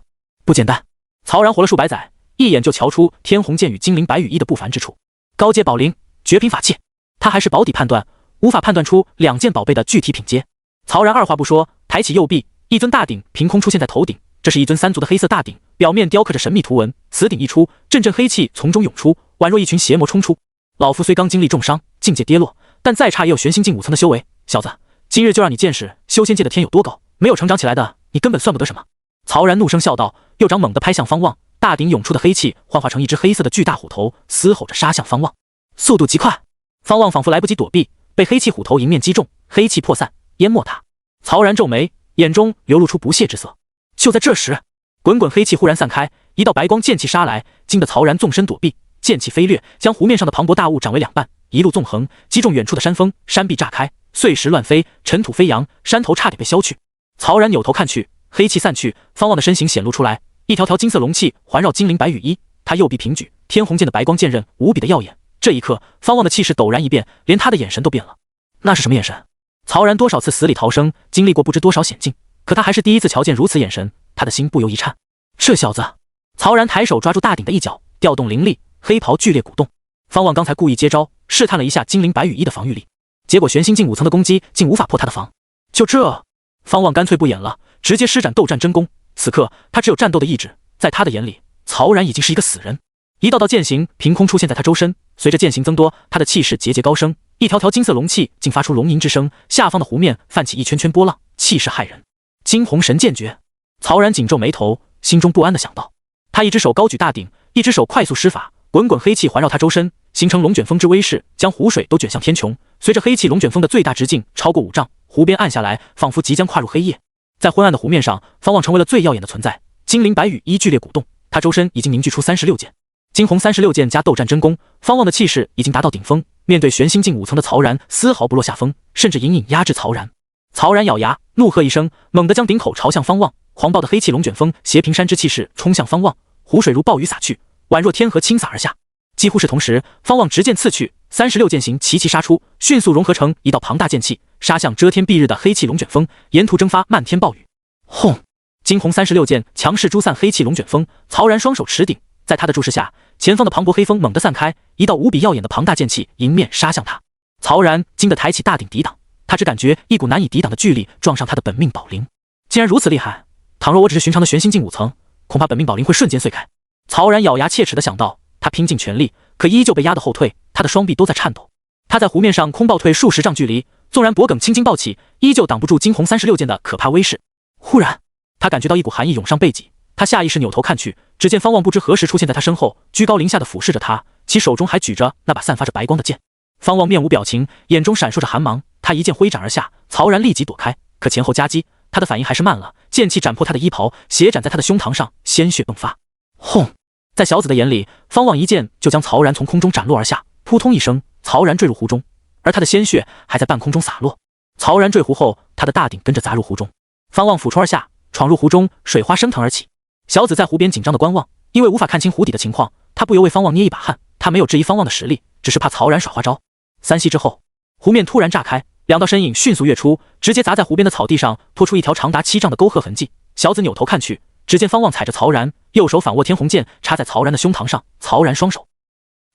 不简单！曹然活了数百载，一眼就瞧出天鸿剑与金鳞白羽衣的不凡之处。高阶宝灵，绝品法器，他还是保底判断，无法判断出2件宝贝的具体品阶。曹然二话不说，抬起右臂，一尊大鼎凭空出现在头顶。这是一尊3足的黑色大鼎，表面雕刻着神秘图文。此鼎一出，阵阵黑气从中涌出，宛若一群邪魔冲出。老夫虽刚经历重伤，境界跌落，但再差也有玄心境5层的修为。小子，今日就让你见识修仙界的天有多高，没有成长起来的，你根本算不得什么。曹然怒声笑道，右掌猛地拍向方望，大鼎涌出的黑气幻化成一只黑色的巨大虎头，嘶吼着杀向方望，速度极快。方望仿佛来不及躲避，被黑气虎头迎面击中，黑气破散，淹没他。曹然皱眉，眼中流露出不屑之色。就在这时，滚滚黑气忽然散开，一道白光剑气杀来，惊得曹然纵身躲避，剑气飞掠，将湖面上的磅礴大雾斩为2半，一路纵横，击中远处的山峰，山壁炸开，碎石乱飞，尘土飞扬，山头差点被削去。曹然扭头看去，黑气散去，方望的身形显露出来，一条条金色龙气环绕金鳞白羽衣，他右臂平举，天鸿剑的白光剑刃无比的耀眼。这一刻，方望的气势陡然一变，连他的眼神都变了。那是什么眼神？曹然多少次死里逃生，经历过不知多少险境，可他还是第一次瞧见如此眼神，他的心不由一颤。这小子！曹然抬手抓住大鼎的一角，调动灵力，黑袍剧烈鼓动。方望刚才故意接招，试探了一下金鳞白羽衣的防御力，结果玄心境5层的攻击竟无法破他的防。就这，方望干脆不演了，直接施展斗战真功。此刻他只有战斗的意志，在他的眼里，曹然已经是一个死人。一道道剑形凭空出现在他周身，随着剑形增多，他的气势节节高升，一条条金色龙气竟发出龙吟之声，下方的湖面泛起一圈圈波浪，气势骇人。惊鸿神剑诀！曹然紧皱眉头，心中不安地想到。他一只手高举大鼎，一只手快速施法，滚滚黑气环绕他周身，形成龙卷风之威势，将湖水都卷向天穹。随着黑气龙卷风的最大直径超过5丈，湖边暗下来，仿佛即将跨入黑夜。在昏暗的湖面上，方望成为了最耀眼的存在。金鳞白羽衣剧烈鼓动，他周身已经凝聚出36剑。惊鸿36剑加斗战真功，方望的气势已经达到顶峰，面对玄心境5层的曹然，丝毫不落下风，甚至隐隐压制曹然。曹然咬牙怒喝一声，猛地将顶口朝向方望，狂暴的黑气龙卷风携平山之气势冲向方望，湖水如暴雨洒去，宛若天河倾洒而下。几乎是同时，方望直剑刺去，36剑形齐齐杀出，迅速融合成一道庞大剑气，杀向遮天蔽日的黑气龙卷风，沿途蒸发漫天暴雨。轰！惊鸿36剑强势诛散黑气龙卷风，曹然双手持鼎，在他的注视下，前方的磅礴黑风猛地散开，一道无比耀眼的庞大剑气迎面杀向他。曹然惊得抬起大鼎抵挡，他只感觉一股难以抵挡的巨力撞上他的本命宝灵，竟然如此厉害！倘若我只是寻常的玄心境5层，恐怕本命宝灵会瞬间碎开。曹然咬牙切齿地想到，他拼尽全力，可依旧被压得后退，他的双臂都在颤抖。他在湖面上空暴退数十丈距离，纵然脖颈青筋暴起，依旧挡不住惊鸿36剑的可怕威势。忽然，他感觉到一股寒意涌上背脊，他下意识扭头看去，只见方望不知何时出现在他身后，居高临下的俯视着他，其手中还举着那把散发着白光的剑。方望面无表情，眼中闪烁着寒芒，他一剑挥斩而下，曹然立即躲开，可前后夹击，他的反应还是慢了，剑气斩破他的衣袍，斜斩在他的胸膛上，鲜血迸发。轰！在小紫的眼里，方望一剑就将曹然从空中斩落而下，扑通一声，曹然坠入湖中，而他的鲜血还在半空中洒落。曹然坠湖后，他的大鼎跟着砸入湖中。方望俯冲而下，闯入湖中，水花升腾而起。小紫在湖边紧张地观望，因为无法看清湖底的情况，他不由为方望捏一把汗。他没有质疑方望的实力，只是怕曹然耍花招。3息之后，湖面突然炸开，2道身影迅速跃出，直接砸在湖边的草地上，拖出一条长达7丈的沟壑痕迹。小紫扭头看去，只见方望踩着曹然，右手反握天虹剑，插在曹然的胸膛上。曹然双手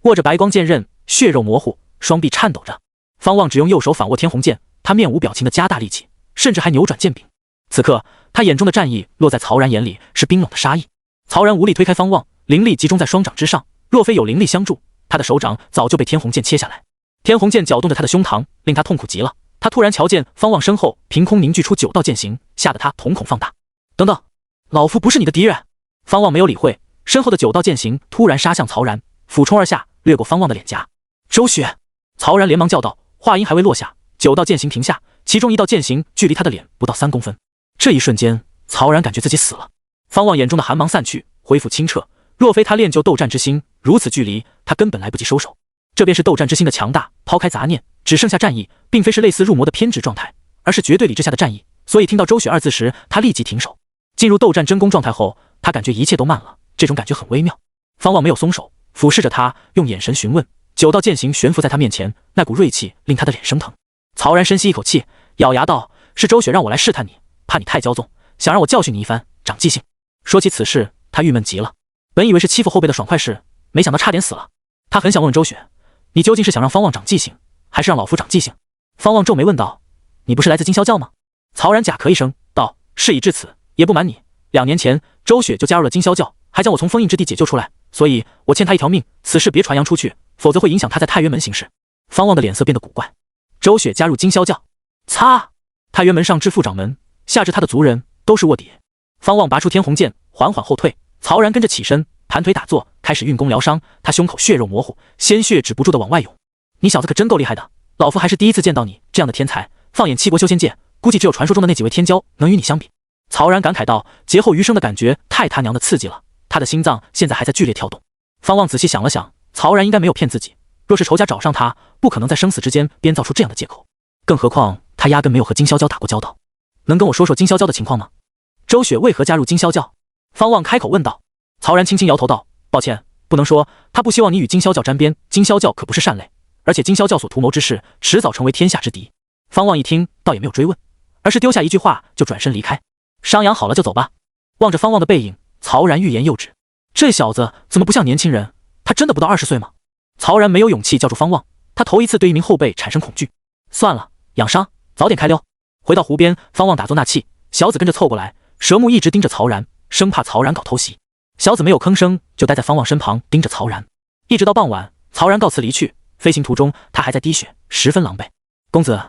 握着白光剑刃，血肉模糊，双臂颤抖着。方望只用右手反握天虹剑，他面无表情地加大力气，甚至还扭转剑柄。此刻，他眼中的战意落在曹然眼里是冰冷的杀意。曹然无力推开方望，灵力集中在双掌之上，若非有灵力相助，他的手掌早就被天虹剑切下来。天虹剑搅动着他的胸膛，令他痛苦极了。他突然瞧见方望身后凭空凝聚出9道剑形，吓得他瞳孔放大。等等，老夫不是你的敌人！方望没有理会，身后的9道剑形突然杀向曹然，俯冲而下，掠过方望的脸颊。周雪！曹然连忙叫道，话音还未落下，9道剑形停下，其中1道剑形距离他的脸不到3公分。这一瞬间，曹然感觉自己死了。方望眼中的寒芒散去，恢复清澈。若非他练就斗战之心，如此距离，他根本来不及收手。这便是斗战之心的强大，抛开杂念，只剩下战意，并非是类似入魔的偏执状态，而是绝对理智下的战意。所以听到周雪2字时，他立即停手。进入斗战真功状态后，他感觉一切都慢了，这种感觉很微妙。方望没有松手，俯视着他，用眼神询问。9道剑形悬浮在他面前，那股锐气令他的脸生疼。曹然深吸一口气，咬牙道：“是周雪让我来试探你，怕你太骄纵，想让我教训你一番，长记性。”说起此事，他郁闷极了。本以为是欺负后辈的爽快事，没想到差点死了。他很想问问周雪，你究竟是想让方望长记性，还是让老夫长记性？方望皱眉问道：“你不是来自金霄教吗？”曹然假咳一声道：“事已至此，也不瞒你，2年前周雪就加入了金霄教，还将我从封印之地解救出来，所以我欠他一条命，此事别传扬出去，否则会影响他在太原门行事。”方望的脸色变得古怪。周雪加入金霄教？擦！太原门上至副掌门，下至他的族人都是卧底。方望拔出天虹剑，缓缓后退。曹然跟着起身，盘腿打坐，开始运功疗伤。他胸口血肉模糊，鲜血止不住的往外涌。你小子可真够厉害的，老夫还是第一次见到你这样的天才。放眼七国修仙界，估计只有传说中的那几位天骄能与你相比。曹然感慨道，劫后余生的感觉太他娘的刺激了，他的心脏现在还在剧烈跳动。方望仔细想了想，曹然应该没有骗自己，若是仇家找上他，不可能在生死之间编造出这样的借口。更何况他压根没有和金霄教打过交道。能跟我说说金霄教的情况吗？周雪为何加入金霄教？方望开口问道。曹然轻轻摇头道，抱歉，不能说，他不希望你与金霄教沾边，金霄教可不是善类，而且金霄教所图谋之事，迟早成为天下之敌。方望一听，倒也没有追问，而是丢下一句话就转身离开。伤养好了就走吧。望着方望的背影，曹然欲言又止。这小子怎么不像年轻人？他真的不到20岁吗？曹然没有勇气叫住方望，他头一次对一名后辈产生恐惧。算了，养伤，早点开溜。回到湖边，方望打坐纳气，小紫跟着凑过来，蛇目一直盯着曹然，生怕曹然搞偷袭。小紫没有吭声，就待在方望身旁盯着曹然，一直到傍晚，曹然告辞离去。飞行途中，他还在滴血，十分狼狈。公子，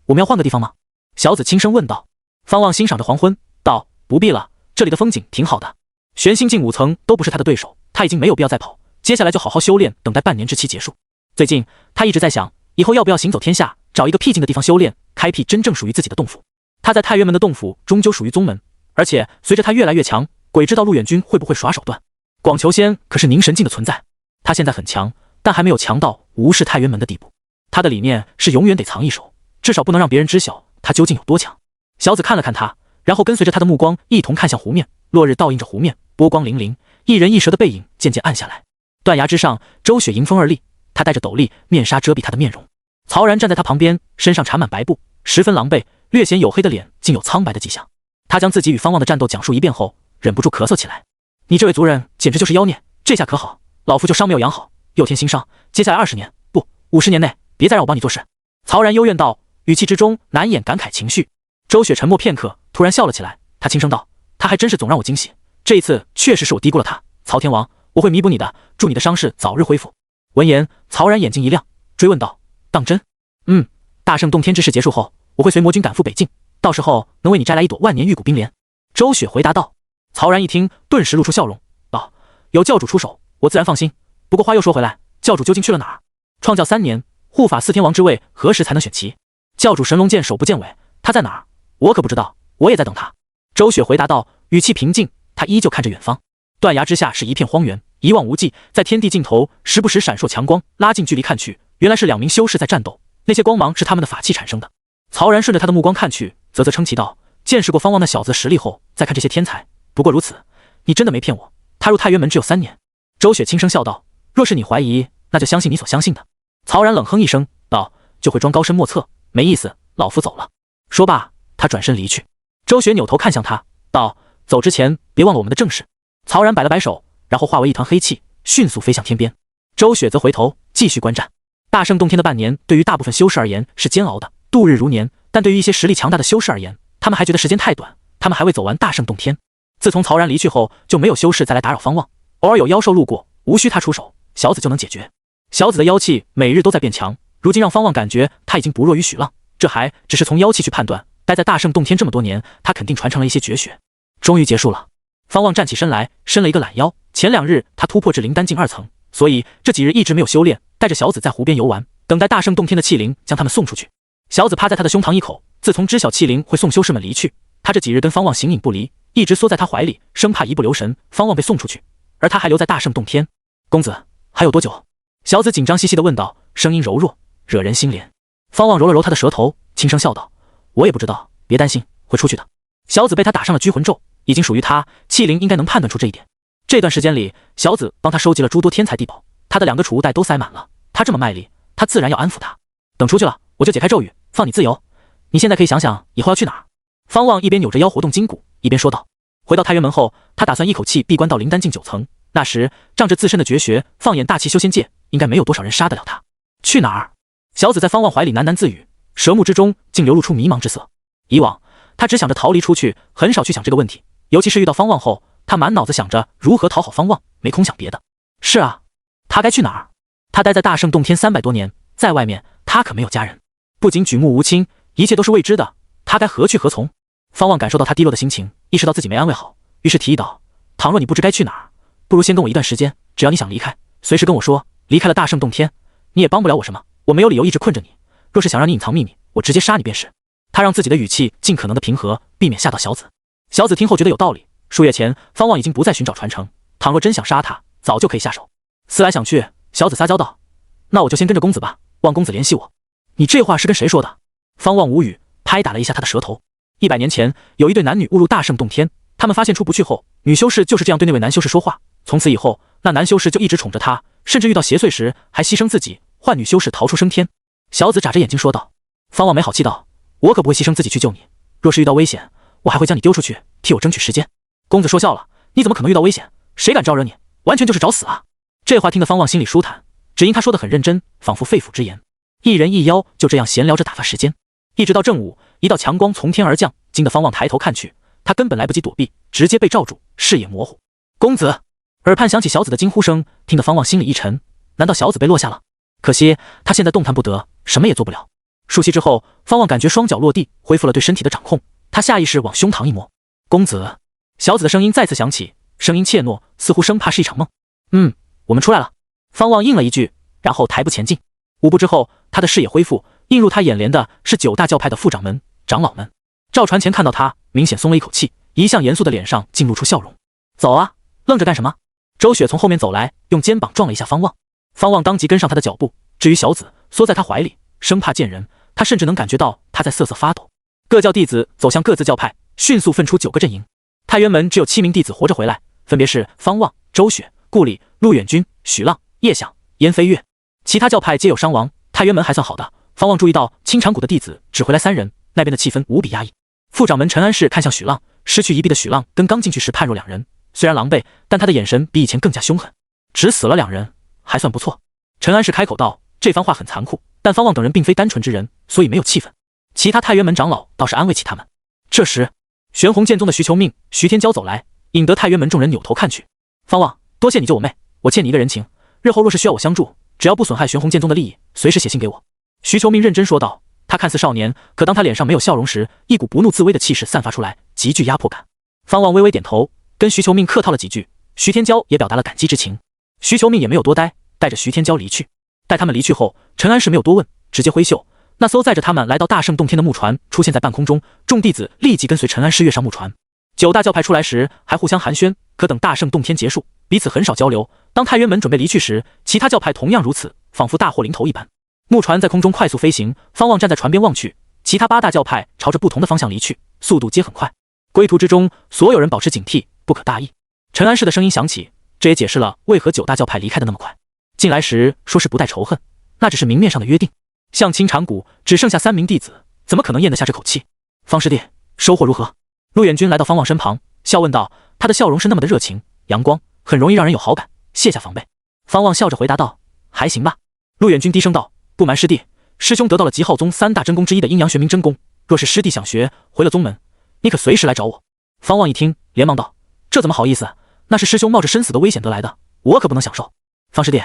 我们要换个地方吗？小紫轻声问道。方望欣赏着黄昏，道：不必了，这里的风景挺好的。玄心境5层都不是他的对手，他已经没有必要再跑，接下来就好好修炼，等待半年之期结束。最近他一直在想，以后要不要行走天下，找一个僻静的地方修炼，开辟真正属于自己的洞府。他在太原门的洞府终究属于宗门，而且随着他越来越强，鬼知道陆远君会不会耍手段。广求仙可是凝神境的存在，他现在很强，但还没有强到无视太原门的地步。他的理念是永远得藏一手，至少不能让别人知晓他究竟有多强。小紫看了看他，然后跟随着他的目光一同看向湖面。落日倒映着湖面，波光粼粼，一人一蛇的背影渐渐暗下来。断崖之上，周雪迎风而立，她戴着斗笠，面纱遮蔽她的面容。曹然站在她旁边，身上缠满白布，十分狼狈，略显黝黑的脸竟有苍白的迹象。他将自己与方望的战斗讲述一遍后，忍不住咳嗽起来。你这位族人简直就是妖孽，这下可好，老夫就伤没有养好，又添新伤，接下来20年不50年内，别再让我帮你做事。曹然幽怨道，语气之中难掩感慨情绪。周雪沉默片刻，突然笑了起来，她轻声道，他还真是总让我惊喜，这一次确实是我低估了他。曹天王，我会弥补你的，祝你的伤势早日恢复。闻言，曹然眼睛一亮，追问道，当真？大圣洞天之事结束后，我会随魔君赶赴北境，到时候能为你摘来一朵万年玉骨冰莲。周雪回答道。曹然一听，顿时露出笑容，道，有教主出手，我自然放心。不过话又说回来，教主究竟去了哪儿？创教3年，护法4天王之位何时才能选齐？教主神龙剑首不见尾，他在哪儿？我可不知道，我也在等他。周雪回答道，语气平静，他依旧看着远方。断崖之下是一片荒原，一望无际，在天地尽头时不时闪烁强光，拉近距离看去，原来是2名修士在战斗，那些光芒是他们的法器产生的。曹然顺着他的目光看去，啧啧称奇道，见识过方望那小子实力后，再看这些天才，不过如此。你真的没骗我，踏入太原门只有3年。周雪轻声笑道：若是你怀疑，那就相信你所相信的。曹然冷哼一声道：就会装高深莫测，没意思，老夫走了。说罢，他转身离去。周雪扭头看向他，道：走之前别忘了我们的正事。曹然摆了摆手，然后化为一团黑气，迅速飞向天边。周雪则回头继续观战。大圣洞天的半年对于大部分修士而言是煎熬的，度日如年，但对于一些实力强大的修士而言，他们还觉得时间太短，他们还未走完大圣洞天。自从曹然离去后，就没有修士再来打扰方望，偶尔有妖兽路过，无需他出手，小子就能解决。小子的妖气每日都在变强，如今让方望感觉他已经不弱于许浪，这还只是从妖气去判断，待在大圣洞天这么多年，他肯定传承了一些绝学。终于结束了。方望站起身来，伸了一个懒腰。前2日他突破至灵丹境2层，所以这几日一直没有修炼，带着小子在湖边游玩，等待大圣洞天的气灵将他们送出去。小子趴在他的胸膛一口，自从知晓气灵会送修士们离去，他这几日跟方望形影不离，一直缩在他怀里，生怕一不留神方望被送出去，而他还留在大圣洞天。公子还有多久？小子紧张兮兮地问道，声音柔弱，惹人心怜。方望揉了揉他的舌头，轻声笑道：我也不知道，别担心，会出去的。小子被他打上了拘魂咒，已经属于他，气灵应该能判断出这一点。这段时间里，小子帮他收集了诸多天材地宝，他的2个储物袋都塞满了，他这么卖力，他自然要安抚他。等出去了，我就解开咒语，放你自由。你现在可以想想以后要去哪儿。方望一边扭着腰活动筋骨，一边说道。回到太原门后，他打算一口气闭关到灵丹境9层，那时仗着自身的绝学，放眼大气修仙界，应该没有多少人杀得了他。去哪儿？小子在方望怀里喃喃自语，舌目之中竟流露出迷茫之色。以往他只想着逃离出去，很少去想这个问题，尤其是遇到方望后，他满脑子想着如何讨好方望，没空想别的。是啊，他该去哪儿？他待在大圣洞天300多年，在外面他可没有家人，不仅举目无亲，一切都是未知的，他该何去何从？方望感受到他低落的心情，意识到自己没安慰好，于是提议道：倘若你不知该去哪儿，不如先跟我一段时间，只要你想离开，随时跟我说。离开了大圣洞天，你也帮不了我什么，我没有理由一直困着你，若是想让你隐藏秘密，我直接杀你便是。他让自己的语气尽可能的平和，避免吓到小子。小子听后觉得有道理，数月前方望已经不再寻找传承，倘若真想杀他，早就可以下手。思来想去，小子撒娇道：那我就先跟着公子吧，望公子联系我。你这话是跟谁说的？方望无语，拍打了一下他的舌头。100年前，有一对男女误入大圣洞天，他们发现出不去后，女修士就是这样对那位男修士说话。从此以后，那男修士就一直宠着他，甚至遇到邪祟时还牺牲自己，换女修士逃出升天。小子眨着眼睛说道。方望没好气道：我可不会牺牲自己去救你，若是遇到危险，我还会将你丢出去，替我争取时间。公子说笑了，你怎么可能遇到危险？谁敢招惹你？完全就是找死啊！这话听得方望心里舒坦，只因他说得很认真，仿佛肺腑之言。一人一妖就这样闲聊着打发时间，一直到正午，一道强光从天而降，惊得方望抬头看去，他根本来不及躲避，直接被罩住，视野模糊。公子！耳畔响起小子的惊呼声，听得方望心里一沉，难道小子被落下了？可惜他现在动弹不得，什么也做不了。数息之后，方望感觉双脚落地，恢复了对身体的掌控，他下意识往胸膛一摸。公子！小子的声音再次响起，声音怯懦，似乎生怕是一场梦。我们出来了。方望应了一句，然后抬步前进。5步之后，他的视野恢复，映入他眼帘的是9大教派的副掌门、长老们。赵传前看到他，明显松了一口气，一向严肃的脸上竟露出笑容。走啊，愣着干什么？周雪从后面走来，用肩膀撞了一下方望。方望当即跟上他的脚步，至于小子，缩在他怀里，生怕见人，他甚至能感觉到他在瑟瑟发抖。各教弟子走向各自教派，迅速分出9个阵营。太原门只有7名弟子活着回来，分别是方望、周雪、顾里、陆远君、许浪、叶想、燕飞月。其他教派皆有伤亡，太原门还算好的。方望注意到青长谷的弟子只回来3人，那边的气氛无比压抑。副掌门陈安世看向许浪，失去一臂的许浪跟刚进去时判若两人，虽然狼狈，但他的眼神比以前更加凶狠。只死了2人，还算不错。陈安世开口道，这番话很残酷，但方望等人并非单纯之人，所以没有气愤。其他太原门长老倒是安慰起他们。这时，玄洪剑宗的徐求命、徐天骄走来，引得太原门众人扭头看去。方望，多谢你救我妹，我欠你一个人情，日后若是需要我相助，只要不损害玄洪剑宗的利益，随时写信给我。徐求命认真说道。他看似少年，可当他脸上没有笑容时，一股不怒自威的气势散发出来，极具压迫感。方望微微点头，跟徐求命客套了几句，徐天骄也表达了感激之情。徐求命也没有多待，带着徐天骄离去。待他们离去后，陈安世没有多问，直接挥袖，那艘载着他们来到大圣洞天的木船出现在半空中，众弟子立即跟随陈安世跃上木船。9大教派出来时还互相寒暄，可等大圣洞天结束，彼此很少交流。当太原门准备离去时，其他教派同样如此，仿佛大祸临头一般。木船在空中快速飞行，方望站在船边望去，其他8大教派朝着不同的方向离去，速度皆很快。归途之中，所有人保持警惕，不可大意。陈安世的声音响起，这也解释了为何9大教派离开的那么快。进来时说是不带仇恨，那只是明面上的约定。向清禅谷只剩下3名弟子，怎么可能咽得下这口气？方师弟，收获如何？陆远君来到方望身旁，笑问道，他的笑容是那么的热情阳光，很容易让人有好感。卸下防备，方望笑着回答道，还行吧。陆远君低声道，不瞒师弟，师兄得到了极昊宗3大真功之一的阴阳玄冥真功，若是师弟想学，回了宗门，你可随时来找我。方望一听，连忙道，这怎么好意思，那是师兄冒着生死的危险得来的，我可不能享受。方师弟，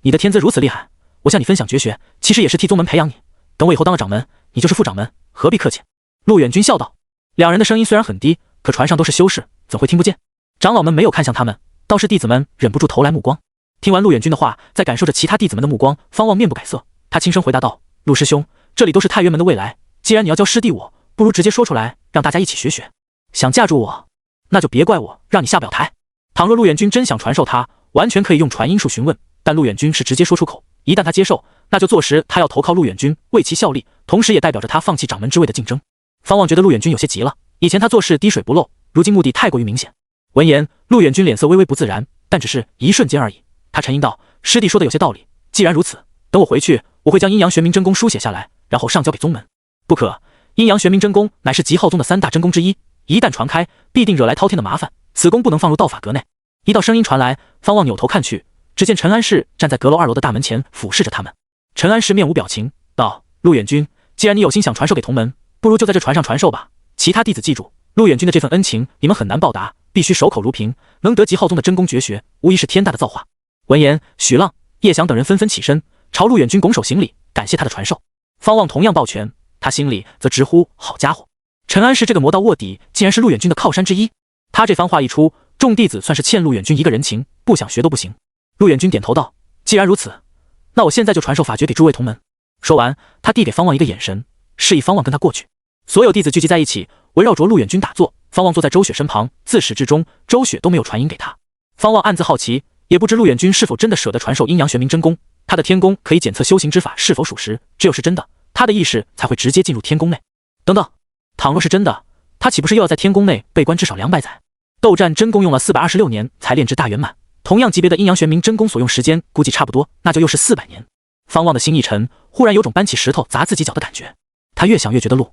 你的天资如此厉害，我向你分享绝学，其实也是替宗门培养你，等我以后当了掌门，你就是副掌门，何必客气。陆远君笑道。两人的声音虽然很低，可船上都是修士，怎会听不见？长老们没有看向他们，倒是弟子们忍不住投来目光。听完陆远君的话，在感受着其他弟子们的目光，方望面不改色，他轻声回答道，陆师兄，这里都是太原门的未来，既然你要教师弟我，不如直接说出来，让大家一起学学。想架住我，那就别怪我让你下不了台。倘若陆远君真想传授他，完全可以用传音术询问，但陆远君是直接说出口，一旦他接受，那就坐实他要投靠陆远君，为其效力，同时也代表着他放弃掌门之位的竞争。方望觉得陆远君有些急了，以前他做事滴水不漏，如今目的太过于明显。闻言，陆远君脸色微微不自然，但只是一瞬间而已。他沉吟道，师弟说的有些道理，既然如此，等我回去，我会将阴阳玄冥真功书写下来，然后上交给宗门。不可，阴阳玄冥真功乃是极昊宗的3大真功之一，一旦传开，必定惹来滔天的麻烦，此功不能放入道法阁内。一道声音传来，方望扭头看去，只见陈安世站在阁楼2楼的大门前俯视着他们。陈安世面无表情道，陆远君，既然你有心想传授给同门，不如就在这船上传授吧。其他弟子记住，陆远君的这份恩情你们很难报答，必须守口如瓶，能得极昊宗的真功绝学，无疑是天大的造化。闻言，许浪、叶翔等人纷纷起身，朝陆远君拱手行礼，感谢他的传授。方望同样抱拳，他心里则直呼好家伙，陈安世这个魔道卧底竟然是陆远君的靠山之一。他这番话一出，众弟子算是欠陆远君一个人情，不想学都不行。陆远君点头道，既然如此，那我现在就传授法诀给诸位同门。说完，他递给方望一个眼神，示意方望跟他过去。所有弟子聚集在一起，围绕着陆远君打坐。方望坐在周雪身旁，自始至终周雪都没有传音给他。方望暗自好奇，也不知陆远君是否真的舍得传授阴阳玄冥真功。他的天宫可以检测修行之法是否属实，只有是真的，他的意识才会直接进入天宫内。等等，倘若是真的，他岂不是又要在天宫内被关至少200载？斗战真功用了426年才炼至大圆满，同样级别的阴阳玄冥真功所用时间估计差不多，那就又是400年。方望的心一沉，忽然有种搬起石头砸自己脚的感觉。他越想越觉得陆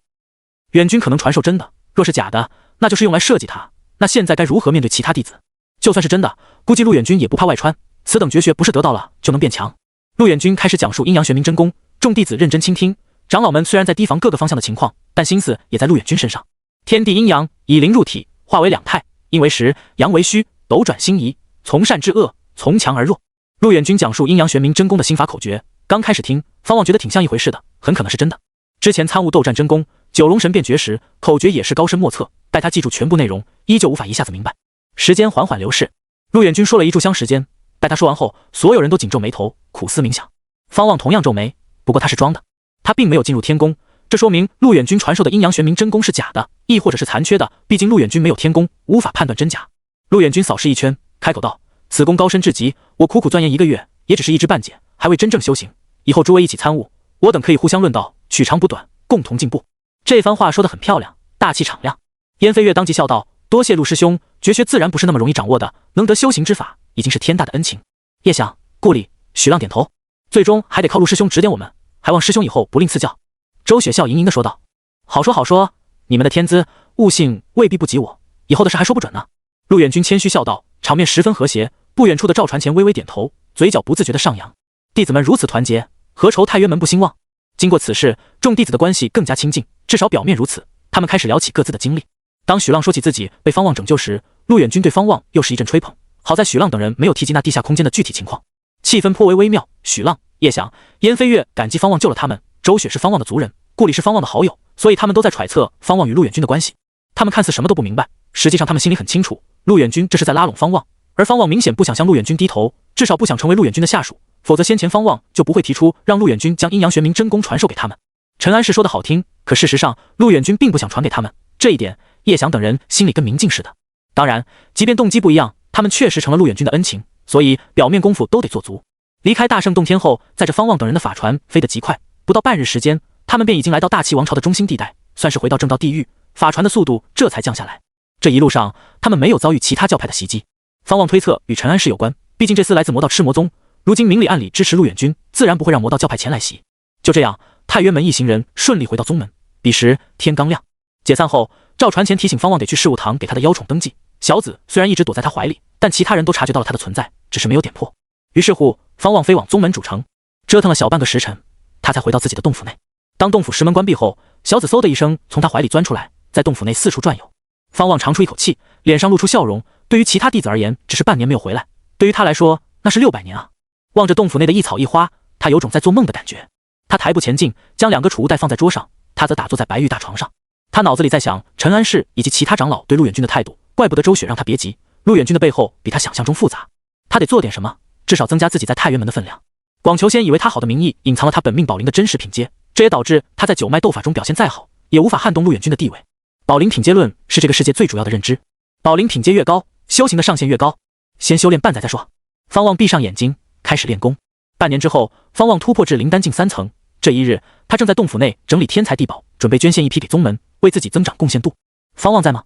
远君可能传授真的，若是假的，那就是用来设计他。那现在该如何面对其他弟子？就算是真的，估计陆远君也不怕外穿，此等绝学不是得到了就能变强。陆远君开始讲述阴阳玄冥真功，众弟子认真倾听。长老们虽然在提防各个方向的情况，但心思也在陆远君身上。天地阴阳以灵入体，化为2态，阴为实，阳为虚，斗转星移，从善至恶，从强而弱。陆远君讲述阴阳玄冥真功的心法口诀，刚开始听，方望觉得挺像一回事的，很可能是真的。之前参悟斗战真功、九龙神变诀时，口诀也是高深莫测，待他记住全部内容，依旧无法一下子明白。时间缓缓流逝，陆远君说了一炷香时间，待他说完后，所有人都紧皱眉头，苦思冥想。方望同样皱眉，不过他是装的，他并没有进入天宫，这说明陆远君传授的阴阳玄冥真功是假的，亦或者是残缺的，毕竟陆远君没有天宫，无法判断真假。陆远君扫视一圈，开口道，此功高深至极，我苦苦钻研1个月，也只是一知半解，还未真正修行，以后诸位一起参悟，我等可以互相论道，取长补短，共同进步。这番话说得很漂亮，大气敞亮。燕飞月当即笑道，多谢陆师兄，绝学自然不是那么容易掌握的，能得修行之法，已经是天大的恩情。叶想、顾里、许浪点头，最终还得靠陆师兄指点我们，还望师兄以后不吝赐教。周雪笑盈盈地说道，好说好说，你们的天资悟性未必不及我，以后的事还说不准呢。陆远君谦虚笑道，场面十分和谐。不远处的赵传前微微点头，嘴角不自觉地上扬。弟子们如此团结，何愁太原门不兴旺？经过此事，众弟子的关系更加亲近，至少表面如此。他们开始聊起各自的经历。当许浪说起自己被方望拯救时，陆远君对方望又是一阵吹捧。好在许浪等人没有提及那地下空间的具体情况，气氛颇为微妙。许浪、叶翔、燕飞月感激方望救了他们，周雪是方望的族人，顾里是方望的好友，所以他们都在揣测方望与陆远君的关系。他们看似什么都不明白，实际上他们心里很清楚，陆远君这是在拉拢方望，而方望明显不想向陆远君低头，至少不想成为陆远君的下属，否则先前方望就不会提出让陆远君将阴阳玄冥真功传授给他们。陈安是说的好听，可事实上陆远君并不想传给他们，这一点叶翔等人心里跟明镜似的。当然，即便动机不一样，他们确实成了陆远君的恩情，所以表面功夫都得做足。离开大圣洞天后，载着方望等人的法船飞得极快，不到半日时间，他们便已经来到大齐王朝的中心地带，算是回到正道地狱，法传的速度这才降下来。这一路上，他们没有遭遇其他教派的袭击。方望推测与陈安氏有关，毕竟这厮来自魔道赤魔宗，如今明里暗里支持陆远军，自然不会让魔道教派前来袭。就这样，太原门一行人顺利回到宗门。彼时天刚亮，解散后，赵传前提醒方望得去事务堂给他的妖宠登记。小紫虽然一直躲在他怀里，但其他人都察觉到了他的存在，只是没有点破。于是乎，方望飞往宗门主城，折腾了小半个时辰，他才回到自己的洞府内。当洞府石门关闭后，小紫嗖的一声从他怀里钻出来，在洞府内四处转悠。方望长出一口气，脸上露出笑容。对于其他弟子而言，只是半年没有回来，对于他来说，那是600年啊！望着洞府内的一草一花，他有种在做梦的感觉。他抬步前进，将2个储物袋放在桌上，他则打坐在白玉大床上。他脑子里在想陈安氏以及其他长老对陆远军的态度，怪不得周雪让他别急，陆远军的背后比他想象中复杂。他得做点什么，至少增加自己在太原门的分量。广求仙以为他好的名义隐藏了他本命宝灵的真实品阶，这也导致他在九脉斗法中表现再好，也无法撼动陆远军的地位。宝灵品阶论是这个世界最主要的认知，宝灵品阶越高，修行的上限越高。先修炼半载再说。方望闭上眼睛，开始练功。半年之后，方望突破至灵丹境3层。这一日，他正在洞府内整理天材地宝，准备捐献一批给宗门，为自己增长贡献度。方望在吗？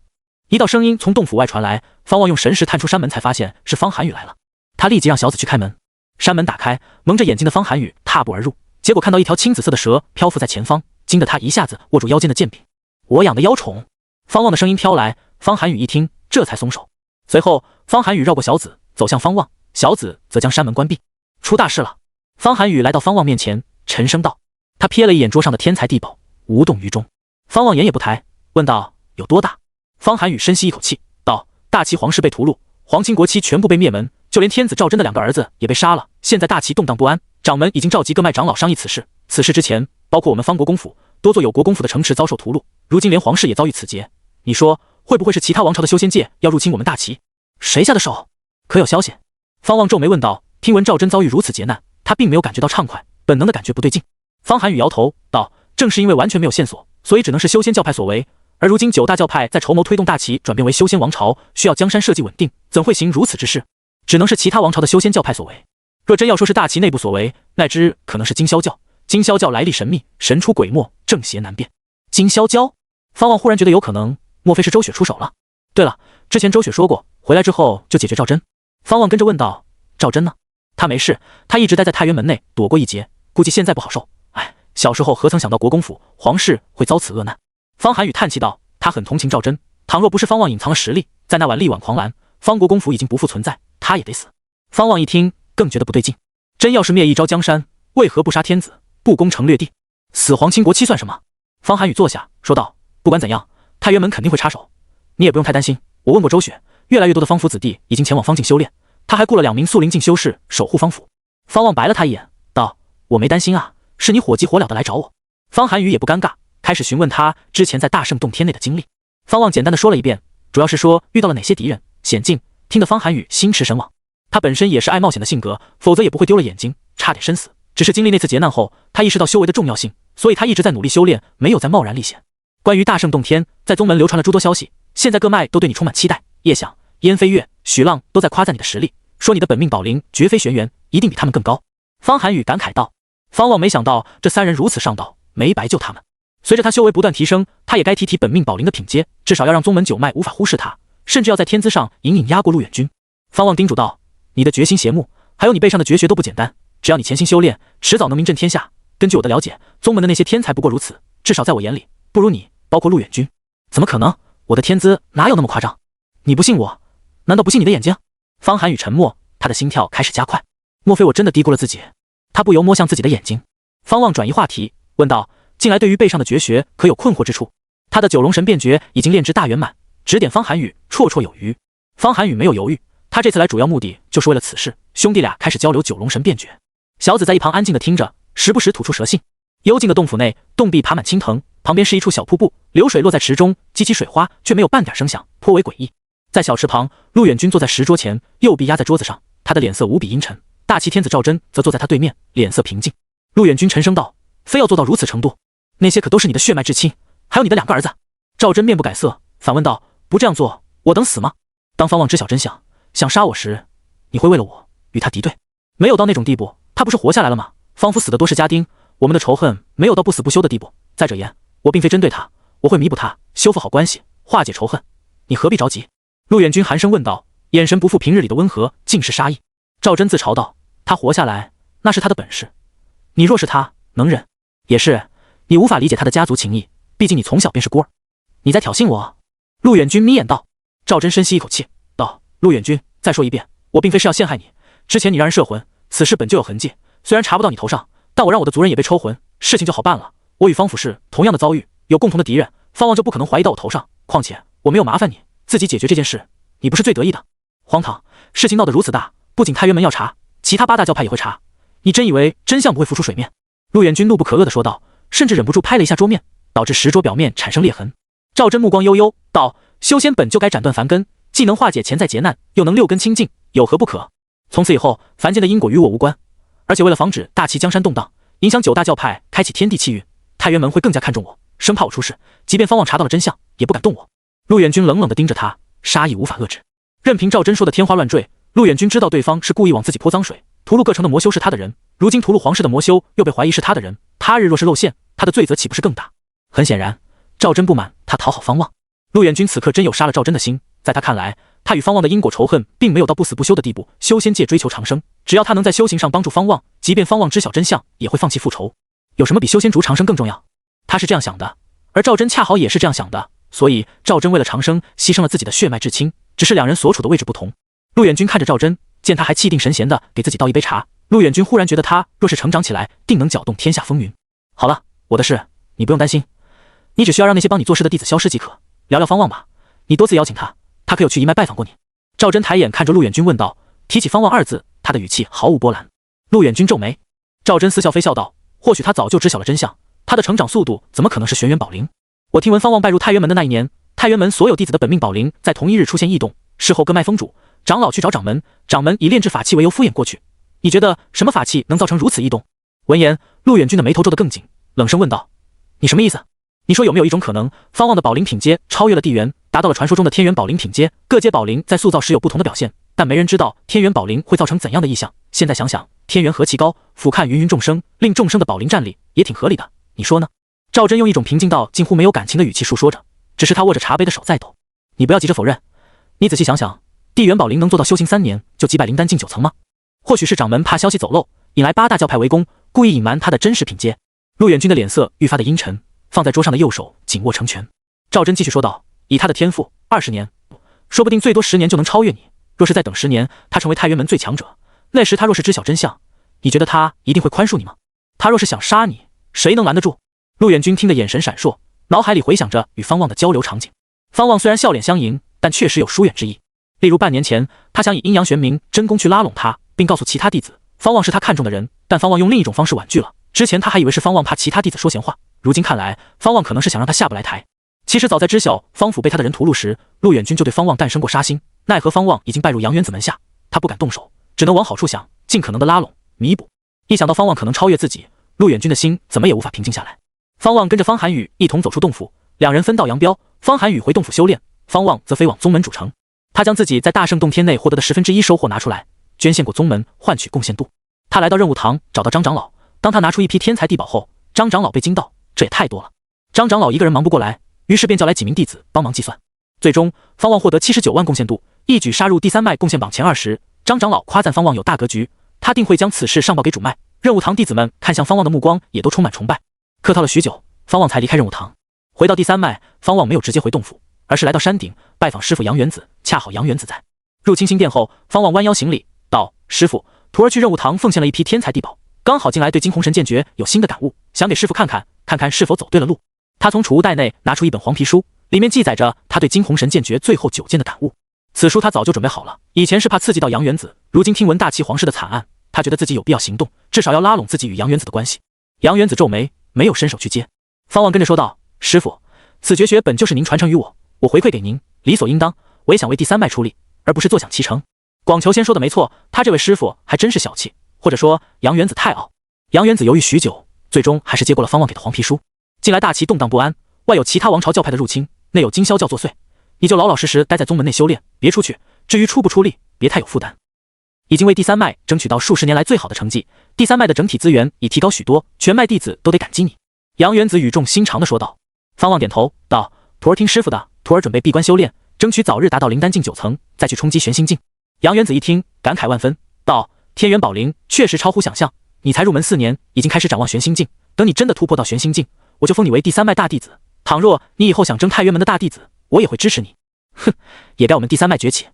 一道声音从洞府外传来，方望用神识探出山门，才发现是方寒雨来了。他立即让小紫去开门。山门打开，蒙着眼睛的方寒雨踏步而入，结果看到一条青紫色的蛇漂浮在前方，惊得他一下子握住腰间的剑柄。我养的妖宠。方望的声音飘来，方寒雨一听，这才松手。随后，方寒雨绕过小紫，走向方望，小紫则将山门关闭。出大事了！方寒雨来到方望面前，沉声道。他瞥了一眼桌上的天材地宝，无动于衷。方望眼也不抬，问道：有多大？方寒雨深吸一口气，道：大齐皇室被屠戮，皇亲国戚全部被灭门，就连天子赵祯的2个儿子也被杀了。现在大齐动荡不安，掌门已经召集各脉长老商议此事。此事之前，包括我们方国公府，多座有国公府的城池遭受屠戮，如今连皇室也遭遇此劫。你说会不会是其他王朝的修仙界要入侵我们大齐？谁下的手？可有消息？方望皱眉问道。听闻赵祯遭遇如此劫难，他并没有感觉到畅快，本能的感觉不对劲。方寒雨摇头道：正是因为完全没有线索，所以只能是修仙教派所为。而如今9大教派在筹谋推动大齐转变为修仙王朝，需要江山社稷稳定，怎会行如此之事？只能是其他王朝的修仙教派所为。若真要说是大齐内部所为，乃至可能是金霄教。金霄教来历神秘，神出鬼没，正邪难辨。金霄教？方望忽然觉得有可能，莫非是周雪出手了？对了，之前周雪说过，回来之后就解决赵祯。方望跟着问道：赵祯呢？他没事，他一直待在太原门内，躲过一劫，估计现在不好受。哎，小时候何曾想到国公府、皇室会遭此恶难？方寒雨叹气道：他很同情赵祯，倘若不是方望隐藏了实力，在那晚力挽狂澜，方国公府已经不复存在，他也得死。方望一听，更觉得不对劲。真要是灭一朝江山，为何不杀天子，不攻城略地？死皇亲国戚算什么？方寒雨坐下说道：不管怎样，太原门肯定会插手，你也不用太担心。我问过周雪，越来越多的方府子弟已经前往方境修炼，他还雇了2名素灵境修士守护方府。方望白了他一眼，道：我没担心啊，是你火急火燎的来找我。方寒雨也不尴尬，开始询问他之前在大圣洞天内的经历。方望简单的说了一遍，主要是说遇到了哪些敌人、险境，听得方寒雨心驰神往。他本身也是爱冒险的性格，否则也不会丢了眼睛，差点身死。只是经历那次劫难后，他意识到修为的重要性，所以他一直在努力修炼，没有再贸然历险。关于大圣洞天，在宗门流传了诸多消息，现在各脉都对你充满期待。叶想、燕飞月、许浪都在夸赞你的实力，说你的本命宝灵绝非玄元，一定比他们更高。方寒雨感慨道。方望没想到这3人如此上道，没白救他们。随着他修为不断提升，他也该提本命宝灵的品阶，至少要让宗门9脉无法忽视他，甚至要在天资上隐隐压过陆远军。方望叮嘱道：你的决心邪目，还有你背上的绝学都不简单，只要你潜心修炼，迟早能名震天下。根据我的了解，宗门的那些天才不过如此，至少在我眼里，不如你，包括陆远军。怎么可能？我的天资哪有那么夸张？你不信我，难道不信你的眼睛？方寒雨沉默，他的心跳开始加快。莫非我真的低估了自己？他不由摸向自己的眼睛。方望转移话题，问道：近来对于背上的绝学可有困惑之处？他的九龙神变诀已经炼至大圆满，指点方寒雨绰绰有余。方寒雨没有犹豫，他这次来主要目的就是为了此事。兄弟俩开始交流九龙神变诀。小紫在一旁安静的听着，时不时吐出蛇信。幽静的洞府内，洞壁爬满青藤，旁边是一处小瀑布，流水落在池中，激起水花，却没有半点声响，颇为诡异。在小池旁，陆远军坐在石桌前，右臂压在桌子上，他的脸色无比阴沉。大齐天子赵祯则坐在他对面，脸色平静。陆远军沉声道：非要做到如此程度，那些可都是你的血脉至亲，还有你的2个儿子。赵祯面不改色，反问道：不这样做，我等死吗？当方望知晓真相，想杀我时，你会为了我与他敌对？没有到那种地步，他不是活下来了吗？方府死的多是家丁，我们的仇恨没有到不死不休的地步。再者言，我并非针对他，我会弥补他，修复好关系，化解仇恨。你何必着急？陆远君寒声问道，眼神不复平日里的温和，尽是杀意。赵真自嘲道：他活下来，那是他的本事。你若是他，能忍。也是，你无法理解他的家族情谊，毕竟你从小便是孤儿。你在挑衅我？陆远君眯眼道。赵真深吸一口气，道：陆远君，再说一遍，我并非是要陷害你。之前你让人摄魂，此事本就有痕迹，虽然查不到你头上，但我让我的族人也被抽魂，事情就好办了。我与方府是同样的遭遇，有共同的敌人，方望就不可能怀疑到我头上。况且我没有麻烦你，自己解决这件事，你不是最得意的？荒唐！事情闹得如此大，不仅太原门要查，其他8大教派也会查。你真以为真相不会浮出水面？陆远君怒不可遏地说道，甚至忍不住拍了一下桌面，导致石桌表面产生裂痕。赵真目光悠悠道：修仙本就该斩断凡根，既能化解潜在劫难，又能6根清净，有何不可？从此以后，凡间的因果与我无关。而且为了防止大齐江山动荡，影响9大教派开启天地气运，太原门会更加看重我，生怕我出事。即便方望查到了真相，也不敢动我。陆远君冷冷地盯着他，杀意无法遏制。任凭赵真说的天花乱坠，陆远君知道对方是故意往自己泼脏水。屠戮各城的魔修是他的人，如今屠戮皇室的魔修又被怀疑是他的人，他日若是露馅，他的罪责岂不是更大？很显然，赵真不满他讨好方望。陆远君此刻真有杀了赵真的心，在他看来，他与方望的因果仇恨并没有到不死不休的地步。修仙界追求长生，只要他能在修行上帮助方望，即便方望知晓真相，也会放弃复仇。有什么比修仙逐长生更重要？他是这样想的，而赵真恰好也是这样想的，所以赵真为了长生，牺牲了自己的血脉至亲，只是两人所处的位置不同。陆远君看着赵真，见他还气定神闲地给自己倒一杯茶，陆远君忽然觉得他若是成长起来，定能搅动天下风云。好了，我的事你不用担心，你只需要让那些帮你做事的弟子消失即可。聊聊方望吧，你多次邀请他，他可有去一脉拜访过你？赵真抬眼看着陆远君问道。提起方望2字，他的语气毫无波澜。陆远君皱眉，赵真似笑非笑道：或许他早就知晓了真相，他的成长速度怎么可能是玄元宝灵？我听闻方望拜入太原门的那一年，太原门所有弟子的本命宝灵在同一日出现异动，事后各卖封主，长老去找掌门，掌门以炼制法器为由敷衍过去。你觉得什么法器能造成如此异动？闻言，陆远君的眉头皱得更紧，冷声问道：你什么意思？你说有没有一种可能，方望的宝灵品阶超越了地元，达到了传说中的天元宝灵品阶？各阶宝灵在塑造时有不同的表现，但没人知道天元宝灵会造成怎样的异象。现在想想，天元何其高，俯瞰芸芸众生，令众生的宝灵站立，也挺合理的，你说呢？赵真用一种平静到近乎没有感情的语气述说着，只是他握着茶杯的手在抖。你不要急着否认，你仔细想想，地元宝灵能做到修行3年就击败灵丹境9层吗？或许是掌门怕消息走漏，引来8大教派围攻，故意隐瞒他的真实品阶。陆远君的脸色愈发的阴沉，放在桌上的右手紧握成拳。赵真继续说道：以他的天赋，20年，说不定最多10年就能超越你。若是再等10年，他成为太原门最强者，那时他若是知晓真相，你觉得他一定会宽恕你吗？他若是想杀你，谁能拦得住？陆远君听得眼神闪烁，脑海里回想着与方望的交流场景。方望虽然笑脸相迎，但确实有疏远之意。例如半年前，他想以阴阳玄冥真功去拉拢他，并告诉其他弟子方望是他看中的人，但方望用另一种方式婉拒了。之前他还以为是方望怕其他弟子说闲话，如今看来，方望可能是想让他下不来台。其实早在知晓方府被他的人屠戮时，陆远君就对方望诞生过杀心，奈何方望已经拜入杨元子门下，他不敢动手，只能往好处想，尽可能的拉拢弥补。一想到方望可能超越自己，陆远君的心怎么也无法平静下来。方望跟着方寒雨一同走出洞府，两人分道扬镳，方寒雨回洞府修炼，方望则飞往宗门主城。他将自己在大圣洞天内获得的1/10收获拿出来，捐献过宗门，换取贡献度。他来到任务堂，找到张长老。当他拿出一批天才地宝后，张长老被惊到，这也太多了。张长老一个人忙不过来，于是便叫来几名弟子帮忙计算。最终，方望获得79万贡献度，一举杀入第3脉贡献榜前20。张长老夸赞方望有大格局，他定会将此事上报给主脉。任务堂弟子们看向方望的目光也都充满崇拜。客套了许久，方望才离开任务堂。回到第3脉，方望没有直接回洞府，而是来到山顶拜访师傅杨元子。恰好杨元子在。入清心殿后，方望弯腰行礼道：师傅，徒儿去任务堂奉献了一批天才地宝，刚好进来对惊鸿神剑诀有新的感悟，想给师傅看看是否走对了路。他从储物袋内拿出一本黄皮书，里面记载着他对惊鸿神剑诀最后9剑的感悟。此书他早就准备好了，以前是怕刺激到杨元子，如今听闻大齐皇室的惨案，他觉得自己有必要行动，至少要拉拢自己与杨元子的关系。杨元子皱眉，没有伸手去接。方望跟着说道：师傅，此绝学本就是您传承于我，我回馈给您，理所应当。我也想为第3脉出力，而不是坐享其成。广求仙说的没错，他这位师傅还真是小气，或者说杨元子太傲。杨元子犹豫许久，最终还是接过了方望给的黄皮书。近来大齐动荡不安，外有其他王朝教派的入侵，内有经霄教作祟，你就老老实实待在宗门内修炼，别出去。至于出不出力，别太有负担。已经为第3脉争取到数10年来最好的成绩，第三脉的整体资源已提高许多，全脉弟子都得感激你。杨元子语重心长地说道。方望点头道：徒儿听师傅的，徒儿准备闭关修炼，争取早日达到灵丹境9层，再去冲击玄心境。杨元子一听，感慨万分，道：天元宝灵确实超乎想象，你才入门4年，已经开始展望玄心境，等你真的突破到玄心境，我就封你为第三脉大弟子。倘若你以后想争太元门的大弟子，我也会支持你。哼，也该我们第三脉崛起，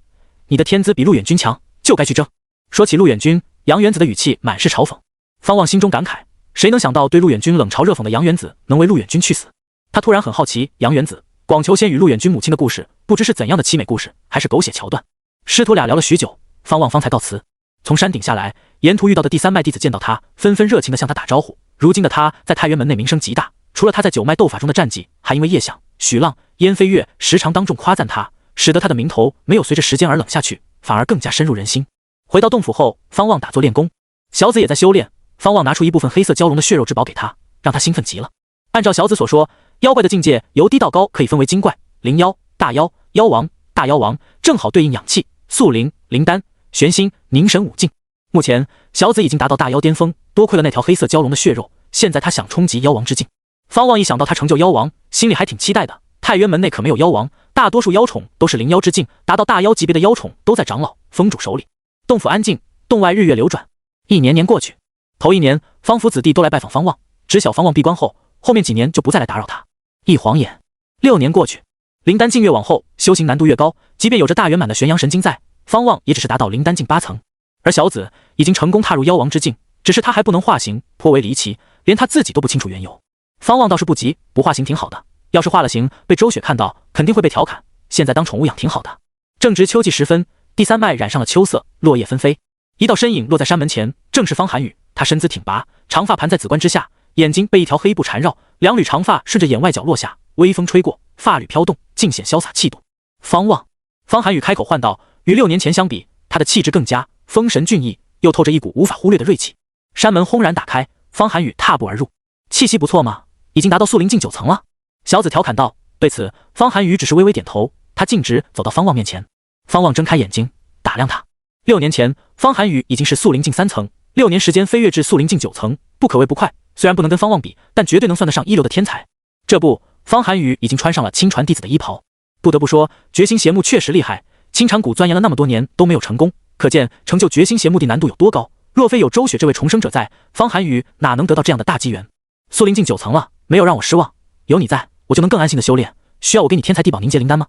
你的天资比陆远君强，就该去争。说起陆远君，杨元子的语气满是嘲讽。方望心中感慨，谁能想到对陆远君冷嘲热讽的杨元子能为陆远君去死？他突然很好奇，杨元子、广求仙与陆远君母亲的故事，不知是怎样的凄美故事，还是狗血桥段。师徒俩聊了许久，方望方才告辞。从山顶下来，沿途遇到的第三脉弟子见到他，纷纷热情地向他打招呼。如今的他在太元门内名声极大，除了他在9脉斗法中的战绩，还因为叶想、许浪、燕飞月时常当众夸赞他，使得他的名头没有随着时间而冷下去，反而更加深入人心。回到洞府后，方望打坐练功，小子也在修炼。方望拿出一部分黑色蛟龙的血肉之宝给他，让他兴奋极了。按照小子所说，妖怪的境界由低到高可以分为精怪、灵妖、大妖、妖王、大妖王，正好对应养气、素灵、灵丹、玄心、凝神5境。目前小子已经达到大妖巅峰，多亏了那条黑色蛟龙的血肉，现在他想冲击妖王之境。方望一想到他成就妖王，心里还挺期待的。太元门内可没有妖王，大多数妖宠都是灵妖之境，达到大妖级别的妖宠都在长老、封主手里。洞府安静，洞外日月流转。一年年过去，头1年，方府子弟都来拜访方望，知晓方望闭关后，后面几年就不再来打扰他。一晃眼，6年过去，灵丹境越往后，修行难度越高，即便有着大圆满的玄阳神经在，方望也只是达到灵丹境8层。而小子已经成功踏入妖王之境，只是他还不能化形，颇为离奇，连他自己都不清楚缘由。方望倒是不急，不化形挺好的，要是化了形被周雪看到，肯定会被调侃。现在当宠物养挺好的。正值秋季时分，第三脉染上了秋色，落叶纷飞。一道身影落在山门前，正是方寒雨。他身姿挺拔，长发盘在紫冠之下，眼睛被一条黑布缠绕，2缕长发顺着眼外角落下，微风吹过，发缕飘动，尽显潇洒气度。方望，方寒雨开口唤道，与6年前相比，他的气质更加风神俊逸，又透着一股无法忽略的锐气。山门轰然打开，方寒雨踏步而入，气息不错嘛，已经达到素灵境9层了。小子调侃道。对此，方寒雨只是微微点头，他径直走到方望面前。方望睁开眼睛打量他。6年前，方寒雨已经是素灵境3层，6年时间飞跃至素灵境9层，不可谓不快。虽然不能跟方望比，但绝对能算得上一流的天才。这不，方寒雨已经穿上了亲传弟子的衣袍。不得不说，绝星邪目确实厉害，青长谷钻研了那么多年都没有成功，可见成就绝星邪目的难度有多高。若非有周雪这位重生者在，方寒雨哪能得到这样的大机缘？素灵境9层了，没有让我失望。有你在，我就能更安心的修炼。需要我给你天才地宝凝结灵丹吗？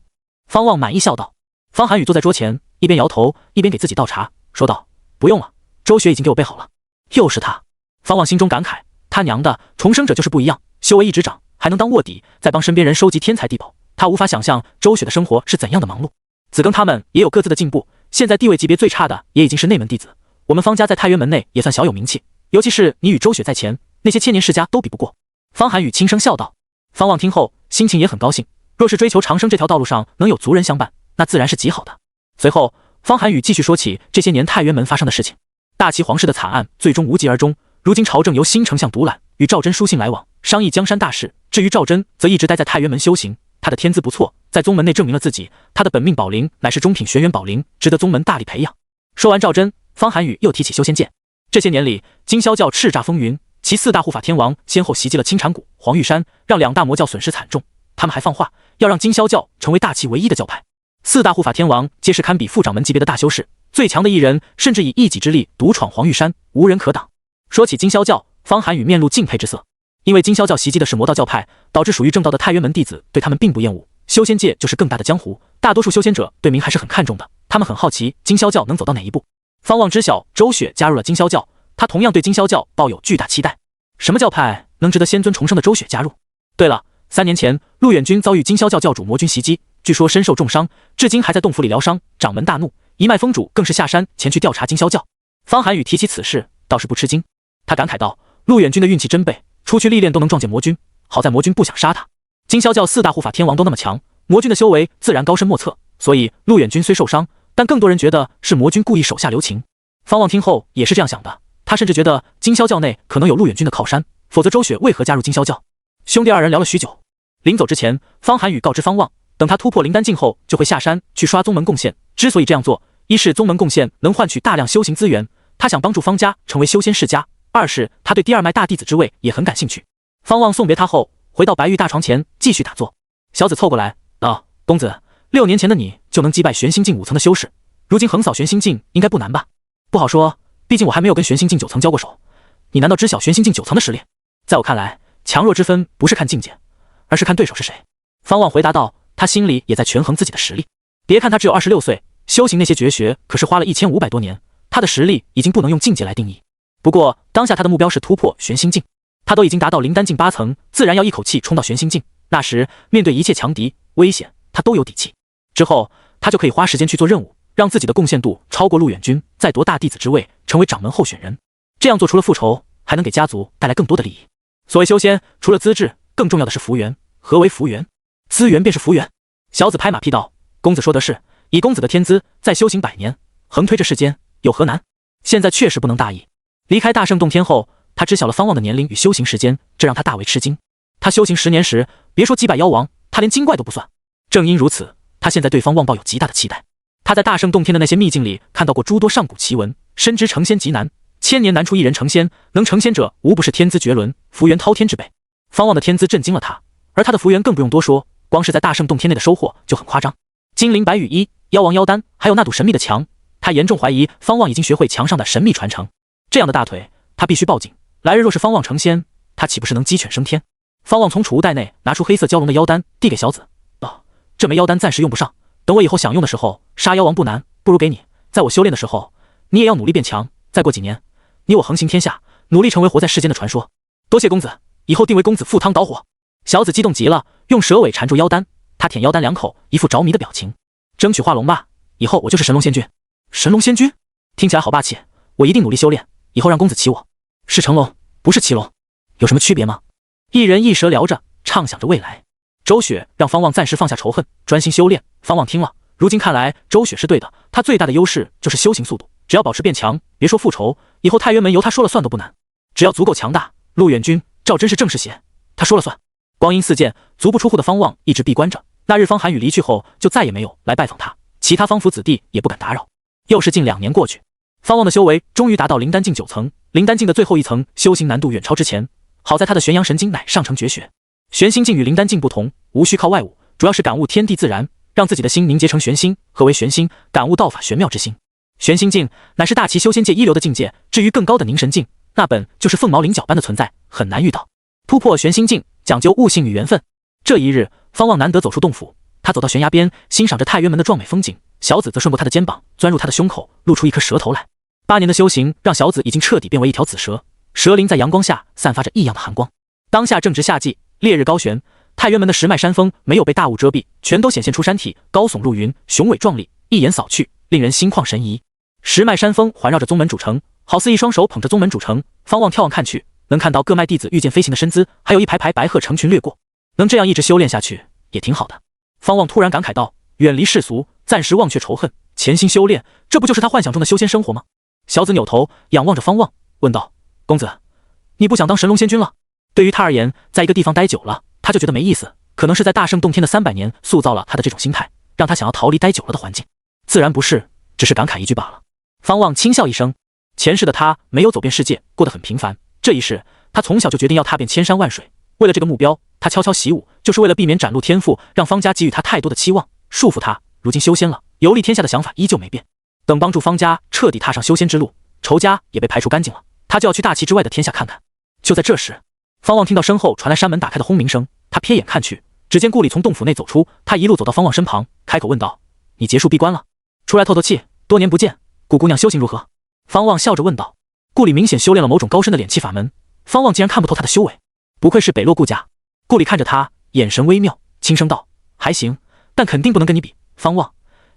方望满意笑道。方寒雨坐在桌前，一边摇头一边给自己倒茶，说道：不用了，周雪已经给我备好了。又是他。方望心中感慨，他娘的，重生者就是不一样，修为一直长，还能当卧底，再帮身边人收集天才地宝。他无法想象周雪的生活是怎样的忙碌。子庚他们也有各自的进步，现在地位级别最差的也已经是内门弟子。我们方家在太元门内也算小有名气，尤其是你与周雪在前，那些千年世家都比不过。方寒雨轻声笑道。方望听后心情也很高兴，若是追求长生这条道路上能有族人相伴，那自然是极好的。随后方寒雨继续说起这些年太元门发生的事情。大齐皇室的惨案最终无疾而终，如今朝政由新丞相独揽，与赵祯书信来往，商议江山大事。至于赵祯则一直待在太元门修行，他的天资不错，在宗门内证明了自己，他的本命宝灵乃是中品玄元宝灵，值得宗门大力培养。说完赵祯，方寒雨又提起修仙界。这些年里，金霄教叱咤风云，其4大护法天王先后袭击了青禅谷、黄玉山，让2大魔教损失惨重。他们还放话，要让金霄教成为大齐唯一的教派。4大护法天王皆是堪比副掌门级别的大修士，最强的一人甚至以一己之力独闯黄玉山，无人可挡。说起金霄教，方寒雨面露敬佩之色，因为金霄教袭击的是魔道教派，导致属于正道的太元门弟子对他们并不厌恶。修仙界就是更大的江湖，大多数修仙者对名还是很看重的，他们很好奇金霄教能走到哪一步。方望知晓周雪加入了金霄教，他同样对金霄教抱有巨大期待。什么教派能值得仙尊重生的周雪加入？对了，3年前陆远君遭遇金霄教教主魔君袭击，据说身受重伤，至今还在洞府里疗伤。掌门大怒，一脉封主更是下山前去调查金霄教。方寒雨提起此事倒是不吃惊，他感慨道：陆远君的运气真背，出去历练都能撞见魔君，好在魔君不想杀他。金霄教4大护法天王都那么强，魔君的修为自然高深莫测，所以陆远君虽受伤，但更多人觉得是魔君故意手下留情。方望听后也是这样想的，他甚至觉得金霄教内可能有陆远君的靠山，否则周雪为何加入金霄教？兄弟2人聊了许久，临走之前，方寒雨告知方望，等他突破灵丹境后，就会下山去刷宗门贡献。之所以这样做，一是宗门贡献能换取大量修行资源，他想帮助方家成为修仙世家；二是他对第二脉大弟子之位也很感兴趣。方望送别他后，回到白玉大床前继续打坐。小紫凑过来道：“公子，6年前的你就能击败玄心境5层的修士，如今横扫玄心境应该不难吧？”“不好说，毕竟我还没有跟玄心境9层交过手。你难道知晓玄心境9层的实力？在我看来，强弱之分不是看境界，而是看对手是谁。”方望回答道，他心里也在权衡自己的实力。别看他只有26岁，修行那些绝学可是花了1500多年，他的实力已经不能用境界来定义。不过当下他的目标是突破玄心境，他都已经达到灵丹境8层，自然要一口气冲到玄心境。那时面对一切强敌危险，他都有底气。之后他就可以花时间去做任务，让自己的贡献度超过陆远君，再夺大弟子之位，成为掌门候选人。这样做除了复仇，还能给家族带来更多的利益。所谓修仙，除了资质，更重要的是福缘。何为福缘？资源便是福缘。小紫拍马屁道：“公子说的是，以公子的天资，再修行100年，横推这世间，有何难？现在确实不能大意。”离开大圣洞天后，他知晓了方望的年龄与修行时间，这让他大为吃惊。他修行10年时，别说击败妖王，他连精怪都不算。正因如此，他现在对方望抱有极大的期待。他在大圣洞天的那些秘境里看到过诸多上古奇闻，深知成仙极难，1000年难出一人成仙，能成仙者无不是天资绝伦、福缘滔天之辈。方望的天资震惊了他，而他的福缘更不用多说，光是在大圣洞天内的收获就很夸张。金灵白羽衣、妖王妖丹，还有那堵神秘的墙，他严重怀疑方望已经学会墙上的神秘传承。这样的大腿，他必须报警。来日若是方望成仙，他岂不是能鸡犬升天？方望从储物袋内拿出黑色蛟龙的妖丹，递给小紫道：“这枚妖丹暂时用不上，等我以后想用的时候，杀妖王不难，不如给你。在我修炼的时候，你也要努力变强。再过几年，你我横行天下，努力成为活在世间的传说。多谢公子，以后定为公子赴汤蹈火。”小紫激动极了，用蛇尾缠住妖丹，他舔妖丹2口，一副着迷的表情。争取化龙吧，以后我就是神龙仙君。神龙仙君听起来好霸气，我一定努力修炼，以后让公子骑我。是成龙，不是骑龙，有什么区别吗？一人一蛇聊着，畅想着未来。周雪让方望暂时放下仇恨，专心修炼。方望听了，如今看来周雪是对的，他最大的优势就是修行速度，只要保持变强，别说复仇，以后太原门由他说了算都不难。只要足够强大，陆远君赵真是正是邪，他说了算。光阴似箭，足不出户的方望一直闭关着。那日方寒雨离去后，就再也没有来拜访他，其他方府子弟也不敢打扰。又是近2年过去，方望的修为终于达到灵丹境9层，灵丹境的最后一层修行难度远超之前。好在他的玄阳神经乃上乘绝学，玄心境与灵丹境不同，无需靠外物，主要是感悟天地自然，让自己的心凝结成玄心。何为玄心？感悟道法玄妙之心。玄心境乃是大齐修仙界一流的境界，至于更高的凝神境，那本就是凤毛麟角般的存在，很难遇到。突破玄心境讲究悟性与缘分。这一日，方望难得走出洞府，他走到悬崖边，欣赏着太原门的壮美风景。小紫则顺过他的肩膀，钻入他的胸口，露出一颗蛇头来。8年的修行让小紫已经彻底变为一条紫蛇，蛇鳞在阳光下散发着异样的寒光。当下正值夏季，烈日高悬，太原门的10脉山峰没有被大雾遮蔽，全都显现出山体，高耸入云，雄伟壮丽，一眼扫去，令人心旷神怡。10脉山峰环绕着宗门主城，好似一双手捧着宗门主城。方望眺望看去，能看到各脉弟子御剑飞行的身姿，还有一排排白鹤成群掠过。能这样一直修炼下去，也挺好的。方望突然感慨道：“远离世俗，暂时忘却仇恨，潜心修炼，这不就是他幻想中的修仙生活吗？”小紫扭头仰望着方望，问道：“公子，你不想当神龙仙君了？”对于他而言，在一个地方待久了，他就觉得没意思，可能是在大圣洞天的300年塑造了他的这种心态，让他想要逃离待久了的环境。自然不是，只是感慨一句罢了。方望轻笑一声，前世的他没有走遍世界，过得很平凡。这一世，他从小就决定要踏遍千山万水，为了这个目标，他悄悄习武，就是为了避免展露天赋，让方家给予他太多的期望，束缚他。如今修仙了，游历天下的想法依旧没变。等帮助方家彻底踏上修仙之路，仇家也被排除干净了，他就要去大齐之外的天下看看。就在这时，方望听到身后传来山门打开的轰鸣声，他瞥眼看去，只见顾里从洞府内走出，他一路走到方望身旁，开口问道：“你结束闭关了？出来透透气，多年不见，顾姑娘修行如何？”方望笑着问道。顾里明显修炼了某种高深的敛气法门，方望竟然看不透他的修为，不愧是北洛顾家。顾里看着他，眼神微妙，轻声道：“还行，但肯定不能跟你比。方望，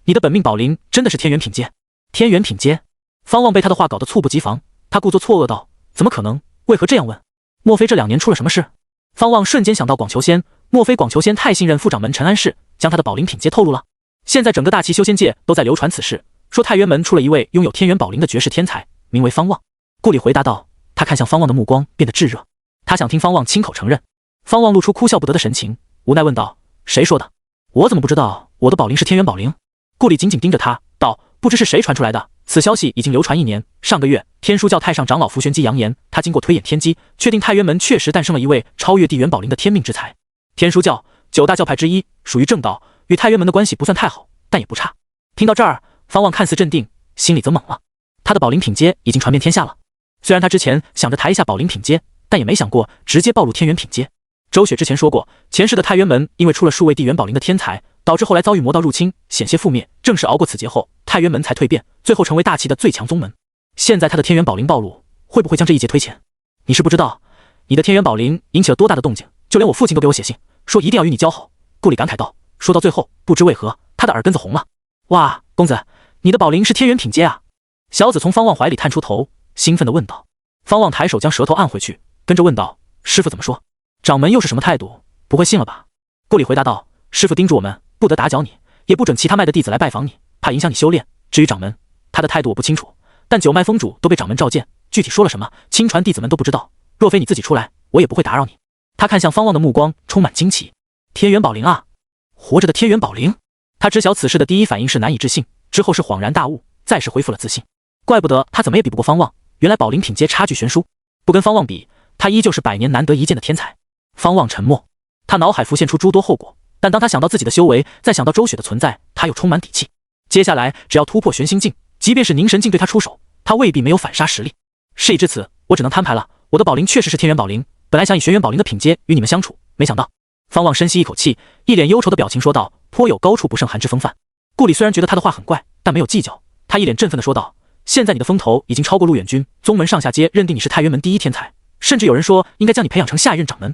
你的本命宝灵真的是天元品阶？”天元品阶？方望被他的话搞得猝不及防，他故作错愕道：“怎么可能？为何这样问？莫非这2年出了什么事？”方望瞬间想到广求仙，莫非广求仙太信任副掌门陈安世，将他的宝灵品阶透露了？现在整个大齐修仙界都在流传此事，说太原门出了一位拥有天元宝灵的绝世天才，名为方望。顾里回答道，他看向方望的目光变得炙热，他想听方望亲口承认。方望露出哭笑不得的神情，无奈问道：“谁说的？我怎么不知道我的宝灵是天元宝灵？”顾里紧紧盯着他道：“不知是谁传出来的，此消息已经流传1年。上个月，天书教太上长老符玄机扬言，他经过推演天机，确定太原门确实诞生了一位超越地元宝灵的天命之才。天书教9大教派之一，属于正道，与太原门的关系不算太好，但也不差。听到这儿，方望看似镇定，心里则懵了。他的宝灵品阶已经传遍天下了。虽然他之前想着抬一下宝灵品阶，但也没想过直接暴露天元品阶。周雪之前说过，前世的太原门因为出了数位地元宝灵的天才，导致后来遭遇魔道入侵，险些覆灭。正是熬过此劫后，太原门才蜕变，最后成为大齐的最强宗门。现在他的天元宝灵暴露，会不会将这一劫推前？你是不知道，你的天元宝灵引起了多大的动静，就连我父亲都给我写信，说一定要与你交好。顾里感慨道。说到最后，不知为何，他的耳根子红了。哇，公子，你的宝灵是天元品阶啊！小紫从方望怀里探出头，兴奋地问道。方望抬手将舌头按回去，跟着问道：师傅怎么说？掌门又是什么态度？不会信了吧？顾里回答道：师傅叮嘱我们，不得打搅你，也不准其他脉的弟子来拜访你，怕影响你修炼。至于掌门，他的态度我不清楚，但九脉封主都被掌门召见，具体说了什么，亲传弟子们都不知道。若非你自己出来，我也不会打扰你。他看向方望的目光充满惊奇。天元宝灵啊，活着的天元宝灵！他知晓此事的第一反应是难以置信，之后是恍然大悟，再是恢复了自信。怪不得他怎么也比不过方望，原来宝灵品阶差距悬殊。不跟方望比，他依旧是100年难得一见的天才。方望沉默，他脑海浮现出诸多后果，但当他想到自己的修为，再想到周雪的存在，他又充满底气。接下来只要突破玄心境，即便是凝神境对他出手，他未必没有反杀实力。事已至此，我只能摊牌了。我的宝灵确实是天元宝灵，本来想以玄元宝灵的品阶与你们相处，没想到……方望深吸一口气，一脸忧愁的表情说道，颇有高处不胜寒之风范。顾里虽然觉得他的话很怪，但没有计较，他一脸振奋的说道：现在你的风头已经超过陆远君，宗门上下皆认定你是太原门第一天才，甚至有人说应该将你培养成下一任掌门。